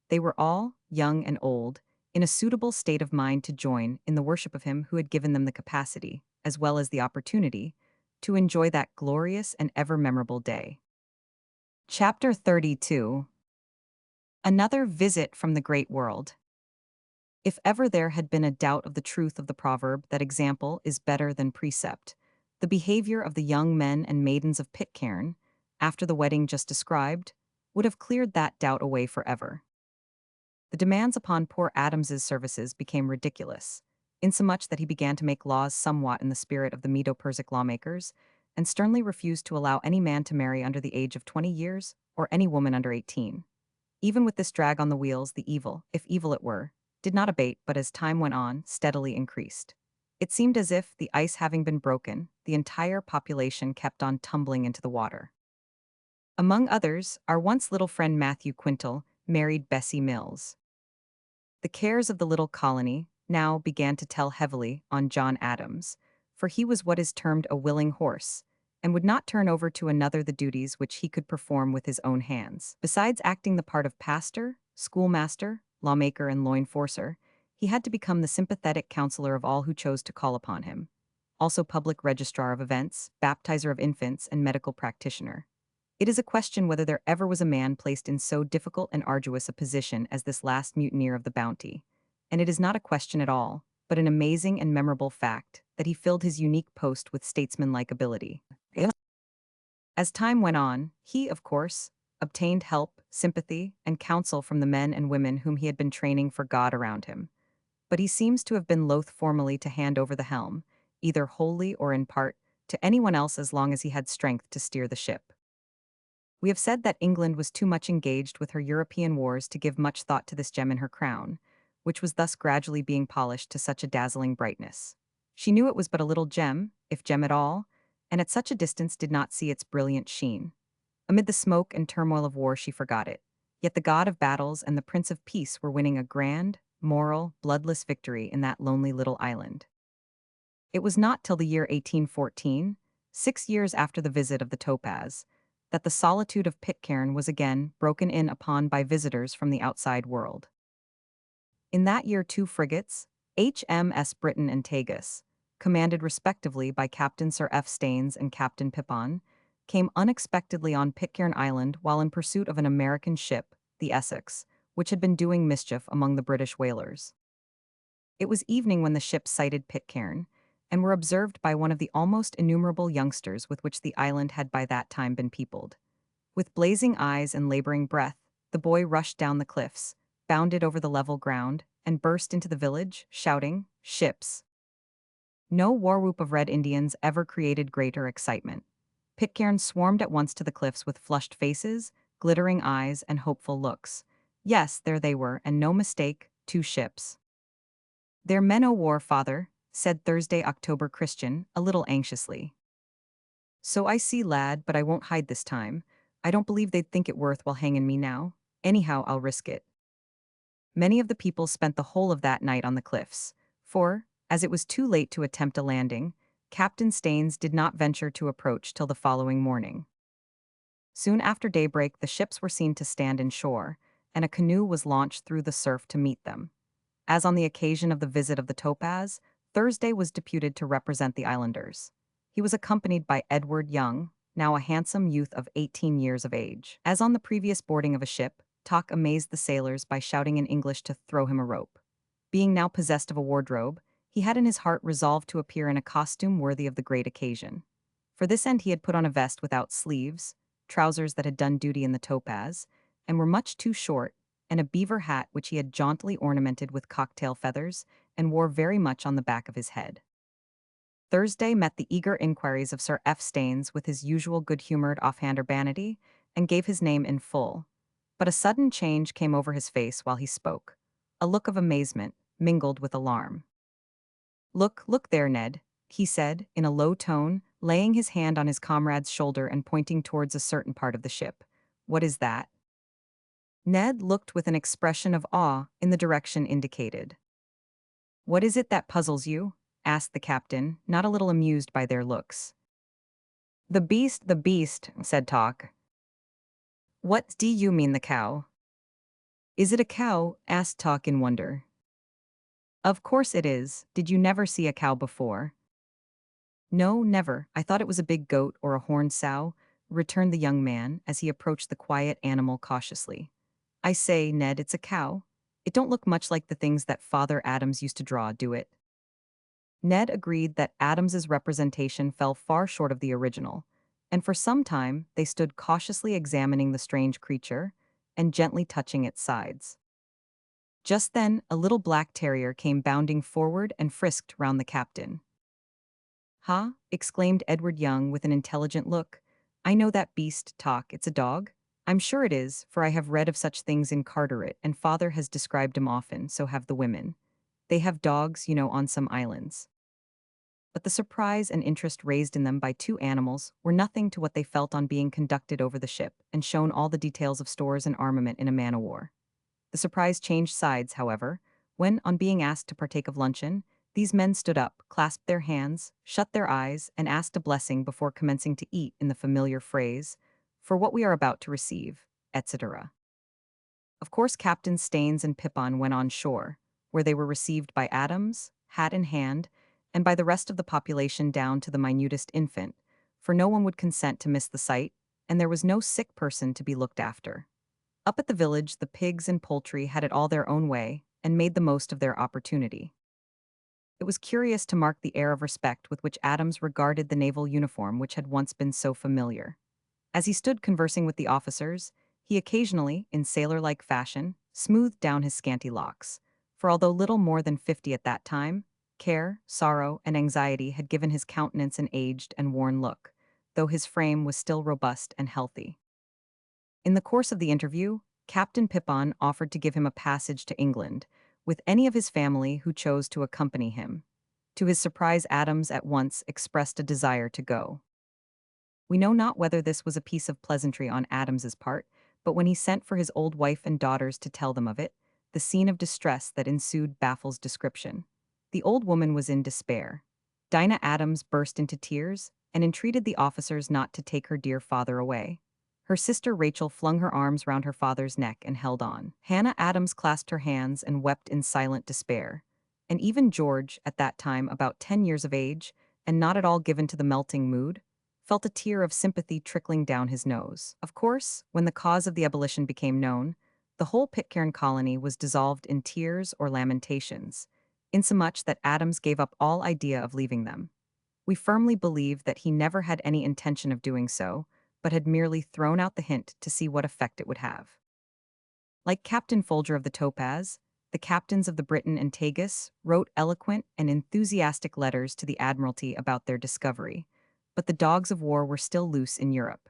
they were all, young and old, in a suitable state of mind to join in the worship of him who had given them the capacity, as well as the opportunity, to enjoy that glorious and ever memorable day. Chapter 32. Another visit from the great world. If ever there had been a doubt of the truth of the proverb that example is better than precept, the behavior of the young men and maidens of Pitcairn, after the wedding just described, would have cleared that doubt away forever. The demands upon poor Adams's services became ridiculous, insomuch that he began to make laws somewhat in the spirit of the Medo-Persic lawmakers, and sternly refused to allow any man to marry under the age of 20 years, or any woman under 18. Even with this drag on the wheels, the evil, if evil it were, did not abate, but as time went on, steadily increased. It seemed as if, the ice having been broken, the entire population kept on tumbling into the water. Among others, our once little friend Matthew Quintal married Bessie Mills. The cares of the little colony now began to tell heavily on John Adams, for he was what is termed a willing horse, and would not turn over to another the duties which he could perform with his own hands. Besides acting the part of pastor, schoolmaster, lawmaker, and law enforcer, he had to become the sympathetic counselor of all who chose to call upon him, also public registrar of events, baptizer of infants, and medical practitioner. It is a question whether there ever was a man placed in so difficult and arduous a position as this last mutineer of the Bounty, and it is not a question at all, but an amazing and memorable fact, that he filled his unique post with statesmanlike ability. As time went on, he, of course, obtained help, sympathy, and counsel from the men and women whom he had been training for God around him. But he seems to have been loath formally to hand over the helm, either wholly or in part, to anyone else as long as he had strength to steer the ship. We have said that England was too much engaged with her European wars to give much thought to this gem in her crown, which was thus gradually being polished to such a dazzling brightness. She knew it was but a little gem, if gem at all, and at such a distance did not see its brilliant sheen. Amid the smoke and turmoil of war she forgot it, yet the god of battles and the prince of peace were winning a grand, moral, bloodless victory in that lonely little island. It was not till the year 1814, 6 years after the visit of the topaz, that the solitude of Pitcairn was again broken in upon by visitors from the outside world. In that year 2 frigates, HMS Britain and Tagus, commanded respectively by Captain Sir F. Staines and Captain Pippon, came unexpectedly on Pitcairn Island while in pursuit of an American ship, the Essex, which had been doing mischief among the British whalers. It was evening when the ships sighted Pitcairn, and were observed by one of the almost innumerable youngsters with which the island had by that time been peopled. With blazing eyes and laboring breath, the boy rushed down the cliffs, bounded over the level ground, and burst into the village, shouting, "Ships!" No war whoop of Red Indians ever created greater excitement. Pitcairn swarmed at once to the cliffs with flushed faces, glittering eyes, and hopeful looks. Yes, there they were, and no mistake, 2 ships. "They're men o' war, father," said Thursday October Christian, a little anxiously. "So I see, lad, but I won't hide this time. I don't believe they'd think it worth while hanging me now. Anyhow, I'll risk it." Many of the people spent the whole of that night on the cliffs, for, as it was too late to attempt a landing, Captain Staines did not venture to approach till the following morning. Soon after daybreak the ships were seen to stand in shore, and a canoe was launched through the surf to meet them. As on the occasion of the visit of the topaz, Thursday was deputed to represent the islanders. He was accompanied by Edward Young, now a handsome youth of 18 years of age. As on the previous boarding of a ship, Tok amazed the sailors by shouting in English to throw him a rope. Being now possessed of a wardrobe, he had in his heart resolved to appear in a costume worthy of the great occasion. For this end he had put on a vest without sleeves, trousers that had done duty in the topaz, and were much too short, and a beaver hat which he had jauntily ornamented with cocktail feathers, and wore very much on the back of his head. Thursday met the eager inquiries of Sir F. Staines with his usual good-humored offhand urbanity, and gave his name in full. But a sudden change came over his face while he spoke, a look of amazement, mingled with alarm. Look there, Ned," he said, in a low tone, laying his hand on his comrade's shoulder and pointing towards a certain part of the ship. "What is that?" Ned looked with an expression of awe in the direction indicated. "What is it that puzzles you?" asked the captain, not a little amused by their looks. The beast," said Tok. "What do you mean, the cow?" "Is it a cow?" asked Tok in wonder. "Of course it is. Did you never see a cow before?" "No, never. I thought it was a big goat or a horned sow," returned the young man as he approached the quiet animal cautiously. "I say, Ned, it's a cow. It don't look much like the things that Father Adams used to draw, do it?" Ned agreed that Adams's representation fell far short of the original, and for some time they stood cautiously examining the strange creature and gently touching its sides. Just then, a little black terrier came bounding forward and frisked round the captain. "Huh?" exclaimed Edward Young with an intelligent look. "I know that beast, Tok. It's a dog?" "I'm sure it is, for I have read of such things in Carteret, and father has described 'em often, so have the women. They have dogs, on some islands." But the surprise and interest raised in them by two animals were nothing to what they felt on being conducted over the ship and shown all the details of stores and armament in a man-o'-war. The surprise changed sides, however, when, on being asked to partake of luncheon, these men stood up, clasped their hands, shut their eyes, and asked a blessing before commencing to eat in the familiar phrase, "For what we are about to receive," etc. Of course, Captains Staines and Pippon went on shore, where they were received by Adams, hat in hand, and by the rest of the population down to the minutest infant, for no one would consent to miss the sight, and there was no sick person to be looked after. Up at the village, the pigs and poultry had it all their own way, and made the most of their opportunity. It was curious to mark the air of respect with which Adams regarded the naval uniform which had once been so familiar. As he stood conversing with the officers, he occasionally, in sailor-like fashion, smoothed down his scanty locks, for although little more than 50 at that time, care, sorrow, and anxiety had given his countenance an aged and worn look, though his frame was still robust and healthy. In the course of the interview, Captain Pippon offered to give him a passage to England, with any of his family who chose to accompany him. To his surprise, Adams at once expressed a desire to go. We know not whether this was a piece of pleasantry on Adams's part, but when he sent for his old wife and daughters to tell them of it, the scene of distress that ensued baffles description. The old woman was in despair. Dinah Adams burst into tears and entreated the officers not to take her dear father away. Her sister Rachel flung her arms round her father's neck and held on. Hannah Adams clasped her hands and wept in silent despair. And even George, at that time about 10 years of age, and not at all given to the melting mood, felt a tear of sympathy trickling down his nose. Of course, when the cause of the ebullition became known, the whole Pitcairn colony was dissolved in tears or lamentations, insomuch that Adams gave up all idea of leaving them. We firmly believe that he never had any intention of doing so, but had merely thrown out the hint to see what effect it would have. Like Captain Folger of the Topaz, the captains of the Britain and Tagus wrote eloquent and enthusiastic letters to the Admiralty about their discovery, but the dogs of war were still loose in Europe.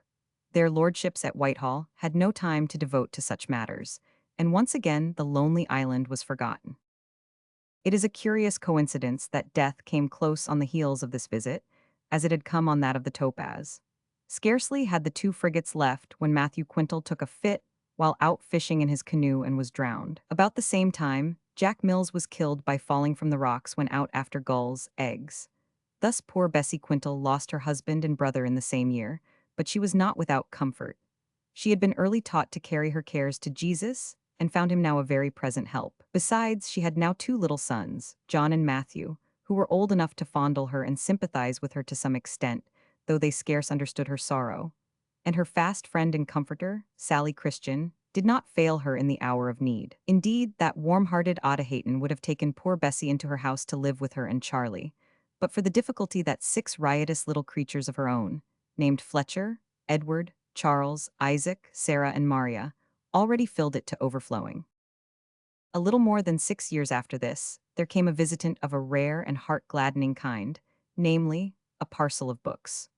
Their lordships at Whitehall had no time to devote to such matters, and once again the lonely island was forgotten. It is a curious coincidence that death came close on the heels of this visit, as it had come on that of the Topaz. Scarcely had the two frigates left when Matthew Quintal took a fit while out fishing in his canoe and was drowned. About the same time, Jack Mills was killed by falling from the rocks when out after gulls' eggs. Thus poor Bessie Quintal lost her husband and brother in the same year, but she was not without comfort. She had been early taught to carry her cares to Jesus, and found him now a very present help. Besides, she had now two little sons, John and Matthew, who were old enough to fondle her and sympathize with her to some extent, though they scarce understood her sorrow. And her fast friend and comforter, Sally Christian, did not fail her in the hour of need. Indeed, that warm-hearted Audahayton would have taken poor Bessie into her house to live with her and Charlie, but for the difficulty that 6 riotous little creatures of her own, named Fletcher, Edward, Charles, Isaac, Sarah, and Maria, already filled it to overflowing. A little more than 6 years after this, there came a visitant of a rare and heart-gladdening kind, namely, a parcel of books.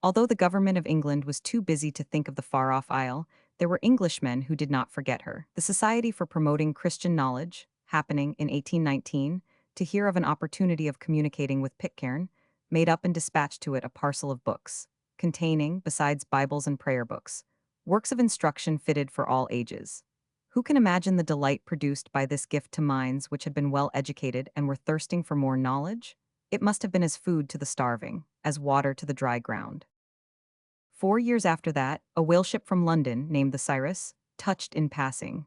Although the government of England was too busy to think of the far-off isle, there were Englishmen who did not forget her. The Society for Promoting Christian Knowledge, happening in 1819, to hear of an opportunity of communicating with Pitcairn, made up and dispatched to it a parcel of books, containing, besides Bibles and prayer books, works of instruction fitted for all ages. Who can imagine the delight produced by this gift to minds which had been well educated and were thirsting for more knowledge? It must have been as food to the starving, as water to the dry ground. 4 years after that, a whaleship from London, named the Cyrus, touched in passing.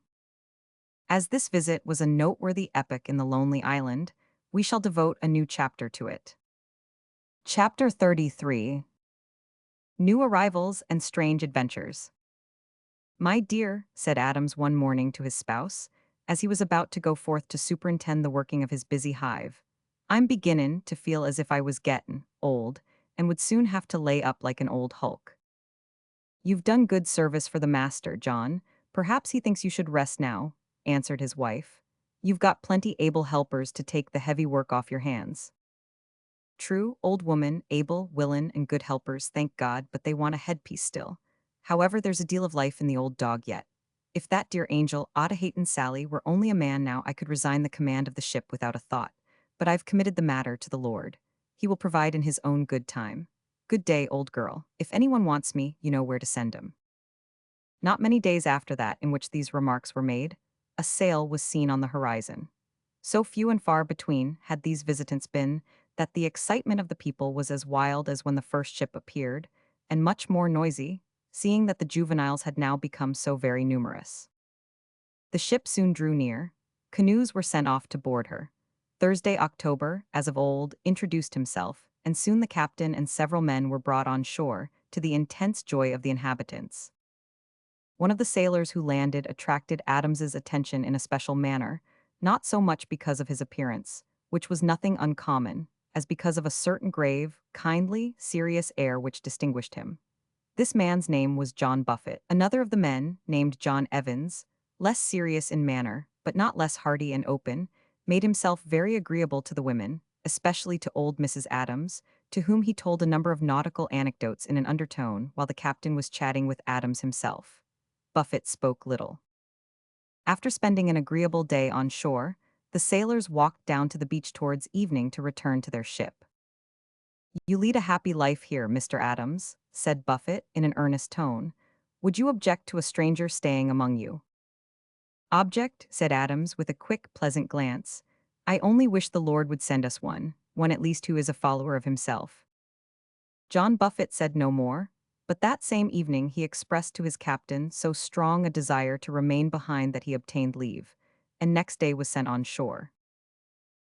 As this visit was a noteworthy epoch in the lonely island, we shall devote a new chapter to it. Chapter 33. New Arrivals and Strange Adventures. "My dear," said Adams one morning to his spouse, as he was about to go forth to superintend the working of his busy hive, "I'm beginnin' to feel as if I was gettin' old, and would soon have to lay up like an old hulk." "You've done good service for the master, John. Perhaps he thinks you should rest now," answered his wife. "You've got plenty able helpers to take the heavy work off your hands." "True, old woman, able, willin', and good helpers, thank God, but they want a headpiece still. However, there's a deal of life in the old dog yet. If that dear angel, Audahayton Sally, were only a man now, I could resign the command of the ship without a thought. But I've committed the matter to the Lord. He will provide in his own good time. Good day, old girl. If anyone wants me, you know where to send him." Not many days after that in which these remarks were made, a sail was seen on the horizon. So few and far between had these visitants been, that the excitement of the people was as wild as when the first ship appeared, and much more noisy, seeing that the juveniles had now become so very numerous. The ship soon drew near. Canoes were sent off to board her. Thursday, October, as of old, introduced himself, and soon the captain and several men were brought on shore, to the intense joy of the inhabitants. One of the sailors who landed attracted Adams's attention in a special manner, not so much because of his appearance, which was nothing uncommon, as because of a certain grave, kindly, serious air which distinguished him. This man's name was John Buffett. Another of the men, named John Evans, less serious in manner, but not less hearty and open, made himself very agreeable to the women, especially to old Mrs. Adams, to whom he told a number of nautical anecdotes in an undertone while the captain was chatting with Adams himself. Buffett spoke little. After spending an agreeable day on shore, the sailors walked down to the beach towards evening to return to their ship. "You lead a happy life here, Mr. Adams," said Buffett in an earnest tone. "Would you object to a stranger staying among you?" "Object," said Adams with a quick, pleasant glance. "I only wish the Lord would send us one at least who is a follower of himself." John Buffett said no more, but that same evening he expressed to his captain so strong a desire to remain behind that he obtained leave, and next day was sent on shore.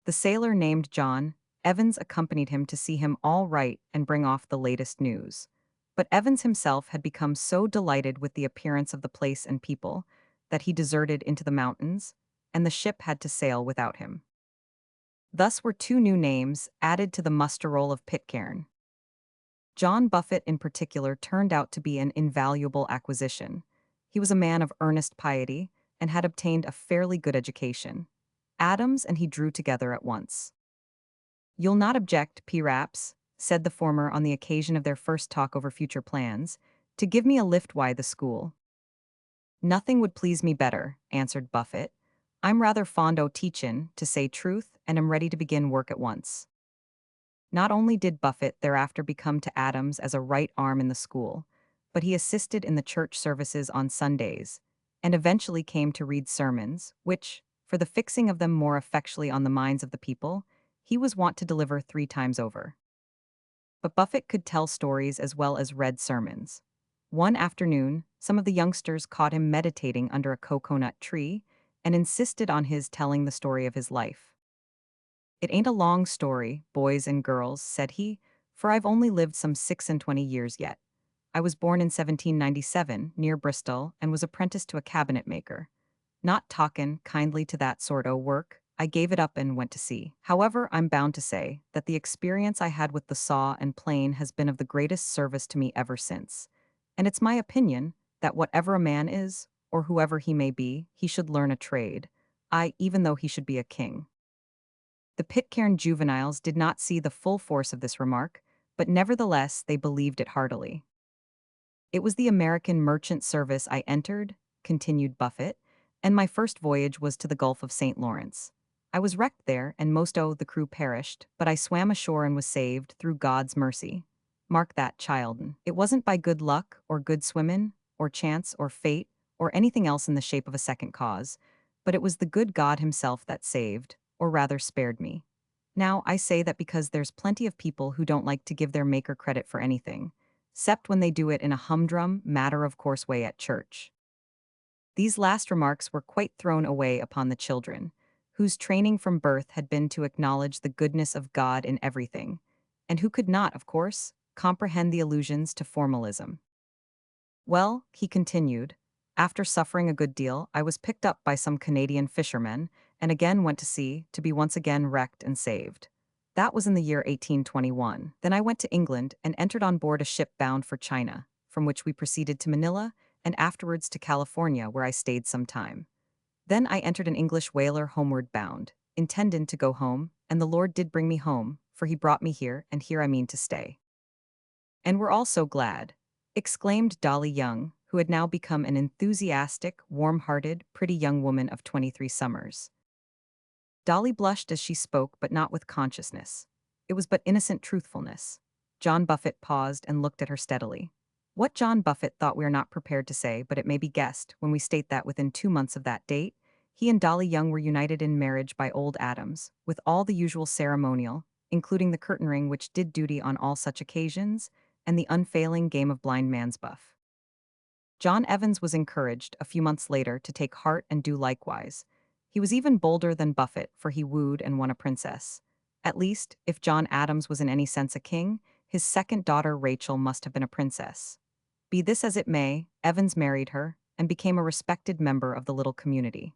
The sailor named John Evans accompanied him to see him all right and bring off the latest news. But Evans himself had become so delighted with the appearance of the place and people that he deserted into the mountains, and the ship had to sail without him. Thus were 2 new names added to the muster roll of Pitcairn. John Buffett in particular turned out to be an invaluable acquisition. He was a man of earnest piety and had obtained a fairly good education. Adams and he drew together at once. "You'll not object, P-Raps," said the former on the occasion of their first talk over future plans, "to give me a lift wi' the school." "Nothing would please me better," answered Buffett. "I'm rather fond o' teachin', to say truth, and am ready to begin work at once." Not only did Buffett thereafter become to Adams as a right arm in the school, but he assisted in the church services on Sundays, and eventually came to read sermons, which, for the fixing of them more effectually on the minds of the people, he was wont to deliver 3 times over. But Buffett could tell stories as well as read sermons. One afternoon, some of the youngsters caught him meditating under a coconut tree and insisted on his telling the story of his life. It ain't a long story, boys and girls, said he, for I've only lived some 26 yet. I was born in 1797, near Bristol, and was apprenticed to a cabinet maker. Not talkin' kindly to that sort o' work, I gave it up and went to sea. However, I'm bound to say that the experience I had with the saw and plane has been of the greatest service to me ever since. And it's my opinion that whatever a man is, or whoever he may be, he should learn a trade. Even though he should be a king. The Pitcairn juveniles did not see the full force of this remark, but nevertheless they believed it heartily. It was the American merchant service I entered, continued Buffett, and my first voyage was to the Gulf of St. Lawrence. I was wrecked there, and most o' the crew perished, but I swam ashore and was saved through God's mercy. Mark that, child'n. It wasn't by good luck, or good swimmin', or chance, or fate, or anything else in the shape of a second cause, but it was the good God himself that saved, or rather spared me. Now, I say that because there's plenty of people who don't like to give their maker credit for anything, except when they do it in a humdrum, matter-of-course way at church. These last remarks were quite thrown away upon the children, whose training from birth had been to acknowledge the goodness of God in everything, and who could not, of course, comprehend the allusions to formalism. Well, he continued, after suffering a good deal, I was picked up by some Canadian fishermen, and again went to sea, to be once again wrecked and saved. That was in the year 1821. Then I went to England and entered on board a ship bound for China, from which we proceeded to Manila, and afterwards to California, where I stayed some time. Then I entered an English whaler homeward bound, intending to go home, and the Lord did bring me home, for he brought me here, and here I mean to stay. And we're all so glad, exclaimed Dolly Young, who had now become an enthusiastic, warm-hearted, pretty young woman of 23 summers. Dolly blushed as she spoke, but not with consciousness. It was but innocent truthfulness. John Buffett paused and looked at her steadily. What John Buffett thought we are not prepared to say, but it may be guessed when we state that within 2 months of that date, he and Dolly Young were united in marriage by old Adams, with all the usual ceremonial, including the curtain ring which did duty on all such occasions, and the unfailing game of blind man's buff. John Evans was encouraged, a few months later, to take heart and do likewise. He was even bolder than Buffett, for he wooed and won a princess. At least, if John Adams was in any sense a king, his second daughter Rachel must have been a princess. Be this as it may, Evans married her, and became a respected member of the little community.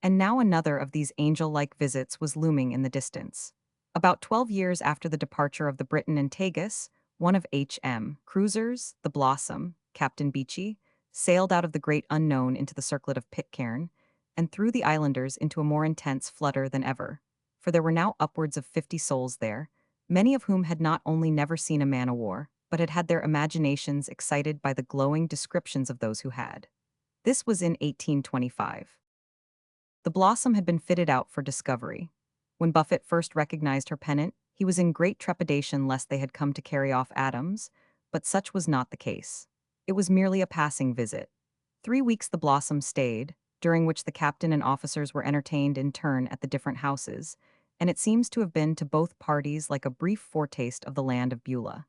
And now another of these angel-like visits was looming in the distance. About 12 years after the departure of the Briton and Tagus, one of H.M. cruisers, the Blossom, Captain Beechey, sailed out of the great unknown into the circlet of Pitcairn, and threw the islanders into a more intense flutter than ever, for there were now upwards of 50 souls there, many of whom had not only never seen a man-o'-war, but had had their imaginations excited by the glowing descriptions of those who had. This was in 1825. The Blossom had been fitted out for discovery. When Buffett first recognized her pennant, he was in great trepidation lest they had come to carry off Adams, but such was not the case. It was merely a passing visit. 3 weeks the Blossom stayed, during which the captain and officers were entertained in turn at the different houses, and it seems to have been to both parties like a brief foretaste of the land of Beulah.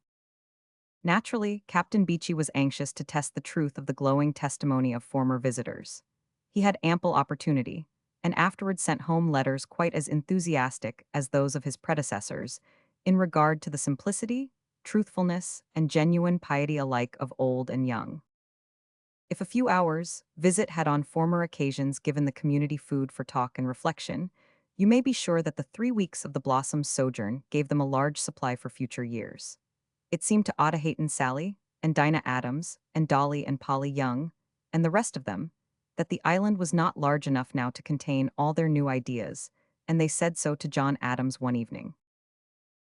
Naturally, Captain Beechey was anxious to test the truth of the glowing testimony of former visitors. He had ample opportunity, and afterwards sent home letters quite as enthusiastic as those of his predecessors, in regard to the simplicity, truthfulness, and genuine piety alike of old and young. If a few hours' visit had on former occasions given the community food for talk and reflection, you may be sure that the 3 weeks of the Blossom's sojourn gave them a large supply for future years. It seemed to Ada Hayton Sally, and Dinah Adams, and Dolly and Polly Young, and the rest of them, that the island was not large enough now to contain all their new ideas, and they said so to John Adams one evening.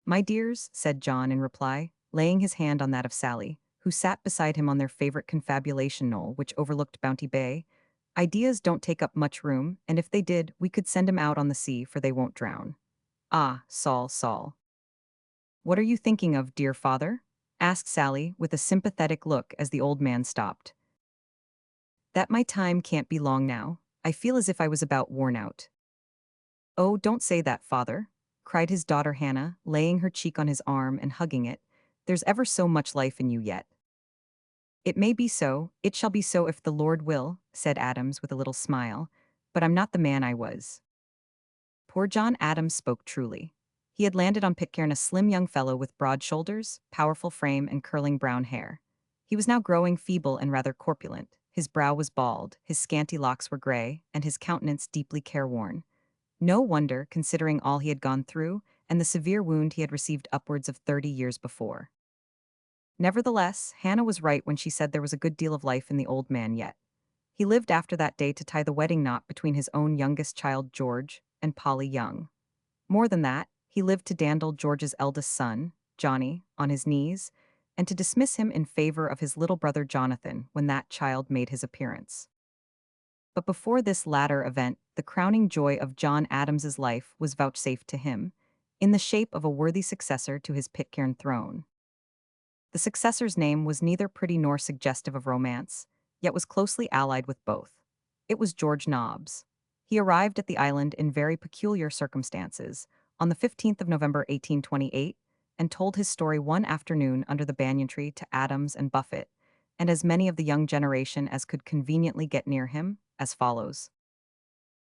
"My dears," said John in reply, laying his hand on that of Sally, who sat beside him on their favorite confabulation knoll which overlooked Bounty Bay, "ideas don't take up much room, and if they did, we could send 'em out on the sea, for they won't drown." "Ah, Saul. What are you thinking of, dear father?" asked Sally, with a sympathetic look as the old man stopped. "That my time can't be long now. I feel as if I was about worn out." "Oh, don't say that, father," cried his daughter Hannah, laying her cheek on his arm and hugging it. "There's ever so much life in you yet." "It may be so, it shall be so if the Lord will," said Adams with a little smile, "but I'm not the man I was." Poor John Adams spoke truly. He had landed on Pitcairn, a slim young fellow with broad shoulders, powerful frame, and curling brown hair. He was now growing feeble and rather corpulent. His brow was bald, his scanty locks were gray, and his countenance deeply careworn. No wonder, considering all he had gone through, and the severe wound he had received upwards of 30 years before. Nevertheless, Hannah was right when she said there was a good deal of life in the old man yet. He lived after that day to tie the wedding knot between his own youngest child, George, and Polly Young. More than that, he lived to dandle George's eldest son, Johnny, on his knees, and to dismiss him in favor of his little brother Jonathan when that child made his appearance. But before this latter event, the crowning joy of John Adams's life was vouchsafed to him, in the shape of a worthy successor to his Pitcairn throne. The successor's name was neither pretty nor suggestive of romance, yet was closely allied with both. It was George Nobbs. He arrived at the island in very peculiar circumstances, on the 15th of November 1828, and told his story one afternoon under the banyan tree to Adams and Buffett, and as many of the young generation as could conveniently get near him, as follows.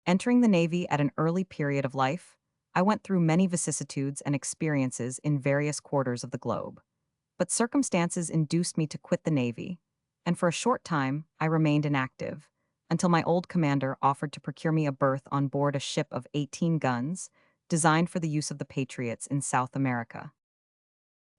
Entering the Navy at an early period of life, I went through many vicissitudes and experiences in various quarters of the globe. But circumstances induced me to quit the Navy, and for a short time I remained inactive, until my old commander offered to procure me a berth on board a ship of 18 guns, designed for the use of the Patriots in South America.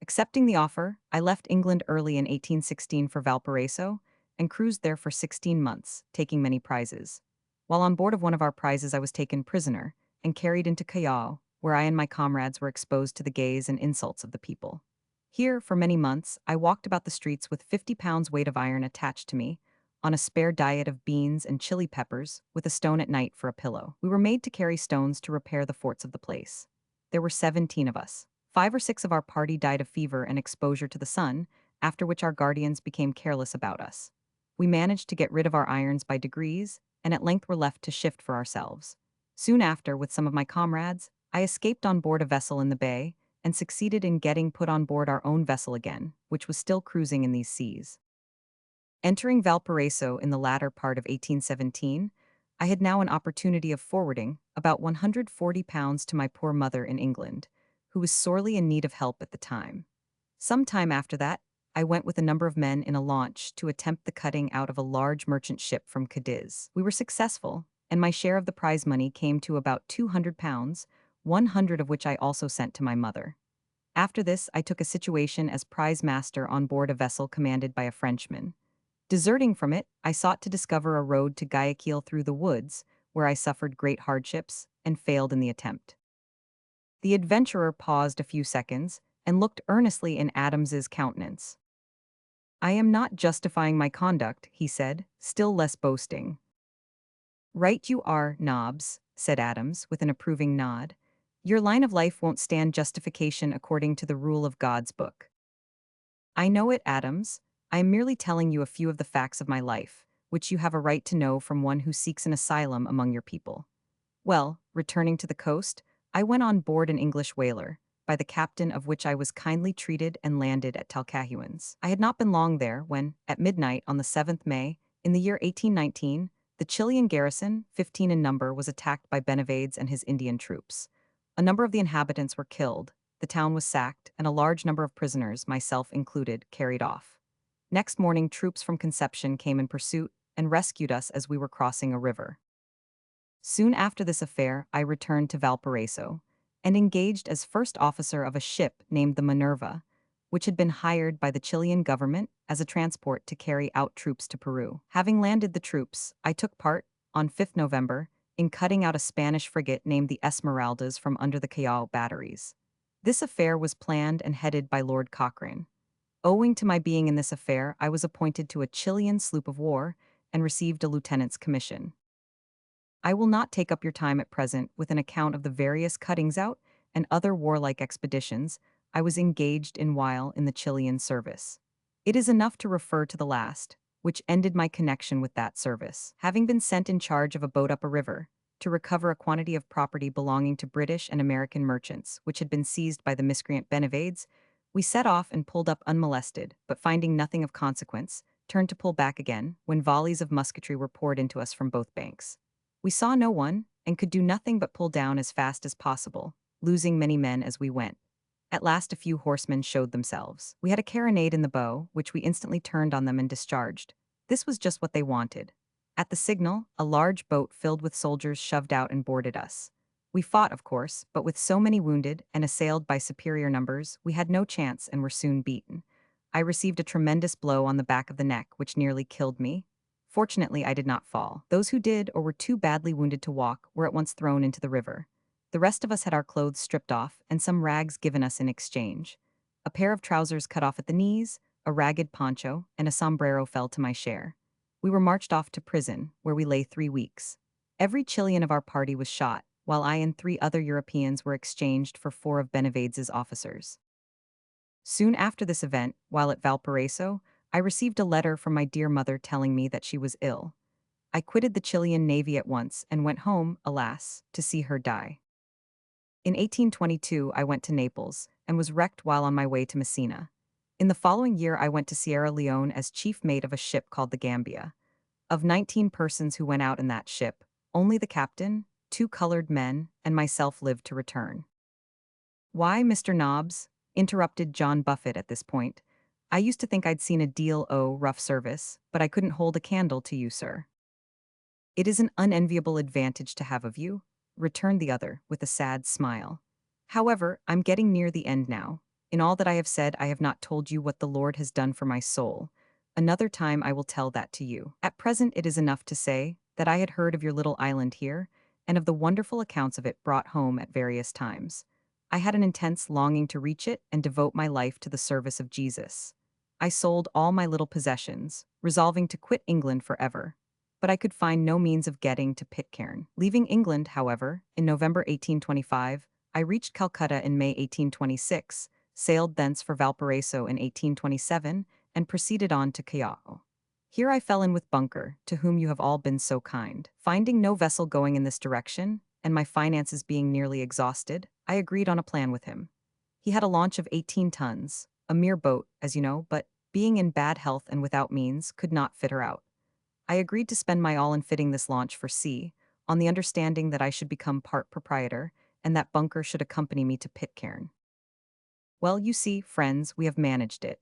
Accepting the offer, I left England early in 1816 for Valparaiso, and cruised there for 16 months, taking many prizes. While on board of one of our prizes I was taken prisoner, and carried into Callao, where I and my comrades were exposed to the gaze and insults of the people. Here, for many months, I walked about the streets with 50 pounds weight of iron attached to me, on a spare diet of beans and chili peppers, with a stone at night for a pillow. We were made to carry stones to repair the forts of the place. There were 17 of us. 5 or 6 of our party died of fever and exposure to the sun, after which our guardians became careless about us. We managed to get rid of our irons by degrees, and at length were left to shift for ourselves. Soon after, with some of my comrades, I escaped on board a vessel in the bay, and succeeded in getting put on board our own vessel again, which was still cruising in these seas. Entering Valparaiso in the latter part of 1817, I had now an opportunity of forwarding about 140 pounds to my poor mother in England, who was sorely in need of help at the time. Some time after that, I went with a number of men in a launch to attempt the cutting out of a large merchant ship from Cadiz. We were successful, and my share of the prize money came to about 200 pounds, 100 of which I also sent to my mother. After this, I took a situation as prize master on board a vessel commanded by a Frenchman. Deserting from it, I sought to discover a road to Guayaquil through the woods, where I suffered great hardships, and failed in the attempt. The adventurer paused a few seconds, and looked earnestly in Adams's countenance. "I am not justifying my conduct," he said, still less boasting. "Right you are, Nobbs," said Adams, with an approving nod. "Your line of life won't stand justification according to the rule of God's book." "I know it, Adams. I am merely telling you a few of the facts of my life, which you have a right to know from one who seeks an asylum among your people. Well, returning to the coast, I went on board an English whaler, by the captain of which I was kindly treated and landed at Talcahuans. I had not been long there when, at midnight on the 7th May, in the year 1819, the Chilean garrison, 15 in number, was attacked by Benavides and his Indian troops. A number of the inhabitants were killed, the town was sacked, and a large number of prisoners, myself included, carried off. Next morning, troops from Concepcion came in pursuit and rescued us as we were crossing a river. Soon after this affair, I returned to Valparaiso, and engaged as first officer of a ship named the Minerva, which had been hired by the Chilean government as a transport to carry out troops to Peru. Having landed the troops, I took part, on 5th November, in cutting out a Spanish frigate named the Esmeraldas from under the Callao batteries. This affair was planned and headed by Lord Cochrane. Owing to my being in this affair, I was appointed to a Chilean sloop of war and received a lieutenant's commission. I will not take up your time at present with an account of the various cuttings out and other warlike expeditions I was engaged in while in the Chilean service. It is enough to refer to the last, which ended my connection with that service. Having been sent in charge of a boat up a river, to recover a quantity of property belonging to British and American merchants, which had been seized by the miscreant Benavides, we set off and pulled up unmolested, but finding nothing of consequence, turned to pull back again, when volleys of musketry were poured into us from both banks. We saw no one, and could do nothing but pull down as fast as possible, losing many men as we went. At last a few horsemen showed themselves. We had a carronade in the bow, which we instantly turned on them and discharged. This was just what they wanted. At the signal, a large boat filled with soldiers shoved out and boarded us. We fought, of course, but with so many wounded and assailed by superior numbers, we had no chance and were soon beaten. I received a tremendous blow on the back of the neck, which nearly killed me. Fortunately, I did not fall. Those who did or were too badly wounded to walk were at once thrown into the river. The rest of us had our clothes stripped off and some rags given us in exchange. A pair of trousers cut off at the knees, a ragged poncho, and a sombrero fell to my share. We were marched off to prison, where we lay 3 weeks. Every Chilean of our party was shot, while I and 3 other Europeans were exchanged for 4 of Benavides's officers. Soon after this event, while at Valparaiso, I received a letter from my dear mother telling me that she was ill. I quitted the Chilean Navy at once and went home, alas, to see her die. In 1822, I went to Naples and was wrecked while on my way to Messina. In the following year, I went to Sierra Leone as chief mate of a ship called the Gambia. Of 19 persons who went out in that ship, only the captain, 2 colored men, and myself lived to return. Why, Mr. Nobbs? Interrupted John Buffett at this point. I used to think I'd seen a deal rough service, but I couldn't hold a candle to you, sir. It is an unenviable advantage to have of you, returned the other, with a sad smile. However, I'm getting near the end now. In all that I have said, I have not told you what the Lord has done for my soul. Another time I will tell that to you. At present it is enough to say that I had heard of your little island here, and of the wonderful accounts of it brought home at various times. I had an intense longing to reach it and devote my life to the service of Jesus. I sold all my little possessions, resolving to quit England forever. But I could find no means of getting to Pitcairn. Leaving England, however, in November 1825, I reached Calcutta in May 1826, sailed thence for Valparaiso in 1827, and proceeded on to Callao. Here I fell in with Bunker, to whom you have all been so kind. Finding no vessel going in this direction, and my finances being nearly exhausted, I agreed on a plan with him. He had a launch of 18 tons, a mere boat, as you know, but, being in bad health and without means, could not fit her out. I agreed to spend my all in fitting this launch for sea, on the understanding that I should become part proprietor, and that Bunker should accompany me to Pitcairn. Well, you see, friends, we have managed it.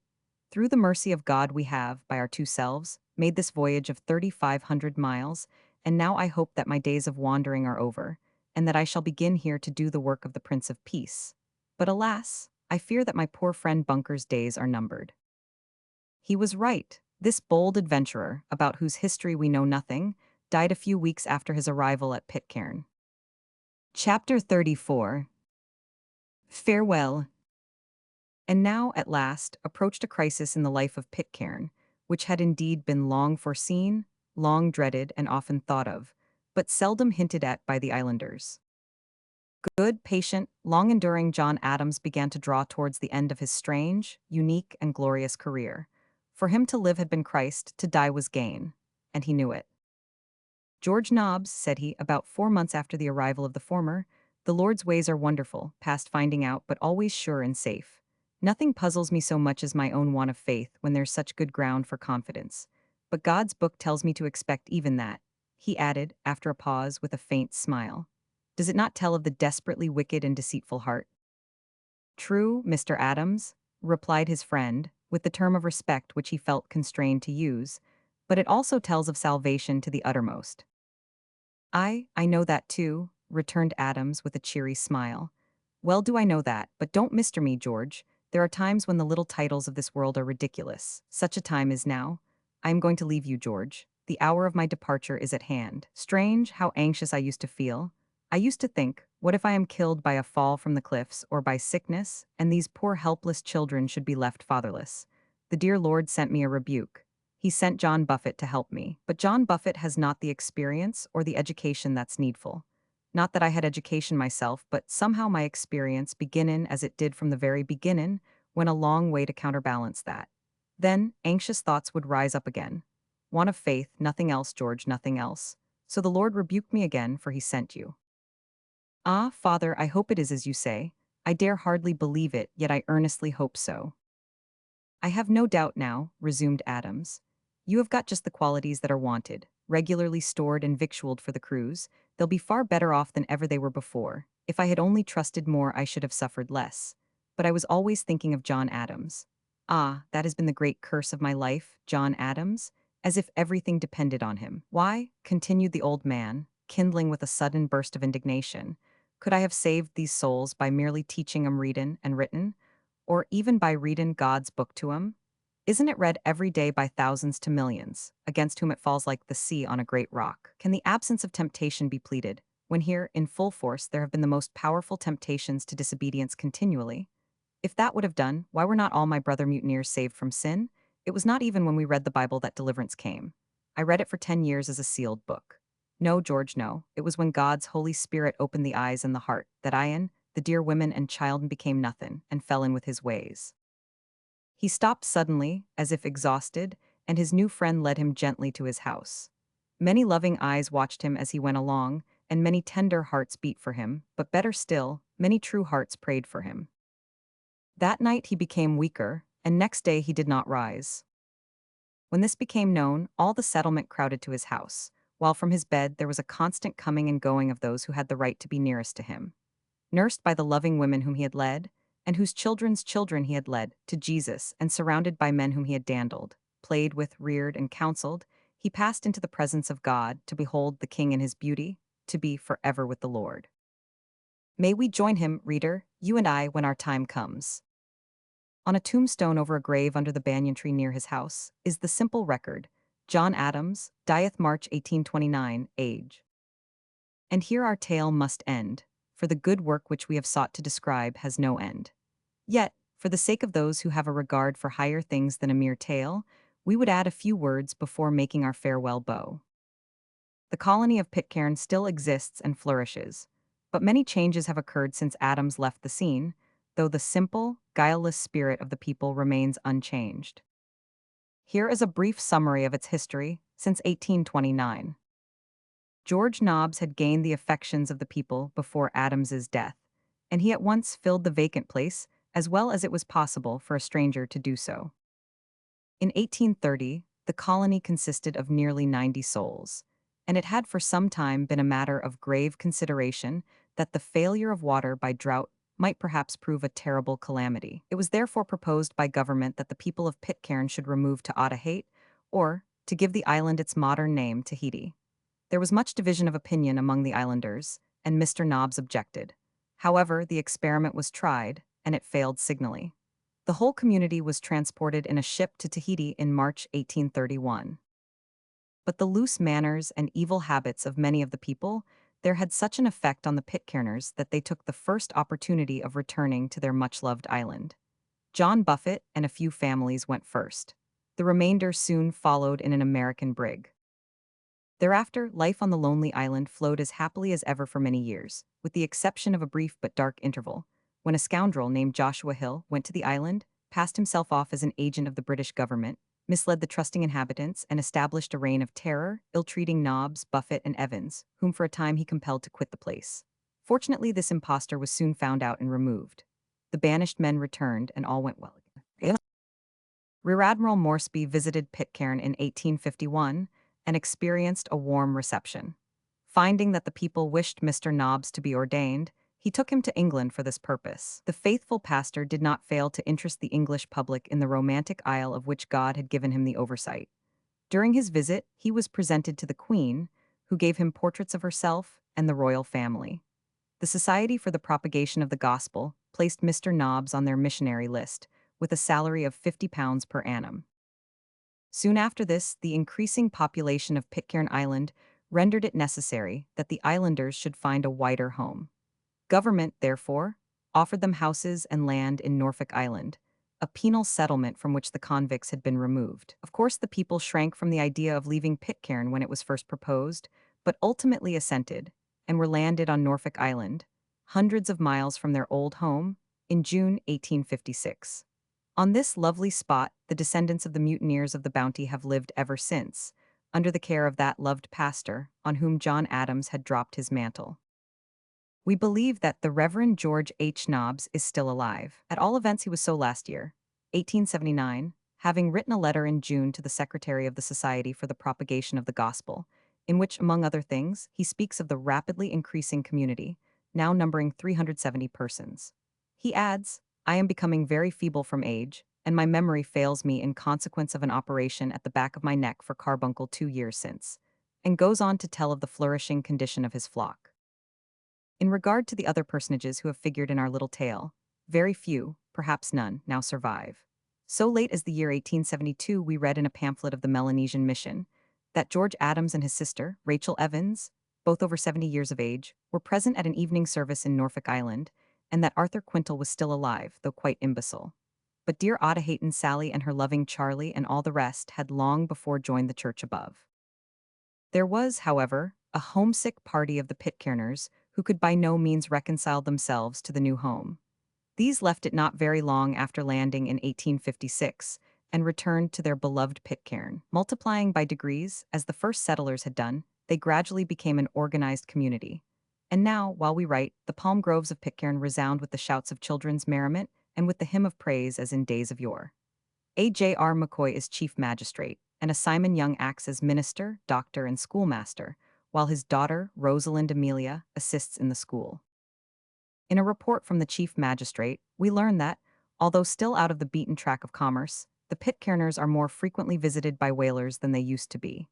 Through the mercy of God we have, by our 2 selves, made this voyage of 3,500 miles, and now I hope that my days of wandering are over, and that I shall begin here to do the work of the Prince of Peace. But alas, I fear that my poor friend Bunker's days are numbered. He was right. This bold adventurer, about whose history we know nothing, died a few weeks after his arrival at Pitcairn. Chapter 34. Farewell. And now, at last, approached a crisis in the life of Pitcairn, which had indeed been long foreseen, long dreaded, and often thought of, but seldom hinted at by the islanders. Good, patient, long-enduring John Adams began to draw towards the end of his strange, unique, and glorious career. For him to live had been Christ, to die was gain, and he knew it. George Nobbs, said he, about 4 months after the arrival of the former, the Lord's ways are wonderful, past finding out, but always sure and safe. Nothing puzzles me so much as my own want of faith when there's such good ground for confidence. But God's book tells me to expect even that, he added, after a pause, with a faint smile. Does it not tell of the desperately wicked and deceitful heart? True, Mr. Adams, replied his friend, with the term of respect which he felt constrained to use, but it also tells of salvation to the uttermost. I know that too, returned Adams with a cheery smile. Well do I know that, but don't mister me, George. There are times when the little titles of this world are ridiculous. Such a time is now. I am going to leave you, George. The hour of my departure is at hand. Strange how anxious I used to feel. I used to think, what if I am killed by a fall from the cliffs or by sickness, and these poor helpless children should be left fatherless? The dear Lord sent me a rebuke. He sent John Buffett to help me, but John Buffett has not the experience or the education that's needful. Not that I had education myself, but somehow my experience, beginnin' as it did from the very beginnin', went a long way to counterbalance that. Then, anxious thoughts would rise up again. Want of faith, nothing else, George, nothing else. So the Lord rebuked me again, for he sent you. Ah, Father, I hope it is as you say. I dare hardly believe it, yet I earnestly hope so. I have no doubt now, resumed Adams. You have got just the qualities that are wanted. regularly stored and victualled for the cruise, they'll be far better off than ever they were before. If I had only trusted more, I should have suffered less. But I was always thinking of John Adams. Ah, that has been the great curse of my life, John Adams, as if everything depended on him. Why, continued the old man, kindling with a sudden burst of indignation, could I have saved these souls by merely teaching 'em readin' and written, or even by readin' God's book to 'em? Isn't it read every day by thousands to millions, against whom it falls like the sea on a great rock? Can the absence of temptation be pleaded, when here, in full force, there have been the most powerful temptations to disobedience continually? If that would have done, why were not all my brother mutineers saved from sin? It was not even when we read the Bible that deliverance came. I read it for 10 years as a sealed book. No, George, no. It was when God's Holy Spirit opened the eyes and the heart that I and the dear women and child became nothing and fell in with his ways. He stopped suddenly, as if exhausted, and his new friend led him gently to his house. Many loving eyes watched him as he went along, and many tender hearts beat for him, but better still, many true hearts prayed for him. That night he became weaker, and next day he did not rise. When this became known, all the settlement crowded to his house, while from his bed there was a constant coming and going of those who had the right to be nearest to him. Nursed by the loving women whom he had led, and whose children's children he had led, to Jesus, and surrounded by men whom he had dandled, played with, reared, and counseled, he passed into the presence of God to behold the King in his beauty, to be forever with the Lord. May we join him, reader, you and I, when our time comes. On a tombstone over a grave under the banyan tree near his house is the simple record, John Adams, dieth March 1829, age. And here our tale must end, for the good work which we have sought to describe has no end. Yet, for the sake of those who have a regard for higher things than a mere tale, we would add a few words before making our farewell bow. The colony of Pitcairn still exists and flourishes, but many changes have occurred since Adams left the scene, though the simple, guileless spirit of the people remains unchanged. Here is a brief summary of its history since 1829. George Nobbs had gained the affections of the people before Adams's death, and he at once filled the vacant place as well as it was possible for a stranger to do so. In 1830, the colony consisted of nearly 90 souls, and it had for some time been a matter of grave consideration that the failure of water by drought might perhaps prove a terrible calamity. It was therefore proposed by government that the people of Pitcairn should remove to Otaheite, or, to give the island its modern name, Tahiti. There was much division of opinion among the islanders, and Mr. Nobbs objected. However, the experiment was tried, and it failed signally. The whole community was transported in a ship to Tahiti in March 1831. But the loose manners and evil habits of many of the people there had such an effect on the Pitcairners that they took the first opportunity of returning to their much-loved island. John Buffett and a few families went first. The remainder soon followed in an American brig. Thereafter, life on the lonely island flowed as happily as ever for many years, with the exception of a brief but dark interval, when a scoundrel named Joshua Hill went to the island, passed himself off as an agent of the British government, misled the trusting inhabitants, and established a reign of terror, ill-treating Nobbs, Buffett, and Evans, whom for a time he compelled to quit the place. Fortunately, this impostor was soon found out and removed. The banished men returned, and all went well again. Rear Admiral Moresby visited Pitcairn in 1851 and experienced a warm reception. Finding that the people wished Mr. Nobbs to be ordained, he took him to England for this purpose. The faithful pastor did not fail to interest the English public in the romantic isle of which God had given him the oversight. During his visit, he was presented to the Queen, who gave him portraits of herself and the royal family. The Society for the Propagation of the Gospel placed Mr. Nobbs on their missionary list, with a salary of £50 per annum. Soon after this, the increasing population of Pitcairn Island rendered it necessary that the islanders should find a wider home. Government, therefore, offered them houses and land in Norfolk Island, a penal settlement from which the convicts had been removed. Of course, the people shrank from the idea of leaving Pitcairn when it was first proposed, but ultimately assented, and were landed on Norfolk Island, hundreds of miles from their old home, in June 1856. On this lovely spot, the descendants of the mutineers of the Bounty have lived ever since, under the care of that loved pastor on whom John Adams had dropped his mantle. We believe that the Reverend George H. Nobbs is still alive. At all events, he was so last year, 1879, having written a letter in June to the Secretary of the Society for the Propagation of the Gospel, in which, among other things, he speaks of the rapidly increasing community, now numbering 370 persons. He adds, I am becoming very feeble from age, and my memory fails me in consequence of an operation at the back of my neck for carbuncle 2 years since, and goes on to tell of the flourishing condition of his flock. In regard to the other personages who have figured in our little tale, very few, perhaps none, now survive. So late as the year 1872, we read in a pamphlet of the Melanesian mission that George Adams and his sister, Rachel Evans, both over 70 years of age, were present at an evening service in Norfolk Island, and that Arthur Quintal was still alive, though quite imbecile. But dear Ottahayton Sally and her loving Charlie and all the rest had long before joined the church above. There was, however, a homesick party of the Pitcairners who could by no means reconcile themselves to the new home. These left it not very long after landing in 1856 and returned to their beloved Pitcairn. Multiplying by degrees, as the first settlers had done, they gradually became an organized community. And now, while we write, the palm groves of Pitcairn resound with the shouts of children's merriment and with the hymn of praise as in days of yore. A.J.R. McCoy is chief magistrate, and a Simon Young acts as minister, doctor, and schoolmaster, while his daughter, Rosalind Amelia, assists in the school. In a report from the chief magistrate, we learn that, although still out of the beaten track of commerce, the Pitcairners are more frequently visited by whalers than they used to be.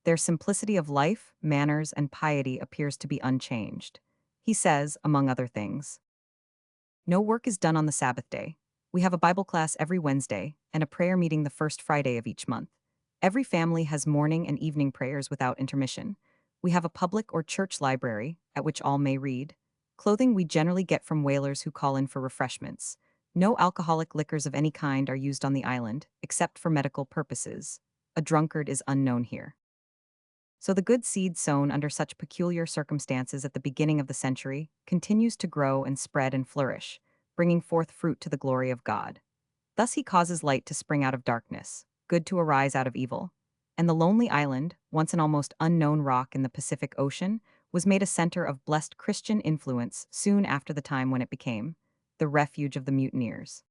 Their simplicity of life, manners, and piety appears to be unchanged. He says, among other things, no work is done on the Sabbath day. We have a Bible class every Wednesday and a prayer meeting the first Friday of each month. Every family has morning and evening prayers without intermission. We have a public or church library at which all may read. Clothing we generally get from whalers who call in for refreshments. No alcoholic liquors of any kind are used on the island, except for medical purposes. A drunkard is unknown here. So the good seed sown under such peculiar circumstances at the beginning of the century continues to grow and spread and flourish, bringing forth fruit to the glory of God. Thus he causes light to spring out of darkness, good to arise out of evil, and the lonely island, once an almost unknown rock in the Pacific Ocean, was made a center of blessed Christian influence soon after the time when it became the refuge of the mutineers.